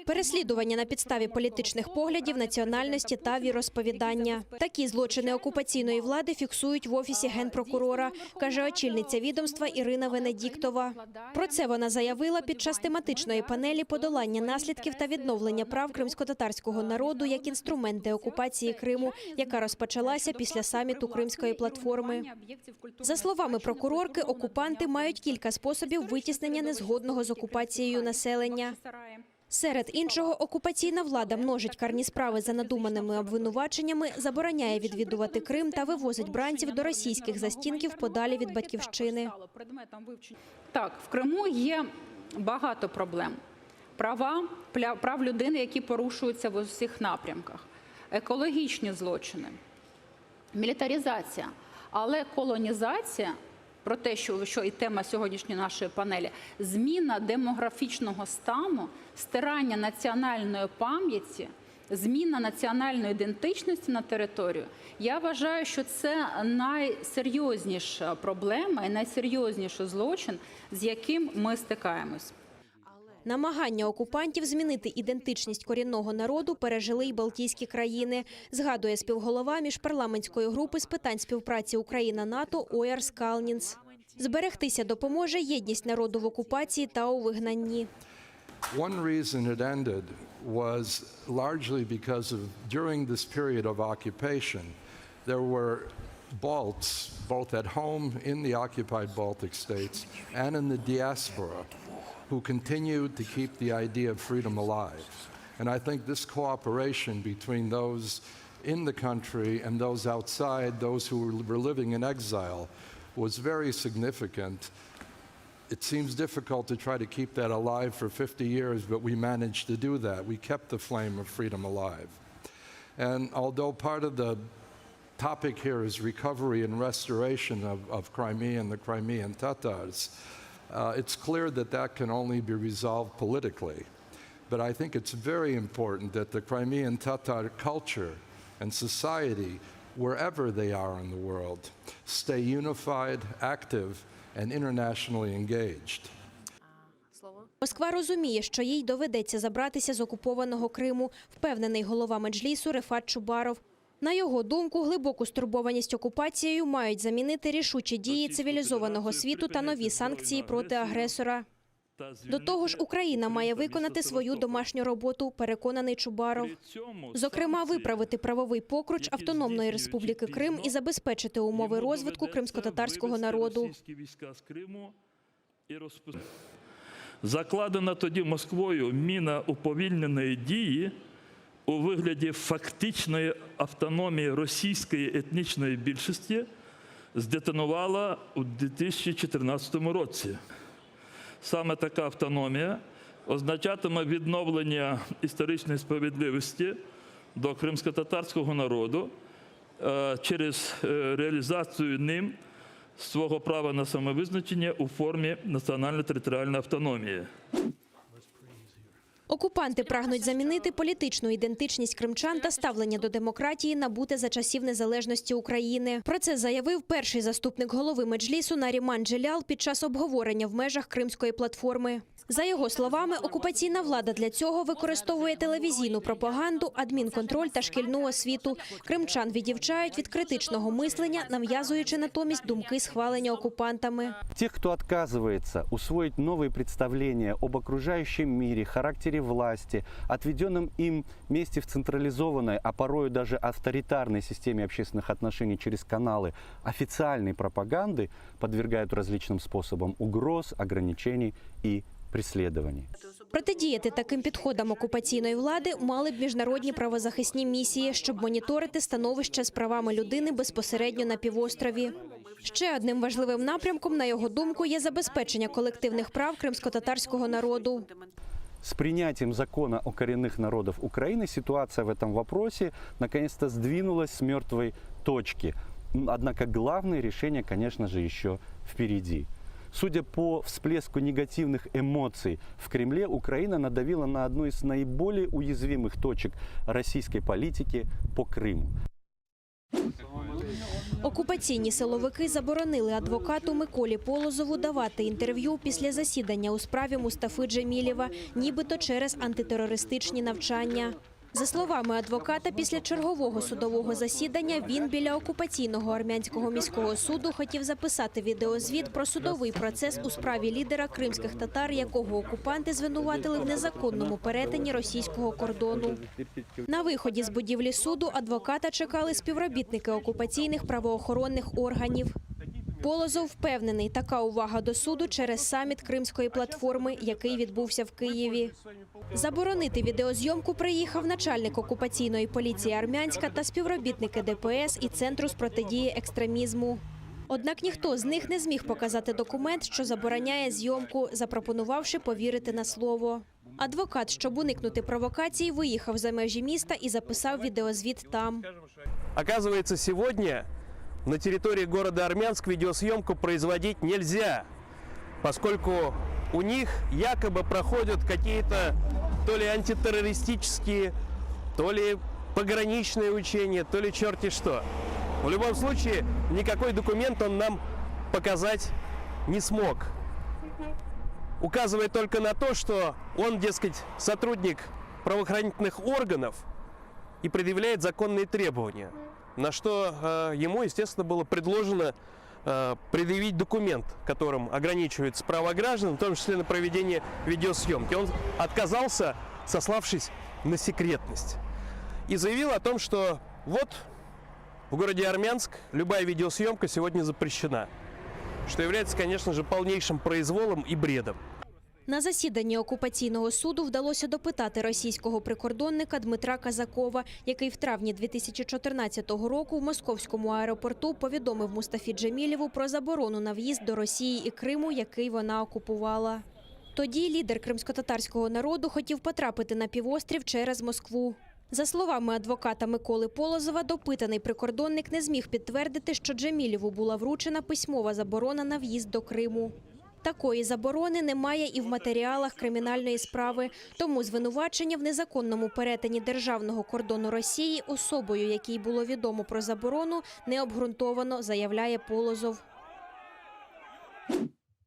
Переслідування на підставі політичних поглядів, національності та віросповідання. Такі злочини окупаційної влади фіксують в Офісі Генпрокурора, каже очільниця відомства Ірина Венедіктова. Про це вона заявила під час тематичної панелі «Подолання наслідків та відновлення прав кримськотатарського народу як інструмент деокупації Криму», яка розпочалася після саміту Кримської платформи. За словами прокурорки, окупанти мають кілька способів витіснення незгодного з окупацією населення. Серед іншого, окупаційна влада множить карні справи за надуманими обвинуваченнями, забороняє відвідувати Крим та вивозить бранців до російських застінків подалі від батьківщини. Так, в Криму є багато проблем. Прав людини, які порушуються в усіх напрямках. Екологічні злочини, мілітаризація, але колонізація, про те, що і тема сьогоднішньої нашої панелі, зміна демографічного стану, стирання національної пам'яті, зміна національної ідентичності на територію. Я вважаю, що це найсерйозніша проблема і найсерйозніший злочин, з яким ми стикаємось. Намагання окупантів змінити ідентичність корінного народу пережили й Балтійські країни, згадує співголова міжпарламентської групи з питань співпраці Україна-НАТО Ояр Скалнінс. Зберегтися допоможе єдність народу в окупації та у вигнанні. One reason it ended was largely because of, during this period of occupation, there were Balts, both at home in the occupied Baltic states and in the diaspora, who continued to keep the idea of freedom alive. And I think this cooperation between those in the country and those outside, those who were living in exile, was very significant. It seems difficult to try to keep that alive for 50 years, but we managed to do that. We kept the flame of freedom alive. And although part of the topic here is recovery and restoration of Crimea and the Crimean Tatars, it's clear that that can only be resolved politically. But I think it's very important that the Crimean Tatar culture and society, wherever they are in the world, stay unified, active, and internationally engaged. Москва розуміє, що їй доведеться забратися з окупованого Криму, впевнений голова Меджлісу Рефат Чубаров. На його думку, глибоку стурбованість окупацією мають замінити рішучі дії цивілізованого світу та нові санкції проти агресора. До того ж, Україна має виконати свою домашню роботу, переконаний Чубаров. Зокрема, виправити правовий покруч Автономної Республіки Крим і забезпечити умови розвитку кримськотатарського народу. Закладена тоді Москвою міна уповільненої дії у вигляді фактичної автономії російської етнічної більшості здетонувала у 2014 році. Саме така автономія означатиме відновлення історичної справедливості до кримськотатарського народу через реалізацію ним свого права на самовизначення у формі національно-територіальної автономії. Окупанти прагнуть замінити політичну ідентичність кримчан та ставлення до демократії, набуте за часів незалежності України. Про це заявив перший заступник голови Меджлісу Наріман Джелял під час обговорення в межах Кримської платформи. За його словами, окупаційна влада для цього використовує телевізійну пропаганду, адмінконтроль та шкільну освіту. Кримчан відівчають від критичного мислення, нав'язуючи натомість думки, схвалення окупантами. Тех, кто отказывается усвоить новые представления об окружающем мире, характере власти, отведенном им месте в централизованной, а порою даже авторитарной системе общественных отношений через каналы официальной пропаганды, подвергают различным способам угроз, ограничений и преследований. Протидіяти таким підходам окупаційної влади мали б міжнародні правозахисні місії, щоб моніторити становище з правами людини безпосередньо на півострові. Ще одним важливим напрямком, на його думку, є забезпечення колективних прав кримськотатарського народу. С принятием закона о коренных народов Украины ситуация в этом вопросе наконец-то сдвинулась с мертвой точки. Однако главное решение, конечно же, еще впереди. Судя по всплеску негативных эмоций в Кремле, Украина надавила на одну из наиболее уязвимых точек российской политики по Крыму. Окупаційні силовики заборонили адвокату Миколі Полозову давати інтерв'ю після засідання у справі Мустафи Джемілєва, нібито через антитерористичні навчання. За словами адвоката, після чергового судового засідання він біля окупаційного армянського міського суду хотів записати відеозвіт про судовий процес у справі лідера кримських татар, якого окупанти звинуватили в незаконному перетині російського кордону. На виході з будівлі суду адвоката чекали співробітники окупаційних правоохоронних органів. Полозов впевнений, така увага до суду через саміт Кримської платформи, який відбувся в Києві. Заборонити відеозйомку приїхав начальник окупаційної поліції Армянська та співробітники ДПС і Центру з протидії екстремізму. Однак ніхто з них не зміг показати документ, що забороняє зйомку, запропонувавши повірити на слово. Адвокат, щоб уникнути провокацій, виїхав за межі міста і записав відеозвіт там. Оказывается, сегодня на территории города Армянск видеосъемку производить нельзя, поскольку у них якобы проходят какие-то то ли антитеррористические, то ли пограничные учения, то ли черти что. В любом случае, никакой документ он нам показать не смог. Указывая только на то, что он, дескать, сотрудник правоохранительных органов и предъявляет законные требования. На что ему, естественно, было предложено предъявить документ, которым ограничивается право граждан, в том числе на проведение видеосъемки. Он отказался, сославшись на секретность, и заявил о том, что вот в городе Армянск любая видеосъемка сегодня запрещена, что является, конечно же, полнейшим произволом и бредом. На засіданні окупаційного суду вдалося допитати російського прикордонника Дмитра Казакова, який в травні 2014 року в московському аеропорту повідомив Мустафі Джемілєву про заборону на в'їзд до Росії і Криму, який вона окупувала. Тоді лідер кримськотатарського народу хотів потрапити на півострів через Москву. За словами адвоката Миколи Полозова, допитаний прикордонник не зміг підтвердити, що Джемілєву була вручена письмова заборона на в'їзд до Криму. Такої заборони немає і в матеріалах кримінальної справи, тому звинувачення в незаконному перетині державного кордону Росії особою, якій було відомо про заборону, необґрунтовано, заявляє Полозов.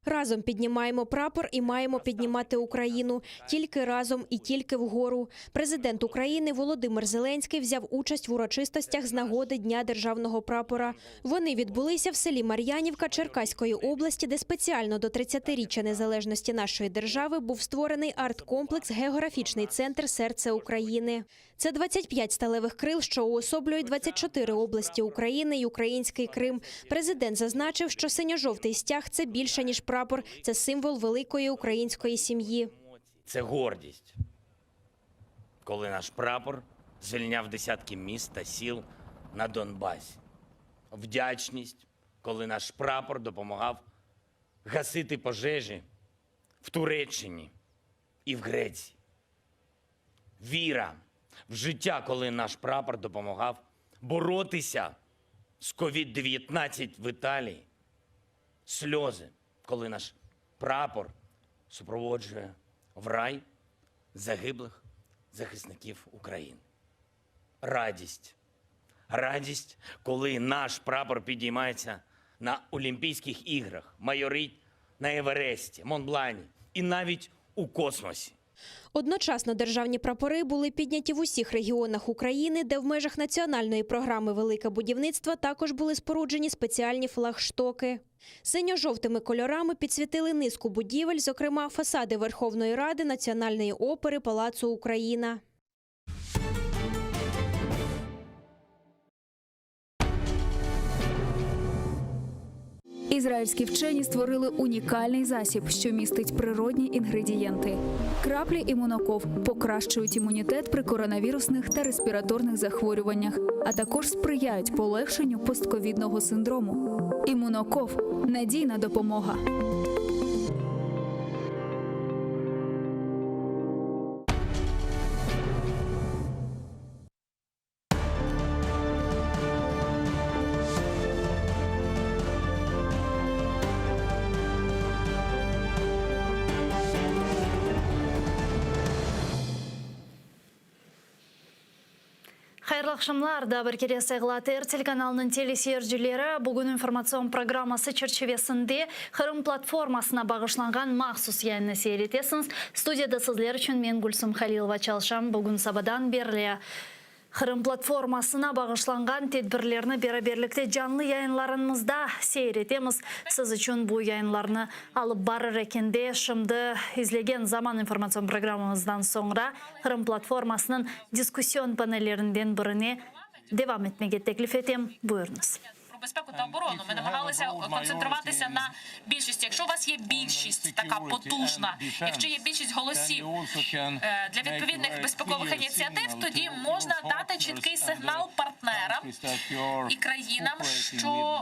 Разом піднімаємо прапор і маємо піднімати Україну. Тільки разом і тільки вгору. Президент України Володимир Зеленський взяв участь в урочистостях з нагоди Дня державного прапора. Вони відбулися в селі Мар'янівка Черкаської області, де спеціально до 30-річчя незалежності нашої держави був створений арт-комплекс «Географічний центр Серце України». Це 25 сталевих крил, що уособлюють 24 області України і український Крим. Президент зазначив, що синьо-жовтий стяг – це більше, ніж прапор. Це символ великої української сім'ї. Це гордість, коли наш прапор звільняв десятки міст та сіл на Донбасі. Вдячність, коли наш прапор допомагав гасити пожежі в Туреччині і в Греції. Віра в життя, коли наш прапор допомагав боротися з COVID-19 в Італії. Сльози, коли наш прапор супроводжує в рай загиблих захисників України. Радість. Радість, коли наш прапор підіймається на Олімпійських іграх, майорить на Евересті, Монблані і навіть у космосі. Одночасно державні прапори були підняті в усіх регіонах України, де в межах національної програми «Велике будівництво» також були споруджені спеціальні флагштоки. Синьо-жовтими кольорами підсвітили низку будівель, зокрема фасади Верховної Ради, Національної опери, Палацу «Україна». Ізраїльські вчені створили унікальний засіб, що містить природні інгредієнти. Краплі імуноков покращують імунітет при коронавірусних та респіраторних захворюваннях, а також сприяють полегшенню постковідного синдрому. Імуноков – надійна допомога. Хайырлы акшамлар, дабыр келесі Глатер телеканалының телесүйерджілері бүгін информацион программасы черчевесінде Қырым платформасына бағышланған махсус яйыны сейретесіңіз. Студияда сізлер үшін мен Гүлсім Халилова Чалшам бүгін сабадан берлі. Қырым платформасына бағышланған тедбірлеріні бері-берлікте жанлы яйынларымызда сейретеміз. Сіз үшін бұл яйынларыны алып барыр екенде шымды излеген заман информацион программамыздан соңра Қырым платформасының дискуссион панелерінден біріне девам етмеге теклиф етем. Буйырыңыз. Безпеку та оборону. Ми намагалися концентруватися на більшості. Якщо у вас є більшість така потужна, якщо є більшість голосів для відповідних безпекових ініціатив, тоді можна дати чіткий сигнал партнерам і країнам, що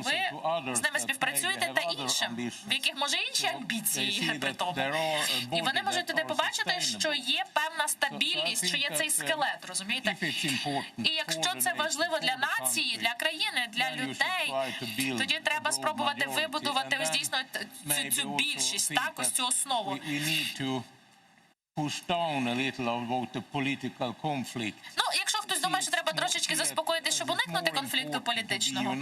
ви з ними співпрацюєте, та іншим, в яких може інші амбіції при тому. І вони можуть туди побачити, що є певна стабільність, що є цей скелет, розумієте? І якщо це важливо для нації, для країни, для людей, тоді треба спробувати вибудувати ось дійсно цю більшість, так, ось цю основу. Ну, якщо хтось думає, що треба трошечки заспокоїти, щоб уникнути конфлікту політичного.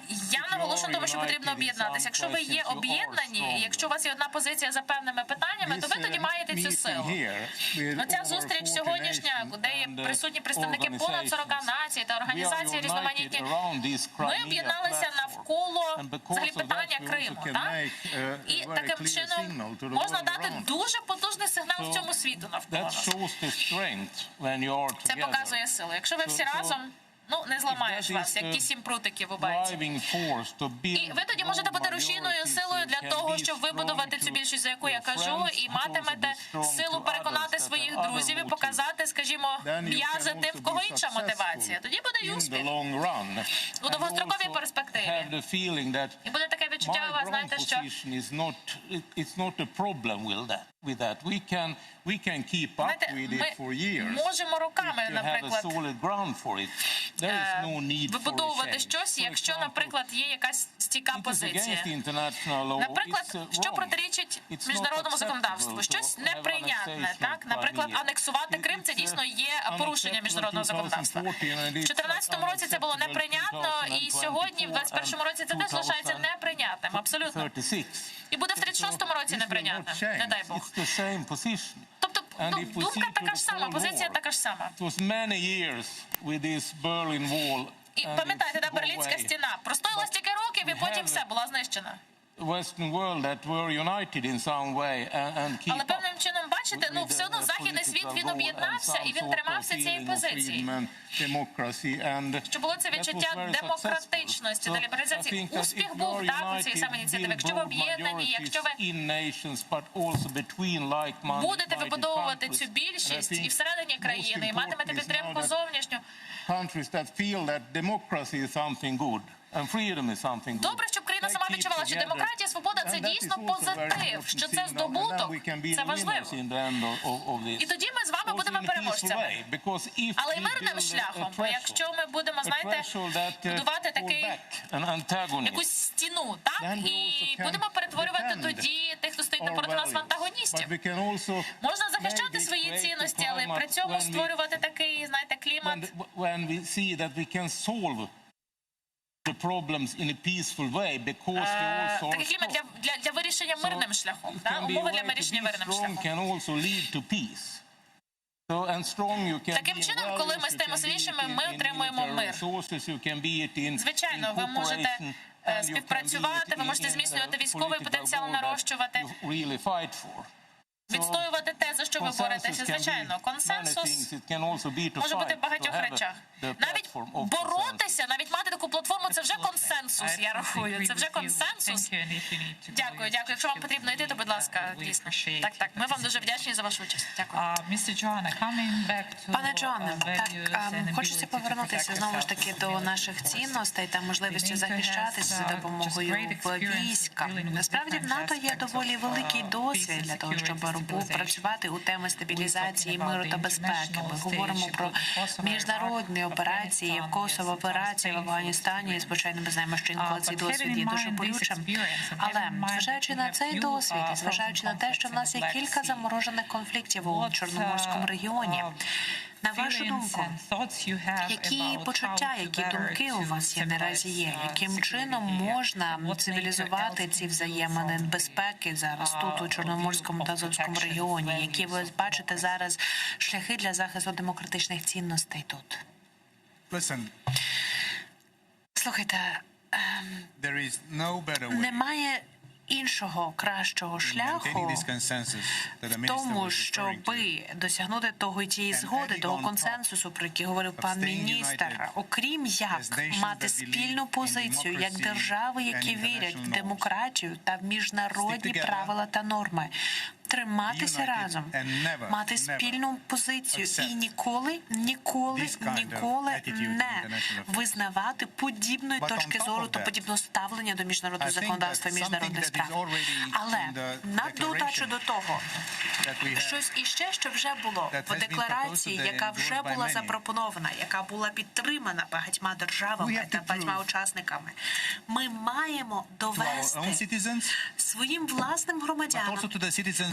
Я наголошую на тому, що потрібно об'єднатися. Якщо ви є об'єднані, якщо у вас є одна позиція за певними питаннями, то ви тоді маєте цю силу. Оця зустріч сьогоднішня, де є присутні представники понад 40 націй та організацій різноманітні, ми об'єдналися навколо взагалі питання Криму. Так? І таким чином можна дати дуже потужний сигнал всьому світу навколо нас. Це показує силу. Якщо ви всі разом, не зламаєш вас, як ті 7 прутиків у байці. І ви тоді можете бути рушійною силою для того, щоб вибудувати цю більшість, за яку я кажу, і матимете силу переконати своїх друзів і показати, скажімо, м'язи тим, в кого інша мотивація. Тоді буде й успіх. У довгостроковій перспективі. І буде таке відчуття у вас, знаєте, що знаєте, ми можемо роками, наприклад, вибудовувати щось, якщо, наприклад, є якась стійка позиція. Наприклад, що протирічить міжнародному законодавству, щось неприйнятне, так? Наприклад, анексувати Крим – це дійсно є порушення міжнародного законодавства. В 2014 році це було неприйнятно, і сьогодні, в 2021 році, це теж лишається неприйнятним, абсолютно. І буде в 36-му році неприйнятним, не дай Бог. Тобто, думка така ж сама, позиція така ж сама. І пам'ятаєте, та Берлінська стіна простояла стільки років, і потім все, була знищена. Але певним чином, бачите, все одно західний світ, він об'єднався і він тримався цієї позиції. Що було це відчуття демократичності, та лібералізації. Успіх був, так, у цій саме ініціативі. Якщо ви об'єднані, якщо ви будете вибудовувати цю більшість і всередині країни, і матимете підтримку зовнішню. Добре, щоб країна сама відчувала, що демократія, свобода – це дійсно позитив, що це здобуток, це важливо. І тоді ми з вами будемо переможцями. Але й мирним шляхом, бо якщо ми будемо, знаєте, будувати якусь стіну, так, і будемо перетворювати тоді тих, хто стоїть напроти нас, в антагоністів. Можна захищати свої цінності, але при цьому створювати такий, знаєте, клімат. Такий клімат для вирішення мирним шляхом, умови для вирішення мирним шляхом. Таким чином, коли ми стаємо сильнішими, ми отримуємо мир. Звичайно, ви можете співпрацювати, ви можете зміцнювати військовий потенціал, нарощувати, відстоювати те, за що ви боретеся. Звичайно, консенсус може бути в багатьох речах. Навіть боротися, навіть мати таку платформу – це вже консенсус, я рахую. Це вже консенсус. Дякую. Якщо вам потрібно йти, то, будь ласка, дійсно. Так. Ми вам дуже вдячні за вашу участь. Дякую. Пане Джоане, хочеться повернутися знову ж таки до наших цінностей та можливості захищатися за допомогою війська. Насправді в НАТО є доволі великий досвід для того, щоб працювати у темі стабілізації, миру та безпеки. Ми говоримо про міжнародні операції, Косово, операції в Афганістані. І, звичайно, ми знаємо, що інколи цей досвід є дуже болючим. Але, зважаючи на цей досвід і зважаючи на те, що в нас є кілька заморожених конфліктів у Чорноморському регіоні, на вашу думку, які почуття, які думки у вас є наразі є? Яким чином можна цивілізувати ці взаємини безпеки зараз тут, у Чорноморському та Азовському регіоні? Які ви бачите зараз шляхи для захисту демократичних цінностей тут? Слухайте, немає іншого кращого шляху в тому, щоби досягнути тієї згоди, того консенсусу, про який говорив пан міністр, окрім як мати спільну позицію, як держави, які вірять в демократію та в міжнародні правила та норми. Триматися разом, мати спільну позицію і ніколи не визнавати подібної точки зору та подібного ставлення до міжнародного законодавства і міжнародних справ. Але на додачу до того, щось іще, що вже було в декларації, яка вже була запропонована, яка була підтримана багатьма державами та багатьма учасниками, ми маємо довести своїм власним громадянам,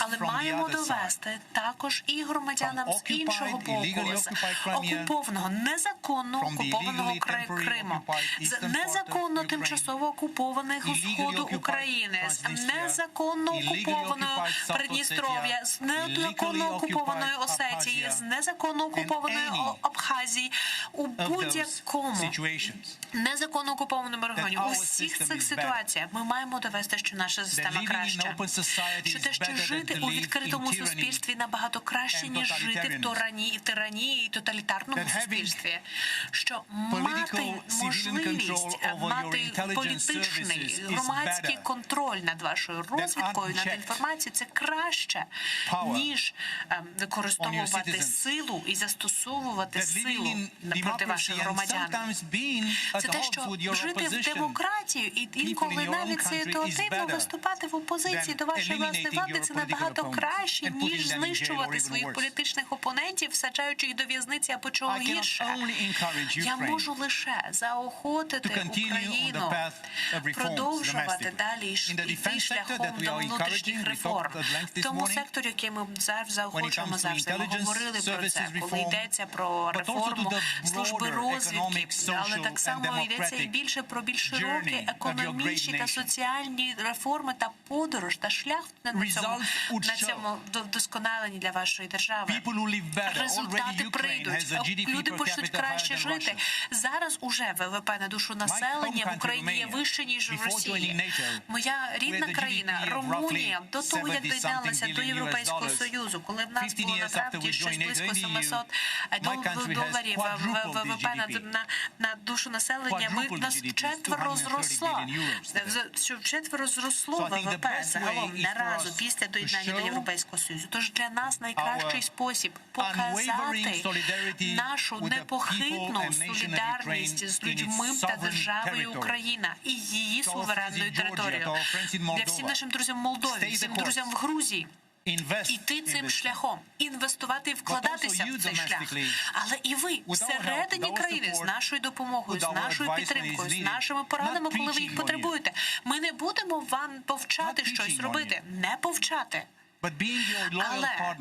Але маємо довести також і громадянам з іншого боку, з окупованого, незаконно окупованого Криму, з незаконно тимчасово окупованих сходу України, з незаконно окупованого Придністров'я, з незаконно окупованої Осетії, з незаконно окупованої Абхазії, у будь-якому незаконно окупованому регіоні. У всіх цих ситуаціях ми маємо довести, що наша система краща. Що те, що жити у відкритому суспільстві набагато краще, ніж жити в тиранії і тоталітарному суспільстві. Що мати можливість мати політичний, громадський контроль над вашою розвідкою, над інформацією, це краще, ніж використовувати силу і застосовувати силу проти ваших громадян. Це те, що жити в демократію і інколи навіть ситуативно виступати в опозиції до вашої власної влади, це набагато краще, ніж знищувати своїх політичних опонентів, саджаючи їх до в'язниці або чого гірше. Я можу лише заохотити Україну продовжувати далі йти шляхом до внутрішніх реформ. В тому секторі, який ми заохочуємо завжди, ми говорили про це, коли йдеться про реформу служби розвідки, але так само йдеться і більше про більш широкі економічні та соціальні реформи та подорож та шлях на цьому вдосконаленні для вашої держави. Результати прийдуть, люди почнуть краще жити. Зараз уже ВВП на душу населення в Україні є вище, ніж в Росії. Моя рідна країна, Румунія, до того, як доєдналася до Європейського Союзу, коли в нас було насправді щось близько 700 доларів ВВП на душу населення, в нас вчетверо зросло ВВП загалом не разу після доєднання до Європейського Союзу. Тож для нас найкращий спосіб показати нашу непохитну солідарність з людьми та державою Україна і її суверенною територією. Для всім нашим друзям в Молдові, всім друзям в Грузії. Іти цим шляхом, інвестувати і вкладатися в цей шлях. Але і ви всередині країни з нашою допомогою, з нашою підтримкою, з нашими порадами, коли ви їх потребуєте. Ми не будемо вам повчати щось робити, не повчати. Але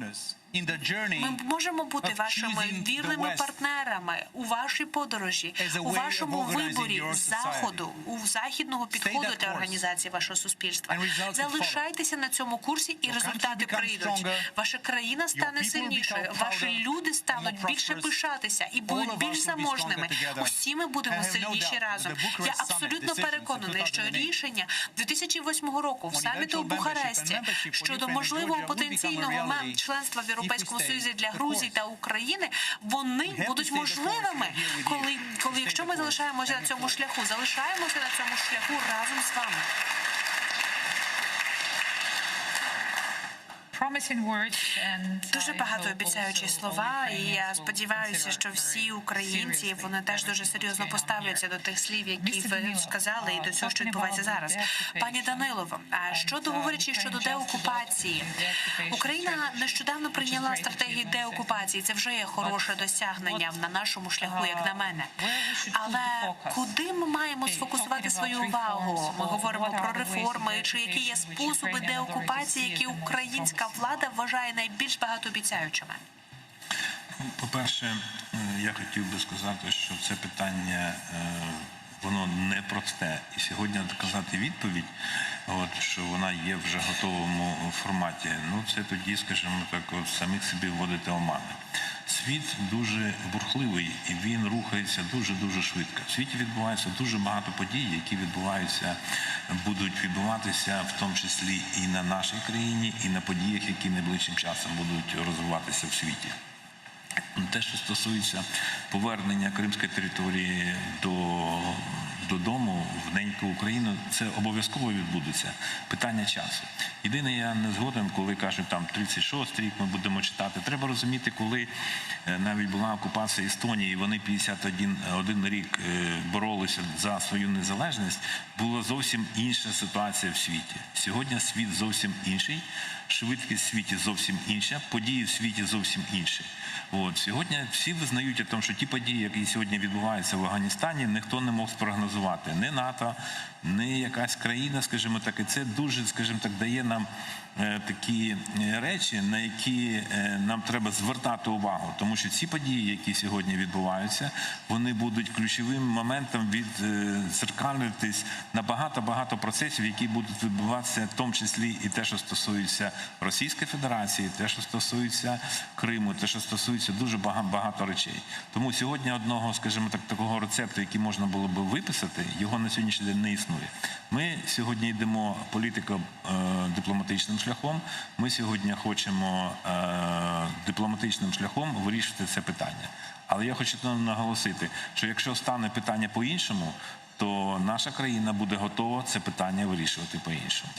ми можемо бути вашими вірними партнерами у вашій подорожі, у вашому виборі заходу, у західного підходу для організації вашого суспільства. Залишайтеся на цьому курсі, і результати прийдуть. Ваша країна стане сильнішою, ваші люди стануть більше пишатися і будуть більш заможними. Усі ми будемо сильніші разом. Я абсолютно переконаний, що рішення 2008 року в саміту у Бухаресті щодо можливого потенційного членства в Європейському Союзі для Грузії та України, вони будуть можливими, коли якщо ми залишаємося на цьому шляху, залишаємося на цьому шляху разом з вами. Дуже багато обіцяючі слова, і я сподіваюся, що всі українці, вони теж дуже серйозно поставляться до тих слів, які ви сказали, і до цього, що відбувається зараз. Пані Данилова, говорячи щодо деокупації, Україна нещодавно прийняла стратегію деокупації, це вже є хороше досягнення на нашому шляху, як на мене. Але куди ми маємо сфокусувати свою увагу? Ми говоримо про реформи, чи які є способи деокупації, які українська влада вважає найбільш багатообіцяючими? По-перше, я хотів би сказати, що це питання, воно непросте. І сьогодні доказати відповідь, що вона є вже в готовому форматі, це тоді, скажімо так, самих собі вводити омани. Світ дуже бурхливий, і він рухається дуже-дуже швидко. В світі відбувається дуже багато подій, які будуть відбуватися, в тому числі і на нашій країні, і на подіях, які найближчим часом будуть розвиватися в світі. Те, що стосується повернення кримської території додому, в неньку Україну, це обов'язково відбудеться. Питання часу. Єдине, я не згоден, коли кажуть, там 36 рік ми будемо читати. Треба розуміти, коли навіть була окупація Естонії, і вони 51 рік боролися за свою незалежність, була зовсім інша ситуація в світі. Сьогодні світ зовсім інший, швидкість в світі зовсім інша, події в світі зовсім інші. Сьогодні всі визнають о тому, що ті події, які сьогодні відбуваються в Афганістані, ніхто не мог спрогнозувати. Ні НАТО, ні якась країна, скажімо так. І це дуже, скажімо так, дає нам такі речі, на які нам треба звертати увагу. Тому що ці події, які сьогодні відбуваються, вони будуть ключовим моментом відзеркалюватись на багато процесів, які будуть відбуватися, в тому числі і те, що стосується Російської Федерації, те, що стосується Криму, те, що стосується дуже багато речей. Тому сьогодні одного, скажімо так, такого рецепту, який можна було би виписати, його на сьогоднішній день не існує. Ми сьогодні йдемо політико-дипломатичним шляхом. Ми сьогодні хочемо дипломатичним шляхом вирішити це питання. Але я хочу наголосити, що якщо стане питання по-іншому, то наша країна буде готова це питання вирішувати по-іншому.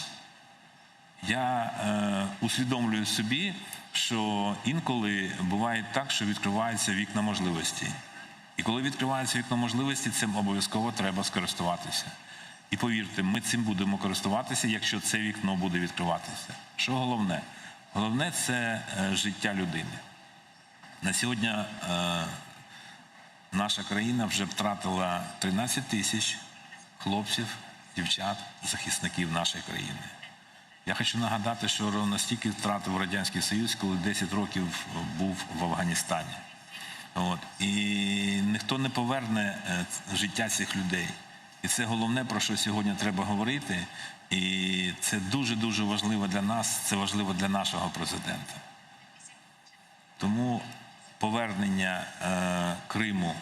Я усвідомлюю собі, що інколи буває так, що відкриваються вікна можливості. І коли відкриваються вікна можливості, цим обов'язково треба скористуватися. І повірте, ми цим будемо користуватися, якщо це вікно буде відкриватися. Що головне? Головне – це життя людини. На сьогодні наша країна вже втратила 13 тисяч хлопців, дівчат, захисників нашої країни. Я хочу нагадати, що ровно стільки втратив Радянський Союз, коли 10 років був в Афганістані. І ніхто не поверне життя цих людей. І це головне, про що сьогодні треба говорити. І це дуже-дуже важливо для нас, це важливо для нашого президента. Тому повернення Криму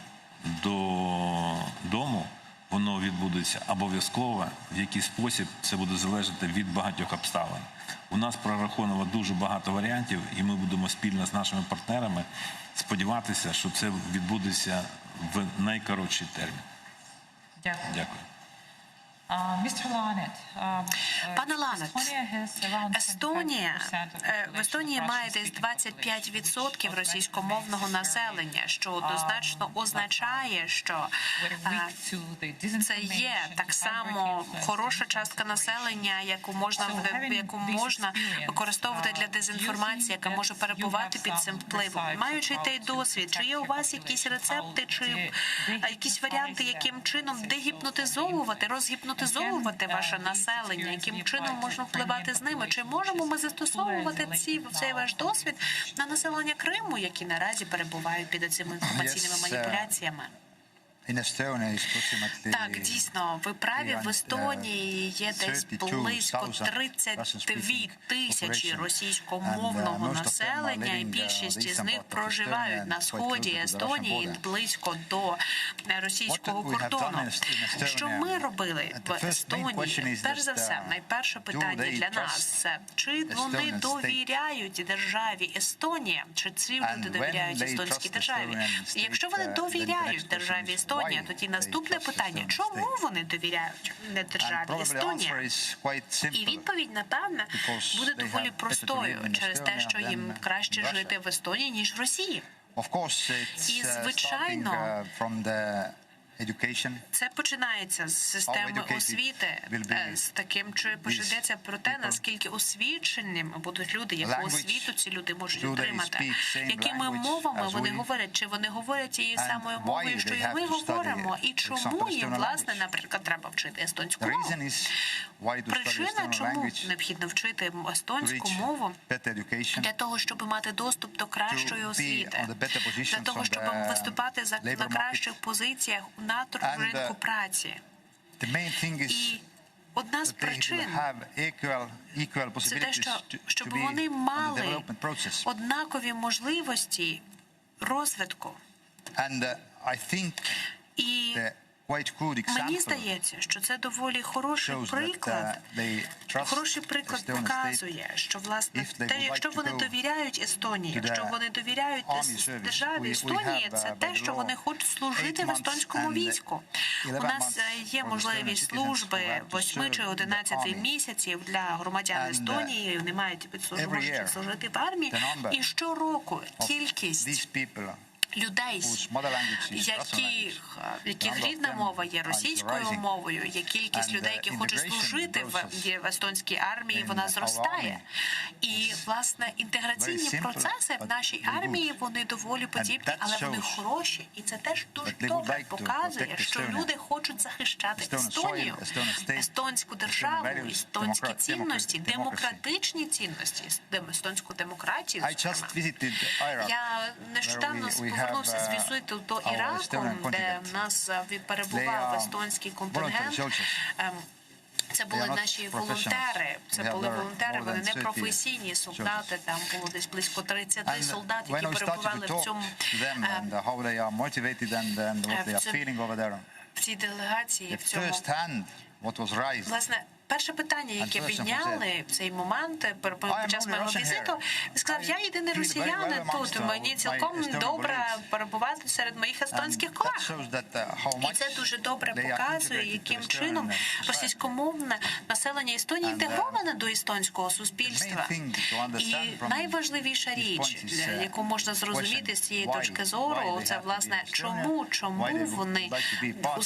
додому, воно відбудеться обов'язково. В який спосіб це буде залежати від багатьох обставин. У нас прораховано дуже багато варіантів, і ми будемо спільно з нашими партнерами сподіватися, що це відбудеться в найкоротший термін. Дякую. Пане Ланет, в Естонії має десь 25% російськомовного населення, що однозначно означає, що це є так само хороша частка населення, яку можна використовувати для дезінформації, яка може перебувати під цим впливом. Маючи той досвід, чи є у вас якісь рецепти, чи якісь варіанти, яким чином дегіпнотизовувати, розгіпнотизовувати ваше населення, яким чином можна впливати з ними? Чи можемо ми застосовувати цей ваш досвід на населення Криму, які наразі перебувають під цими інформаційними маніпуляціями? Так, дійсно, ви праві, в Естонії є десь близько 32 тисячі російськомовного населення, і більшість із них проживають на сході Естонії, близько до російського кордону. Що ми робили в Естонії? Перш за все, найперше питання для нас – це чи вони довіряють державі Естонія, чи ці люди довіряють естонській державі? І якщо вони довіряють державі Естонія, тоді наступне питання – чому вони довіряють не державі Естонія? І відповідь, напевне, буде доволі простою через те, що їм краще жити в Естонії, ніж в Росії. І, звичайно, це починається з системи освіти, з таким, чи почнеться про те, наскільки освіченими будуть люди, яку освіту ці люди можуть отримати, якими мовами вони говорять, чи вони говорять тією самою мовою, що і ми говоримо, і чому їм, власне, наприклад, треба вчити естонську мову. Причина, чому необхідно вчити естонську мову, для того, щоб мати доступ до кращої освіти, для того, щоб виступати на кращих позиціях на ринку праці. І одна з причин – це те, щоб вони мали однакові можливості розвитку. І мені здається, що це доволі хороший приклад показує, що, власне, якщо вони довіряють Естонії, якщо вони довіряють державі Естонії, це те, що вони хочуть служити в естонському війську. У нас є можливість служби 8 чи 11 місяців для громадян Естонії, вони мають можуть служити в армії, і щороку кількість людей, яких рідна мова є російською мовою, є кількість людей, які хочуть служити в естонській армії, вона зростає. І, власне, інтеграційні процеси в нашій армії, вони доволі подібні, але вони хороші. І це теж дуже добре показує, що люди хочуть захищати Естонію, естонську державу, естонські цінності, демократичні цінності, естонську демократію, зокрема. Я нещодавно повернувся з візиту до Іраку, де в нас перебував естонський контингент. Це були наші волонтери. Це були волонтери, вони не професійні солдати. Там було десь близько 30 солдат, які перебували в цьому в цій делегації. В цьому власне. Перше питання, яке підняли в цей момент під час моєго візиту, він сказав, я єдиний росіянин тут, мені цілком добре перебувати серед моїх естонських колег. І це дуже добре показує, яким чином російськомовне населення Естонії інтегроване до естонського суспільства. І найважливіша річ, яку можна зрозуміти з цієї точки зору, це, власне, чому вони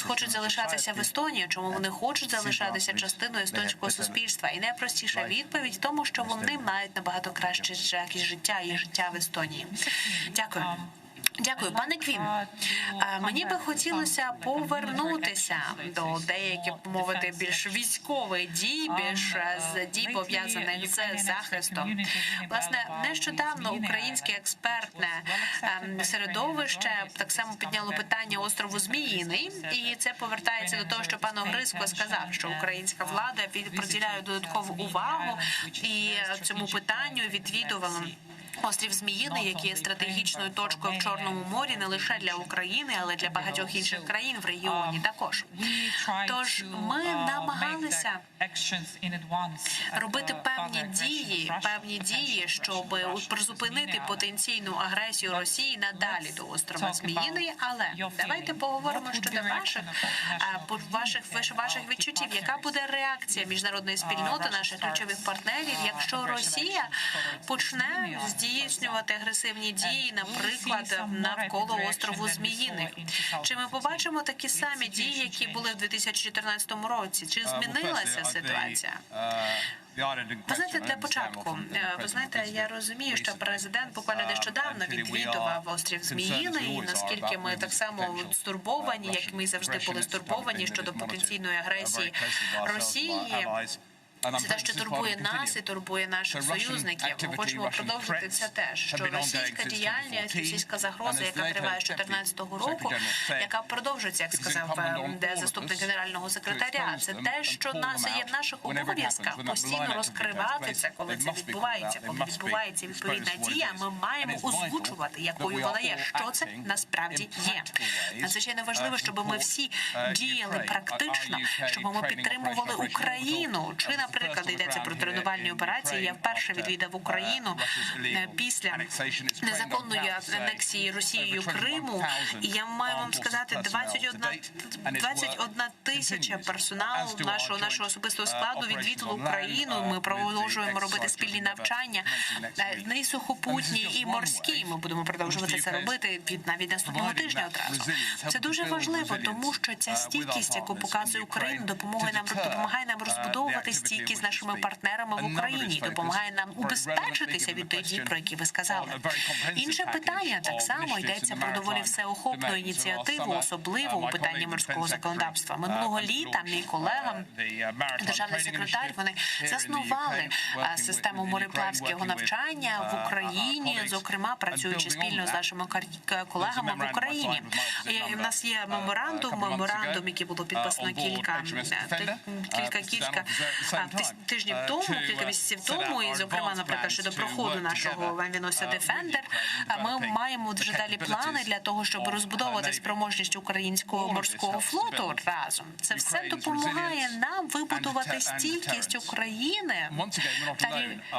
хочуть залишатися в Естонії, чому вони хочуть залишатися частиною естонського суспільства. І найпростіша відповідь в тому, що вони мають набагато краще якість життя і життя в Естонії. Дякую. Дякую, пане Квін. Мені би хотілося повернутися до деяких, мовити, більш військових дій, більш дій, пов'язаних з захистом. Власне, нещодавно українське експертне середовище так само підняло питання острову Зміїний, і це повертається до того, що пан Огризко сказав, що українська влада приділяє додаткову увагу і цьому питанню відвідувала острів Зміїний, який є стратегічною точкою в Чорному морі не лише для України, але для багатьох інших країн в регіоні також. Тож ми намагалися робити певні дії, щоб призупинити потенційну агресію Росії надалі до острова Зміїний. Але давайте поговоримо щодо ваших відчуттів. Яка буде реакція міжнародної спільноти, наших ключових партнерів, якщо Росія почне здійснювати агресивні дії, наприклад, навколо острову Зміїний? Чи ми побачимо такі самі дії, які були в 2014 році? Чи змінилася ситуація? Ви знаєте, для початку, я розумію, що президент буквально нещодавно відвідував острів Зміїний, і наскільки ми так само стурбовані, як ми завжди були стурбовані щодо потенційної агресії Росії. Це те, що турбує нас і турбує наших союзників. Ми хочемо продовжити це теж, що російська діяльність, російська загроза, яка триває з 2014 року, яка продовжується, як сказав заступник генерального секретаря, це те, що є в наших обов'язках постійно розкривати це, коли це відбувається. Коли відбувається відповідна дія, ми маємо озвучувати, якою вона є, що це насправді є. Надзвичайно важливо, щоб ми всі діяли практично, щоб ми підтримували Україну. Чи, наприклад, йдеться про тренувальні операції. Я вперше відвідав Україну після незаконної анексії Росією Криму. І я маю вам сказати, 21 тисяча персоналу нашого особистого складу відвідало Україну. Ми продовжуємо робити спільні навчання, і сухопутні, і морські. Ми будемо продовжувати це робити навіть наступного тижня одразу. Це дуже важливо, тому що ця стійкість, яку показує Україна, допомагає нам розбудовувати стійкість з нашими партнерами в Україні, допомагає нам убезпечитися від тих дій, про які ви сказали. Інше питання, так само йдеться про доволі всеохопну ініціативу, особливо у питанні морського законодавства. Минулого літа мій колега, державний секретар, вони заснували систему мореплавського навчання в Україні, зокрема працюючи спільно з нашими колегами в Україні. У нас є меморандум, який було підписано кілька тижнів тому, кілька місяців тому, і, зокрема, наприклад, щодо проходу нашого авіаносця Defender, ми маємо вже далі плани для того, щоб розбудовувати спроможність українського морського флоту разом. Це все допомагає нам вибудувати стійкість України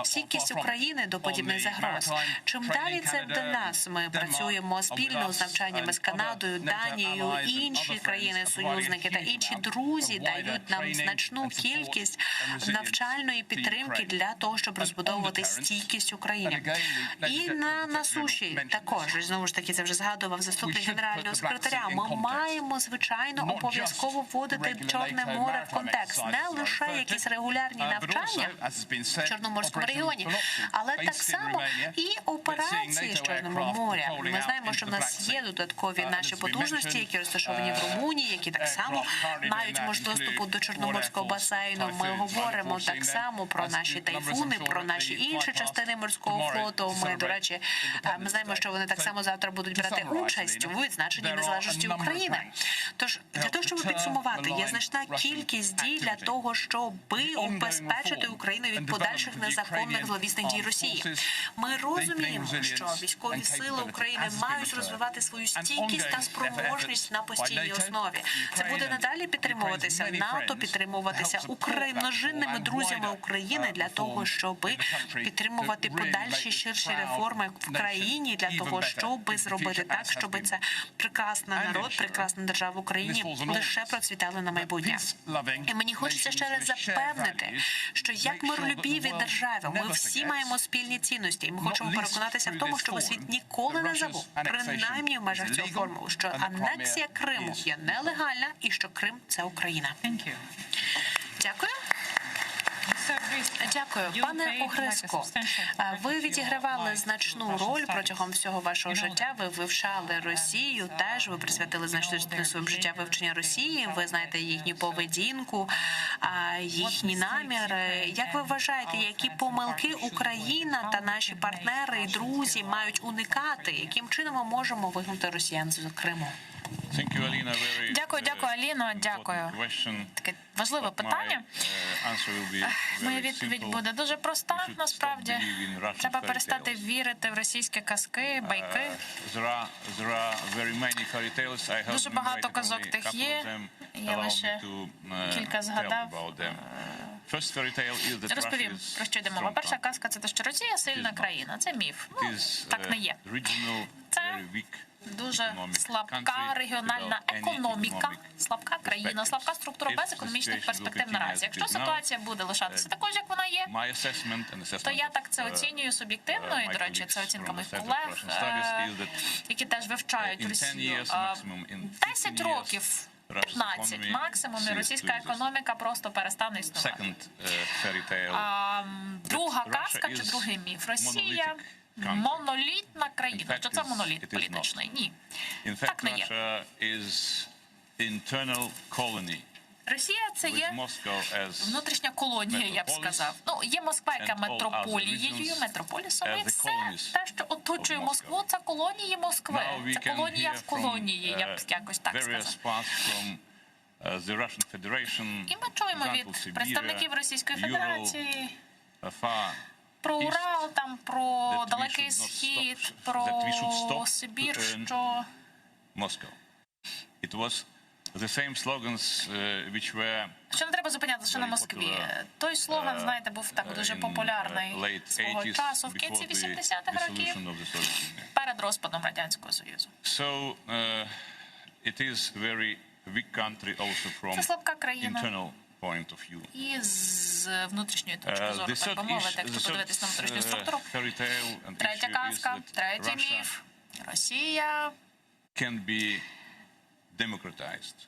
стійкість України до подібних загроз. Чим далі це до нас, ми працюємо спільно з навчаннями з Канадою, Данією, інші країни-союзники та інші друзі дають нам значну кількість навчальної підтримки для того, щоб розбудовувати стійкість України. І на суші також, знову ж таки, це вже згадував заступник генерального секретаря, ми маємо, звичайно, обов'язково вводити Чорне море в контекст. Не лише якісь регулярні навчання в Чорноморському регіоні, але так само і операції з Чорного моря. Ми знаємо, що в нас є додаткові наші потужності, які розташовані в Румунії, які так само мають можливість доступу до Чорноморського басейну. Ми говоримо так само про наші тайфуни, про наші інші частини морського флоту. Ми, до речі, ми знаємо, що вони так само завтра будуть брати участь у відзначенні незалежності України. Тож, для того, щоб підсумувати, є значна кількість дій для того, щоб убезпечити Україну від подальших незаконних зловісних дій Росії. Ми розуміємо, що військові сили України мають розвивати свою стійкість та спроможність на постійній основі. Це буде надалі підтримуватися НАТО, підтримуватися множинними друзями України для того, щоб підтримувати подальші ширші реформи в країні, для того, щоб зробити так, щоб це прекрасний народ, прекрасна держава в Україні лише процвітали на майбутнє. І мені хочеться ще раз запевнити, що як миролюбиві держави, ми всі маємо спільні цінності, і ми хочемо переконатися в тому, щоб світ ніколи не забув, принаймні в межах цього формулу, що анексія Криму є нелегальна і що Крим – це Україна. Дякую. Дякую. Пане Огреско, ви відігравали значну роль протягом всього вашого життя. Ви вивчали Росію, теж ви присвятили значну частину свого життя вивчення Росії. Ви знаєте їхню поведінку, їхні наміри. Як ви вважаєте, які помилки Україна та наші партнери і друзі мають уникати? Яким чином ми можемо вигнати росіян з Криму? Дякую, Аліно, дякую. Таке важливе питання. Моя відповідь буде дуже проста, насправді. Треба перестати вірити в російські казки, байки. Дуже багато казок тих є, я лише кілька згадав. Розповім, про що йде мова. Перша казка – це те, що Росія – сильна країна. Це міф. Так не є. Це дуже слабка регіональна економіка, слабка країна, слабка структура без економічних перспектив наразі. Якщо ситуація буде лишатися такою, як вона є, то я так це оцінюю суб'єктивно, і, до речі, це оцінка моїх колег, які теж вивчають Росію. 10 років, 15 максимум, і російська економіка просто перестане існувати. Друга казка чи другий міф. Росія – монолітна країна. Що це моноліт політичний? Ні. Так не є. Росія – це є внутрішня колонія, я б сказав. Ну, є Москва, яка метрополією, метрополісом, і все те, що оточує Москву, це колонії Москви. Це колонія в колонії, я б якось так сказав. І ми чуємо від представників Російської Федерації про Урал, там, про Далекий Схід, про Сибір, що... Що не треба зупинятися на Москві. Той слоган, знаєте, був так дуже популярний свого часу в кінці 80-х років, перед розпадом Радянського Союзу. Це слабка країна. І з внутрішньої точки зору, так би мовити, якщо подивитись на внутрішню структуру. Третя казка, третій міф. Росія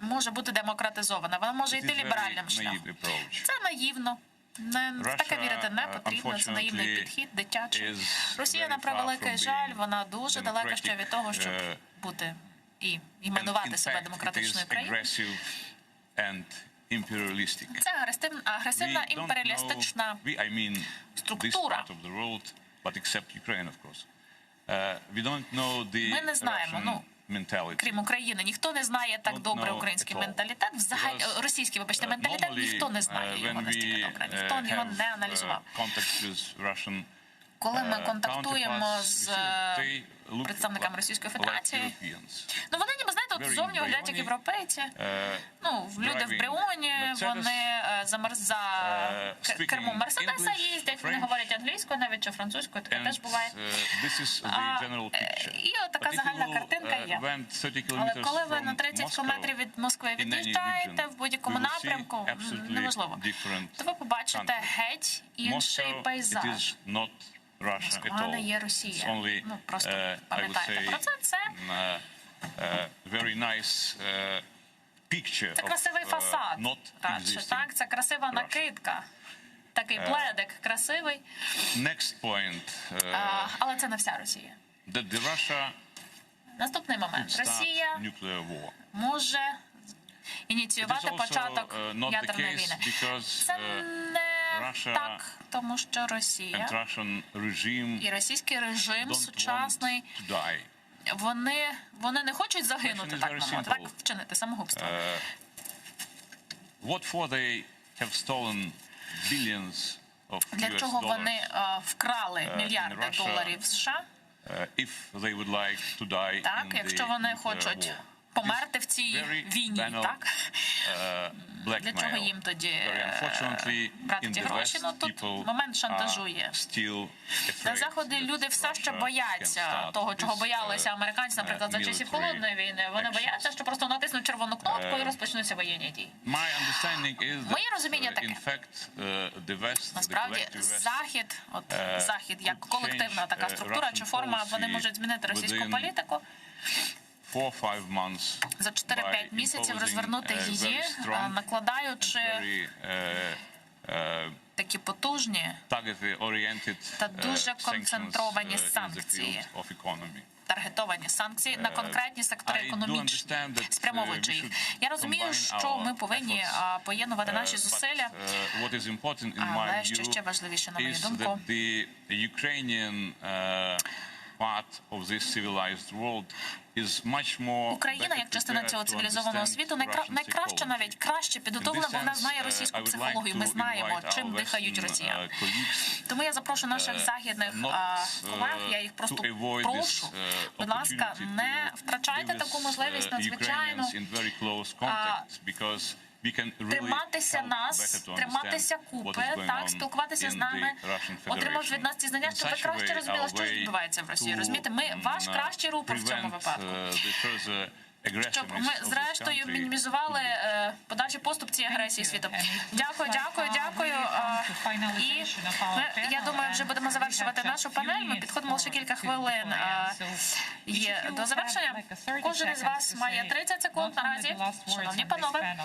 може бути демократизована, вона може йти ліберальним шляхом. Це наївно. В таке вірити не потрібно, це наївний підхід, дитячий. Росія, на превеликий жаль, вона дуже далека ще від того, щоб бути і іменувати себе демократичною країною. Це агресивна імперіалістична структура. Ми не знаємо, крім України, ніхто не знає так добре український менталітет, взагалі російський, вибачте, менталітет, ніхто не знає його настільки добре, ніхто його не аналізував. Коли ми контактуємо з представниками Російської Федерації, ну вони ніби, знаєте, от зовні виглядають як європейці. Ну, люди в Бріоні, вони за кермом Мерседеса їздять, вони говорять англійською навіть чи французькою, таке теж буває. І от така загальна картинка є. Але коли ви на 30 кілометрів від Москви від'їжджаєте в будь-якому напрямку, неможливо, то ви побачите геть інший пейзаж. Москва не є Росія. Ну, просто пам'ятайте про це. Це це красивий фасад, радше, так? Це красива накидка. Такий пледик красивий. Але це не вся Росія. Наступний момент. Росія може ініціювати початок ядерної війни. Це не так, тому що Росія і російський режим сучасний, вони не хочуть загинути, так би мовити, так вчинити самогубство. Для чого вони вкрали мільярди доларів США? Так, якщо вони хочуть померти в цій війні, так? Для чого їм тоді брати ті гроші? Ну, тут момент шантажу є. На Заході люди все ще бояться того, чого боялися американці, наприклад, за часів Холодної війни. Вони бояться, що просто натиснуть червону кнопку і розпочнуться воєнні дії. Моє розуміння таке. Насправді, Захід як колективна така структура чи форма, вони можуть змінити російську політику. За 4-5 місяців розвернути її, накладаючи такі потужні та дуже концентровані санкції, таргетовані санкції на конкретні сектори економічні, спрямовуючи їх. Я розумію, що ми повинні поєднувати наші зусилля, але що ще важливіше, на мою думку, Україна, як частина цього цивілізованого світу, найкраще, навіть краще підготовлена, бо вона знає російську психологію. Ми знаємо, чим дихають росіяни. Тому я запрошую наших західних колег, я їх просто прошу, будь ласка, не втрачайте таку можливість надзвичайно триматися нас, триматися купи, так, спілкуватися з нами, отримавши від нас ці знання, щоб ви краще розуміли, що відбувається в Росії. Розумієте, ми ваш кращий рупор в цьому випадку. Щоб ми, зрештою, мінімізували подальший поступ цієї агресії світу. Дякую. І я думаю, вже будемо завершувати нашу панель. Ми підходимо лише кілька хвилин є до завершення. Кожен із вас має 30 секунд наразі. Шановні панове,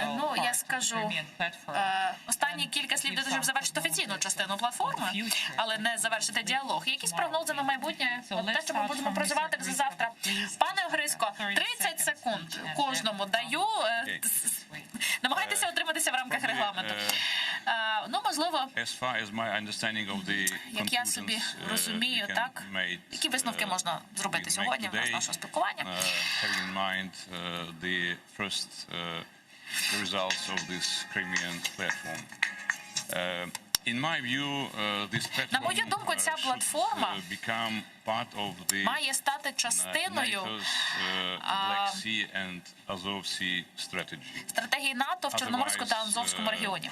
ну, я скажу останні кілька слів для того, щоб завершити офіційну частину платформи, але не завершити діалог. Якісь прогнози на майбутнє, те, що ми будемо проживати вже завтра. Пане Грицько, 30 секунд кожному даю. Намагайтеся утриматися в рамках регламенту. Ну, можливо, як я собі розумію, так, які висновки можна зробити сьогодні в нас нашого спілкування? На мою думку, ця платформа має стати частиною стратегії НАТО в Чорноморському та Азовському регіоні.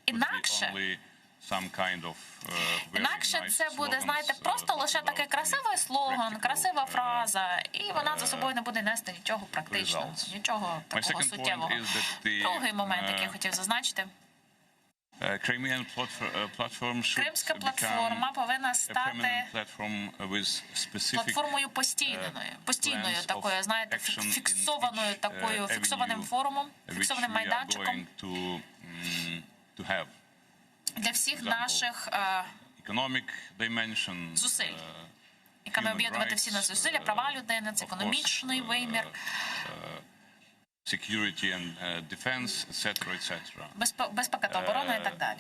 Інакше це буде, знаєте, просто лише такий красивий слоган, красива фраза, і вона за собою не буде нести нічого практичного, нічого такого суттєвого. Другий момент, який я хотів зазначити. Кримська платформа повинна стати платформою постійною такою, знаєте, фіксованим форумом, фіксованим майданчиком для всіх наших зусиль, якими об'єднувати всі наші зусилля, права людини, це економічний вимір, безпека та оборона і так далі.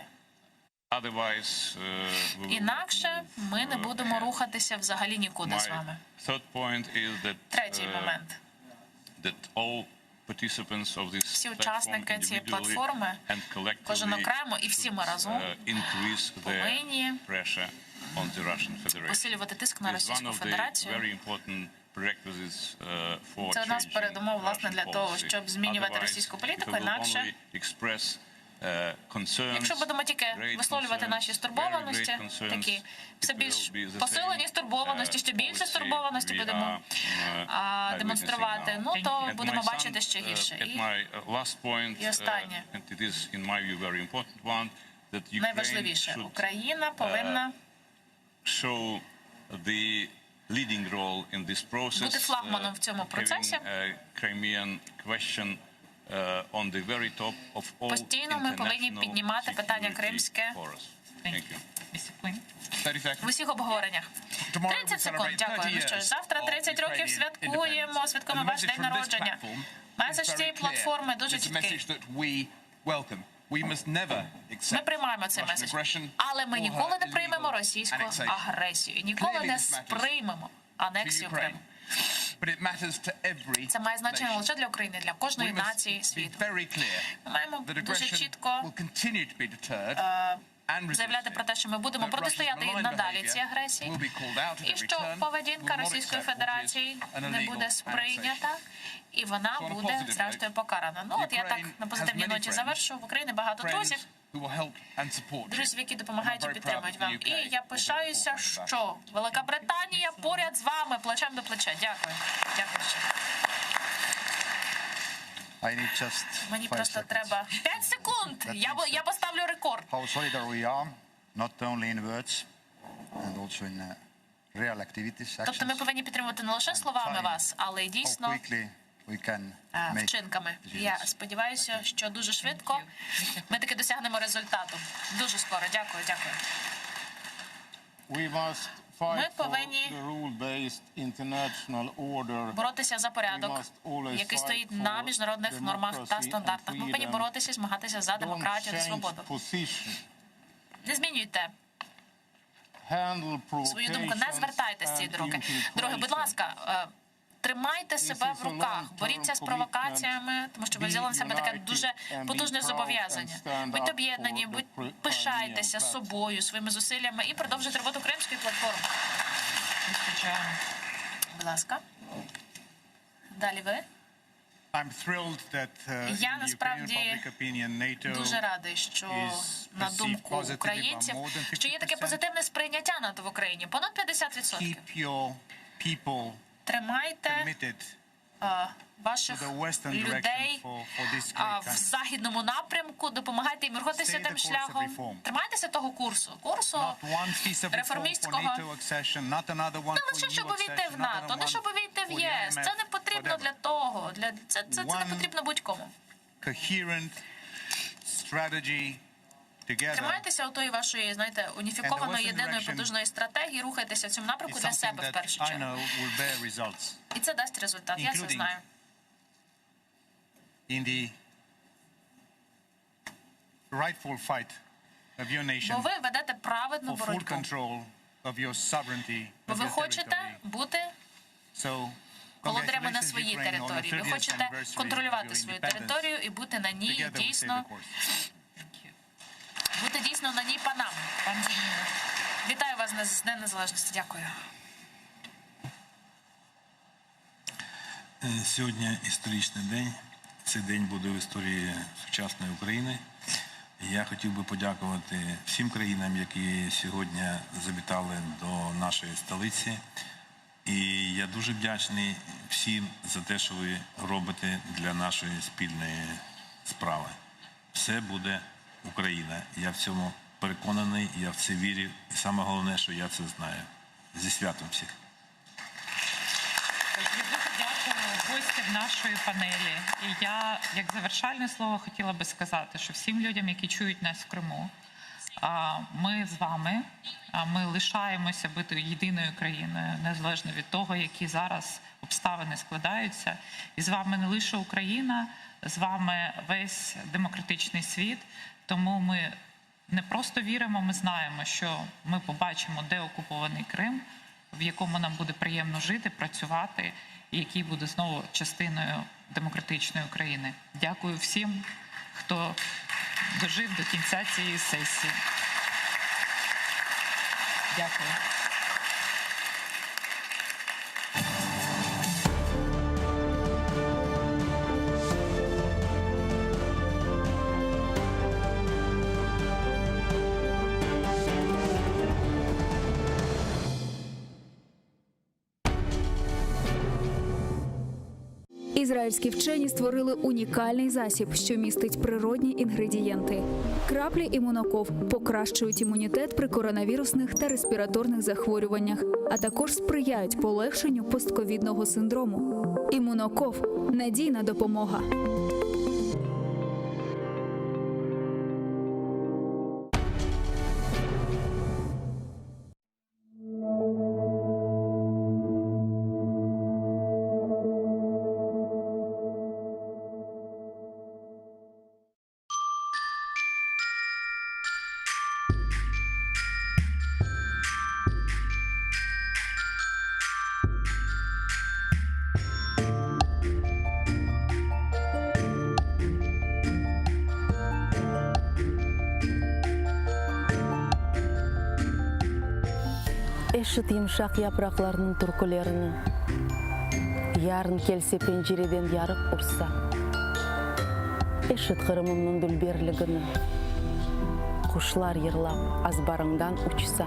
Інакше ми не будемо рухатися взагалі нікуди з вами. Третій момент. Всі учасники цієї платформи, кожен окремо і всі ми разом, повинні посилювати тиск на Російську Федерацію. Це одна з передумов, власне, для того, щоб змінювати російську політику, інакше якщо будемо тільки висловлювати наші стурбованості, такі все більш посилені стурбованості, ще більше стурбованості будемо демонструвати, ну то будемо бачити ще гірше. І останнє, найважливіше, Україна повинна бути флагманом в цьому процесі. Постійно ми повинні піднімати питання кримське в усіх обговореннях. 30 секунд, дякую. Ну що ж, завтра 30 років святкуємо ваш день народження. Меседж цієї платформи дуже чіткий. Ми приймаємо цей меседж, але ми ніколи не приймемо російську агресію, ніколи не сприймемо анексію Криму. Це має значення не лише для України, для кожної нації світу. Ми маємо дуже чітко заявляти про те, що ми будемо протистояти і надалі цій агресії, і що поведінка Російської Федерації не буде сприйнята, і вона буде, зрештою, покарана. Ну, от я так на позитивній ноті завершу. В Україні багато друзів, які допомагають і підтримують вам. І я пишаюся, що Велика Британія поряд з вами, плечем до плеча. Дякую. Дякую ще. Мені просто треба 5 секунд. Я поставлю рекорд. Тобто ми повинні підтримувати не лише словами вас, але й дійсно вчинками. Я сподіваюся, що дуже швидко ми таки досягнемо результату. Дуже скоро. Дякую, дякую. Ми повинні боротися за порядок, який стоїть на міжнародних нормах та стандартах. Ми повинні боротися і змагатися за демократію та свободу. Не змінюйте свою думку, не звертайте з цієї дороги. Дороги, будь ласка, тримайте себе в руках, боріться з провокаціями, тому що ви взяли на себе таке дуже потужне зобов'язання. Будьте об'єднані, пишайтеся собою, своїми зусиллями і продовжуйте роботу Кримської платформи. Будь ласка. Далі ви. Я насправді дуже радий, що на думку українців, що є таке позитивне сприйняття НАТО в Україні. Понад 50%. Тримайте ваших людей в західному напрямку, допомагайте їм рухатися тим шляхом. Тримайтеся того курсу реформістського. Не лише, щоб увійти в НАТО, не щоб увійти в ЄС. Це не потрібно для того. Це не потрібно будь-кому. Тримайтеся отої вашої, знаєте, уніфікованої, єдиної, потужної стратегії, рухайтеся в цьому напрямку для себе в першу чергу. І це дасть результат, я це знаю. Бо ви ведете праведну боротьбу. Бо ви хочете бути володарями на своїй території. Ви хочете контролювати свою територію і бути на ній дійсно на ній панами. Вітаю вас з Днем Незалежності. Дякую. Сьогодні історичний день. Цей день буде в історії сучасної України. Я хотів би подякувати всім країнам, які сьогодні завітали до нашої столиці. І я дуже вдячний всім за те, що ви робите для нашої спільної справи. Все буде Україна. Я в цьому переконаний, я в це вірю. І саме головне, що я це знаю. Зі святом всіх. Гостів нашої панелі. І я, як завершальне слово, хотіла би сказати, що всім людям, які чують нас в Криму, ми з вами, ми лишаємося бути єдиною країною, незалежно від того, які зараз обставини складаються. І з вами не лише Україна, з вами весь демократичний світ. Тому ми не просто віримо, ми знаємо, що ми побачимо деокупований Крим, в якому нам буде приємно жити, працювати, і який буде знову частиною демократичної України. Дякую всім, хто дожив до кінця цієї сесії. Дякую. Ізраїльські вчені створили унікальний засіб, що містить природні інгредієнти. Краплі імуноков покращують імунітет при коронавірусних та респіраторних захворюваннях, а також сприяють полегшенню постковідного синдрому. Імуноков – надійна допомога. Eşit yumuşak yapraklarının türkülerini, yarın kelse pencereden yarıp ursa, eşit Kırım'ın dülberligini, kuşlar yırlap azbarından uçsa,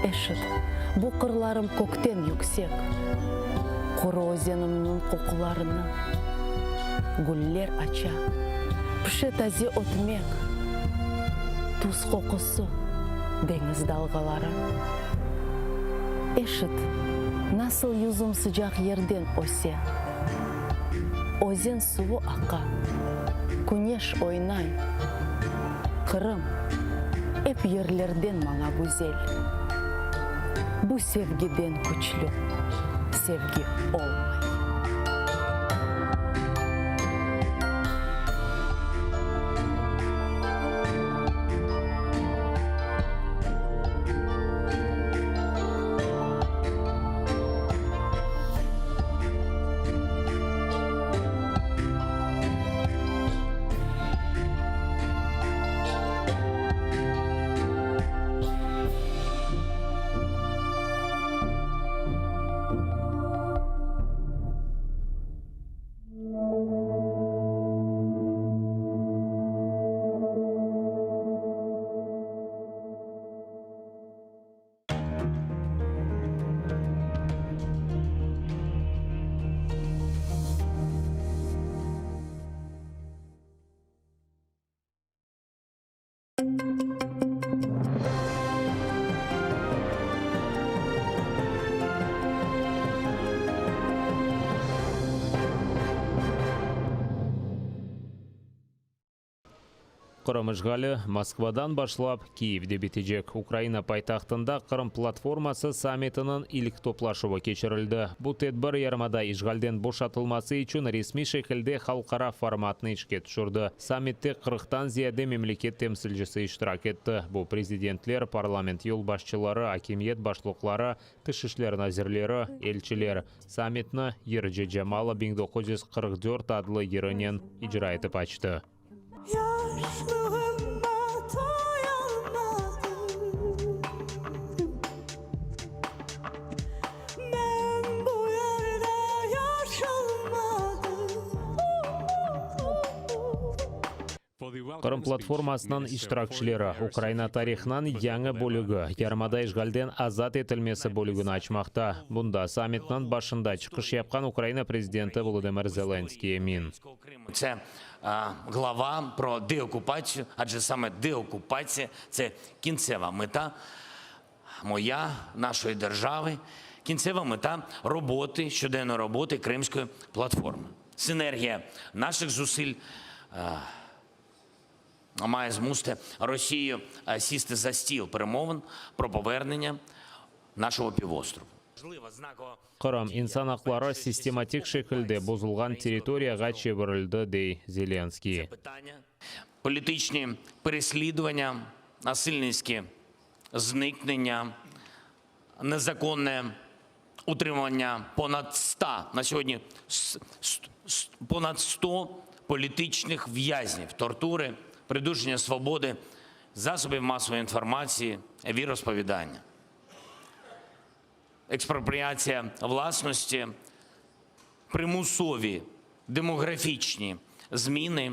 eşit bu kırlarım kökten yüksek, kuru ozenimnin kokularını, güller aça, pişe taze otmek, tuz kokusu, deniz dalgaları. Eşit, nasıl yüzüm sıcak yerden ose. Ozen suyu aka, güneş oynay. Kırım, hep yerlerden bana güzel. Bu sevgiden güçlü, sevgi olmay. Қырым ишгали Москвадан башлап Киевде бітежек. Украина пайтахтында Қырым платформасы саммитінің ilk топлашуы кечирилди. Бу тедбир ярмада ишгалден бошатылмасы үчүн ресми шекилде халкара форматны ишке түшүрдү. Саммитте 40-тан зияде мемлекет темсилчиси иштирак этти. Бу президентлер, парламент юл башчылары, акимиет башлыклары, тыш иштер назирлери, элчилер. Саммитны Ерже Жамала 1944 адлы йырынен ижра этип ачты. Қырым платформасынан иштиракчылары Украина тарихынан яңы бөлігі, ярмада ишгалден азат етілмесі бөлігін ачмақта. Бунда саммитнан башында чыгыш япкан Украина президенти Володимир Зеленський емин. Це глава про деокупацію, адже саме деокупація – це кінцева мета моя, нашої держави, кінцева мета роботи, щоденної роботи Кримської платформи. Синергія наших зусиль має змусити Росію сісти за стіл перемовин про повернення нашого півострову. Қырым инсан хукуктары систематик шекилде бузулган территорияга чебирилди, дей Зеленский. Політичні переслідування, насильницькі зникнення, незаконне утримання понад 100, на сьогодні понад 100 політичних в'язнів, тортури, придушення свободи, засобів масової інформації, віросповідання. Експропріація власності, примусові демографічні зміни,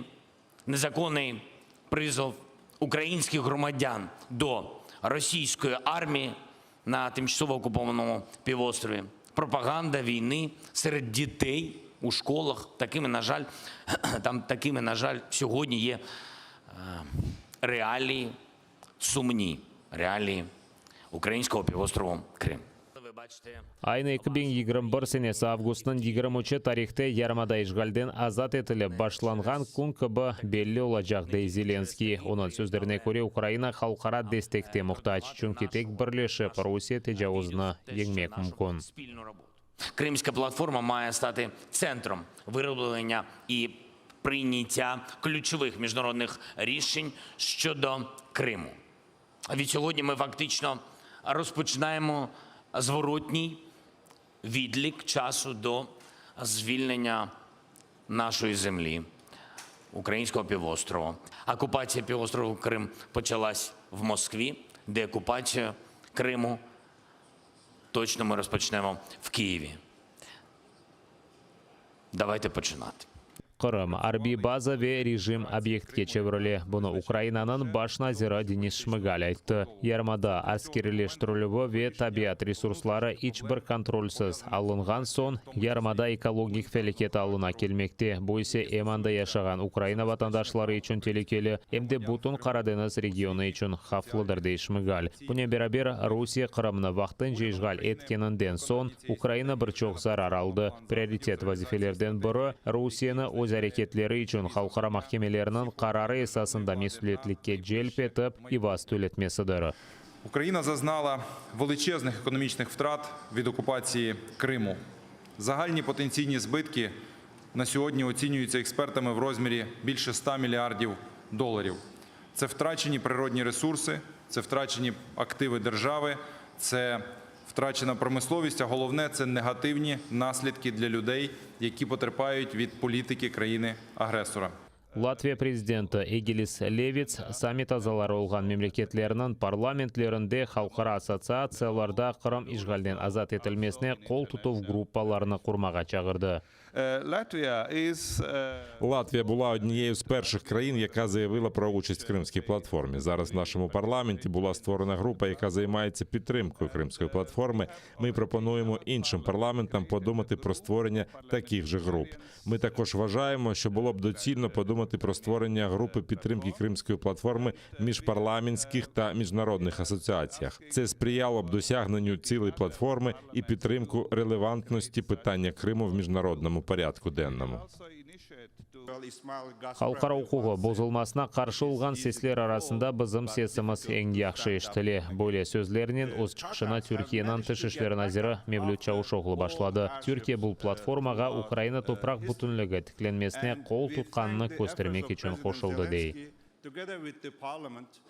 незаконний призов українських громадян до російської армії на тимчасово окупованому півострові, пропаганда війни серед дітей у школах. Такими, на жаль, сьогодні є реалії, сумні реалії українського півострову Крим. Айны 2021 сенесі августның 23 тарихте ярмада ишгалден азат етілі башланған күн кыбы белі олачақ дей Зеленский. Оның сөздеріне көре Украина халқара дестекте мұқтач, чүнки тек бірлешіп Русия тежауызына еңмек мүмкін. Кримська платформа має стати центром вироблення і прийняття ключових міжнародних рішень щодо Криму. Від сьогодні ми фактично розпочинаємо зворотній відлік часу до звільнення нашої землі, українського півострову. Окупація півострову Крим почалась в Москві, деокупацію Криму точно ми розпочнемо в Києві. Давайте починати. Қырым, арби база ве режим объектке чеврілі. Бұны Украинаның баш назирі Денис Шмыгаль айтты. Ярмада аскерилештірілігі ве табиат ресурслары іч бір контрольсіз алынған сон, ярмада экологик фәлекет алына келмекте. Бойсе эманда яшаған Украина ватандашлары үшін телекелі, эмде бұтын Қараденіз регионы үшін хафлыдыр дей Шмыгаль. Бұне берабер Русия Қырымны вақтын жейжғал еткенінден сон, Украина бір чоқ зарар алды. Приоритет вазифелерден бірі Русияны өз әрекетлері үшін халықара махкемелерінің қарары есасында месулетлікке желп етіп, иваз төлетмесідір. Україна зазнала величезних економічних втрат від окупації Криму. Загальні потенційні збитки на сьогодні оцінюються експертами в розмірі більше 100 мільярдів доларів. Це втрачені природні ресурси, це втрачені активи держави, це втрачена промисловість, а головне – це негативні наслідки для людей, які потерпають від політики країни-агресора. Латвия президенті Эгилис Левиц саммит азалары олған мемлекетлерінің парламентлерінде халықара ассоциацияларда Қырым ишгалден азат етілмесіне қол тұту группаларını құрмаға чағырды. Латвія була однією з перших країн, яка заявила про участь в Кримській платформі. Зараз в нашому парламенті була створена група, яка займається підтримкою Кримської платформи. Ми пропонуємо іншим парламентам подумати про створення таких же груп. Ми також вважаємо, що було б доцільно подумати про створення групи підтримки Кримської платформи в міжпарламентських та міжнародних асоціаціях. Це сприяло б досягненню цілей платформи і підтримку релевантності питання Криму в міжнародному порядку денному. Халқара құқығы бұзылмасына қаршы олған сеслер арасында бізім сесіміз ең яқшы ештілі. Бөле сөзлерінен өз чықшына Түркиянан тышышлер назирі Мевлют Чавушоғлы башлады. Түркия бұл платформаға Украина топрақ бүтінлігі тікленмесіне қол тұтқаныны көстермек үшін қошылды дей. Together with the parliament,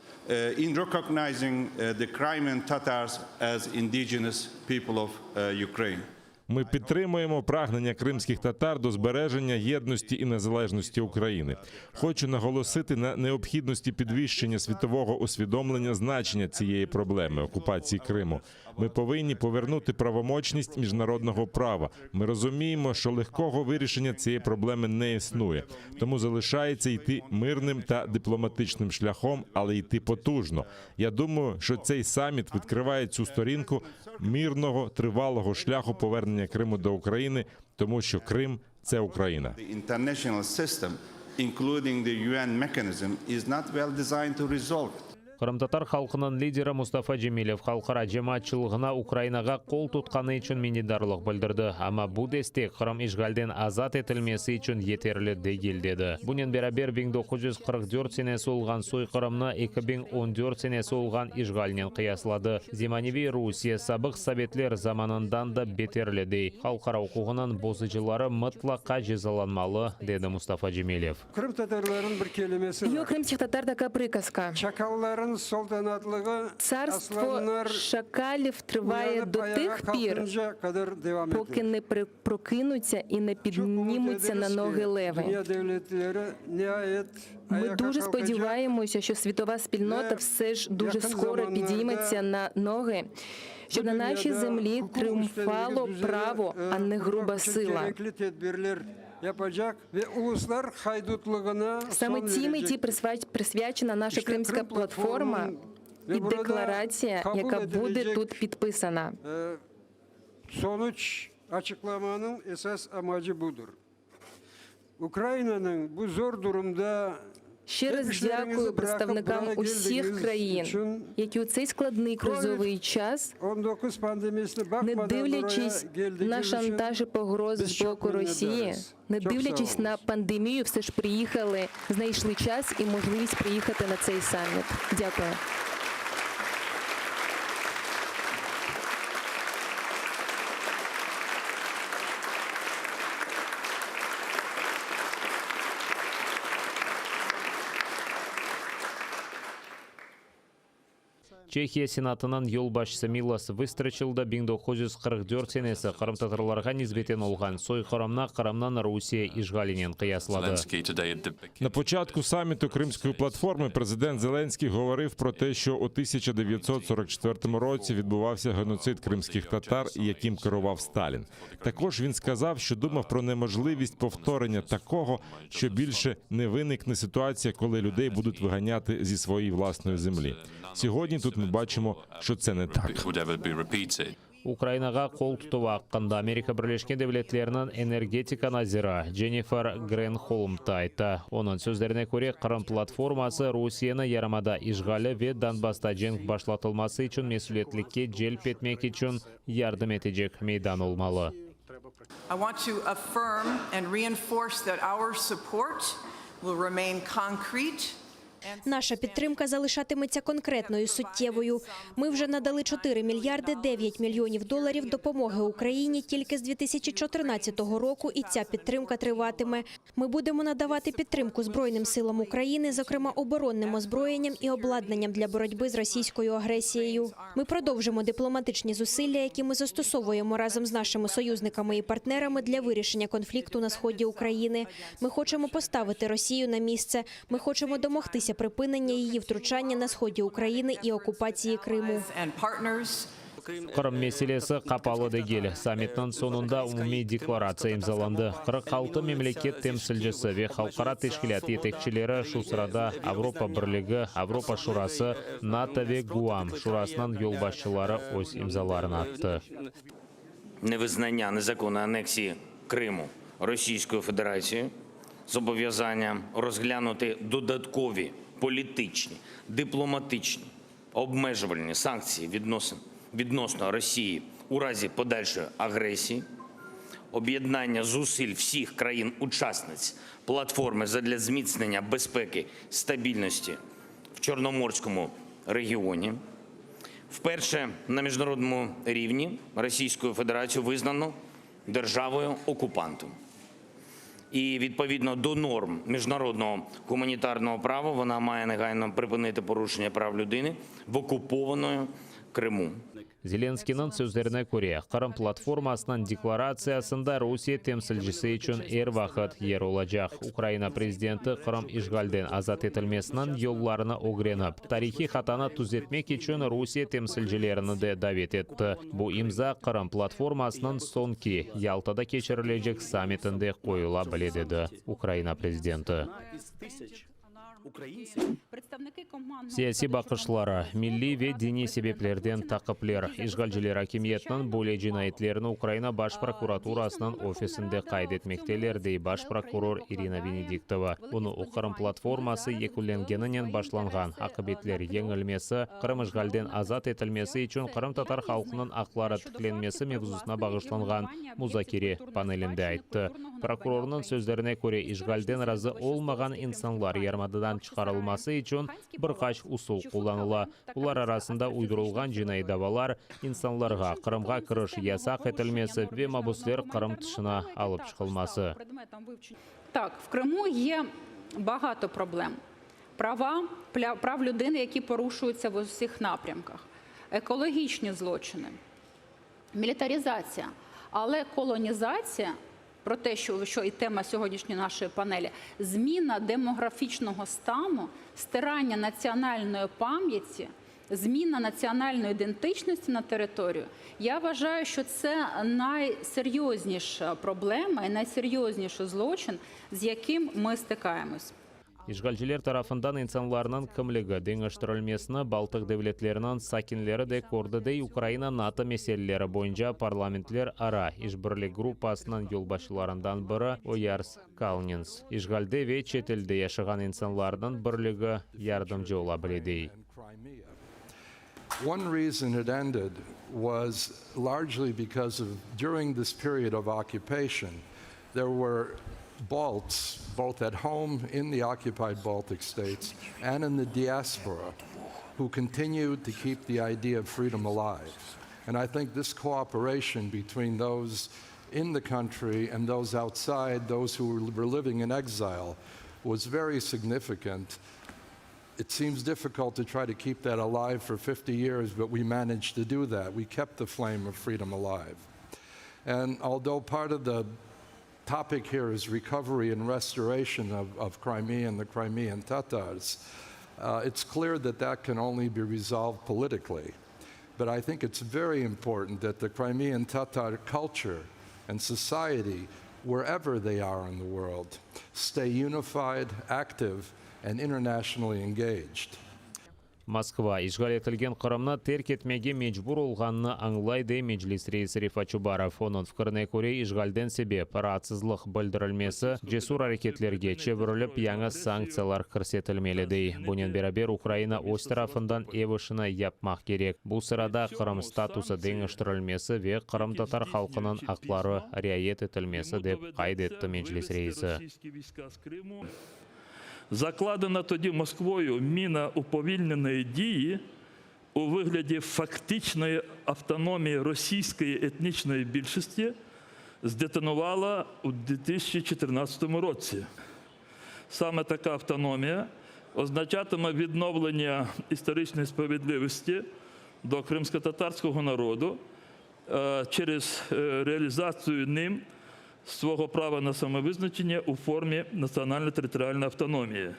in recognizing the Crimean Tatars as indigenous people of Ukraine. Ми підтримуємо прагнення кримських татар до збереження єдності і незалежності України. Хочу наголосити на необхідності підвищення світового усвідомлення значення цієї проблеми – окупації Криму. Ми повинні повернути правомочність міжнародного права. Ми розуміємо, що легкого вирішення цієї проблеми не існує. Тому залишається йти мирним та дипломатичним шляхом, але йти потужно. Я думаю, що цей саміт відкриває цю сторінку мирного, тривалого шляху повернення Криму до України, тому що Крим – це Україна. The international system, including the UN mechanism, is not well designed to resolve it. Қырым-татар халқының лидері Мустафа Джемилев халқара жемаатчылығына Украинаға қол тұтқаны үшін миннетдарлық білдірді. Ама бұл дестек Қырым ишгалден азат етілмесі үшін етерлі дегелдеді. Бұнен берабер 1944 сенесі олған сойқырымны 2014 сенесі олған ишгалінен қияслады. Зиманеви Русия сабық советлер заманындан да бетерлі дей. Халқара құқығының бозыжылары мұтлаққа жезаланмалы, деді Мустафа Джемилев. Крым татарларын бір келемесі бар. Крымских татар такая приказка. Царство шакалів триває до тих пір, поки не прокинуться і не піднімуться на ноги леви. Ми дуже сподіваємося, що світова спільнота все ж дуже скоро підійметься на ноги, щоб на нашій землі тріумфало право, а не груба сила. Саме цій меті присвячена наша Кримська платформа і декларація, яка буде тут підписана. açıklamanın esas amacı budur. Ukrayna'nın bu zor durumda Ще раз дякую представникам усіх країн, які у цей складний кризовий час, не дивлячись на шантаж і погрози з боку Росії, не дивлячись на пандемію, все ж приїхали, знайшли час і можливість приїхати на цей саміт. Дякую. Чехия сенатынан ел башчысы Милос Выстрочилда 1944 сенесі қырым-татарларға низбетен олған сой қырамна Русия ишгалінен қияслады. На початку саміту Кримської платформи президент Зеленський говорив про те, що у 1944 році відбувався геноцид кримських татар, яким керував Сталін. Також він сказав, що думав про неможливість повторення такого, що більше не виникне ситуація, коли людей будуть виганяти зі своєї власної землі. Сьогодні тут ми бачимо, що це не так. Украинаға қол тұтуы аққанда Америка Бірлескен Девлетлерінің энергетика назирі Дженнифер Гренхолм айтты. Оның сөздеріне көре Қырым платформасы Русияны ярамада ишғалі ве Донбасста женг башлатылмасы үшін месулетлікке желп етмек үшін ярдым етежек мейдан олмалы. I want to affirm and reinforce that our support will remain concrete. Наша підтримка залишатиметься конкретною, суттєвою. Ми вже надали 4 мільярди 9 мільйонів доларів допомоги Україні тільки з 2014 року, і ця підтримка триватиме. Ми будемо надавати підтримку Збройним силам України, зокрема оборонним озброєнням і обладнанням для боротьби з російською агресією. Ми продовжимо дипломатичні зусилля, які ми застосовуємо разом з нашими союзниками і партнерами для вирішення конфлікту на сході України. Ми хочемо поставити Росію на місце. Ми хочемо домогтися припинення її втручання на сході України і окупації Криму. Қырым мәселесі қапалы дегел. Саммитнің соңында umumiy декларация имзаланды. 46 мемлекет темсілжісі ве халықара тешкілят етекшілері шу сырада Авропа Бірлігі, Авропа Шурасы, НАТО ве ГУАМ шурасынан yolbaşçылары өз имзаларын атты. Невизнання незаконної анексії Криму Російською Федерацією, зобов'язання розглянути додаткові політичні, дипломатичні, обмежувальні санкції відносно Росії у разі подальшої агресії, об'єднання зусиль всіх країн-учасниць платформи задля зміцнення безпеки, стабільності в Чорноморському регіоні. Вперше на міжнародному рівні Російською Федерацією визнано державою-окупантом. І відповідно до норм міжнародного гуманітарного права вона має негайно припинити порушення прав людини в окупованому Криму. Зеленскийнің сөздеріне көре, Қырым платформасының декларациясында Русия темсілжісі үшін ер вақыт ер олacak. Украина президенті Қырым ишгалден азат етілмесінің yollarını огреніп, тарихи хатаны түзетмек үшін Русия темсілжілеріні де давет етті. Бұл имза Қырым платформасының сонки Ялтада кешірілежек саммитінде қойыла біледеді Украина президенті. Саяси бақышлары, милли ве дини себеплерден тақыплер, ишгалжілер акимиетінің бөле жинайтлерін Украина баш прокуратурасының офисінде қайдетмектелер дей баш прокурор Ирина Венедиктова. Оны Қырым платформасы екуленгенінен башланған. Ақыбетлер еңілмесі, Қырым ишгалден азат етілмесі үшін Қырым татар халқының ақлары тікленмесі мевзусына бағышланған музакире панелінде айтты. Прокурорның сөздеріне көре ишгалден разы олмаған инсанлар ярмададан шығарылмасы үшін бірқаш усул қолданыла. Бұлар арасында уйдырылған жинай давалар, инсанларға Қырымға кіріш ясақ етілмесі ве мабуслер Қырым тышына алып шығылмасы. Так, в Криму є багато проблем. Прав людини, які порушуються в усіх напрямках. Екологічні злочини, мілітаризація, але колонізація, про те, що і тема сьогоднішньої нашої панелі, зміна демографічного стану, стирання національної пам'яті, зміна національної ідентичності на територію, я вважаю, що це найсерйозніша проблема і найсерйозніший злочин, з яким ми стикаємось. Ишгалчылар тарафындан инсанларның кімлігі деңіштірілмесіні Балтық девлетлерінің сакинлері де көрдіде Украина НАТО меселелері бойынша парламентлер ара ишбірлік группасының yolbaşılarından бірі Оярс Калнинс. Ишгалде ве четелде яшыған инсанлардың бірлігі ярдымжы ола біледей. One reason it ended was largely because of, during this period of occupation, there were Balts, both at home in the occupied Baltic states and in the diaspora, who continued to keep the idea of freedom alive. And I think this cooperation between those in the country and those outside, those who were living in exile, was very significant. It seems difficult to try to keep that alive for 50 years, but we managed to do that. We kept the flame of freedom alive. And although part of the topic here is recovery and restoration of Crimea and the Crimean Tatars, it's clear that that can only be resolved politically. But I think it's very important that the Crimean Tatar culture and society, wherever they are in the world, stay unified, active, and internationally engaged. Москва ишгал етілген Қырымны терк етмеге мечбур олғанны аңлайды Меджлис рейсі Рифат Чубаров. Оның фікіріне көре ишгалден себеп раатсызлық білдірілмесі жесур әрекетлерге чебіріліп яңа санкциялар кірсетілмелідей. Бұнен берабер Украина өз тарафындан евішіні япмақ керек. Бұл сырада Қырым статусы деңіштірілмесі ве Қырым татар халқының ақлары riayet етілмесі деп қайдетті Меджлис рейсі. Закладена тоді Москвою міна уповільненої дії у вигляді фактичної автономії російської етнічної більшості здетонувала у 2014 році. Саме така автономія означатиме відновлення історичної справедливості до кримськотатарського народу через реалізацію ним свого права на самовизначення у формі національно-територіальної автономії.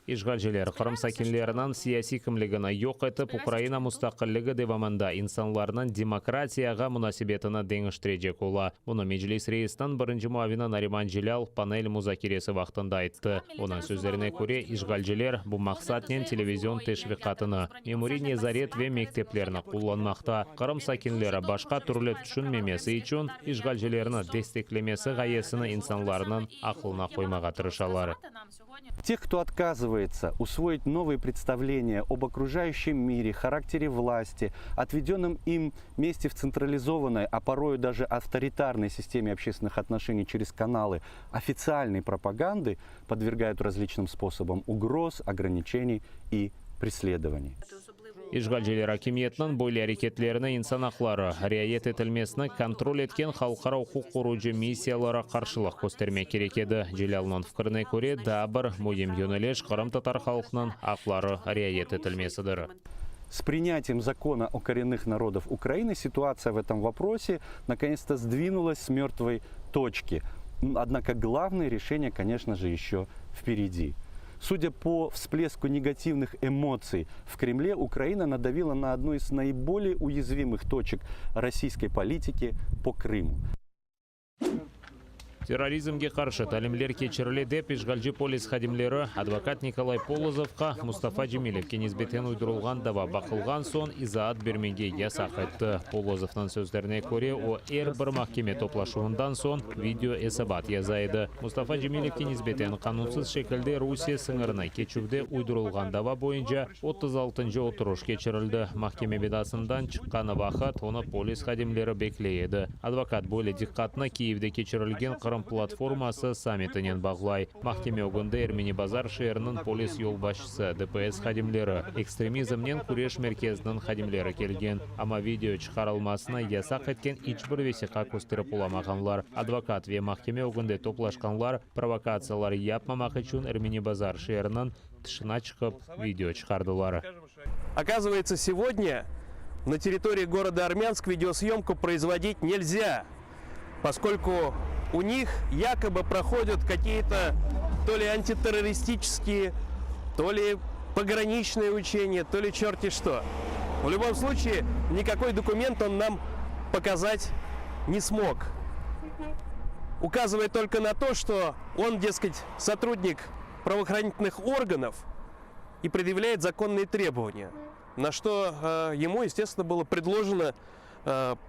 Ишгалжелер Қырым сакинлерінің сияси кімлігіні йоқ етіп, Украина мұстақылығы девамында инсанларының демократияға мұнасибетіні деңіштірежек ола. Бұны Меджлис рейстің бірінші муавина Нариман Жилял панель музакиресі вақтында айтты. Оның сөздеріне көре, Ишгалжелер бұл мақсатнен телевизион тешвиқатыны, мемори незарет ве мектеплеріні құлланмақта. Қырым сакинлері башқа түрлі түшінмемесі үшін Ишгалжелеріні дестеклемесі ғайесіні инсанларының ақылына қоймаға тырышалар. Тех, кто отказывается усвоить новые представления об окружающем мире, характере власти, отведенном им месте в централизованной, а порою даже авторитарной системе общественных отношений через каналы официальной пропаганды, подвергают различным способам угроз, ограничений и преследований. Ишгалжелер акимиетінің бойлы әрекетлеріне инсан ақлары, riayet етілмесіні контроль еткен халқара құқық қорғаушы миссиялары қаршылық көстермек керек еді. Жилялның фікіріне көре, дабір мойым йөнелеш Қырым татар халқының ақлары riayet етілмесідір. С принятием закона о коренных народов Украины ситуация в этом вопросе наконец-то сдвинулась с мертвой точки. Однако главное решение, конечно же, еще впереди. Судя по всплеску негативных эмоций в Кремле, Украина надавила на одну из наиболее уязвимых точек российской политики по Крыму. Терроризмге қаршы тәлімлер кечірілі деп Ишгалжи полис хадимлері адвокат Николай Полозовқа Мустафа Джемилевке низбетен уйдырылған дава бақылған сон изаат бермеге ясақ етті. Полозовның сөздеріне көре, о бір махкеме топлашуындан сон видео эсабат язайды. Мустафа Джемилевке низбетен қанунсыз шекілде Русия сыңырына кечуде уйдырылған дава бойынша 36-шы отырыш кечірілді. Махкеме бедасынан шыққаны вақыт, оны полис хадимлері беклейеді. Адвокат бойлы диққатына Киевде кечірілген платформасы саммитінен бағлай. Махкеме оғында Эрмени Базар шерінің полис yol башысы ДПС хадимлері, экстремизмнен күреш меркезінің хадимлері келген. Ама видео шығарылмасына ясақ еткен ичбір весіқа көстеріп оламағанлар. Адвокат ве махкеме оғында топлашқанлар провокациялар япмамақ үшін Эрмени Базар шерінің тышына шығып видео шығардылар. Оказывается, сегодня на территории города Армянск видеосъемку производить нельзя, поскольку у них якобы проходят какие-то то ли антитеррористические, то ли пограничные учения, то ли черти что. В любом случае, никакой документ он нам показать не смог. указывает только на то, что он, дескать, сотрудник правоохранительных органов и предъявляет законные требования, на что ему, естественно, было предложено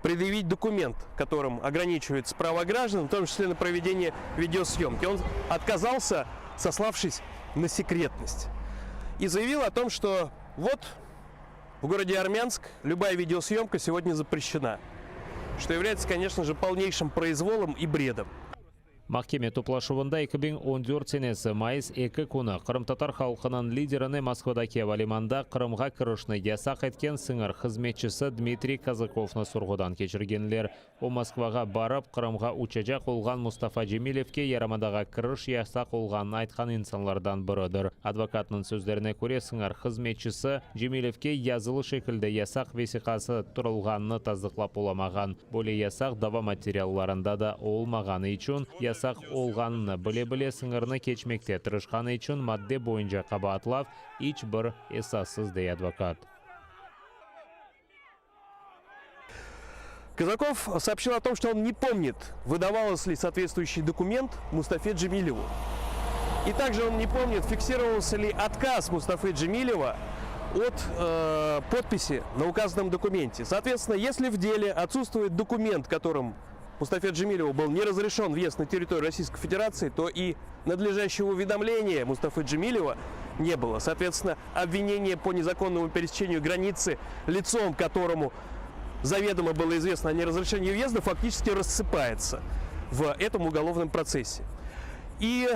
предъявить документ, которым ограничивается права граждан, в том числе на проведение видеосъемки. Он отказался, сославшись на секретность, и заявил о том, что вот в городе Армянск любая видеосъемка сегодня запрещена, что является, конечно же, полнейшим произволом и бредом. Mahkeme toplashuvunda 2014 senesi mayıs 2 kuni Qrim-tatar xalqining liderini Moskvadagi Valimanda Qrimga kirishni yasaq etgan singir xizmatchisi Dmitriy Kazakovni surg'idan kechirganlar. U Moskvaga borib, Qrimga uchajaq bo'lgan Mustafa Jemilovga yaramadagi kirish yasaq bo'lganini aytgan insonlardan biridir. Advokatning so'zlariga ko'ra, singir xizmatchisi Jemilovga yozili shaklda yasaq vesiqasi turilganini tasdiqlab bo'lmagan. Bu yasaq da'vo materiallarida da olmagani uchun yasaq olganini bile singirni kechmekda tirishgani uchun modda bo'yicha qabatlab, hech bir esassiz deydi advokat. Казаков сообщил о том, что он не помнит, выдавался ли соответствующий документ Мустафе Джемилеву. И также он не помнит, фиксировался ли отказ Мустафы Джемилева от подписи на указанном документе. Соответственно, если в деле отсутствует документ, которым Мустафе Джемилеву был не разрешен въезд на территорию Российской Федерации, то и надлежащего уведомления Мустафы Джемилева не было. Соответственно, обвинение по незаконному пересечению границы лицом, которому заведомо было известно о неразрешении въезда, фактически рассыпается в этом уголовном процессе. И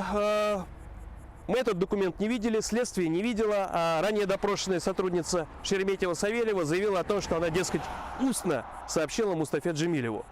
мы этот документ не видели, следствие не видело, а ранее допрошенная сотрудница Шереметьева-Савельева заявила о том, что она, дескать, устно сообщила Мустафе Джемилеву.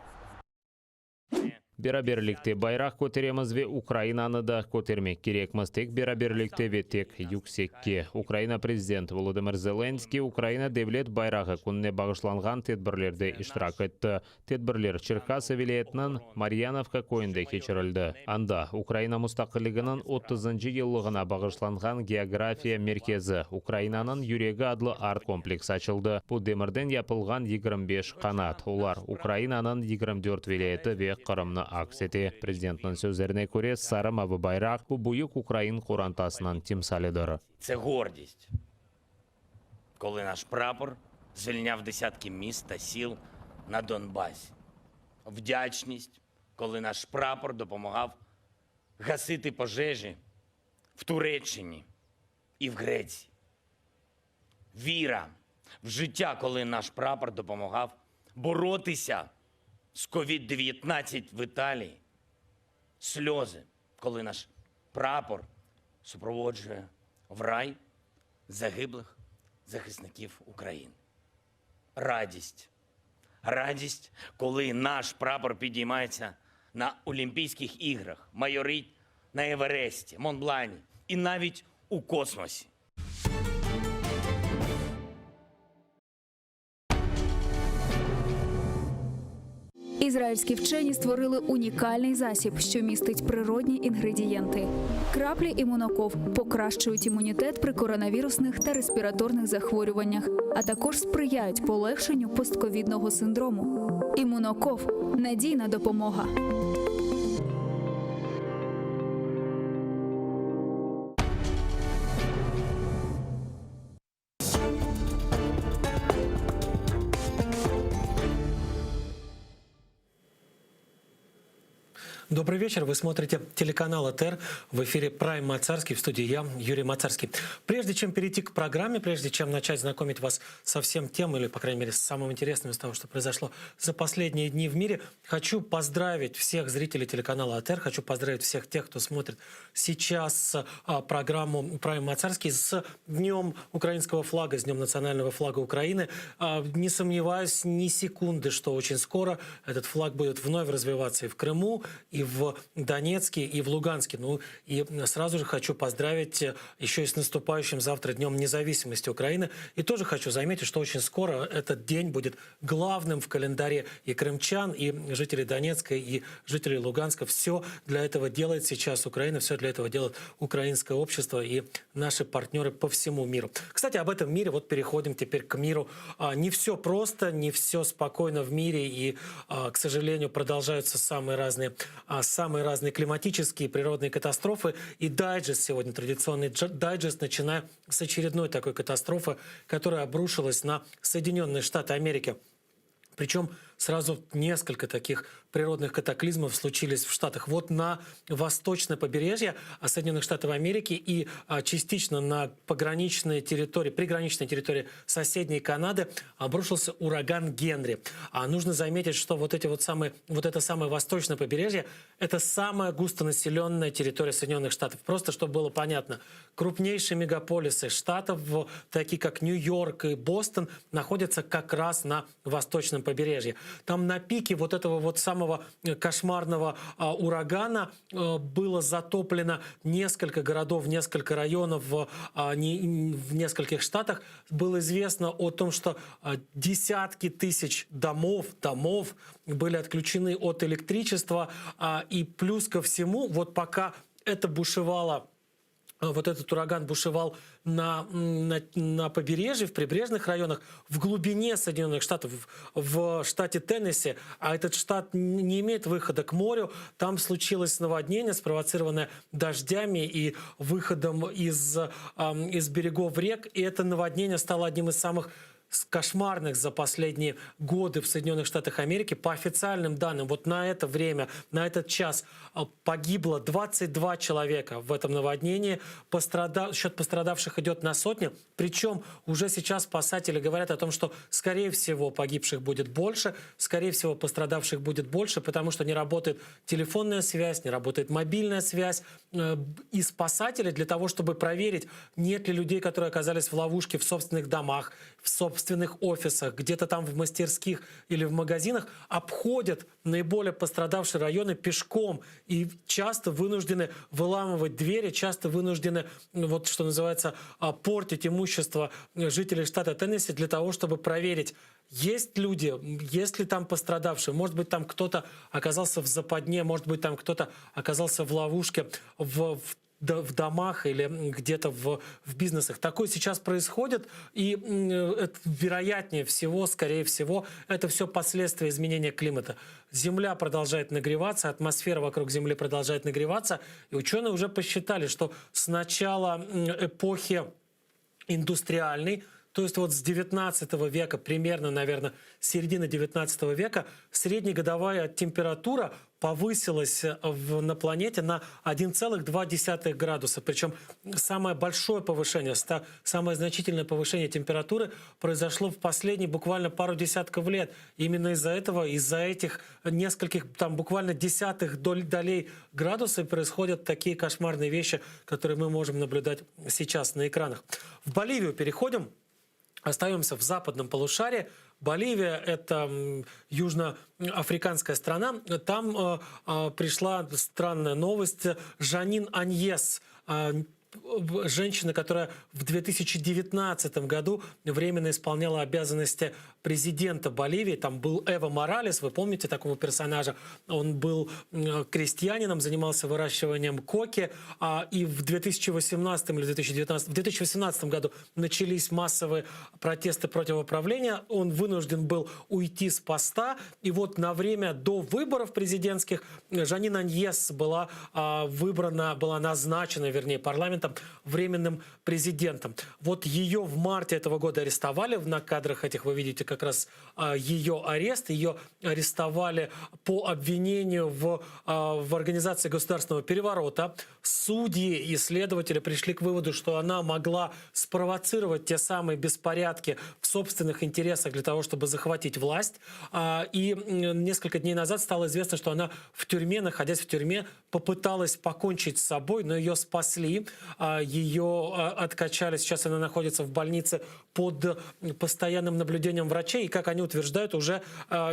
Бераберликте байрақ көтереміз ве Украинаны да көтермек керекміз. Тек бераберликте ве тек юксекке. Украина президент Володимир Зеленский Украина девлет байрағы күніне бағышланған тедбірлерде иштирак етті. Тедбірлер Черкасы вилаятының Марьяновка койында кечірілді. Анда Украина мұстақылығының 30-й жыллығына бағышланған география меркезі Украинаның юрегі адлы арт комплекс açılды. Бұл демірден япылған 25 қанат. Олар Украинаның 24 вилаяты ве Қырымны аксети. Президентның сөздеріне көре сары мавы байрақ бұл бұйық Украин қорантасының тимсалидыр. Це гордість, коли наш прапор звільняв десятки міст та сіл на Донбасі. Вдячність, коли наш прапор допомагав гасити пожежі в Туреччині і в Греції. Віра в життя, коли наш прапор допомагав боротися з COVID-19 в Італії. Сльози, коли наш прапор супроводжує в рай загиблих захисників України. Радість. Радість, коли наш прапор підіймається на Олімпійських іграх, майорить на Евересті, Монблані і навіть у космосі. Ізраїльські вчені створили унікальний засіб, що містить природні інгредієнти. Краплі імуноков покращують імунітет при коронавірусних та респіраторних захворюваннях, а також сприяють полегшенню постковідного синдрому. Імуноков – надійна допомога. Добрый вечер. Вы смотрите телеканал АТР. В эфире Прайм Мацарский. В студии я, Юрий Мацарский. Прежде чем перейти к программе, прежде чем начать знакомить вас со всем тем, или, по крайней мере, с самым интересным из того, что произошло за последние дни в мире, хочу поздравить всех зрителей телеканала АТР, хочу поздравить всех тех, кто смотрит сейчас программу Прайм Мацарский с Днем украинского флага, с Днем национального флага Украины. Не сомневаюсь ни секунды, что очень скоро этот флаг будет вновь развиваться и в Крыму, и в Донецке, и в Луганске. Ну и сразу же хочу поздравить еще и с наступающим завтра Днем независимости Украины. И тоже хочу заметить, что очень скоро этот день будет главным в календаре и крымчан, и жителей Донецка, и жителей Луганска. Все для этого делает сейчас Украина, все для этого делает украинское общество и наши партнеры по всему миру. Кстати, об этом мире вот переходим теперь к миру. Не все просто, не все спокойно в мире, и, к сожалению, продолжаются самые разные самые разные климатические, природные катастрофы. И дайджест сегодня, традиционный дайджест, начиная с очередной такой катастрофы, которая обрушилась на Соединенные Штаты Америки. Причем сразу несколько таких природных катаклизмов случились в Штатах. Вот на восточное побережье Соединенных Штатов Америки и частично на приграничной территории соседней Канады обрушился ураган Генри. Нужно заметить, что вот это самое восточное побережье – это самая густонаселенная территория Соединенных Штатов. Просто чтобы было понятно, крупнейшие мегаполисы штатов, такие как Нью-Йорк и Бостон, находятся как раз на восточном побережье. Там на пике вот этого вот самого кошмарного урагана было затоплено несколько городов, несколько районов в нескольких штатах. Было известно о том, что десятки тысяч домов были отключены от электричества. И плюс ко всему, вот пока это бушевало, вот этот ураган бушевал на побережье, в прибрежных районах, в глубине Соединенных Штатов, в штате Теннесси, а этот штат не имеет выхода к морю, там случилось наводнение, спровоцированное дождями и выходом из берегов рек, и это наводнение стало одним из самых кошмарных за последние годы в Соединенных Штатах Америки. По официальным данным, вот на это время, на этот час погибло 22 человека в этом наводнении. Счет пострадавших идет на сотни. Причем уже сейчас спасатели говорят о том, что, скорее всего, погибших будет больше, скорее всего, пострадавших будет больше, потому что не работает телефонная связь, не работает мобильная связь. И спасатели для того, чтобы проверить, нет ли людей, которые оказались в ловушке в собственных домах, в собственных офисах, где-то там в мастерских или в магазинах, обходят наиболее пострадавшие районы пешком и часто вынуждены выламывать двери, часто вынуждены, вот что называется, портить имущество жителей штата Теннесси для того, чтобы проверить, есть люди, есть ли там пострадавшие, может быть, там кто-то оказался в западне, может быть, там кто-то оказался в ловушке, в домах или где-то в бизнесах. Такое сейчас происходит, и вероятнее всего, скорее всего, это все последствия изменения климата. Земля продолжает нагреваться, атмосфера вокруг Земли продолжает нагреваться, и ученые уже посчитали, что с начала эпохи индустриальной, то есть вот с 19 века, примерно, наверное, с середины 19 века, среднегодовая температура повысилась на планете на 1,2 градуса. Причем самое большое повышение, самое значительное повышение температуры произошло в последние буквально пару десятков лет. Именно из-за этого, из-за этих нескольких там буквально десятых долей градуса происходят такие кошмарные вещи, которые мы можем наблюдать сейчас на экранах. В Боливию переходим. Остаемся в западном полушарии. Боливия – это южноафриканская страна. Там пришла странная новость. Жанин Аньес, женщина, которая в 2019 году временно исполняла обязанности президента Боливии. Там был Эво Моралес, вы помните такого персонажа? Он был крестьянином, занимался выращиванием коки. И в 2018 или 2018 году начались массовые протесты против правления. Он вынужден был уйти с поста. И вот на время до выборов президентских Жанин Аньес была назначена, вернее, парламентом временным президентом. Вот ее в марте этого года арестовали. На кадрах этих вы видите как раз ее арест. Ее арестовали по обвинению в организации государственного переворота. Судьи и следователи пришли к выводу, что она могла спровоцировать те самые беспорядки в собственных интересах для того, чтобы захватить власть. И несколько дней назад стало известно, что она в тюрьме, находясь в тюрьме, попыталась покончить с собой, но ее спасли. Ее откачали. Сейчас она находится в больнице под постоянным наблюдением врачей. И, как они утверждают, уже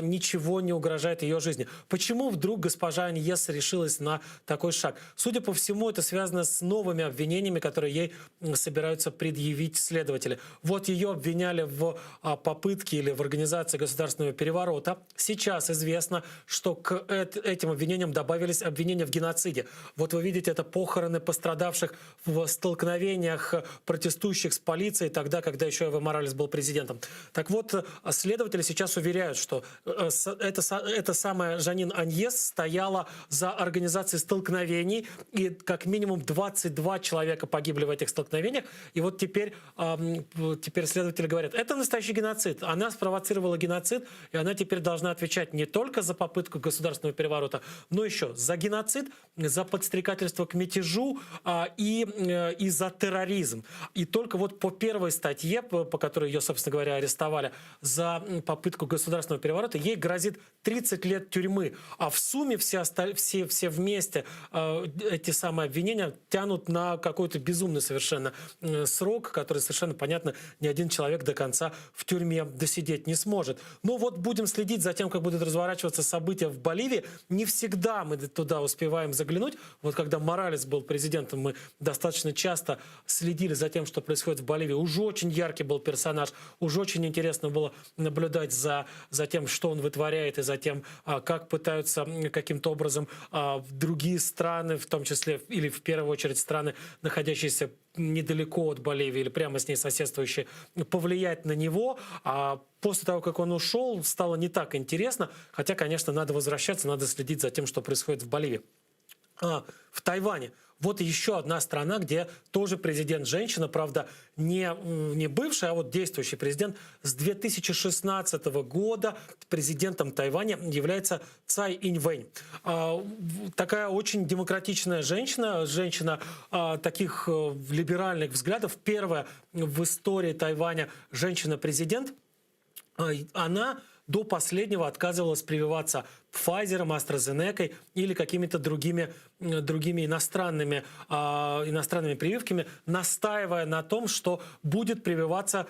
ничего не угрожает ее жизни. Почему вдруг госпожа Аньес решилась на такой шаг? Судя по всему, это связано с новыми обвинениями, которые ей собираются предъявить следователи. Вот ее обвиняли в попытке или в организации государственного переворота. Сейчас известно, что к этим обвинениям добавились обвинения в геноциде. Вот вы видите, это похороны пострадавших в столкновениях протестующих с полицией тогда, когда еще Эво Моралес был президентом. Так вот, следователи сейчас уверяют, что эта самая Жанин Аньес стояла за организацией столкновений, и как минимум 22 человека погибли в этих столкновениях. И вот теперь следователи говорят, это настоящий геноцид. Она спровоцировала геноцид, и она теперь должна отвечать не только за попытку государственного переворота, но еще за геноцид, за подстрекательство к мятежу и за терроризм. И только вот по первой статье, по которой ее, собственно говоря, арестовали за попытку государственного переворота, ей грозит 30 лет тюрьмы. А в сумме все вместе эти самые обвинения тянут на какой-то безумный совершенно срок, который совершенно понятно ни один человек до конца в тюрьме досидеть не сможет. Но вот будем следить за тем, как будут разворачиваться события в Боливии. Не всегда мы туда успеваем заглянуть. Вот когда Моралес был президентом, мы достаточно часто следили за тем, что происходит в Боливии. Уж очень яркий был персонаж, уж очень интересно было наблюдать за тем, что он вытворяет, и за тем, как пытаются каким-то образом другие страны, в том числе или в первую очередь страны, находящиеся недалеко от Боливии или прямо с ней соседствующие, повлиять на него. А после того, как он ушел, стало не так интересно. Хотя, конечно, надо возвращаться, надо следить за тем, что происходит в Боливии. В Тайване. Вот еще одна страна, где тоже президент женщина, правда, не бывший, а вот действующий президент. С 2016 года президентом Тайваня является Цай Иньвэнь. Такая очень демократичная женщина таких либеральных взглядов. Первая в истории Тайваня женщина-президент. Она до последнего отказывалась прививаться Pfizer, AstraZeneca или какими-то другими иностранными прививками, настаивая на том, что будет прививаться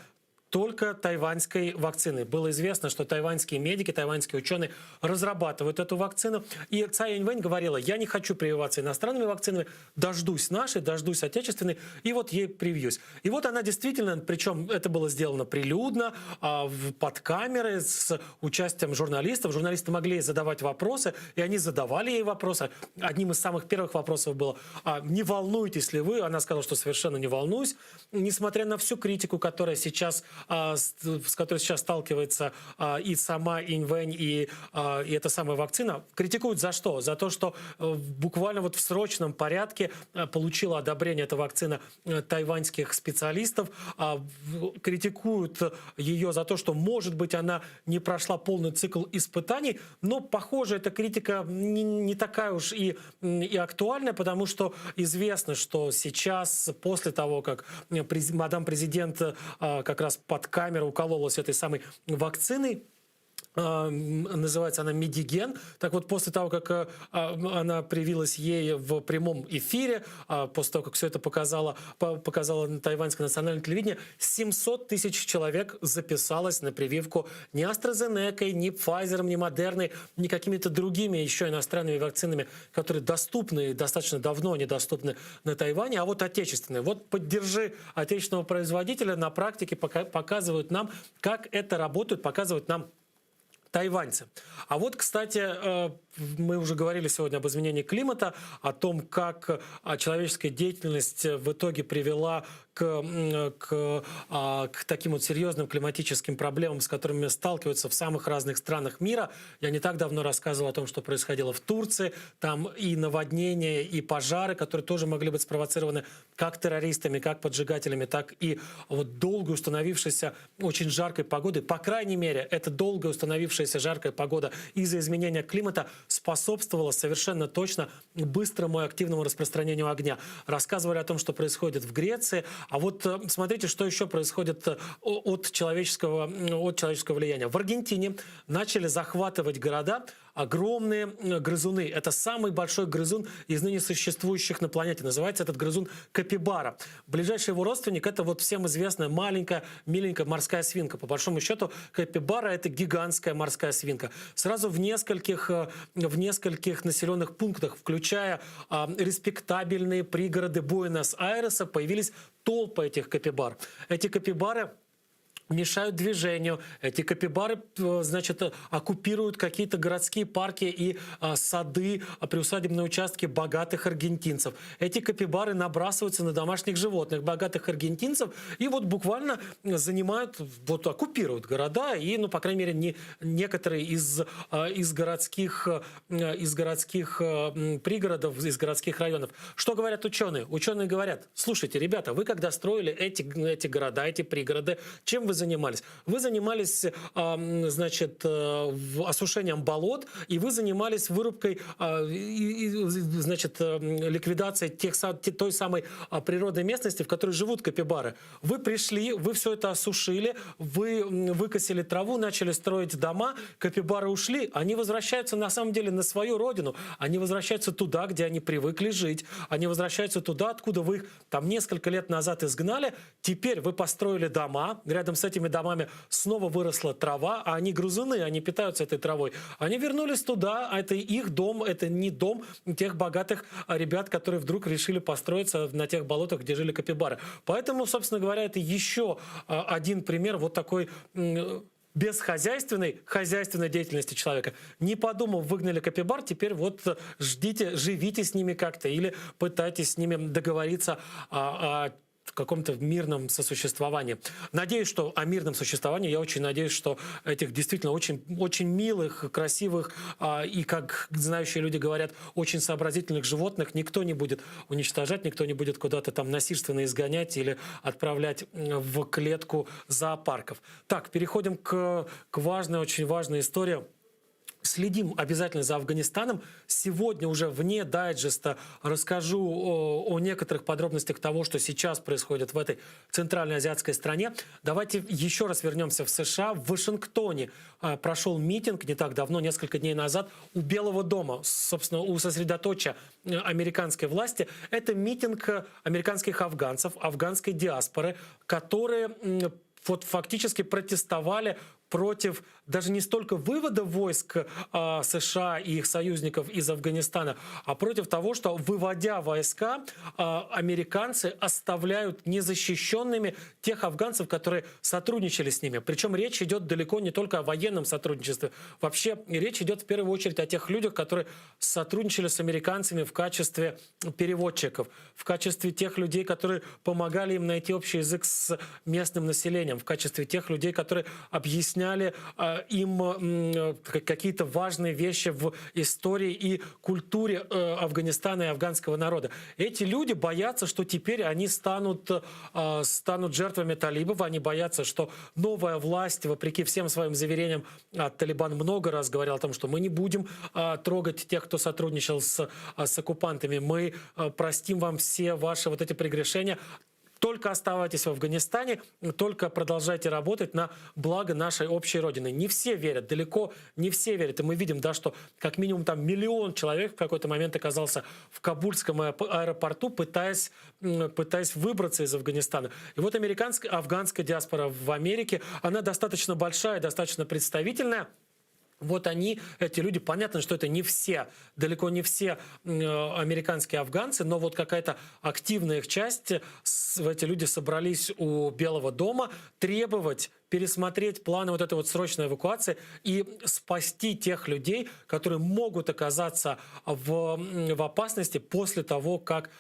только тайваньской вакциной. Было известно, что тайваньские медики, тайваньские ученые разрабатывают эту вакцину. И Цай Иньвэнь говорила, я не хочу прививаться иностранными вакцинами, дождусь нашей, дождусь отечественной, и вот ей привьюсь. И вот она действительно, причем это было сделано прилюдно, под камерой, с участием журналистов. Журналисты могли ей задавать вопросы, и они задавали ей вопросы. Одним из самых первых вопросов было, не волнуетесь ли вы? Она сказала, что совершенно не волнуюсь. Несмотря на всю критику, которая сейчас с которой сейчас сталкивается и сама Иньвэнь, и эта самая вакцина, критикуют за что? За то, что буквально вот в срочном порядке получила одобрение эта вакцина тайваньских специалистов, критикуют ее за то, что, может быть, она не прошла полный цикл испытаний, но, похоже, эта критика не такая уж и актуальная, потому что известно, что сейчас, после того, как мадам президент как раз под камеру укололась этой самой вакциной, называется она Медиген. Так вот, после того, как она привилась ей в прямом эфире, после того, как все это показало тайваньское национальное телевидение, 700 тысяч человек записалось на прививку не AstraZeneca, не Pfizer, не Moderna, не какими-то другими еще иностранными вакцинами, которые доступны, достаточно давно недоступны на Тайване, а вот отечественные. Вот поддержи отечественного производителя на практике показывают нам, как это работает, показывают нам тайваньцы. А вот, кстати, мы уже говорили сегодня об изменении климата, о том, как человеческая деятельность в итоге привела к таким вот серьезным климатическим проблемам, с которыми сталкиваются в самых разных странах мира. Я не так давно рассказывал о том, что происходило в Турции. Там и наводнения, и пожары, которые тоже могли быть спровоцированы как террористами, как поджигателями, так и вот долго установившейся очень жаркой погодой. По крайней мере, эта долго установившаяся жаркая погода из-за изменения климата способствовала совершенно точно быстрому и активному распространению огня. Рассказывали о том, что происходит в Греции. А вот смотрите, что еще происходит от человеческого влияния. В Аргентине начали захватывать города огромные грызуны. Это самый большой грызун из ныне существующих на планете. Называется этот грызун капибара. Ближайший его родственник — это вот всем известная маленькая, миленькая морская свинка. По большому счету, капибара — это гигантская морская свинка. Сразу в нескольких населенных пунктах, включая респектабельные пригороды Буэнос-Айреса, появились толпы этих капибар. Эти капибары мешают движению. Эти капибары, значит, оккупируют какие-то городские парки и сады, приусадебные участки богатых аргентинцев. Эти капибары набрасываются на домашних животных богатых аргентинцев и вот буквально занимают, вот оккупируют города и, ну, по крайней мере, некоторые из городских пригородов, из городских районов. Что говорят ученые? Ученые говорят: слушайте, ребята, вы когда строили эти города, эти пригороды, чем вы занимались? Вы занимались, значит, осушением болот, и вы занимались вырубкой, значит, ликвидацией той самой природной местности, в которой живут капибары. Вы пришли, вы все это осушили, вы выкосили траву, начали строить дома, капибары ушли, они возвращаются на самом деле на свою родину, они возвращаются туда, где они привыкли жить, они возвращаются туда, откуда вы их там несколько лет назад изгнали, теперь вы построили дома, рядом с этими домами снова выросла трава, а они грызуны, они питаются этой травой. Они вернулись туда, а это их дом, это не дом тех богатых ребят, которые вдруг решили построиться на тех болотах, где жили капибары. Поэтому, собственно говоря, это еще один пример вот такой хозяйственной деятельности человека. Не подумав, выгнали капибар, теперь вот ждите, живите с ними как-то или пытайтесь с ними договориться о каком-то мирном сосуществовании. Надеюсь, что о мирном существовании, я очень надеюсь, что этих действительно очень, очень милых, красивых и, как знающие люди говорят, очень сообразительных животных никто не будет уничтожать, никто не будет куда-то там насильственно изгонять или отправлять в клетку зоопарков. Так, переходим к важной, очень важной истории. Следим обязательно за Афганистаном. Сегодня уже вне дайджеста расскажу о некоторых подробностях того, что сейчас происходит в этой центральной азиатской стране. Давайте еще раз вернемся в США. В Вашингтоне прошел митинг не так давно, несколько дней назад, у Белого дома, собственно, у сосредоточия американской власти. Это митинг американских афганцев, афганской диаспоры, которые вот фактически протестовали против даже не столько вывода войск США и их союзников из Афганистана, а против того, что, выводя войска, американцы оставляют незащищенными тех афганцев, которые сотрудничали с ними. Причем речь идет далеко не только о военном сотрудничестве. Вообще речь идет в первую очередь о тех людях, которые сотрудничали с американцами в качестве переводчиков, в качестве тех людей, которые помогали им найти общий язык с местным населением, в качестве тех людей, которые объясняли им какие-то важные вещи в истории и культуре Афганистана и афганского народа. Эти люди боятся, что теперь они станут жертвами талибов, они боятся, что новая власть, вопреки всем своим заверениям, Талибан много раз говорил о том, что мы не будем трогать тех, кто сотрудничал с оккупантами, мы простим вам все ваши вот эти прегрешения. Только оставайтесь в Афганистане, только продолжайте работать на благо нашей общей Родины. Не все верят, далеко не все верят. И мы видим, да, что как минимум там 1 миллион человек в какой-то момент оказался в Кабульском аэропорту, пытаясь выбраться из Афганистана. И вот афганская диаспора в Америке, она достаточно большая, достаточно представительная. Вот они, эти люди, понятно, что это не все, далеко не все американские афганцы, но вот какая-то активная их часть, эти люди собрались у Белого дома требовать пересмотреть планы вот этой вот срочной эвакуации и спасти тех людей, которые могут оказаться в опасности после того, как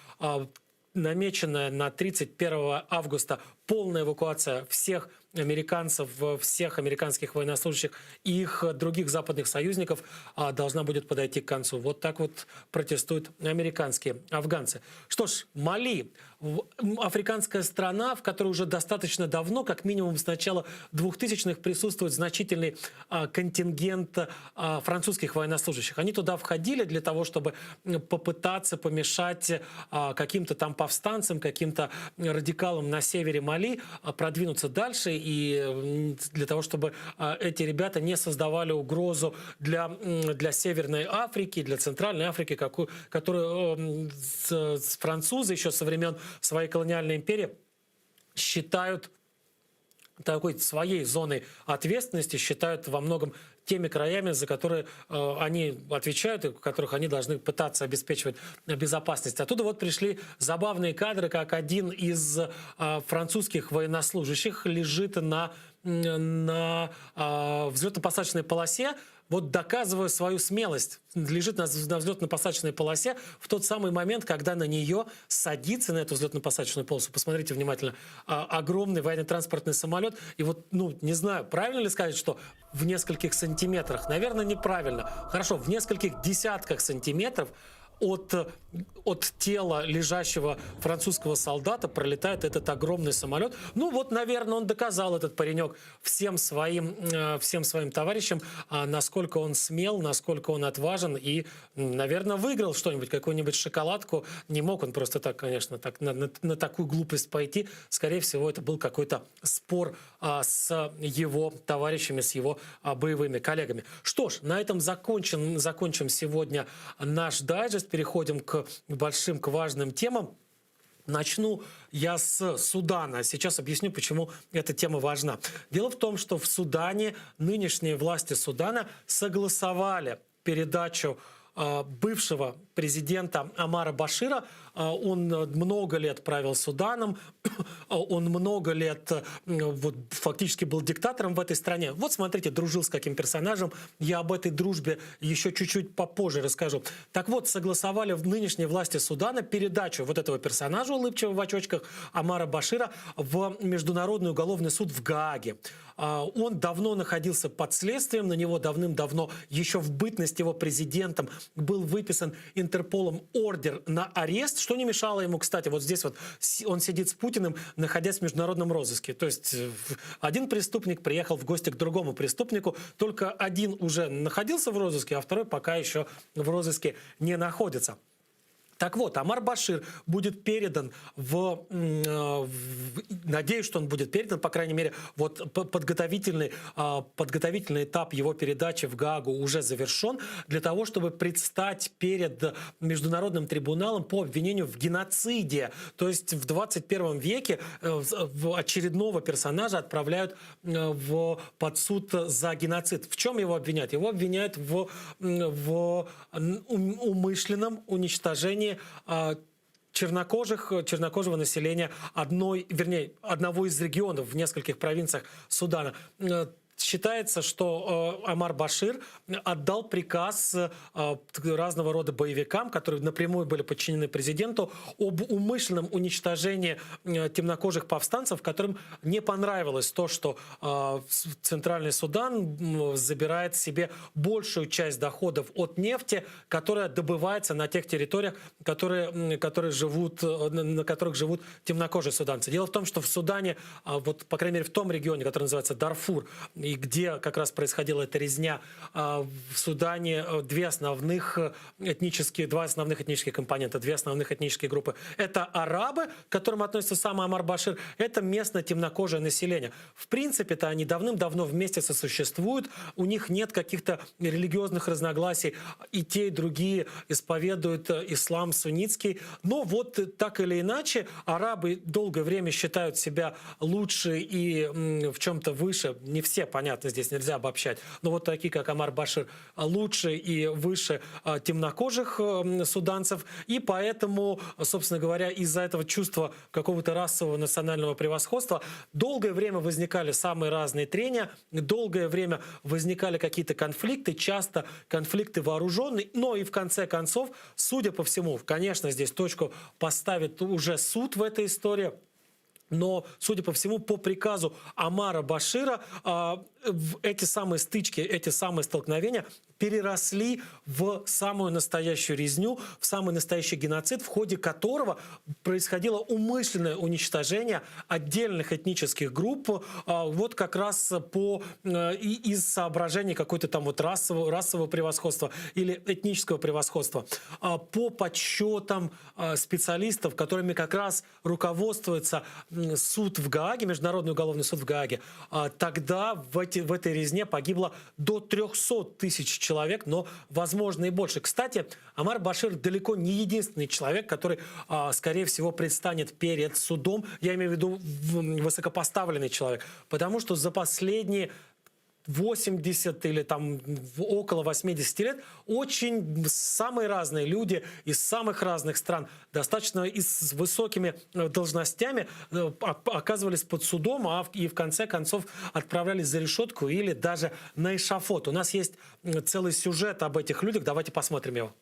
намеченная на 31 августа полная эвакуация всех американцев, всех американских военнослужащих и их других западных союзников должна будет подойти к концу. Вот так вот протестуют американские афганцы. Что ж, Мали. Африканская страна, в которой уже достаточно давно, как минимум с начала 2000-х, присутствует значительный контингент французских военнослужащих. Они туда входили для того, чтобы попытаться помешать каким-то там повстанцам, каким-то радикалам на севере Мали продвинуться дальше, и для того, чтобы эти ребята не создавали угрозу для Северной Африки, для Центральной Африки, которую французы еще со времен своей колониальной империи считают такой своей зоной ответственности, считают во многом теми краями, за которые они отвечают и в которых они должны пытаться обеспечивать безопасность. Оттуда вот пришли забавные кадры, как один из французских военнослужащих лежит на на взлетно-посадочной полосе, вот доказывая свою смелость, лежит на взлетно-посадочной полосе в тот самый момент, когда на нее садится, на эту взлетно-посадочную полосу, посмотрите внимательно, огромный военно-транспортный самолет. И вот, ну, не знаю, правильно ли сказать, что в нескольких сантиметрах? Наверное, неправильно. Хорошо, в нескольких десятках сантиметров от тела лежащего французского солдата пролетает этот огромный самолет. Ну вот, наверное, он доказал, этот паренек, всем своим товарищам, насколько он смел, насколько он отважен и, наверное, выиграл что-нибудь, какую-нибудь шоколадку. Не мог он просто так, конечно, так, на такую глупость пойти. Скорее всего, это был какой-то спор с его товарищами, с его боевыми коллегами. Что ж, на этом закончим сегодня наш дайджест. Переходим к большим, к важным темам. Начну я с Судана. Сейчас объясню, почему эта тема важна. Дело в том, что в Судане нынешние власти Судана согласовали передачу бывшего президента Омара Башира. Он много лет правил Суданом, он много лет вот, фактически был диктатором в этой стране. Вот смотрите, дружил с каким персонажем. Я об этой дружбе еще чуть-чуть попозже расскажу. Так вот, согласовали в нынешней власти Судана передачу вот этого персонажа, улыбчивого в очочках, Омара Башира, в Международный уголовный суд в Гааге. Он давно находился под следствием, на него давным-давно, еще в бытность его президентом, был выписан Интерполом ордер на арест, что не мешало ему, кстати, вот здесь вот он сидит с Путиным, находясь в международном розыске. То есть один преступник приехал в гости к другому преступнику, только один уже находился в розыске, а второй пока еще в розыске не находится. Так вот, Омар Башир будет передан надеюсь, что он будет передан, по крайней мере, вот подготовительный этап его передачи в Гаагу уже завершен, для того, чтобы предстать перед Международным трибуналом по обвинению в геноциде. То есть в 21 веке очередного персонажа отправляют под суд за геноцид. В чем его обвиняют? Его обвиняют в умышленном уничтожении чернокожего населения одного из регионов в нескольких провинциях Судана. Считается, что Омар Башир отдал приказ разного рода боевикам, которые напрямую были подчинены президенту, об умышленном уничтожении темнокожих повстанцев, которым не понравилось то, что Центральный Судан забирает себе большую часть доходов от нефти, которая добывается на тех территориях, на которых живут темнокожие суданцы. Дело в том, что в Судане, вот, по крайней мере, в том регионе, который называется Дарфур, и где как раз происходила эта резня, в Судане два основных этнических компонента, две основных этнические группы. Это арабы, к которым относится сам Омар Башир, это местное темнокожее население. В принципе-то они давным-давно вместе сосуществуют, у них нет каких-то религиозных разногласий, и те, и другие исповедуют ислам суннитский. Но вот так или иначе, арабы долгое время считают себя лучше и в чем-то выше, не все, понятно, здесь нельзя обобщать, но вот такие, как Омар Башир, лучше и выше темнокожих суданцев, и поэтому, собственно говоря, из-за этого чувства какого-то расового национального превосходства долгое время возникали самые разные трения, долгое время возникали какие-то конфликты, часто конфликты вооруженные, но и в конце концов, судя по всему, конечно, здесь точку поставит уже суд в этой истории, но, судя по всему, по приказу Омара Башира эти самые стычки, эти самые столкновения переросли в самую настоящую резню, в самый настоящий геноцид, в ходе которого происходило умышленное уничтожение отдельных этнических групп, вот как раз из соображений какой-то там вот расового превосходства или этнического превосходства. По подсчетам специалистов, которыми как раз руководствуется суд в Гааге, Международный уголовный суд в Гааге, тогда в этой резне погибло до 300 тысяч человек, но, возможно, и больше. Кстати, Омар Башир далеко не единственный человек, который, скорее всего, предстанет перед судом. Я имею в виду высокопоставленный человек. Потому что за последние 80 или там около 80 лет, очень самые разные люди из самых разных стран, достаточно и с высокими должностями, оказывались под судом, и в конце концов отправлялись за решетку или даже на эшафот. У нас есть целый сюжет об этих людях, давайте посмотрим его.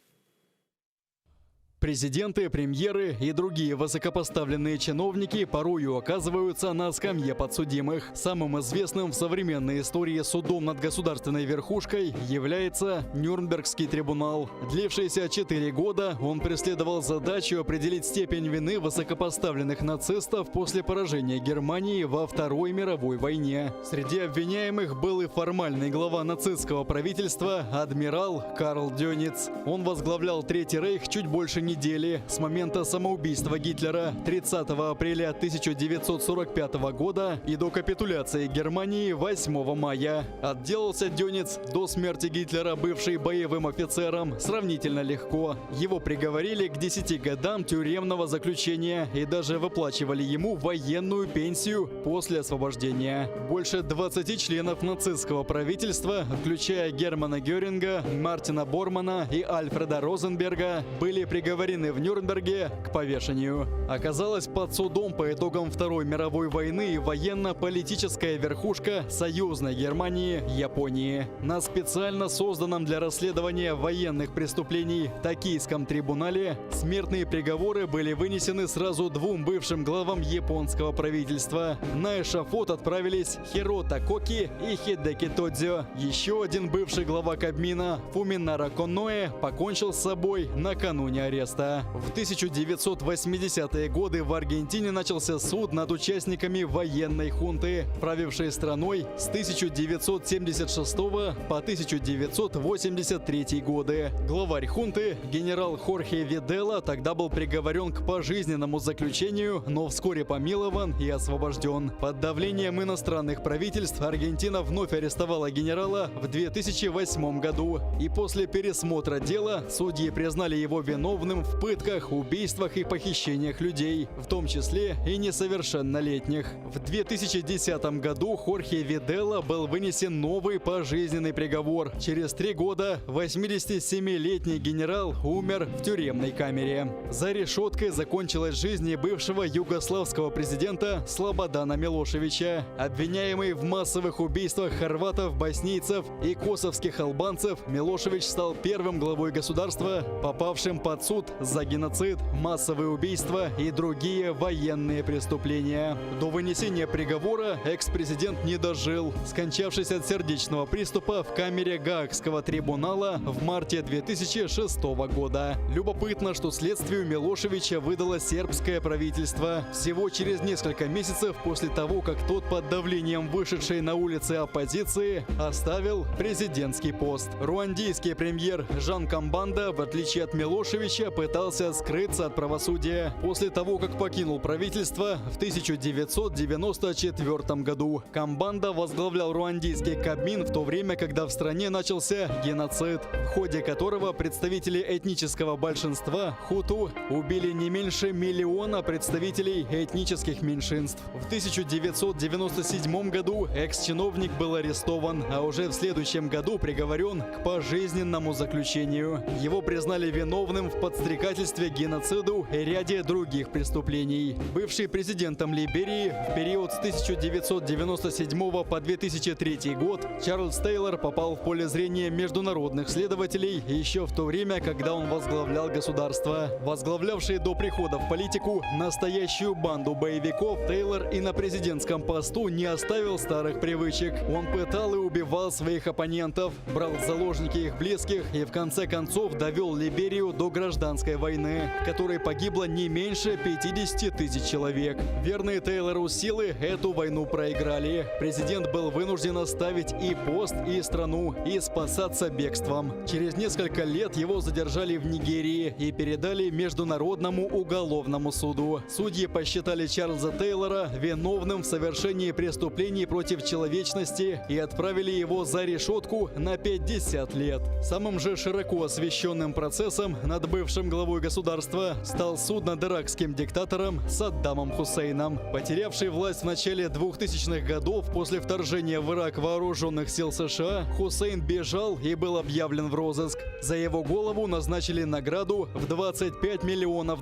Президенты, премьеры и другие высокопоставленные чиновники порою оказываются на скамье подсудимых. Самым известным в современной истории судом над государственной верхушкой является Нюрнбергский трибунал. Длившийся 4 года, он преследовал задачу определить степень вины высокопоставленных нацистов после поражения Германии во Второй мировой войне. Среди обвиняемых был и формальный глава нацистского правительства адмирал Карл Дёниц. Он возглавлял Третий рейх чуть больше недели с момента самоубийства Гитлера 30 апреля 1945 года и до капитуляции Германии 8 мая. Отделался Дёниц до смерти Гитлера, бывший боевым офицером, сравнительно легко. Его приговорили к 10 годам тюремного заключения и даже выплачивали ему военную пенсию после освобождения. Больше 20 членов нацистского правительства, включая Германа Геринга, Мартина Бормана и Альфреда Розенберга, были приговорены в Нюрнберге к повешению. Оказалось, под судом по итогам Второй мировой войны и военно-политическая верхушка союзной Германии, Японии. На специально созданном для расследования военных преступлений Токийском трибунале смертные приговоры были вынесены сразу 2 бывшим главам японского правительства. На эшафот отправились Хирота Коки и Хидеки Тодзё. Еще один бывший глава Кабмина Фуминара Коноэ покончил с собой накануне ареста. В 1980-е годы в Аргентине начался суд над участниками военной хунты, правившей страной с 1976 по 1983 годы. Главарь хунты, генерал Хорхе Видела, тогда был приговорен к пожизненному заключению, но вскоре помилован и освобожден. Под давлением иностранных правительств Аргентина вновь арестовала генерала в 2008 году. И после пересмотра дела судьи признали его виновным в пытках, убийствах и похищениях людей, в том числе и несовершеннолетних. В 2010 году Хорхе Видела был вынесен новый пожизненный приговор. Через 3 года 87-летний генерал умер в тюремной камере. За решеткой закончилась жизнь бывшего югославского президента Слободана Милошевича. Обвиняемый в массовых убийствах хорватов, боснийцев и косовских албанцев, Милошевич стал первым главой государства, попавшим под суд за геноцид, массовые убийства и другие военные преступления. До вынесения приговора экс-президент не дожил, скончавшись от сердечного приступа в камере Гаагского трибунала в марте 2006 года. Любопытно, что следствию Милошевича выдало сербское правительство всего через несколько месяцев после того, как тот под давлением вышедшей на улицы оппозиции оставил президентский пост. Руандийский премьер Жан Камбанда, в отличие от Милошевича, пытался скрыться от правосудия после того, как покинул правительство в 1994 году. Камбанда возглавлял руандийский Кабмин в то время, когда в стране начался геноцид, в ходе которого представители этнического большинства хуту убили не меньше 1 миллиона представителей этнических меньшинств. В 1997 году экс-чиновник был арестован, а уже в следующем году приговорен к пожизненному заключению. Его признали виновным в подстрекательстве к геноциду и ряде других преступлений. Бывший президентом Либерии в период с 1997 по 2003 год Чарльз Тейлор попал в поле зрения международных следователей еще в то время, когда он возглавлял государство. Возглавлявший до прихода в политику настоящую банду боевиков, Тейлор и на президентском посту не оставил старых привычек. Он пытал и убивал своих оппонентов, брал в заложники их близких и в конце концов довел Либерию до гражданской войны, в которой погибло не меньше 50 тысяч человек. Верные Тейлору силы эту войну проиграли. Президент был вынужден оставить и пост, и страну, и спасаться бегством. Через несколько лет его задержали в Нигерии и передали Международному уголовному суду. Судьи посчитали Чарльза Тейлора виновным в совершении преступлений против человечности и отправили его за решетку на 50 лет. Самым же широко освещенным процессом над бывшим ставшим главой государства, стал судно-иракским диктатором Саддамом Хусейном. Потерявший власть в начале 2000-х годов после вторжения в Ирак вооруженных сил США, Хусейн бежал и был объявлен в розыск. За его голову назначили награду в $25 миллионов,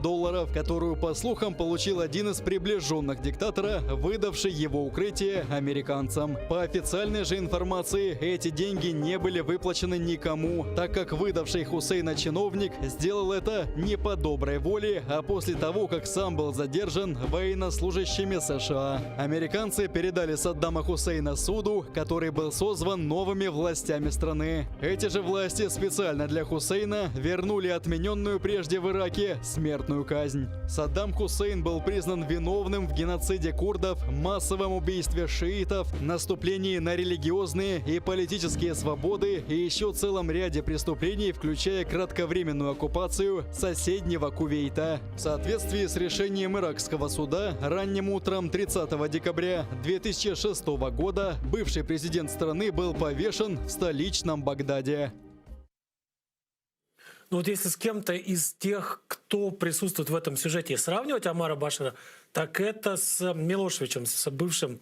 которую, по слухам, получил один из приближенных диктатора, выдавший его укрытие американцам. По официальной же информации, эти деньги не были выплачены никому, так как выдавший Хусейна чиновник сделал это не по доброй воле, а после того, как сам был задержан военнослужащими США. Американцы передали Саддама Хусейна суду, который был созван новыми властями страны. Эти же власти специально для Хусейна вернули отмененную прежде в Ираке смертную казнь. Саддам Хусейн был признан виновным в геноциде курдов, массовом убийстве шиитов, наступлении на религиозные и политические свободы и еще целом ряде преступлений, включая кратковременную оккупацию соседнего Кувейта. В соответствии с решением иракского суда, ранним утром 30 декабря 2006 года бывший президент страны был повешен в столичном Багдаде. Ну вот если с кем-то из тех, кто присутствует в этом сюжете, сравнивать Омара Башира, так это с Милошевичем, с бывшим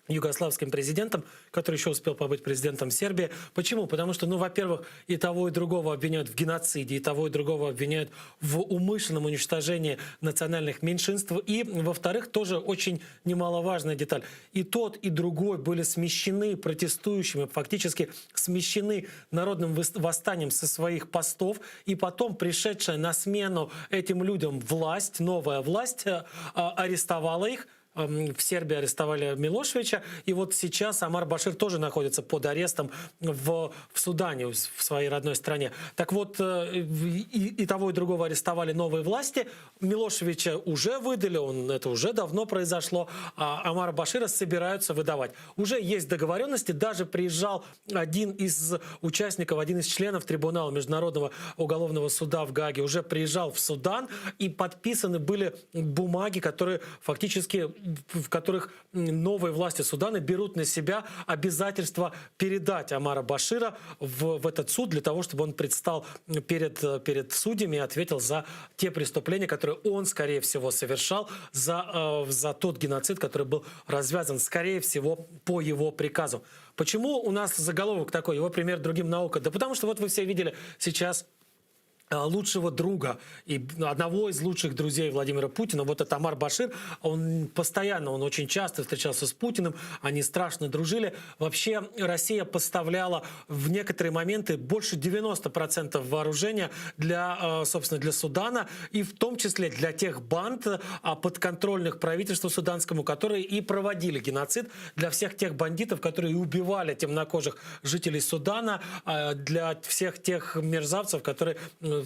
югославским президентом, который еще успел побыть президентом Сербии. Почему? Потому что, ну, во-первых, и того, и другого обвиняют в геноциде, и того, и другого обвиняют в умышленном уничтожении национальных меньшинств. И, во-вторых, тоже очень немаловажная деталь. И тот, и другой были смещены протестующими, фактически смещены народным восстанием со своих постов. И потом пришедшая на смену этим людям власть, новая власть, арестовала их. В Сербии арестовали Милошевича, и вот сейчас Омар Башир тоже находится под арестом в Судане, в своей родной стране. Так вот, и того, и другого арестовали новые власти. Милошевича уже выдали, это уже давно произошло, а Омара Башира собираются выдавать. Уже есть договоренности, даже приезжал один из участников, один из членов трибунала Международного уголовного суда в Гааге, уже приезжал в Судан, и подписаны были бумаги, которые фактически, в которых новые власти Судана берут на себя обязательство передать Омара Башира в этот суд для того, чтобы он предстал перед судьями и ответил за те преступления, которые он, скорее всего, совершал, за тот геноцид, который был развязан, скорее всего, по его приказу. Почему у нас заголовок такой, его пример другим наука? Да потому что вот вы все видели сейчас лучшего друга и одного из лучших друзей Владимира Путина, вот это Омар Башир, он очень часто встречался с Путиным, они страшно дружили. Вообще Россия поставляла в некоторые моменты больше 90% вооружения собственно, для Судана, и в том числе для тех банд, подконтрольных правительству суданскому, которые и проводили геноцид, для всех тех бандитов, которые убивали темнокожих жителей Судана, для всех тех мерзавцев, которые,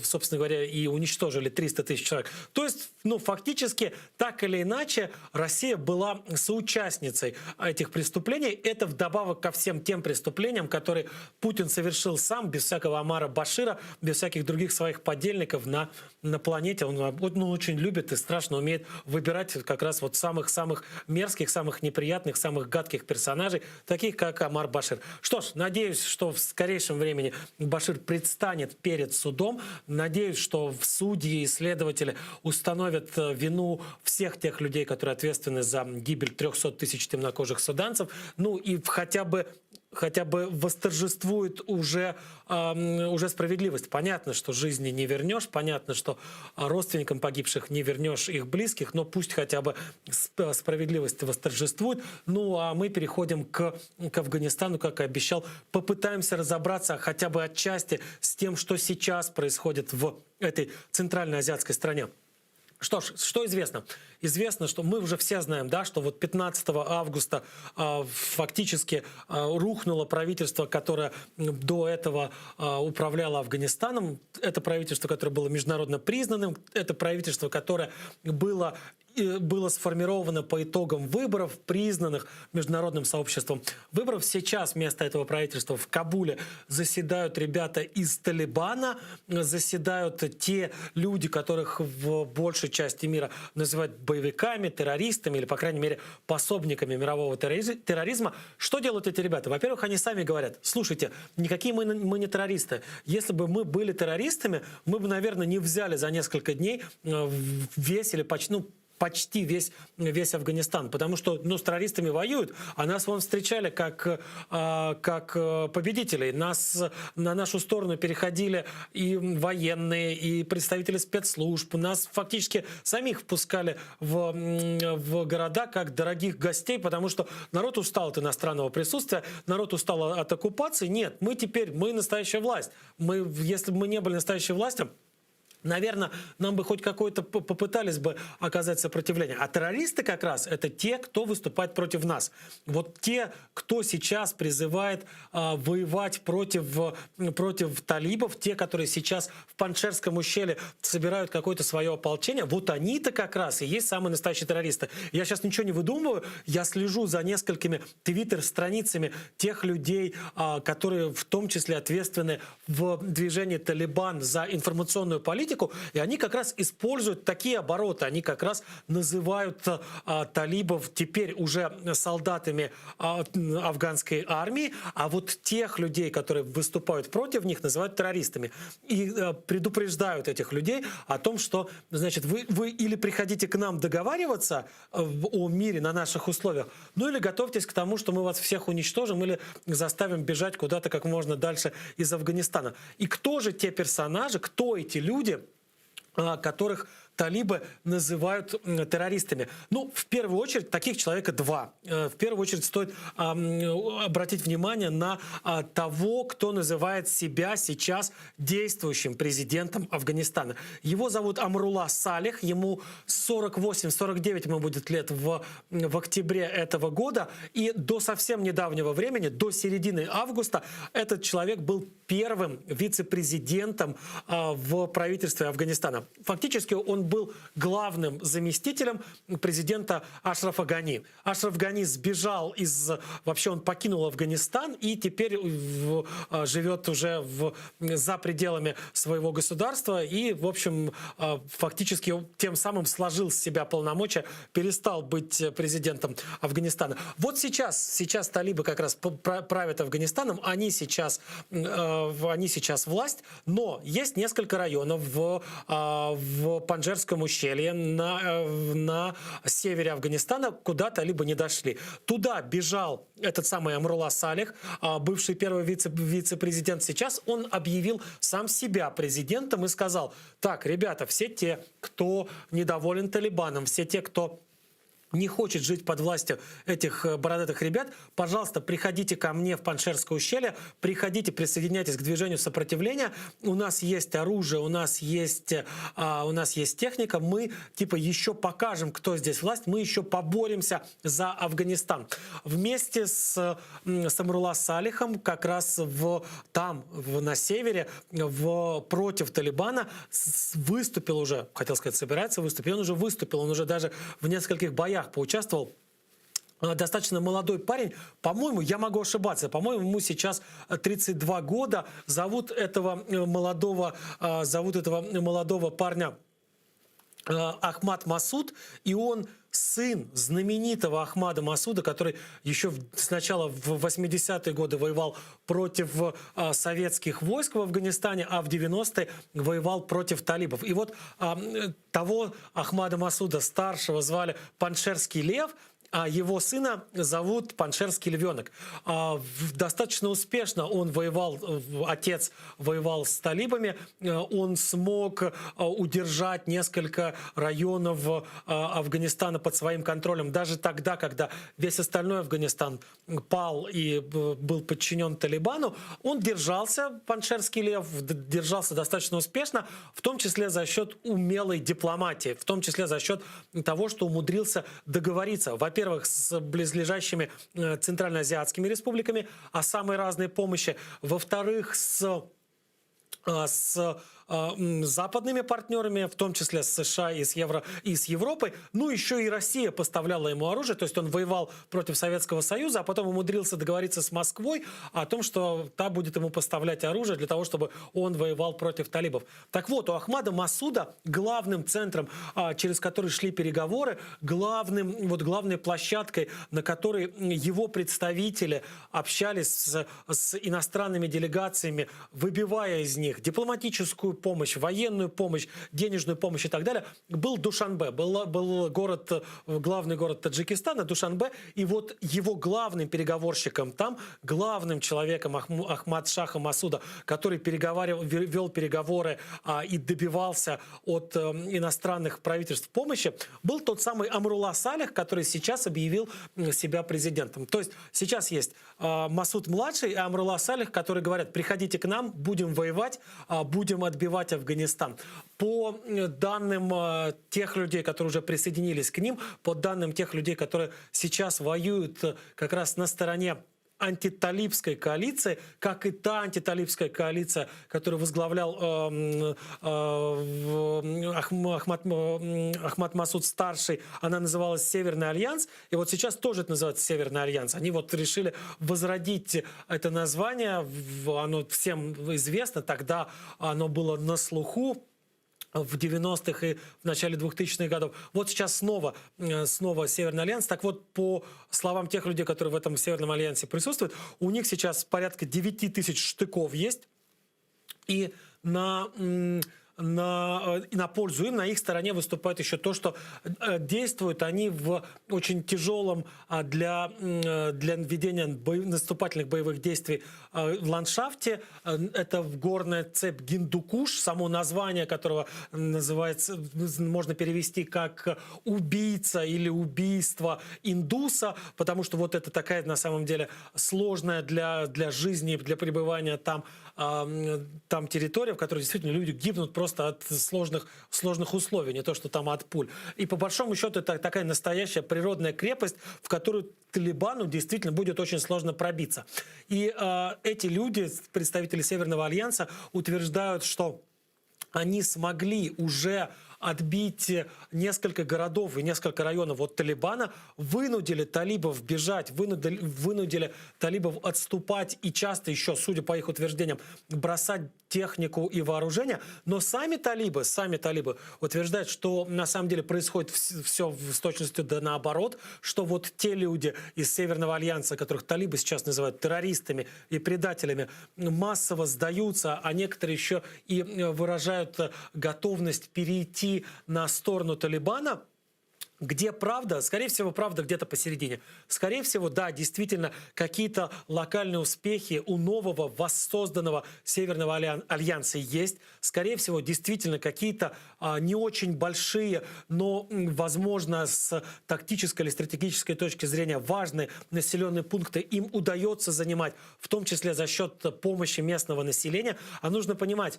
собственно говоря, и уничтожили 300 тысяч человек. То есть, фактически, так или иначе, Россия была соучастницей этих преступлений. Это вдобавок ко всем тем преступлениям, которые Путин совершил сам, без всякого Омара Башира, без всяких других своих подельников на планете. Он очень любит и страшно умеет выбирать как раз вот самых мерзких, самых неприятных, самых гадких персонажей, таких как Омар Башир. Что ж, надеюсь, что в скорейшем времени Башир предстанет перед судом. Надеюсь, что в судьи и следователи установят вину всех тех людей, которые ответственны за гибель 300 тысяч темнокожих суданцев. И хотя бы восторжествует уже справедливость. Понятно, что жизни не вернешь, понятно, что родственникам погибших не вернешь их близких, но пусть хотя бы справедливость восторжествует. А мы переходим к Афганистану, как и обещал, попытаемся разобраться хотя бы отчасти с тем, что сейчас происходит в этой центральноазиатской стране. Что ж, что известно? Известно, что мы уже все знаем, что вот 15 августа фактически рухнуло правительство, которое до этого управляло Афганистаном. Это правительство, которое было международно признанным. Это правительство, которое было было сформировано по итогам выборов, признанных международным сообществом выборов. Сейчас вместо этого правительства в Кабуле заседают ребята из Талибана, заседают те люди, которых в большей части мира называют боевиками, террористами или, по крайней мере, пособниками мирового терроризма. Что делают эти ребята? Во-первых, они сами говорят: слушайте, никакие мы не террористы. Если бы мы были террористами, мы бы, наверное, не взяли за несколько дней весь или почти весь Афганистан, потому что с террористами воюют, а нас вон встречали как победителей. На нашу сторону переходили и военные, и представители спецслужб. Нас фактически самих впускали в города как дорогих гостей, потому что народ устал от иностранного присутствия, народ устал от оккупации. Нет, мы настоящая власть. Если бы мы не были настоящей властью, наверное, нам бы хоть какое-то попытались бы оказать сопротивление. А террористы как раз это те, кто выступает против нас. Вот те, кто сейчас призывает воевать против талибов, те, которые сейчас в Панджшерском ущелье собирают какое-то свое ополчение, вот они-то как раз и есть самые настоящие террористы. Я сейчас ничего не выдумываю, я слежу за несколькими твиттер-страницами тех людей, которые в том числе ответственны в движении «Талибан» за информационную политику, и они как раз используют такие обороты, они как раз называют талибов теперь уже солдатами афганской армии, а вот тех людей, которые выступают против них, называют террористами. И предупреждают этих людей о том, что, значит, вы или приходите к нам договариваться о мире на наших условиях, ну или готовьтесь к тому, что мы вас всех уничтожим или заставим бежать куда-то как можно дальше из Афганистана. И кто же те персонажи, кто эти люди, которых талибы называют террористами? Ну, в первую очередь, таких человека два. В первую очередь стоит обратить внимание на того, кто называет себя сейчас действующим президентом Афганистана. Его зовут Амрулла Салих, ему 48-49 ему будет лет в октябре этого года. И до совсем недавнего времени, до середины августа, этот человек был первым вице-президентом в правительстве Афганистана. Фактически он был главным заместителем президента Ашрафа Гани. Ашраф Гани сбежал вообще он покинул Афганистан и теперь живет уже за пределами своего государства и, в общем, фактически тем самым сложил с себя полномочия, перестал быть президентом Афганистана. Вот сейчас талибы как раз правят Афганистаном, они сейчас власть, но есть несколько районов в Панджшерском ущелье на севере Афганистана, куда талибы не дошли. Туда бежал этот самый Амрулла Салих, бывший первый вице-президент. Сейчас он объявил сам себя президентом и сказал: так, ребята, все те, кто недоволен Талибаном, все те, кто не хочет жить под властью этих бородатых ребят, пожалуйста, приходите ко мне в Панджшерское ущелье, приходите, присоединяйтесь к движению сопротивления. У нас есть оружие, у нас есть техника, мы еще покажем, кто здесь власть, мы еще поборемся за Афганистан. Вместе с Амрулла Салихом как раз на севере против Талибана выступил уже, хотел сказать, собирается выступить, он уже выступил, он уже даже в нескольких боях поучаствовал. Достаточно молодой парень, по-моему, я могу ошибаться, по-моему, ему сейчас 32 года. Зовут этого молодого парня Ахмад Масуд, и он сын знаменитого Ахмада Масуда, который еще сначала в 80-е годы воевал против советских войск в Афганистане, а в 90-е воевал против талибов. И вот того Ахмада Масуда старшего звали Панджшерский лев, а его сына зовут Панджшерский львенок. Достаточно успешно он воевал, отец воевал с талибами, он смог удержать несколько районов Афганистана под своим контролем. Даже тогда, когда весь остальной Афганистан пал и был подчинен Талибану, он держался, Панджшерский лев, держался достаточно успешно, в том числе за счет умелой дипломатии, в том числе за счет того, что умудрился договориться, во-первых, с близлежащими центральноазиатскими республиками о самой разной помощи, во-вторых, с западными партнерами, в том числе с США и с Европой. Ну, еще и Россия поставляла ему оружие, то есть он воевал против Советского Союза, а потом умудрился договориться с Москвой о том, что та будет ему поставлять оружие для того, чтобы он воевал против талибов. Так вот, у Ахмада Масуда главным центром, через который шли переговоры, главной площадкой, на которой его представители общались с иностранными делегациями, выбивая из них дипломатическую помощь, военную помощь, денежную помощь и так далее, был Душанбе. Был главный город Таджикистана, Душанбе, и вот его главным переговорщиком там, главным человеком Ахмад Шаха Масуда, который вел переговоры и добивался от иностранных правительств помощи, был тот самый Амрулла Салих, который сейчас объявил себя президентом. То есть сейчас есть Масуд-младший и Амрулла Салих, которые говорят: приходите к нам, будем воевать, будем отбивать Афганистан. По данным тех людей, которые уже присоединились к ним, по данным тех людей, которые сейчас воюют как раз на стороне антиталибской коалиции, как и та антиталибская коалиция, которую возглавлял Ахмад Масуд-старший, она называлась Северный альянс, и вот сейчас тоже это называется Северный альянс. Они вот решили возродить это название, оно всем известно, тогда оно было на слуху в 90-х и в начале 2000-х годов. Вот сейчас снова Северный альянс. Так вот, по словам тех людей, которые в этом Северном альянсе присутствуют, у них сейчас порядка 9000 штыков есть. И на пользу им, на их стороне выступает еще то, что действуют они в очень тяжелом для ведения наступательных боевых действий в ландшафте. Это горная цепь Гиндукуш, само название которого называется, можно перевести как «убийца» или «убийство индуса», потому что вот это такая на самом деле сложная для жизни, для пребывания там территория, в которой действительно люди гибнут просто от сложных условий, не то что там от пуль. И по большому счету это такая настоящая природная крепость, в которую Талибану действительно будет очень сложно пробиться. И эти люди, представители Северного альянса, утверждают, что они смогли уже отбить несколько городов и несколько районов от Талибана, вынудили талибов бежать, вынудили талибов отступать и часто еще, судя по их утверждениям, бросать технику и вооружение. Но сами талибы утверждают, что на самом деле происходит все с точностью да наоборот, что вот те люди из Северного альянса, которых талибы сейчас называют террористами и предателями, массово сдаются, а некоторые еще и выражают готовность перейти на сторону Талибана. Где правда? Скорее всего, правда где-то посередине. Скорее всего, да, действительно, какие-то локальные успехи у нового воссозданного Северного альянса есть. Скорее всего, действительно, какие-то не очень большие, но, возможно, с тактической или стратегической точки зрения важные населенные пункты им удается занимать, в том числе за счет помощи местного населения. А нужно понимать,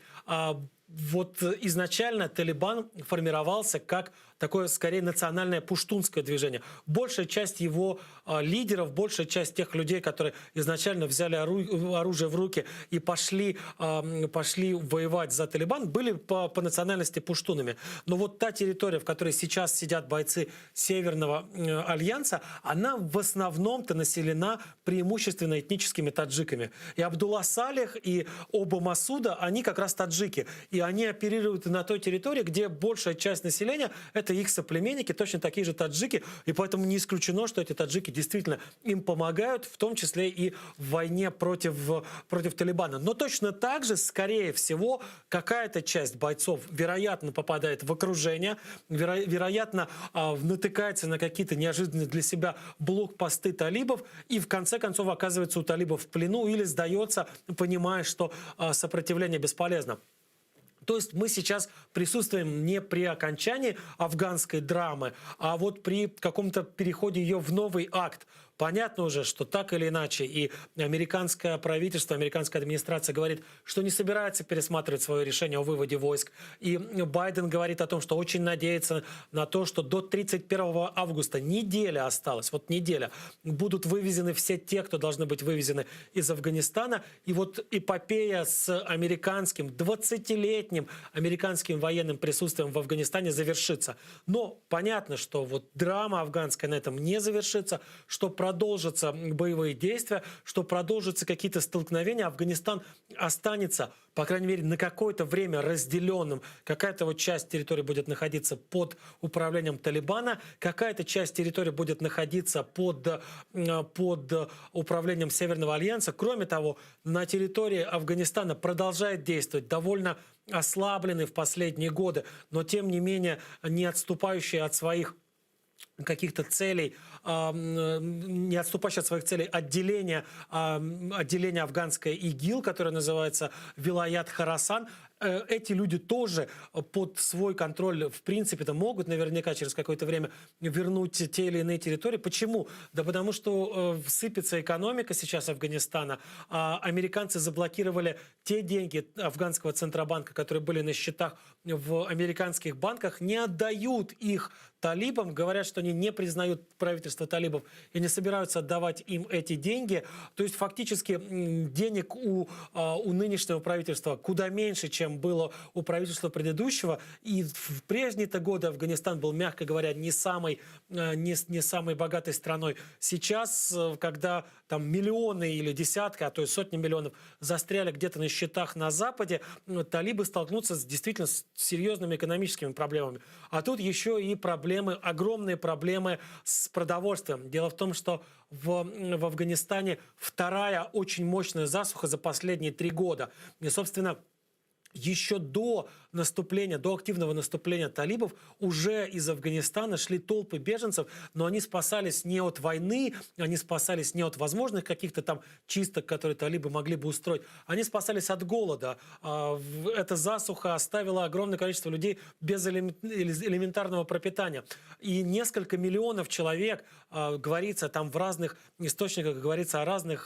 вот изначально Талибан формировался как такое, скорее, национальное пуштунское движение. Большая часть его лидеров, большая часть тех людей, которые изначально взяли оружие в руки и пошли воевать за Талибан, были по национальности пуштунами. Но вот та территория, в которой сейчас сидят бойцы Северного альянса, она в основном-то населена преимущественно этническими таджиками. И Абдулла Салих, и оба Масуда, они как раз таджики. И они оперируют на той территории, где большая часть населения – это их соплеменники, точно такие же таджики. И поэтому не исключено, что эти таджики действительно им помогают, в том числе и в войне против Талибана. Но точно так же, скорее всего, какая-то часть бойцов, вероятно, попадает в окружение, вероятно, натыкается на какие-то неожиданные для себя блокпосты талибов и в конце концов оказывается у талибов в плену или сдается, понимая, что сопротивление бесполезно. То есть мы сейчас присутствуем не при окончании афганской драмы, а вот при каком-то переходе ее в новый акт. понятно уже, что так или иначе и американское правительство, американская администрация говорит, что не собирается пересматривать свое решение о выводе войск. И Байден говорит о том, что очень надеется на то, что до 31 августа, неделя осталась, вот неделя, будут вывезены все те, кто должны быть вывезены из Афганистана. И вот эпопея с американским, 20-летним американским военным присутствием в Афганистане завершится. Но понятно, что вот драма афганская на этом не завершится, что продолжатся боевые действия, что продолжатся какие-то столкновения. Афганистан останется, по крайней мере, на какое-то время разделенным. Какая-то вот часть территории будет находиться под управлением Талибана, какая-то часть территории будет находиться под управлением Северного альянса. Кроме того, на территории Афганистана продолжает действовать довольно ослабленный в последние годы, но тем не менее не отступающий от своих каких-то целей, не отступающее от своих целей отделение афганское ИГИЛ, которое называется Вилаят Харасан. Эти люди тоже под свой контроль, в принципе-то, могут наверняка через какое-то время вернуть те или иные территории. Почему? Да потому что сыпется экономика сейчас Афганистана. Американцы заблокировали те деньги афганского Центробанка, которые были на счетах в американских банках, не отдают их талибам, говорят, что они не признают правительство талибов и не собираются отдавать им эти деньги. То есть фактически денег у нынешнего правительства куда меньше, чем было у правительства предыдущего. И в прежние-то годы Афганистан был, мягко говоря, не самой богатой страной. Сейчас, когда там миллионы или десятки, а то и сотни миллионов застряли где-то на счетах на Западе, талибы столкнутся действительно с серьезными экономическими проблемами. А тут еще и огромные проблемы с продовольствием. Дело в том, что в Афганистане вторая очень мощная засуха за последние 3 года. И, собственно, еще до активного наступления талибов уже из Афганистана шли толпы беженцев, но они спасались не от войны, они спасались не от возможных каких-то там чисток, которые талибы могли бы устроить, они спасались от голода. Эта засуха оставила огромное количество людей без элементарного пропитания. И несколько миллионов человек, говорится там в разных источниках, говорится о разном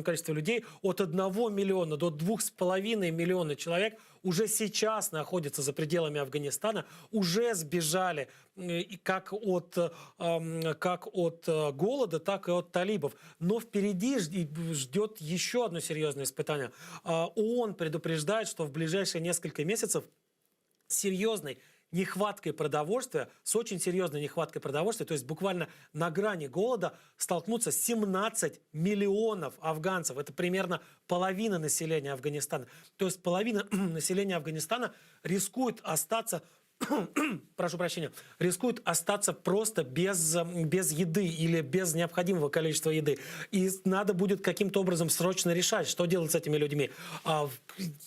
количестве людей, от 1 миллиона до 2,5 миллиона человек уже сейчас находятся за пределами Афганистана, уже сбежали как от голода, так и от талибов. Но впереди ждет еще одно серьезное испытание. ООН предупреждает, что в ближайшие несколько месяцев серьезной нехваткой продовольствия, с очень серьезной нехваткой продовольствия, то есть буквально на грани голода, столкнутся 17 миллионов афганцев. Это примерно половина населения Афганистана. То есть половина населения Афганистана рискует остаться просто без еды или без необходимого количества еды. И надо будет каким-то образом срочно решать, что делать с этими людьми.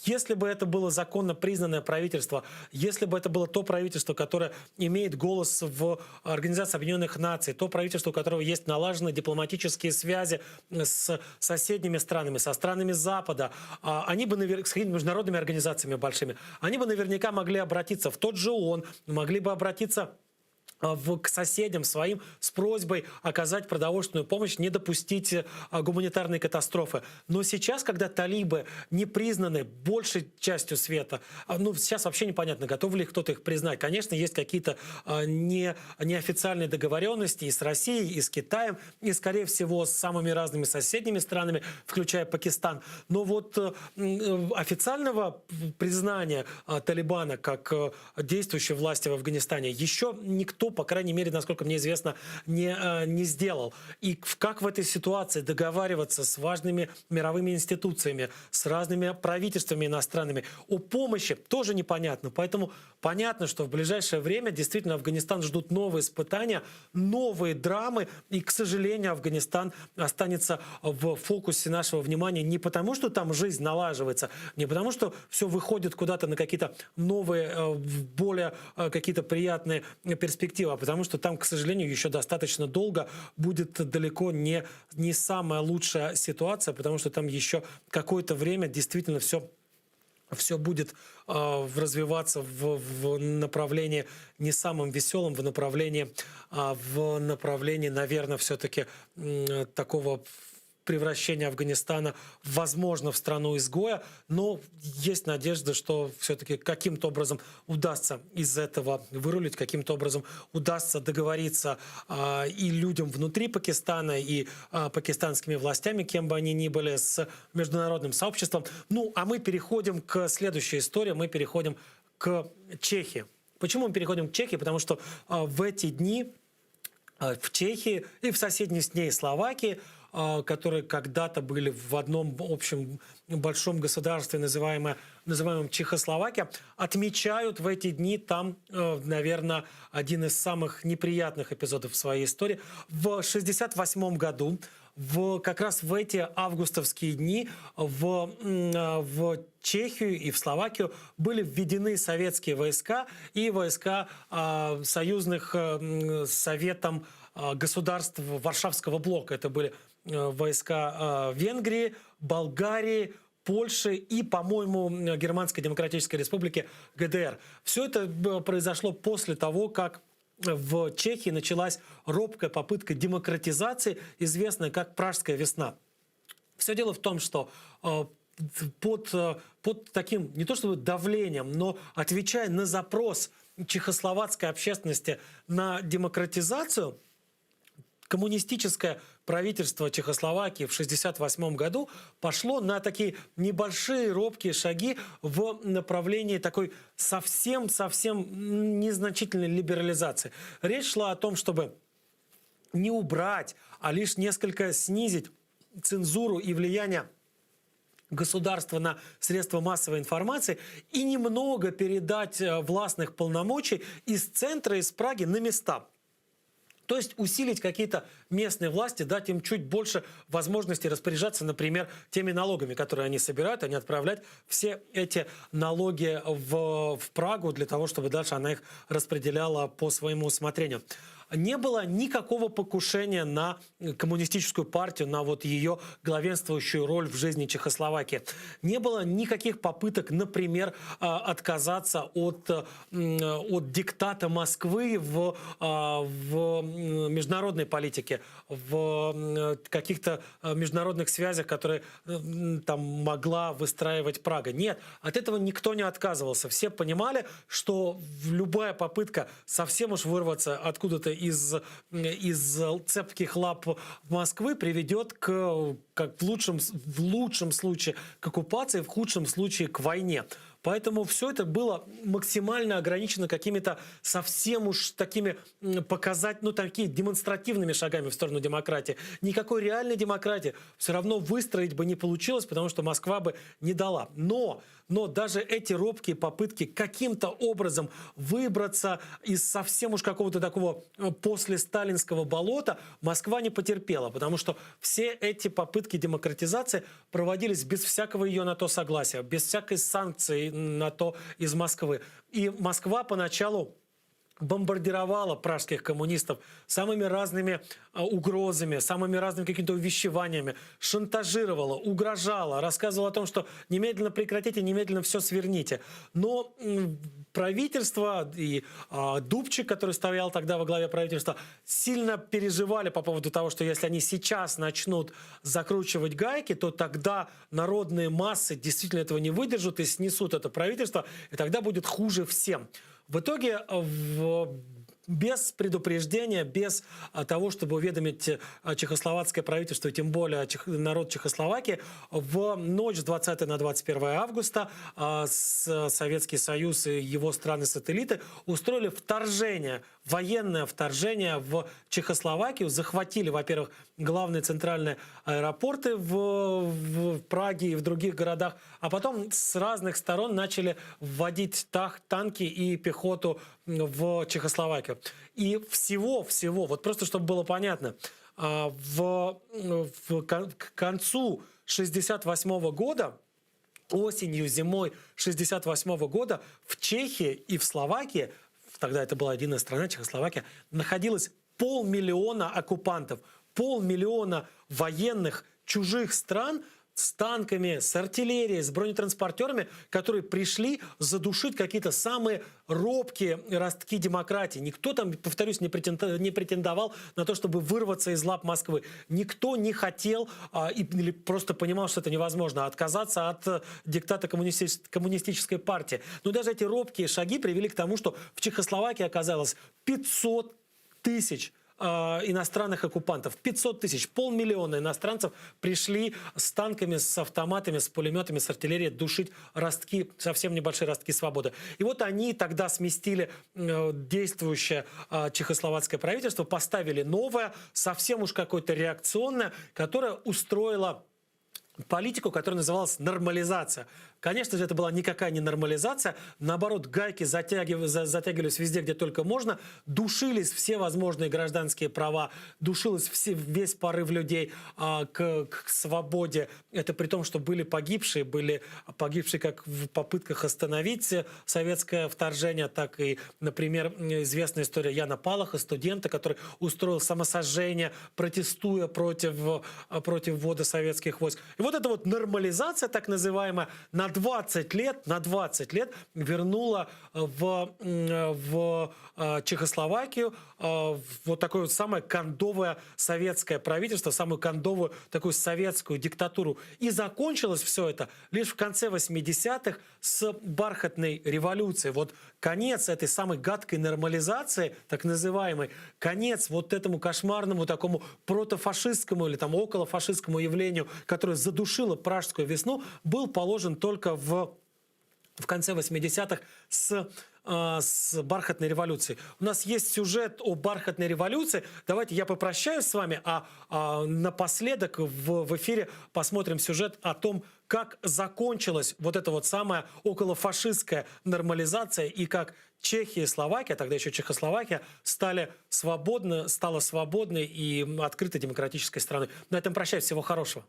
Если бы это было законно признанное правительство, если бы это было то правительство, которое имеет голос в Организации Объединенных Наций, то правительство, у которого есть налажены дипломатические связи с соседними странами, со странами Запада, они бы с международными организациями большими, они бы наверняка могли обратиться в тот же ООН, могли бы обратиться к соседям своим с просьбой оказать продовольственную помощь, не допустить гуманитарной катастрофы. Но сейчас, когда талибы не признаны большей частью света, сейчас вообще непонятно, готов ли кто-то их признать. Конечно, есть какие-то неофициальные договоренности и с Россией, и с Китаем, и, скорее всего, с самыми разными соседними странами, включая Пакистан. Но вот официального признания Талибана как действующей власти в Афганистане еще никто, по крайней мере, насколько мне известно, не сделал. И как в этой ситуации договариваться с важными мировыми институциями, с разными правительствами иностранными о помощи, тоже непонятно. Поэтому понятно, что в ближайшее время действительно Афганистан ждут новые испытания, новые драмы. И, к сожалению, Афганистан останется в фокусе нашего внимания не потому, что там жизнь налаживается, не потому, что все выходит куда-то на какие-то новые, более какие-то приятные перспективы, а потому что там, к сожалению, еще достаточно долго будет далеко не самая лучшая ситуация, потому что там еще какое-то время действительно все все будет развиваться в направлении не самым веселым, в направлении, наверное, все-таки такого превращения Афганистана, возможно, в страну-изгоя, но есть надежда, что все-таки каким-то образом удастся из этого вырулить, каким-то образом удастся договориться и людям внутри Пакистана, и пакистанскими властями, кем бы они ни были, с международным сообществом. Ну, а мы переходим к следующей истории, мы переходим к Чехии. Почему мы переходим к Чехии? Потому что в эти дни в Чехии и в соседней с ней Словакии, которые когда-то были в одном общем большом государстве, называемом Чехословакия, отмечают в эти дни там, наверное, один из самых неприятных эпизодов в своей истории. В 1968 году, как раз в эти августовские дни, в Чехию и в Словакию были введены советские войска и войска союзных Советом государств Варшавского блока. Это были войска Венгрии, Болгарии, Польши и, по-моему, Германской Демократической Республики ГДР. Все это произошло после того, как в Чехии началась робкая попытка демократизации, известная как Пражская весна. Все дело в том, что под таким, не то чтобы давлением, но отвечая на запрос чехословацкой общественности на демократизацию, коммунистическое правительство Чехословакии в 1968 году пошло на такие небольшие робкие шаги в направлении такой совсем незначительной либерализации. Речь шла о том, чтобы не убрать, а лишь несколько снизить цензуру и влияние государства на средства массовой информации и немного передать властных полномочий из центра, из Праги на места. То есть усилить какие-то местные власти, дать им чуть больше возможностей распоряжаться, например, теми налогами, которые они собирают, они отправлять все эти налоги в Прагу для того, чтобы дальше она их распределяла по своему усмотрению. Не было никакого покушения на коммунистическую партию, на вот ее главенствующую роль в жизни Чехословакии. Не было никаких попыток, например, отказаться от диктата Москвы в международной политике, в каких-то международных связях, которые там могла выстраивать Прага. Нет, от этого никто не отказывался. Все понимали, что любая попытка совсем уж вырваться откуда-то из цепких лап Москвы приведет как в лучшем случае к оккупации, в худшем случае к войне. Поэтому все это было максимально ограничено какими-то совсем уж такими такими демонстративными шагами в сторону демократии. Никакой реальной демократии все равно выстроить бы не получилось, потому что Москва бы не дала. Но даже эти робкие попытки каким-то образом выбраться из совсем уж какого-то такого послесталинского болота Москва не потерпела, потому что все эти попытки демократизации проводились без всякого ее на то согласия, без всякой санкции на то из Москвы. И Москва поначалу бомбардировала пражских коммунистов самыми разными угрозами, самыми разными какими-то увещеваниями, шантажировала, угрожала, рассказывала о том, что немедленно прекратите, немедленно все сверните. Но правительство и Дубчик, который стоял тогда во главе правительства, сильно переживали по поводу того, что если они сейчас начнут закручивать гайки, то тогда народные массы действительно этого не выдержат и снесут это правительство, и тогда будет хуже всем. В итоге, без предупреждения, без того, чтобы уведомить чехословацкое правительство, и тем более народ Чехословакии, в ночь с 20 на 21 августа Советский Союз и его страны-сателлиты устроили вторжение, военное вторжение в Чехословакию, захватили, во-первых, главные центральные аэропорты в Праге и в других городах, а потом с разных сторон начали вводить танки и пехоту в Чехословакию. И всего, вот просто чтобы было понятно, к концу 1968 года, осенью, зимой 1968 года в Чехии и в Словакии, тогда это была единая страна, Чехословакия, находилось 500 000 оккупантов, 500 000 военных чужих стран, с танками, с артиллерией, с бронетранспортерами, которые пришли задушить какие-то самые робкие ростки демократии. Никто там, повторюсь, не претендовал на то, чтобы вырваться из лап Москвы. Никто не хотел или просто понимал, что это невозможно, отказаться от диктата коммунистической партии. Но даже эти робкие шаги привели к тому, что в Чехословакии оказалось 500 тысяч иностранных оккупантов. 500 тысяч, 500 000 иностранцев пришли с танками, с автоматами, с пулеметами, с артиллерией душить ростки, совсем небольшие ростки свободы. И вот они тогда сместили действующее чехословацкое правительство, поставили новое, совсем уж какое-то реакционное, которое устроило политику, которая называлась нормализация. Конечно же, это была никакая не нормализация. Наоборот, гайки затягивались везде, где только можно. Душились все возможные гражданские права. Душилось весь порыв людей к свободе. Это при том, что были погибшие как в попытках остановить советское вторжение, так и, например, известная история Яна Палаха, студента, который устроил самосожжение, протестуя против ввода советских войск. И вот эта вот нормализация, так называемая, на 20 лет вернула в Чехословакию вот такое вот самое кондовое советское правительство, самую кондовую такую советскую диктатуру. И закончилось все это лишь в конце 80-х с бархатной революцией. Вот конец этой самой гадкой нормализации, так называемой, конец вот этому кошмарному такому протофашистскому или там околофашистскому явлению, которое задушило Пражскую весну, был положен только в конце 80-х с бархатной революцией. У нас есть сюжет о бархатной революции. Давайте я попрощаюсь с вами, а напоследок в эфире посмотрим сюжет о том, как закончилась вот эта вот самая околофашистская нормализация и как Чехия и Словакия, тогда еще Чехословакия, стала свободной и открытой демократической страной. На этом прощаюсь. Всего хорошего.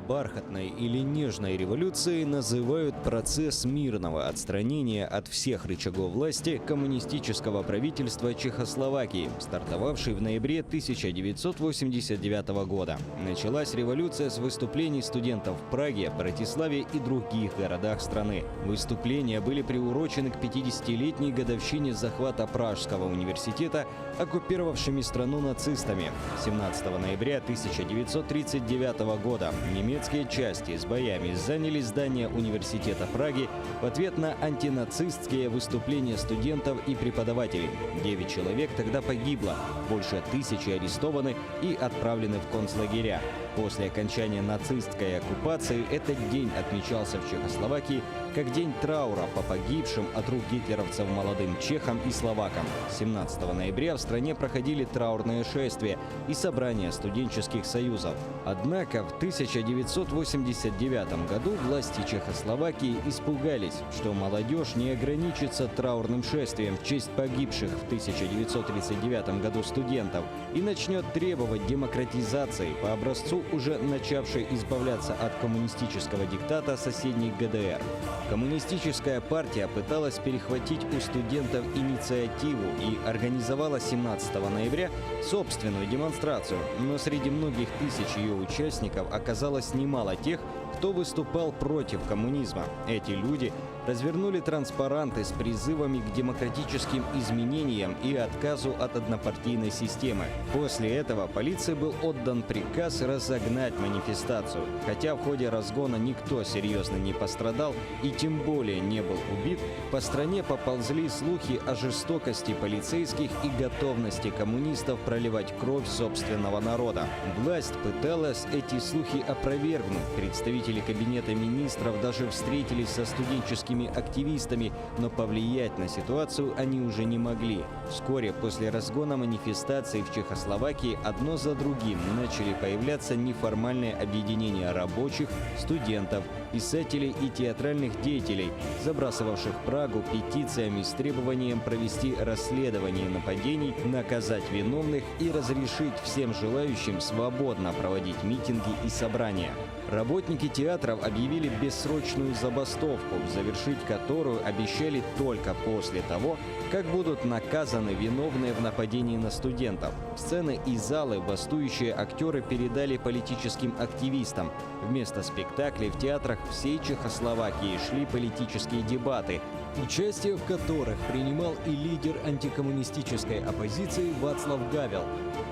Бархатной или нежной революцией называют процесс мирного отстранения от всех рычагов власти коммунистического правительства Чехословакии, стартовавший в ноябре 1989 года. Началась революция с выступлений студентов в Праге, Братиславе и других городах страны. Выступления были приурочены к 50-летней годовщине захвата Пражского университета оккупировавшими страну нацистами. 17 ноября 1939 года немецкие части с боями заняли здание университета Праги в ответ на антинацистские выступления студентов и преподавателей. 9 человек тогда погибло, больше 1000 арестованы и отправлены в концлагеря. После окончания нацистской оккупации этот день отмечался в Чехословакии как день траура по погибшим от рук гитлеровцев молодым чехам и словакам. 17 ноября в стране проходили траурные шествия и собрания студенческих союзов. Однако в 1989 году власти Чехословакии испугались, что молодежь не ограничится траурным шествием в честь погибших в 1939 году студентов и начнет требовать демократизации по образцу уже начавшей избавляться от коммунистического диктата соседней ГДР. Коммунистическая партия пыталась перехватить у студентов инициативу и организовала 17 ноября собственную демонстрацию, но среди многих тысяч ее участников оказалось немало тех, кто выступал против коммунизма. Эти люди развернули транспаранты с призывами к демократическим изменениям и отказу от однопартийной системы. После этого полиции был отдан приказ разогнать манифестацию. Хотя в ходе разгона никто серьезно не пострадал и тем более не был убит, по стране поползли слухи о жестокости полицейских и готовности коммунистов проливать кровь собственного народа. Власть пыталась эти слухи опровергнуть. Представители кабинета министров даже встретились со студенческими активистами, но повлиять на ситуацию они уже не могли. Вскоре после разгона манифестаций в Чехословакии одно за другим начали появляться неформальные объединения рабочих, студентов, писателей и театральных деятелей, забрасывавших Прагу петициями с требованием провести расследование нападений, наказать виновных и разрешить всем желающим свободно проводить митинги и собрания. Работники театров объявили бессрочную забастовку, завершить которую обещали только после того, как будут наказаны виновные в нападении на студентов. Сцены и залы бастующие актеры передали политическим активистам. Вместо спектаклей в театрах всей Чехословакии шли политические дебаты, участие в которых принимал и лидер антикоммунистической оппозиции Вацлав Гавел.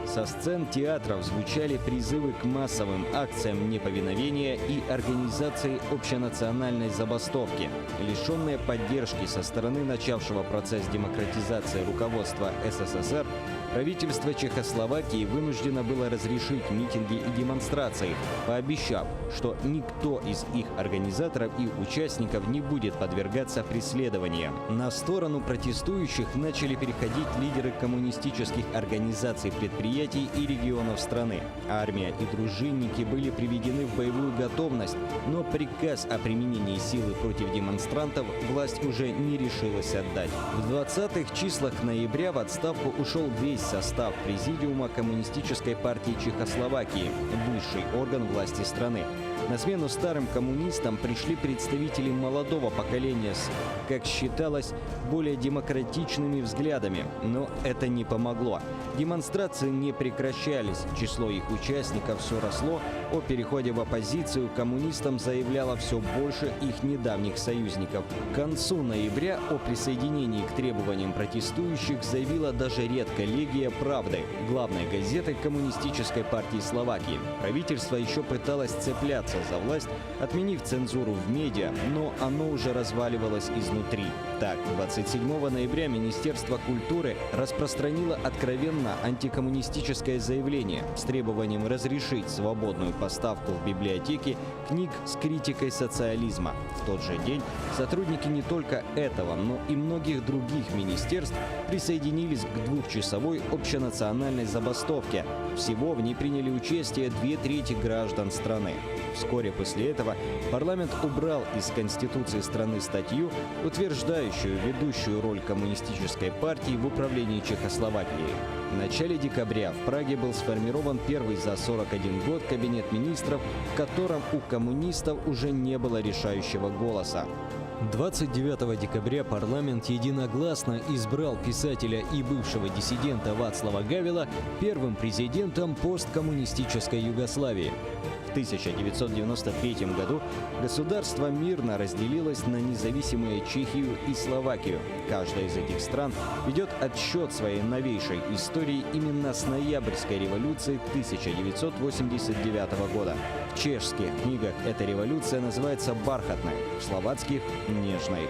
Со сцен театров звучали призывы к массовым акциям неповиновения и организации общенациональной забастовки. Лишенные поддержки со стороны начавшего процесс демократизации руководства СССР, правительство Чехословакии вынуждено было разрешить митинги и демонстрации, пообещав, что никто из их организаторов и участников не будет подвергаться преследованиям. На сторону протестующих начали переходить лидеры коммунистических организаций, предприятий и регионов страны. Армия и дружинники были приведены в боевую готовность, но приказ о применении силы против демонстрантов власть уже не решилась отдать. В 20-х числах ноября в отставку ушел весь состав Президиума Коммунистической партии Чехословакии, высший орган власти страны. На смену старым коммунистам пришли представители молодого поколения с, как считалось, более демократичными взглядами. Но это не помогло. Демонстрации не прекращались, число их участников все росло, о переходе в оппозицию коммунистам заявляло все больше их недавних союзников. К концу ноября о присоединении к требованиям протестующих заявила даже редколлегия «Правды», главной газеты Коммунистической партии Словакии. Правительство еще пыталось цепляться за власть, отменив цензуру в медиа, но оно уже разваливалось изнутри. Так, 27 ноября Министерство культуры распространило откровенно антикоммунистическое заявление с требованием разрешить свободную поставку в библиотеки книг с критикой социализма. В тот же день сотрудники не только этого, но и многих других министерств присоединились к двухчасовой общенациональной забастовке. Всего в ней приняли участие 2/3 граждан страны. Вскоре после этого парламент убрал из Конституции страны статью, утверждающую ведущую роль коммунистической партии в управлении Чехословакией. В начале декабря в Праге был сформирован первый за 41 год кабинет министров, в котором у коммунистов уже не было решающего голоса. 29 декабря парламент единогласно избрал писателя и бывшего диссидента Вацлава Гавела первым президентом посткоммунистической Югославии. В 1993 году государство мирно разделилось на независимые Чехию и Словакию. Каждая из этих стран ведет отсчет своей новейшей истории именно с ноябрьской революции 1989 года. В чешских книгах эта революция называется «бархатной», в словацких – «нежной».